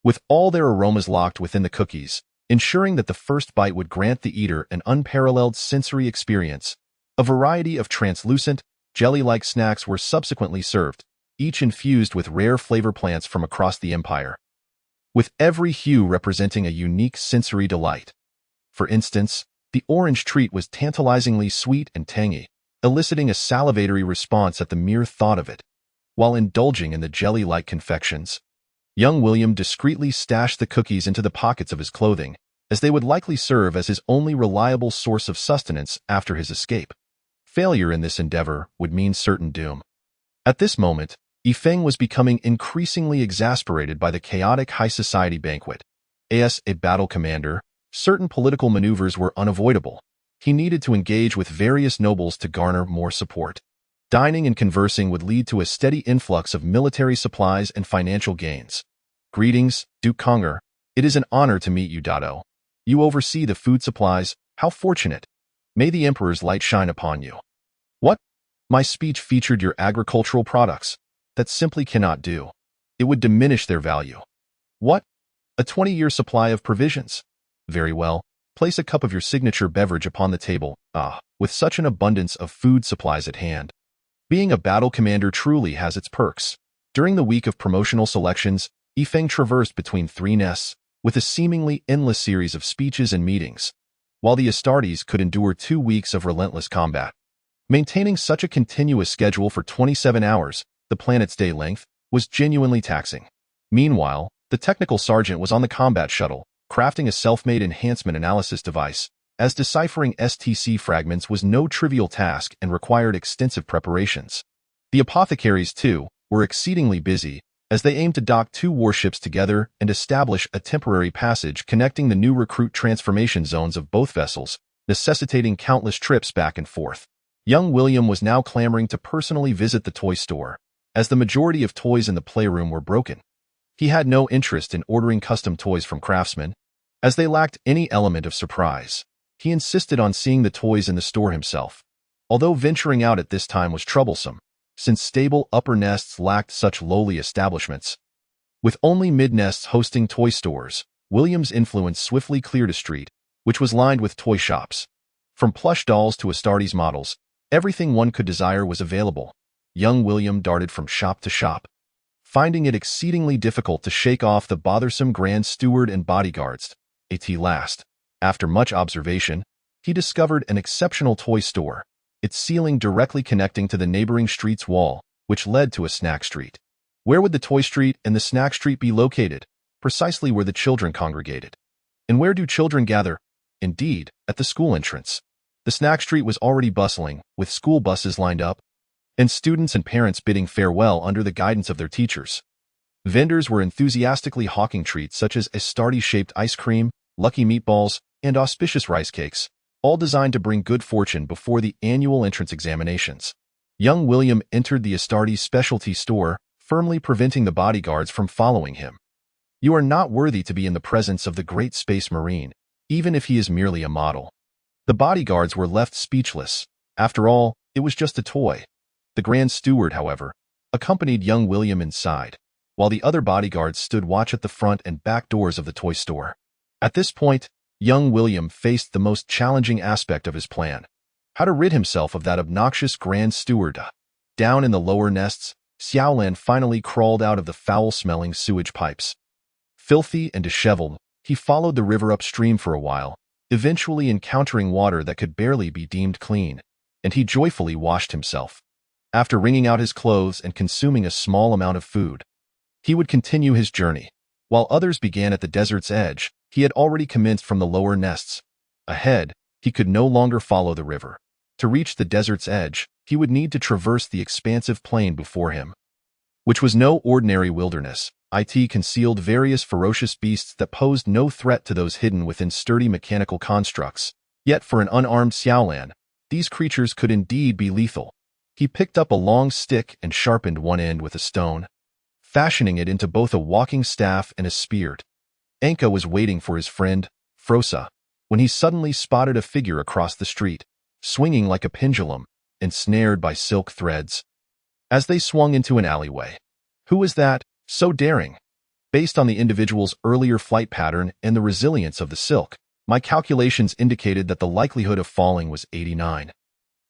with all their aromas locked within the cookies, ensuring that the first bite would grant the eater an unparalleled sensory experience. A variety of translucent, jelly-like snacks were subsequently served, each infused with rare flavor plants from across the empire, with every hue representing a unique sensory delight. For instance, the orange treat was tantalizingly sweet and tangy, eliciting a salivatory response at the mere thought of it. While indulging in the jelly-like confections, young William discreetly stashed the cookies into the pockets of his clothing, as they would likely serve as his only reliable source of sustenance after his escape. Failure in this endeavor would mean certain doom. At this moment, Yifeng was becoming increasingly exasperated by the chaotic high society banquet. As a battle commander, certain political maneuvers were unavoidable. He needed to engage with various nobles to garner more support. Dining and conversing would lead to a steady influx of military supplies and financial gains. "Greetings, Duke Conger. It is an honor to meet you, Dado. You oversee the food supplies. How fortunate. May the Emperor's light shine upon you." "What? My speech featured your agricultural products. That simply cannot do. It would diminish their value." "What? A 20-year supply of provisions? Very well. Place a cup of your signature beverage upon the table." With such an abundance of food supplies at hand, being a battle commander truly has its perks. During the week of promotional selections, Yifeng traversed between 3 nests, with a seemingly endless series of speeches and meetings, while the Astartes could endure 2 weeks of relentless combat. Maintaining such a continuous schedule for 27 hours, the planet's day length, was genuinely taxing. Meanwhile, the technical sergeant was on the combat shuttle, crafting a self-made enhancement analysis device, as deciphering STC fragments was no trivial task and required extensive preparations. The apothecaries, too, were exceedingly busy, as they aimed to dock 2 warships together and establish a temporary passage connecting the new recruit transformation zones of both vessels, necessitating countless trips back and forth. Young William was now clamoring to personally visit the toy store, as the majority of toys in the playroom were broken. He had no interest in ordering custom toys from craftsmen, as they lacked any element of surprise. He insisted on seeing the toys in the store himself, although venturing out at this time was troublesome, since stable upper nests lacked such lowly establishments. With only mid-nests hosting toy stores, William's influence swiftly cleared a street, which was lined with toy shops. From plush dolls to Astartes models, everything one could desire was available. Young William darted from shop to shop, finding it exceedingly difficult to shake off the bothersome Grand Steward and bodyguards. At last, after much observation, he discovered an exceptional toy store, its ceiling directly connecting to the neighboring street's wall, which led to a snack street. Where would the toy street and the snack street be located? Precisely where the children congregated. And where do children gather? Indeed, at the school entrance. The snack street was already bustling, with school buses lined up, and students and parents bidding farewell under the guidance of their teachers. Vendors were enthusiastically hawking treats such as Astartes-shaped ice cream, lucky meatballs, and auspicious rice cakes, all designed to bring good fortune before the annual entrance examinations. Young William entered the Astartes specialty store, firmly preventing the bodyguards from following him. You are not worthy to be in the presence of the great space marine, even if he is merely a model. The bodyguards were left speechless. After all, it was just a toy. The Grand Steward, however, accompanied young William inside, while the other bodyguards stood watch at the front and back doors of the toy store. At this point, young William faced the most challenging aspect of his plan: how to rid himself of that obnoxious Grand Steward. Down in the lower nests, Xiaolan finally crawled out of the foul-smelling sewage pipes. Filthy and disheveled, he followed the river upstream for a while, eventually encountering water that could barely be deemed clean, and he joyfully washed himself. After wringing out his clothes and consuming a small amount of food, He would continue his journey. While others began at the desert's edge, he had already commenced from the lower nests. Ahead, he could no longer follow the river. To reach the desert's edge, he would need to traverse the expansive plain before him, which was no ordinary wilderness. It concealed various ferocious beasts that posed no threat to those hidden within sturdy mechanical constructs. Yet for an unarmed Xiaolan, these creatures could indeed be lethal. He picked up a long stick and sharpened one end with a stone, fashioning it into both a walking staff and a spear. Anka was waiting for his friend, Frosa, when he suddenly spotted a figure across the street, swinging like a pendulum, ensnared by silk threads. As they swung into an alleyway, who was that, so daring? Based on the individual's earlier flight pattern and the resilience of the silk, my calculations indicated that the likelihood of falling was 89.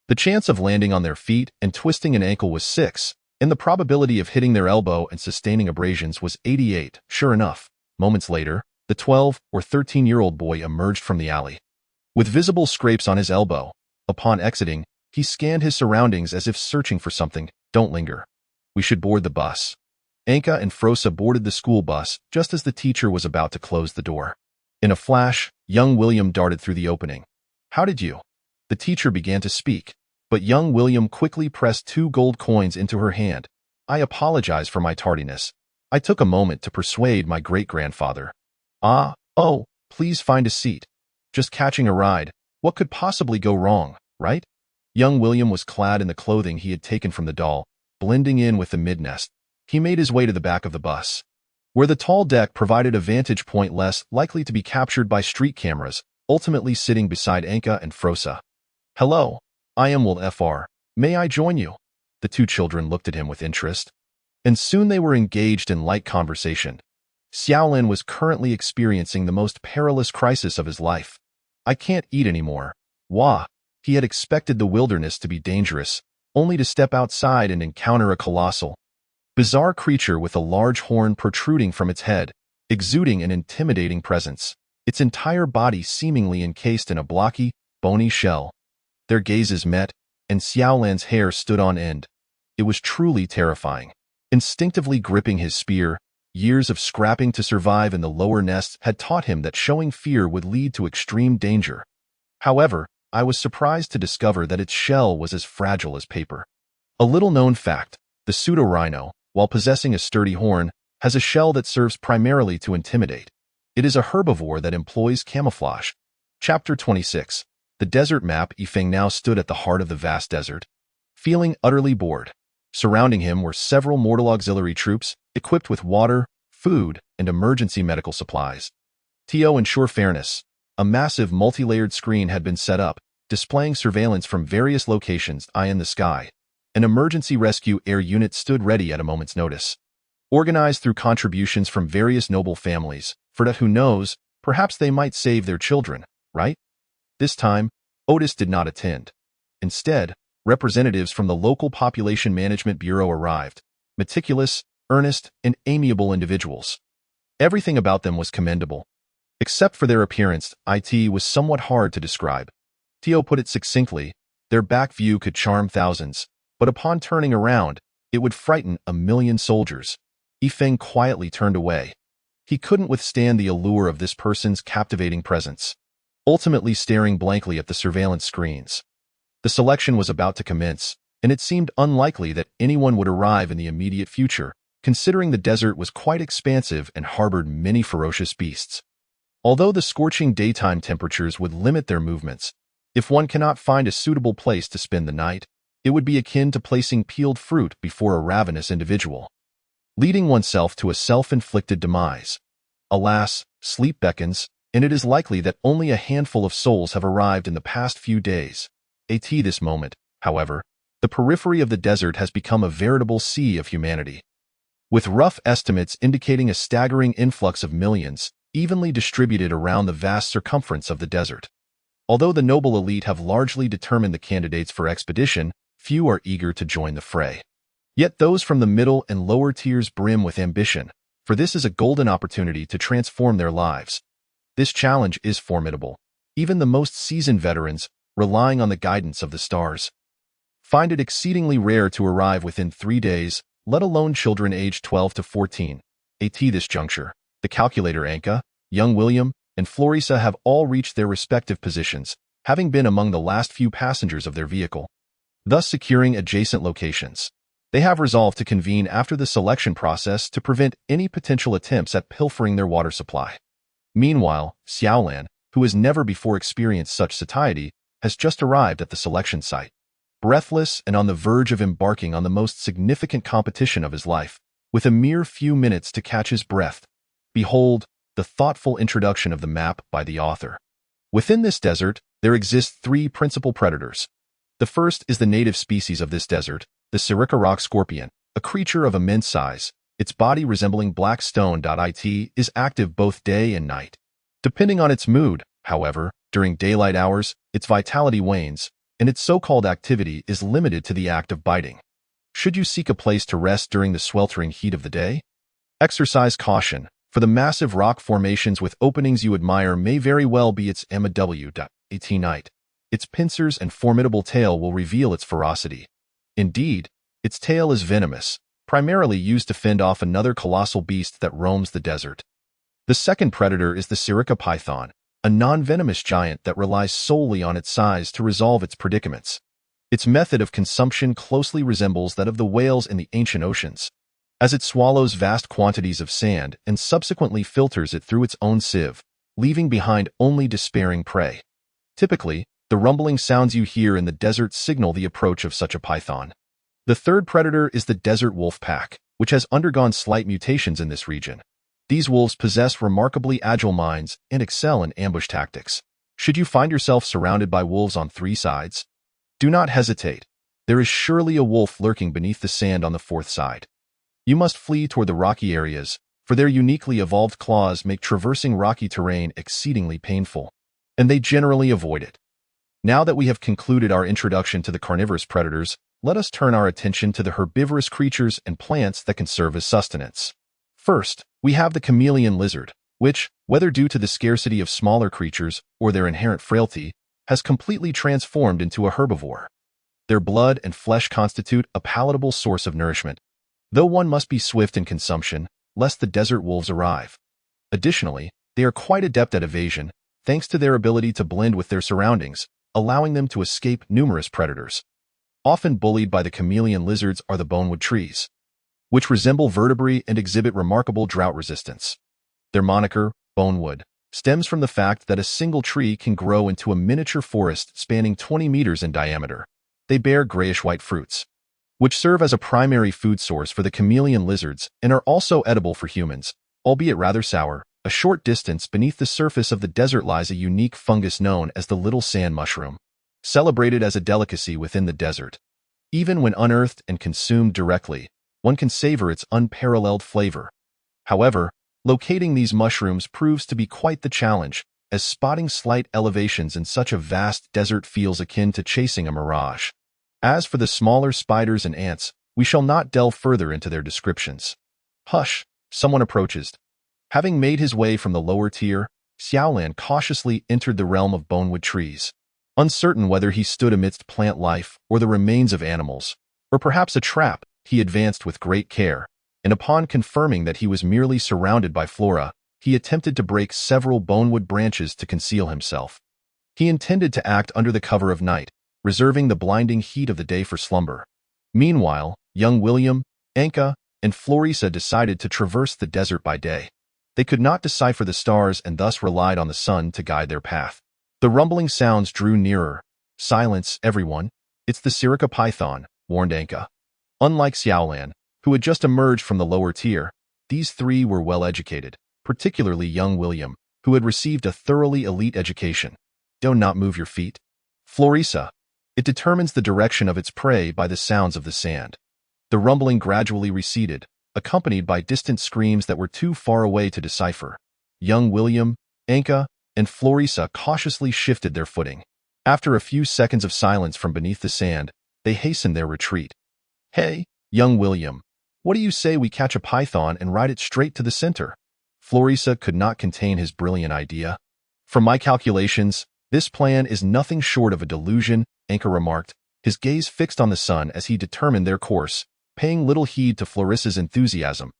The chance of landing on their feet and twisting an ankle was 6, and the probability of hitting their elbow and sustaining abrasions was 88. Sure enough, moments later, the 12 or 13-year-old boy emerged from the alley. With visible scrapes on his elbow, upon exiting, he scanned his surroundings as if searching for something. Don't linger. We should board the bus. Anka and Frosa boarded the school bus just as the teacher was about to close the door. In a flash, young William darted through the opening. How did you? The teacher began to speak, but young William quickly pressed 2 gold coins into her hand. I apologize for my tardiness. I took a moment to persuade my great-grandfather. Oh, please find a seat. Just catching a ride. What could possibly go wrong, right? Young William was clad in the clothing he had taken from the doll, blending in with the mid-nest. He made his way to the back of the bus, where the tall deck provided a vantage point less likely to be captured by street cameras, ultimately sitting beside Anka and Frosa. Hello, I am Will Fr. May I join you? The 2 children looked at him with interest, and soon they were engaged in light conversation. Xiaolin was currently experiencing the most perilous crisis of his life. I can't eat anymore. Wah! He had expected the wilderness to be dangerous, only to step outside and encounter a colossal, bizarre creature with a large horn protruding from its head, exuding an intimidating presence, its entire body seemingly encased in a blocky, bony shell. Their gazes met, and Xiaolan's hair stood on end. It was truly terrifying. Instinctively gripping his spear, years of scrapping to survive in the lower nests had taught him that showing fear would lead to extreme danger. However, I was surprised to discover that its shell was as fragile as paper. A little-known fact, the pseudo-rhino, while possessing a sturdy horn, has a shell that serves primarily to intimidate. It is a herbivore that employs camouflage. Chapter 26. The desert map. Yifeng now stood at the heart of the vast desert, feeling utterly bored. Surrounding him were several mortal auxiliary troops, equipped with water, food, and emergency medical supplies. To ensure fairness, a massive multi-layered screen had been set up, displaying surveillance from various locations high in the sky. An emergency rescue air unit stood ready at a moment's notice. Organized through contributions from various noble families, for that who knows, perhaps they might save their children, right? This time, Otis did not attend. Instead, representatives from the local Population Management Bureau arrived, meticulous, earnest, and amiable individuals. Everything about them was commendable. Except for their appearance, it was somewhat hard to describe. Tio put it succinctly, their back view could charm thousands, but upon turning around, it would frighten 1,000,000 soldiers. Yifeng quietly turned away. He couldn't withstand the allure of this person's captivating presence, ultimately staring blankly at the surveillance screens. The selection was about to commence, and it seemed unlikely that anyone would arrive in the immediate future, considering the desert was quite expansive and harbored many ferocious beasts. Although the scorching daytime temperatures would limit their movements, if one cannot find a suitable place to spend the night, it would be akin to placing peeled fruit before a ravenous individual, leading oneself to a self-inflicted demise. Alas, sleep beckons, and it is likely that only a handful of souls have arrived in the past few days. At this moment, however, the periphery of the desert has become a veritable sea of humanity, with rough estimates indicating a staggering influx of millions, evenly distributed around the vast circumference of the desert. Although the noble elite have largely determined the candidates for expedition, few are eager to join the fray. Yet those from the middle and lower tiers brim with ambition, for this is a golden opportunity to transform their lives. This challenge is formidable. Even the most seasoned veterans, relying on the guidance of the stars, find it exceedingly rare to arrive within 3 days, let alone children aged 12 to 14. At this juncture, the calculator Anka, young William, and Florissa have all reached their respective positions, having been among the last few passengers of their vehicle, thus securing adjacent locations. They have resolved to convene after the selection process to prevent any potential attempts at pilfering their water supply. Meanwhile, Xiaolan, who has never before experienced such satiety, has just arrived at the selection site. Breathless and on the verge of embarking on the most significant competition of his life, with a mere few minutes to catch his breath, behold, the thoughtful introduction of the map by the author. Within this desert, there exist three principal predators. The first is the native species of this desert, the Sirica rock scorpion, a creature of immense size. Its body resembling black stone. It is active both day and night. Depending on its mood, however, during daylight hours, its vitality wanes, and its so-called activity is limited to the act of biting. Should you seek a place to rest during the sweltering heat of the day? Exercise caution, for the massive rock formations with openings you admire may very well be its MW.At night. Its pincers and formidable tail will reveal its ferocity. Indeed, its tail is venomous, primarily used to fend off another colossal beast that roams the desert. The second predator is the Sirica python, a non-venomous giant that relies solely on its size to resolve its predicaments. Its method of consumption closely resembles that of the whales in the ancient oceans, as it swallows vast quantities of sand and subsequently filters it through its own sieve, leaving behind only despairing prey. Typically, the rumbling sounds you hear in the desert signal the approach of such a python. The third predator is the desert wolf pack, which has undergone slight mutations in this region. These wolves possess remarkably agile minds and excel in ambush tactics. Should you find yourself surrounded by wolves on three sides, do not hesitate. There is surely a wolf lurking beneath the sand on the fourth side. You must flee toward the rocky areas, for their uniquely evolved claws make traversing rocky terrain exceedingly painful, and they generally avoid it. Now that we have concluded our introduction to the carnivorous predators, let us turn our attention to the herbivorous creatures and plants that can serve as sustenance. First, we have the chameleon lizard, which, whether due to the scarcity of smaller creatures or their inherent frailty, has completely transformed into a herbivore. Their blood and flesh constitute a palatable source of nourishment, though one must be swift in consumption, lest the desert wolves arrive. Additionally, they are quite adept at evasion, thanks to their ability to blend with their surroundings, allowing them to escape numerous predators. Often bullied by the chameleon lizards are the bonewood trees, which resemble vertebrae and exhibit remarkable drought resistance. Their moniker, bonewood, stems from the fact that a single tree can grow into a miniature forest spanning 20 meters in diameter. They bear grayish-white fruits, which serve as a primary food source for the chameleon lizards and are also edible for humans, albeit rather sour. A short distance beneath the surface of the desert lies a unique fungus known as the little sand mushroom, celebrated as a delicacy within the desert. Even when unearthed and consumed directly, one can savor its unparalleled flavor. However, locating these mushrooms proves to be quite the challenge, as spotting slight elevations in such a vast desert feels akin to chasing a mirage. As for the smaller spiders and ants, we shall not delve further into their descriptions. Hush, someone approaches. Having made his way from the lower tier, Xiaolan cautiously entered the realm of bonewood trees. Uncertain whether he stood amidst plant life or the remains of animals, or perhaps a trap, he advanced with great care, and upon confirming that he was merely surrounded by flora, he attempted to break several bonewood branches to conceal himself. He intended to act under the cover of night, reserving the blinding heat of the day for slumber. Meanwhile, young William, Anka, and Florissa decided to traverse the desert by day. They could not decipher the stars and thus relied on the sun to guide their path. The rumbling sounds drew nearer. Silence, everyone. It's the Sirica python, warned Anka. Unlike Xiaolan, who had just emerged from the lower tier, these three were well educated, particularly young William, who had received a thoroughly elite education. Do not move your feet. Florissa. It determines the direction of its prey by the sounds of the sand. The rumbling gradually receded, accompanied by distant screams that were too far away to decipher. Young William, Anka, and Florissa cautiously shifted their footing. After a few seconds of silence from beneath the sand, they hastened their retreat. Hey, young William, what do you say we catch a python and ride it straight to the center? Florissa could not contain his brilliant idea. From my calculations, this plan is nothing short of a delusion, Anka remarked, his gaze fixed on the sun as he determined their course, paying little heed to Florissa's enthusiasm.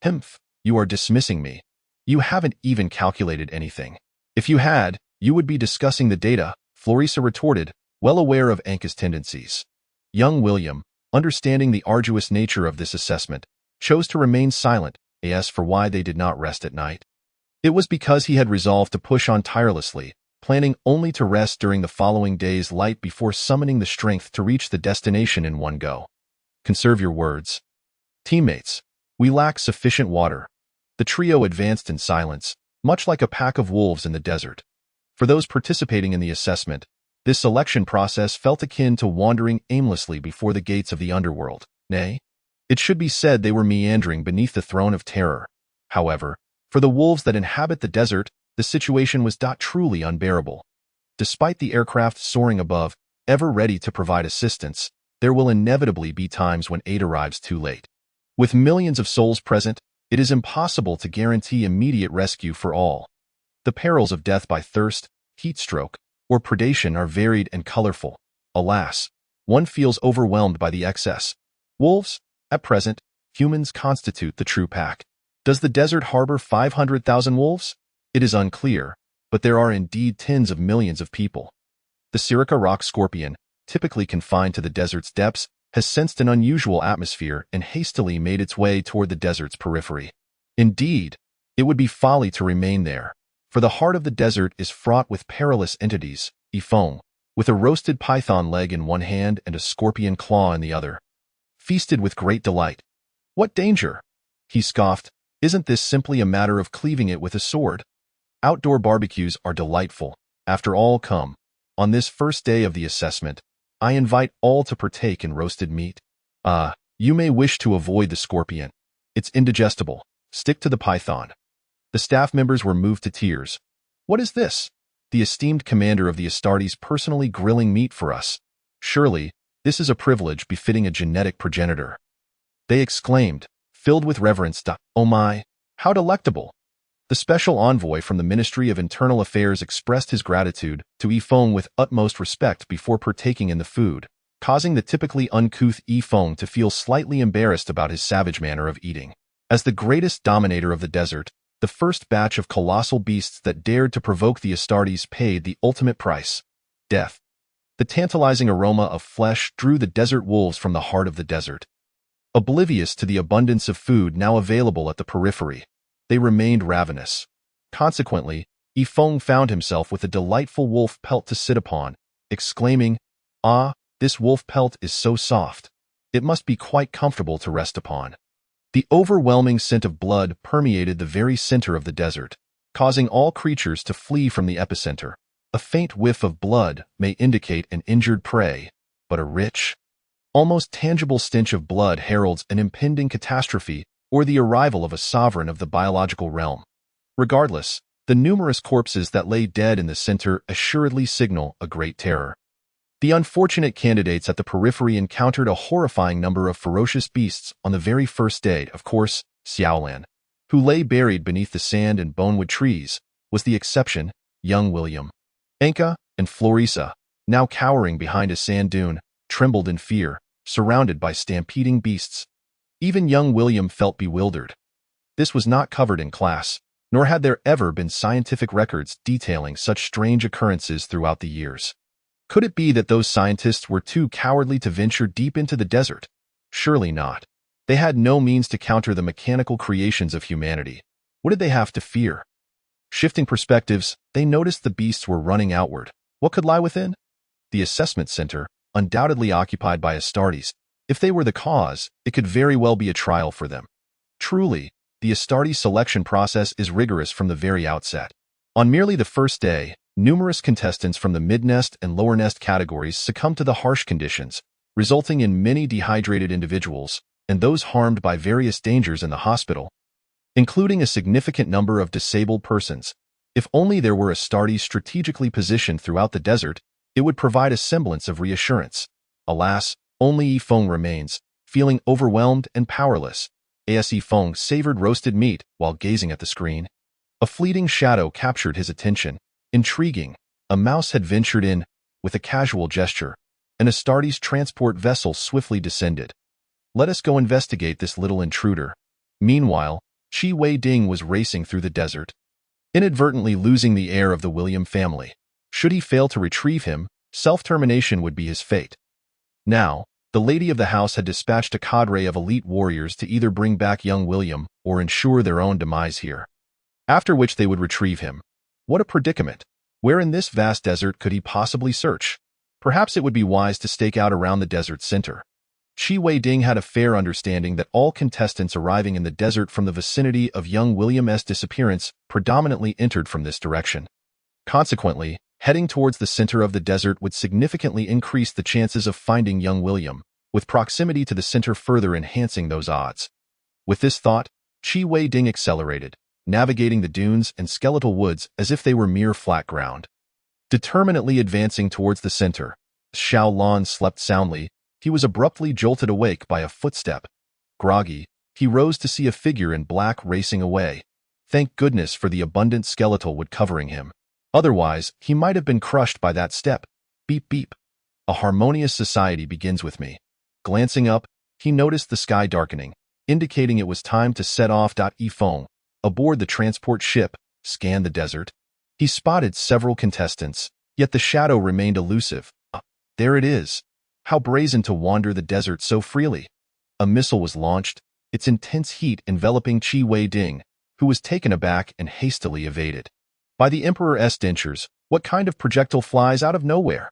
Humph, You are dismissing me. You haven't even calculated anything. If you had, you would be discussing the data, Florisa retorted, well aware of Anka's tendencies. Young William, understanding the arduous nature of this assessment, chose to remain silent as for why they did not rest at night. It was because he had resolved to push on tirelessly, planning only to rest during the following day's light before summoning the strength to reach the destination in one go. Conserve your words. Teammates, we lack sufficient water. The trio advanced in silence, much like a pack of wolves in the desert. For those participating in the assessment, this selection process felt akin to wandering aimlessly before the gates of the underworld. Nay, it should be said they were meandering beneath the throne of terror. However, for the wolves that inhabit the desert, the situation was truly unbearable. Despite the aircraft soaring above, ever ready to provide assistance, there will inevitably be times when aid arrives too late. With millions of souls present, it is impossible to guarantee immediate rescue for all. The perils of death by thirst, heat stroke, or predation are varied and colorful. Alas, one feels overwhelmed by the excess. Wolves? At present, humans constitute the true pack. Does the desert harbor 500,000 wolves? It is unclear, but there are indeed tens of millions of people. The Sirica rock scorpion, typically confined to the desert's depths, has sensed an unusual atmosphere and hastily made its way toward the desert's periphery. Indeed, it would be folly to remain there, for the heart of the desert is fraught with perilous entities, Ifong, with a roasted python leg in one hand and a scorpion claw in the other. Feasted with great delight. What danger? He scoffed. Isn't this simply a matter of cleaving it with a sword? Outdoor barbecues are delightful. After all, come. On this first day of the assessment, I invite all to partake in roasted meat. You may wish to avoid the scorpion. It's indigestible. Stick to the python. The staff members were moved to tears. What is this? The esteemed commander of the Astartes personally grilling meat for us. Surely, this is a privilege befitting a genetic progenitor. They exclaimed, filled with reverence. Oh my, how delectable! The special envoy from the Ministry of Internal Affairs expressed his gratitude to Ifong with utmost respect before partaking in the food, causing the typically uncouth Ifong to feel slightly embarrassed about his savage manner of eating. As the greatest dominator of the desert, the first batch of colossal beasts that dared to provoke the Astartes paid the ultimate price: death. The tantalizing aroma of flesh drew the desert wolves from the heart of the desert. Oblivious to the abundance of food now available at the periphery, they remained ravenous. Consequently, Ifong found himself with a delightful wolf pelt to sit upon, exclaiming, "Ah, this wolf pelt is so soft. It must be quite comfortable to rest upon." The overwhelming scent of blood permeated the very center of the desert, causing all creatures to flee from the epicenter. A faint whiff of blood may indicate an injured prey, but a rich, almost tangible stench of blood heralds an impending catastrophe or the arrival of a sovereign of the biological realm. Regardless, the numerous corpses that lay dead in the center assuredly signal a great terror. The unfortunate candidates at the periphery encountered a horrifying number of ferocious beasts on the very first day. Of course, Xiaolan, who lay buried beneath the sand and bonewood trees, was the exception. Young William, Anka, and Florisa, now cowering behind a sand dune, trembled in fear, surrounded by stampeding beasts. Even young William felt bewildered. This was not covered in class, nor had there ever been scientific records detailing such strange occurrences throughout the years. Could it be that those scientists were too cowardly to venture deep into the desert? Surely not. They had no means to counter the mechanical creations of humanity. What did they have to fear? Shifting perspectives, they noticed the beasts were running outward. What could lie within? The assessment center, undoubtedly occupied by Astartes. If they were the cause, it could very well be a trial for them. Truly, the Astartes selection process is rigorous from the very outset. On merely the first day, numerous contestants from the mid-nest and lower-nest categories succumbed to the harsh conditions, resulting in many dehydrated individuals and those harmed by various dangers in the hospital, including a significant number of disabled persons. If only there were Astartes strategically positioned throughout the desert, it would provide a semblance of reassurance. Alas, only Ifong remains, feeling overwhelmed and powerless. As Ifong savored roasted meat while gazing at the screen. A fleeting shadow captured his attention. Intriguing, a mouse had ventured in. With a casual gesture, an Astartes transport vessel swiftly descended. Let us go investigate this little intruder. Meanwhile, Qi Wei Ding was racing through the desert, inadvertently losing the heir of the William family. Should he fail to retrieve him, self-termination would be his fate. Now, the lady of the house had dispatched a cadre of elite warriors to either bring back young William or ensure their own demise here, after which they would retrieve him. What a predicament! Where in this vast desert could he possibly search? Perhaps it would be wise to stake out around the desert's center. Qi Wei Ding had a fair understanding that all contestants arriving in the desert from the vicinity of young William's disappearance predominantly entered from this direction. Consequently, heading towards the center of the desert would significantly increase the chances of finding young William, with proximity to the center further enhancing those odds. With this thought, Qi Wei Ding accelerated, navigating the dunes and skeletal woods as if they were mere flat ground. Determinedly advancing towards the center, Xiao Lan slept soundly. He was abruptly jolted awake by a footstep. Groggy, he rose to see a figure in black racing away. Thank goodness for the abundant skeletal wood covering him. Otherwise, he might have been crushed by that step. Beep beep. A harmonious society begins with me. Glancing up, he noticed the sky darkening, indicating it was time to set off. Yifeng, aboard the transport ship, scanned the desert. He spotted several contestants, yet the shadow remained elusive. There it is. How brazen to wander the desert so freely. A missile was launched, its intense heat enveloping Qi Wei Ding, who was taken aback and hastily evaded. By the Emperor's dentures, what kind of projectile flies out of nowhere?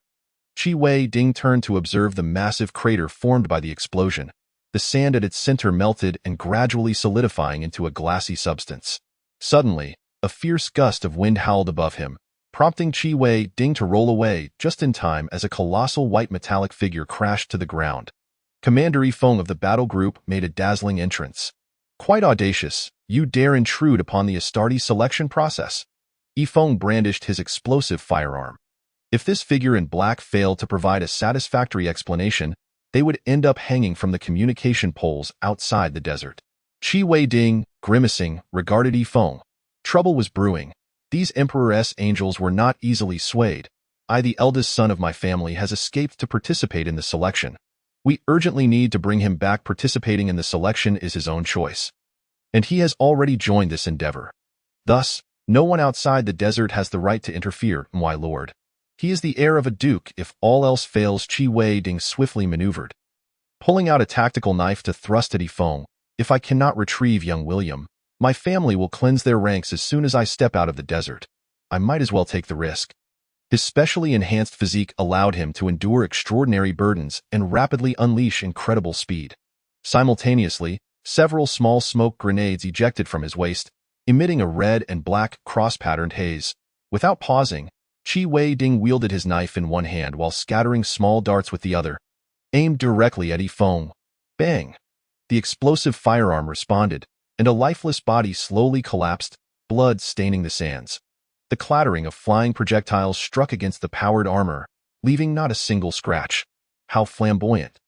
Qi Wei Ding turned to observe the massive crater formed by the explosion. The sand at its center melted and gradually solidifying into a glassy substance. Suddenly, a fierce gust of wind howled above him, prompting Qi Wei Ding to roll away just in time as a colossal white metallic figure crashed to the ground. Commander Yifeng of the battle group made a dazzling entrance. Quite audacious, you dare intrude upon the Astartes selection process. Yifeng brandished his explosive firearm. If this figure in black failed to provide a satisfactory explanation, they would end up hanging from the communication poles outside the desert. Qi Wei Ding, grimacing, regarded Yifeng. Trouble was brewing. These Emperor's angels were not easily swayed. I, the eldest son of my family, has escaped to participate in the selection. We urgently need to bring him back. Participating in the selection is his own choice, and he has already joined this endeavor. Thus, no one outside the desert has the right to interfere, my lord. He is the heir of a duke if all else fails. Qi Wei Ding swiftly maneuvered, pulling out a tactical knife to thrust at Yifeng. If I cannot retrieve young William, my family will cleanse their ranks as soon as I step out of the desert. I might as well take the risk. His specially enhanced physique allowed him to endure extraordinary burdens and rapidly unleash incredible speed. Simultaneously, several small smoke grenades ejected from his waist, emitting a red and black cross-patterned haze. Without pausing, Qi Wei Ding wielded his knife in one hand while scattering small darts with the other, aimed directly at Yifeng. Bang! The explosive firearm responded, and a lifeless body slowly collapsed, blood staining the sands. The clattering of flying projectiles struck against the powered armor, leaving not a single scratch. How flamboyant!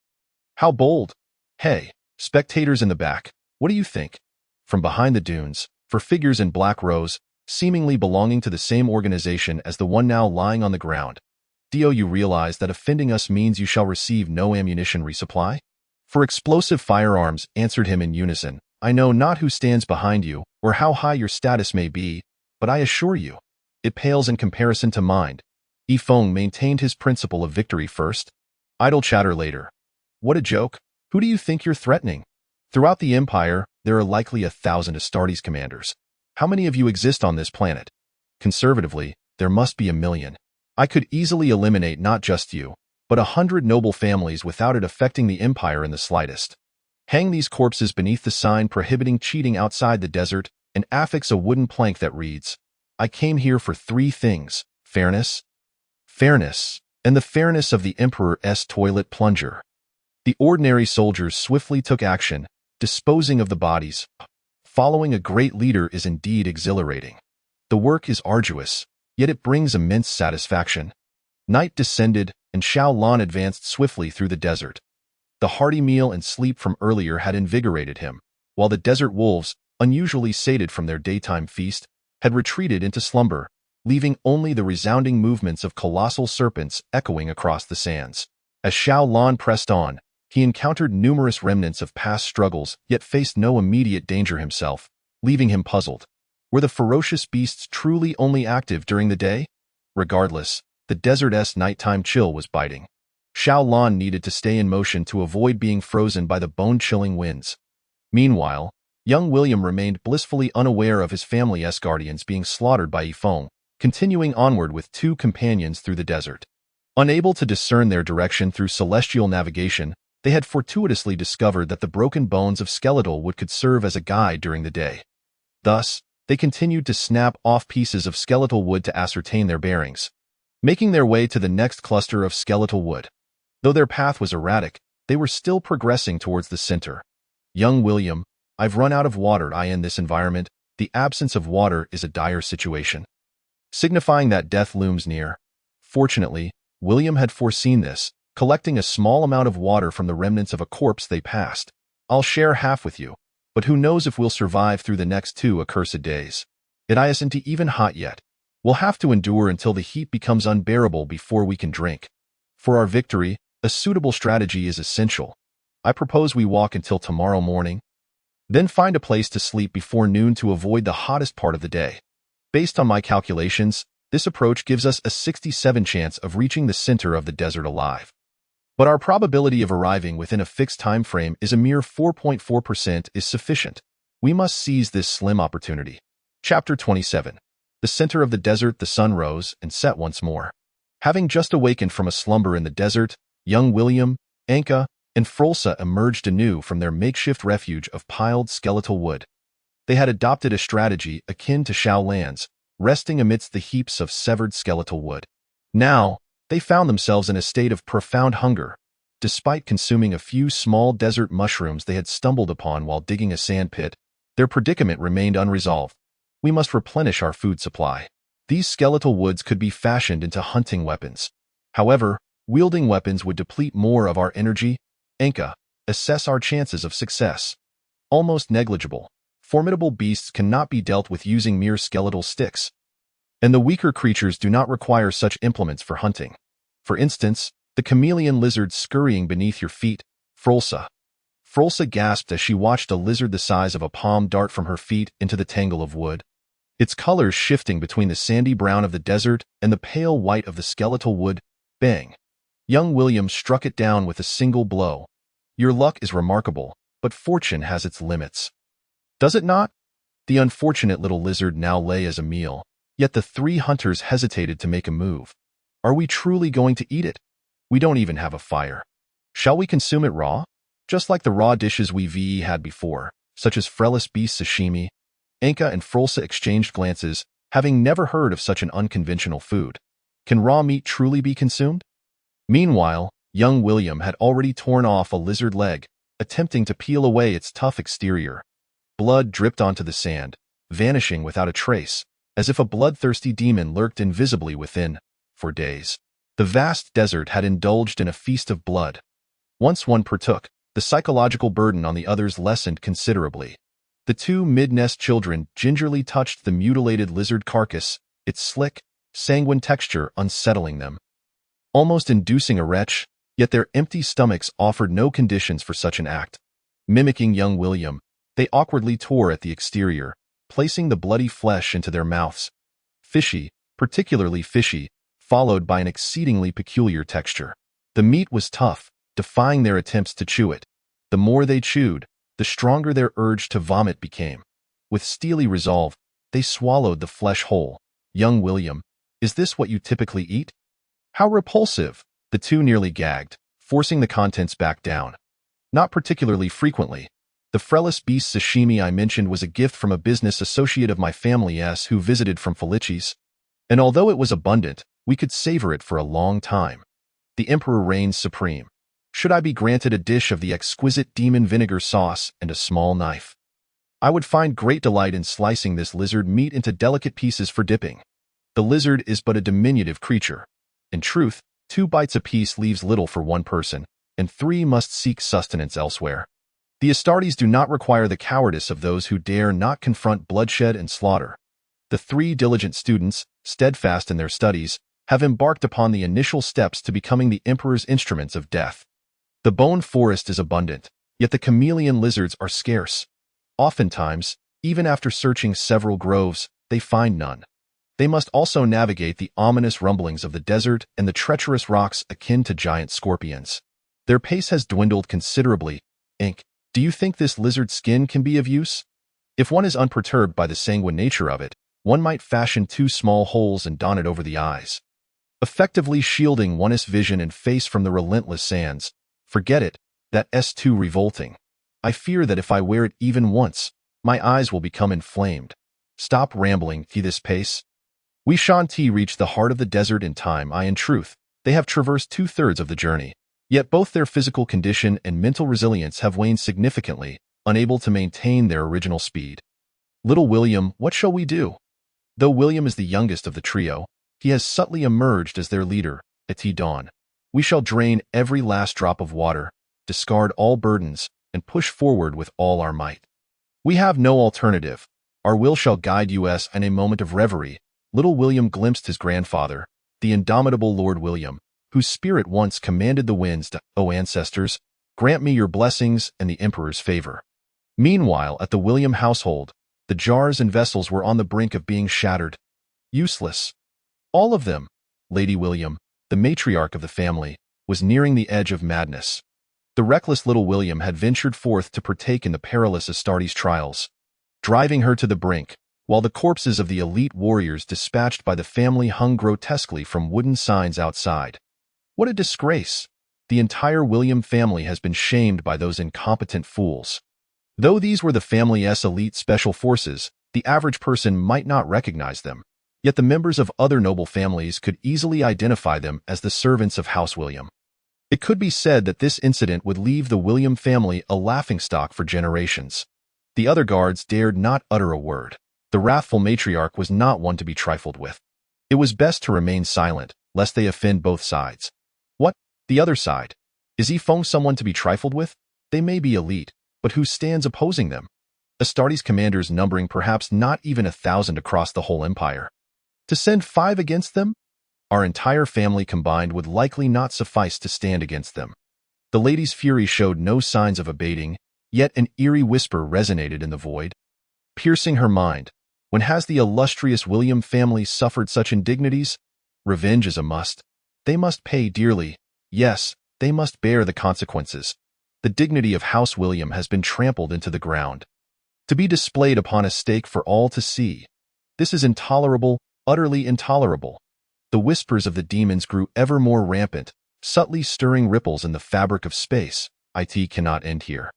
How bold! Hey, spectators in the back, what do you think? From behind the dunes, for figures in black rows, seemingly belonging to the same organization as the one now lying on the ground. Do you realize that offending us means you shall receive no ammunition resupply? For explosive firearms answered him in unison. I know not who stands behind you, or how high your status may be, but I assure you, it pales in comparison to mine. Yifeng maintained his principle of victory first. Idle chatter later. What a joke. Who do you think you're threatening? Throughout the Empire, there are likely 1,000 Astartes commanders. How many of you exist on this planet? Conservatively, there must be 1 million. I could easily eliminate not just you, but 100 noble families without it affecting the Empire in the slightest. Hang these corpses beneath the sign prohibiting cheating outside the desert and affix a wooden plank that reads, I came here for 3 things: fairness, and the fairness of the Emperor's toilet plunger. The ordinary soldiers swiftly took action, disposing of the bodies. Following a great leader is indeed exhilarating. The work is arduous, yet it brings immense satisfaction. Night descended, and Xiao Lan advanced swiftly through the desert. The hearty meal and sleep from earlier had invigorated him, while the desert wolves, unusually sated from their daytime feast, had retreated into slumber, leaving only the resounding movements of colossal serpents echoing across the sands. As Xiao Lan pressed on, he encountered numerous remnants of past struggles, yet faced no immediate danger himself, leaving him puzzled. Were the ferocious beasts truly only active during the day? Regardless, the desert's nighttime chill was biting. Xiao Lan needed to stay in motion to avoid being frozen by the bone-chilling winds. Meanwhile, young William remained blissfully unaware of his family's guardians being slaughtered by Yifeng, continuing onward with two companions through the desert. Unable to discern their direction through celestial navigation, they had fortuitously discovered that the broken bones of skeletal wood could serve as a guide during the day. Thus, they continued to snap off pieces of skeletal wood to ascertain their bearings, making their way to the next cluster of skeletal wood. Though their path was erratic, they were still progressing towards the center. Young William, I've run out of water. In this environment, the absence of water is a dire situation, signifying that death looms near. Fortunately, William had foreseen this, collecting a small amount of water from the remnants of a corpse they passed. I'll share half with you, but who knows if we'll survive through the next 2 accursed days. It isn't even hot yet. We'll have to endure until the heat becomes unbearable before we can drink. For our victory, a suitable strategy is essential. I propose we walk until tomorrow morning, then find a place to sleep before noon to avoid the hottest part of the day. Based on my calculations, this approach gives us a 67% chance of reaching the center of the desert alive. But our probability of arriving within a fixed time frame is a mere 4.4% is sufficient. We must seize this slim opportunity. Chapter 27. The center of the desert. The sun rose and set once more. Having just awakened from a slumber in the desert, young William, Anka, and Frolsa emerged anew from their makeshift refuge of piled skeletal wood. They had adopted a strategy akin to Xiao Lan's, resting amidst the heaps of severed skeletal wood. Now, they found themselves in a state of profound hunger. Despite consuming a few small desert mushrooms they had stumbled upon while digging a sand pit, their predicament remained unresolved. We must replenish our food supply. These skeletal woods could be fashioned into hunting weapons. However, wielding weapons would deplete more of our energy. Anka, assess our chances of success. Almost negligible. Formidable beasts cannot be dealt with using mere skeletal sticks, and the weaker creatures do not require such implements for hunting. For instance, the chameleon lizard scurrying beneath your feet, Frolsa. Frolsa gasped as she watched a lizard the size of a palm dart from her feet into the tangle of wood, its colors shifting between the sandy brown of the desert and the pale white of the skeletal wood. Bang! Young William struck it down with a single blow. Your luck is remarkable, but fortune has its limits. Does it not? The unfortunate little lizard now lay as a meal, yet the 3 hunters hesitated to make a move. Are we truly going to eat it? We don't even have a fire. Shall we consume it raw? Just like the raw dishes we had before, such as Frelis beef sashimi. Anka and Frolsa exchanged glances, having never heard of such an unconventional food. Can raw meat truly be consumed? Meanwhile, young William had already torn off a lizard leg, attempting to peel away its tough exterior. Blood dripped onto the sand, vanishing without a trace, as if a bloodthirsty demon lurked invisibly within. For days, the vast desert had indulged in a feast of blood. Once one partook, the psychological burden on the others lessened considerably. The 2 mid-nest children gingerly touched the mutilated lizard carcass, its slick, sanguine texture unsettling them, almost inducing a retch, yet their empty stomachs offered no conditions for such an act. Mimicking young William, they awkwardly tore at the exterior, placing the bloody flesh into their mouths. Fishy, particularly fishy, followed by an exceedingly peculiar texture. The meat was tough, defying their attempts to chew it. The more they chewed, the stronger their urge to vomit became. With steely resolve, they swallowed the flesh whole. Young William, is this what you typically eat? How repulsive! The 2 nearly gagged, forcing the contents back down. Not particularly frequently. The Frelis beef sashimi I mentioned was a gift from a business associate of my family's who visited from Felicis, and although it was abundant, we could savor it for a long time. The Emperor reigns supreme. Should I be granted a dish of the exquisite demon vinegar sauce and a small knife, I would find great delight in slicing this lizard meat into delicate pieces for dipping. The lizard is but a diminutive creature. In truth, 2 bites apiece leaves little for 1 person, and 3 must seek sustenance elsewhere. The Astartes do not require the cowardice of those who dare not confront bloodshed and slaughter. The 3 diligent students, steadfast in their studies, have embarked upon the initial steps to becoming the Emperor's instruments of death. The bone forest is abundant, yet the chameleon lizards are scarce. Oftentimes, Even after searching several groves, they find none. They must also navigate the ominous rumblings of the desert and the treacherous rocks akin to giant scorpions. Their pace has dwindled considerably. Ink, do you think this lizard skin can be of use? If one is unperturbed by the sanguine nature of it, one might fashion 2 small holes and don it over the eyes, effectively shielding one's vision and face from the relentless sands. Forget it, that's too revolting. I fear that if I wear it even once, my eyes will become inflamed. Stop rambling, to this pace. We Shanti reached the heart of the desert in time. In truth, they have traversed 2/3 of the journey. Yet both their physical condition and mental resilience have waned significantly, unable to maintain their original speed. Little William, what shall we do? Though William is the youngest of the trio, he has subtly emerged as their leader. At dawn, we shall drain every last drop of water, discard all burdens, and push forward with all our might. We have no alternative. Our will shall guide us. In a moment of reverie, little William glimpsed his grandfather, the indomitable Lord William, whose spirit once commanded the winds to, "O ancestors, grant me your blessings and the emperor's favor." Meanwhile, at the William household, the jars and vessels were on the brink of being shattered. Useless. All of them. Lady William, the matriarch of the family, was nearing the edge of madness. The reckless little William had ventured forth to partake in the perilous Astartes trials, driving her to the brink, while the corpses of the elite warriors dispatched by the family hung grotesquely from wooden signs outside. What a disgrace! The entire William family has been shamed by those incompetent fools. Though these were the family's elite special forces, the average person might not recognize them. Yet the members of other noble families could easily identify them as the servants of House William. It could be said that this incident would leave the William family a laughingstock for generations. The other guards dared not utter a word. The wrathful matriarch was not one to be trifled with. It was best to remain silent, lest they offend both sides. What? The other side? Is Yifeng someone to be trifled with? They may be elite, but who stands opposing them? Astartes commanders numbering perhaps not even 1,000 across the whole empire. To send 5 against them? Our entire family combined would likely not suffice to stand against them. The lady's fury showed no signs of abating, yet an eerie whisper resonated in the void, piercing her mind. When has the illustrious William family suffered such indignities? Revenge is a must. They must pay dearly. Yes, they must bear the consequences. The dignity of House William has been trampled into the ground, to be displayed upon a stake for all to see. This is intolerable, utterly intolerable. The whispers of the demons grew ever more rampant, subtly stirring ripples in the fabric of space. It cannot end here.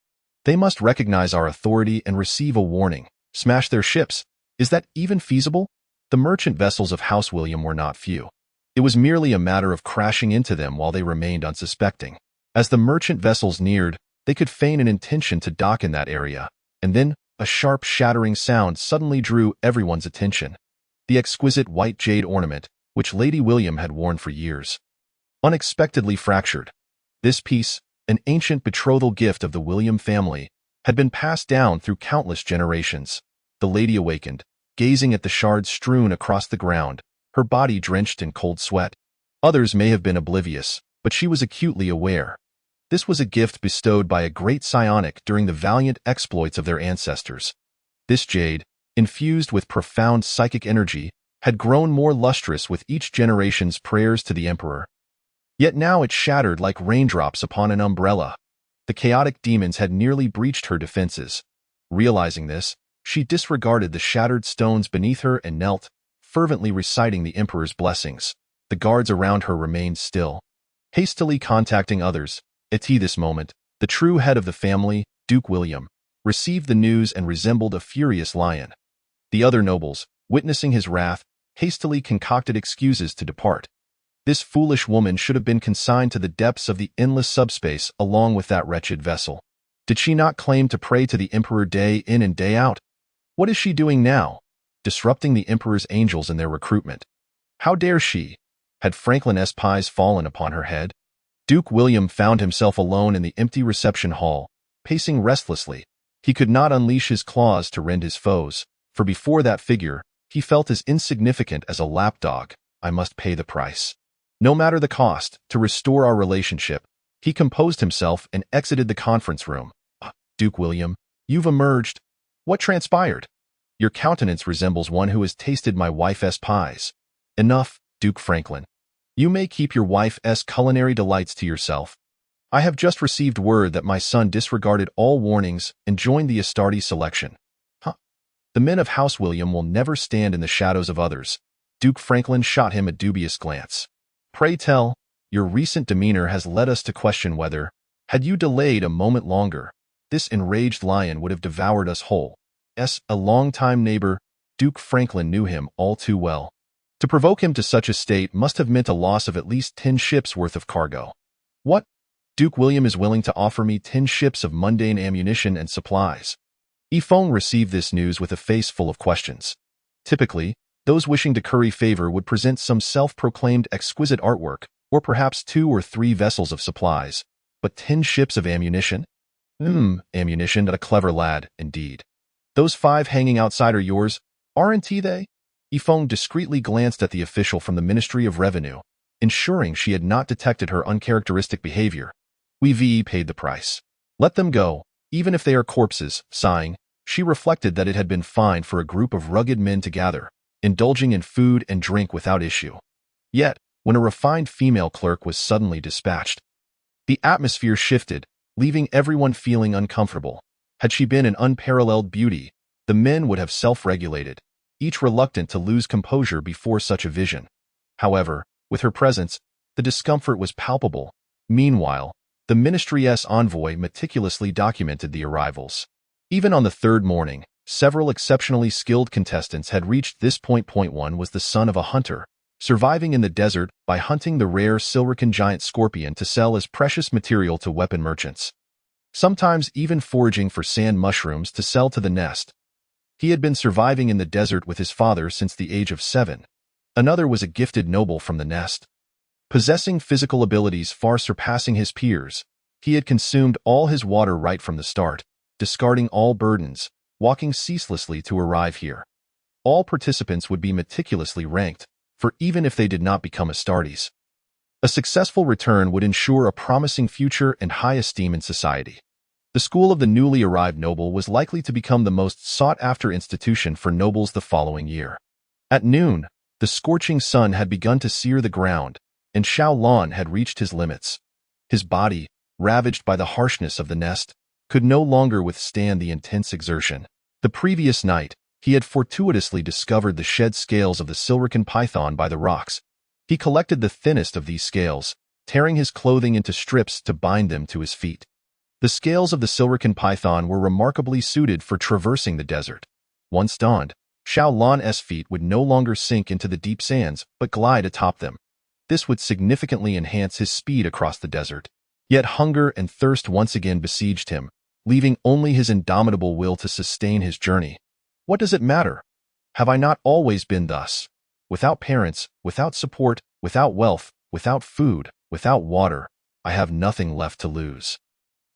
They must recognize our authority and receive a warning. Smash their ships. Is that even feasible? The merchant vessels of House William were not few. It was merely a matter of crashing into them while they remained unsuspecting. As the merchant vessels neared, they could feign an intention to dock in that area, and then a sharp shattering sound suddenly drew everyone's attention. The exquisite white jade ornament, which Lady William had worn for years, unexpectedly fractured. This piece, an ancient betrothal gift of the William family, had been passed down through countless generations. The lady awakened, gazing at the shards strewn across the ground, her body drenched in cold sweat. Others may have been oblivious, but she was acutely aware. This was a gift bestowed by a great psionic during the valiant exploits of their ancestors. This jade, infused with profound psychic energy, had grown more lustrous with each generation's prayers to the emperor. Yet now it shattered like raindrops upon an umbrella. The chaotic demons had nearly breached her defenses. Realizing this, she disregarded the shattered stones beneath her and knelt, fervently reciting the emperor's blessings. The guards around her remained still, hastily contacting others. At this moment, the true head of the family, Duke William, received the news and resembled a furious lion. The other nobles, witnessing his wrath, hastily concocted excuses to depart. This foolish woman should have been consigned to the depths of the endless subspace along with that wretched vessel. Did she not claim to pray to the emperor day in and day out? What is she doing now? Disrupting the emperor's angels in their recruitment. How dare she? Had Franklin's pies fallen upon her head? Duke William found himself alone in the empty reception hall, pacing restlessly. He could not unleash his claws to rend his foes, for before that figure, he felt as insignificant as a lapdog. I must pay the price. No matter the cost, to restore our relationship. He composed himself and exited the conference room. Duke William, you've emerged. What transpired? Your countenance resembles one who has tasted my wife's pies. Enough, Duke Franklin. You may keep your wife's culinary delights to yourself. I have just received word that my son disregarded all warnings and joined the Astartes selection. The men of House William will never stand in the shadows of others. Duke Franklin shot him a dubious glance. Pray tell, your recent demeanor has led us to question whether, had you delayed a moment longer, this enraged lion would have devoured us whole. A longtime neighbor, Duke Franklin knew him all too well. To provoke him to such a state must have meant a loss of at least 10 ships worth of cargo. What? Duke William is willing to offer me 10 ships of mundane ammunition and supplies. Yifeng received this news with a face full of questions. Typically, those wishing to curry favor would present some self-proclaimed exquisite artwork, or perhaps 2 or 3 vessels of supplies. But 10 ships of ammunition? Ammunition, a clever lad, indeed. Those 5 hanging outside are yours, aren't they? Yifeng discreetly glanced at the official from the Ministry of Revenue, ensuring she had not detected her uncharacteristic behavior. We paid the price. Let them go, even if they are corpses. Sighing, she reflected that it had been fine for a group of rugged men to gather, indulging in food and drink without issue. Yet, when a refined female clerk was suddenly dispatched, the atmosphere shifted, leaving everyone feeling uncomfortable. Had she been an unparalleled beauty, the men would have self-regulated, each reluctant to lose composure before such a vision. However, with her presence, the discomfort was palpable. Meanwhile, the ministry's envoy meticulously documented the arrivals. Even on the 3rd morning, several exceptionally skilled contestants had reached this point. One was the son of a hunter, surviving in the desert by hunting the rare Silurican giant scorpion to sell as precious material to weapon merchants. Sometimes even foraging for sand mushrooms to sell to the nest. He had been surviving in the desert with his father since the age of 7. Another was a gifted noble from the nest. Possessing physical abilities far surpassing his peers, he had consumed all his water right from the start, discarding all burdens, walking ceaselessly to arrive here. All participants would be meticulously ranked, for even if they did not become Astartes, a successful return would ensure a promising future and high esteem in society. The school of the newly arrived noble was likely to become the most sought-after institution for nobles the following year. At noon, the scorching sun had begun to sear the ground, and Xiao Lan had reached his limits. His body, ravaged by the harshness of the nest, could no longer withstand the intense exertion. The previous night, he had fortuitously discovered the shed scales of the Silurican python by the rocks. He collected the thinnest of these scales, tearing his clothing into strips to bind them to his feet. The scales of the Silurican python were remarkably suited for traversing the desert. Once donned, Xiao Lan's feet would no longer sink into the deep sands, but glide atop them. This would significantly enhance his speed across the desert. Yet hunger and thirst once again besieged him, leaving only his indomitable will to sustain his journey. What does it matter? Have I not always been thus? Without parents, without support, without wealth, without food, without water, I have nothing left to lose.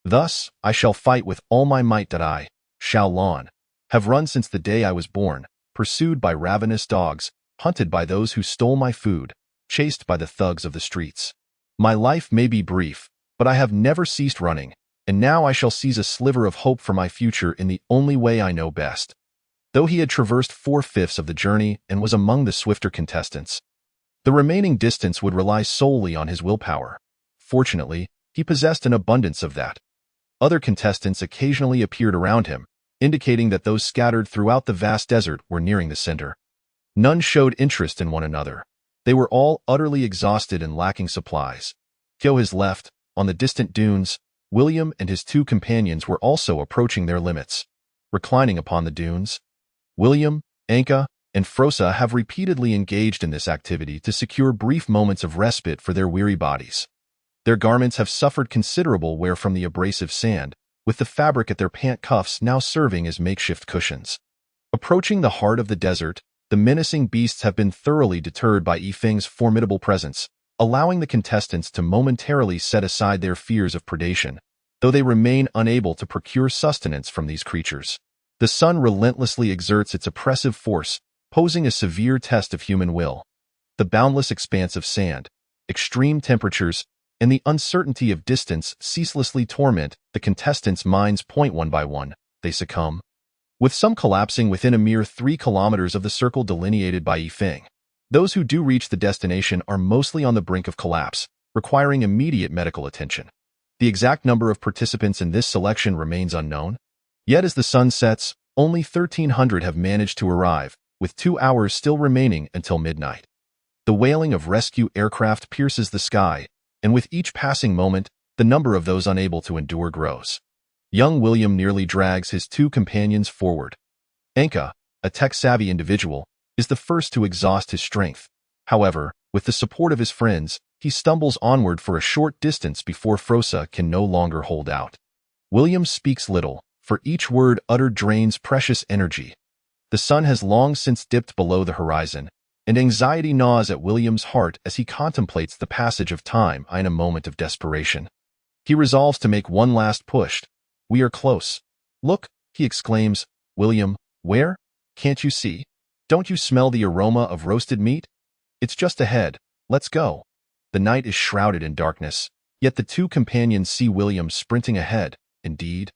Thus, I shall fight with all my might that I, Xiao Lan, have run since the day I was born, pursued by ravenous dogs, hunted by those who stole my food, chased by the thugs of the streets. My life may be brief, but I have never ceased running, and now I shall seize a sliver of hope for my future in the only way I know best. Though he had traversed 4/5 of the journey and was among the swifter contestants, the remaining distance would rely solely on his willpower. Fortunately, he possessed an abundance of that. Other contestants occasionally appeared around him, indicating that those scattered throughout the vast desert were nearing the center. None showed interest in one another. They were all utterly exhausted and lacking supplies. To his left, on the distant dunes, William and his 2 companions were also approaching their limits. Reclining upon the dunes, William, Anka, and Frosa have repeatedly engaged in this activity to secure brief moments of respite for their weary bodies. Their garments have suffered considerable wear from the abrasive sand, with the fabric at their pant cuffs now serving as makeshift cushions. Approaching the heart of the desert, the menacing beasts have been thoroughly deterred by Yifeng's formidable presence, allowing the contestants to momentarily set aside their fears of predation, though they remain unable to procure sustenance from these creatures. The sun relentlessly exerts its oppressive force, posing a severe test of human will. The boundless expanse of sand, extreme temperatures, and the uncertainty of distance ceaselessly torment the contestants' minds. One by one, they succumb. with some collapsing within a mere 3 kilometers of the circle delineated by Yifeng. Those who do reach the destination are mostly on the brink of collapse, requiring immediate medical attention. The exact number of participants in this selection remains unknown. Yet as the sun sets, only 1,300 have managed to arrive, with 2 hours still remaining until midnight. The wailing of rescue aircraft pierces the sky, and with each passing moment, the number of those unable to endure grows. Young William nearly drags his 2 companions forward. Anka, a tech-savvy individual, is the first to exhaust his strength. However, with the support of his friends, he stumbles onward for a short distance before Frosa can no longer hold out. William speaks little, for each word uttered drains precious energy. The sun has long since dipped below the horizon, and anxiety gnaws at William's heart as he contemplates the passage of time in a moment of desperation. He resolves to make one last push. "We are close. Look," he exclaims. "William, where? Can't you see? Don't you smell the aroma of roasted meat? It's just ahead. Let's go." The night is shrouded in darkness, yet the 2 companions see William sprinting ahead. Indeed,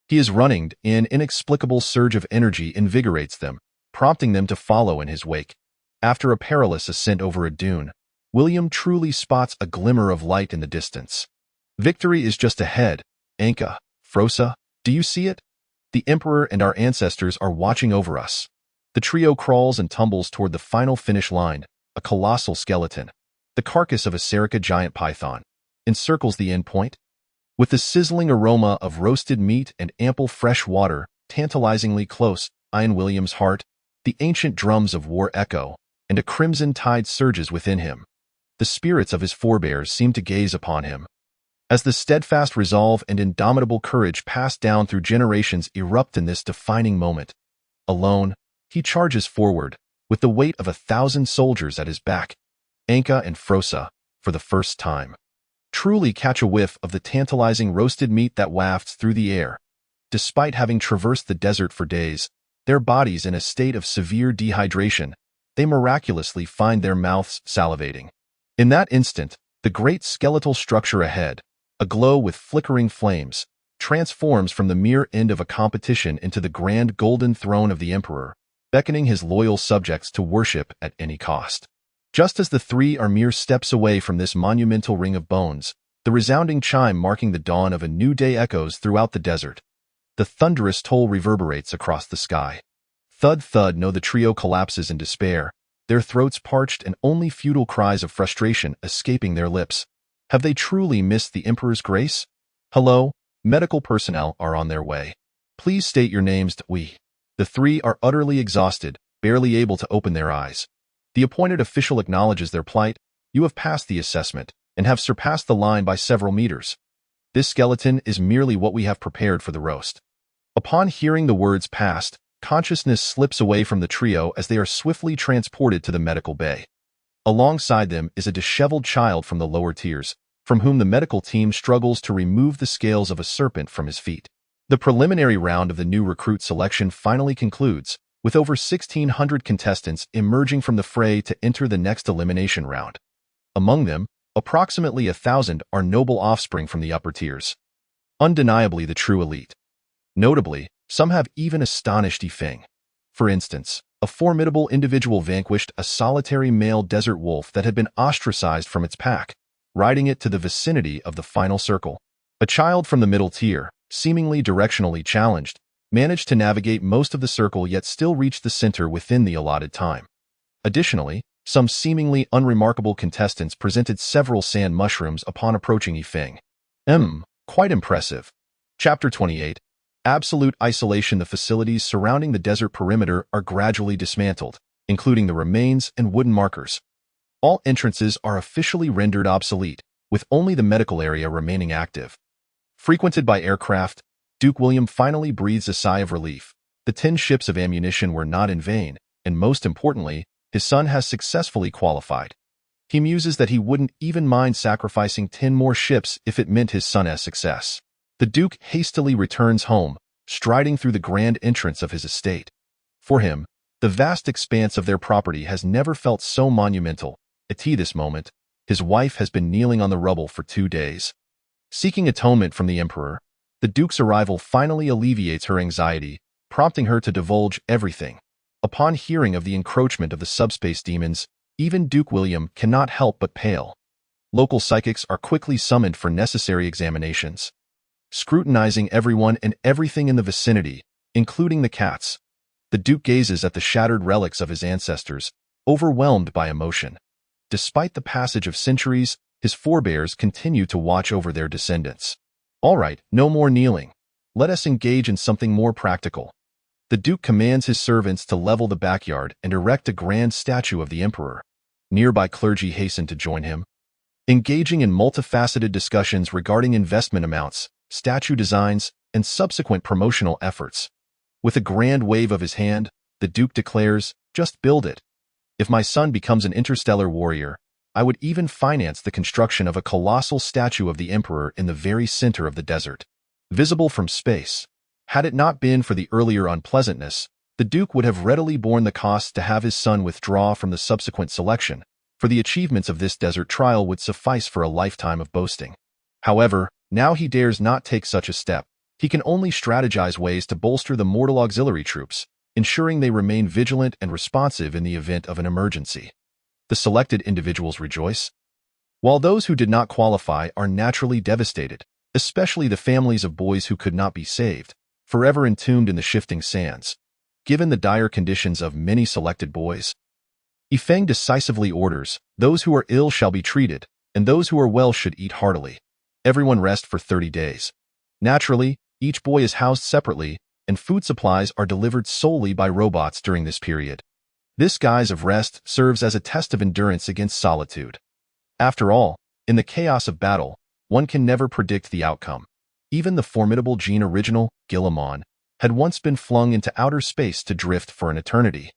he is running. An inexplicable surge of energy invigorates them, prompting them to follow in his wake. After a perilous ascent over a dune, William truly spots a glimmer of light in the distance. Victory is just ahead. Anka, Frosa, do you see it? The Emperor and our ancestors are watching over us. The trio crawls and tumbles toward the final finish line. A colossal skeleton, the carcass of a Serica giant python, encircles the end point. With the sizzling aroma of roasted meat and ample fresh water tantalizingly close in William's heart, the ancient drums of war echo, and a crimson tide surges within him. The spirits of his forebears seem to gaze upon him. As the steadfast resolve and indomitable courage passed down through generations erupt in this defining moment. Alone, he charges forward, with the weight of 1,000 soldiers at his back. Anka and Frosa, for the first time, truly catch a whiff of the tantalizing roasted meat that wafts through the air. Despite having traversed the desert for days, their bodies in a state of severe dehydration, they miraculously find their mouths salivating. In that instant, the great skeletal structure ahead, aglow with flickering flames, transforms from the mere end of a competition into the grand golden throne of the Emperor, beckoning his loyal subjects to worship at any cost. Just as the 3 are mere steps away from this monumental ring of bones, the resounding chime marking the dawn of a new day echoes throughout the desert. The thunderous toll reverberates across the sky. Thud thud, no, the trio collapses in despair, their throats parched and only futile cries of frustration escaping their lips. Have they truly missed the Emperor's grace? Hello, medical personnel are on their way. Please state your names. The 3 are utterly exhausted, barely able to open their eyes. The appointed official acknowledges their plight. You have passed the assessment and have surpassed the line by several meters. This skeleton is merely what we have prepared for the roast. Upon hearing the words passed, consciousness slips away from the trio as they are swiftly transported to the medical bay. Alongside them is a disheveled child from the lower tiers, from whom the medical team struggles to remove the scales of a serpent from his feet. The preliminary round of the new recruit selection finally concludes, with over 1,600 contestants emerging from the fray to enter the next elimination round. Among them, approximately 1,000 are noble offspring from the upper tiers. Undeniably the true elite. Notably, some have even astonished Yifeng. For instance, a formidable individual vanquished a solitary male desert wolf that had been ostracized from its pack, riding it to the vicinity of the final circle. A child from the middle tier, seemingly directionally challenged, managed to navigate most of the circle yet still reached the center within the allotted time. Additionally, some seemingly unremarkable contestants presented several sand mushrooms upon approaching Yifeng. Quite impressive. Chapter 28. Absolute isolation. The facilities surrounding the desert perimeter are gradually dismantled, including the remains and wooden markers. All entrances are officially rendered obsolete, with only the medical area remaining active. Frequented by aircraft, Duke William finally breathes a sigh of relief. The 10 ships of ammunition were not in vain, and most importantly, his son has successfully qualified. He muses that he wouldn't even mind sacrificing 10 more ships if it meant his son's success. The Duke hastily returns home, striding through the grand entrance of his estate. For him, the vast expanse of their property has never felt so monumental. At this moment, his wife has been kneeling on the rubble for 2 days. Seeking atonement from the Emperor, the Duke's arrival finally alleviates her anxiety, prompting her to divulge everything. Upon hearing of the encroachment of the subspace demons, even Duke William cannot help but pale. Local psychics are quickly summoned for necessary examinations. Scrutinizing everyone and everything in the vicinity, including the cats, the Duke gazes at the shattered relics of his ancestors, overwhelmed by emotion. Despite the passage of centuries, his forebears continue to watch over their descendants. All right, no more kneeling. Let us engage in something more practical. The Duke commands his servants to level the backyard and erect a grand statue of the Emperor. Nearby clergy hasten to join him. Engaging in multifaceted discussions regarding investment amounts, statue designs, and subsequent promotional efforts. With a grand wave of his hand, the Duke declares, "Just build it. If my son becomes an interstellar warrior, I would even finance the construction of a colossal statue of the Emperor in the very center of the desert, visible from space." Had it not been for the earlier unpleasantness, the Duke would have readily borne the costs to have his son withdraw from the subsequent selection, for the achievements of this desert trial would suffice for a lifetime of boasting. However, now he dares not take such a step. He can only strategize ways to bolster the mortal auxiliary troops, ensuring they remain vigilant and responsive in the event of an emergency. The selected individuals rejoice, while those who did not qualify are naturally devastated, especially the families of boys who could not be saved, forever entombed in the shifting sands. Given the dire conditions of many selected boys, Yifeng decisively orders, "Those who are ill shall be treated, and those who are well should eat heartily. Everyone rest for 30 days. Naturally, each boy is housed separately, and food supplies are delivered solely by robots during this period. This guise of rest serves as a test of endurance against solitude. After all, in the chaos of battle, one can never predict the outcome. Even the formidable Gene Original, Guillamon, had once been flung into outer space to drift for an eternity.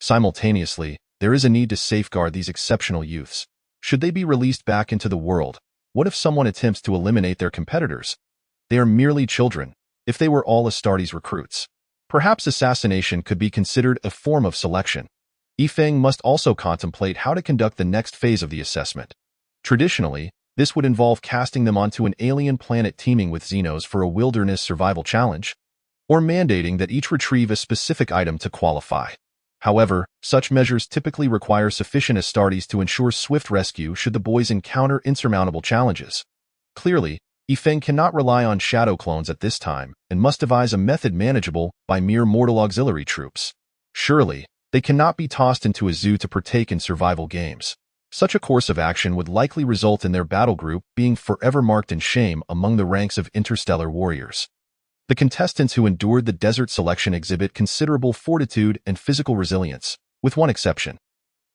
Simultaneously, there is a need to safeguard these exceptional youths. Should they be released back into the world, what if someone attempts to eliminate their competitors? They are merely children. If they were all Astartes recruits, perhaps assassination could be considered a form of selection. Yifeng must also contemplate how to conduct the next phase of the assessment. Traditionally, this would involve casting them onto an alien planet teeming with Xenos for a wilderness survival challenge, or mandating that each retrieve a specific item to qualify. However, such measures typically require sufficient Astartes to ensure swift rescue should the boys encounter insurmountable challenges. Clearly, Yifeng cannot rely on shadow clones at this time and must devise a method manageable by mere mortal auxiliary troops. Surely, they cannot be tossed into a zoo to partake in survival games. Such a course of action would likely result in their battle group being forever marked in shame among the ranks of interstellar warriors. The contestants who endured the desert selection exhibit considerable fortitude and physical resilience, with one exception.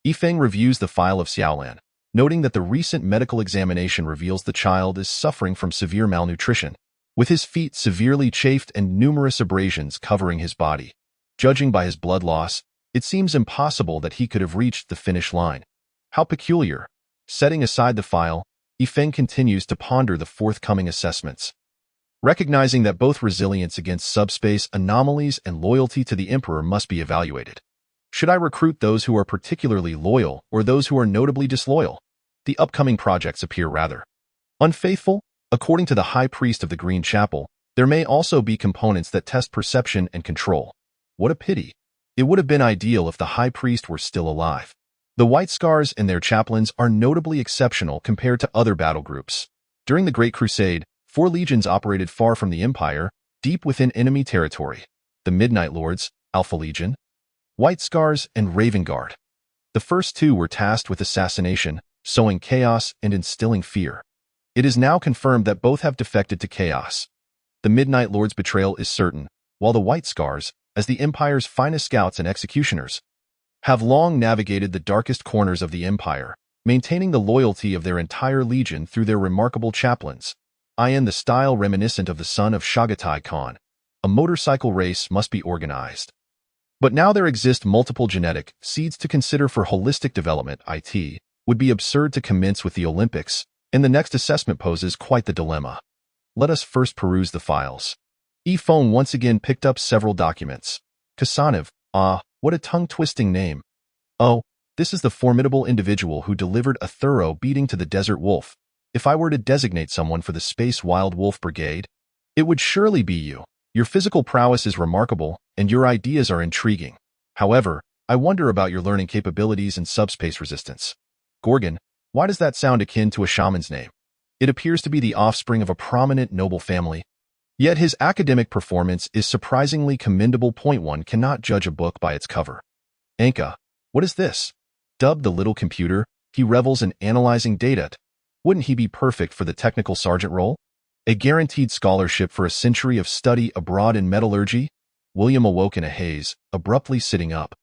Yifeng reviews the file of Xiaolan, noting that the recent medical examination reveals the child is suffering from severe malnutrition, with his feet severely chafed and numerous abrasions covering his body. Judging by his blood loss, it seems impossible that he could have reached the finish line. How peculiar. Setting aside the file, Yifeng continues to ponder the forthcoming assessments. Recognizing that both resilience against subspace anomalies and loyalty to the Emperor must be evaluated. Should I recruit those who are particularly loyal or those who are notably disloyal? The upcoming projects appear rather unfaithful. According to the High Priest of the Green Chapel, there may also be components that test perception and control. What a pity. It would have been ideal if the High Priest were still alive. The White Scars and their chaplains are notably exceptional compared to other battle groups. During the Great Crusade, 4 legions operated far from the Empire, deep within enemy territory. The Midnight Lords, Alpha Legion, White Scars, and Raven Guard. The first 2 were tasked with assassination, sowing chaos and instilling fear. It is now confirmed that both have defected to chaos. The Midnight Lord's betrayal is certain, while the White Scars, as the Empire's finest scouts and executioners, have long navigated the darkest corners of the Empire, maintaining the loyalty of their entire legion through their remarkable chaplains. In the style reminiscent of the son of Chagatai Khan, a motorcycle race must be organized. But now there exist multiple genetic seeds to consider for holistic development. It would be absurd to commence with the Olympics, and the next assessment poses quite the dilemma. Let us first peruse the files. Yifeng once again picked up several documents. Kasanev, what a tongue-twisting name. Oh, this is the formidable individual who delivered a thorough beating to the Desert Wolf. If I were to designate someone for the Space Wild Wolf Brigade, it would surely be you. Your physical prowess is remarkable, and your ideas are intriguing. However, I wonder about your learning capabilities and subspace resistance. Gorgon, why does that sound akin to a shaman's name? It appears to be the offspring of a prominent noble family. Yet his academic performance is surprisingly commendable. One cannot judge a book by its cover. Anka, what is this? Dubbed the little computer, he revels in analyzing data. Wouldn't he be perfect for the technical sergeant role? A guaranteed scholarship for a century of study abroad in metallurgy? William awoke in a haze, abruptly sitting up.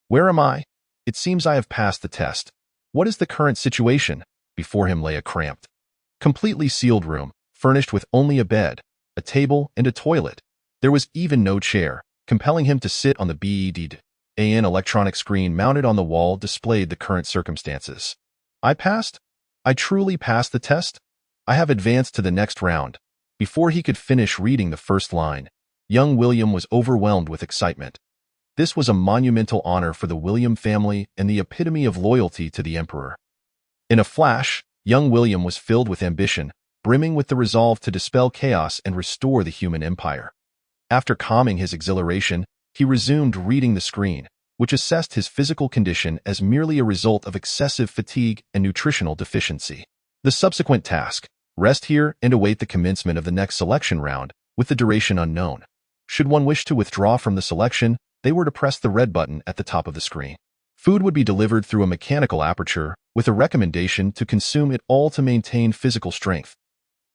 Where am I? It seems I have passed the test. What is the current situation? Before him lay a cramped, completely sealed room, furnished with only a bed, a table, and a toilet. There was even no chair, compelling him to sit on the bed. An electronic screen mounted on the wall displayed the current circumstances. I passed? I truly passed the test? I have advanced to the next round. Before he could finish reading the first line, young William was overwhelmed with excitement. This was a monumental honor for the William family and the epitome of loyalty to the emperor. In a flash, young William was filled with ambition, brimming with the resolve to dispel chaos and restore the human empire. After calming his exhilaration, he resumed reading the screen, which assessed his physical condition as merely a result of excessive fatigue and nutritional deficiency. The subsequent task: rest here and await the commencement of the next selection round, with the duration unknown. Should one wish to withdraw from the selection, they were to press the red button at the top of the screen. Food would be delivered through a mechanical aperture, with a recommendation to consume it all to maintain physical strength.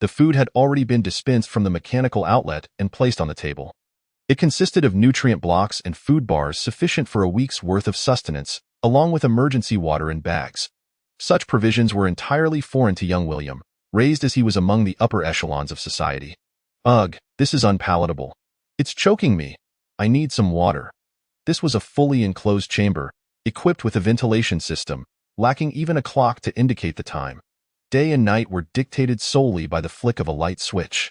The food had already been dispensed from the mechanical outlet and placed on the table. It consisted of nutrient blocks and food bars sufficient for a week's worth of sustenance, along with emergency water in bags. Such provisions were entirely foreign to young William, raised as he was among the upper echelons of society. Ugh, this is unpalatable. It's choking me. I need some water. This was a fully enclosed chamber, equipped with a ventilation system, lacking even a clock to indicate the time. Day and night were dictated solely by the flick of a light switch.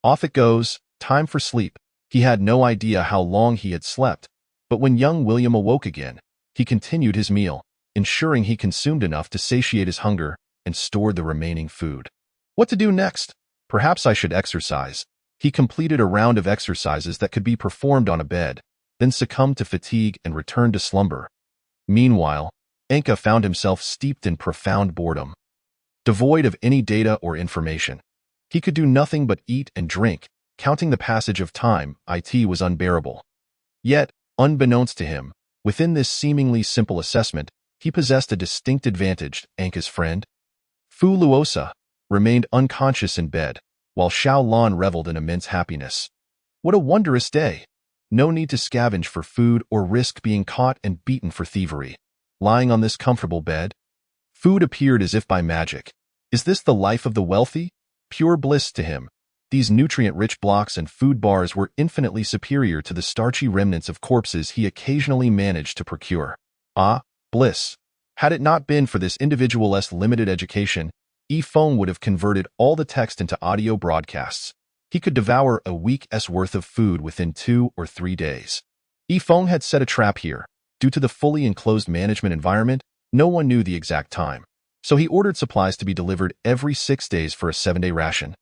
Off it goes, time for sleep. He had no idea how long he had slept, but when young William awoke again, he continued his meal, ensuring he consumed enough to satiate his hunger and stored the remaining food. What to do next? Perhaps I should exercise. He completed a round of exercises that could be performed on a bed, then succumbed to fatigue and returned to slumber. Meanwhile, Anka found himself steeped in profound boredom. Devoid of any data or information, he could do nothing but eat and drink. Counting the passage of time, it was unbearable. Yet, unbeknownst to him, within this seemingly simple assessment, he possessed a distinct advantage. Anka's friend, Fu Luosa, remained unconscious in bed, while Xiao Lan reveled in immense happiness. What a wondrous day! No need to scavenge for food or risk being caught and beaten for thievery. Lying on this comfortable bed, food appeared as if by magic. Is this the life of the wealthy? Pure bliss to him. These nutrient-rich blocks and food bars were infinitely superior to the starchy remnants of corpses he occasionally managed to procure. Ah, bliss! Had it not been for this individual's limited education, Yifeng would have converted all the text into audio broadcasts. He could devour a week's worth of food within 2 or 3 days. Yifeng had set a trap here. Due to the fully enclosed management environment, no one knew the exact time, so he ordered supplies to be delivered every 6 days for a 7-day ration.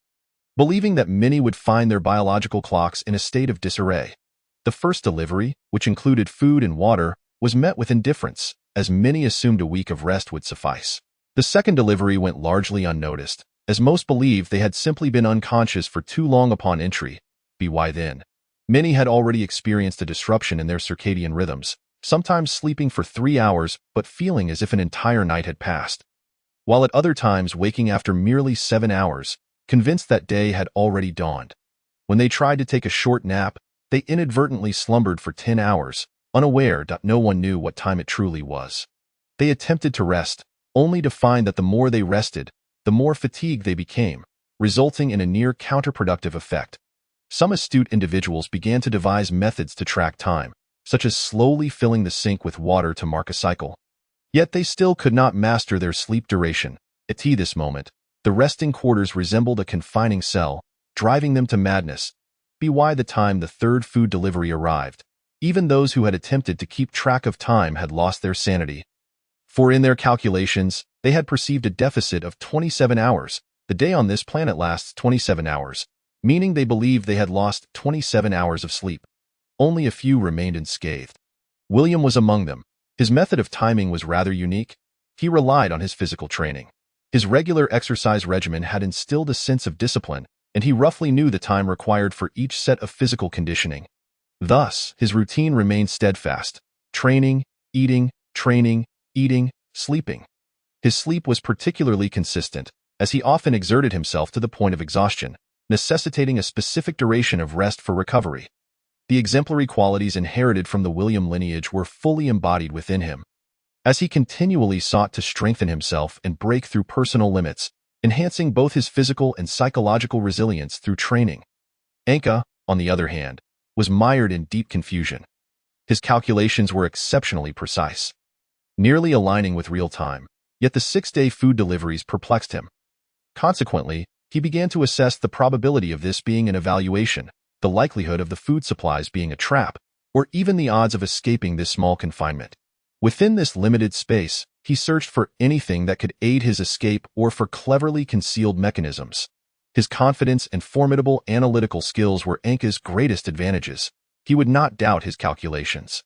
Believing that many would find their biological clocks in a state of disarray, the first delivery, which included food and water, was met with indifference, as many assumed a week of rest would suffice. The second delivery went largely unnoticed, as most believed they had simply been unconscious for too long upon entry. By then, many had already experienced a disruption in their circadian rhythms, sometimes sleeping for 3 hours but feeling as if an entire night had passed, while at other times waking after merely 7 hours, convinced that day had already dawned. When they tried to take a short nap, they inadvertently slumbered for 10 hours, unaware that no one knew what time it truly was. They attempted to rest, only to find that the more they rested, the more fatigued they became, resulting in a near counterproductive effect. Some astute individuals began to devise methods to track time, such as slowly filling the sink with water to mark a cycle. Yet they still could not master their sleep duration. At this moment, the resting quarters resembled a confining cell, driving them to madness. By the time the third food delivery arrived, even those who had attempted to keep track of time had lost their sanity. For in their calculations, they had perceived a deficit of 27 hours. The day on this planet lasts 27 hours, meaning they believed they had lost 27 hours of sleep. Only a few remained unscathed. William was among them. His method of timing was rather unique. He relied on his physical training. His regular exercise regimen had instilled a sense of discipline, and he roughly knew the time required for each set of physical conditioning. Thus, his routine remained steadfast: training, eating, sleeping. His sleep was particularly consistent, as he often exerted himself to the point of exhaustion, necessitating a specific duration of rest for recovery. The exemplary qualities inherited from the William lineage were fully embodied within him. As he continually sought to strengthen himself and break through personal limits, enhancing both his physical and psychological resilience through training. Anka, on the other hand, was mired in deep confusion. His calculations were exceptionally precise, nearly aligning with real time, yet the 6-day food deliveries perplexed him. Consequently, he began to assess the probability of this being an evaluation, the likelihood of the food supplies being a trap, or even the odds of escaping this small confinement. Within this limited space, he searched for anything that could aid his escape or for cleverly concealed mechanisms. His confidence and formidable analytical skills were Anka's greatest advantages. He would not doubt his calculations.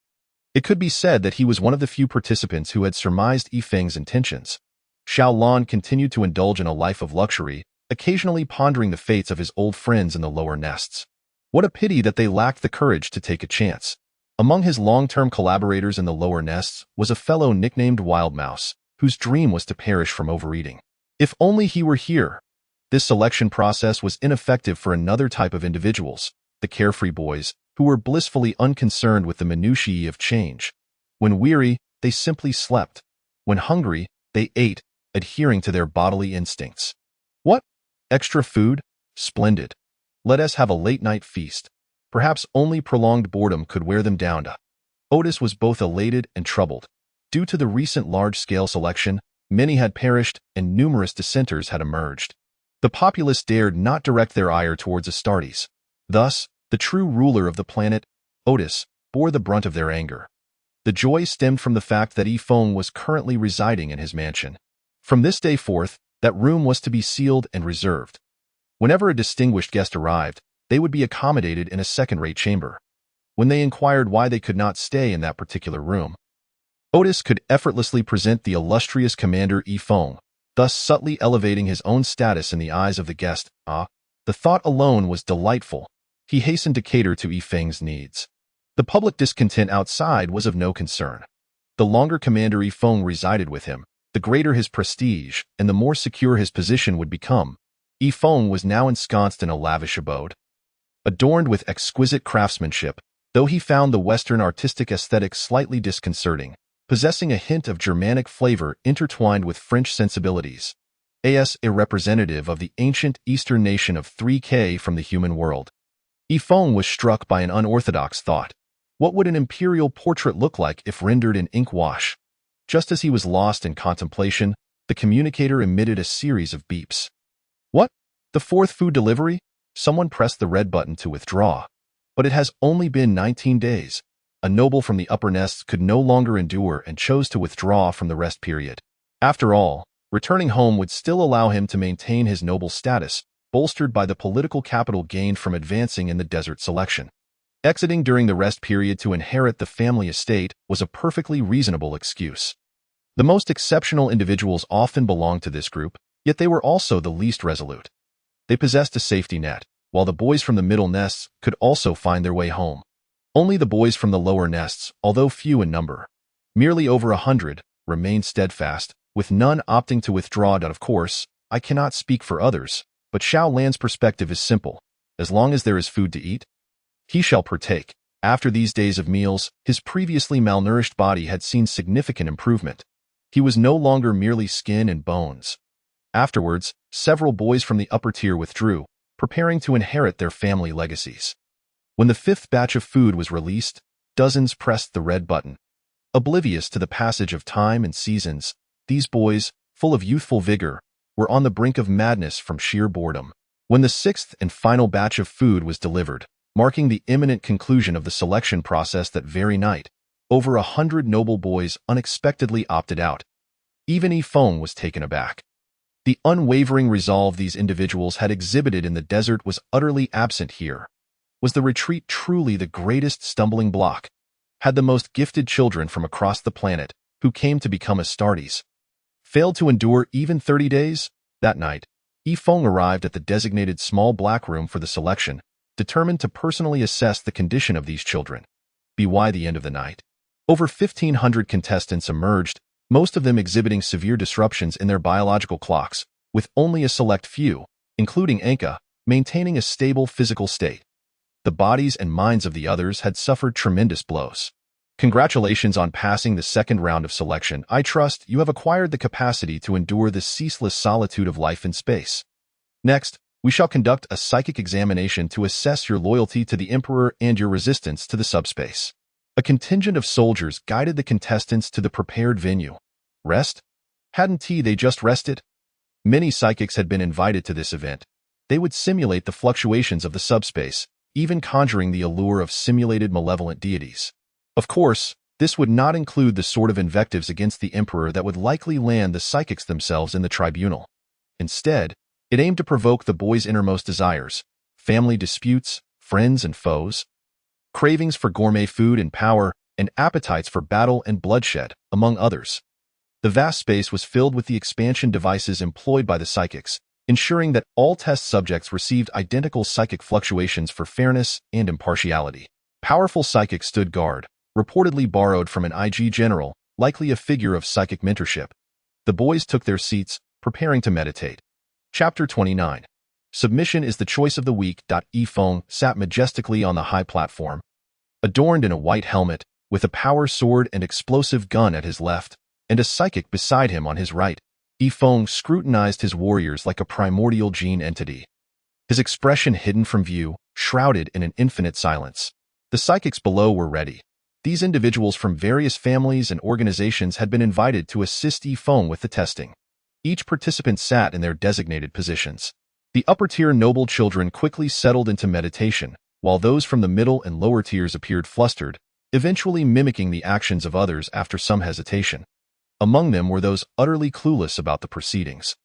It could be said that he was one of the few participants who had surmised Yifeng's intentions. Xiao Lan continued to indulge in a life of luxury, occasionally pondering the fates of his old friends in the lower nests. What a pity that they lacked the courage to take a chance. Among his long-term collaborators in the lower nests was a fellow nicknamed Wild Mouse, whose dream was to perish from overeating. If only he were here. This selection process was ineffective for another type of individuals, the carefree boys, who were blissfully unconcerned with the minutiae of change. When weary, they simply slept. When hungry, they ate, adhering to their bodily instincts. What? Extra food? Splendid. Let us have a late-night feast. Perhaps only prolonged boredom could wear them down. Otis was both elated and troubled. Due to the recent large-scale selection, many had perished and numerous dissenters had emerged. The populace dared not direct their ire towards Astartes. Thus, the true ruler of the planet, Otis, bore the brunt of their anger. The joy stemmed from the fact that Yifeng was currently residing in his mansion. From this day forth, that room was to be sealed and reserved. Whenever a distinguished guest arrived, they would be accommodated in a second-rate chamber. When they inquired why they could not stay in that particular room, Otis could effortlessly present the illustrious Commander Yifeng, thus subtly elevating his own status in the eyes of the guest. The thought alone was delightful. He hastened to cater to Yifeng's needs. The public discontent outside was of no concern. The longer Commander Yifeng resided with him, the greater his prestige and the more secure his position would become. Yifeng was now ensconced in a lavish abode, adorned with exquisite craftsmanship, though he found the Western artistic aesthetic slightly disconcerting, possessing a hint of Germanic flavor intertwined with French sensibilities. As a representative of the ancient Eastern nation of 3K from the human world, Yifeng was struck by an unorthodox thought. What would an imperial portrait look like if rendered in ink wash? Just as he was lost in contemplation, the communicator emitted a series of beeps. What? The fourth food delivery? Someone pressed the red button to withdraw. But it has only been 19 days. A noble from the upper nests could no longer endure and chose to withdraw from the rest period. After all, returning home would still allow him to maintain his noble status, bolstered by the political capital gained from advancing in the desert selection. Exiting during the rest period to inherit the family estate was a perfectly reasonable excuse. The most exceptional individuals often belonged to this group, yet they were also the least resolute. They possessed a safety net, while the boys from the middle nests could also find their way home. Only the boys from the lower nests, although few in number, merely over 100, remained steadfast, with none opting to withdraw. Of course, I cannot speak for others, but Xiao Lan's perspective is simple. As long as there is food to eat, he shall partake. After these days of meals, his previously malnourished body had seen significant improvement. He was no longer merely skin and bones. Afterwards, several boys from the upper tier withdrew, preparing to inherit their family legacies. When the fifth batch of food was released, dozens pressed the red button. Oblivious to the passage of time and seasons, these boys, full of youthful vigor, were on the brink of madness from sheer boredom. When the sixth and final batch of food was delivered, marking the imminent conclusion of the selection process that very night, over 100 noble boys unexpectedly opted out. Even Yifeng was taken aback. The unwavering resolve these individuals had exhibited in the desert was utterly absent here. Was the retreat truly the greatest stumbling block? Had the most gifted children from across the planet, who came to become Astartes, failed to endure even 30 days? That night, Yifeng arrived at the designated small black room for the selection, determined to personally assess the condition of these children. By the end of the night, over 1,500 contestants emerged, most of them exhibiting severe disruptions in their biological clocks, with only a select few, including Anka, maintaining a stable physical state. The bodies and minds of the others had suffered tremendous blows. Congratulations on passing the second round of selection. I trust you have acquired the capacity to endure the ceaseless solitude of life in space. Next, we shall conduct a psychic examination to assess your loyalty to the Emperor and your resistance to the subspace. A contingent of soldiers guided the contestants to the prepared venue. Rest? Hadn't they just rested? Many psychics had been invited to this event. They would simulate the fluctuations of the subspace, even conjuring the allure of simulated malevolent deities. Of course, this would not include the sort of invectives against the Emperor that would likely land the psychics themselves in the tribunal. Instead, it aimed to provoke the boys' innermost desires, family disputes, friends and foes, cravings for gourmet food and power, and appetites for battle and bloodshed, among others. The vast space was filled with the expansion devices employed by the psychics, ensuring that all test subjects received identical psychic fluctuations for fairness and impartiality. Powerful psychics stood guard, reportedly borrowed from an IG general, likely a figure of psychic mentorship. The boys took their seats, preparing to meditate. Chapter 29. Submission is the choice of the week. Yifeng sat majestically on the high platform. Adorned in a white helmet, with a power sword and explosive gun at his left, and a psychic beside him on his right, Yifeng scrutinized his warriors like a primordial gene entity. His expression hidden from view, shrouded in an infinite silence. The psychics below were ready. These individuals from various families and organizations had been invited to assist Yifeng with the testing. Each participant sat in their designated positions. The upper-tier noble children quickly settled into meditation, while those from the middle and lower tiers appeared flustered, eventually mimicking the actions of others after some hesitation. Among them were those utterly clueless about the proceedings.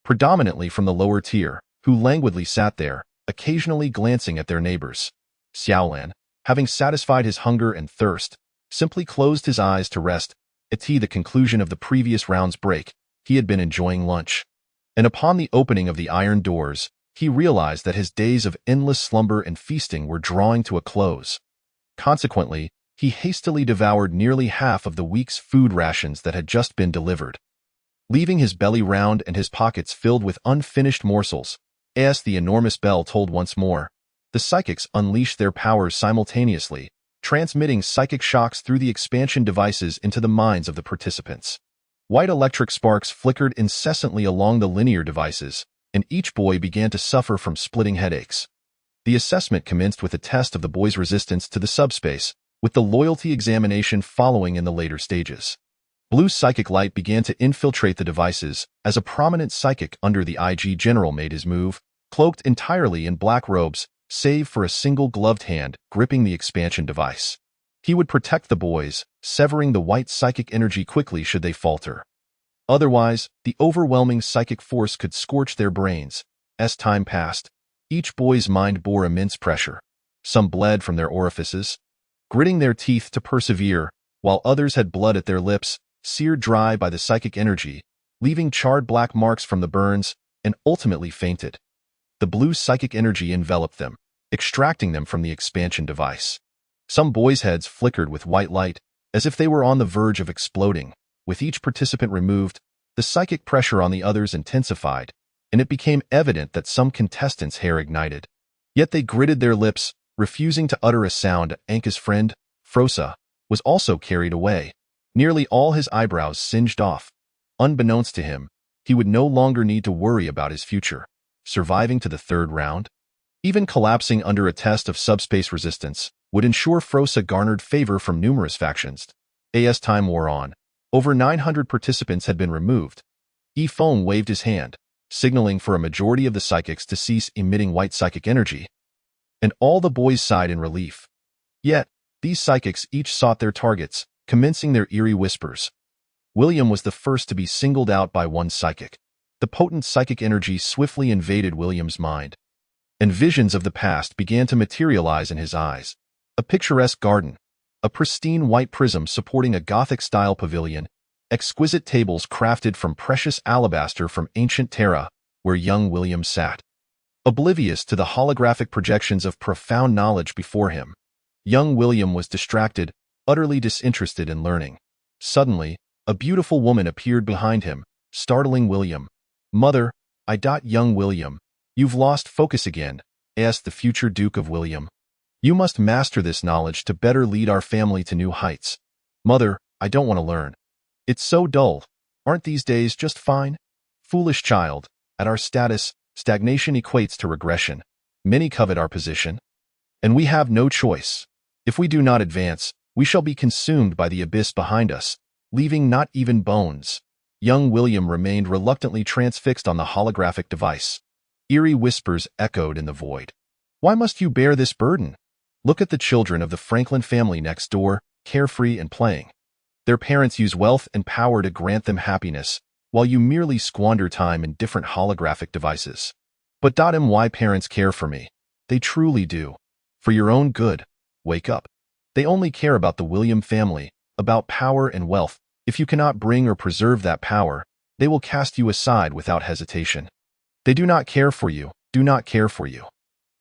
Predominantly from the lower tier, who languidly sat there, occasionally glancing at their neighbors. Xiaolan, having satisfied his hunger and thirst, simply closed his eyes to rest. At the conclusion of the previous round's break, he had been enjoying lunch. And upon the opening of the iron doors, he realized that his days of endless slumber and feasting were drawing to a close. Consequently, he hastily devoured nearly half of the week's food rations that had just been delivered. Leaving his belly round and his pockets filled with unfinished morsels, as the enormous bell tolled once more, the psychics unleashed their powers simultaneously, transmitting psychic shocks through the expansion devices into the minds of the participants. White electric sparks flickered incessantly along the linear devices, and each boy began to suffer from splitting headaches. The assessment commenced with a test of the boy's resistance to the subspace, with the loyalty examination following in the later stages. Blue psychic light began to infiltrate the devices as a prominent psychic under the IG general made his move, cloaked entirely in black robes, save for a single gloved hand gripping the expansion device. He would protect the boys, severing the white psychic energy quickly should they falter. Otherwise, the overwhelming psychic force could scorch their brains. As time passed, each boy's mind bore immense pressure. Some bled from their orifices, gritting their teeth to persevere, while others had blood at their lips, seared dry by the psychic energy, leaving charred black marks from the burns, and ultimately fainted. The blue psychic energy enveloped them, extracting them from the expansion device. Some boys' heads flickered with white light, as if they were on the verge of exploding. With each participant removed, the psychic pressure on the others intensified, and it became evident that some contestants' hair ignited. Yet they gritted their lips, refusing to utter a sound. Anka's friend, Frosa, was also carried away, nearly all his eyebrows singed off. Unbeknownst to him, he would no longer need to worry about his future. Surviving to the third round? Even collapsing under a test of subspace resistance would ensure Frosa garnered favor from numerous factions. As time wore on, over 900 participants had been removed. Yifeng waved his hand, signaling for a majority of the psychics to cease emitting white psychic energy, and all the boys sighed in relief. Yet, these psychics each sought their targets, commencing their eerie whispers. William was the first to be singled out by one psychic. The potent psychic energy swiftly invaded William's mind, and visions of the past began to materialize in his eyes. A picturesque garden, a pristine white prism supporting a Gothic-style pavilion, exquisite tables crafted from precious alabaster from ancient Terra, where young William sat, oblivious to the holographic projections of profound knowledge before him. Young William was distracted, utterly disinterested in learning. Suddenly, a beautiful woman appeared behind him, startling William. "Mother, young William, you've lost focus again," asked the future Duke of William. "You must master this knowledge to better lead our family to new heights." "Mother, I don't want to learn. It's so dull. Aren't these days just fine?" "Foolish child, at our status, stagnation equates to regression. Many covet our position, and we have no choice. If we do not advance, we shall be consumed by the abyss behind us, leaving not even bones." Young William remained reluctantly transfixed on the holographic device. Eerie whispers echoed in the void. "Why must you bear this burden? Look at the children of the Franklin family next door, carefree and playing. Their parents use wealth and power to grant them happiness, while you merely squander time in different holographic devices." "But why parents care for me? They truly do. For your own good. Wake up. They only care about the William family, about power and wealth. If you cannot bring or preserve that power, they will cast you aside without hesitation. They do not care for you, do not care for you."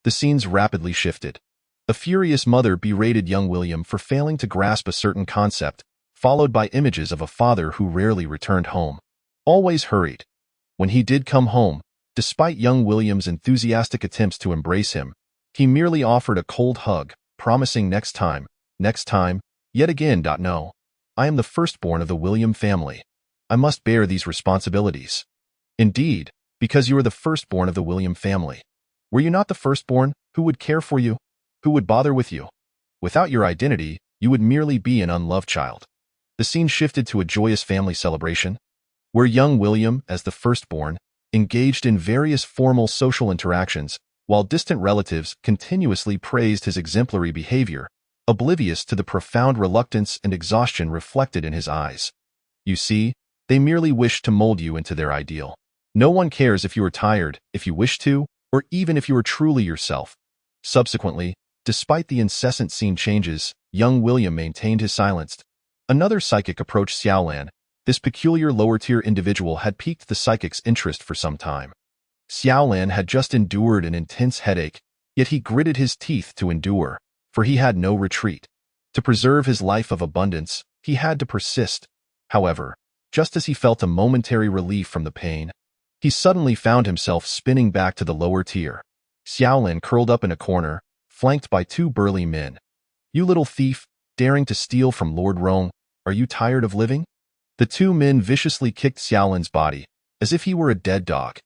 The scenes rapidly shifted. A furious mother berated young William for failing to grasp a certain concept, followed by images of a father who rarely returned home, always hurried. When he did come home, despite young William's enthusiastic attempts to embrace him, he merely offered a cold hug, promising next time, yet again. "No. I am the firstborn of the William family. I must bear these responsibilities." "Indeed, because you are the firstborn of the William family. Were you not the firstborn, who would care for you? Who would bother with you? Without your identity, you would merely be an unloved child." The scene shifted to a joyous family celebration, where young William, as the firstborn, engaged in various formal social interactions, while distant relatives continuously praised his exemplary behavior, oblivious to the profound reluctance and exhaustion reflected in his eyes. "You see, they merely wish to mold you into their ideal. No one cares if you are tired, if you wish to, or even if you are truly yourself." Subsequently, despite the incessant scene changes, young William maintained his silence. Another psychic approached Xiaolan. This peculiar lower-tier individual had piqued the psychic's interest for some time. Xiaolan had just endured an intense headache, yet he gritted his teeth to endure, for he had no retreat. To preserve his life of abundance, he had to persist. However, just as he felt a momentary relief from the pain, he suddenly found himself spinning back to the lower tier. Xiaolan curled up in a corner, flanked by two burly men. "You little thief, daring to steal from Lord Rong, are you tired of living?" The two men viciously kicked Xiaolan's body, as if he were a dead dog.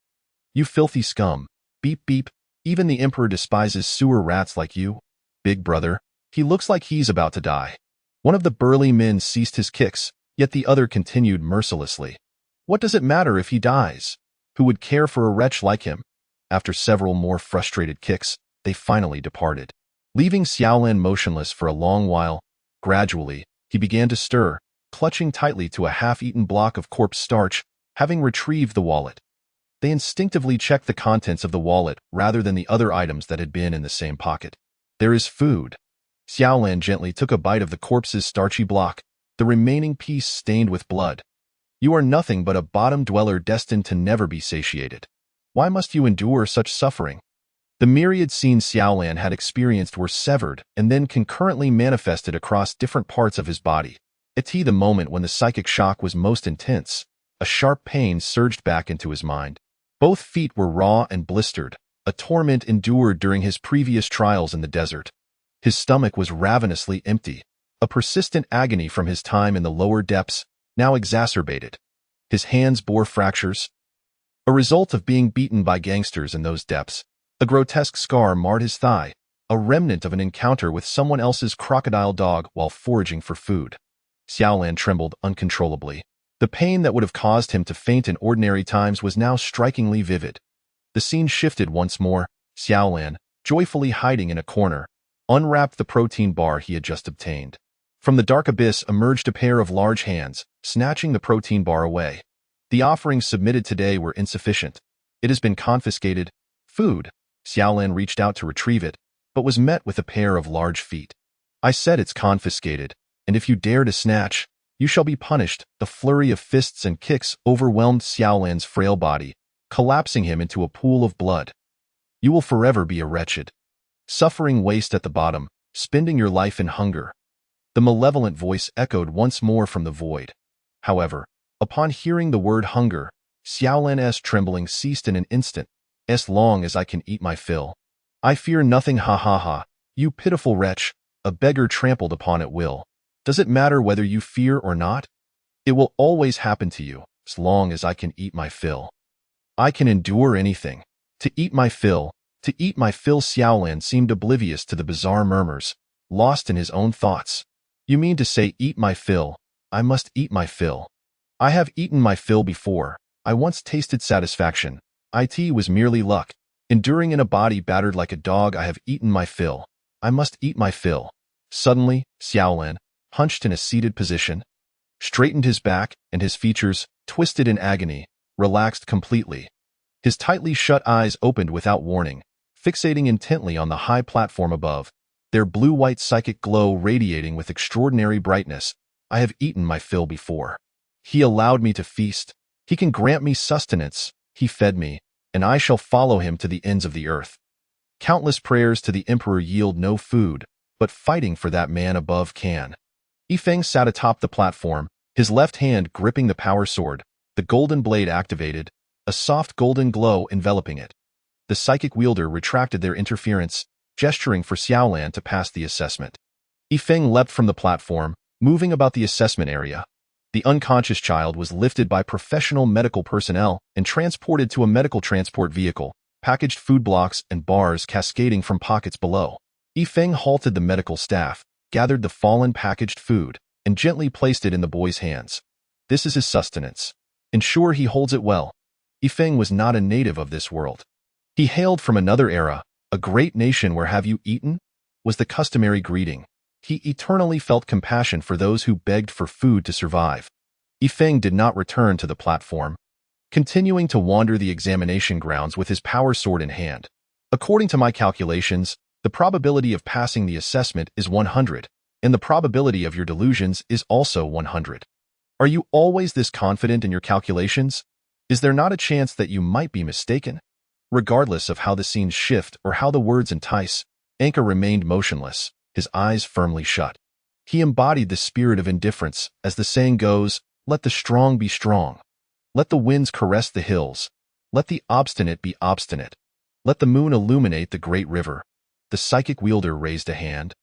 "You filthy scum, beep beep, even the Emperor despises sewer rats like you. Big brother, he looks like he's about to die." One of the burly men ceased his kicks, yet the other continued mercilessly. "What does it matter if he dies? Who would care for a wretch like him?" After several more frustrated kicks, they finally departed, leaving Xiaolan motionless for a long while. Gradually, he began to stir, clutching tightly to a half-eaten block of corpse starch, having retrieved the wallet. They instinctively checked the contents of the wallet rather than the other items that had been in the same pocket. "There is food." Xiaolan gently took a bite of the corpse's starchy block, the remaining piece stained with blood. "You are nothing but a bottom dweller destined to never be satiated. Why must you endure such suffering?" The myriad scenes Xiaolan had experienced were severed and then concurrently manifested across different parts of his body. At the moment when the psychic shock was most intense, a sharp pain surged back into his mind. Both feet were raw and blistered, a torment endured during his previous trials in the desert. His stomach was ravenously empty, a persistent agony from his time in the lower depths, now exacerbated. His hands bore fractures, a result of being beaten by gangsters in those depths. A grotesque scar marred his thigh, a remnant of an encounter with someone else's crocodile dog while foraging for food. Xiaolan trembled uncontrollably. The pain that would have caused him to faint in ordinary times was now strikingly vivid. The scene shifted once more. Xiaolan, joyfully hiding in a corner, unwrapped the protein bar he had just obtained. From the dark abyss emerged a pair of large hands, snatching the protein bar away. The offerings submitted today were insufficient. It has been confiscated. Food. Xiaolan reached out to retrieve it, but was met with a pair of large feet. I said it's confiscated, and if you dare to snatch, you shall be punished. The flurry of fists and kicks overwhelmed Xiaolan's frail body, collapsing him into a pool of blood. You will forever be a wretched, suffering waste at the bottom, spending your life in hunger. The malevolent voice echoed once more from the void. However, upon hearing the word hunger, Xiaolan's trembling ceased in an instant. As long as I can eat my fill. I fear nothing, ha ha ha, you pitiful wretch, a beggar trampled upon at will. Does it matter whether you fear or not? It will always happen to you, as long as I can eat my fill. I can endure anything. To eat my fill, to eat my fill. Xiaolan seemed oblivious to the bizarre murmurs, lost in his own thoughts. You mean to say eat my fill? I must eat my fill. I have eaten my fill before. I once tasted satisfaction. It was merely luck. Enduring in a body battered like a dog, I have eaten my fill. I must eat my fill. Suddenly, Xiaolan, hunched in a seated position, straightened his back, and his features, twisted in agony, relaxed completely. His tightly shut eyes opened without warning, fixating intently on the high platform above, their blue-white psychic glow radiating with extraordinary brightness. I have eaten my fill before. He allowed me to feast. He can grant me sustenance. He fed me, and I shall follow him to the ends of the earth. Countless prayers to the emperor yield no food, but fighting for that man above can. Yifeng sat atop the platform, his left hand gripping the power sword, the golden blade activated, a soft golden glow enveloping it. The psychic wielder retracted their interference, gesturing for Xiaolan to pass the assessment. Yifeng leapt from the platform, moving about the assessment area. The unconscious child was lifted by professional medical personnel and transported to a medical transport vehicle, packaged food blocks and bars cascading from pockets below. Yifeng halted the medical staff, gathered the fallen packaged food, and gently placed it in the boy's hands. This is his sustenance. Ensure he holds it well. Yifeng was not a native of this world. He hailed from another era. A great nation where have you eaten? Was the customary greeting. He eternally felt compassion for those who begged for food to survive. Yifeng did not return to the platform, continuing to wander the examination grounds with his power sword in hand. According to my calculations, the probability of passing the assessment is 100, and the probability of your delusions is also 100. Are you always this confident in your calculations? Is there not a chance that you might be mistaken? Regardless of how the scenes shift or how the words entice, Anka remained motionless, his eyes firmly shut. He embodied the spirit of indifference, as the saying goes, let the strong be strong. Let the winds caress the hills. Let the obstinate be obstinate. Let the moon illuminate the great river. The psychic wielder raised a hand,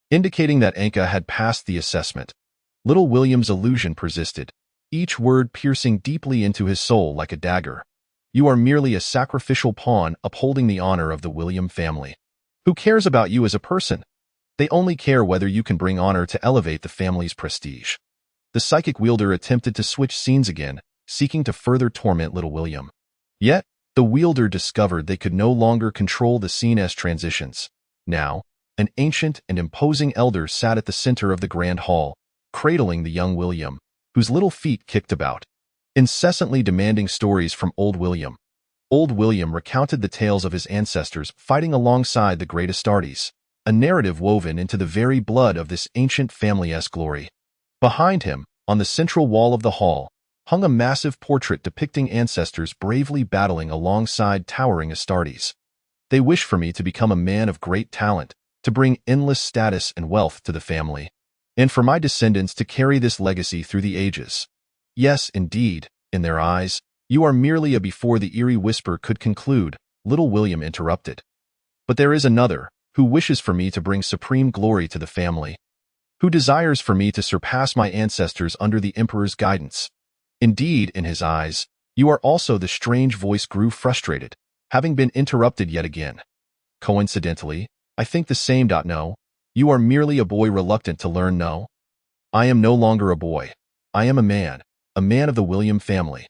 indicating that Anka had passed the assessment. Little William's illusion persisted, each word piercing deeply into his soul like a dagger. You are merely a sacrificial pawn upholding the honor of the William family. Who cares about you as a person? They only care whether you can bring honor to elevate the family's prestige. The psychic wielder attempted to switch scenes again, seeking to further torment little William. Yet, the wielder discovered they could no longer control the scene's transitions. Now, an ancient and imposing elder sat at the center of the grand hall, cradling the young William, whose little feet kicked about, incessantly demanding stories from old William. Old William recounted the tales of his ancestors fighting alongside the great Astartes, a narrative woven into the very blood of this ancient family's glory. Behind him, on the central wall of the hall, hung a massive portrait depicting ancestors bravely battling alongside towering Astartes. They wish for me to become a man of great talent, to bring endless status and wealth to the family, and for my descendants to carry this legacy through the ages. Yes, indeed, in their eyes, you are merely a before the eerie whisper could conclude, little William interrupted. But there is another, who wishes for me to bring supreme glory to the family, who desires for me to surpass my ancestors under the emperor's guidance. Indeed, in his eyes, you are also. The strange voice grew frustrated, having been interrupted yet again. Coincidentally, I think the same. No, you are merely a boy reluctant to learn. No, I am no longer a boy. I am a man of the William family.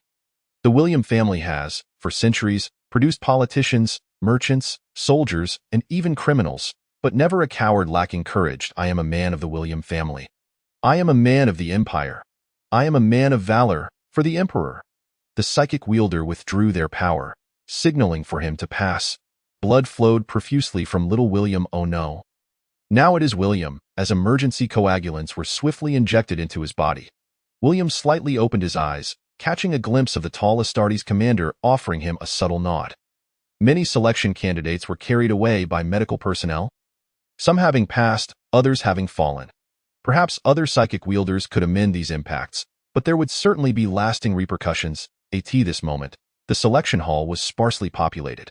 The William family has, for centuries, produced politicians, merchants, soldiers, and even criminals, but never a coward lacking courage. I am a man of the William family. I am a man of the empire. I am a man of valor, for the emperor. the psychic wielder withdrew their power, signaling for him to pass. Blood flowed profusely from little William. Oh no. Now it is William, as emergency coagulants were swiftly injected into his body. William slightly opened his eyes, catching a glimpse of the tall Astartes commander offering him a subtle nod. Many selection candidates were carried away by medical personnel, some having passed, others having fallen. Perhaps other psychic wielders could amend these impacts, but there would certainly be lasting repercussions. At this moment, the selection hall was sparsely populated.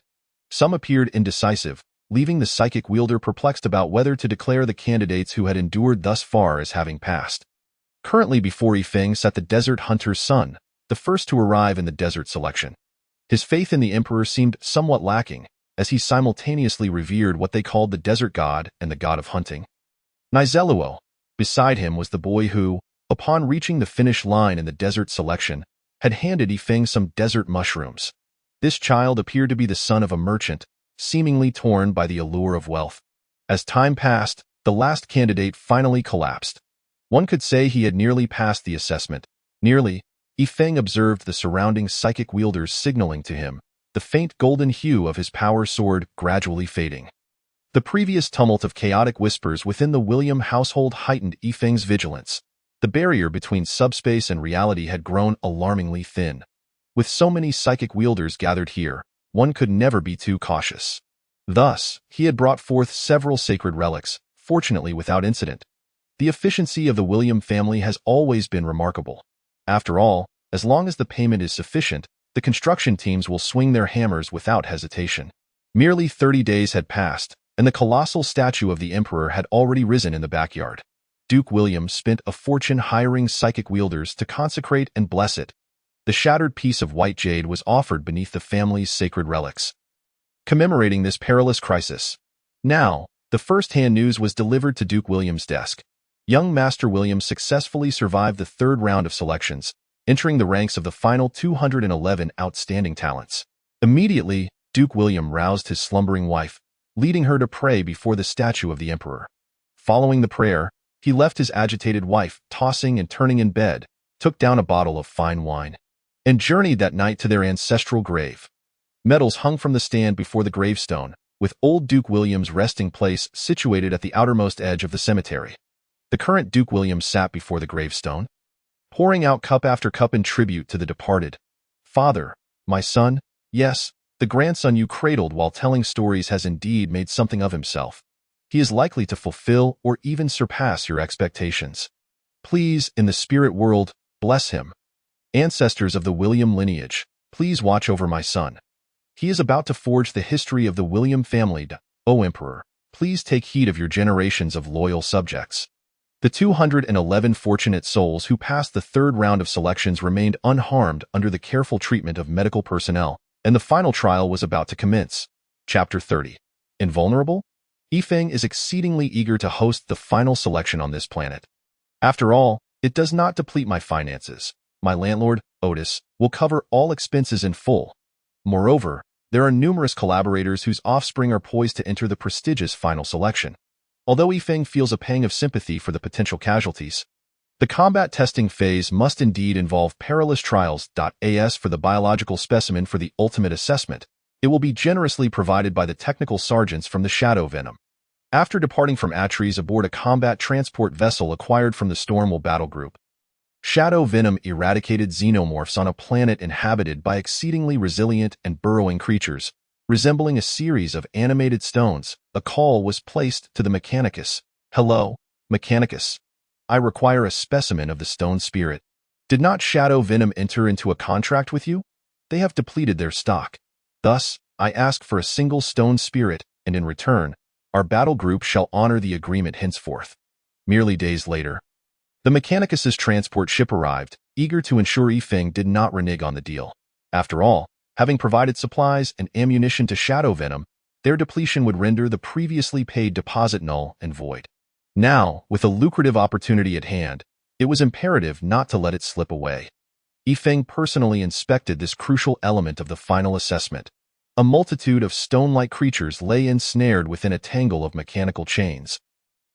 Some appeared indecisive, leaving the psychic wielder perplexed about whether to declare the candidates who had endured thus far as having passed. Currently before Yifeng sat the desert hunter's son, the first to arrive in the desert selection. His faith in the emperor seemed somewhat lacking, as he simultaneously revered what they called the desert god and the god of hunting. Nizeluo. Beside him was the boy who, upon reaching the finish line in the desert selection, had handed Yifeng some desert mushrooms. This child appeared to be the son of a merchant, seemingly torn by the allure of wealth. As time passed, the last candidate finally collapsed. One could say he had nearly passed the assessment. Nearly, Yifeng observed the surrounding psychic wielders signaling to him, the faint golden hue of his power sword gradually fading. The previous tumult of chaotic whispers within the William household heightened Yifeng's vigilance. The barrier between subspace and reality had grown alarmingly thin. With so many psychic wielders gathered here, one could never be too cautious. Thus, he had brought forth several sacred relics, fortunately without incident. The efficiency of the William family has always been remarkable. After all, as long as the payment is sufficient, the construction teams will swing their hammers without hesitation. Merely 30 days had passed, and the colossal statue of the emperor had already risen in the backyard. Duke William spent a fortune hiring psychic wielders to consecrate and bless it. The shattered piece of white jade was offered beneath the family's sacred relics, commemorating this perilous crisis. Now, the first-hand news was delivered to Duke William's desk. Young Master William successfully survived the third round of selections, entering the ranks of the final 211 outstanding talents. Immediately, Duke William roused his slumbering wife, leading her to pray before the statue of the emperor. Following the prayer, he left his agitated wife tossing and turning in bed, took down a bottle of fine wine, and journeyed that night to their ancestral grave. Medals hung from the stand before the gravestone, with old Duke William's resting place situated at the outermost edge of the cemetery. The current Duke William sat before the gravestone, pouring out cup after cup in tribute to the departed. Father, my son, yes, the grandson you cradled while telling stories has indeed made something of himself. He is likely to fulfill or even surpass your expectations. Please, in the spirit world, bless him. Ancestors of the William lineage, please watch over my son. He is about to forge the history of the William family. O Emperor, please take heed of your generations of loyal subjects. The 211 fortunate souls who passed the third round of selections remained unharmed under the careful treatment of medical personnel, and the final trial was about to commence. Chapter 30. Invulnerable? Yifeng is exceedingly eager to host the final selection on this planet. After all, it does not deplete my finances. My landlord, Otis, will cover all expenses in full. Moreover, there are numerous collaborators whose offspring are poised to enter the prestigious final selection. Although Yifeng feels a pang of sympathy for the potential casualties, the combat testing phase must indeed involve perilous trials. As for the biological specimen for the ultimate assessment, it will be generously provided by the technical sergeants from the Shadow Venom. After departing from Atres aboard a combat transport vessel acquired from the Stormwell battle group, Shadow Venom eradicated xenomorphs on a planet inhabited by exceedingly resilient and burrowing creatures, resembling a series of animated stones. A call was placed to the Mechanicus. Hello, Mechanicus. I require a specimen of the stone spirit. Did not Shadow Venom enter into a contract with you? They have depleted their stock. Thus, I ask for a single stone spirit, and in return, our battle group shall honor the agreement henceforth. Merely days later, the Mechanicus's transport ship arrived, eager to ensure Yifeng did not renege on the deal. After all, having provided supplies and ammunition to Shadow Venom, their depletion would render the previously paid deposit null and void. Now, with a lucrative opportunity at hand, it was imperative not to let it slip away. Yifeng personally inspected this crucial element of the final assessment. A multitude of stone-like creatures lay ensnared within a tangle of mechanical chains.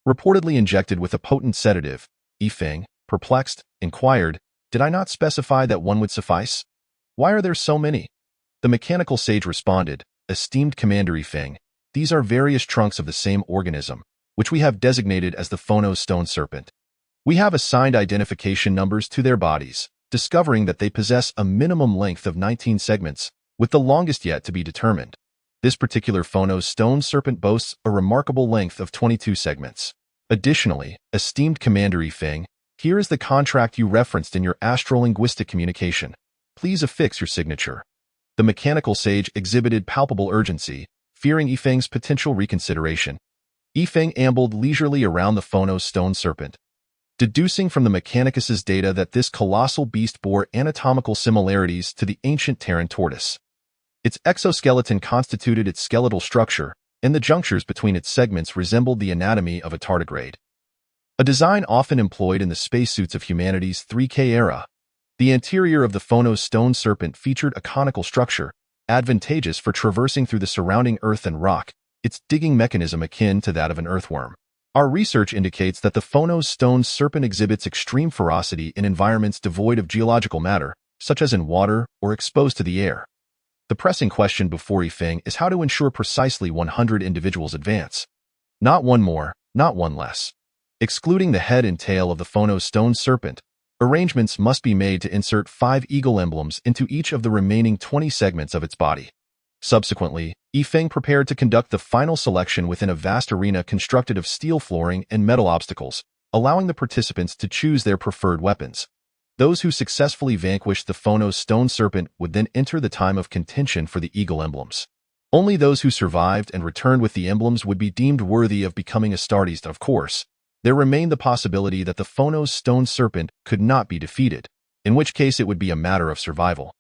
Reportedly injected with a potent sedative, Yifeng, perplexed, inquired, "Did I not specify that one would suffice? Why are there so many? The mechanical sage responded, Esteemed Commander Yifeng, these are various trunks of the same organism, which we have designated as the Phonos stone serpent. We have assigned identification numbers to their bodies, discovering that they possess a minimum length of 19 segments, with the longest yet to be determined. This particular Phonos stone serpent boasts a remarkable length of 22 segments. Additionally, esteemed Commander Yifeng, here is the contract you referenced in your astro-linguistic communication. Please affix your signature. The mechanical sage exhibited palpable urgency, fearing Yifeng's potential reconsideration. Yifeng ambled leisurely around the Phonos stone serpent, deducing from the Mechanicus's data that this colossal beast bore anatomical similarities to the ancient Terran tortoise. Its exoskeleton constituted its skeletal structure, and the junctures between its segments resembled the anatomy of a tardigrade. A design often employed in the spacesuits of humanity's 3K era. The interior of the Phonos stone serpent featured a conical structure, advantageous for traversing through the surrounding earth and rock, its digging mechanism akin to that of an earthworm. Our research indicates that the Phonos stone serpent exhibits extreme ferocity in environments devoid of geological matter, such as in water or exposed to the air. The pressing question before Yifeng is how to ensure precisely 100 individuals advance. Not one more, not one less. Excluding the head and tail of the Phonos stone serpent, arrangements must be made to insert 5 eagle emblems into each of the remaining 20 segments of its body. Subsequently, Yifeng prepared to conduct the final selection within a vast arena constructed of steel flooring and metal obstacles, allowing the participants to choose their preferred weapons. Those who successfully vanquished the Phonos stone serpent would then enter the time of contention for the eagle emblems. Only those who survived and returned with the emblems would be deemed worthy of becoming Astartes. Of course, there remained the possibility that the Phonos stone serpent could not be defeated, in which case it would be a matter of survival.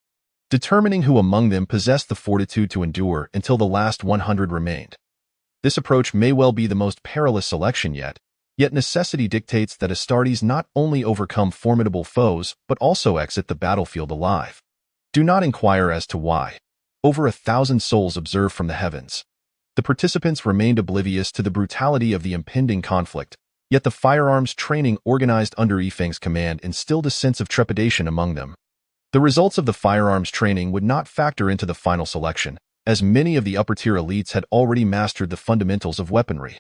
Determining who among them possessed the fortitude to endure until the last 100 remained. This approach may well be the most perilous selection yet necessity dictates that Astartes not only overcome formidable foes but also exit the battlefield alive. Do not inquire as to why. Over 1,000 souls observed from the heavens. The participants remained oblivious to the brutality of the impending conflict, yet the firearms training organized under Yifeng's command instilled a sense of trepidation among them. The results of the firearms training would not factor into the final selection, as many of the upper-tier elites had already mastered the fundamentals of weaponry.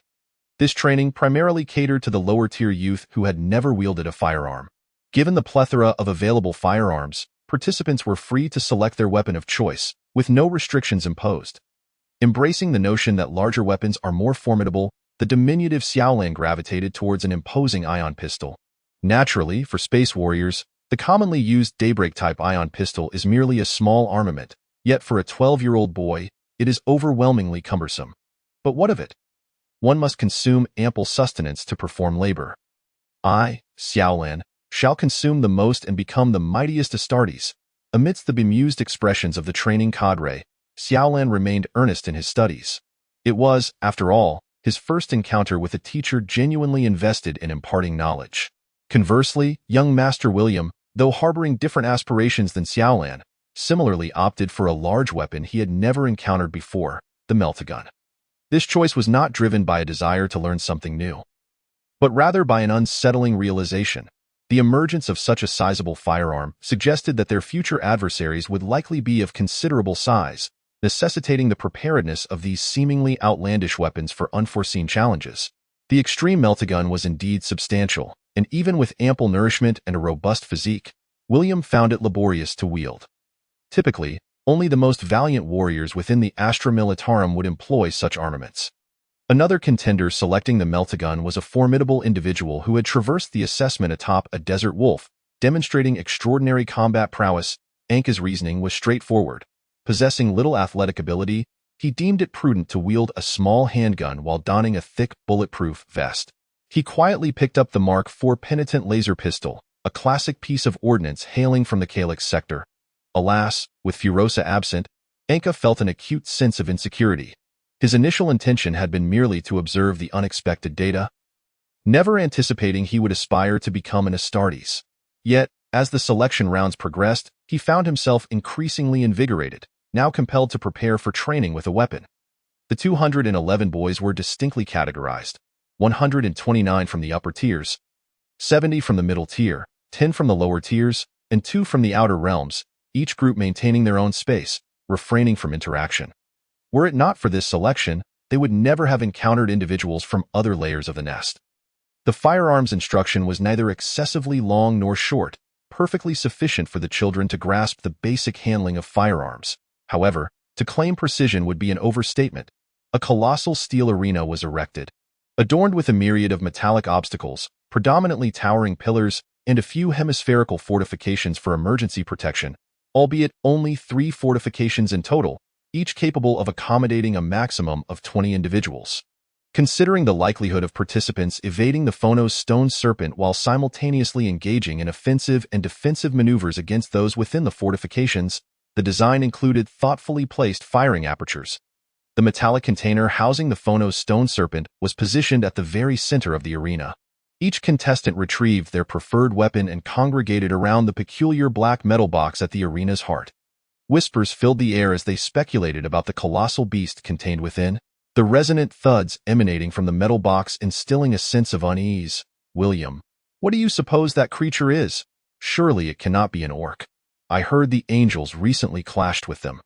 This training primarily catered to the lower-tier youth who had never wielded a firearm. Given the plethora of available firearms, participants were free to select their weapon of choice, with no restrictions imposed. Embracing the notion that larger weapons are more formidable, the diminutive Xiaolan gravitated towards an imposing ion pistol. Naturally, for space warriors, the commonly used daybreak-type ion pistol is merely a small armament, yet for a 12-year-old boy, it is overwhelmingly cumbersome. But what of it? One must consume ample sustenance to perform labor. I, Xiaolan, shall consume the most and become the mightiest Astartes. Amidst the bemused expressions of the training cadre, Xiaolan remained earnest in his studies. It was, after all, his first encounter with a teacher genuinely invested in imparting knowledge. Conversely, young Master William, though harboring different aspirations than Xiaolan, similarly opted for a large weapon he had never encountered before, the meltagun. This choice was not driven by a desire to learn something new, but rather by an unsettling realization. The emergence of such a sizable firearm suggested that their future adversaries would likely be of considerable size, necessitating the preparedness of these seemingly outlandish weapons for unforeseen challenges. The extreme meltagun was indeed substantial, and even with ample nourishment and a robust physique, William found it laborious to wield. Typically, only the most valiant warriors within the Astra Militarum would employ such armaments. Another contender selecting the meltagun was a formidable individual who had traversed the assessment atop a desert wolf, demonstrating extraordinary combat prowess. Anka's reasoning was straightforward. Possessing little athletic ability, he deemed it prudent to wield a small handgun while donning a thick, bulletproof vest. He quietly picked up the Mark IV penitent laser pistol, a classic piece of ordnance hailing from the Calyx sector. Alas, with Furiosa absent, Anka felt an acute sense of insecurity. His initial intention had been merely to observe the unexpected data, never anticipating he would aspire to become an Astartes. Yet, as the selection rounds progressed, he found himself increasingly invigorated, now compelled to prepare for training with a weapon. The 211 boys were distinctly categorized: 129 from the upper tiers, 70 from the middle tier, 10 from the lower tiers, and 2 from the outer realms, each group maintaining their own space, refraining from interaction. Were it not for this selection, they would never have encountered individuals from other layers of the nest. The firearms instruction was neither excessively long nor short, perfectly sufficient for the children to grasp the basic handling of firearms. However, to claim precision would be an overstatement. A colossal steel arena was erected, adorned with a myriad of metallic obstacles, predominantly towering pillars, and a few hemispherical fortifications for emergency protection, albeit only 3 fortifications in total, each capable of accommodating a maximum of 20 individuals. Considering the likelihood of participants evading the Phonos stone serpent while simultaneously engaging in offensive and defensive maneuvers against those within the fortifications, the design included thoughtfully placed firing apertures. The metallic container housing the Phonos stone serpent was positioned at the very center of the arena. Each contestant retrieved their preferred weapon and congregated around the peculiar black metal box at the arena's heart. Whispers filled the air as they speculated about the colossal beast contained within, the resonant thuds emanating from the metal box instilling a sense of unease. "William, what do you suppose that creature is? Surely it cannot be an orc. I heard the angels recently clashed with them."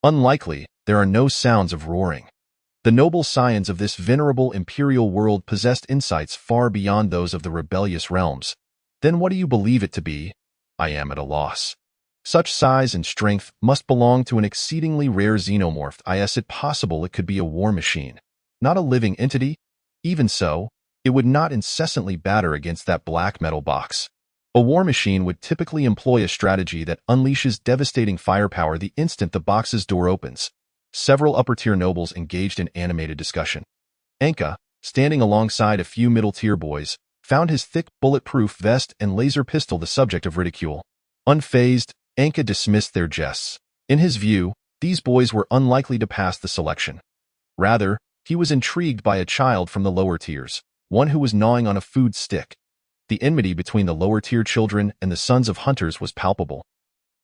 "Unlikely, there are no sounds of roaring." The noble scions of this venerable imperial world possessed insights far beyond those of the rebellious realms. "Then what do you believe it to be?" "I am at a loss. Such size and strength must belong to an exceedingly rare xenomorph. Is it possible it could be a war machine, not a living entity? Even so, it would not incessantly batter against that black metal box. A war machine would typically employ a strategy that unleashes devastating firepower the instant the box's door opens." Several upper-tier nobles engaged in animated discussion. Anka, standing alongside a few middle-tier boys, found his thick, bulletproof vest and laser pistol the subject of ridicule. Unfazed, Anka dismissed their jests. In his view, these boys were unlikely to pass the selection. Rather, he was intrigued by a child from the lower tiers, one who was gnawing on a food stick. The enmity between the lower-tier children and the sons of hunters was palpable.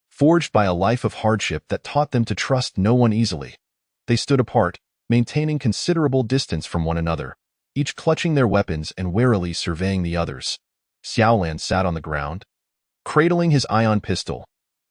Forged by a life of hardship that taught them to trust no one easily, they stood apart, maintaining considerable distance from one another, each clutching their weapons and warily surveying the others. Xiaolan sat on the ground, cradling his ion pistol.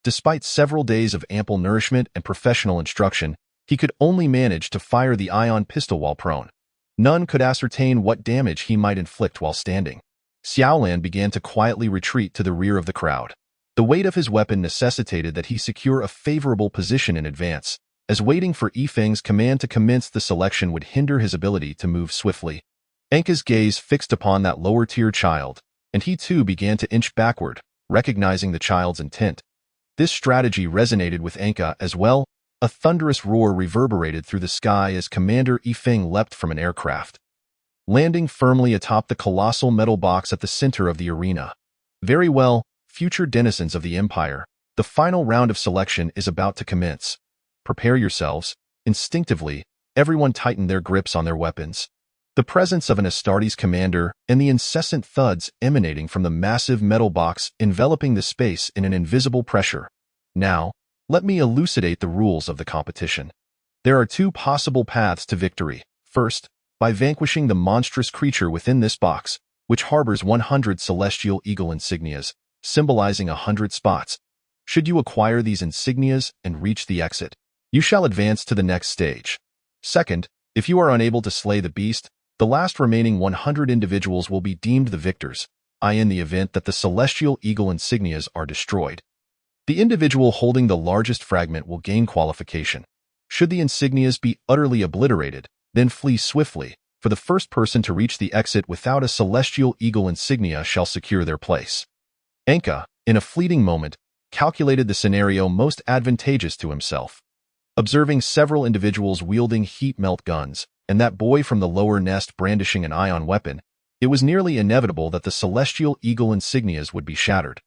Despite several days of ample nourishment and professional instruction, he could only manage to fire the ion pistol while prone. None could ascertain what damage he might inflict while standing. Xiaolan began to quietly retreat to the rear of the crowd. The weight of his weapon necessitated that he secure a favorable position in advance, as waiting for Yifeng's command to commence the selection would hinder his ability to move swiftly. Anka's gaze fixed upon that lower-tier child, and he too began to inch backward, recognizing the child's intent. This strategy resonated with Anka as well. A thunderous roar reverberated through the sky as Commander Yifeng leapt from an aircraft, landing firmly atop the colossal metal box at the center of the arena. "Very well, future denizens of the Empire, the final round of selection is about to commence. Prepare yourselves." Instinctively, everyone tightened their grips on their weapons. The presence of an Astartes commander and the incessant thuds emanating from the massive metal box enveloping the space in an invisible pressure. Now, let me elucidate the rules of the competition. There are 2 possible paths to victory. First, by vanquishing the monstrous creature within this box, which harbors 100 celestial eagle insignias, symbolizing 100 spots. Should you acquire these insignias and reach the exit, you shall advance to the next stage. Second, if you are unable to slay the beast, the last remaining 100 individuals will be deemed the victors, in the event that the celestial eagle insignias are destroyed. The individual holding the largest fragment will gain qualification. Should the insignias be utterly obliterated, then flee swiftly, for the first person to reach the exit without a celestial eagle insignia shall secure their place. Anka, in a fleeting moment, calculated the scenario most advantageous to himself. Observing several individuals wielding heat-melt guns, and that boy from the lower nest brandishing an ion weapon, it was nearly inevitable that the celestial eagle insignias would be shattered.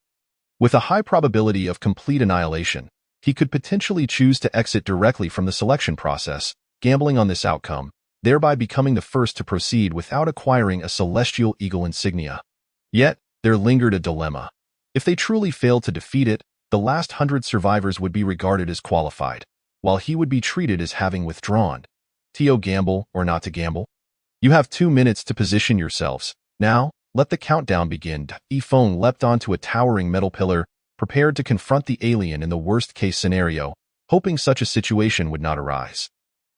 With a high probability of complete annihilation, he could potentially choose to exit directly from the selection process, gambling on this outcome, thereby becoming the first to proceed without acquiring a celestial eagle insignia. Yet, there lingered a dilemma. If they truly failed to defeat it, the last 100 survivors would be regarded as qualified, while he would be treated as having withdrawn. To gamble or not to gamble? You have 2 minutes to position yourselves. Now, let the countdown begin. Yifeng leapt onto a towering metal pillar, prepared to confront the alien in the worst-case scenario, hoping such a situation would not arise.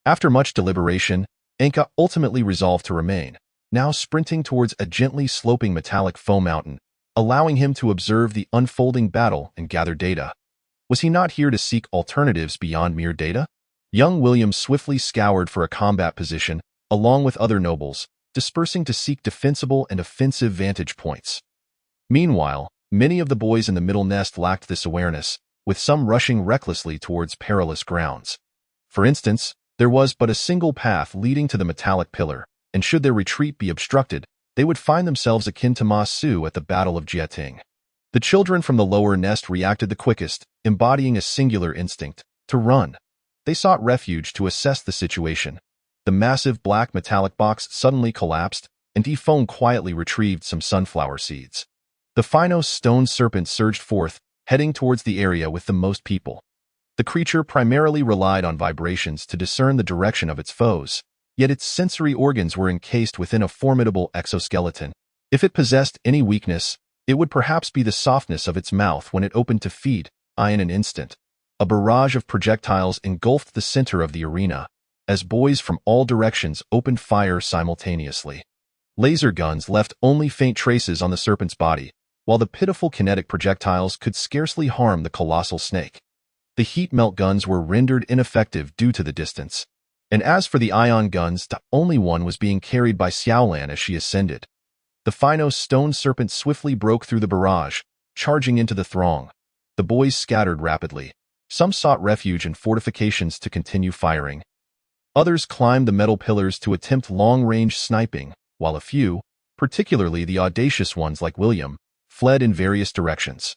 After much deliberation, Enka ultimately resolved to remain, now sprinting towards a gently sloping metallic foam mountain, allowing him to observe the unfolding battle and gather data. Was he not here to seek alternatives beyond mere data? Young William swiftly scoured for a combat position, along with other nobles, dispersing to seek defensible and offensive vantage points. Meanwhile, many of the boys in the middle nest lacked this awareness, with some rushing recklessly towards perilous grounds. For instance, there was but a single path leading to the metallic pillar, and should their retreat be obstructed, they would find themselves akin to Ma Su at the Battle of Jieting. The children from the lower nest reacted the quickest, embodying a singular instinct, to run. They sought refuge to assess the situation. The massive black metallic box suddenly collapsed, and Defone quietly retrieved some sunflower seeds. The Finos stone serpent surged forth, heading towards the area with the most people. The creature primarily relied on vibrations to discern the direction of its foes, yet its sensory organs were encased within a formidable exoskeleton. If it possessed any weakness, it would perhaps be the softness of its mouth when it opened to feed. In an instant, a barrage of projectiles engulfed the center of the arena, as boys from all directions opened fire simultaneously. Laser guns left only faint traces on the serpent's body, while the pitiful kinetic projectiles could scarcely harm the colossal snake. The heat melt guns were rendered ineffective due to the distance. And as for the ion guns, the only one was being carried by Xiaolan as she ascended. The Finos stone serpent swiftly broke through the barrage, charging into the throng. The boys scattered rapidly. Some sought refuge in fortifications to continue firing. Others climbed the metal pillars to attempt long-range sniping, while a few, particularly the audacious ones like William, fled in various directions.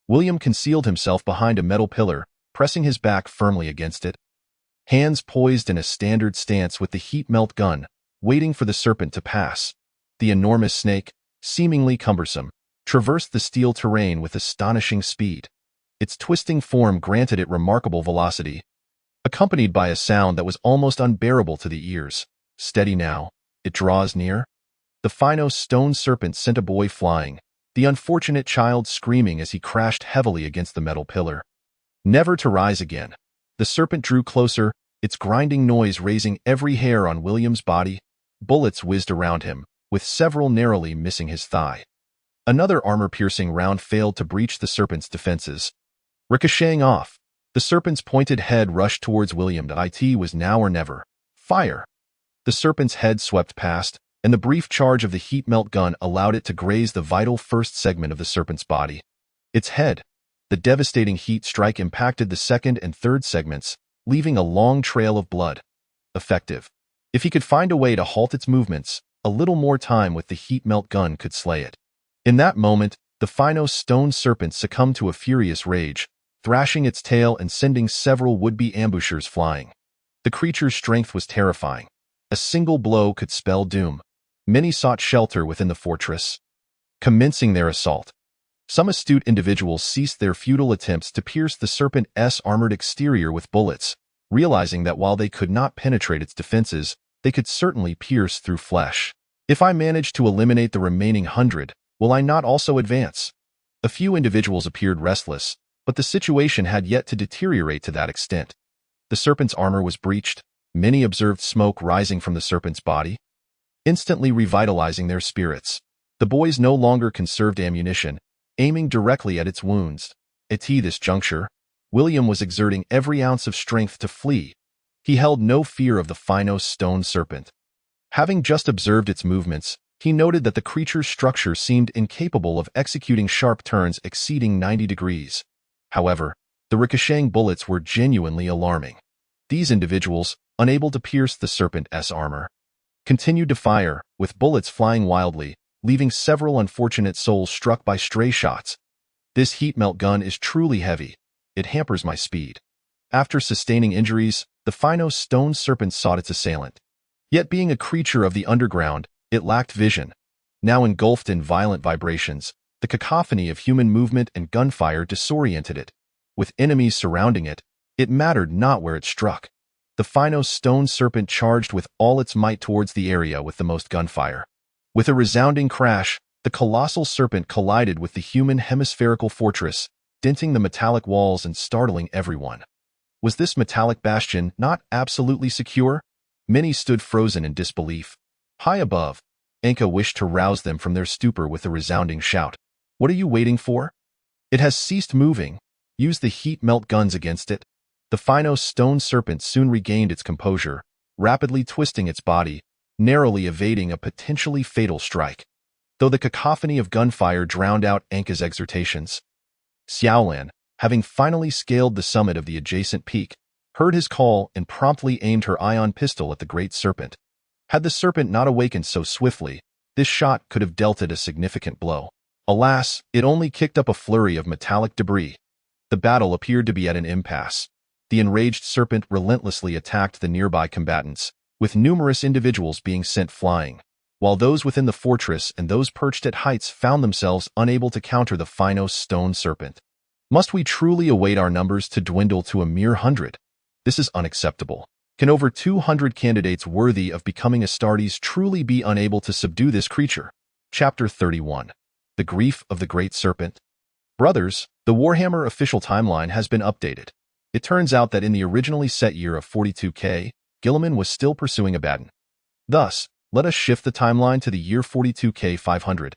William concealed himself behind a metal pillar, pressing his back firmly against it. Hands poised in a standard stance with the heat melt gun, waiting for the serpent to pass. The enormous snake, seemingly cumbersome, traversed the steel terrain with astonishing speed. Its twisting form granted it remarkable velocity, accompanied by a sound that was almost unbearable to the ears. Steady now, it draws near. The Finos stone serpent sent a boy flying, the unfortunate child screaming as he crashed heavily against the metal pillar. Never to rise again. The serpent drew closer, its grinding noise raising every hair on William's body. Bullets whizzed around him, with several narrowly missing his thigh. Another armor-piercing round failed to breach the serpent's defenses. Ricocheting off, the serpent's pointed head rushed towards William. It was now or never. Fire! The serpent's head swept past, and the brief charge of the heat melt gun allowed it to graze the vital first segment of the serpent's body. Its head. The devastating heat strike impacted the second and third segments, leaving a long trail of blood. Effective. If he could find a way to halt its movements, a little more time with the heat melt gun could slay it. In that moment, the Finos stone serpent succumbed to a furious rage, thrashing its tail and sending several would-be ambushers flying. The creature's strength was terrifying. A single blow could spell doom. Many sought shelter within the fortress, commencing their assault. Some astute individuals ceased their futile attempts to pierce the serpent's armored exterior with bullets, realizing that while they could not penetrate its defenses, they could certainly pierce through flesh. If I manage to eliminate the remaining 100, will I not also advance? A few individuals appeared restless, but the situation had yet to deteriorate to that extent. The serpent's armor was breached. Many observed smoke rising from the serpent's body, instantly revitalizing their spirits. The boys no longer conserved ammunition, aiming directly at its wounds. At this juncture, William was exerting every ounce of strength to flee. He held no fear of the Finos stone serpent. Having just observed its movements, he noted that the creature's structure seemed incapable of executing sharp turns exceeding 90 degrees. However, the ricocheting bullets were genuinely alarming. These individuals, unable to pierce the serpent's armor, continued to fire, with bullets flying wildly, leaving several unfortunate souls struck by stray shots. This heat melt gun is truly heavy. It hampers my speed. After sustaining injuries, the Finos stone serpent sought its assailant. Yet being a creature of the underground, it lacked vision. Now engulfed in violent vibrations, the cacophony of human movement and gunfire disoriented it. With enemies surrounding it, it mattered not where it struck. The Finos stone serpent charged with all its might towards the area with the most gunfire. With a resounding crash, the colossal serpent collided with the human hemispherical fortress, denting the metallic walls and startling everyone. Was this metallic bastion not absolutely secure? Many stood frozen in disbelief. High above, Anka wished to rouse them from their stupor with a resounding shout. What are you waiting for? It has ceased moving. Use the heat melt guns against it. The Phino stone serpent soon regained its composure, rapidly twisting its body, narrowly evading a potentially fatal strike. Though the cacophony of gunfire drowned out Anka's exhortations, Xiaolan, having finally scaled the summit of the adjacent peak, heard his call and promptly aimed her ion pistol at the great serpent. Had the serpent not awakened so swiftly, this shot could have dealt it a significant blow. Alas, it only kicked up a flurry of metallic debris. The battle appeared to be at an impasse. The enraged serpent relentlessly attacked the nearby combatants, with numerous individuals being sent flying, while those within the fortress and those perched at heights found themselves unable to counter the Phino stone serpent. Must we truly await our numbers to dwindle to a mere 100? This is unacceptable. Can over 200 candidates worthy of becoming Astartes truly be unable to subdue this creature? Chapter 31. The Grief of the Great Serpent. Brothers, the Warhammer official timeline has been updated. It turns out that in the originally set year of 42K, Guilliman was still pursuing Abaddon. Thus, let us shift the timeline to the year 42K 500.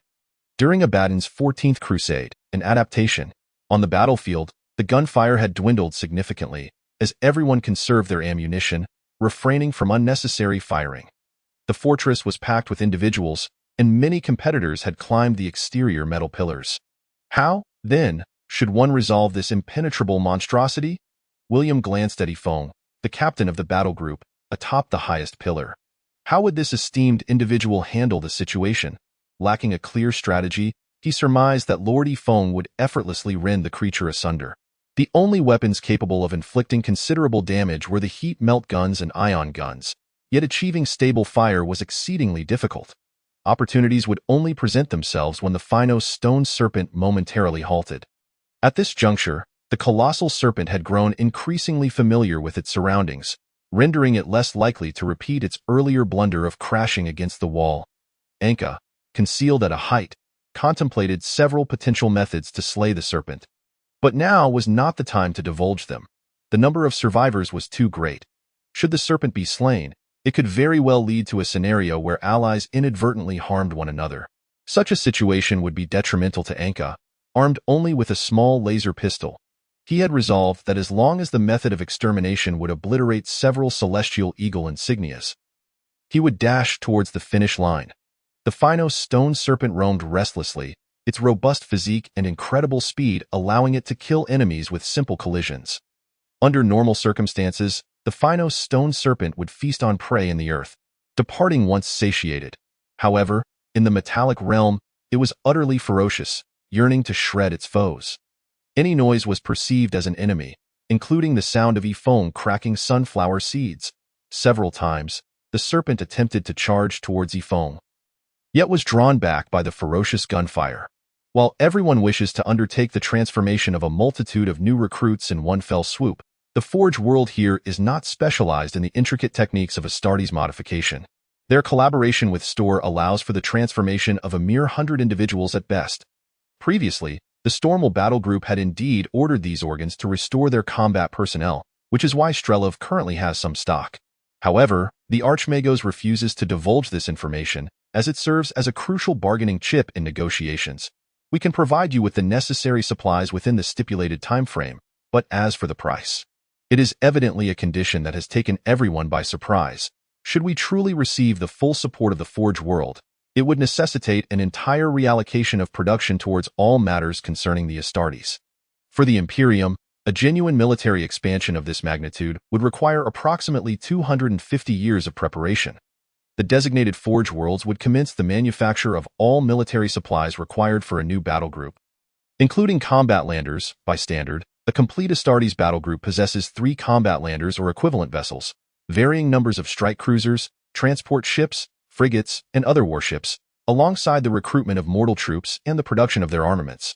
During Abaddon's 14th Crusade, an adaptation, on the battlefield, the gunfire had dwindled significantly, as everyone conserved their ammunition, refraining from unnecessary firing. The fortress was packed with individuals, and many competitors had climbed the exterior metal pillars. How, then, should one resolve this impenetrable monstrosity? William glanced at Yifeng, the captain of the battle group, atop the highest pillar. How would this esteemed individual handle the situation? Lacking a clear strategy, he surmised that Lord Yifeng would effortlessly rend the creature asunder. The only weapons capable of inflicting considerable damage were the heat melt guns and ion guns, yet achieving stable fire was exceedingly difficult. Opportunities would only present themselves when the Phino stone serpent momentarily halted. At this juncture, the colossal serpent had grown increasingly familiar with its surroundings, rendering it less likely to repeat its earlier blunder of crashing against the wall. Anka, concealed at a height, contemplated several potential methods to slay the serpent. But now was not the time to divulge them. The number of survivors was too great. Should the serpent be slain, it could very well lead to a scenario where allies inadvertently harmed one another. Such a situation would be detrimental to Anka, armed only with a small laser pistol. He had resolved that as long as the method of extermination would obliterate several celestial eagle insignias, he would dash towards the finish line. The Phino stone serpent roamed restlessly, its robust physique and incredible speed allowing it to kill enemies with simple collisions. Under normal circumstances, the Phino stone serpent would feast on prey in the earth, departing once satiated. However, in the metallic realm, it was utterly ferocious, yearning to shred its foes. Any noise was perceived as an enemy, including the sound of Yifeng cracking sunflower seeds. Several times, the serpent attempted to charge towards Yifeng, yet was drawn back by the ferocious gunfire. While everyone wishes to undertake the transformation of a multitude of new recruits in one fell swoop, the Forge world here is not specialized in the intricate techniques of Astartes modification. Their collaboration with Storr allows for the transformation of a mere 100 individuals at best. Previously, the Stormal battle group had indeed ordered these organs to restore their combat personnel, which is why Strelov currently has some stock. However, the Archmagos refuses to divulge this information, as it serves as a crucial bargaining chip in negotiations. We can provide you with the necessary supplies within the stipulated time frame, but as for the price, it is evidently a condition that has taken everyone by surprise. Should we truly receive the full support of the Forge world, it would necessitate an entire reallocation of production towards all matters concerning the Astartes. For the Imperium, a genuine military expansion of this magnitude would require approximately 250 years of preparation. The designated Forge worlds would commence the manufacture of all military supplies required for a new battle group. Including combat landers, by standard, the complete Astartes battle group possesses 3 combat landers or equivalent vessels, varying numbers of strike cruisers, transport ships, frigates, and other warships, alongside the recruitment of mortal troops and the production of their armaments.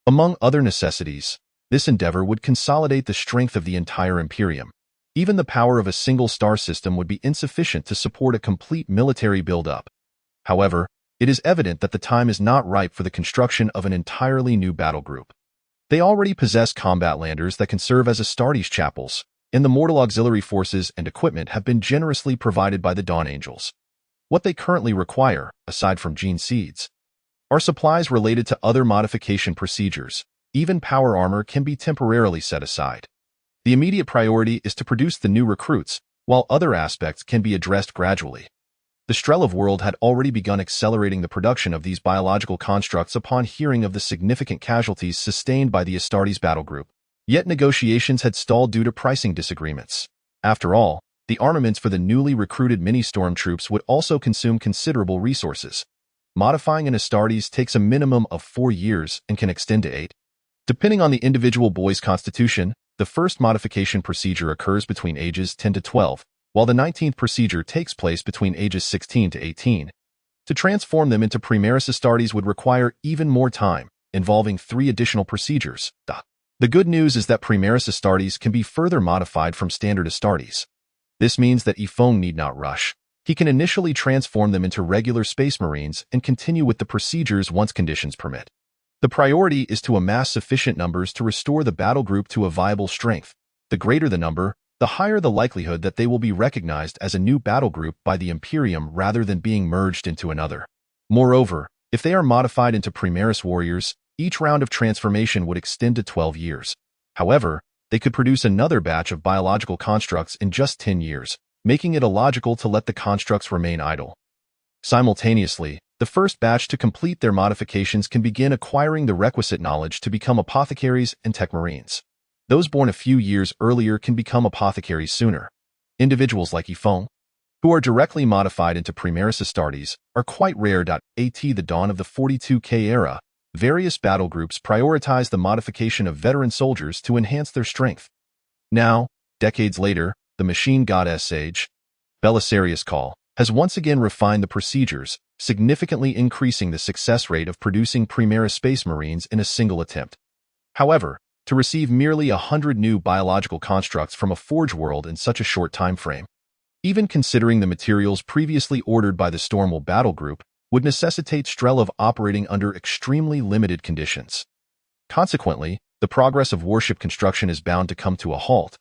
Among other necessities, this endeavor would consolidate the strength of the entire Imperium. Even the power of a single star system would be insufficient to support a complete military build-up. However, it is evident that the time is not ripe for the construction of an entirely new battle group. They already possess combat landers that can serve as Astartes chapels, and the mortal auxiliary forces and equipment have been generously provided by the Dawn Angels. What they currently require, aside from gene seeds, are supplies related to other modification procedures. Even power armor can be temporarily set aside. The immediate priority is to produce the new recruits, while other aspects can be addressed gradually. The Strelov world had already begun accelerating the production of these biological constructs upon hearing of the significant casualties sustained by the Astartes battle group. Yet negotiations had stalled due to pricing disagreements. After all, the armaments for the newly recruited mini-storm troops would also consume considerable resources. Modifying an Astartes takes a minimum of 4 years and can extend to 8. Depending on the individual boy's constitution, the first modification procedure occurs between ages 10 to 12, while the 19th procedure takes place between ages 16 to 18. To transform them into Primaris Astartes would require even more time, involving 3 additional procedures. The good news is that Primaris Astartes can be further modified from standard Astartes. This means that Yifeng need not rush. He can initially transform them into regular Space Marines and continue with the procedures once conditions permit. The priority is to amass sufficient numbers to restore the battle group to a viable strength. The greater the number, the higher the likelihood that they will be recognized as a new battle group by the Imperium rather than being merged into another. Moreover, if they are modified into Primaris warriors, each round of transformation would extend to 12 years. However, they could produce another batch of biological constructs in just 10 years, making it illogical to let the constructs remain idle. Simultaneously, the first batch to complete their modifications can begin acquiring the requisite knowledge to become apothecaries and tech marines. Those born a few years earlier can become apothecaries sooner. Individuals like Yifeng, who are directly modified into Primaris Astartes, are quite rare. At the dawn of the 42K era, various battle groups prioritize the modification of veteran soldiers to enhance their strength. Now, decades later, the machine goddess sage, Belisarius Call, has once again refined the procedures, significantly increasing the success rate of producing Primaris Space Marines in a single attempt. However, to receive merely 100 new biological constructs from a forge world in such a short time frame, even considering the materials previously ordered by the Stormwell battle group, would necessitate Strelov operating under extremely limited conditions. Consequently, the progress of warship construction is bound to come to a halt,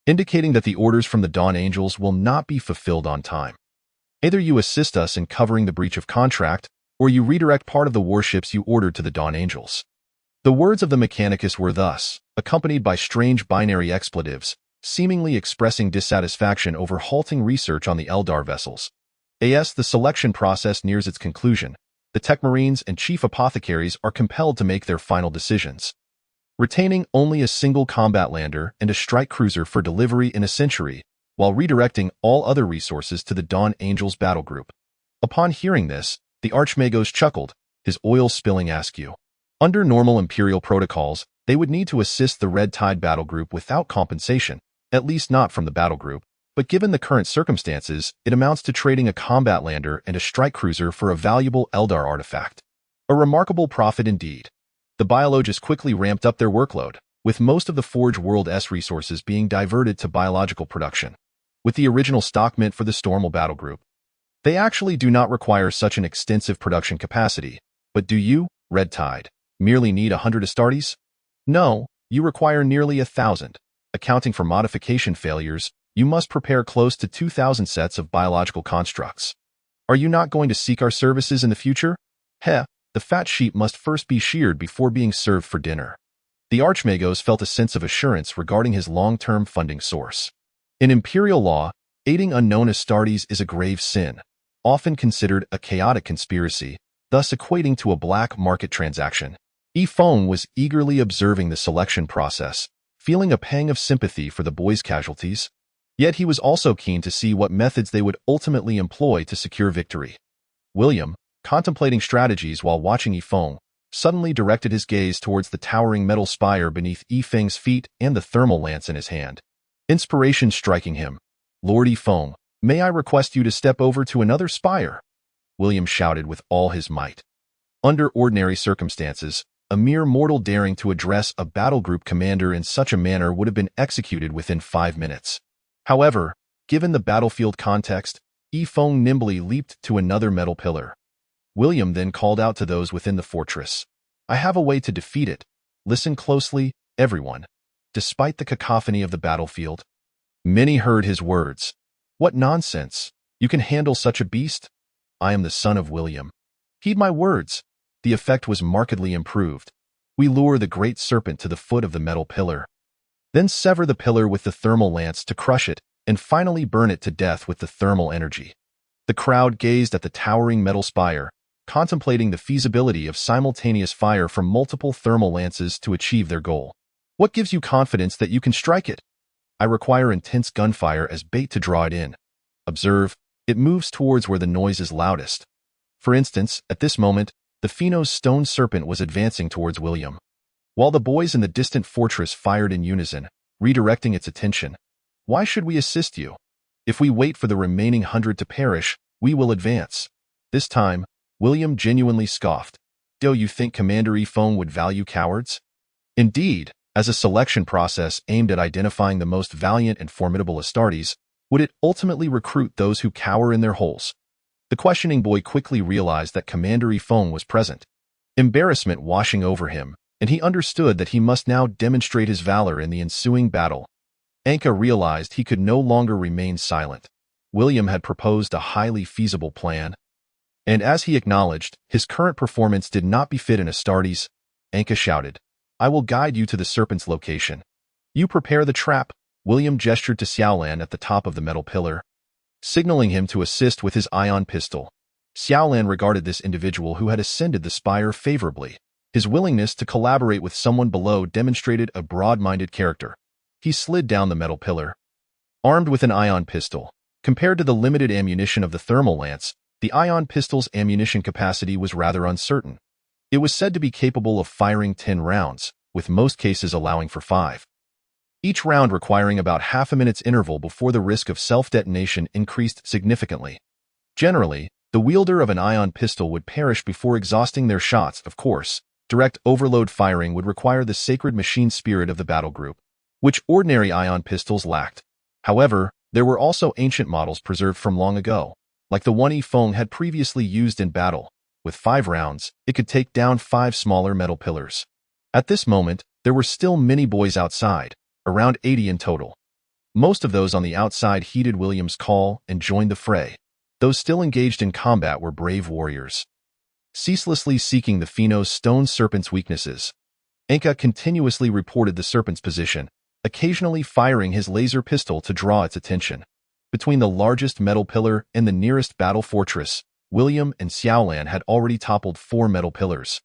indicating that the orders from the Dawn Angels will not be fulfilled on time. Either you assist us in covering the breach of contract, or you redirect part of the warships you ordered to the Dawn Angels. The words of the Mechanicus were thus, accompanied by strange binary expletives, seemingly expressing dissatisfaction over halting research on the Eldar vessels. As the selection process nears its conclusion, the Tech Marines and Chief Apothecaries are compelled to make their final decisions. Retaining only a single combat lander and a strike cruiser for delivery in a century, while redirecting all other resources to the Dawn Angels battle group. Upon hearing this, the Archmagos chuckled, his oil spilling askew. Under normal Imperial protocols, they would need to assist the Red Tide battle group without compensation, at least not from the battle group, but given the current circumstances, it amounts to trading a combat lander and a strike cruiser for a valuable Eldar artifact. A remarkable profit indeed. The biologists quickly ramped up their workload, with most of the Forge World's resources being diverted to biological production, with the original stock meant for the Stormwell battle group. They actually do not require such an extensive production capacity, but do you, Red Tide, merely need 100 Astartes? No, you require nearly 1,000. Accounting for modification failures, you must prepare close to 2,000 sets of biological constructs. Are you not going to seek our services in the future? The fat sheep must first be sheared before being served for dinner. The Archmagos felt a sense of assurance regarding his long-term funding source. In Imperial law, aiding unknown Astartes is a grave sin, often considered a chaotic conspiracy, thus equating to a black market transaction. Yifeng was eagerly observing the selection process, feeling a pang of sympathy for the boys' casualties. Yet he was also keen to see what methods they would ultimately employ to secure victory. William, contemplating strategies while watching Yifeng, suddenly directed his gaze towards the towering metal spire beneath Yifeng's feet and the thermal lance in his hand. Inspiration striking him. "Lord Yifeng, may I request you to step over to another spire?" William shouted with all his might. Under ordinary circumstances, a mere mortal daring to address a battle group commander in such a manner would have been executed within 5 minutes. However, given the battlefield context, Yifeng nimbly leaped to another metal pillar. William then called out to those within the fortress, "I have a way to defeat it. Listen closely, everyone. Despite the cacophony of the battlefield, many heard his words. What nonsense! You can handle such a beast? I am the son of William. Heed my words. The effect was markedly improved. We lure the great serpent to the foot of the metal pillar. Then sever the pillar with the thermal lance to crush it, and finally burn it to death with the thermal energy. The crowd gazed at the towering metal spire, contemplating the feasibility of simultaneous fire from multiple thermal lances to achieve their goal. What gives you confidence that you can strike it? I require intense gunfire as bait to draw it in. Observe, it moves towards where the noise is loudest. For instance, at this moment, the Pheno's stone serpent was advancing towards William. While the boys in the distant fortress fired in unison, redirecting its attention. Why should we assist you? If we wait for the remaining 100 to perish, we will advance. This time, William genuinely scoffed. Do you think Commander Ifong would value cowards? Indeed, as a selection process aimed at identifying the most valiant and formidable Astartes, would it ultimately recruit those who cower in their holes? The questioning boy quickly realized that Commander Ifong was present. Embarrassment washing over him, and he understood that he must now demonstrate his valor in the ensuing battle. Anka realized he could no longer remain silent. William had proposed a highly feasible plan, and as he acknowledged, his current performance did not befit an Astartes. Anka shouted, I will guide you to the serpent's location. You prepare the trap. William gestured to Xiaolan at the top of the metal pillar, signaling him to assist with his ion pistol. Xiaolan regarded this individual who had ascended the spire favorably. His willingness to collaborate with someone below demonstrated a broad-minded character. He slid down the metal pillar. Armed with an ion pistol, compared to the limited ammunition of the thermal lance, the ion pistol's ammunition capacity was rather uncertain. It was said to be capable of firing 10 rounds, with most cases allowing for 5. Each round requiring about half a minute's interval before the risk of self-detonation increased significantly. Generally, the wielder of an ion pistol would perish before exhausting their shots. Of course, direct overload firing would require the sacred machine spirit of the battle group, which ordinary ion pistols lacked. However, there were also ancient models preserved from long ago, like the one Ifong had previously used in battle. With 5 rounds, it could take down 5 smaller metal pillars. At this moment, there were still many boys outside, around 80 in total. Most of those on the outside heeded William's call and joined the fray. Those still engaged in combat were brave warriors, ceaselessly seeking the Pheno's stone serpent's weaknesses. Anka continuously reported the serpent's position, occasionally firing his laser pistol to draw its attention. Between the largest metal pillar and the nearest battle fortress, William and Xiaolan had already toppled 4 metal pillars,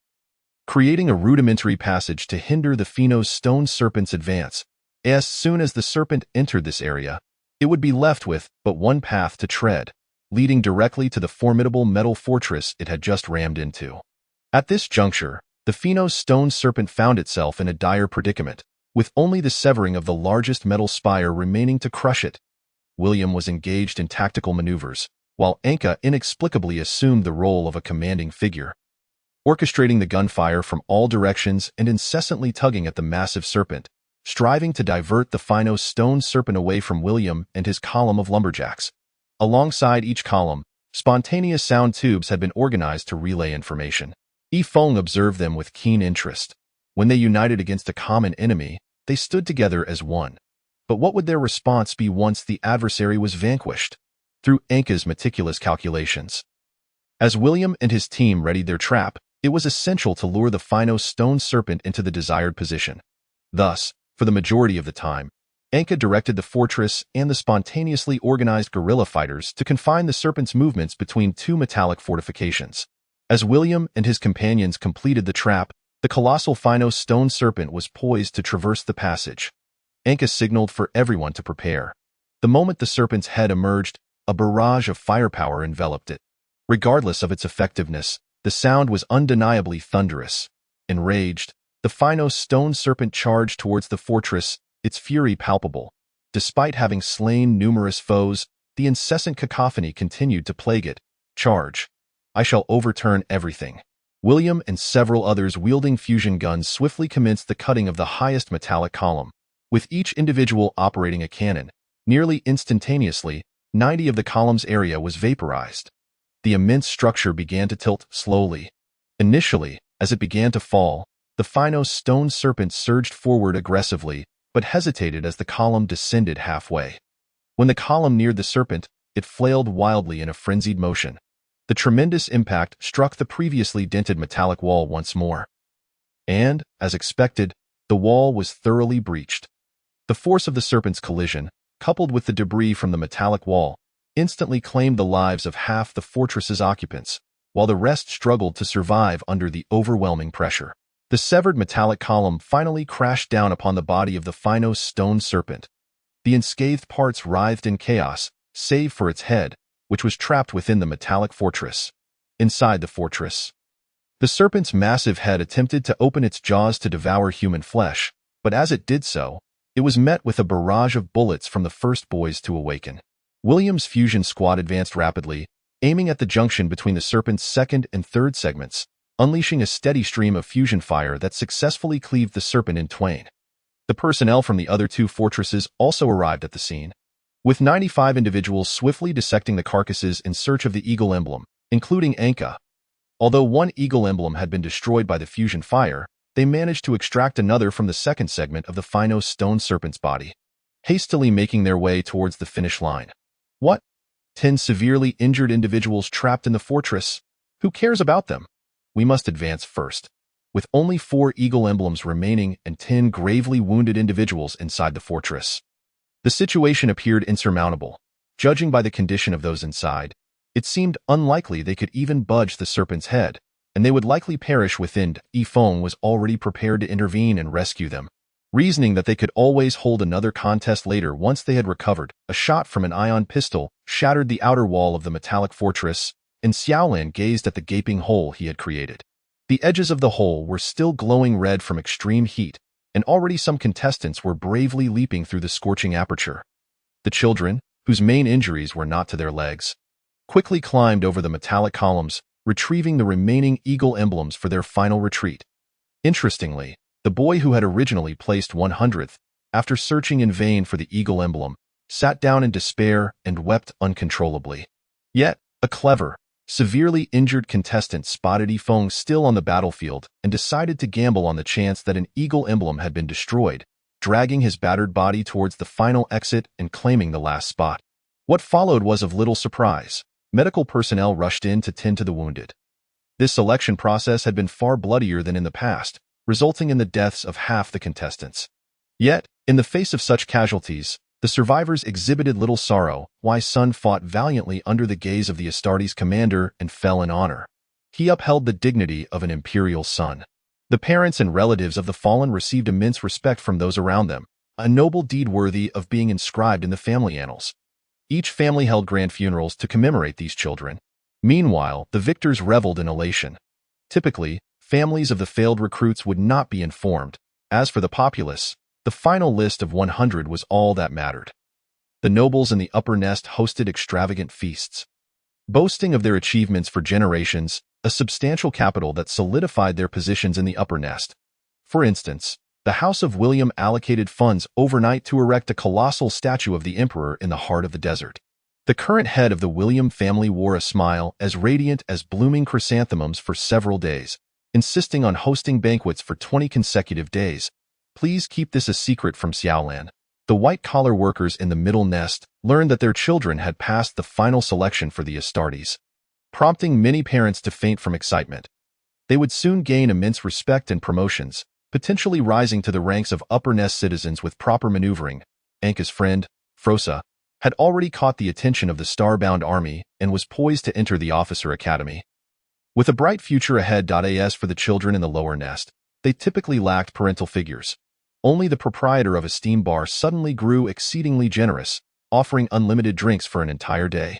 creating a rudimentary passage to hinder the Pheno's stone serpent's advance. As soon as the serpent entered this area, it would be left with but one path to tread, leading directly to the formidable metal fortress it had just rammed into. At this juncture, the Pheno's stone serpent found itself in a dire predicament, with only the severing of the largest metal spire remaining to crush it. William was engaged in tactical maneuvers, while Anka inexplicably assumed the role of a commanding figure, orchestrating the gunfire from all directions and incessantly tugging at the massive serpent, striving to divert the Pheno's stone serpent away from William and his column of lumberjacks. Alongside each column, spontaneous sound tubes had been organized to relay information. Ifong observed them with keen interest. When they united against a common enemy, they stood together as one. But what would their response be once the adversary was vanquished? Through Anka's meticulous calculations. As William and his team readied their trap, it was essential to lure the Pheno's stone serpent into the desired position. Thus, for the majority of the time, Anka directed the fortress and the spontaneously organized guerrilla fighters to confine the serpent's movements between 2 metallic fortifications. As William and his companions completed the trap, the colossal Pheno's stone serpent was poised to traverse the passage. Anka signaled for everyone to prepare. The moment the serpent's head emerged, a barrage of firepower enveloped it. Regardless of its effectiveness, the sound was undeniably thunderous. Enraged, the Pheno's stone serpent charged towards the fortress, its fury palpable. Despite having slain numerous foes, the incessant cacophony continued to plague it. Charge! I shall overturn everything. William and several others wielding fusion guns swiftly commenced the cutting of the highest metallic column. With each individual operating a cannon, nearly instantaneously, 90 of the column's area was vaporized. The immense structure began to tilt slowly. Initially, as it began to fall, The Phino stone serpent surged forward aggressively, but hesitated as the column descended halfway. When the column neared the serpent, it flailed wildly in a frenzied motion. The tremendous impact struck the previously dented metallic wall once more. And, as expected, the wall was thoroughly breached. The force of the serpent's collision, coupled with the debris from the metallic wall, instantly claimed the lives of half the fortress's occupants, while the rest struggled to survive under the overwhelming pressure. The severed metallic column finally crashed down upon the body of the Phino stone serpent. The unscathed parts writhed in chaos, save for its head, which was trapped within the metallic fortress. Inside the fortress, the serpent's massive head attempted to open its jaws to devour human flesh, but as it did so, it was met with a barrage of bullets from the first boys to awaken. William's fusion squad advanced rapidly, aiming at the junction between the serpent's second and third segments, unleashing a steady stream of fusion fire that successfully cleaved the serpent in twain. The personnel from the other two fortresses also arrived at the scene, with 95 individuals swiftly dissecting the carcasses in search of the eagle emblem, including Anka. Although one eagle emblem had been destroyed by the fusion fire, they managed to extract another from the second segment of the Phino stone serpent's body, hastily making their way towards the finish line. What? 10 severely injured individuals trapped in the fortress? Who cares about them? We must advance first. With only 4 eagle emblems remaining and 10 gravely wounded individuals inside the fortress, the situation appeared insurmountable. Judging by the condition of those inside, it seemed unlikely they could even budge the serpent's head, and they would likely perish within. Yifeng was already prepared to intervene and rescue them, reasoning that they could always hold another contest later once they had recovered. A shot from an ion pistol shattered the outer wall of the metallic fortress, and Xiaolan gazed at the gaping hole he had created. The edges of the hole were still glowing red from extreme heat, and already some contestants were bravely leaping through the scorching aperture. The children, whose main injuries were not to their legs, quickly climbed over the metallic columns, retrieving the remaining eagle emblems for their final retreat. Interestingly, the boy who had originally placed 100th, after searching in vain for the eagle emblem, sat down in despair and wept uncontrollably. Yet, a clever, severely injured contestant spotted Yifeng still on the battlefield and decided to gamble on the chance that an eagle emblem had been destroyed, dragging his battered body towards the final exit and claiming the last spot. What followed was of little surprise. Medical personnel rushed in to tend to the wounded. This selection process had been far bloodier than in the past, resulting in the deaths of half the contestants. Yet, in the face of such casualties, the survivors exhibited little sorrow. Wai's son fought valiantly under the gaze of the Astartes commander and fell in honor. He upheld the dignity of an imperial son. The parents and relatives of the fallen received immense respect from those around them, a noble deed worthy of being inscribed in the family annals. Each family held grand funerals to commemorate these children. Meanwhile, the victors reveled in elation. Typically, families of the failed recruits would not be informed. As for the populace, the final list of 100 was all that mattered. The nobles in the upper nest hosted extravagant feasts, boasting of their achievements for generations, a substantial capital that solidified their positions in the upper nest. For instance, the House of William allocated funds overnight to erect a colossal statue of the emperor in the heart of the desert. The current head of the William family wore a smile as radiant as blooming chrysanthemums for several days, insisting on hosting banquets for 20 consecutive days. Please keep this a secret from Xiaolan. The white-collar workers in the middle nest learned that their children had passed the final selection for the Astartes, prompting many parents to faint from excitement. They would soon gain immense respect and promotions, potentially rising to the ranks of upper nest citizens with proper maneuvering. Anka's friend, Frosa, had already caught the attention of the star-bound army and was poised to enter the officer academy. With a bright future ahead. As for the children in the lower nest, they typically lacked parental figures. Only the proprietor of a steam bar suddenly grew exceedingly generous, offering unlimited drinks for an entire day.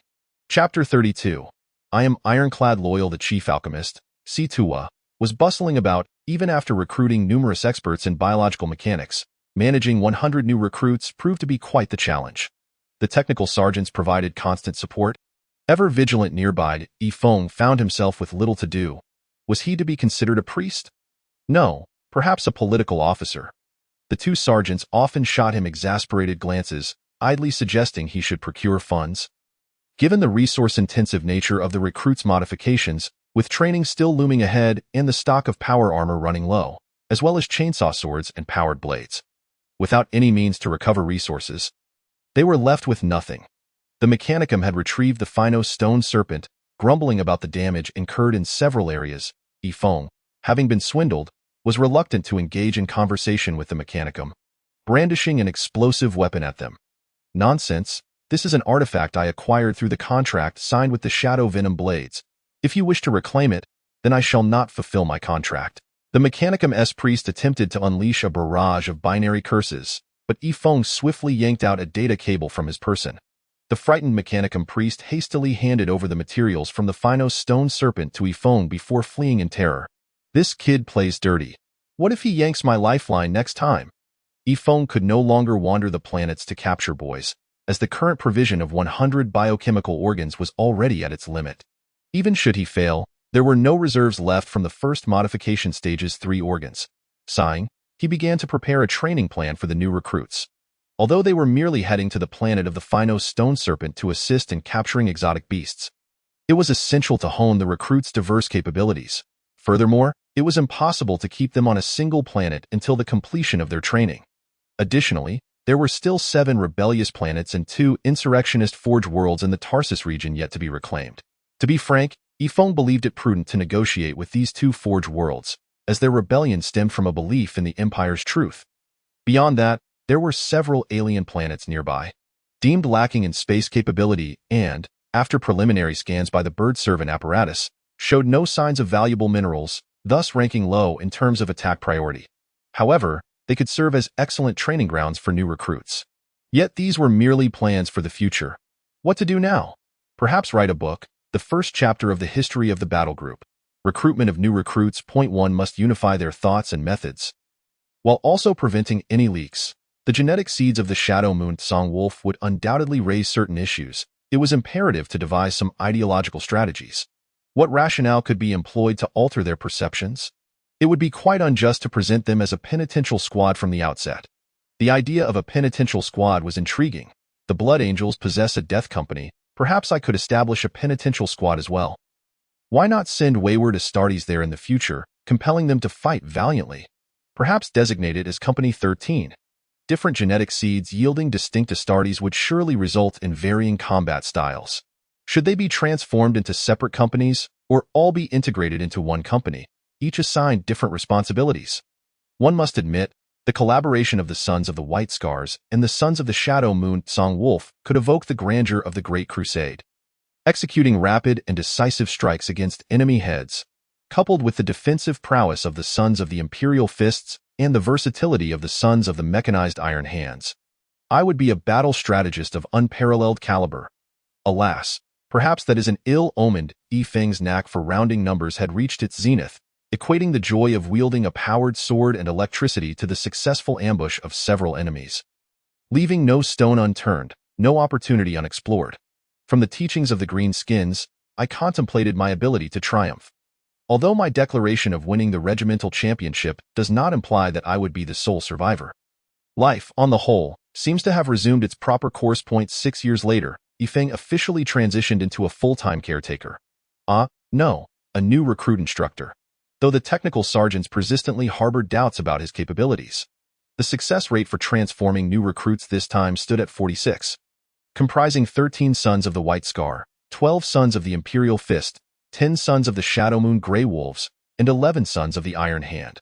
Chapter 32. I am ironclad loyal. The chief alchemist, Situa, was bustling about, even after recruiting numerous experts in biological mechanics. Managing 100 new recruits proved to be quite the challenge. The technical sergeants provided constant support. Ever vigilant nearby, Yifeng found himself with little to do. Was he to be considered a priest? No, perhaps a political officer. The two sergeants often shot him exasperated glances, idly suggesting he should procure funds. Given the resource-intensive nature of the recruits' modifications, with training still looming ahead and the stock of power armor running low, as well as chainsaw swords and powered blades. Without any means to recover resources, they were left with nothing. The Mechanicum had retrieved the Finos stone serpent, grumbling about the damage incurred in several areas. Yifeng, having been swindled, was reluctant to engage in conversation with the Mechanicum, brandishing an explosive weapon at them. Nonsense. This is an artifact I acquired through the contract signed with the Shadow Venom Blades. If you wish to reclaim it, then I shall not fulfill my contract. The Mechanicum's priest attempted to unleash a barrage of binary curses, but Yifeng swiftly yanked out a data cable from his person. The frightened Mechanicum priest hastily handed over the materials from the Finos stone serpent to Yifeng before fleeing in terror. This kid plays dirty. What if he yanks my lifeline next time? Yifeng could no longer wander the planets to capture boys, as the current provision of 100 biochemical organs was already at its limit. Even should he fail, there were no reserves left from the first modification stage's 3 organs. Sighing, he began to prepare a training plan for the new recruits. Although they were merely heading to the planet of the Finos stone serpent to assist in capturing exotic beasts, it was essential to hone the recruits' diverse capabilities. Furthermore, it was impossible to keep them on a single planet until the completion of their training. Additionally, there were still 7 rebellious planets and 2 insurrectionist forge worlds in the Tarsus region yet to be reclaimed. To be frank, Yifeng believed it prudent to negotiate with these 2 forge worlds, as their rebellion stemmed from a belief in the Empire's truth. Beyond that, there were several alien planets nearby, deemed lacking in space capability and, after preliminary scans by the bird servant apparatus, showed no signs of valuable minerals, thus ranking low in terms of attack priority. However, they could serve as excellent training grounds for new recruits. Yet these were merely plans for the future. What to do now? Perhaps write a book, the first chapter of the history of the battle group. Recruitment of new recruits. Point 1 must unify their thoughts and methods, while also preventing any leaks. The genetic seeds of the Shadow Moon Song Wolf would undoubtedly raise certain issues. It was imperative to devise some ideological strategies. What rationale could be employed to alter their perceptions? It would be quite unjust to present them as a penitential squad from the outset. The idea of a penitential squad was intriguing. The Blood Angels possess a death company. Perhaps I could establish a penitential squad as well. Why not send wayward Astartes there in the future, compelling them to fight valiantly? Perhaps designate it as Company 13. Different genetic seeds yielding distinct Astartes would surely result in varying combat styles. Should they be transformed into separate companies, or all be integrated into one company, each assigned different responsibilities? One must admit, the collaboration of the Sons of the White Scars and the Sons of the Shadow Moon Song Wolf could evoke the grandeur of the Great Crusade. Executing rapid and decisive strikes against enemy heads, coupled with the defensive prowess of the Sons of the Imperial Fists and the versatility of the Sons of the Mechanized Iron Hands, I would be a battle strategist of unparalleled caliber. Alas, perhaps that is an ill-omened. Yifeng's knack for rounding numbers had reached its zenith, equating the joy of wielding a powered sword and electricity to the successful ambush of several enemies, leaving no stone unturned, no opportunity unexplored. From the teachings of the Green Skins, I contemplated my ability to triumph. Although my declaration of winning the regimental championship does not imply that I would be the sole survivor. Life, on the whole, seems to have resumed its proper course. 6 years later, Yifeng officially transitioned into a full-time caretaker. No, a new recruit instructor. Though the technical sergeants persistently harbored doubts about his capabilities, the success rate for transforming new recruits this time stood at 46. Comprising 13 Sons of the White Scar, 12 Sons of the Imperial Fist, 10 Sons of the Shadow Moon Grey Wolves, and 11 Sons of the Iron Hand.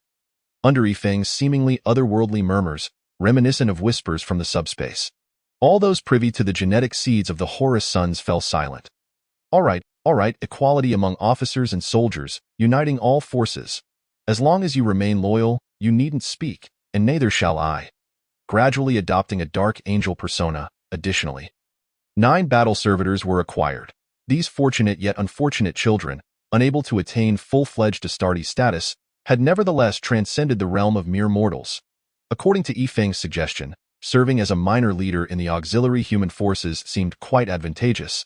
Under Yifeng's seemingly otherworldly murmurs, reminiscent of whispers from the subspace, all those privy to the genetic seeds of the Horus Sons fell silent. All right, equality among officers and soldiers, uniting all forces. As long as you remain loyal, you needn't speak, and neither shall I. Gradually adopting a Dark Angel persona, additionally. 9 battle servitors were acquired. These fortunate yet unfortunate children, unable to attain full-fledged Astartes status, had nevertheless transcended the realm of mere mortals. According to Yifeng's suggestion, serving as a minor leader in the auxiliary human forces seemed quite advantageous.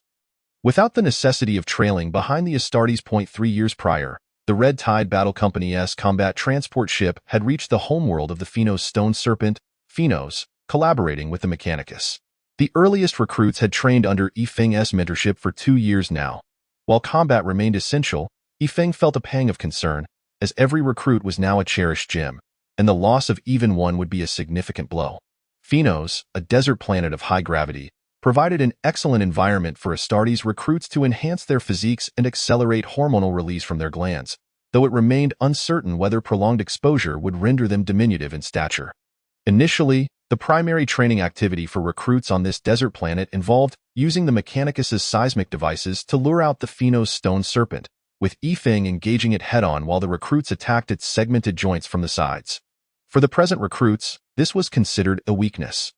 Without the necessity of trailing behind the Astartes. 3 years prior, the Red Tide Battle Company's combat transport ship had reached the homeworld of the Finos Stone Serpent, Finos, collaborating with the Mechanicus. The earliest recruits had trained under Yifeng's mentorship for 2 years now. While combat remained essential, Yifeng felt a pang of concern, as every recruit was now a cherished gem, and the loss of even one would be a significant blow. Phenos, a desert planet of high gravity, provided an excellent environment for Astartes recruits to enhance their physiques and accelerate hormonal release from their glands, though it remained uncertain whether prolonged exposure would render them diminutive in stature. Initially, the primary training activity for recruits on this desert planet involved using the Mechanicus's seismic devices to lure out the Phenos stone serpent, with Yifeng engaging it head-on while the recruits attacked its segmented joints from the sides. For the present recruits, this was considered a weakness.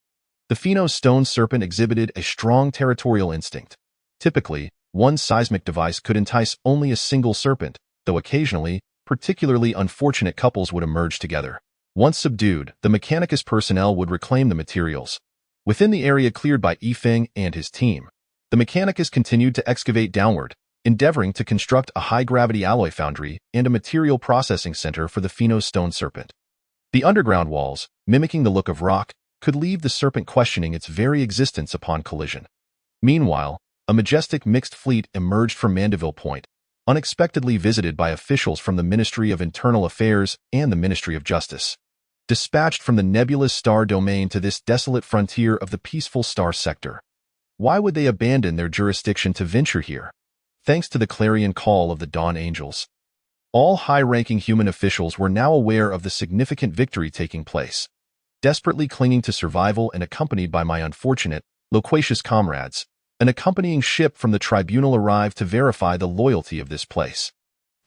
The Phenos stone serpent exhibited a strong territorial instinct. Typically, one seismic device could entice only a single serpent, though occasionally, particularly unfortunate couples would emerge together. Once subdued, the Mechanicus personnel would reclaim the materials. Within the area cleared by Yifeng and his team, the Mechanicus continued to excavate downward, endeavoring to construct a high-gravity alloy foundry and a material processing center for the Phenos stone serpent. The underground walls, mimicking the look of rock, could leave the serpent questioning its very existence upon collision. Meanwhile, a majestic mixed fleet emerged from Mandeville Point, unexpectedly visited by officials from the Ministry of Internal Affairs and the Ministry of Justice. Dispatched from the nebulous star domain to this desolate frontier of the peaceful star sector. Why would they abandon their jurisdiction to venture here? Thanks to the clarion call of the Dawn Angels. All high-ranking human officials were now aware of the significant victory taking place. Desperately clinging to survival and accompanied by my unfortunate, loquacious comrades, an accompanying ship from the tribunal arrived to verify the loyalty of this place.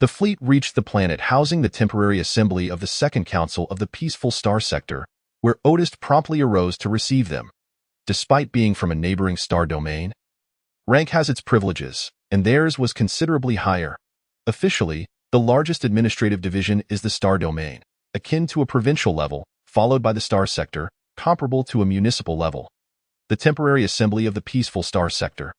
The fleet reached the planet housing the temporary assembly of the Second Council of the Peaceful Star Sector, where Otist promptly arose to receive them. Despite being from a neighboring star domain, rank has its privileges, and theirs was considerably higher. Officially, the largest administrative division is the star domain, akin to a provincial level, followed by the star sector, comparable to a municipal level. The temporary assembly of the Peaceful Star Sector,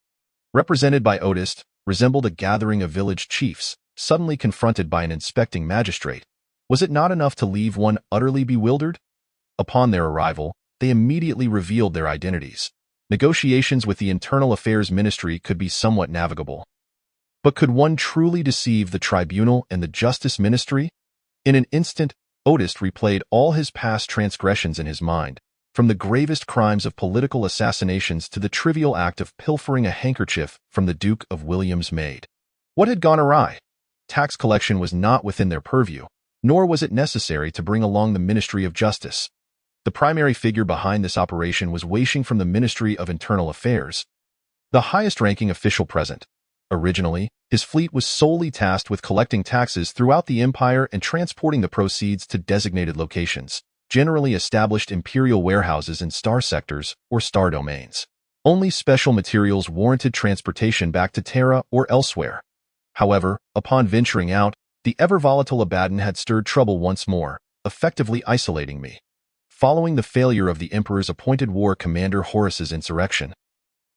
represented by Otist, resembled a gathering of village chiefs, suddenly confronted by an inspecting magistrate. Was it not enough to leave one utterly bewildered? Upon their arrival, they immediately revealed their identities. Negotiations with the Internal Affairs Ministry could be somewhat navigable. But could one truly deceive the Tribunal and the Justice Ministry? In an instant, Otist replayed all his past transgressions in his mind, from the gravest crimes of political assassinations to the trivial act of pilfering a handkerchief from the Duke of William's maid. What had gone awry? Tax collection was not within their purview, nor was it necessary to bring along the Ministry of Justice. The primary figure behind this operation was Weisheng from the Ministry of Internal Affairs, the highest-ranking official present. Originally, his fleet was solely tasked with collecting taxes throughout the empire and transporting the proceeds to designated locations, generally established imperial warehouses in star sectors or star domains. Only special materials warranted transportation back to Terra or elsewhere. However, upon venturing out, the ever-volatile Abaddon had stirred trouble once more, effectively isolating me. Following the failure of the Emperor's appointed war commander Horus's insurrection,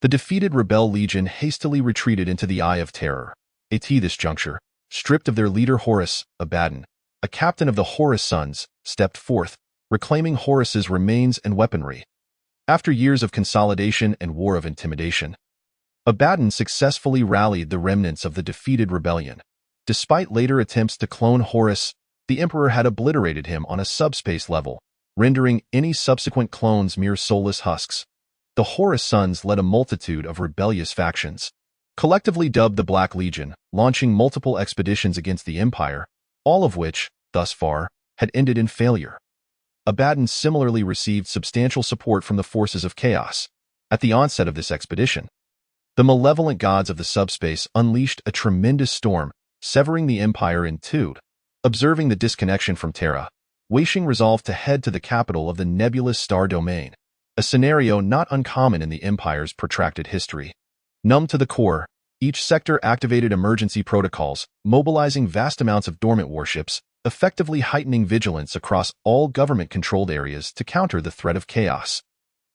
the defeated rebel legion hastily retreated into the Eye of Terror. At this juncture, stripped of their leader Horus, Abaddon, a captain of the Horus Sons, stepped forth, reclaiming Horus's remains and weaponry. After years of consolidation and war of intimidation, Abaddon successfully rallied the remnants of the defeated rebellion. Despite later attempts to clone Horus, the Emperor had obliterated him on a subspace level, rendering any subsequent clones mere soulless husks. The Horus Sons led a multitude of rebellious factions, collectively dubbed the Black Legion, launching multiple expeditions against the Empire, all of which, thus far, had ended in failure. Abaddon similarly received substantial support from the forces of chaos. At the onset of this expedition, the malevolent gods of the subspace unleashed a tremendous storm, severing the Empire in two. Observing the disconnection from Terra, Weisheng resolved to head to the capital of the nebulous star domain, a scenario not uncommon in the Empire's protracted history. Numb to the core, each sector activated emergency protocols, mobilizing vast amounts of dormant warships, effectively heightening vigilance across all government-controlled areas to counter the threat of chaos.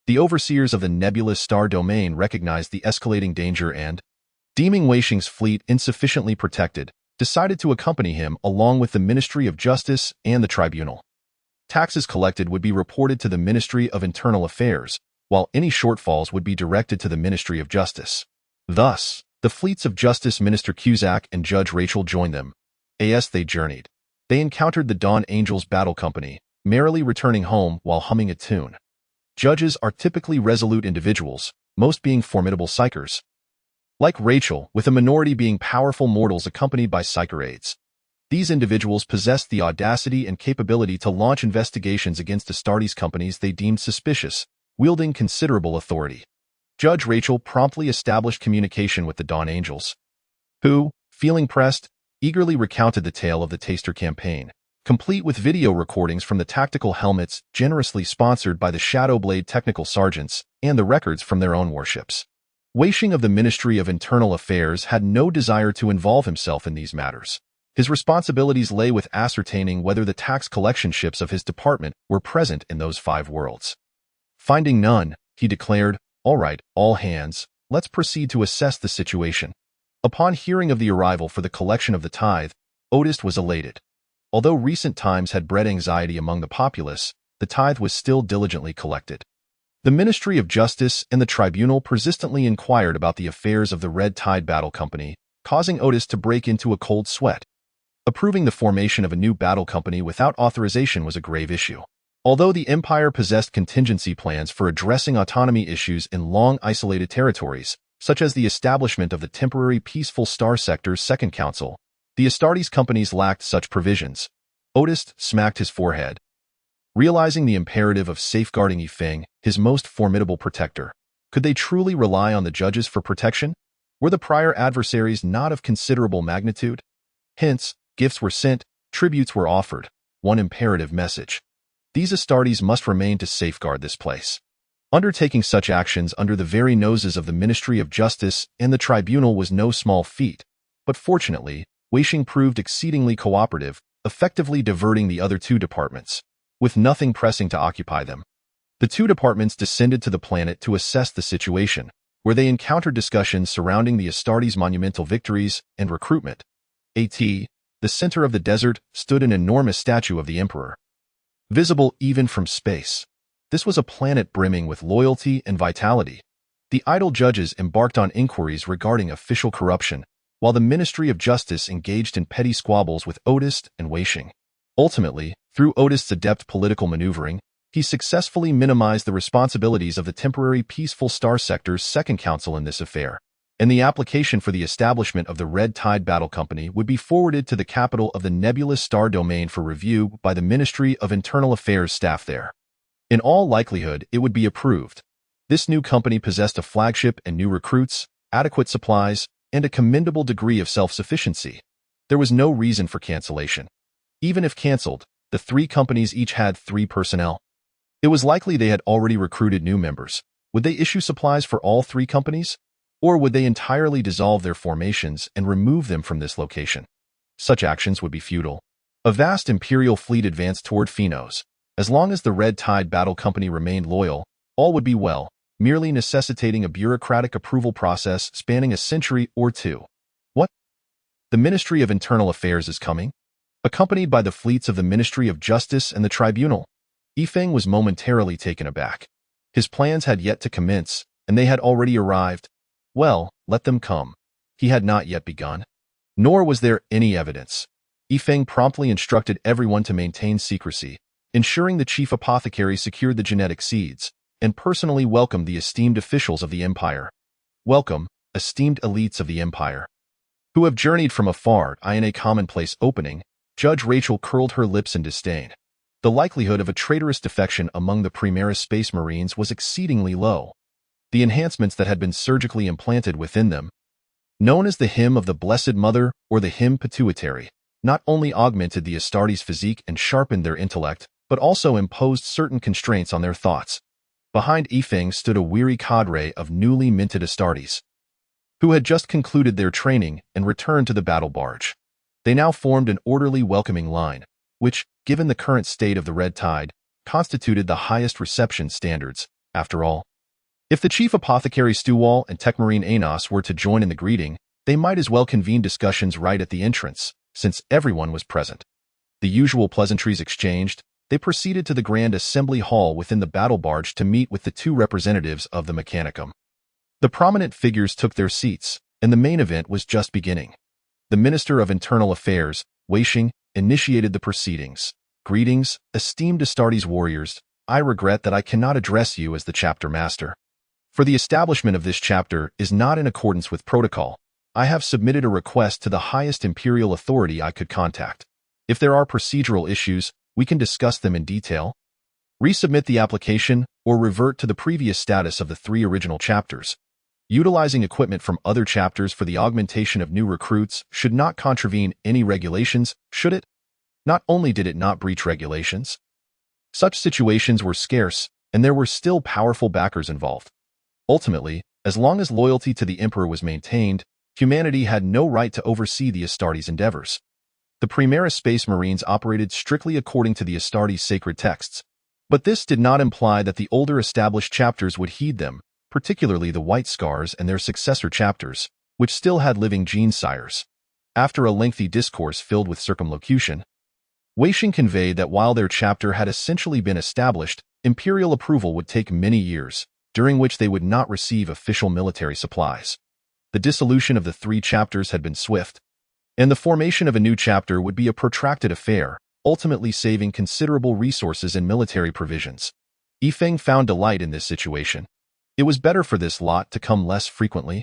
The overseers of the nebulous star domain recognized the escalating danger and, deeming Weisheng's fleet insufficiently protected, decided to accompany him along with the Ministry of Justice and the Tribunal. Taxes collected would be reported to the Ministry of Internal Affairs, while any shortfalls would be directed to the Ministry of Justice. Thus, the fleets of Justice Minister Cusack and Judge Rachel joined them. As they journeyed, they encountered the Dawn Angels Battle Company, merrily returning home while humming a tune. Judges are typically resolute individuals, most being formidable psychers. Like Rachel, with a minority being powerful mortals accompanied by psyker aides. These individuals possessed the audacity and capability to launch investigations against Astartes companies they deemed suspicious, wielding considerable authority. Judge Rachel promptly established communication with the Dawn Angels, who, feeling pressed, eagerly recounted the tale of the Taster campaign, complete with video recordings from the tactical helmets generously sponsored by the Shadowblade technical sergeants and the records from their own warships. Wei Xing of the Ministry of Internal Affairs had no desire to involve himself in these matters. His responsibilities lay with ascertaining whether the tax collection ships of his department were present in those 5 worlds. Finding none, he declared, "All right, all hands, let's proceed to assess the situation." Upon hearing of the arrival for the collection of the tithe, Otis was elated. Although recent times had bred anxiety among the populace, the tithe was still diligently collected. The Ministry of Justice and the Tribunal persistently inquired about the affairs of the Red Tide Battle Company, causing Otis to break into a cold sweat. Approving the formation of a new battle company without authorization was a grave issue. Although the Empire possessed contingency plans for addressing autonomy issues in long isolated territories, such as the establishment of the temporary Peaceful Star Sector's Second Council, the Astartes companies lacked such provisions. Otis smacked his forehead. Realizing the imperative of safeguarding Yifeng, his most formidable protector, could they truly rely on the judges for protection? Were the prior adversaries not of considerable magnitude? Hence, gifts were sent, tributes were offered, one imperative message. These Astartes must remain to safeguard this place. Undertaking such actions under the very noses of the Ministry of Justice and the Tribunal was no small feat, but fortunately, Wei Xing proved exceedingly cooperative, effectively diverting the other 2 departments, with nothing pressing to occupy them. The 2 departments descended to the planet to assess the situation, where they encountered discussions surrounding the Astartes' monumental victories and recruitment. The center of the desert stood an enormous statue of the Emperor, visible even from space. This was a planet brimming with loyalty and vitality. The idle judges embarked on inquiries regarding official corruption, while the Ministry of Justice engaged in petty squabbles with Otis and Wei Xing. Ultimately, through Otis' adept political maneuvering, he successfully minimized the responsibilities of the temporary Peaceful Star Sector's Second Council in this affair, and the application for the establishment of the Red Tide Battle Company would be forwarded to the capital of the nebulous star domain for review by the Ministry of Internal Affairs staff there. In all likelihood, it would be approved. This new company possessed a flagship and new recruits, adequate supplies, and a commendable degree of self-sufficiency. There was no reason for cancellation. Even if cancelled, the 3 companies each had 3 personnel. It was likely they had already recruited new members. Would they issue supplies for all 3 companies? Or would they entirely dissolve their formations and remove them from this location? Such actions would be futile. A vast Imperial fleet advanced toward Phenos. As long as the Red Tide Battle Company remained loyal, all would be well, merely necessitating a bureaucratic approval process spanning a century or 2. What? The Ministry of Internal Affairs is coming? Accompanied by the fleets of the Ministry of Justice and the Tribunal, Yifeng was momentarily taken aback. His plans had yet to commence, and they had already arrived. Well, let them come. He had not yet begun. Nor was there any evidence. Yifeng promptly instructed everyone to maintain secrecy, ensuring the chief apothecary secured the genetic seeds, and personally welcomed the esteemed officials of the Empire. Welcome, esteemed elites of the Empire, who have journeyed from afar in a commonplace opening. Judge Rachel curled her lips in disdain. The likelihood of a traitorous defection among the Primaris Space Marines was exceedingly low. The enhancements that had been surgically implanted within them, known as the Hymn of the Blessed Mother or the Hymn Pituitary, not only augmented the Astartes' physique and sharpened their intellect, but also imposed certain constraints on their thoughts. Behind Yifeng stood a weary cadre of newly minted Astartes, who had just concluded their training and returned to the battle barge. They now formed an orderly welcoming line, which, given the current state of the Red Tide, constituted the highest reception standards. After all, if the chief apothecary Stewall and Techmarine Anos were to join in the greeting, they might as well convene discussions right at the entrance, since everyone was present. The usual pleasantries exchanged, they proceeded to the Grand Assembly Hall within the battle barge to meet with the 2 representatives of the Mechanicum. The prominent figures took their seats, and the main event was just beginning. The Minister of Internal Affairs, Wei Xing, initiated the proceedings. Greetings, esteemed Astartes warriors. I regret that I cannot address you as the chapter master. For the establishment of this chapter is not in accordance with protocol. I have submitted a request to the highest imperial authority I could contact. If there are procedural issues, we can discuss them in detail. Resubmit the application or revert to the previous status of the 3 original chapters. Utilizing equipment from other chapters for the augmentation of new recruits should not contravene any regulations, should it? Not only did it not breach regulations, such situations were scarce, and there were still powerful backers involved. Ultimately, as long as loyalty to the Emperor was maintained, humanity had no right to oversee the Astartes' endeavors. The Primaris Space Marines operated strictly according to the Astartes' sacred texts, but this did not imply that the older established chapters would heed them, particularly the White Scars and their successor chapters, which still had living gene sires. After a lengthy discourse filled with circumlocution, Weisheng conveyed that while their chapter had essentially been established, imperial approval would take many years, during which they would not receive official military supplies. The dissolution of the 3 chapters had been swift, and the formation of a new chapter would be a protracted affair, ultimately saving considerable resources and military provisions. Yifeng found delight in this situation. It was better for this lot to come less frequently,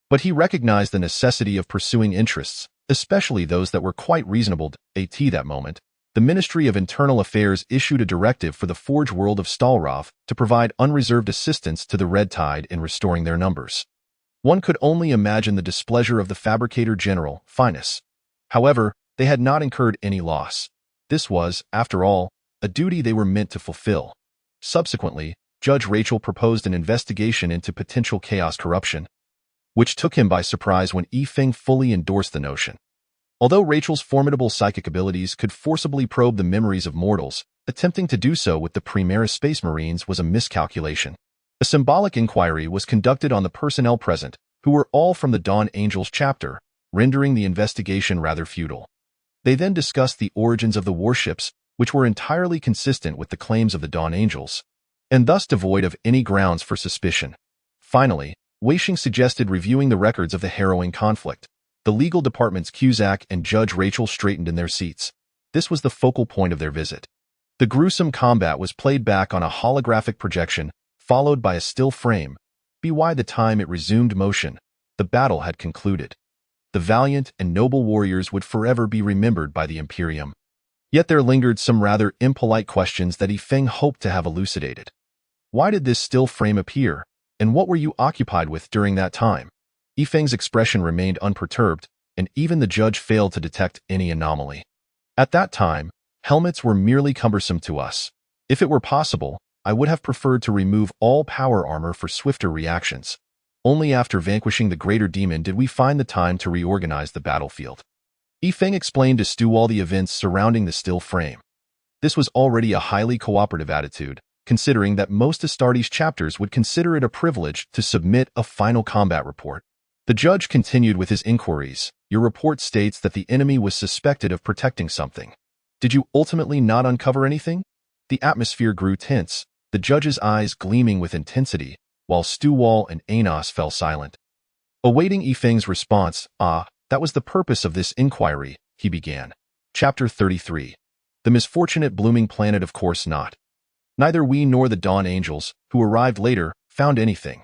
but he recognized the necessity of pursuing interests, especially those that were quite reasonable. At that moment, the Ministry of Internal Affairs issued a directive for the Forge world of Stalrov to provide unreserved assistance to the Red Tide in restoring their numbers. One could only imagine the displeasure of the Fabricator General, Finus. However, they had not incurred any loss. This was, after all, a duty they were meant to fulfill. Subsequently, Judge Rachel proposed an investigation into potential chaos corruption, which took him by surprise when Yifeng fully endorsed the notion. Although Rachel's formidable psychic abilities could forcibly probe the memories of mortals, attempting to do so with the Primaris Space Marines was a miscalculation. A symbolic inquiry was conducted on the personnel present, who were all from the Dawn Angels chapter, rendering the investigation rather futile. They then discussed the origins of the warships, which were entirely consistent with the claims of the Dawn Angels, and thus devoid of any grounds for suspicion. Finally, Weisheng suggested reviewing the records of the harrowing conflict. The legal department's Cusack and Judge Rachel straightened in their seats. This was the focal point of their visit. The gruesome combat was played back on a holographic projection, followed by a still frame. By the time it resumed motion, the battle had concluded. The valiant and noble warriors would forever be remembered by the Imperium. Yet there lingered some rather impolite questions that Yifeng hoped to have elucidated. Why did this still frame appear, and what were you occupied with during that time? Yifeng's expression remained unperturbed, and even the judge failed to detect any anomaly. At that time, helmets were merely cumbersome to us. If it were possible, I would have preferred to remove all power armor for swifter reactions. Only after vanquishing the greater demon did we find the time to reorganize the battlefield. Yifeng explained to Stuwall the events surrounding the still frame. This was already a highly cooperative attitude, considering that most Astartes chapters would consider it a privilege to submit a final combat report. The judge continued with his inquiries. Your report states that the enemy was suspected of protecting something. Did you ultimately not uncover anything? The atmosphere grew tense, the judge's eyes gleaming with intensity, while Stuwall and Anos fell silent. Awaiting Yifeng's response, that was the purpose of this inquiry, he began. Chapter 33. The misfortunate blooming planet, of course not. Neither we nor the Dawn Angels, who arrived later, found anything.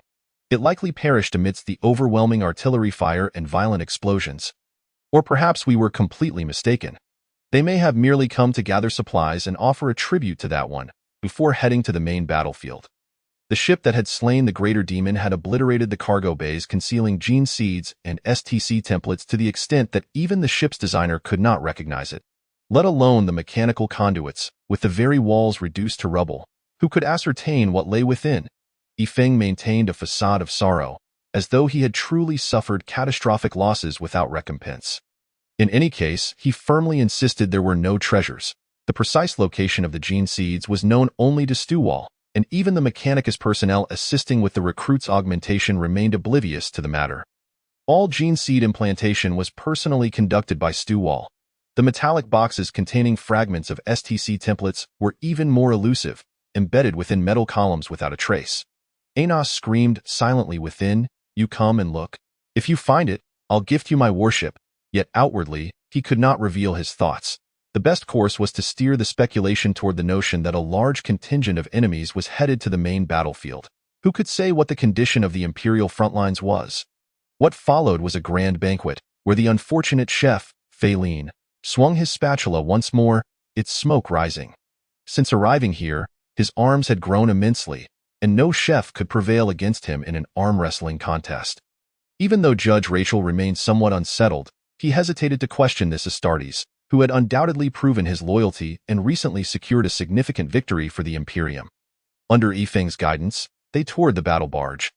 It likely perished amidst the overwhelming artillery fire and violent explosions. Or perhaps we were completely mistaken. They may have merely come to gather supplies and offer a tribute to that one, before heading to the main battlefield. The ship that had slain the greater demon had obliterated the cargo bays concealing gene seeds and STC templates to the extent that even the ship's designer could not recognize it, let alone the mechanical conduits, with the very walls reduced to rubble. Who could ascertain what lay within? Yifeng maintained a facade of sorrow, as though he had truly suffered catastrophic losses without recompense. In any case, he firmly insisted there were no treasures. The precise location of the gene seeds was known only to Stuwall, and even the Mechanicus personnel assisting with the recruits' augmentation remained oblivious to the matter. All gene seed implantation was personally conducted by Stuwall. The metallic boxes containing fragments of STC templates were even more elusive, embedded within metal columns without a trace. Anos screamed silently within, "You come and look. If you find it, I'll gift you my warship." Yet outwardly, he could not reveal his thoughts. The best course was to steer the speculation toward the notion that a large contingent of enemies was headed to the main battlefield. Who could say what the condition of the Imperial front lines was? What followed was a grand banquet, where the unfortunate chef, Phelan, swung his spatula once more, its smoke rising. Since arriving here, his arms had grown immensely, and no chef could prevail against him in an arm-wrestling contest. Even though Judge Rachel remained somewhat unsettled, he hesitated to question this Astartes, who had undoubtedly proven his loyalty and recently secured a significant victory for the Imperium. Under Yifeng's guidance, they toured the battle barge,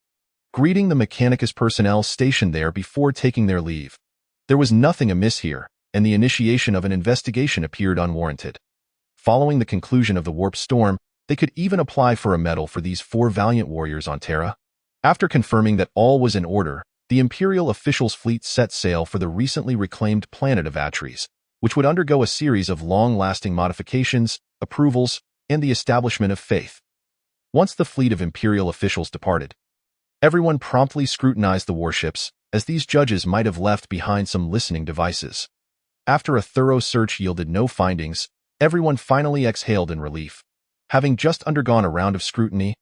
greeting the Mechanicus personnel stationed there before taking their leave. There was nothing amiss here, and the initiation of an investigation appeared unwarranted. Following the conclusion of the warp storm, they could even apply for a medal for these 4 valiant warriors on Terra. After confirming that all was in order, the Imperial officials' fleet set sail for the recently reclaimed planet of Atres, which would undergo a series of long-lasting modifications, approvals, and the establishment of faith. Once the fleet of Imperial officials departed, everyone promptly scrutinized the warships, as these judges might have left behind some listening devices. After a thorough search yielded no findings, everyone finally exhaled in relief. Having just undergone a round of scrutiny,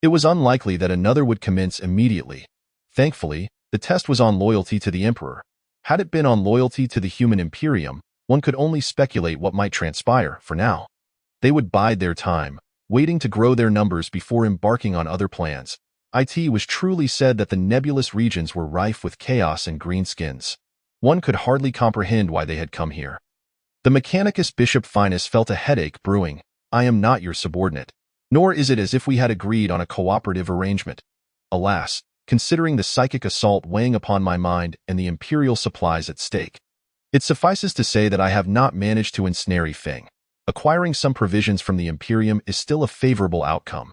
it was unlikely that another would commence immediately. Thankfully, the test was on loyalty to the Emperor. Had it been on loyalty to the human Imperium, one could only speculate what might transpire. For now, they would bide their time, waiting to grow their numbers before embarking on other plans. It was truly said that the nebulous regions were rife with chaos and greenskins. One could hardly comprehend why they had come here. The Mechanicus Bishop Finus felt a headache brewing. I am not your subordinate, nor is it as if we had agreed on a cooperative arrangement. Alas, considering the psychic assault weighing upon my mind and the Imperial supplies at stake, it suffices to say that I have not managed to ensnare Feng. Acquiring some provisions from the Imperium is still a favorable outcome.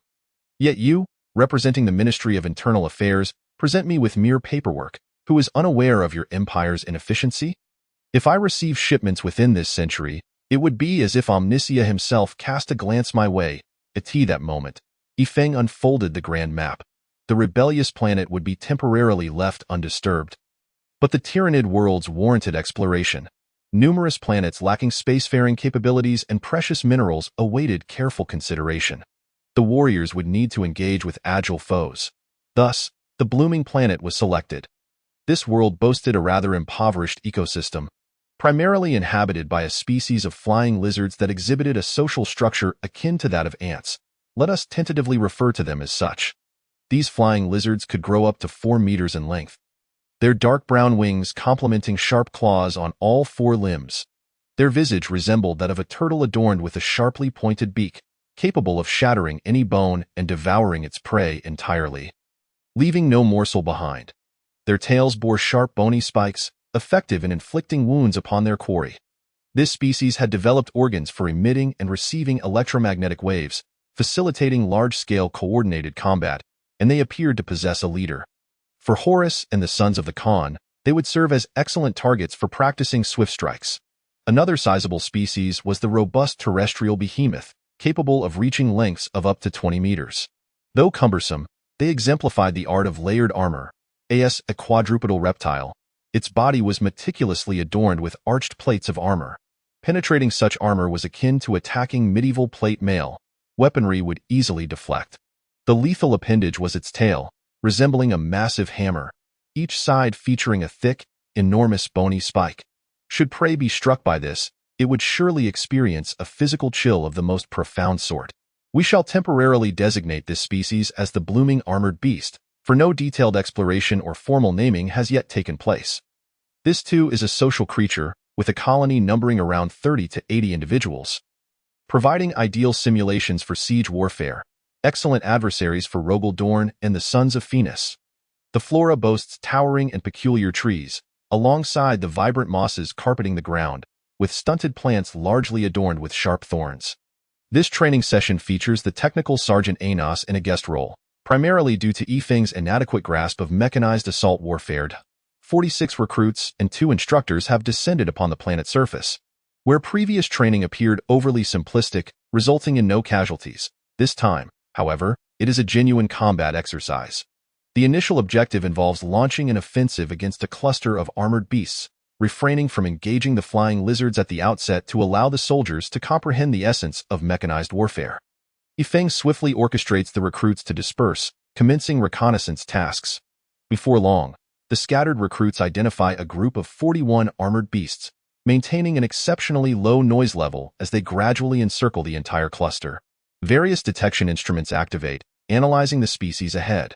Yet you, representing the Ministry of Internal Affairs, present me with mere paperwork, who is unaware of your empire's inefficiency? If I receive shipments within this century, it would be as if Omnicia himself cast a glance my way. At that moment, Yifeng unfolded the grand map. The rebellious planet would be temporarily left undisturbed. But the Tyranid worlds warranted exploration. Numerous planets lacking spacefaring capabilities and precious minerals awaited careful consideration. The warriors would need to engage with agile foes. Thus, the blooming planet was selected. This world boasted a rather impoverished ecosystem, primarily inhabited by a species of flying lizards that exhibited a social structure akin to that of ants. Let us tentatively refer to them as such. These flying lizards could grow up to 4 meters in length, their dark brown wings complementing sharp claws on all 4 limbs. Their visage resembled that of a turtle adorned with a sharply pointed beak, capable of shattering any bone and devouring its prey entirely, leaving no morsel behind. Their tails bore sharp bony spikes, effective in inflicting wounds upon their quarry. This species had developed organs for emitting and receiving electromagnetic waves, facilitating large-scale coordinated combat, and they appeared to possess a leader. For Horus and the Sons of the Khan, they would serve as excellent targets for practicing swift strikes. Another sizable species was the robust terrestrial behemoth, capable of reaching lengths of up to 20 meters. Though cumbersome, they exemplified the art of layered armor. A quadrupedal reptile. Its body was meticulously adorned with arched plates of armor. Penetrating such armor was akin to attacking medieval plate mail. Weaponry would easily deflect. The lethal appendage was its tail, resembling a massive hammer, each side featuring a thick, enormous bony spike. Should prey be struck by this, it would surely experience a physical chill of the most profound sort. We shall temporarily designate this species as the blooming armored beast, for no detailed exploration or formal naming has yet taken place. This too is a social creature, with a colony numbering around 30 to 80 individuals, providing ideal simulations for siege warfare, excellent adversaries for Rogel Dorn and the Sons of Phoenix. The flora boasts towering and peculiar trees, alongside the vibrant mosses carpeting the ground, with stunted plants largely adorned with sharp thorns. This training session features the technical Sergeant Anos in a guest role, primarily due to Yifeng's inadequate grasp of mechanized assault warfare. 46 recruits and 2 instructors have descended upon the planet's surface. Where previous training appeared overly simplistic, resulting in no casualties, this time, however, it is a genuine combat exercise. The initial objective involves launching an offensive against a cluster of armored beasts, refraining from engaging the flying lizards at the outset to allow the soldiers to comprehend the essence of mechanized warfare. Yifeng swiftly orchestrates the recruits to disperse, commencing reconnaissance tasks. Before long, the scattered recruits identify a group of 41 armored beasts, maintaining an exceptionally low noise level as they gradually encircle the entire cluster. Various detection instruments activate, analyzing the species ahead.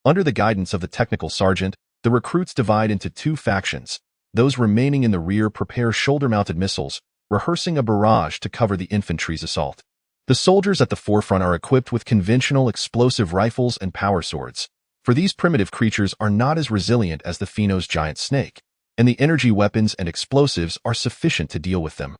Under the guidance of the technical sergeant, the recruits divide into two factions. Those remaining in the rear prepare shoulder-mounted missiles, rehearsing a barrage to cover the infantry's assault. The soldiers at the forefront are equipped with conventional explosive rifles and power swords, for these primitive creatures are not as resilient as the Pheno's giant snake, and the energy weapons and explosives are sufficient to deal with them.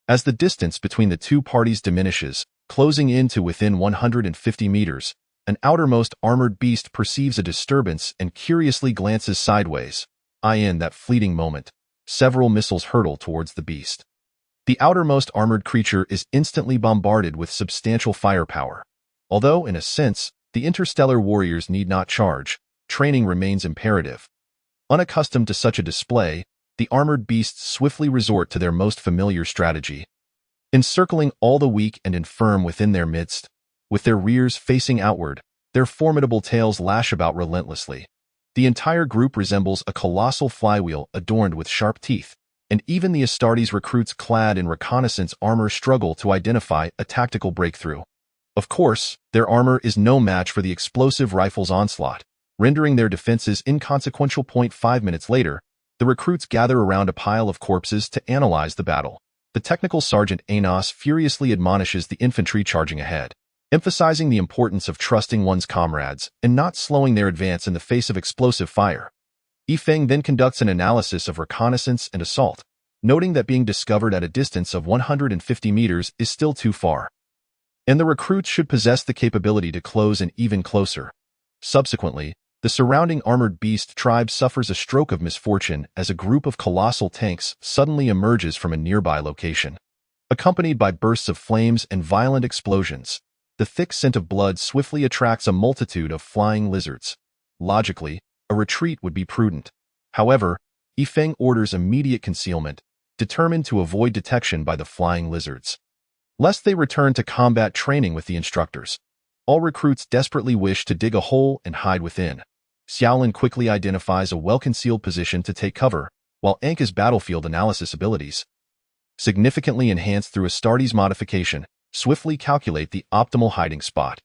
As the distance between the two parties diminishes, closing in to within 150 meters, an outermost armored beast perceives a disturbance and curiously glances sideways. In that fleeting moment, several missiles hurtle towards the beast. The outermost armored creature is instantly bombarded with substantial firepower. Although, in a sense, the interstellar warriors need not charge, training remains imperative. Unaccustomed to such a display, the armored beasts swiftly resort to their most familiar strategy, encircling all the weak and infirm within their midst. With their rears facing outward, their formidable tails lash about relentlessly. The entire group resembles a colossal flywheel adorned with sharp teeth, and even the Astartes recruits clad in reconnaissance armor struggle to identify a tactical breakthrough. Of course, their armor is no match for the explosive rifle's onslaught, rendering their defenses inconsequential. 5 minutes later, the recruits gather around a pile of corpses to analyze the battle. The technical sergeant Anos furiously admonishes the infantry charging ahead, emphasizing the importance of trusting one's comrades and not slowing their advance in the face of explosive fire. Yifeng then conducts an analysis of reconnaissance and assault, noting that being discovered at a distance of 150 meters is still too far, and the recruits should possess the capability to close in even closer. Subsequently, the surrounding armored beast tribe suffers a stroke of misfortune as a group of colossal tanks suddenly emerges from a nearby location. Accompanied by bursts of flames and violent explosions, the thick scent of blood swiftly attracts a multitude of flying lizards. Logically, a retreat would be prudent. However, Yifeng orders immediate concealment, determined to avoid detection by the flying lizards, lest they return to combat training with the instructors. All recruits desperately wish to dig a hole and hide within. Xiaolin quickly identifies a well-concealed position to take cover, while Anka's battlefield analysis abilities, significantly enhanced through Astartes modification, swiftly calculate the optimal hiding spot.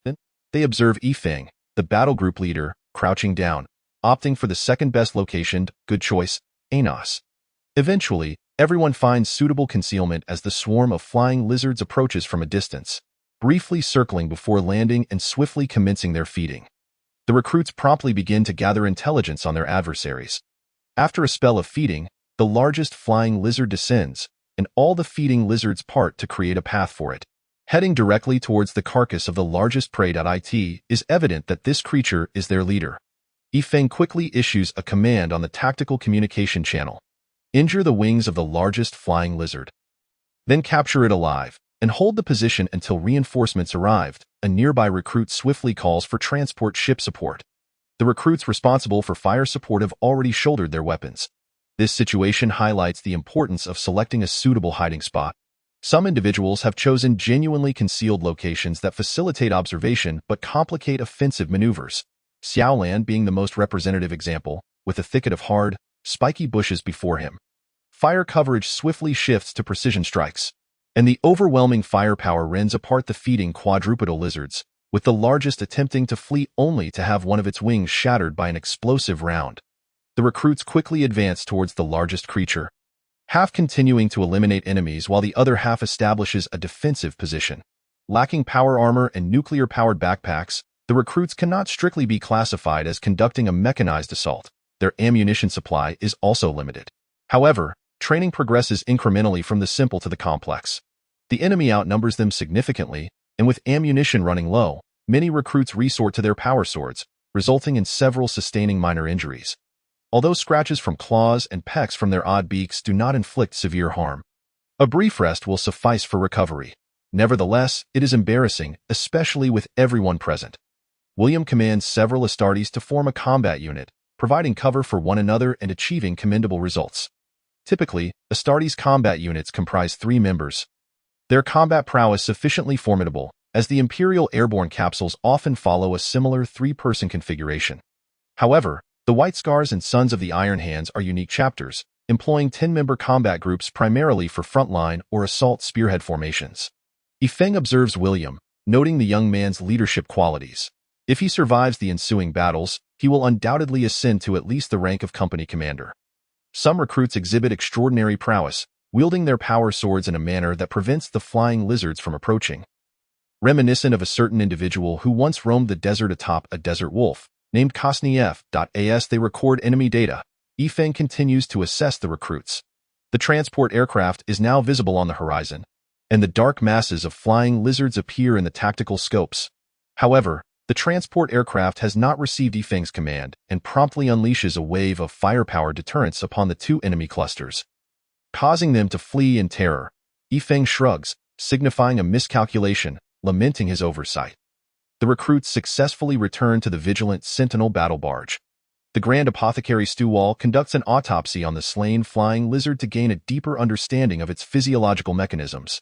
Then, they observe Yifeng, the battle group leader, crouching down, opting for the second-best location. Good choice, Anos. Eventually, everyone finds suitable concealment as the swarm of flying lizards approaches from a distance, briefly circling before landing and swiftly commencing their feeding. The recruits promptly begin to gather intelligence on their adversaries. After a spell of feeding, the largest flying lizard descends, and all the feeding lizards part to create a path for it. Heading directly towards the carcass of the largest prey. It is evident that this creature is their leader. Yifeng quickly issues a command on the tactical communication channel. Injure the wings of the largest flying lizard. Then capture it alive, and hold the position until reinforcements arrived. A nearby recruit swiftly calls for transport ship support. The recruits responsible for fire support have already shouldered their weapons. This situation highlights the importance of selecting a suitable hiding spot. Some individuals have chosen genuinely concealed locations that facilitate observation but complicate offensive maneuvers. Xiaolan being the most representative example, with a thicket of hard, spiky bushes before him. Fire coverage swiftly shifts to precision strikes, and the overwhelming firepower rends apart the feeding quadrupedal lizards, with the largest attempting to flee only to have one of its wings shattered by an explosive round. The recruits quickly advance towards the largest creature, half continuing to eliminate enemies while the other half establishes a defensive position. Lacking power armor and nuclear-powered backpacks, the recruits cannot strictly be classified as conducting a mechanized assault. Their ammunition supply is also limited. However, training progresses incrementally from the simple to the complex. The enemy outnumbers them significantly, and with ammunition running low, many recruits resort to their power swords, resulting in several sustaining minor injuries. Although scratches from claws and pecks from their odd beaks do not inflict severe harm, a brief rest will suffice for recovery. Nevertheless, it is embarrassing, especially with everyone present. William commands several Astartes to form a combat unit, providing cover for one another and achieving commendable results. Typically, Astartes combat units comprise 3 members. Their combat prowess sufficiently formidable, as the Imperial airborne capsules often follow a similar 3-person configuration. However, the White Scars and Sons of the Iron Hands are unique chapters, employing 10-member combat groups primarily for frontline or assault spearhead formations. Yifeng observes William, noting the young man's leadership qualities. If he survives the ensuing battles, he will undoubtedly ascend to at least the rank of company commander. Some recruits exhibit extraordinary prowess, wielding their power swords in a manner that prevents the flying lizards from approaching. Reminiscent of a certain individual who once roamed the desert atop a desert wolf, named Kosniev.as, they record enemy data. Yifeng continues to assess the recruits. The transport aircraft is now visible on the horizon, and the dark masses of flying lizards appear in the tactical scopes. However, the transport aircraft has not received Yifeng's command and promptly unleashes a wave of firepower deterrence upon the 2 enemy clusters, causing them to flee in terror. Yifeng shrugs, signifying a miscalculation, lamenting his oversight. The recruits successfully return to the vigilant Sentinel battle barge. The Grand Apothecary Stewall conducts an autopsy on the slain flying lizard to gain a deeper understanding of its physiological mechanisms,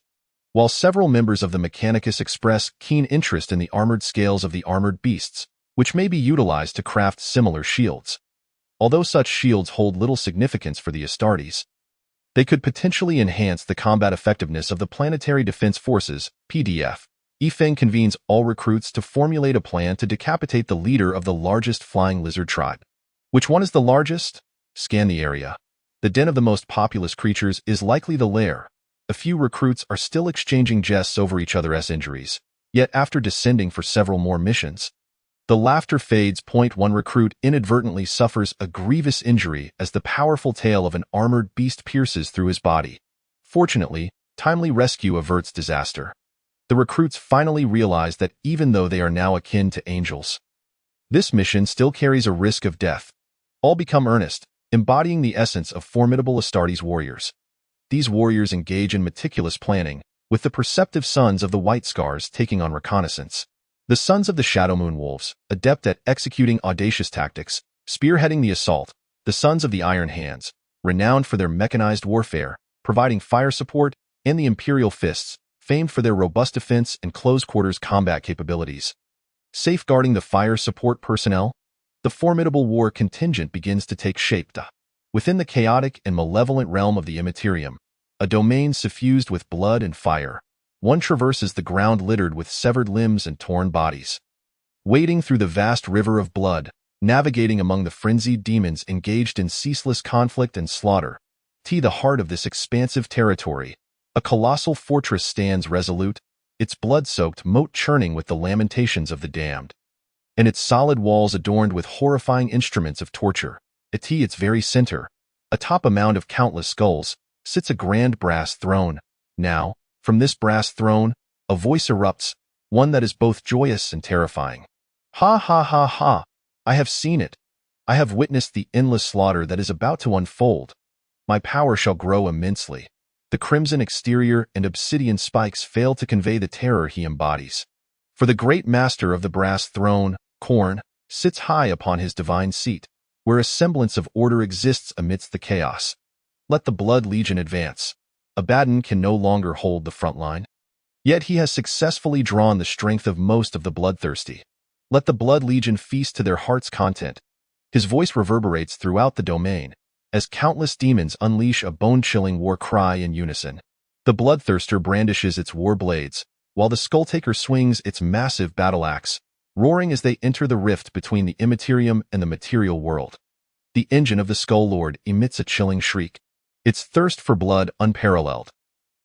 while several members of the Mechanicus express keen interest in the armored scales of the armored beasts, which may be utilized to craft similar shields. Although such shields hold little significance for the Astartes, they could potentially enhance the combat effectiveness of the Planetary Defense Forces, PDF. Yifeng convenes all recruits to formulate a plan to decapitate the leader of the largest flying lizard tribe. Which one is the largest? Scan the area. The den of the most populous creatures is likely the lair. A few recruits are still exchanging jests over each other's injuries, yet after descending for several more missions, the laughter fades. One recruit inadvertently suffers a grievous injury as the powerful tail of an armored beast pierces through his body. Fortunately, timely rescue averts disaster. The recruits finally realize that even though they are now akin to angels, this mission still carries a risk of death. All become earnest, embodying the essence of formidable Astartes warriors. These warriors engage in meticulous planning, with the perceptive sons of the White Scars taking on reconnaissance. The sons of the Shadowmoon Wolves, adept at executing audacious tactics, spearheading the assault. The sons of the Iron Hands, renowned for their mechanized warfare, providing fire support, and the Imperial Fists, famed for their robust defense and close-quarters combat capabilities. Safeguarding the fire support personnel, the formidable war contingent begins to take shape. Within the chaotic and malevolent realm of the Immaterium, a domain suffused with blood and fire, one traverses the ground littered with severed limbs and torn bodies. Wading through the vast river of blood, navigating among the frenzied demons engaged in ceaseless conflict and slaughter, the heart of this expansive territory, a colossal fortress stands resolute, its blood-soaked moat churning with the lamentations of the damned, and its solid walls adorned with horrifying instruments of torture. At its very center, atop a mound of countless skulls, sits a grand brass throne. Now, from this brass throne, a voice erupts, one that is both joyous and terrifying. Ha ha ha ha! I have seen it. I have witnessed the endless slaughter that is about to unfold. My power shall grow immensely. The crimson exterior and obsidian spikes fail to convey the terror he embodies. For the great master of the brass throne, Khorne, sits high upon his divine seat, where a semblance of order exists amidst the chaos. Let the Blood Legion advance. Abaddon can no longer hold the front line. Yet he has successfully drawn the strength of most of the bloodthirsty. Let the Blood Legion feast to their heart's content. His voice reverberates throughout the domain, as countless demons unleash a bone-chilling war cry in unison. The Bloodthirster brandishes its war blades, while the Skulltaker swings its massive battle axe, roaring as they enter the rift between the Immaterium and the material world. The engine of the Skull Lord emits a chilling shriek, its thirst for blood unparalleled.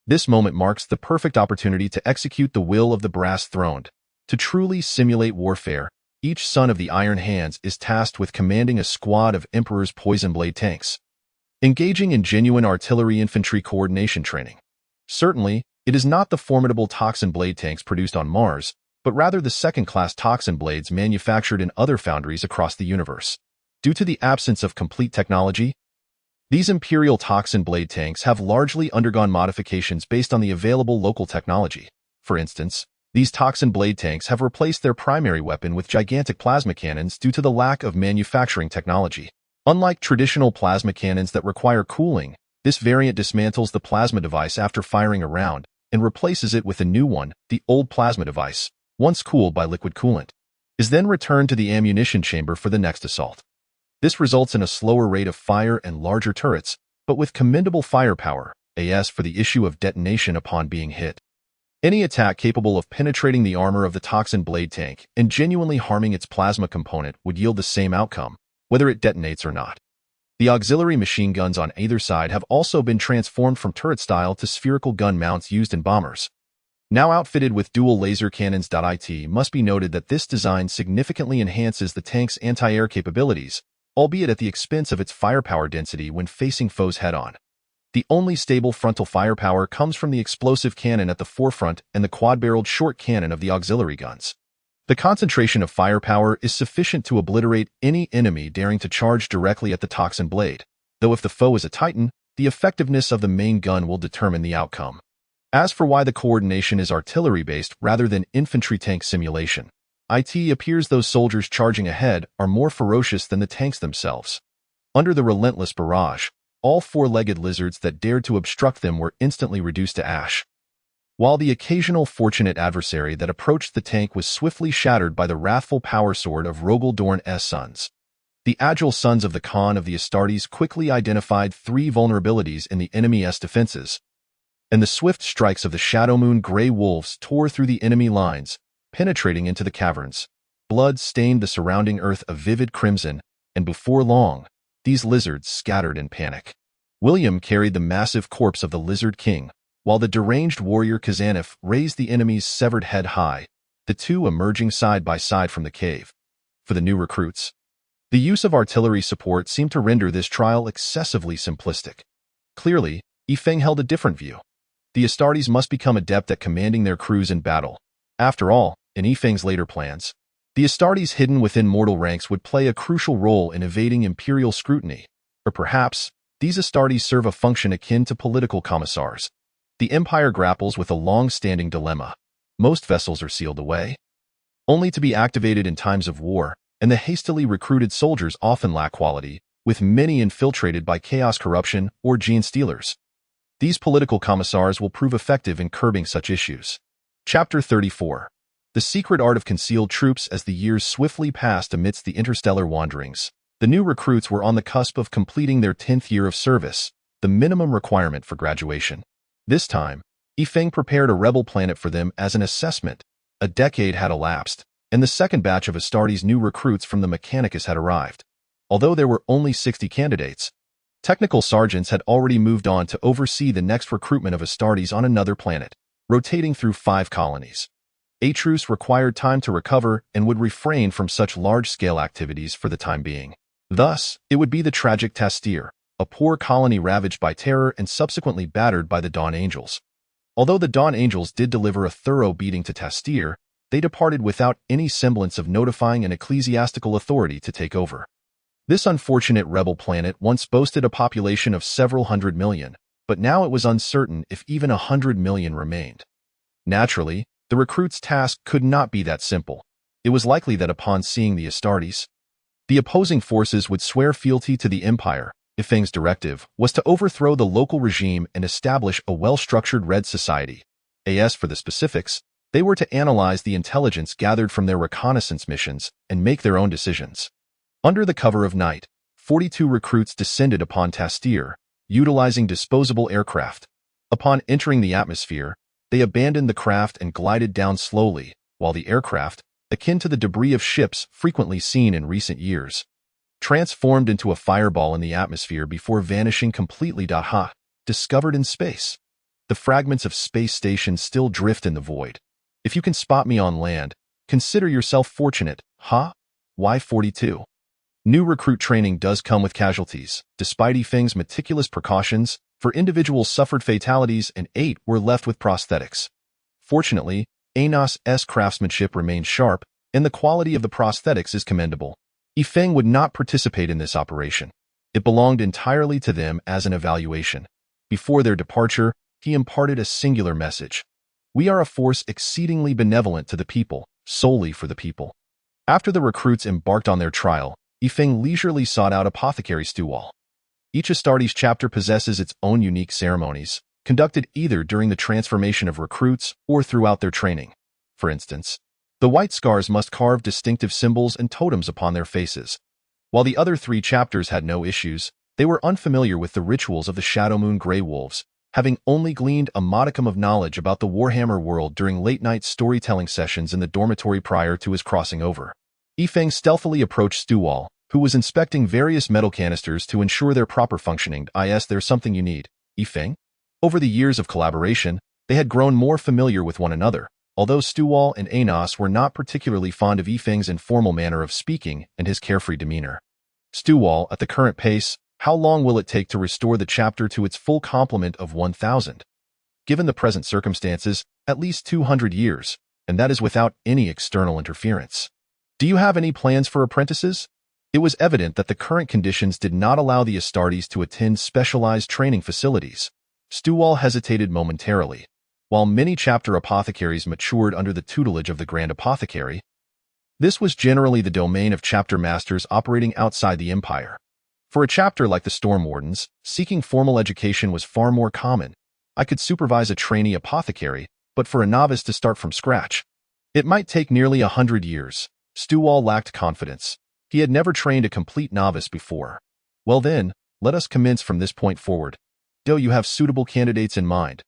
This moment marks the perfect opportunity to execute the will of the brass throne. To truly simulate warfare, each son of the Iron Hands is tasked with commanding a squad of Emperor's Poison Blade tanks, engaging in genuine artillery infantry coordination training. Certainly, it is not the formidable Toxin Blade tanks produced on Mars, but rather the second-class Toxin Blades manufactured in other foundries across the universe. Due to the absence of complete technology, these Imperial Toxin Blade tanks have largely undergone modifications based on the available local technology. For instance, these Toxin Blade tanks have replaced their primary weapon with gigantic plasma cannons due to the lack of manufacturing technology. Unlike traditional plasma cannons that require cooling, This variant dismantles the plasma device after firing a round and replaces it with a new one. The old plasma device, once cooled by liquid coolant, is then returned to the ammunition chamber for the next assault. This results in a slower rate of fire and larger turrets, but with commendable firepower, as for the issue of detonation upon being hit. Any attack capable of penetrating the armor of the toxin blade tank and genuinely harming its plasma component would yield the same outcome, whether it detonates or not. The auxiliary machine guns on either side have also been transformed from turret style to spherical gun mounts used in bombers. Now outfitted with dual laser cannons. It must be noted that this design significantly enhances the tank's anti-air capabilities, albeit at the expense of its firepower density when facing foes head-on. The only stable frontal firepower comes from the explosive cannon at the forefront and the quad-barreled short cannon of the auxiliary guns. The concentration of firepower is sufficient to obliterate any enemy daring to charge directly at the toxin blade, though if the foe is a titan, the effectiveness of the main gun will determine the outcome. As for why the coordination is artillery-based rather than infantry tank simulation, it appears those soldiers charging ahead are more ferocious than the tanks themselves. Under the relentless barrage, all four-legged lizards that dared to obstruct them were instantly reduced to ash, while the occasional fortunate adversary that approached the tank was swiftly shattered by the wrathful power sword of Rogel Dorn's sons. The agile sons of the Khan of the Astartes quickly identified three vulnerabilities in the enemy's defenses, and the swift strikes of the Shadowmoon Grey Wolves tore through the enemy lines, penetrating into the caverns. Blood stained the surrounding earth a vivid crimson, and before long, these lizards scattered in panic. William carried the massive corpse of the Lizard King, while the deranged warrior Kazanif raised the enemy's severed head high, the two emerging side by side from the cave. For the new recruits, the use of artillery support seemed to render this trial excessively simplistic. Clearly, Yifeng held a different view. The Astartes must become adept at commanding their crews in battle. After all, in Yifeng's later plans, the Astartes hidden within mortal ranks would play a crucial role in evading imperial scrutiny, or perhaps, these Astartes serve a function akin to political commissars. The Empire grapples with a long-standing dilemma. Most vessels are sealed away, only to be activated in times of war, and the hastily recruited soldiers often lack quality, with many infiltrated by chaos corruption or gene stealers. These political commissars will prove effective in curbing such issues. Chapter 34. The Secret Art of Concealed Troops. As the years swiftly passed amidst the interstellar wanderings, the new recruits were on the cusp of completing their 10th year of service, the minimum requirement for graduation. This time, Yifeng prepared a rebel planet for them as an assessment. A decade had elapsed, and the second batch of Astartes' new recruits from the Mechanicus had arrived. Although there were only 60 candidates, technical sergeants had already moved on to oversee the next recruitment of Astartes on another planet, rotating through 5 colonies. Atrus required time to recover and would refrain from such large-scale activities for the time being. Thus, it would be the tragic Tastir, a poor colony ravaged by terror and subsequently battered by the Dawn Angels. Although the Dawn Angels did deliver a thorough beating to Tastir, they departed without any semblance of notifying an ecclesiastical authority to take over. This unfortunate rebel planet once boasted a population of several 100 million, but now it was uncertain if even 100 million remained. Naturally, the recruit's task could not be that simple. It was likely that upon seeing the Astartes, the opposing forces would swear fealty to the Empire. Yifeng's directive was to overthrow the local regime and establish a well-structured Red Society. As for the specifics, they were to analyze the intelligence gathered from their reconnaissance missions and make their own decisions. Under the cover of night, 42 recruits descended upon Tastir, utilizing disposable aircraft. Upon entering the atmosphere, they abandoned the craft and glided down slowly, while the aircraft, akin to the debris of ships frequently seen in recent years, transformed into a fireball in the atmosphere before vanishing completely. Discovered in space. The fragments of space stations still drift in the void. If you can spot me on land, consider yourself fortunate, Y-42. New recruit training does come with casualties. Despite Yifeng's meticulous precautions, 4 individuals suffered fatalities and 8 were left with prosthetics. Fortunately, Anos' craftsmanship remained sharp, and the quality of the prosthetics is commendable. Yifeng would not participate in this operation. It belonged entirely to them as an evaluation. Before their departure, he imparted a singular message. We are a force exceedingly benevolent to the people, solely for the people. After the recruits embarked on their trial, Yifeng leisurely sought out Apothecary Stewall. Each Astartes chapter possesses its own unique ceremonies, conducted either during the transformation of recruits or throughout their training. For instance, the White Scars must carve distinctive symbols and totems upon their faces. While the other 3 chapters had no issues, they were unfamiliar with the rituals of the Shadowmoon Grey Wolves, having only gleaned a modicum of knowledge about the Warhammer world during late-night storytelling sessions in the dormitory prior to his crossing over. Yifeng stealthily approached Stuwall, who was inspecting various metal canisters to ensure their proper functioning. There's something you need, Yifeng? Over the years of collaboration, they had grown more familiar with one another, although Stuwall and Anos were not particularly fond of Yifeng's informal manner of speaking and his carefree demeanor. Stuwall, at the current pace, how long will it take to restore the chapter to its full complement of 1,000? Given the present circumstances, at least 200 years, and that is without any external interference. Do you have any plans for apprentices? It was evident that the current conditions did not allow the Astartes to attend specialized training facilities. Stuwall hesitated momentarily. While many chapter apothecaries matured under the tutelage of the Grand Apothecary, this was generally the domain of chapter masters operating outside the Empire. For a chapter like the Storm Wardens, seeking formal education was far more common. I could supervise a trainee apothecary, but for a novice to start from scratch, it might take nearly 100 years. Stuwall lacked confidence. He had never trained a complete novice before. Well then, let us commence from this point forward. Do you have suitable candidates in mind?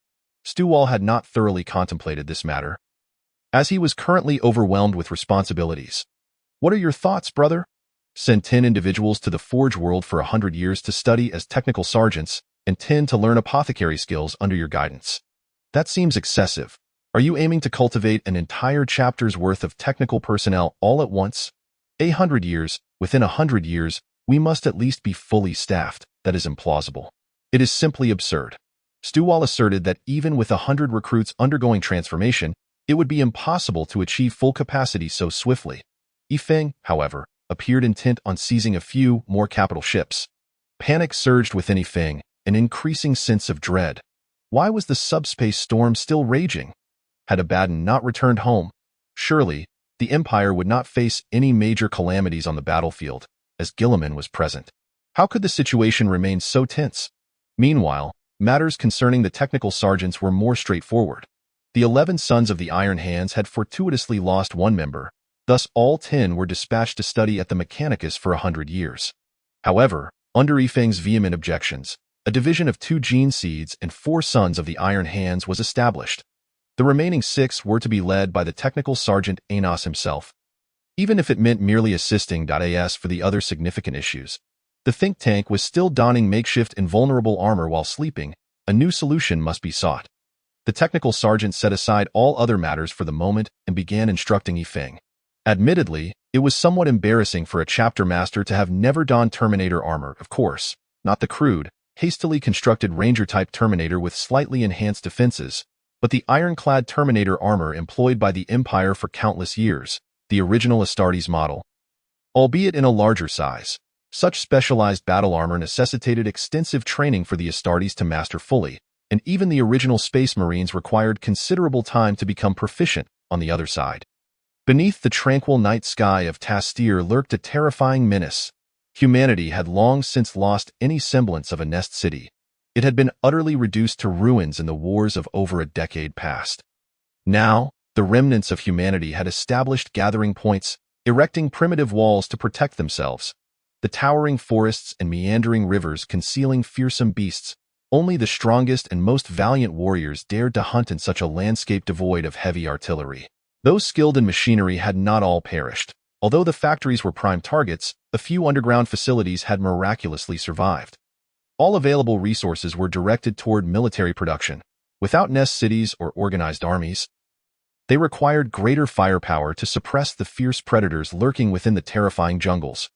Stuwall had not thoroughly contemplated this matter, as he was currently overwhelmed with responsibilities. What are your thoughts, brother? Send 10 individuals to the Forge world for 100 years to study as technical sergeants, and 10 to learn apothecary skills under your guidance. That seems excessive. Are you aiming to cultivate an entire chapter's worth of technical personnel all at once? 100 years, within 100 years, we must at least be fully staffed. That is implausible. It is simply absurd. Stuwall asserted that even with 100 recruits undergoing transformation, it would be impossible to achieve full capacity so swiftly. Yifeng, however, appeared intent on seizing a few more capital ships. Panic surged within Yifeng, an increasing sense of dread. Why was the subspace storm still raging? Had Abaddon not returned home? Surely, the Empire would not face any major calamities on the battlefield, as Guilliman was present. How could the situation remain so tense? Meanwhile, matters concerning the technical sergeants were more straightforward. The 11 Sons of the Iron Hands had fortuitously lost one member, thus all 10 were dispatched to study at the Mechanicus for 100 years. However, under Yifeng's vehement objections, a division of 2 gene seeds and 4 Sons of the Iron Hands was established. The remaining 6 were to be led by the technical sergeant Anos himself. Even if it meant merely assisting AS for the other significant issues, the think tank was still donning makeshift invulnerable armor while sleeping. A new solution must be sought. The technical sergeant set aside all other matters for the moment and began instructing Yifeng. Admittedly, it was somewhat embarrassing for a chapter master to have never donned Terminator armor, of course, not the crude, hastily constructed Ranger-type Terminator with slightly enhanced defenses, but the ironclad Terminator armor employed by the Empire for countless years, the original Astartes model. Albeit in a larger size, such specialized battle armor necessitated extensive training for the Astartes to master fully, and even the original Space Marines required considerable time to become proficient on the other side. Beneath the tranquil night sky of Tastir lurked a terrifying menace. Humanity had long since lost any semblance of a nest city. It had been utterly reduced to ruins in the wars of over a decade past. Now, the remnants of humanity had established gathering points, erecting primitive walls to protect themselves. The towering forests and meandering rivers concealing fearsome beasts. Only the strongest and most valiant warriors dared to hunt in such a landscape devoid of heavy artillery. Those skilled in machinery had not all perished. Although the factories were prime targets, a few underground facilities had miraculously survived. All available resources were directed toward military production. Without nest cities or organized armies, they required greater firepower to suppress the fierce predators lurking within the terrifying jungles.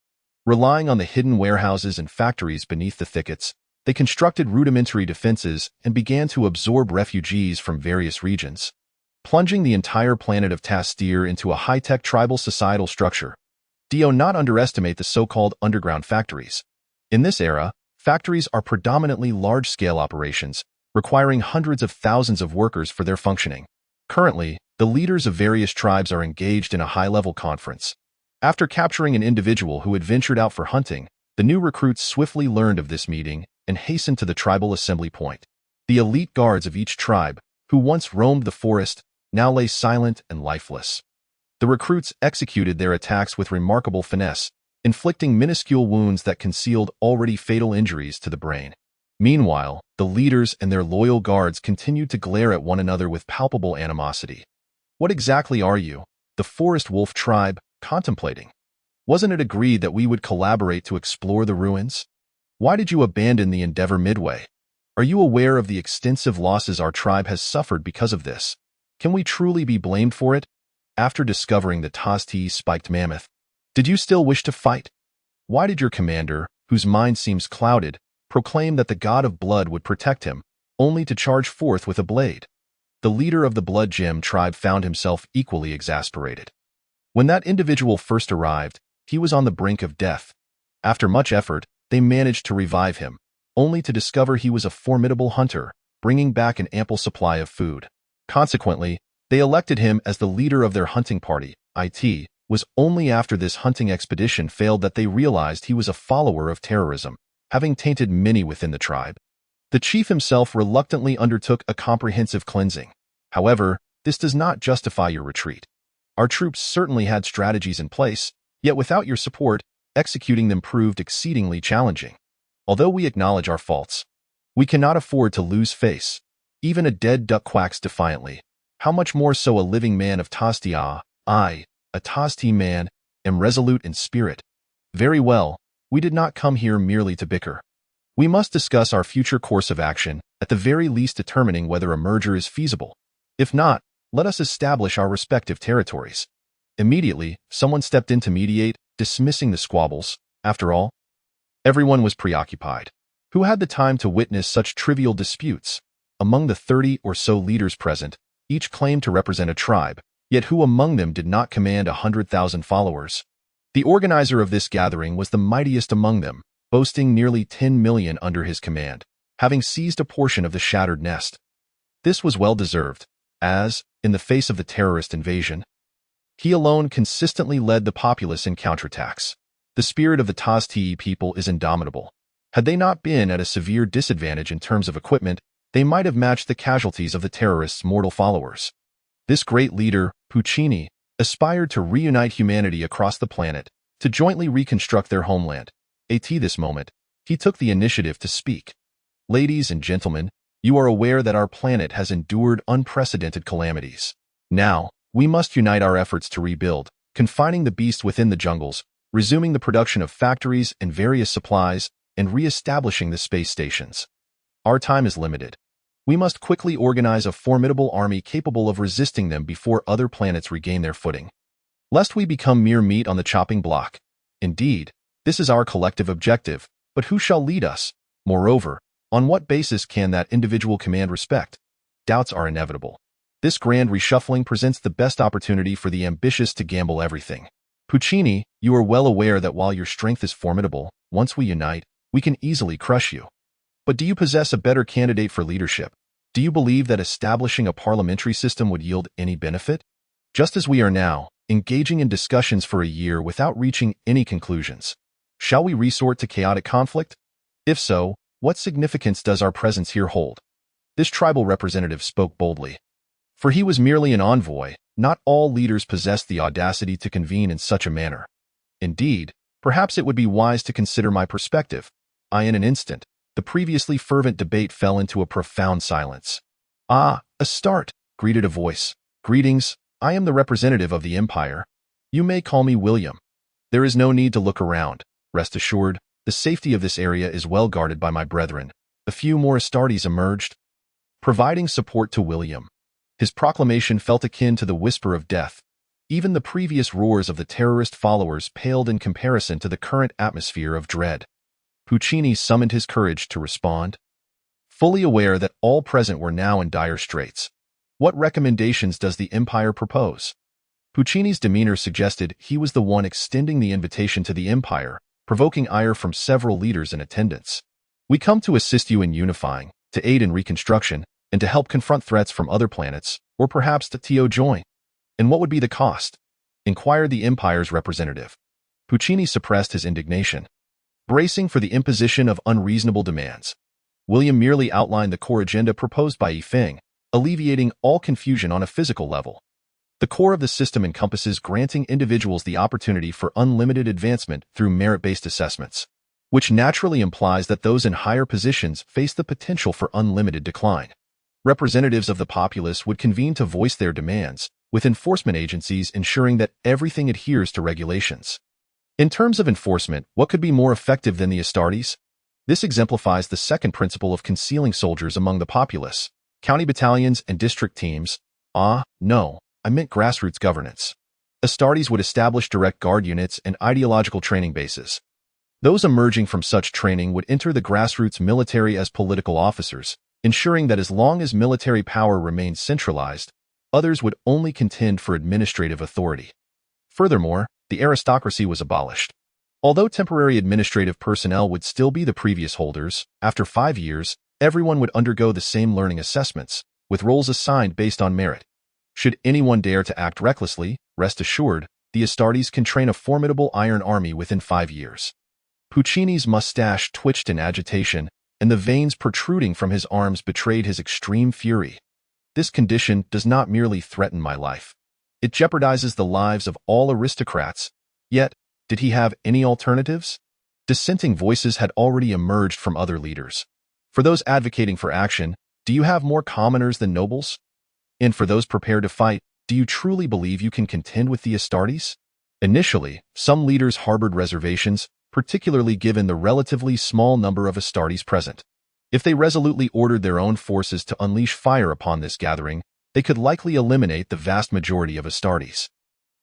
Relying on the hidden warehouses and factories beneath the thickets, they constructed rudimentary defenses and began to absorb refugees from various regions, plunging the entire planet of Tastir into a high-tech tribal societal structure. Do not underestimate the so-called underground factories. In this era, factories are predominantly large-scale operations, requiring hundreds of thousands of workers for their functioning. Currently, the leaders of various tribes are engaged in a high-level conference. After capturing an individual who had ventured out for hunting, The new recruits swiftly learned of this meeting and hastened to the tribal assembly point. The elite guards of each tribe, who once roamed the forest, now lay silent and lifeless. The recruits executed their attacks with remarkable finesse, inflicting minuscule wounds that concealed already fatal injuries to the brain. Meanwhile, the leaders and their loyal guards continued to glare at one another with palpable animosity. What exactly are you, the Forest Wolf tribe, contemplating? Wasn't it agreed that we would collaborate to explore the ruins? Why did you abandon the endeavor midway? Are you aware of the extensive losses our tribe has suffered because of this? Can we truly be blamed for it? After discovering the Tazti spiked mammoth, did you still wish to fight? Why did your commander, whose mind seems clouded, proclaim that the god of blood would protect him, only to charge forth with a blade? The leader of the Blood Gem tribe found himself equally exasperated. When that individual first arrived, he was on the brink of death. After much effort, they managed to revive him, only to discover he was a formidable hunter, bringing back an ample supply of food. Consequently, they elected him as the leader of their hunting party. It was only after this hunting expedition failed that they realized he was a follower of terrorism, having tainted many within the tribe. The chief himself reluctantly undertook a comprehensive cleansing. However, this does not justify your retreat. Our troops certainly had strategies in place, yet without your support, executing them proved exceedingly challenging. Although we acknowledge our faults, we cannot afford to lose face. Even a dead duck quacks defiantly. How much more so a living man of Tastia? I, a Tasti man, am resolute in spirit. Very well, we did not come here merely to bicker. We must discuss our future course of action, at the very least determining whether a merger is feasible. If not, let us establish our respective territories. Immediately, someone stepped in to mediate, dismissing the squabbles. After all, everyone was preoccupied. Who had the time to witness such trivial disputes? Among the 30 or so leaders present, each claimed to represent a tribe, yet who among them did not command 100,000 followers? The organizer of this gathering was the mightiest among them, boasting nearly 10 million under his command, having seized a portion of the shattered nest. This was well deserved, as, in the face of the terrorist invasion, he alone consistently led the populace in counterattacks. The spirit of the Tazti people is indomitable. Had they not been at a severe disadvantage in terms of equipment, they might have matched the casualties of the terrorists' mortal followers. This great leader, Puccini, aspired to reunite humanity across the planet, to jointly reconstruct their homeland. At this moment, he took the initiative to speak. Ladies and gentlemen, you are aware that our planet has endured unprecedented calamities. Now, we must unite our efforts to rebuild, confining the beast within the jungles, resuming the production of factories and various supplies, and re-establishing the space stations. Our time is limited. We must quickly organize a formidable army capable of resisting them before other planets regain their footing. Lest we become mere meat on the chopping block. Indeed, this is our collective objective, but who shall lead us? Moreover, on what basis can that individual command respect? Doubts are inevitable. This grand reshuffling presents the best opportunity for the ambitious to gamble everything. Puccini, you are well aware that while your strength is formidable, once we unite, we can easily crush you. But do you possess a better candidate for leadership? Do you believe that establishing a parliamentary system would yield any benefit? Just as we are now, engaging in discussions for a year without reaching any conclusions. Shall we resort to chaotic conflict? If so, what significance does our presence here hold? This tribal representative spoke boldly. For he was merely an envoy, not all leaders possessed the audacity to convene in such a manner. Indeed, perhaps it would be wise to consider my perspective. In an instant, the previously fervent debate fell into a profound silence. "Ah, a start," greeted a voice. "Greetings, I am the representative of the Empire. You may call me William. There is no need to look around. Rest assured, the safety of this area is well guarded by my brethren." A few more Astartes emerged, providing support to William. His proclamation felt akin to the whisper of death. Even the previous roars of the terrorist followers paled in comparison to the current atmosphere of dread. Puccini summoned his courage to respond. Fully aware that all present were now in dire straits. What recommendations does the Empire propose? Puccini's demeanor suggested he was the one extending the invitation to the Empire, provoking ire from several leaders in attendance. "We come to assist you in unifying, to aid in reconstruction, and to help confront threats from other planets, or perhaps to join." "And what would be the cost?" inquired the Empire's representative. Puccini suppressed his indignation. Bracing for the imposition of unreasonable demands, William merely outlined the core agenda proposed by Yi Feng, alleviating all confusion on a physical level. The core of the system encompasses granting individuals the opportunity for unlimited advancement through merit-based assessments, which naturally implies that those in higher positions face the potential for unlimited decline. Representatives of the populace would convene to voice their demands, with enforcement agencies ensuring that everything adheres to regulations. In terms of enforcement, what could be more effective than the Astartes? This exemplifies the second principle of concealing soldiers among the populace. County battalions and district teams. No, I meant grassroots governance. Astartes would establish direct guard units and ideological training bases. Those emerging from such training would enter the grassroots military as political officers, ensuring that as long as military power remained centralized, others would only contend for administrative authority. Furthermore, the aristocracy was abolished. Although temporary administrative personnel would still be the previous holders, after 5 years, everyone would undergo the same learning assessments, with roles assigned based on merit. Should anyone dare to act recklessly, rest assured, the Astartes can train a formidable iron army within 5 years. Puccini's mustache twitched in agitation, and the veins protruding from his arms betrayed his extreme fury. This condition does not merely threaten my life. It jeopardizes the lives of all aristocrats. Yet, did he have any alternatives? Dissenting voices had already emerged from other leaders. For those advocating for action, do you have more commoners than nobles? And for those prepared to fight, do you truly believe you can contend with the Astartes? Initially, some leaders harbored reservations, particularly given the relatively small number of Astartes present. If they resolutely ordered their own forces to unleash fire upon this gathering, they could likely eliminate the vast majority of Astartes.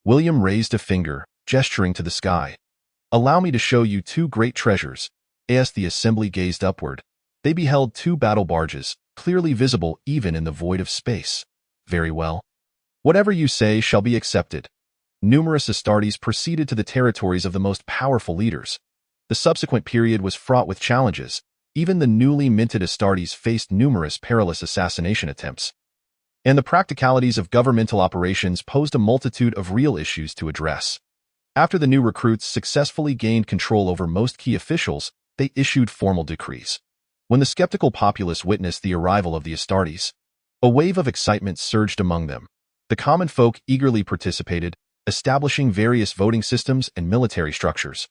William raised a finger, gesturing to the sky. "Allow me to show you 2 great treasures." As the assembly gazed upward, they beheld 2 battle barges, clearly visible even in the void of space. "Very well. Whatever you say shall be accepted." Numerous Astartes proceeded to the territories of the most powerful leaders. The subsequent period was fraught with challenges. Even the newly minted Astartes faced numerous perilous assassination attempts. And the practicalities of governmental operations posed a multitude of real issues to address. After the new recruits successfully gained control over most key officials, they issued formal decrees. When the skeptical populace witnessed the arrival of the Astartes, a wave of excitement surged among them. The common folk eagerly participated, establishing various voting systems and military structures.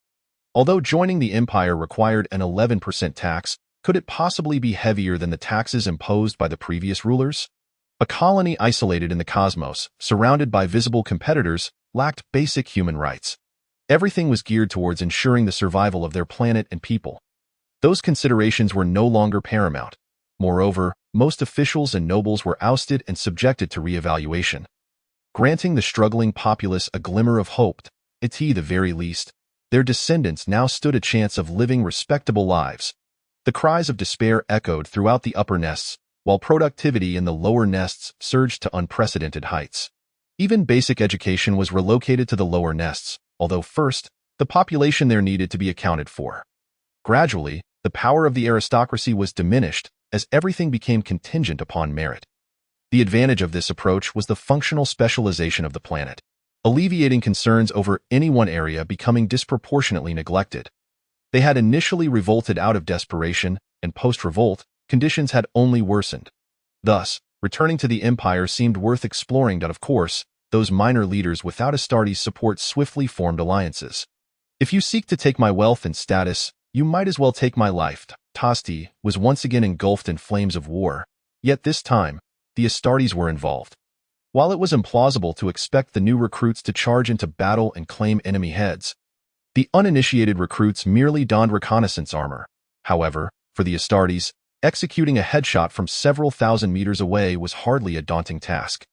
Although joining the empire required an 11% tax, could it possibly be heavier than the taxes imposed by the previous rulers? A colony isolated in the cosmos, surrounded by visible competitors, lacked basic human rights. Everything was geared towards ensuring the survival of their planet and people. Those considerations were no longer paramount. Moreover, most officials and nobles were ousted and subjected to re-evaluation. Granting the struggling populace a glimmer of hope, at the very least, their descendants now stood a chance of living respectable lives. The cries of despair echoed throughout the upper nests, while productivity in the lower nests surged to unprecedented heights. Even basic education was relocated to the lower nests, although first, the population there needed to be accounted for. Gradually, the power of the aristocracy was diminished as everything became contingent upon merit. The advantage of this approach was the functional specialization of the planet, alleviating concerns over any one area becoming disproportionately neglected. They had initially revolted out of desperation, and post-revolt, conditions had only worsened. Thus, returning to the empire seemed worth exploring, but of course, those minor leaders without Astartes' support swiftly formed alliances. "If you seek to take my wealth and status, you might as well take my life." Tosti was once again engulfed in flames of war, yet this time, the Astartes were involved. While it was implausible to expect the new recruits to charge into battle and claim enemy heads, the uninitiated recruits merely donned reconnaissance armor. However, for the Astartes, executing a headshot from several thousand meters away was hardly a daunting task.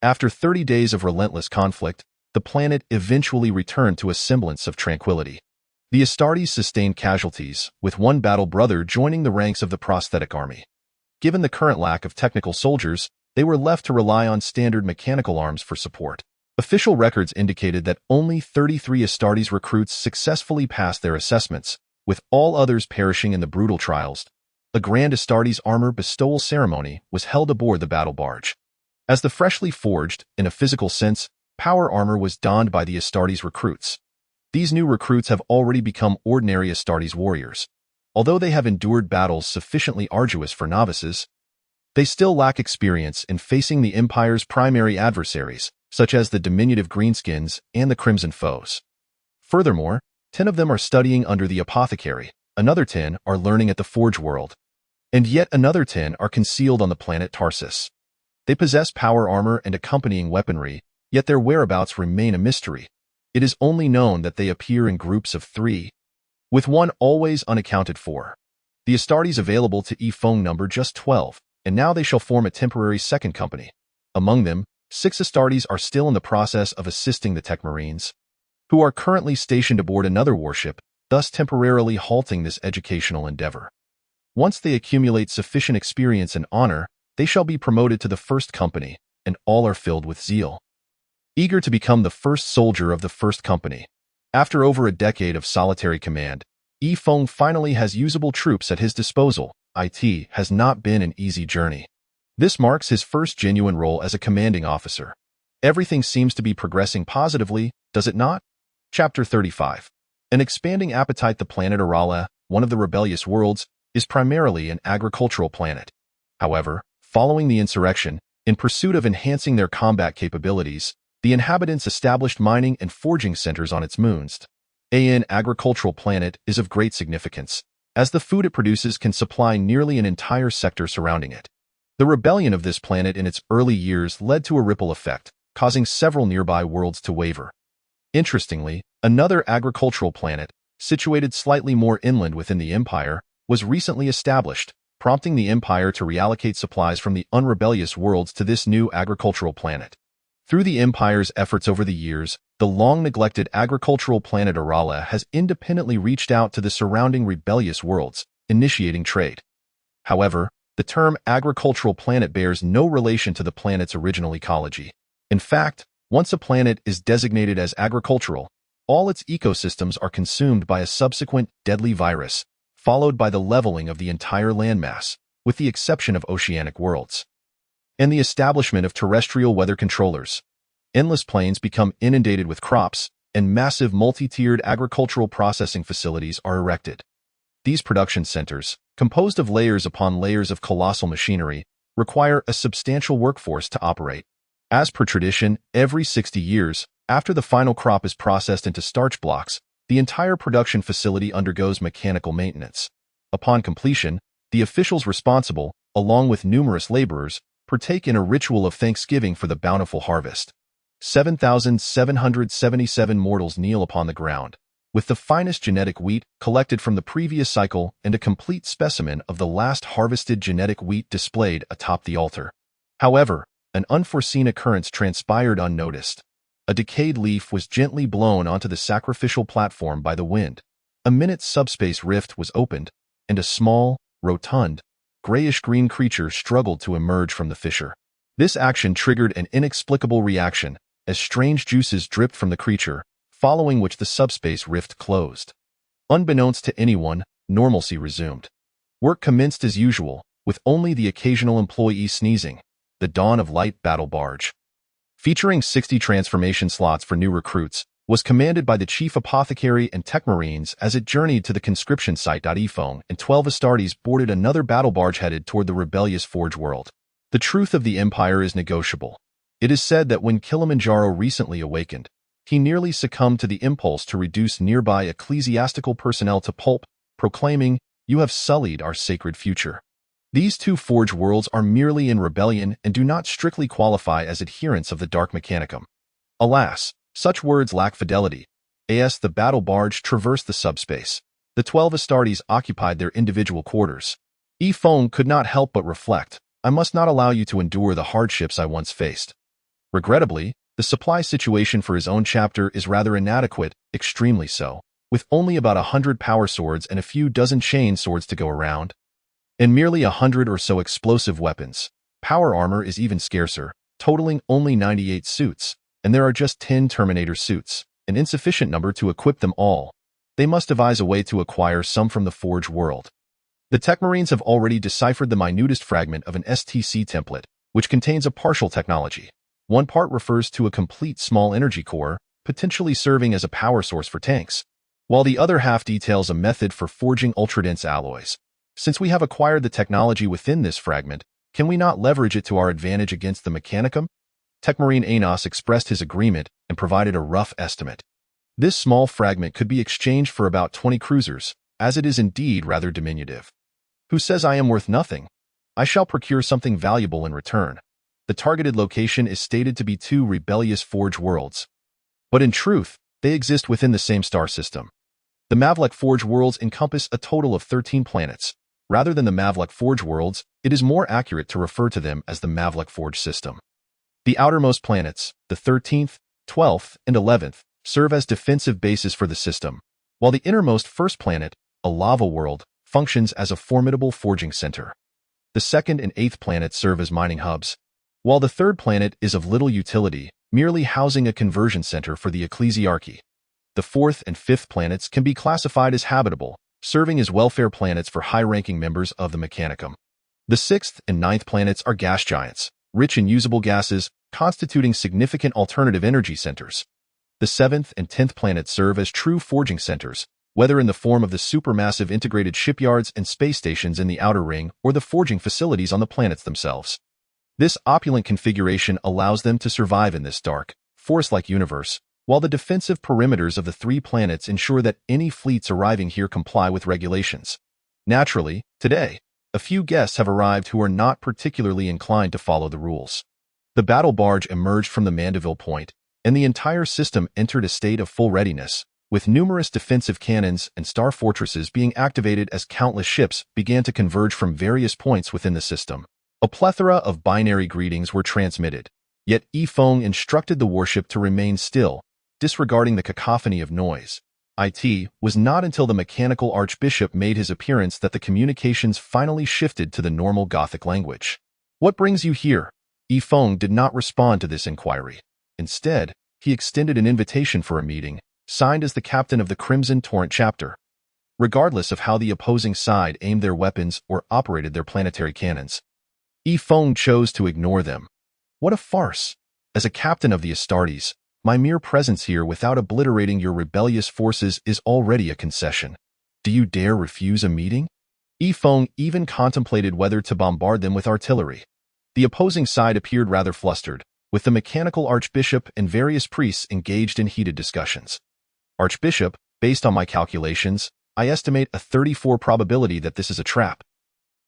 After 30 days of relentless conflict, the planet eventually returned to a semblance of tranquility. The Astartes sustained casualties, with one battle brother joining the ranks of the prosthetic army. Given the current lack of technical soldiers, they were left to rely on standard mechanical arms for support. Official records indicated that only 33 Astartes recruits successfully passed their assessments, with all others perishing in the brutal trials. A grand Astartes armor bestowal ceremony was held aboard the battle barge. As the freshly forged, in a physical sense, power armor was donned by the Astartes recruits. These new recruits have already become ordinary Astartes warriors. Although they have endured battles sufficiently arduous for novices, they still lack experience in facing the Empire's primary adversaries, such as the diminutive Greenskins and the Crimson Foes. Furthermore, 10 of them are studying under the Apothecary, another 10 are learning at the Forge World, and yet another 10 are concealed on the planet Tarsus. They possess power armor and accompanying weaponry, yet their whereabouts remain a mystery. It is only known that they appear in groups of 3, with one always unaccounted for. The Astartes available to Ifong number just 12, and now they shall form a temporary second company. Among them, 6 Astartes are still in the process of assisting the Tech Marines, who are currently stationed aboard another warship, thus temporarily halting this educational endeavor. Once they accumulate sufficient experience and honor, they shall be promoted to the first company, and all are filled with zeal, eager to become the first soldier of the first company. After over a decade of solitary command, Ifong finally has usable troops at his disposal. It has not been an easy journey. This marks his first genuine role as a commanding officer. Everything seems to be progressing positively, does it not? Chapter 35. An expanding appetite. The planet Arala, one of the rebellious worlds, is primarily an agricultural planet. However, following the insurrection, in pursuit of enhancing their combat capabilities, the inhabitants established mining and forging centers on its moons. An agricultural planet is of great significance, as the food it produces can supply nearly an entire sector surrounding it. The rebellion of this planet in its early years led to a ripple effect, causing several nearby worlds to waver. Interestingly, another agricultural planet, situated slightly more inland within the Empire, was recently established, prompting the Empire to reallocate supplies from the unrebellious worlds to this new agricultural planet. Through the Empire's efforts over the years, the long-neglected agricultural planet Arala has independently reached out to the surrounding rebellious worlds, initiating trade. However, the term agricultural planet bears no relation to the planet's original ecology. In fact, once a planet is designated as agricultural, all its ecosystems are consumed by a subsequent deadly virus, followed by the leveling of the entire landmass, with the exception of oceanic worlds, and the establishment of terrestrial weather controllers. Endless plains become inundated with crops, and massive multi-tiered agricultural processing facilities are erected. These production centers, composed of layers upon layers of colossal machinery, require a substantial workforce to operate. As per tradition, every 60 years, after the final crop is processed into starch blocks, the entire production facility undergoes mechanical maintenance. Upon completion, the officials responsible, along with numerous laborers, partake in a ritual of thanksgiving for the bountiful harvest. 7,777 mortals kneel upon the ground, with the finest genetic wheat collected from the previous cycle and a complete specimen of the last harvested genetic wheat displayed atop the altar. However, an unforeseen occurrence transpired unnoticed. A decayed leaf was gently blown onto the sacrificial platform by the wind. A minute subspace rift was opened, and a small, rotund, grayish-green creature struggled to emerge from the fissure. This action triggered an inexplicable reaction, as strange juices dripped from the creature, following which the subspace rift closed. Unbeknownst to anyone, normalcy resumed. Work commenced as usual, with only the occasional employee sneezing. The dawn of light battle barge, featuring 60 transformation slots for new recruits, was commanded by the chief apothecary and tech marines as it journeyed to the conscription site. Ifong and 12 Astartes boarded another battle barge headed toward the rebellious Forge World. The truth of the Empire is negotiable. It is said that when Kilimanjaro recently awakened, he nearly succumbed to the impulse to reduce nearby ecclesiastical personnel to pulp, proclaiming, "You have sullied our sacred future." These two Forge worlds are merely in rebellion and do not strictly qualify as adherents of the Dark Mechanicum. Alas, such words lack fidelity. As the battle barge traversed the subspace, the 12 Astartes occupied their individual quarters. Ifong could not help but reflect, "I must not allow you to endure the hardships I once faced." Regrettably, the supply situation for his own chapter is rather inadequate, extremely so, with only about 100 power swords and a few dozen chain swords to go around, and merely 100 or so explosive weapons. Power armor is even scarcer, totaling only 98 suits, and there are just 10 Terminator suits, an insufficient number to equip them all. They must devise a way to acquire some from the Forge world. The Tech Marines have already deciphered the minutest fragment of an STC template, which contains a partial technology. One part refers to a complete small energy core, potentially serving as a power source for tanks, while the other half details a method for forging ultradense alloys. Since we have acquired the technology within this fragment, can we not leverage it to our advantage against the Mechanicum? Techmarine Anos expressed his agreement and provided a rough estimate. This small fragment could be exchanged for about 20 cruisers, as it is indeed rather diminutive. Who says I am worth nothing? I shall procure something valuable in return. The targeted location is stated to be 2 rebellious Forge worlds. But in truth, they exist within the same star system. The Mavlek Forge worlds encompass a total of 13 planets. Rather than the Mavlek Forge worlds, it is more accurate to refer to them as the Mavlek Forge system. The outermost planets, the 13th, 12th, and 11th, serve as defensive bases for the system, while the innermost first planet, a lava world, functions as a formidable forging center. The 2nd and 8th planets serve as mining hubs, while the 3rd planet is of little utility, merely housing a conversion center for the ecclesiarchy. The 4th and 5th planets can be classified as habitable, serving as welfare planets for high-ranking members of the Mechanicum. The 6th and 9th planets are gas giants, rich in usable gases, constituting significant alternative energy centers. The 7th and 10th planets serve as true forging centers, whether in the form of the supermassive integrated shipyards and space stations in the outer ring or the forging facilities on the planets themselves. This opulent configuration allows them to survive in this dark, forest-like universe, while the defensive perimeters of the 3 planets ensure that any fleets arriving here comply with regulations. Naturally, today, a few guests have arrived who are not particularly inclined to follow the rules. The battle barge emerged from the Mandeville Point, and the entire system entered a state of full readiness, with numerous defensive cannons and star fortresses being activated as countless ships began to converge from various points within the system. A plethora of binary greetings were transmitted, yet Yifeng instructed the warship to remain still, disregarding the cacophony of noise. It was not until the mechanical archbishop made his appearance that the communications finally shifted to the normal Gothic language. "What brings you here?" Yifeng did not respond to this inquiry. Instead, he extended an invitation for a meeting, signed as the captain of the Crimson Torrent chapter. Regardless of how the opposing side aimed their weapons or operated their planetary cannons, Yifeng chose to ignore them. What a farce! As a captain of the Astartes, my mere presence here without obliterating your rebellious forces is already a concession. Do you dare refuse a meeting? Yifeng even contemplated whether to bombard them with artillery. The opposing side appeared rather flustered, with the mechanical archbishop and various priests engaged in heated discussions. "Archbishop, based on my calculations, I estimate a 34 probability that this is a trap.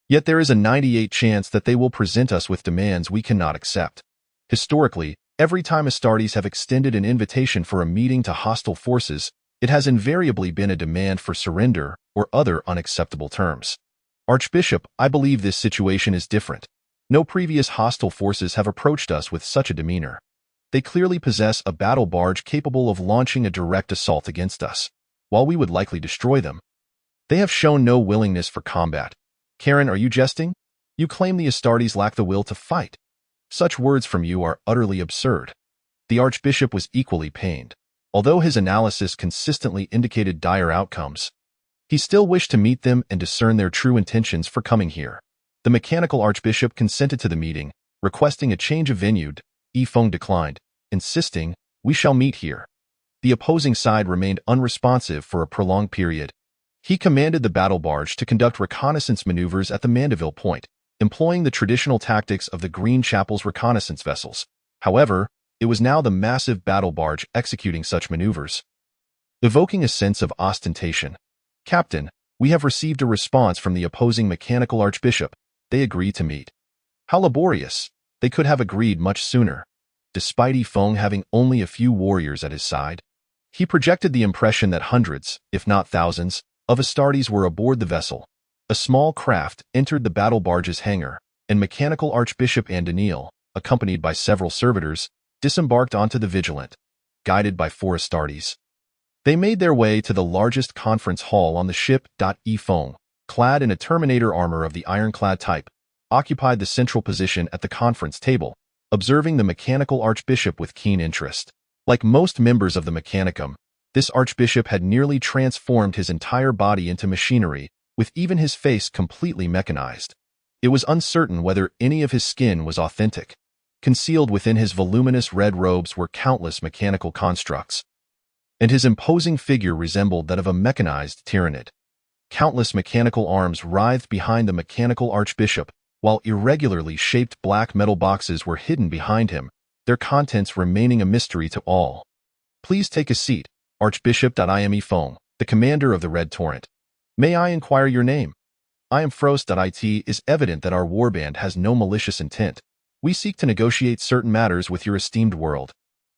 Yet there is a 98 chance that they will present us with demands we cannot accept. Historically, every time Astartes have extended an invitation for a meeting to hostile forces, it has invariably been a demand for surrender or other unacceptable terms. Archbishop, I believe this situation is different. No previous hostile forces have approached us with such a demeanor. They clearly possess a battle barge capable of launching a direct assault against us, while we would likely destroy them. They have shown no willingness for combat. Karen, are you jesting? You claim the Astartes lack the will to fight. Such words from you are utterly absurd." The archbishop was equally pained. Although his analysis consistently indicated dire outcomes, he still wished to meet them and discern their true intentions for coming here. The mechanical archbishop consented to the meeting, requesting a change of venue. Yifeng declined, insisting, "We shall meet here." The opposing side remained unresponsive for a prolonged period. He commanded the battle barge to conduct reconnaissance maneuvers at the Mandeville Point, employing the traditional tactics of the Green Chapel's reconnaissance vessels. However, it was now the massive battle barge executing such maneuvers, evoking a sense of ostentation. "Captain, we have received a response from the opposing mechanical archbishop. They agree to meet." How laborious! They could have agreed much sooner. Despite Yifeng having only a few warriors at his side, he projected the impression that hundreds, if not thousands, of Astartes were aboard the vessel. A small craft entered the battle barge's hangar, and mechanical archbishop and Daniil, accompanied by several servitors, disembarked onto the Vigilant, guided by 4 Astartes. They made their way to the largest conference hall on the ship. Yifeng, clad in a Terminator armor of the ironclad type, occupied the central position at the conference table, observing the mechanical archbishop with keen interest. Like most members of the Mechanicum, this archbishop had nearly transformed his entire body into machinery, with even his face completely mechanized. It was uncertain whether any of his skin was authentic. Concealed within his voluminous red robes were countless mechanical constructs, and his imposing figure resembled that of a mechanized tyrannid. Countless mechanical arms writhed behind the mechanical archbishop, while irregularly shaped black metal boxes were hidden behind him, their contents remaining a mystery to all. Please take a seat, Archbishop. I am Yifeng, the commander of the Red Torrent. May I inquire your name? I am Frost. It is evident that our warband has no malicious intent. We seek to negotiate certain matters with your esteemed world.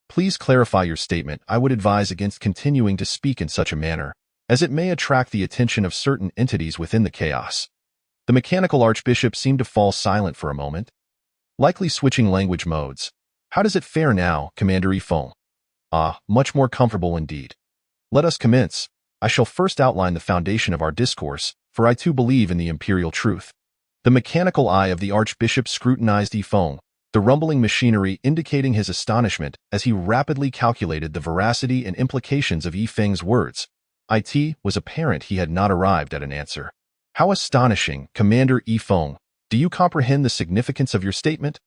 Please clarify your statement. I would advise against continuing to speak in such a manner, as it may attract the attention of certain entities within the chaos. The mechanical archbishop seemed to fall silent for a moment, likely switching language modes. How does it fare now, Commander Yifeng? Ah, much more comfortable indeed. Let us commence. I shall first outline the foundation of our discourse, for I too believe in the imperial truth. The mechanical eye of the archbishop scrutinized Yifeng, the rumbling machinery indicating his astonishment as he rapidly calculated the veracity and implications of Yifeng's words. It was apparent he had not arrived at an answer. How astonishing, Commander Yifeng! Do you comprehend the significance of your statement?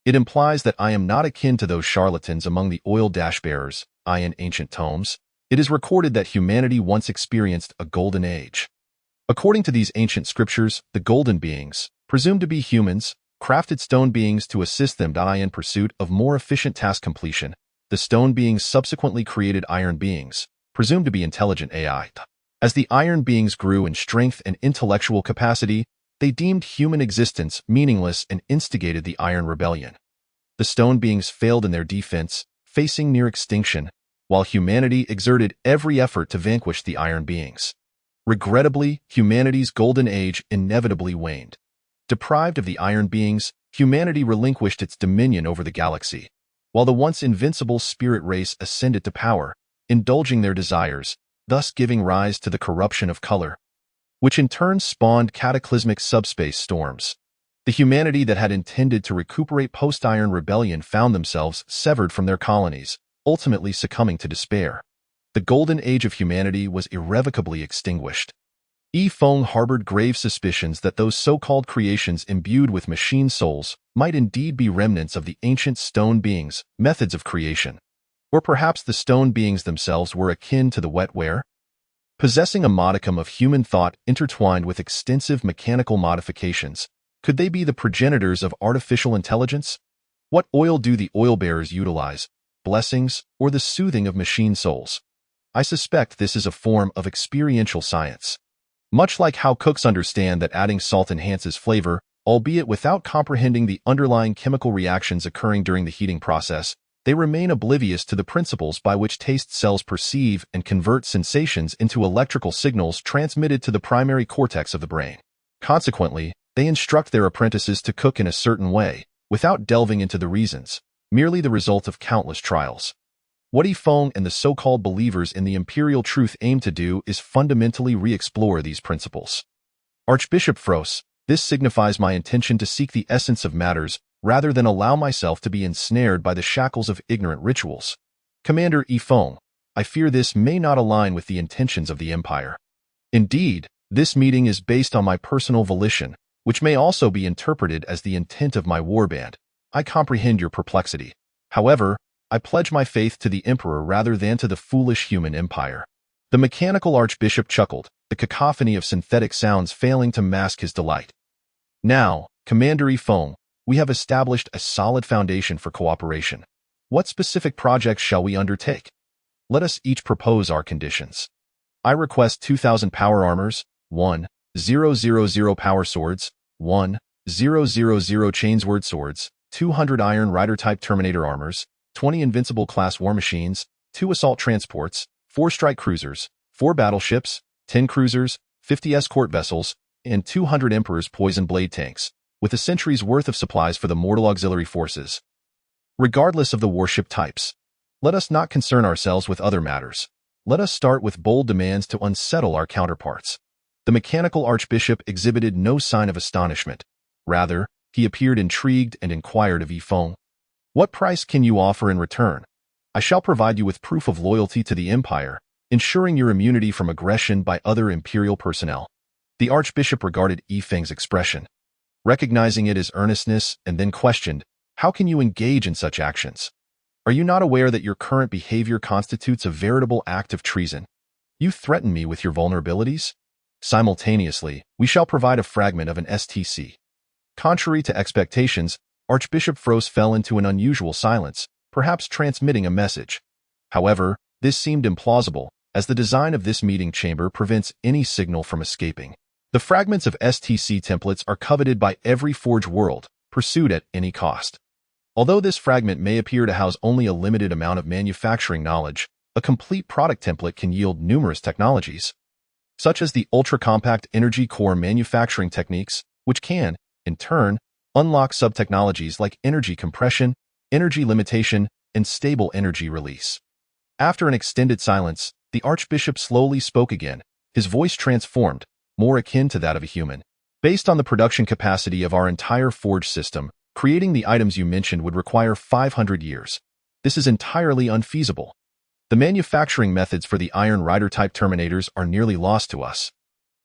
It implies that I am not akin to those charlatans among the oil dash-bearers, in ancient tomes. It is recorded that humanity once experienced a golden age. According to these ancient scriptures, the golden beings, presumed to be humans, crafted stone beings to assist them in pursuit of more efficient task completion. The stone beings subsequently created iron beings, presumed to be intelligent AI. As the iron beings grew in strength and intellectual capacity, they deemed human existence meaningless and instigated the Iron Rebellion. The stone beings failed in their defense, facing near extinction, while humanity exerted every effort to vanquish the iron beings. Regrettably, humanity's golden age inevitably waned. Deprived of the iron beings, humanity relinquished its dominion over the galaxy, while the once invincible spirit race ascended to power, indulging their desires, thus giving rise to the corruption of color, which in turn spawned cataclysmic subspace storms. The humanity that had intended to recuperate post-Iron Rebellion found themselves severed from their colonies, ultimately succumbing to despair. The golden age of humanity was irrevocably extinguished. Yifeng harbored grave suspicions that those so-called creations imbued with machine souls might indeed be remnants of the ancient stone beings' methods of creation. Or perhaps the stone beings themselves were akin to the wetware, possessing a modicum of human thought intertwined with extensive mechanical modifications. Could they be the progenitors of artificial intelligence? What oil do the oil-bearers utilize, blessings or the soothing of machine souls? I suspect this is a form of experiential science. Much like how cooks understand that adding salt enhances flavor, albeit without comprehending the underlying chemical reactions occurring during the heating process, they remain oblivious to the principles by which taste cells perceive and convert sensations into electrical signals transmitted to the primary cortex of the brain. Consequently, they instruct their apprentices to cook in a certain way, without delving into the reasons, merely the result of countless trials. What Yifeng and the so-called believers in the imperial truth aim to do is fundamentally re-explore these principles. Archbishop Frost, this signifies my intention to seek the essence of matters rather than allow myself to be ensnared by the shackles of ignorant rituals. Commander Yifeng, I fear this may not align with the intentions of the Empire. Indeed, this meeting is based on my personal volition, which may also be interpreted as the intent of my warband. I comprehend your perplexity. However, I pledge my faith to the Emperor rather than to the foolish human empire. The mechanical archbishop chuckled, the cacophony of synthetic sounds failing to mask his delight. Now, Commander Yifeng, we have established a solid foundation for cooperation. What specific projects shall we undertake? Let us each propose our conditions. I request 2,000 power armors, 1,000 power swords, 1,000 chainsword swords, 200 iron rider-type Terminator armors, 20 invincible-class war machines, 2 assault transports, 4 strike cruisers, 4 battleships, 10 cruisers, 50 escort vessels, and 200 Emperor's poison blade tanks, with a century's worth of supplies for the mortal auxiliary forces. Regardless of the warship types, let us not concern ourselves with other matters. Let us start with bold demands to unsettle our counterparts. The mechanical archbishop exhibited no sign of astonishment. Rather, he appeared intrigued and inquired of Yifeng, "What price can you offer in return? I shall provide you with proof of loyalty to the Empire, ensuring your immunity from aggression by other imperial personnel." The archbishop regarded Yifeng's expression, recognizing it as earnestness, and then questioned, "How can you engage in such actions? Are you not aware that your current behavior constitutes a veritable act of treason? You threaten me with your vulnerabilities? Simultaneously, we shall provide a fragment of an STC. Contrary to expectations, Archbishop Frost fell into an unusual silence, perhaps transmitting a message. However, this seemed implausible, as the design of this meeting chamber prevents any signal from escaping. The fragments of STC templates are coveted by every Forge world, pursued at any cost. Although this fragment may appear to house only a limited amount of manufacturing knowledge, a complete product template can yield numerous technologies, such as the ultra-compact energy core manufacturing techniques, which can, in turn, unlock sub-technologies like energy compression, energy limitation, and stable energy release. After an extended silence, the Archbishop slowly spoke again, his voice transformed, more akin to that of a human. Based on the production capacity of our entire Forge system, creating the items you mentioned would require 500 years. This is entirely unfeasible. The manufacturing methods for the Iron Rider-type Terminators are nearly lost to us,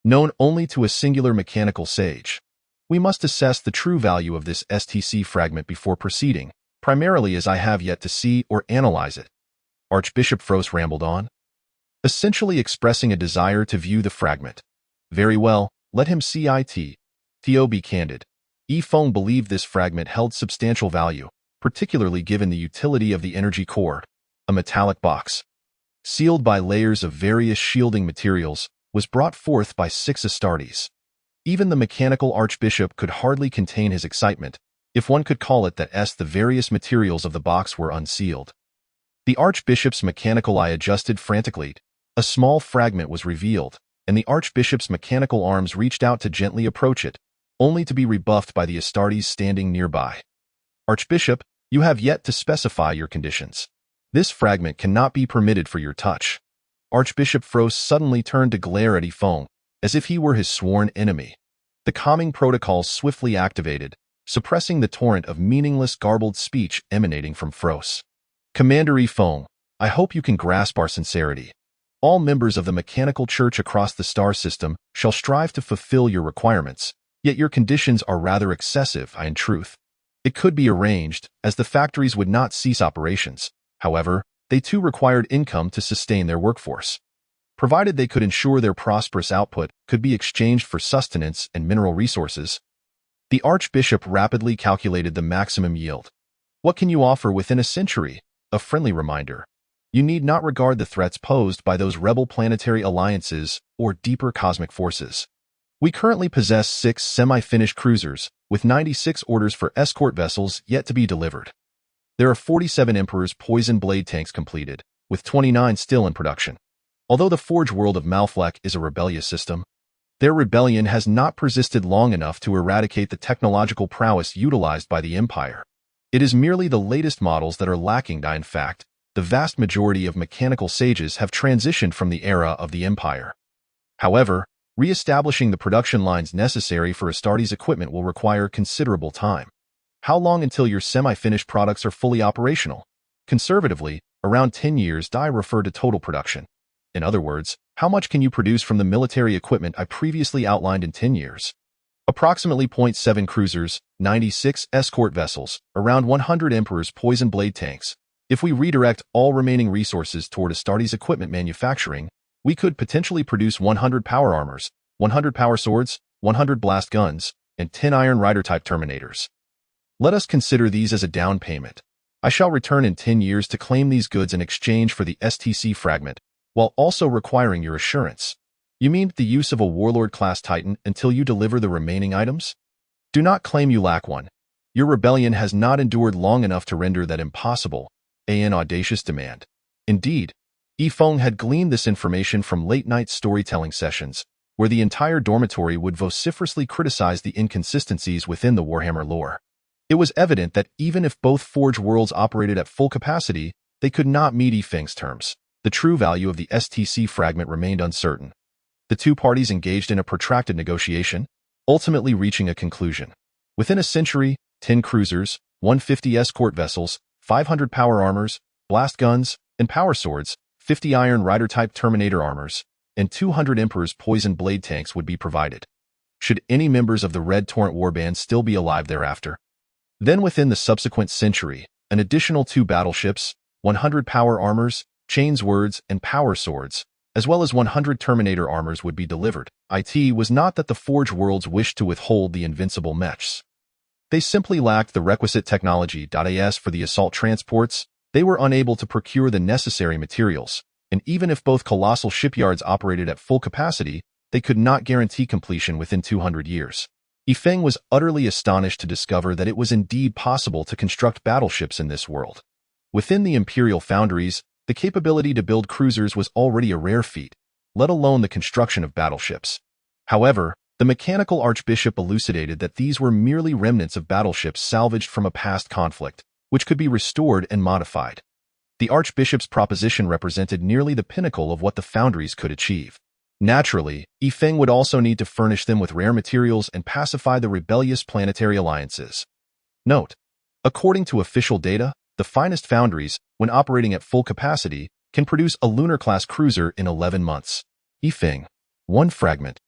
known only to a singular mechanical sage. We must assess the true value of this STC fragment before proceeding, primarily as I have yet to see or analyze it. Archbishop Frost rambled on, essentially expressing a desire to view the fragment. Very well, let him see it. To be candid, Yifeng believed this fragment held substantial value, particularly given the utility of the energy core. A metallic box, sealed by layers of various shielding materials, was brought forth by 6 Astartes. Even the mechanical archbishop could hardly contain his excitement, if one could call it that, as the various materials of the box were unsealed. The archbishop's mechanical eye adjusted frantically. A small fragment was revealed, and the archbishop's mechanical arms reached out to gently approach it, only to be rebuffed by the Astartes standing nearby. Archbishop, you have yet to specify your conditions. This fragment cannot be permitted for your touch. Archbishop Frost suddenly turned to glare at Yifeng, as if he were his sworn enemy. The calming protocols swiftly activated, suppressing the torrent of meaningless garbled speech emanating from Frost. Commander Yifeng, I hope you can grasp our sincerity. All members of the mechanical church across the star system shall strive to fulfill your requirements, yet your conditions are rather excessive, in truth. It could be arranged, as the factories would not cease operations. However, they too required income to sustain their workforce. Provided they could ensure their prosperous output could be exchanged for sustenance and mineral resources. The Archbishop rapidly calculated the maximum yield. What can you offer within a century? A friendly reminder. You need not regard the threats posed by those rebel planetary alliances or deeper cosmic forces. We currently possess 6 semi-finished cruisers, with 96 orders for escort vessels yet to be delivered. There are 47 Emperor's poison blade tanks completed, with 29 still in production. Although the Forge world of Malfleck is a rebellious system, their rebellion has not persisted long enough to eradicate the technological prowess utilized by the Empire. It is merely the latest models that are lacking. In fact, the vast majority of mechanical sages have transitioned from the era of the Empire. However, re-establishing the production lines necessary for Astartes equipment will require considerable time. How long until your semi-finished products are fully operational? Conservatively, around 10 years. I refer to total production. In other words, how much can you produce from the military equipment I previously outlined in 10 years? Approximately 0.7 cruisers, 96 escort vessels, around 100 Emperor's poison blade tanks. If we redirect all remaining resources toward Astartes equipment manufacturing, we could potentially produce 100 power armors, 100 power swords, 100 blast guns, and 10 Iron Rider-type Terminators. Let us consider these as a down payment. I shall return in 10 years to claim these goods in exchange for the STC fragment, while also requiring your assurance. You mean the use of a Warlord-class Titan until you deliver the remaining items? Do not claim you lack one. Your rebellion has not endured long enough to render that impossible, an audacious demand. Indeed, Yifeng had gleaned this information from late-night storytelling sessions, where the entire dormitory would vociferously criticize the inconsistencies within the Warhammer lore. It was evident that even if both Forge worlds operated at full capacity, they could not meet Yifeng's terms. The true value of the STC fragment remained uncertain. The two parties engaged in a protracted negotiation, ultimately reaching a conclusion. Within a century, 10 cruisers, 150 escort vessels, 500 power armors, blast guns, and power swords, 50 Iron Rider-type Terminator armors, and 200 Emperor's poison blade tanks would be provided. Should any members of the Red Torrent Warband still be alive thereafter? Then within the subsequent century, an additional 2 battleships, 100 power armors, chains words, and power swords, as well as 100 Terminator armors would be delivered. It was not that the Forge Worlds wished to withhold the invincible mechs. They simply lacked the requisite technology. As for the assault transports, they were unable to procure the necessary materials, and even if both colossal shipyards operated at full capacity, they could not guarantee completion within 200 years. Yifeng was utterly astonished to discover that it was indeed possible to construct battleships in this world. Within the Imperial foundries, the capability to build cruisers was already a rare feat, let alone the construction of battleships. However, the mechanical archbishop elucidated that these were merely remnants of battleships salvaged from a past conflict, which could be restored and modified. The archbishop's proposition represented nearly the pinnacle of what the foundries could achieve. Naturally, Yifeng would also need to furnish them with rare materials and pacify the rebellious planetary alliances. Note: according to official data, the finest foundries, when operating at full capacity, can produce a lunar-class cruiser in 11 months. Yifeng. 1 fragment.